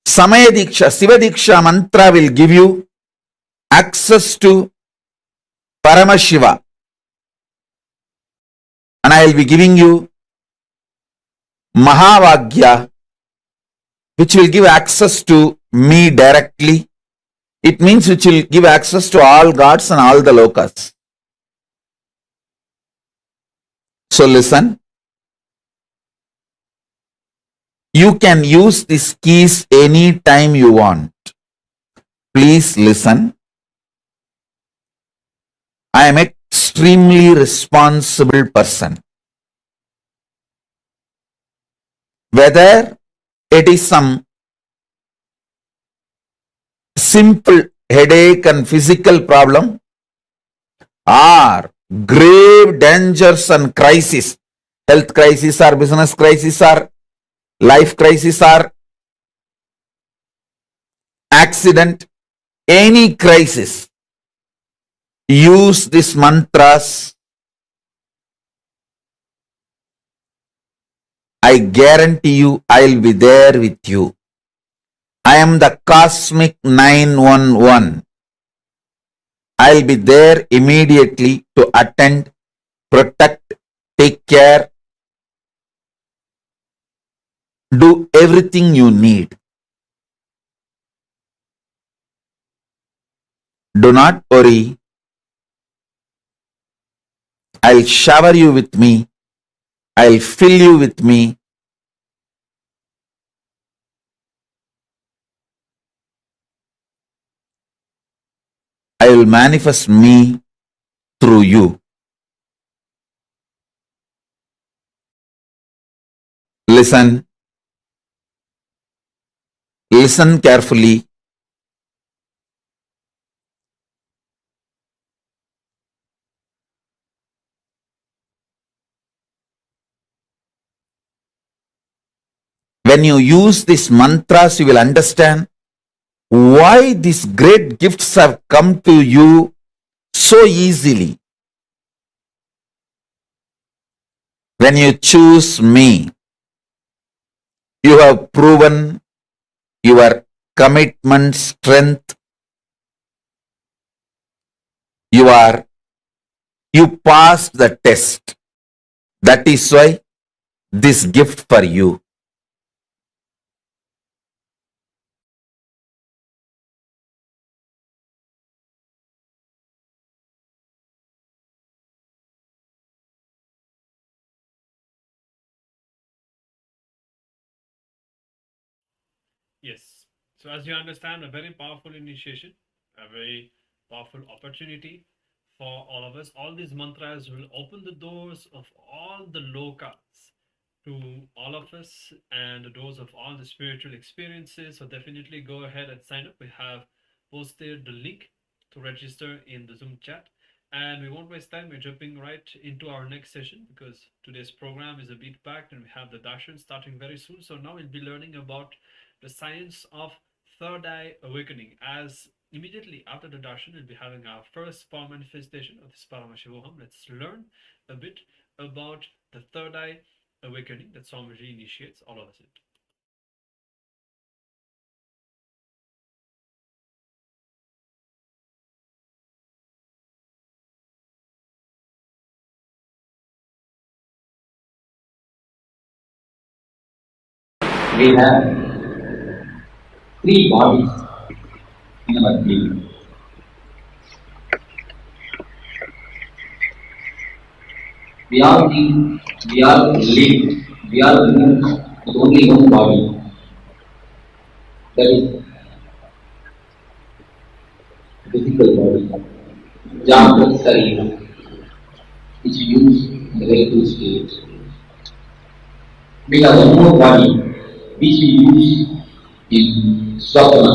Samaya Dīkṣā, Shiva Dīkṣā mantra will give you access to Paramashiva. And I will be giving you Mahavagya, which will give access to me directly. It means which will give access to all gods and all the lokas. So listen. You can use these keys anytime you want. Please listen. I am extremely responsible person. Whether it is some simple headache and physical problem, or grave dangers and crisis, health crisis or business crisis or life crisis or accident, any crisis, use these mantras. I guarantee you I will be there with you. I am the cosmic 911. I will be there immediately to attend, protect, take care, do everything you need. Do not worry. I'll shower you with me. I'll fill you with me. I will manifest me through you. Listen. Listen carefully. When you use these mantras, you will understand why these great gifts have come to you so easily. When you choose me, you have proven your commitment, strength. You passed the test. That is why this gift for you. Yes. So as you understand, a very powerful initiation, a very powerful opportunity for all of us. All these mantras will open the doors of all the lokas to all of us and the doors of all the spiritual experiences. So definitely go ahead and sign up. We have posted the link to register in the Zoom chat. And we won't waste time. We're jumping right into our next session because today's program is a bit packed and we have the darshan starting very soon. So now we'll be learning about the science of third eye awakening. As immediately after the darshan, we'll be having our first power manifestation of this Paramashivoham. Let's learn a bit about the third eye awakening that Swamiji initiates all of us in. We have 3 bodies in our being. We are linked, we are linked with only one body. That is physical body, Jagrat Sarira, which we use in the wakeful state. We have one more body, which we use in Swapna,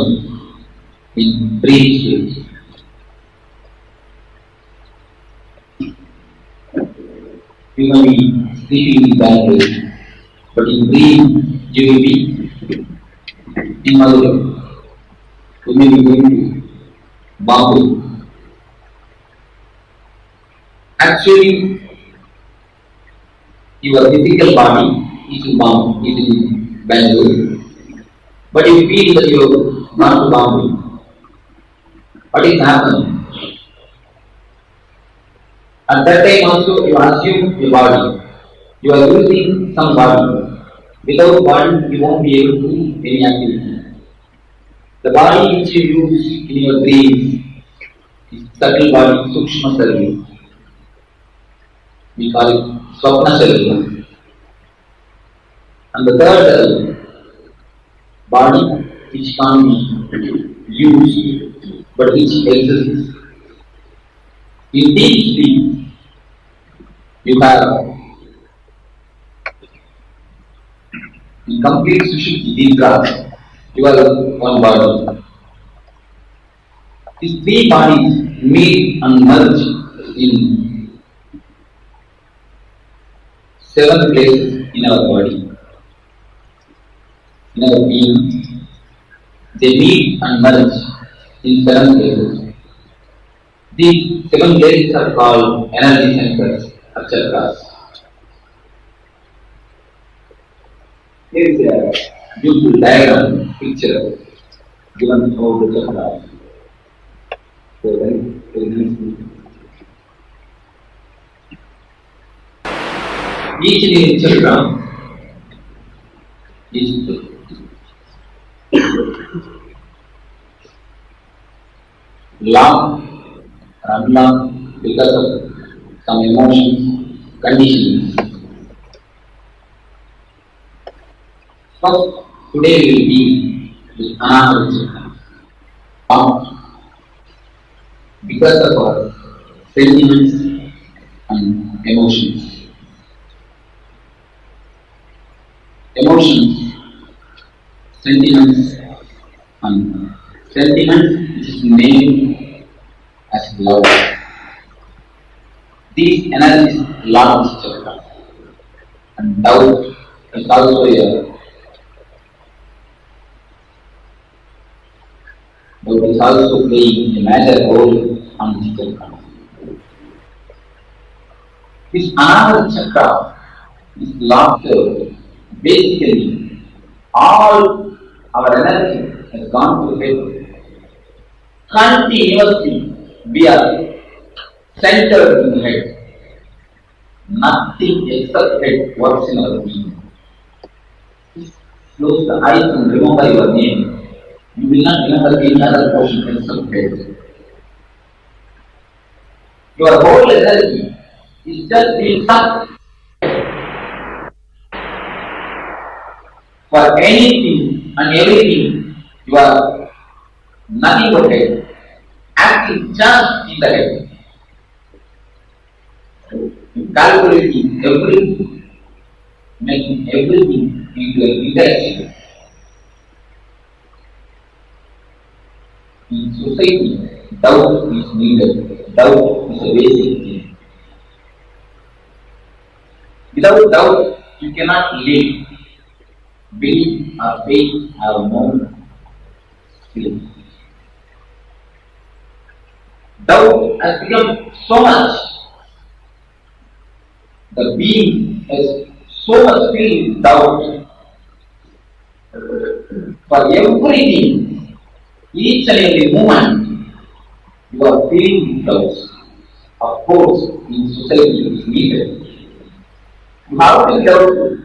in dream state. You may be sleeping in Bangalore, but in dream you will be in Madurai. You may be going to Bombay. Actually, your physical body is in Bombay, is in Bangalore, but you feel that you have gone to Bombay. What is happening? At that time also you assume a body. You are using some body. Without body you won't be able to do any activity. The body which you use in your dreams is subtle body, Sukshma Sarira. We call it Swapna Sarira. And the third body which can't be used but which exists. In deep sleep you have in complete Sushupti, Dīkṣā, you are one body. These three bodies meet and merge in 7 places in our body. In our being, they meet and merge in 7 places. These 7 places are called energy centers or chakras. Here is a beautiful diagram, picture given about the chakras. So very nicely. Each and every chakra is locked or unlocked because of some emotions, conditions. First, today we will be with another chakra. Because of our sentiments and emotions. Emotions, sentiments, and sentiments which is named as love. These energies lock this chakra. And doubt is also a doubt is also playing a major role on this chakra. This another chakra is locked. Basically, all our energy has gone to head. Continuously, we are centered in the head. Nothing except head works in our being. Close the eyes and remember your name. You will not remember any other portion except head. Your whole energy is just being sucked for anything and everything. You are nothing but head, acting just in the head, calculating everything, making everything into an interaction. In society, doubt is needed. Doubt is a basic thing. Without doubt, you cannot live. Belief or faith are no skill. Doubt has become so much. The being has so much filled with doubt. For everything, each and every moment, you are feeling with doubts. Of course, in society it is needed. You have to be doubtful.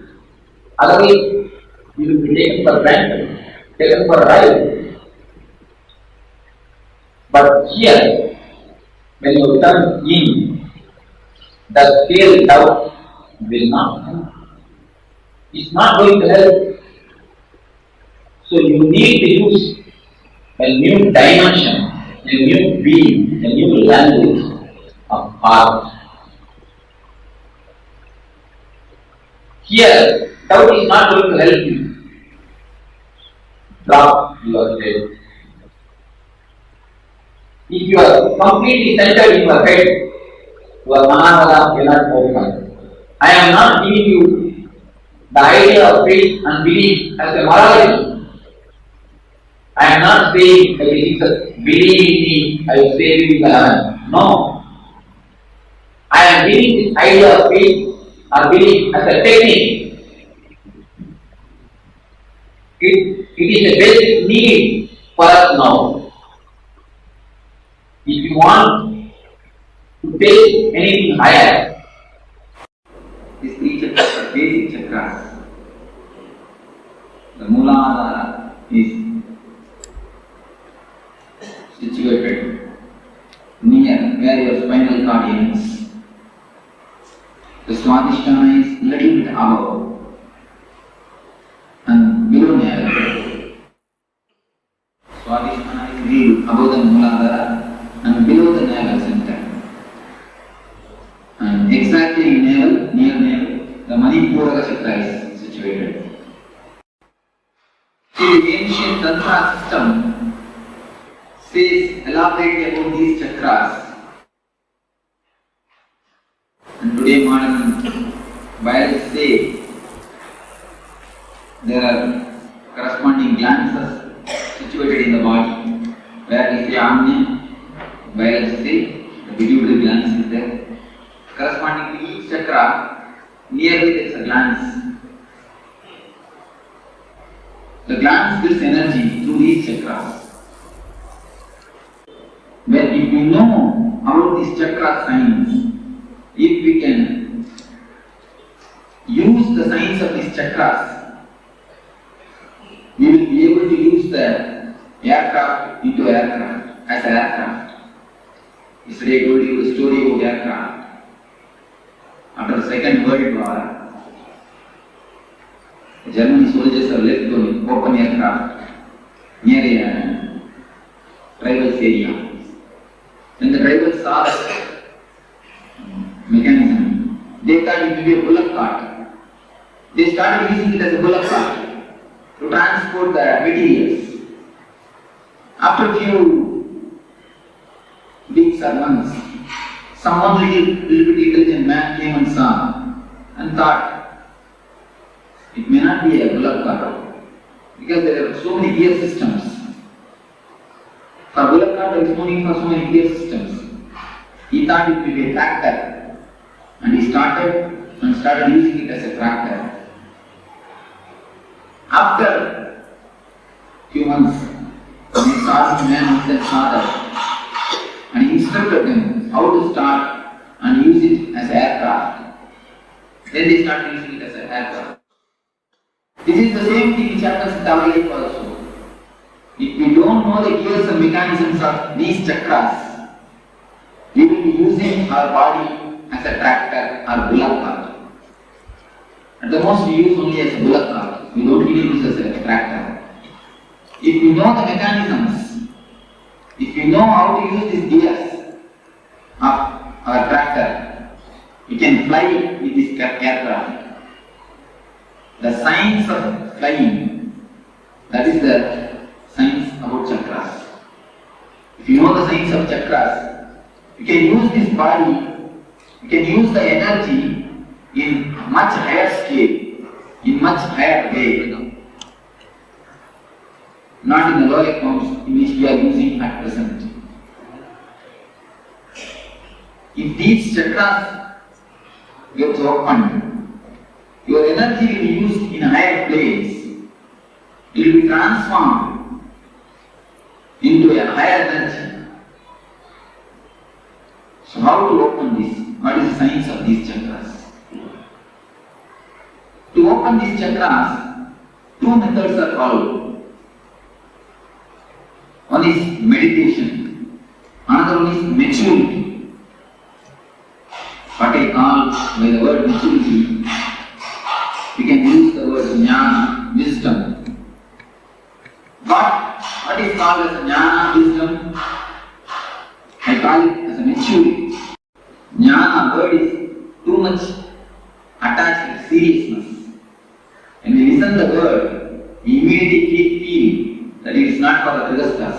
Otherwise, you will be taken for granted, taken for a ride. But here, when you turn in, the fear doubt will not help. It's not going to help. So you need to use a new dimension, a new being, a new language of art. Here, doubt is not going to help you. Drop your head. If you are completely centered in your head, your manavada cannot open. I am not giving you the idea of faith and belief as a morality. I am not saying that Jesus, believe in me, I will save you in the heaven. No. I am giving this idea of faith or belief as a technique. It is a basic need for us now. If you want to take anything higher, these three chakras are basic chakras. The Mooladhara is situated near where your spinal cord ends. The Swadhisthana is little bit above and below navel. Swadhisthana is little above the Mooladhara and below the navel center. And exactly in navel, near navel, the Manipura chakra is situated. See, the ancient Tantra system says elaborate about these chakras. And today modern biologists say there are corresponding glands situated in the body. Where we say Amnya, biologists say the pituitary glands is there. Corresponding to each chakra, nearly there is a glands. The glands gives energy through these chakras. When if we know about these chakra signs, if we can use the signs of these chakras, we will be able to use the aircraft into aircraft as an aircraft. Yesterday I told you the story of aircraft. After the Second World War, the German soldiers have left to open aircraft near a tribal area. When the tribals saw that mechanism, they thought it would be a bullock cart. They started using it as a bullock cart to transport the materials. After a few weeks or months, someone little bit intelligent man came and saw and thought it may not be a bullock cart because there are so many gear systems. For bullock cart there is no need for so many gear systems. He thought it would be a tractor and he started using it as a tractor. After few months, he saw this man who saw that and he instructed him how to start and use it as an aircraft. Then they started using it as an aircraft. This is the same thing which happens in our life also. If we don't know the gears and mechanisms of these chakras, we will be using our body as a tractor or bullock cart. At the most we use only as a bullock cart. We don't really use as a tractor. If we know the mechanisms, if we know how to use these gears of our tractor, we can fly with this aircraft. The science of flying, that is the science about chakras. If you know the science of chakras, you can use this body, you can use the energy in much higher scale, in much higher way. Not in the lower forms in which we are using at present. If these chakras get opened, your energy will be used in higher planes. It will be transformed into a higher energy. So how to open this? What is the science of these chakras? To open these chakras, two methods are followed. One is meditation, another one is maturity. What I call by the word maturity, we can use the word jnana, wisdom. But what is called as jnana, wisdom, I call it as a maturity. Jnana word is too much attached with seriousness. When we listen the word, we immediately feel that it is not for the Grihasthas.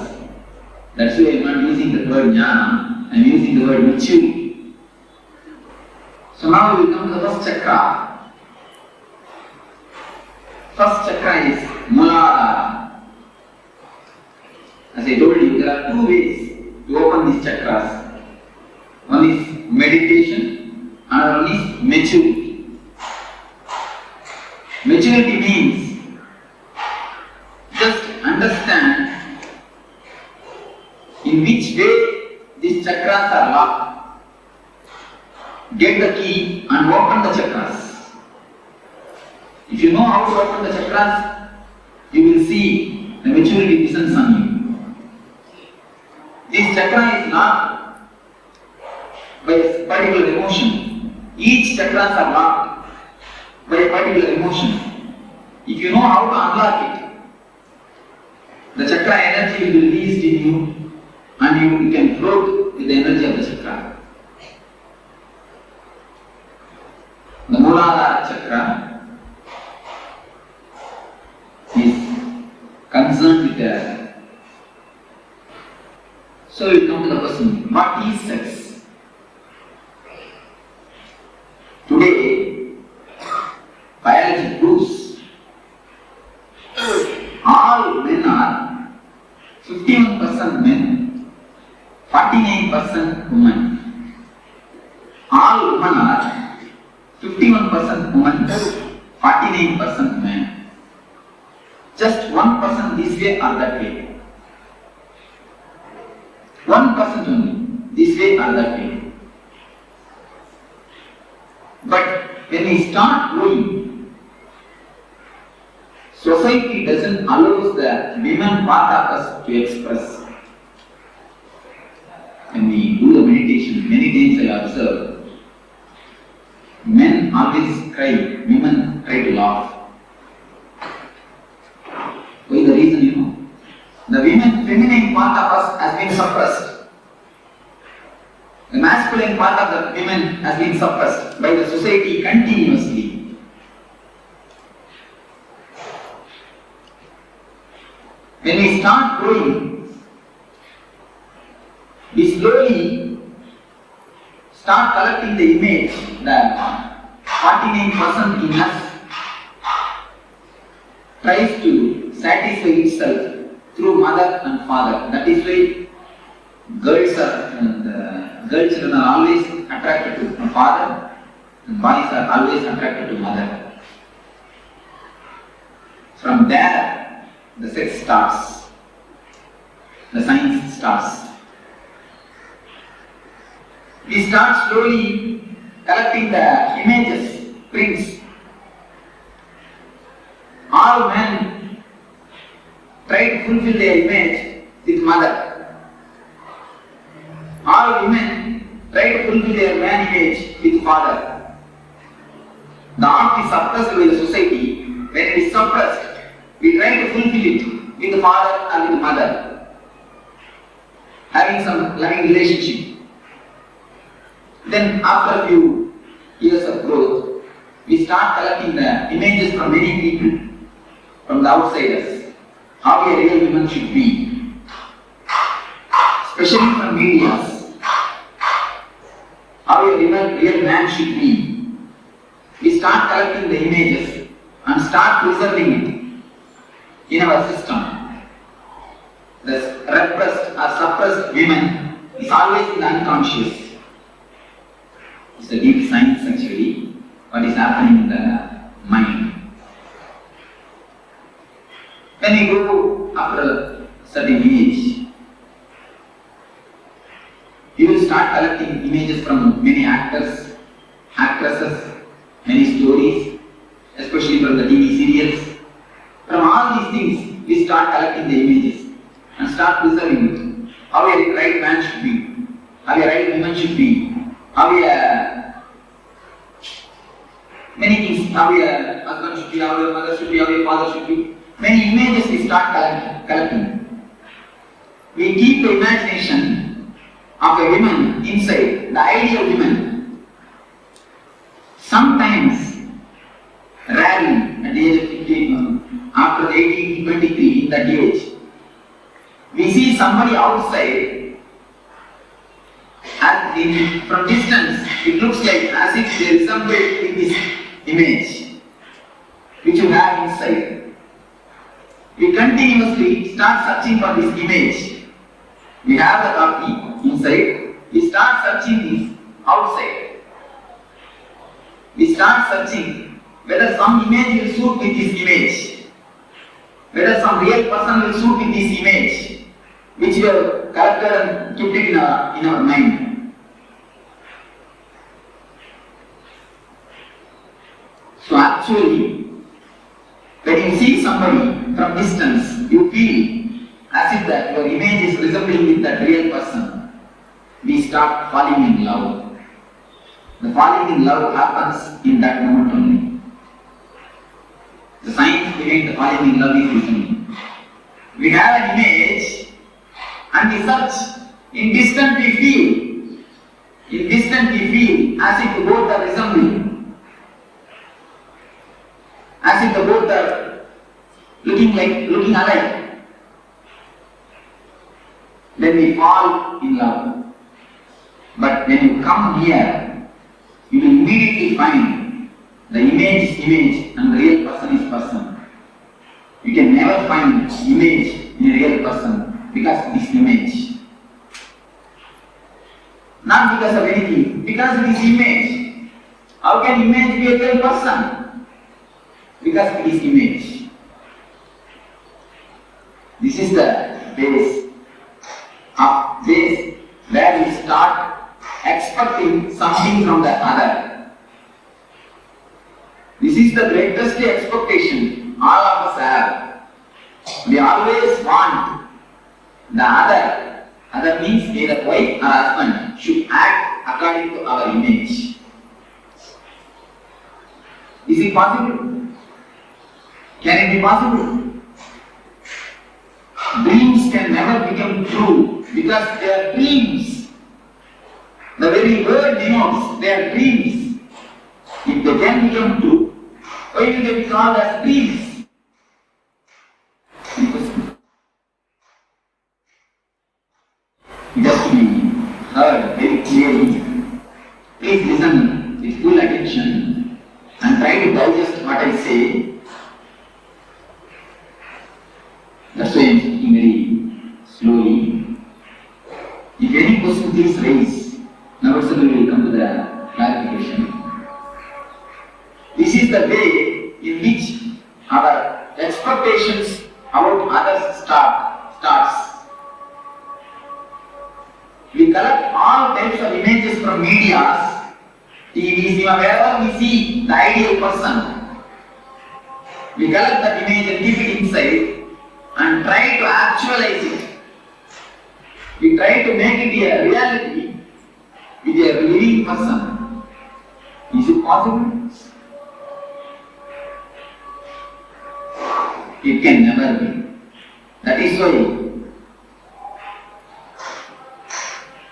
That's why I am not using the word jnana, I am using the word maturity. So now we will come to the first chakra. First chakra is Muladhara. As I told you, there are two ways to open these chakras. One is meditation, another one is maturity. Maturity means just understand in which way these chakras are locked. Get the key and open the chakras. If you know how to open the chakras, you will see the maturity descends on you. This chakra is locked by a particular emotion. Each chakras are locked by a particular emotion. If you know how to unlock it, the chakra energy will be released in you and you can float with the energy of the chakra. The Muladhara chakra is concerned with the. So we come to the question, what is sex? Today, biology proves all men are 51% men, 49% women. All women are 51% women, 49% men. Just 1% this way or that way. 1% only, this way or that way. But when we start growing, society doesn't allow the women part of us to express. When we do the meditation, many times I observe, men always cry, women try to laugh. Why the reason you know? The feminine part of us has been suppressed. The masculine part of the women has been suppressed by the society continuously. When we start growing, we slowly start collecting the image that 49% in us tries to satisfy itself through mother and father. That is why girl children are always attracted to father and boys are always attracted to mother. From there, the sex starts. The science starts. We start slowly collecting the images, prints. All men try to fulfill their image with mother. All women try to fulfill their man image with father. The art is suppressed by the society. When it is suppressed, we try to fulfill it with the father and with the mother, having some loving relationship. Then after a few years of growth, we start collecting the images from many people, from the outsiders, how a real woman should be, especially from media, how a real man should be. We start collecting the images and start preserving it in our system. The repressed or suppressed women is always in the unconscious. It's a deep science actually, what is happening in the mind. When we go after a certain age, you will start collecting images from many actors, actresses, many stories, especially from the TV serials. From all these things, we start collecting the images and start preserving it. How a right man should be, how a right woman should be, how a many things, how a husband should be, how a mother should be, how a father should be. Many images we start collecting. We keep the imagination of a woman inside, the ideal woman. Sometimes, rarely, at the age of 15, after the 18, 23, in that age, we see somebody outside, from distance, it looks like as if they resemble with this image which you have inside. We continuously start searching for this image. We have the copy inside. We start searching this outside. We start searching whether some image will suit with this image, whether some real person will suit with this image, which we have collected and kept it in our mind. So actually, when you see somebody from distance, you feel as if that your image is resembling with that real person. We start falling in love. The falling in love happens in that moment only. The science behind the falling in love is listening. We have an image and we search. In distance we feel. In distance we feel as if both are resembling. As if the both are looking alike. Then we fall in love. But when you come here, you will immediately find the image is image and the real person is person. You can never find image in a real person because it is image. Not because of anything, because it is image. How can image be a real person? Because it is image. This is the base where we start expecting something from the other. This is the greatest expectation all of us have. We always want the other means either wife or husband should act according to our image. Is it possible? Can it be possible? Dreams can never become true because they are dreams. The very word denotes they are dreams. If they can become true, why will they be called as dreams? It has to be heard very clearly. Please listen with full attention and try to digest what I say. That's why I am speaking very slowly. If any question please raise, now we will come to the clarification. This is the way in which our expectations about others starts. We collect all types of images from media, TV, wherever we see the ideal person. We collect that image and keep it inside and try to actualize it. We try to make it a reality with a living person. Is it possible? It can never be. That is why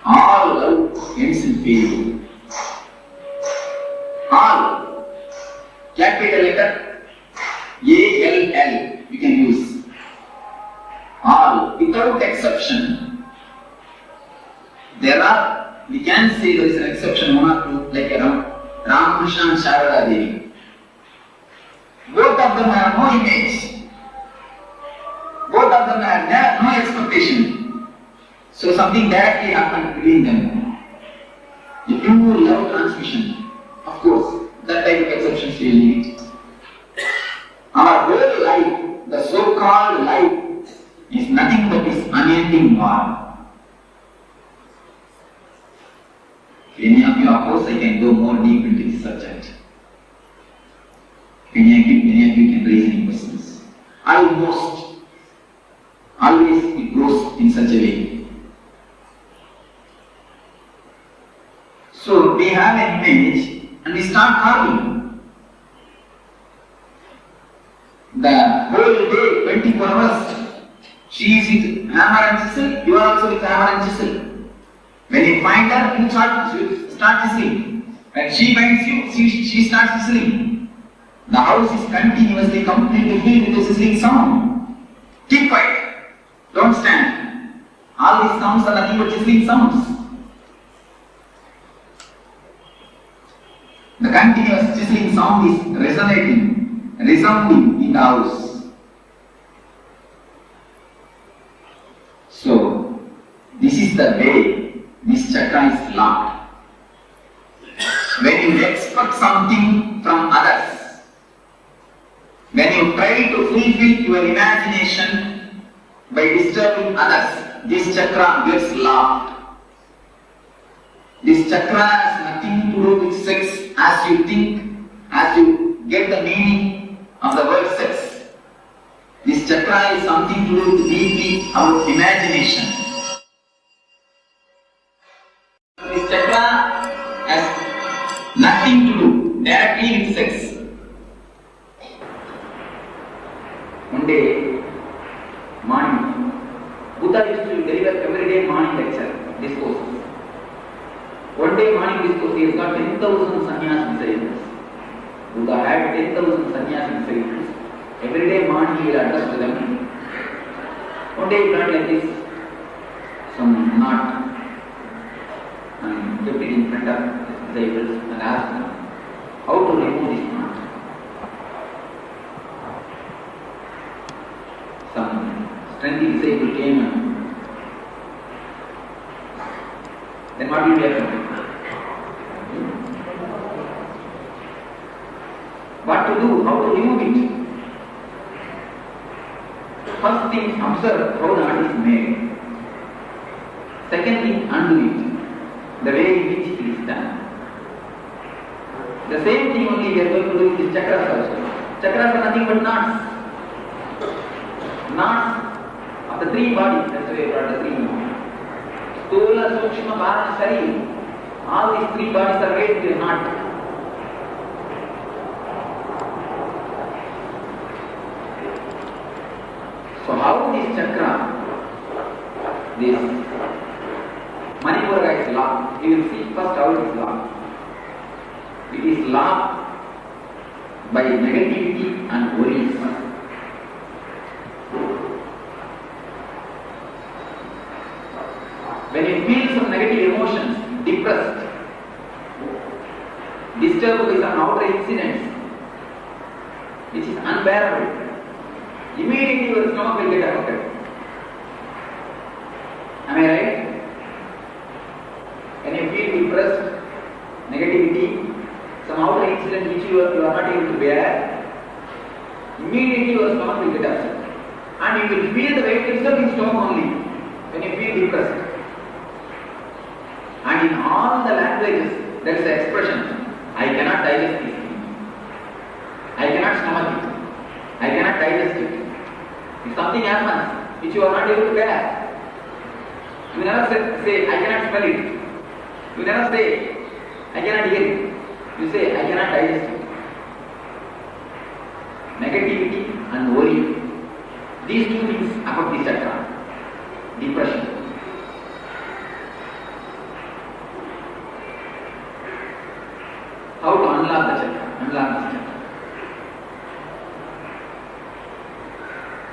all love ends in failure. All, capital letter A-L-L, you can use. All, without exception. There are, we can say there is an exception, one or two, like Ramakrishna and Sharada Devi. Both of them have no image. Both of them have no expectation. So something directly happened between them. The pure love transmission. Of course, that type of exceptions we need. Our whole life, the so-called life, is nothing but this unending war. If any of you oppose, I can go more deep into this subject. If any of you can raise any questions. Always it goes in such a way. So we have an image and we start carving. The whole day, 24 hours, she is with hammer and chisel, you are also with hammer and chisel. When you find her, you start chiseling. When she finds you, she starts chiseling. The house is continuously, completely filled with the sizzling sound. Keep quiet. Don't stand. All these sounds are nothing but sizzling sounds. The continuous chiseling sound is resonating, resounding in the house. So, this is the way this chakra is locked. When you expect something from others, when you try to fulfill your imagination by disturbing others, this chakra gets locked. This chakra has nothing to do with sex as you think, as you get the meaning of the word sex. This chakra is something to do with deeply our imagination. This chakra has nothing to do directly with sex. One day, morning, Buddha used to deliver every day morning lecture, discourses. One day morning discourse, he has got 10,000 sannyas disciples. Buddha had 10,000 sannyas disciples. Every day morning he will address to them. One day he brought like this, some knot, and kept it in front of his disciples and asked them how to remove this knot. Some strengthy disciple came and then what will be happening? What to do? How to remove it? First thing, observe how the knot is made. Second thing, undo it. The way in which it is done. The same thing only we are going to do with these chakras also. Chakras are nothing but knots. Knots of the three bodies. That's why we brought the three. Stula, Sukshma, Bharana, Shari. All these three bodies are made with a knot. So how this chakra, this Manipura is locked? We will see first how it is locked. It is locked by negativity and worries. When you feel some negative emotions, depressed, disturbed by some outer incidents, which is unbearable, immediately your stomach will get affected. Am I right? When you feel depressed, negativity, some outer incident which you are not able to bear, immediately your stomach will get upset. And you will feel the weight itself in stomach only when you feel depressed. And in all the languages, there is an expression, I cannot digest this thing. I cannot stomach it. I cannot digest it. If something happens which you are not able to bear, you never say, I cannot smell it. You never say, I cannot hear it. You say, I cannot digest it. Negativity and worry. These two things affect the chakra. Depression. How to unlock the chakra? Unlock this chakra.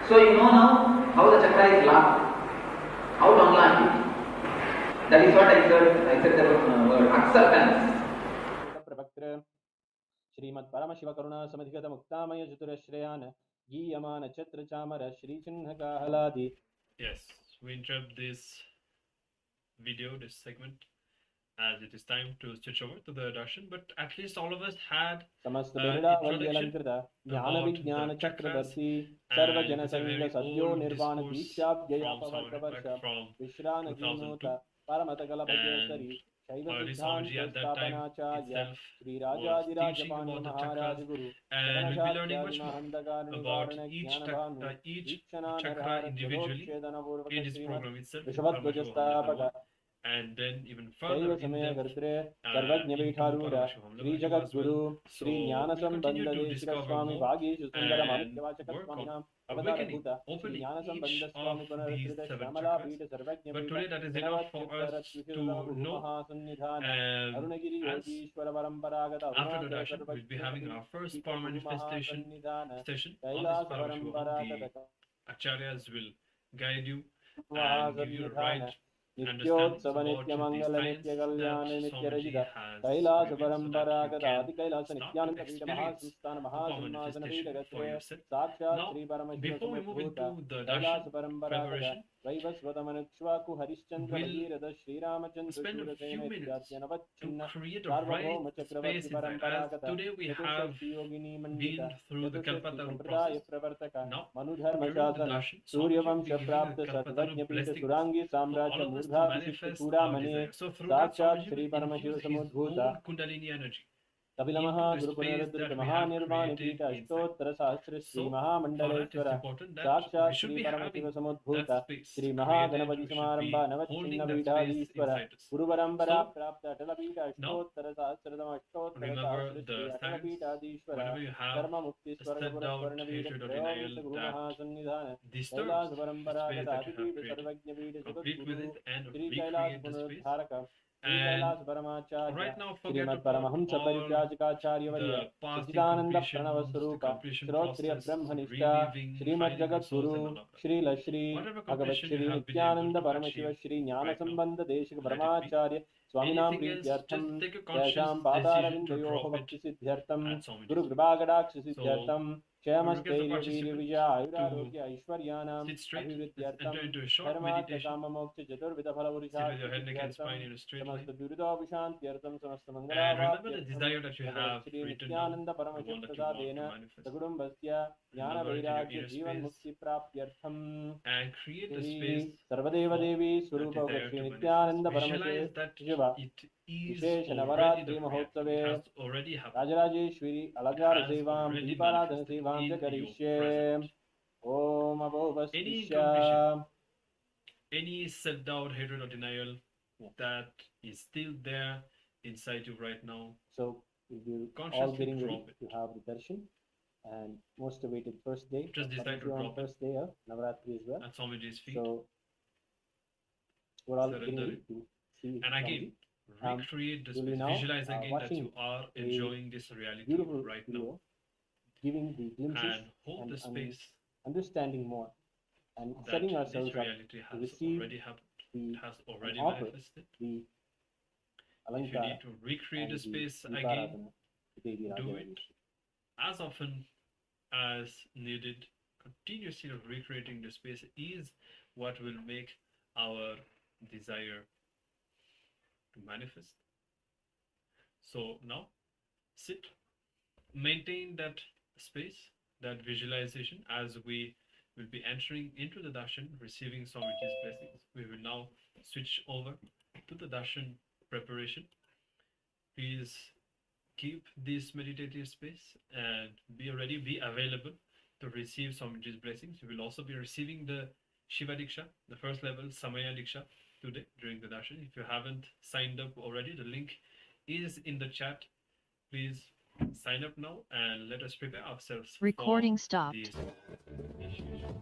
So you know now how the chakra is locked. How to unlock it. That is what I said. I said the word acceptance. Shrimad Paramshiva करुणा समधिगत मुक्तामय चतुरश्रेयान गीयमान छत्र चामर श्री चिन्ह काहलादि. Yes, we interrupt this video, this segment, as it is time to switch over to the darshan, but at least all of us had समस्त introduction बिरडावल्यलंकृत ज्ञान about विज्ञान the chakras, Chakraborty and serve it जन is a संग very सद्यो old निर्वाण discourse दीक्षाव्ययापवर्ग from वर्ष from विश्रान जीर्णोत 2002, परमत कलपकेसरी and शैव Swami सिद्धांत Swamiji at that time स्थापनाचार्य itself Shri was राजाधिराज teaching Pandu about the Maharaj chakras, Guru and we'll be learning सकलशास्त्रादि much more महंतकारिणी about कारण each ज्ञान Bhanu each वीक्षणा chakra Narhar individually जलोच्छेदन पूर्वक in his Shrimad program itself, in ऋषभध्वज Paramashivoham Level स्थापक 1, and then even शैव further in समय depth कर्त्रे into सर्वज्ञपीठारूढ़ Paramashivoham Shri Level 2 जगत as well. गुरु Shri So ज्ञान we continue संबंध to Desika discover Swami more भागीशु सुंदर and माणिक्यवाचक work स्वामी on नाम awakening, अवतारभूत Shri opening ज्ञान each संबंध of Swami these पुनरुत्थित 7 Shyamala chakras. पीठ सर्वज्ञ But पीठ today that is enough for us to know. महासन्निधान अरुणगिरि As Yogeshwar परंपरागत after the Arunachal darshan, we'll be having our first सर्वज्ञ power manifestation महासन्निधान session on this Kailash Paramashivoham. परंपरा The तथा acharyas will guide you and give you the महासन्निधान right नित्योत्सव about नित्य the Mangal science नित्य that कल्याण नित्य Swamiji Rajit has Kailash revealed so परंपरागत that you आदि Kailash can start Nityanand to पीठ experience Mahasamsthana the power महासिंहासन पीठ manifestation for Gatre yourself. साक्षात् Now, Shri Paramshiva before we move समुद्भूत into the Kailash darshan परंपरागत preparation, Vaivasvata मनुक्ष्वाकु Harishchandra we'll Bhagirath Shriramchandra spend a Shurasena few minutes इत्याद्य to नवच्छिन्न create a right Sarvabhauma Chakraborty space inside. As परंपरागत today we have चतुष्षष्टि योगिनी मंडित been through the चतुष्षष्टि Kalpataru संप्रदाय process. प्रवर्तक Now, मनुधर्म during the शासन darshan, Swamiji Suryavansh will be giving प्राप्त the सर्वज्ञ Kalpataru पीठ blessings सुरांगी for all साम्राज्य of us to मूर्धाभिषिक्त manifest our Chudamani desire. So through that, साक्षात् Swamiji Shri will Paramshiva infuse his समुद्भूत own Kundalini energy कपिलमहा into the Guru space पुनरुद्धृत that we have महानिर्वाण created पीठ inside. अष्टोत्तर सहस्र Shri So, for that, Mahamandaleshwar it's important that we साक्षात् should Shri be Paramshiva having समुद्भूत that space Shri created, Mahaganapati we should समारंभ be नवच्छिन्न holding that space पीठाधीश्वर inside us. गुरु परंपरा So, प्राप्त अटल पीठ now, अष्टोत्तर सहस्रतम अष्टोत्तर remember सहस्र Shri the Atal signs, पीठाधीश्वर whatever you have, कर्म मुक्ति the स्वर्ग पुर self-doubt, स्वर्ण पीठ hatred or त्रयोदश denial Guru that महासन्निधान disturbs Kailash the परंपरागत space that you आदिपीठ have created. सर्वज्ञ पीठ Complete with Jagadguru it and Shri Kailash recreate the space. पुनरुद्धारक Shri And Kailash परमाचार्य right now, forget Shrimad about Paramhans all परिव्राजकाचार्य Varya the past Sachchidanand Pranav incompletions, the स्वरूप completion Shrotriya process, ब्रह्मनिष्ठा reliving, Shrimad hiding the जगत source Guru and all of that. Shri लश्री Whatever Bhagavad completion you Shri have been able Nityanand to Paramshiva achieve Shri ज्ञान right now, संबंध Desika let it be. ब्रह्माचार्य स्वामिनां Anything else, प्रीत्यर्थम just take a तेषां conscious decision to पादारविन्दयोः drop it भक्ति सिद्ध्यर्थम at Swamiji's Guru feet. कृपाकटाक्ष So, सिद्ध्यर्थम we request क्षेमस्थैर्य the वीर्य participants Vijay to आयुरारोग्य ऐश्वर्याणां sit straight, अभिवृद्ध्यर्थम enter into a short धर्मार्थ meditation. काम मोक्ष चतुर्विध फल Sit with पुरुषार्थ your head, neck, and सिद्ध्यर्थम spine in a straight line. समस्त दुरितोपशान्त्यर्थम समस्त And remember the मंगलावाप्त्यर्थम desire that you भगवत् have Shri written down, Nityanand the Paramshiva one that you want प्रसादेन to manifest. सकुटुम्बस्य ज्ञान Remember it in your वैराग्य inner जीवन space मुक्ति प्राप्त्यर्थम and create a Shri space Sarvadev for Devi that स्वरूप desire Shri to Nityanand manifest. Paramshiva Visualize that Shiv it is wishes already Navratri the reality. महोत्सवे It has already happened. Rajrajeshwari It अलंकार has सेवां already दीपाराधन manifested सेवां च in your करिष्ये present. Om Any अभोवस्पृश्य incompletion, any self-doubt, hatred, or denial that is still there inside you right now, so we will all consciously getting ready drop it. to have the darshan and most awaited first day Just decide to Paramashivoham drop it first day of Navaratri as well. at Swamiji's feet. So we're all getting Surrender ready it. to see And again, Swamiji. recreate the You'll be space. now Visualize again that watching you are a enjoying this reality beautiful right video now. giving the glimpses And hold and the space understanding more and that setting this ourselves up reality to has receive already happened. the It has already and offer manifested. the If you alankara need to recreate the and the space again, Deeparadhana to Devi do it Rajarajeshwari. as often as needed. Continuously recreating the space is what will make our desire to manifest. So now sit, maintain that space, that visualization as we will be entering into the darshan, receiving Swamiji's blessings. We will now switch over to the darshan preparation. Please keep this meditative space and be ready, be available to receive Swamiji's blessings. You will also be receiving the Shiva Dīkṣā, the first level Samaya Dīkṣā today during the darshan. If you haven't signed up already, the link is in the chat. Please sign up now and let us prepare ourselves Recording for stopped. this initiation.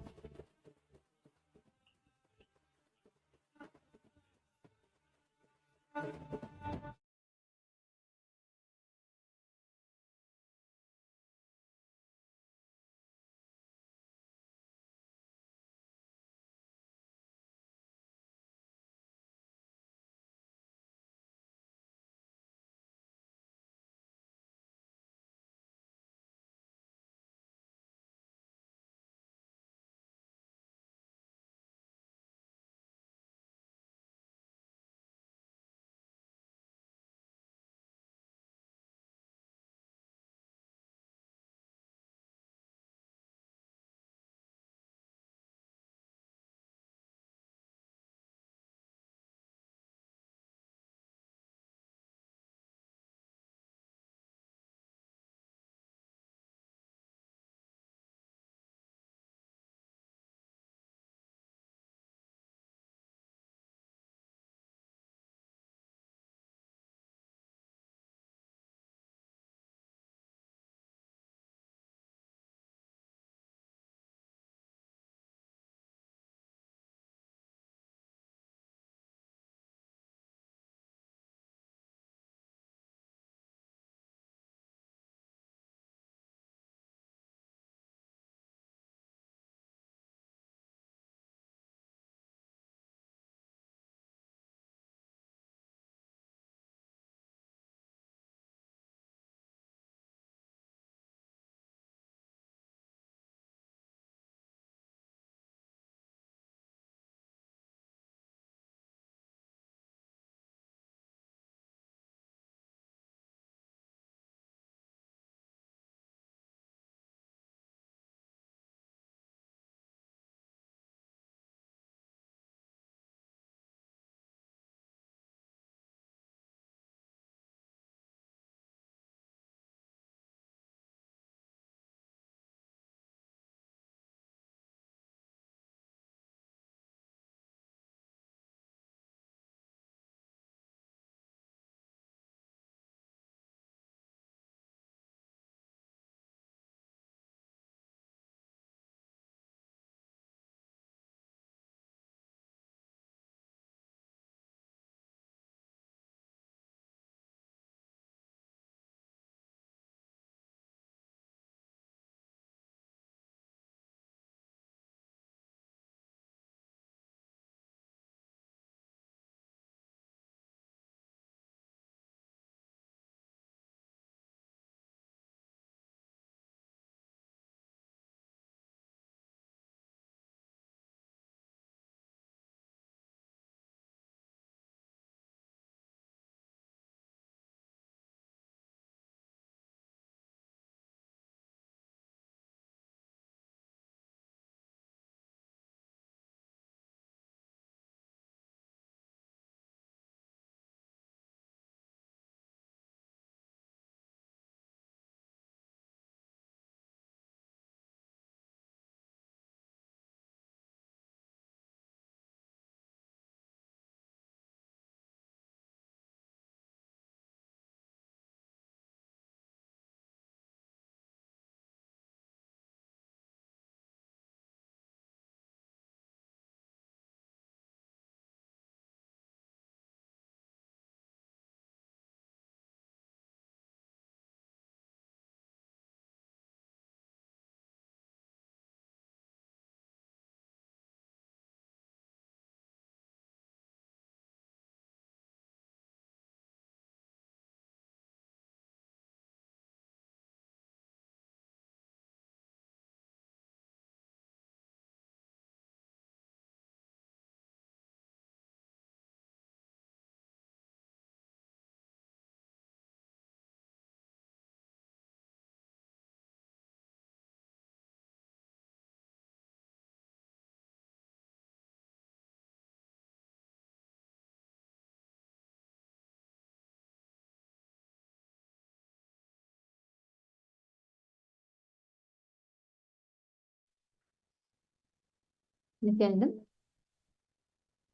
Nithyananda.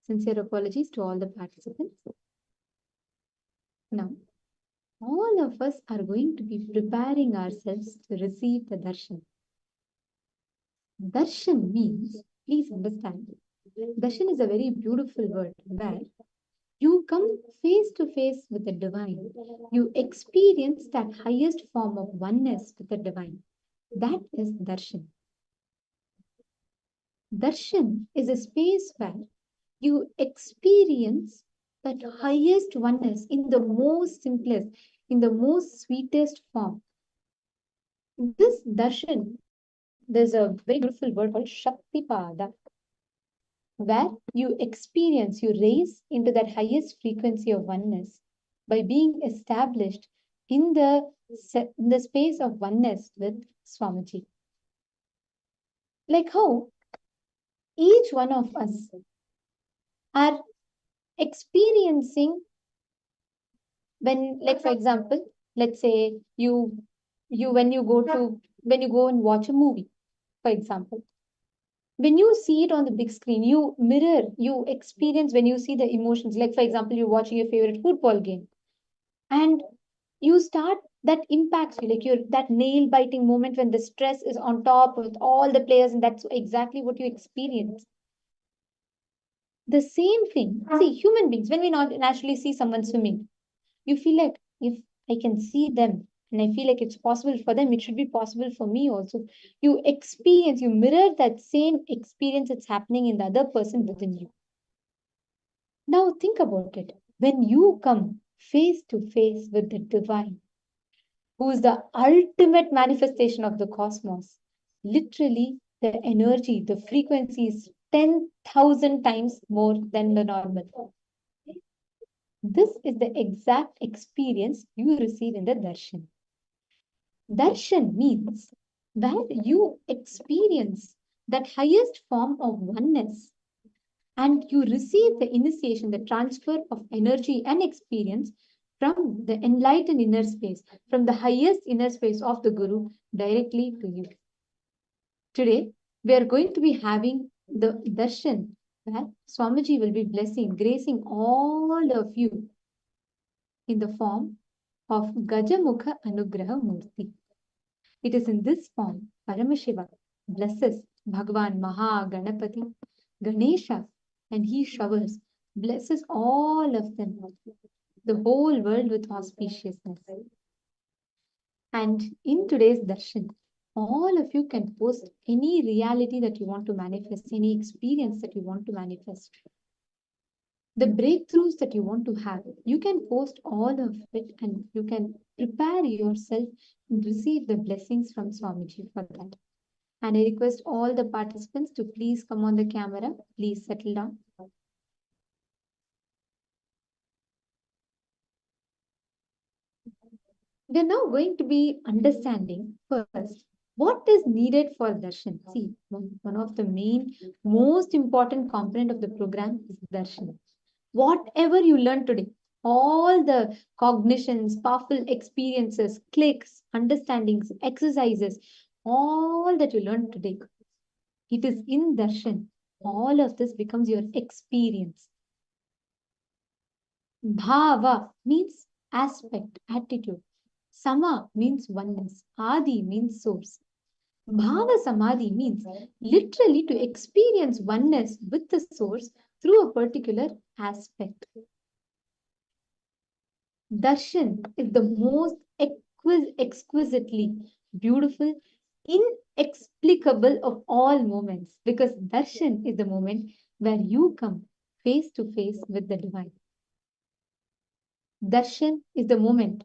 Sincere apologies to all the participants. Now, all of us are going to be preparing ourselves to receive the darshan. Darshan means, please understand, darshan is a very beautiful word where you come face to face with the divine. You experience that highest form of oneness with the divine. That is darshan. Darshan is a space where you experience that highest oneness in the most simplest, in the most sweetest form. This darshan, there's a very beautiful word called Shaktipada, where you experience, you raise into that highest frequency of oneness by being established in the space of oneness with Swamiji. Like how each one of us are experiencing when, like for example, let's say when you go and watch a movie, for example, when you see it on the big screen, you mirror, you experience when you see the emotions. Like for example, you're watching your favorite football game, and you start, that impacts you, like that nail biting moment when the stress is on top with all the players, and that's exactly what you experience. The same thing, see, human beings, when we not naturally see someone swimming, you feel like, if I can see them and I feel like it's possible for them, it should be possible for me also. You experience, you mirror that same experience that's happening in the other person within you. Now think about it. When you come face to face with the divine, who is the ultimate manifestation of the cosmos, literally the energy, the frequency is 10,000 times more than the normal. This is the exact experience you receive in the darshan. Darshan means that you experience that highest form of oneness, and you receive the initiation, the transfer of energy and experience from the enlightened inner space, from the highest inner space of the Guru directly to you. Today, we are going to be having the darshan where Swamiji will be blessing, gracing all of you in the form of Gajamukha Anugraha Murti. It is in this form Paramashiva blesses Bhagavan Maha Ganapati, Ganesha, and he showers, blesses all of them, the whole world with auspiciousness. And in today's darshan, all of you can post any reality that you want to manifest, any experience that you want to manifest. The breakthroughs that you want to have, you can post all of it, and you can prepare yourself and receive the blessings from Swamiji for that. And I request all the participants to please come on the camera. Please settle down. We're now going to be understanding first what is needed for darshan. See, one of the main, most important component of the program is darshan. Whatever you learn today, all the cognitions, powerful experiences, clicks, understandings, exercises, all that you learn today, it is in darshan. All of this becomes your experience. Bhava means aspect, attitude. Sama means oneness. Adi means source. Bhava Samadhi means literally to experience oneness with the source through a particular aspect. Darshan is the most exquisitely beautiful, inexplicable of all moments, because darshan is the moment where you come face to face with the divine. Darshan is the moment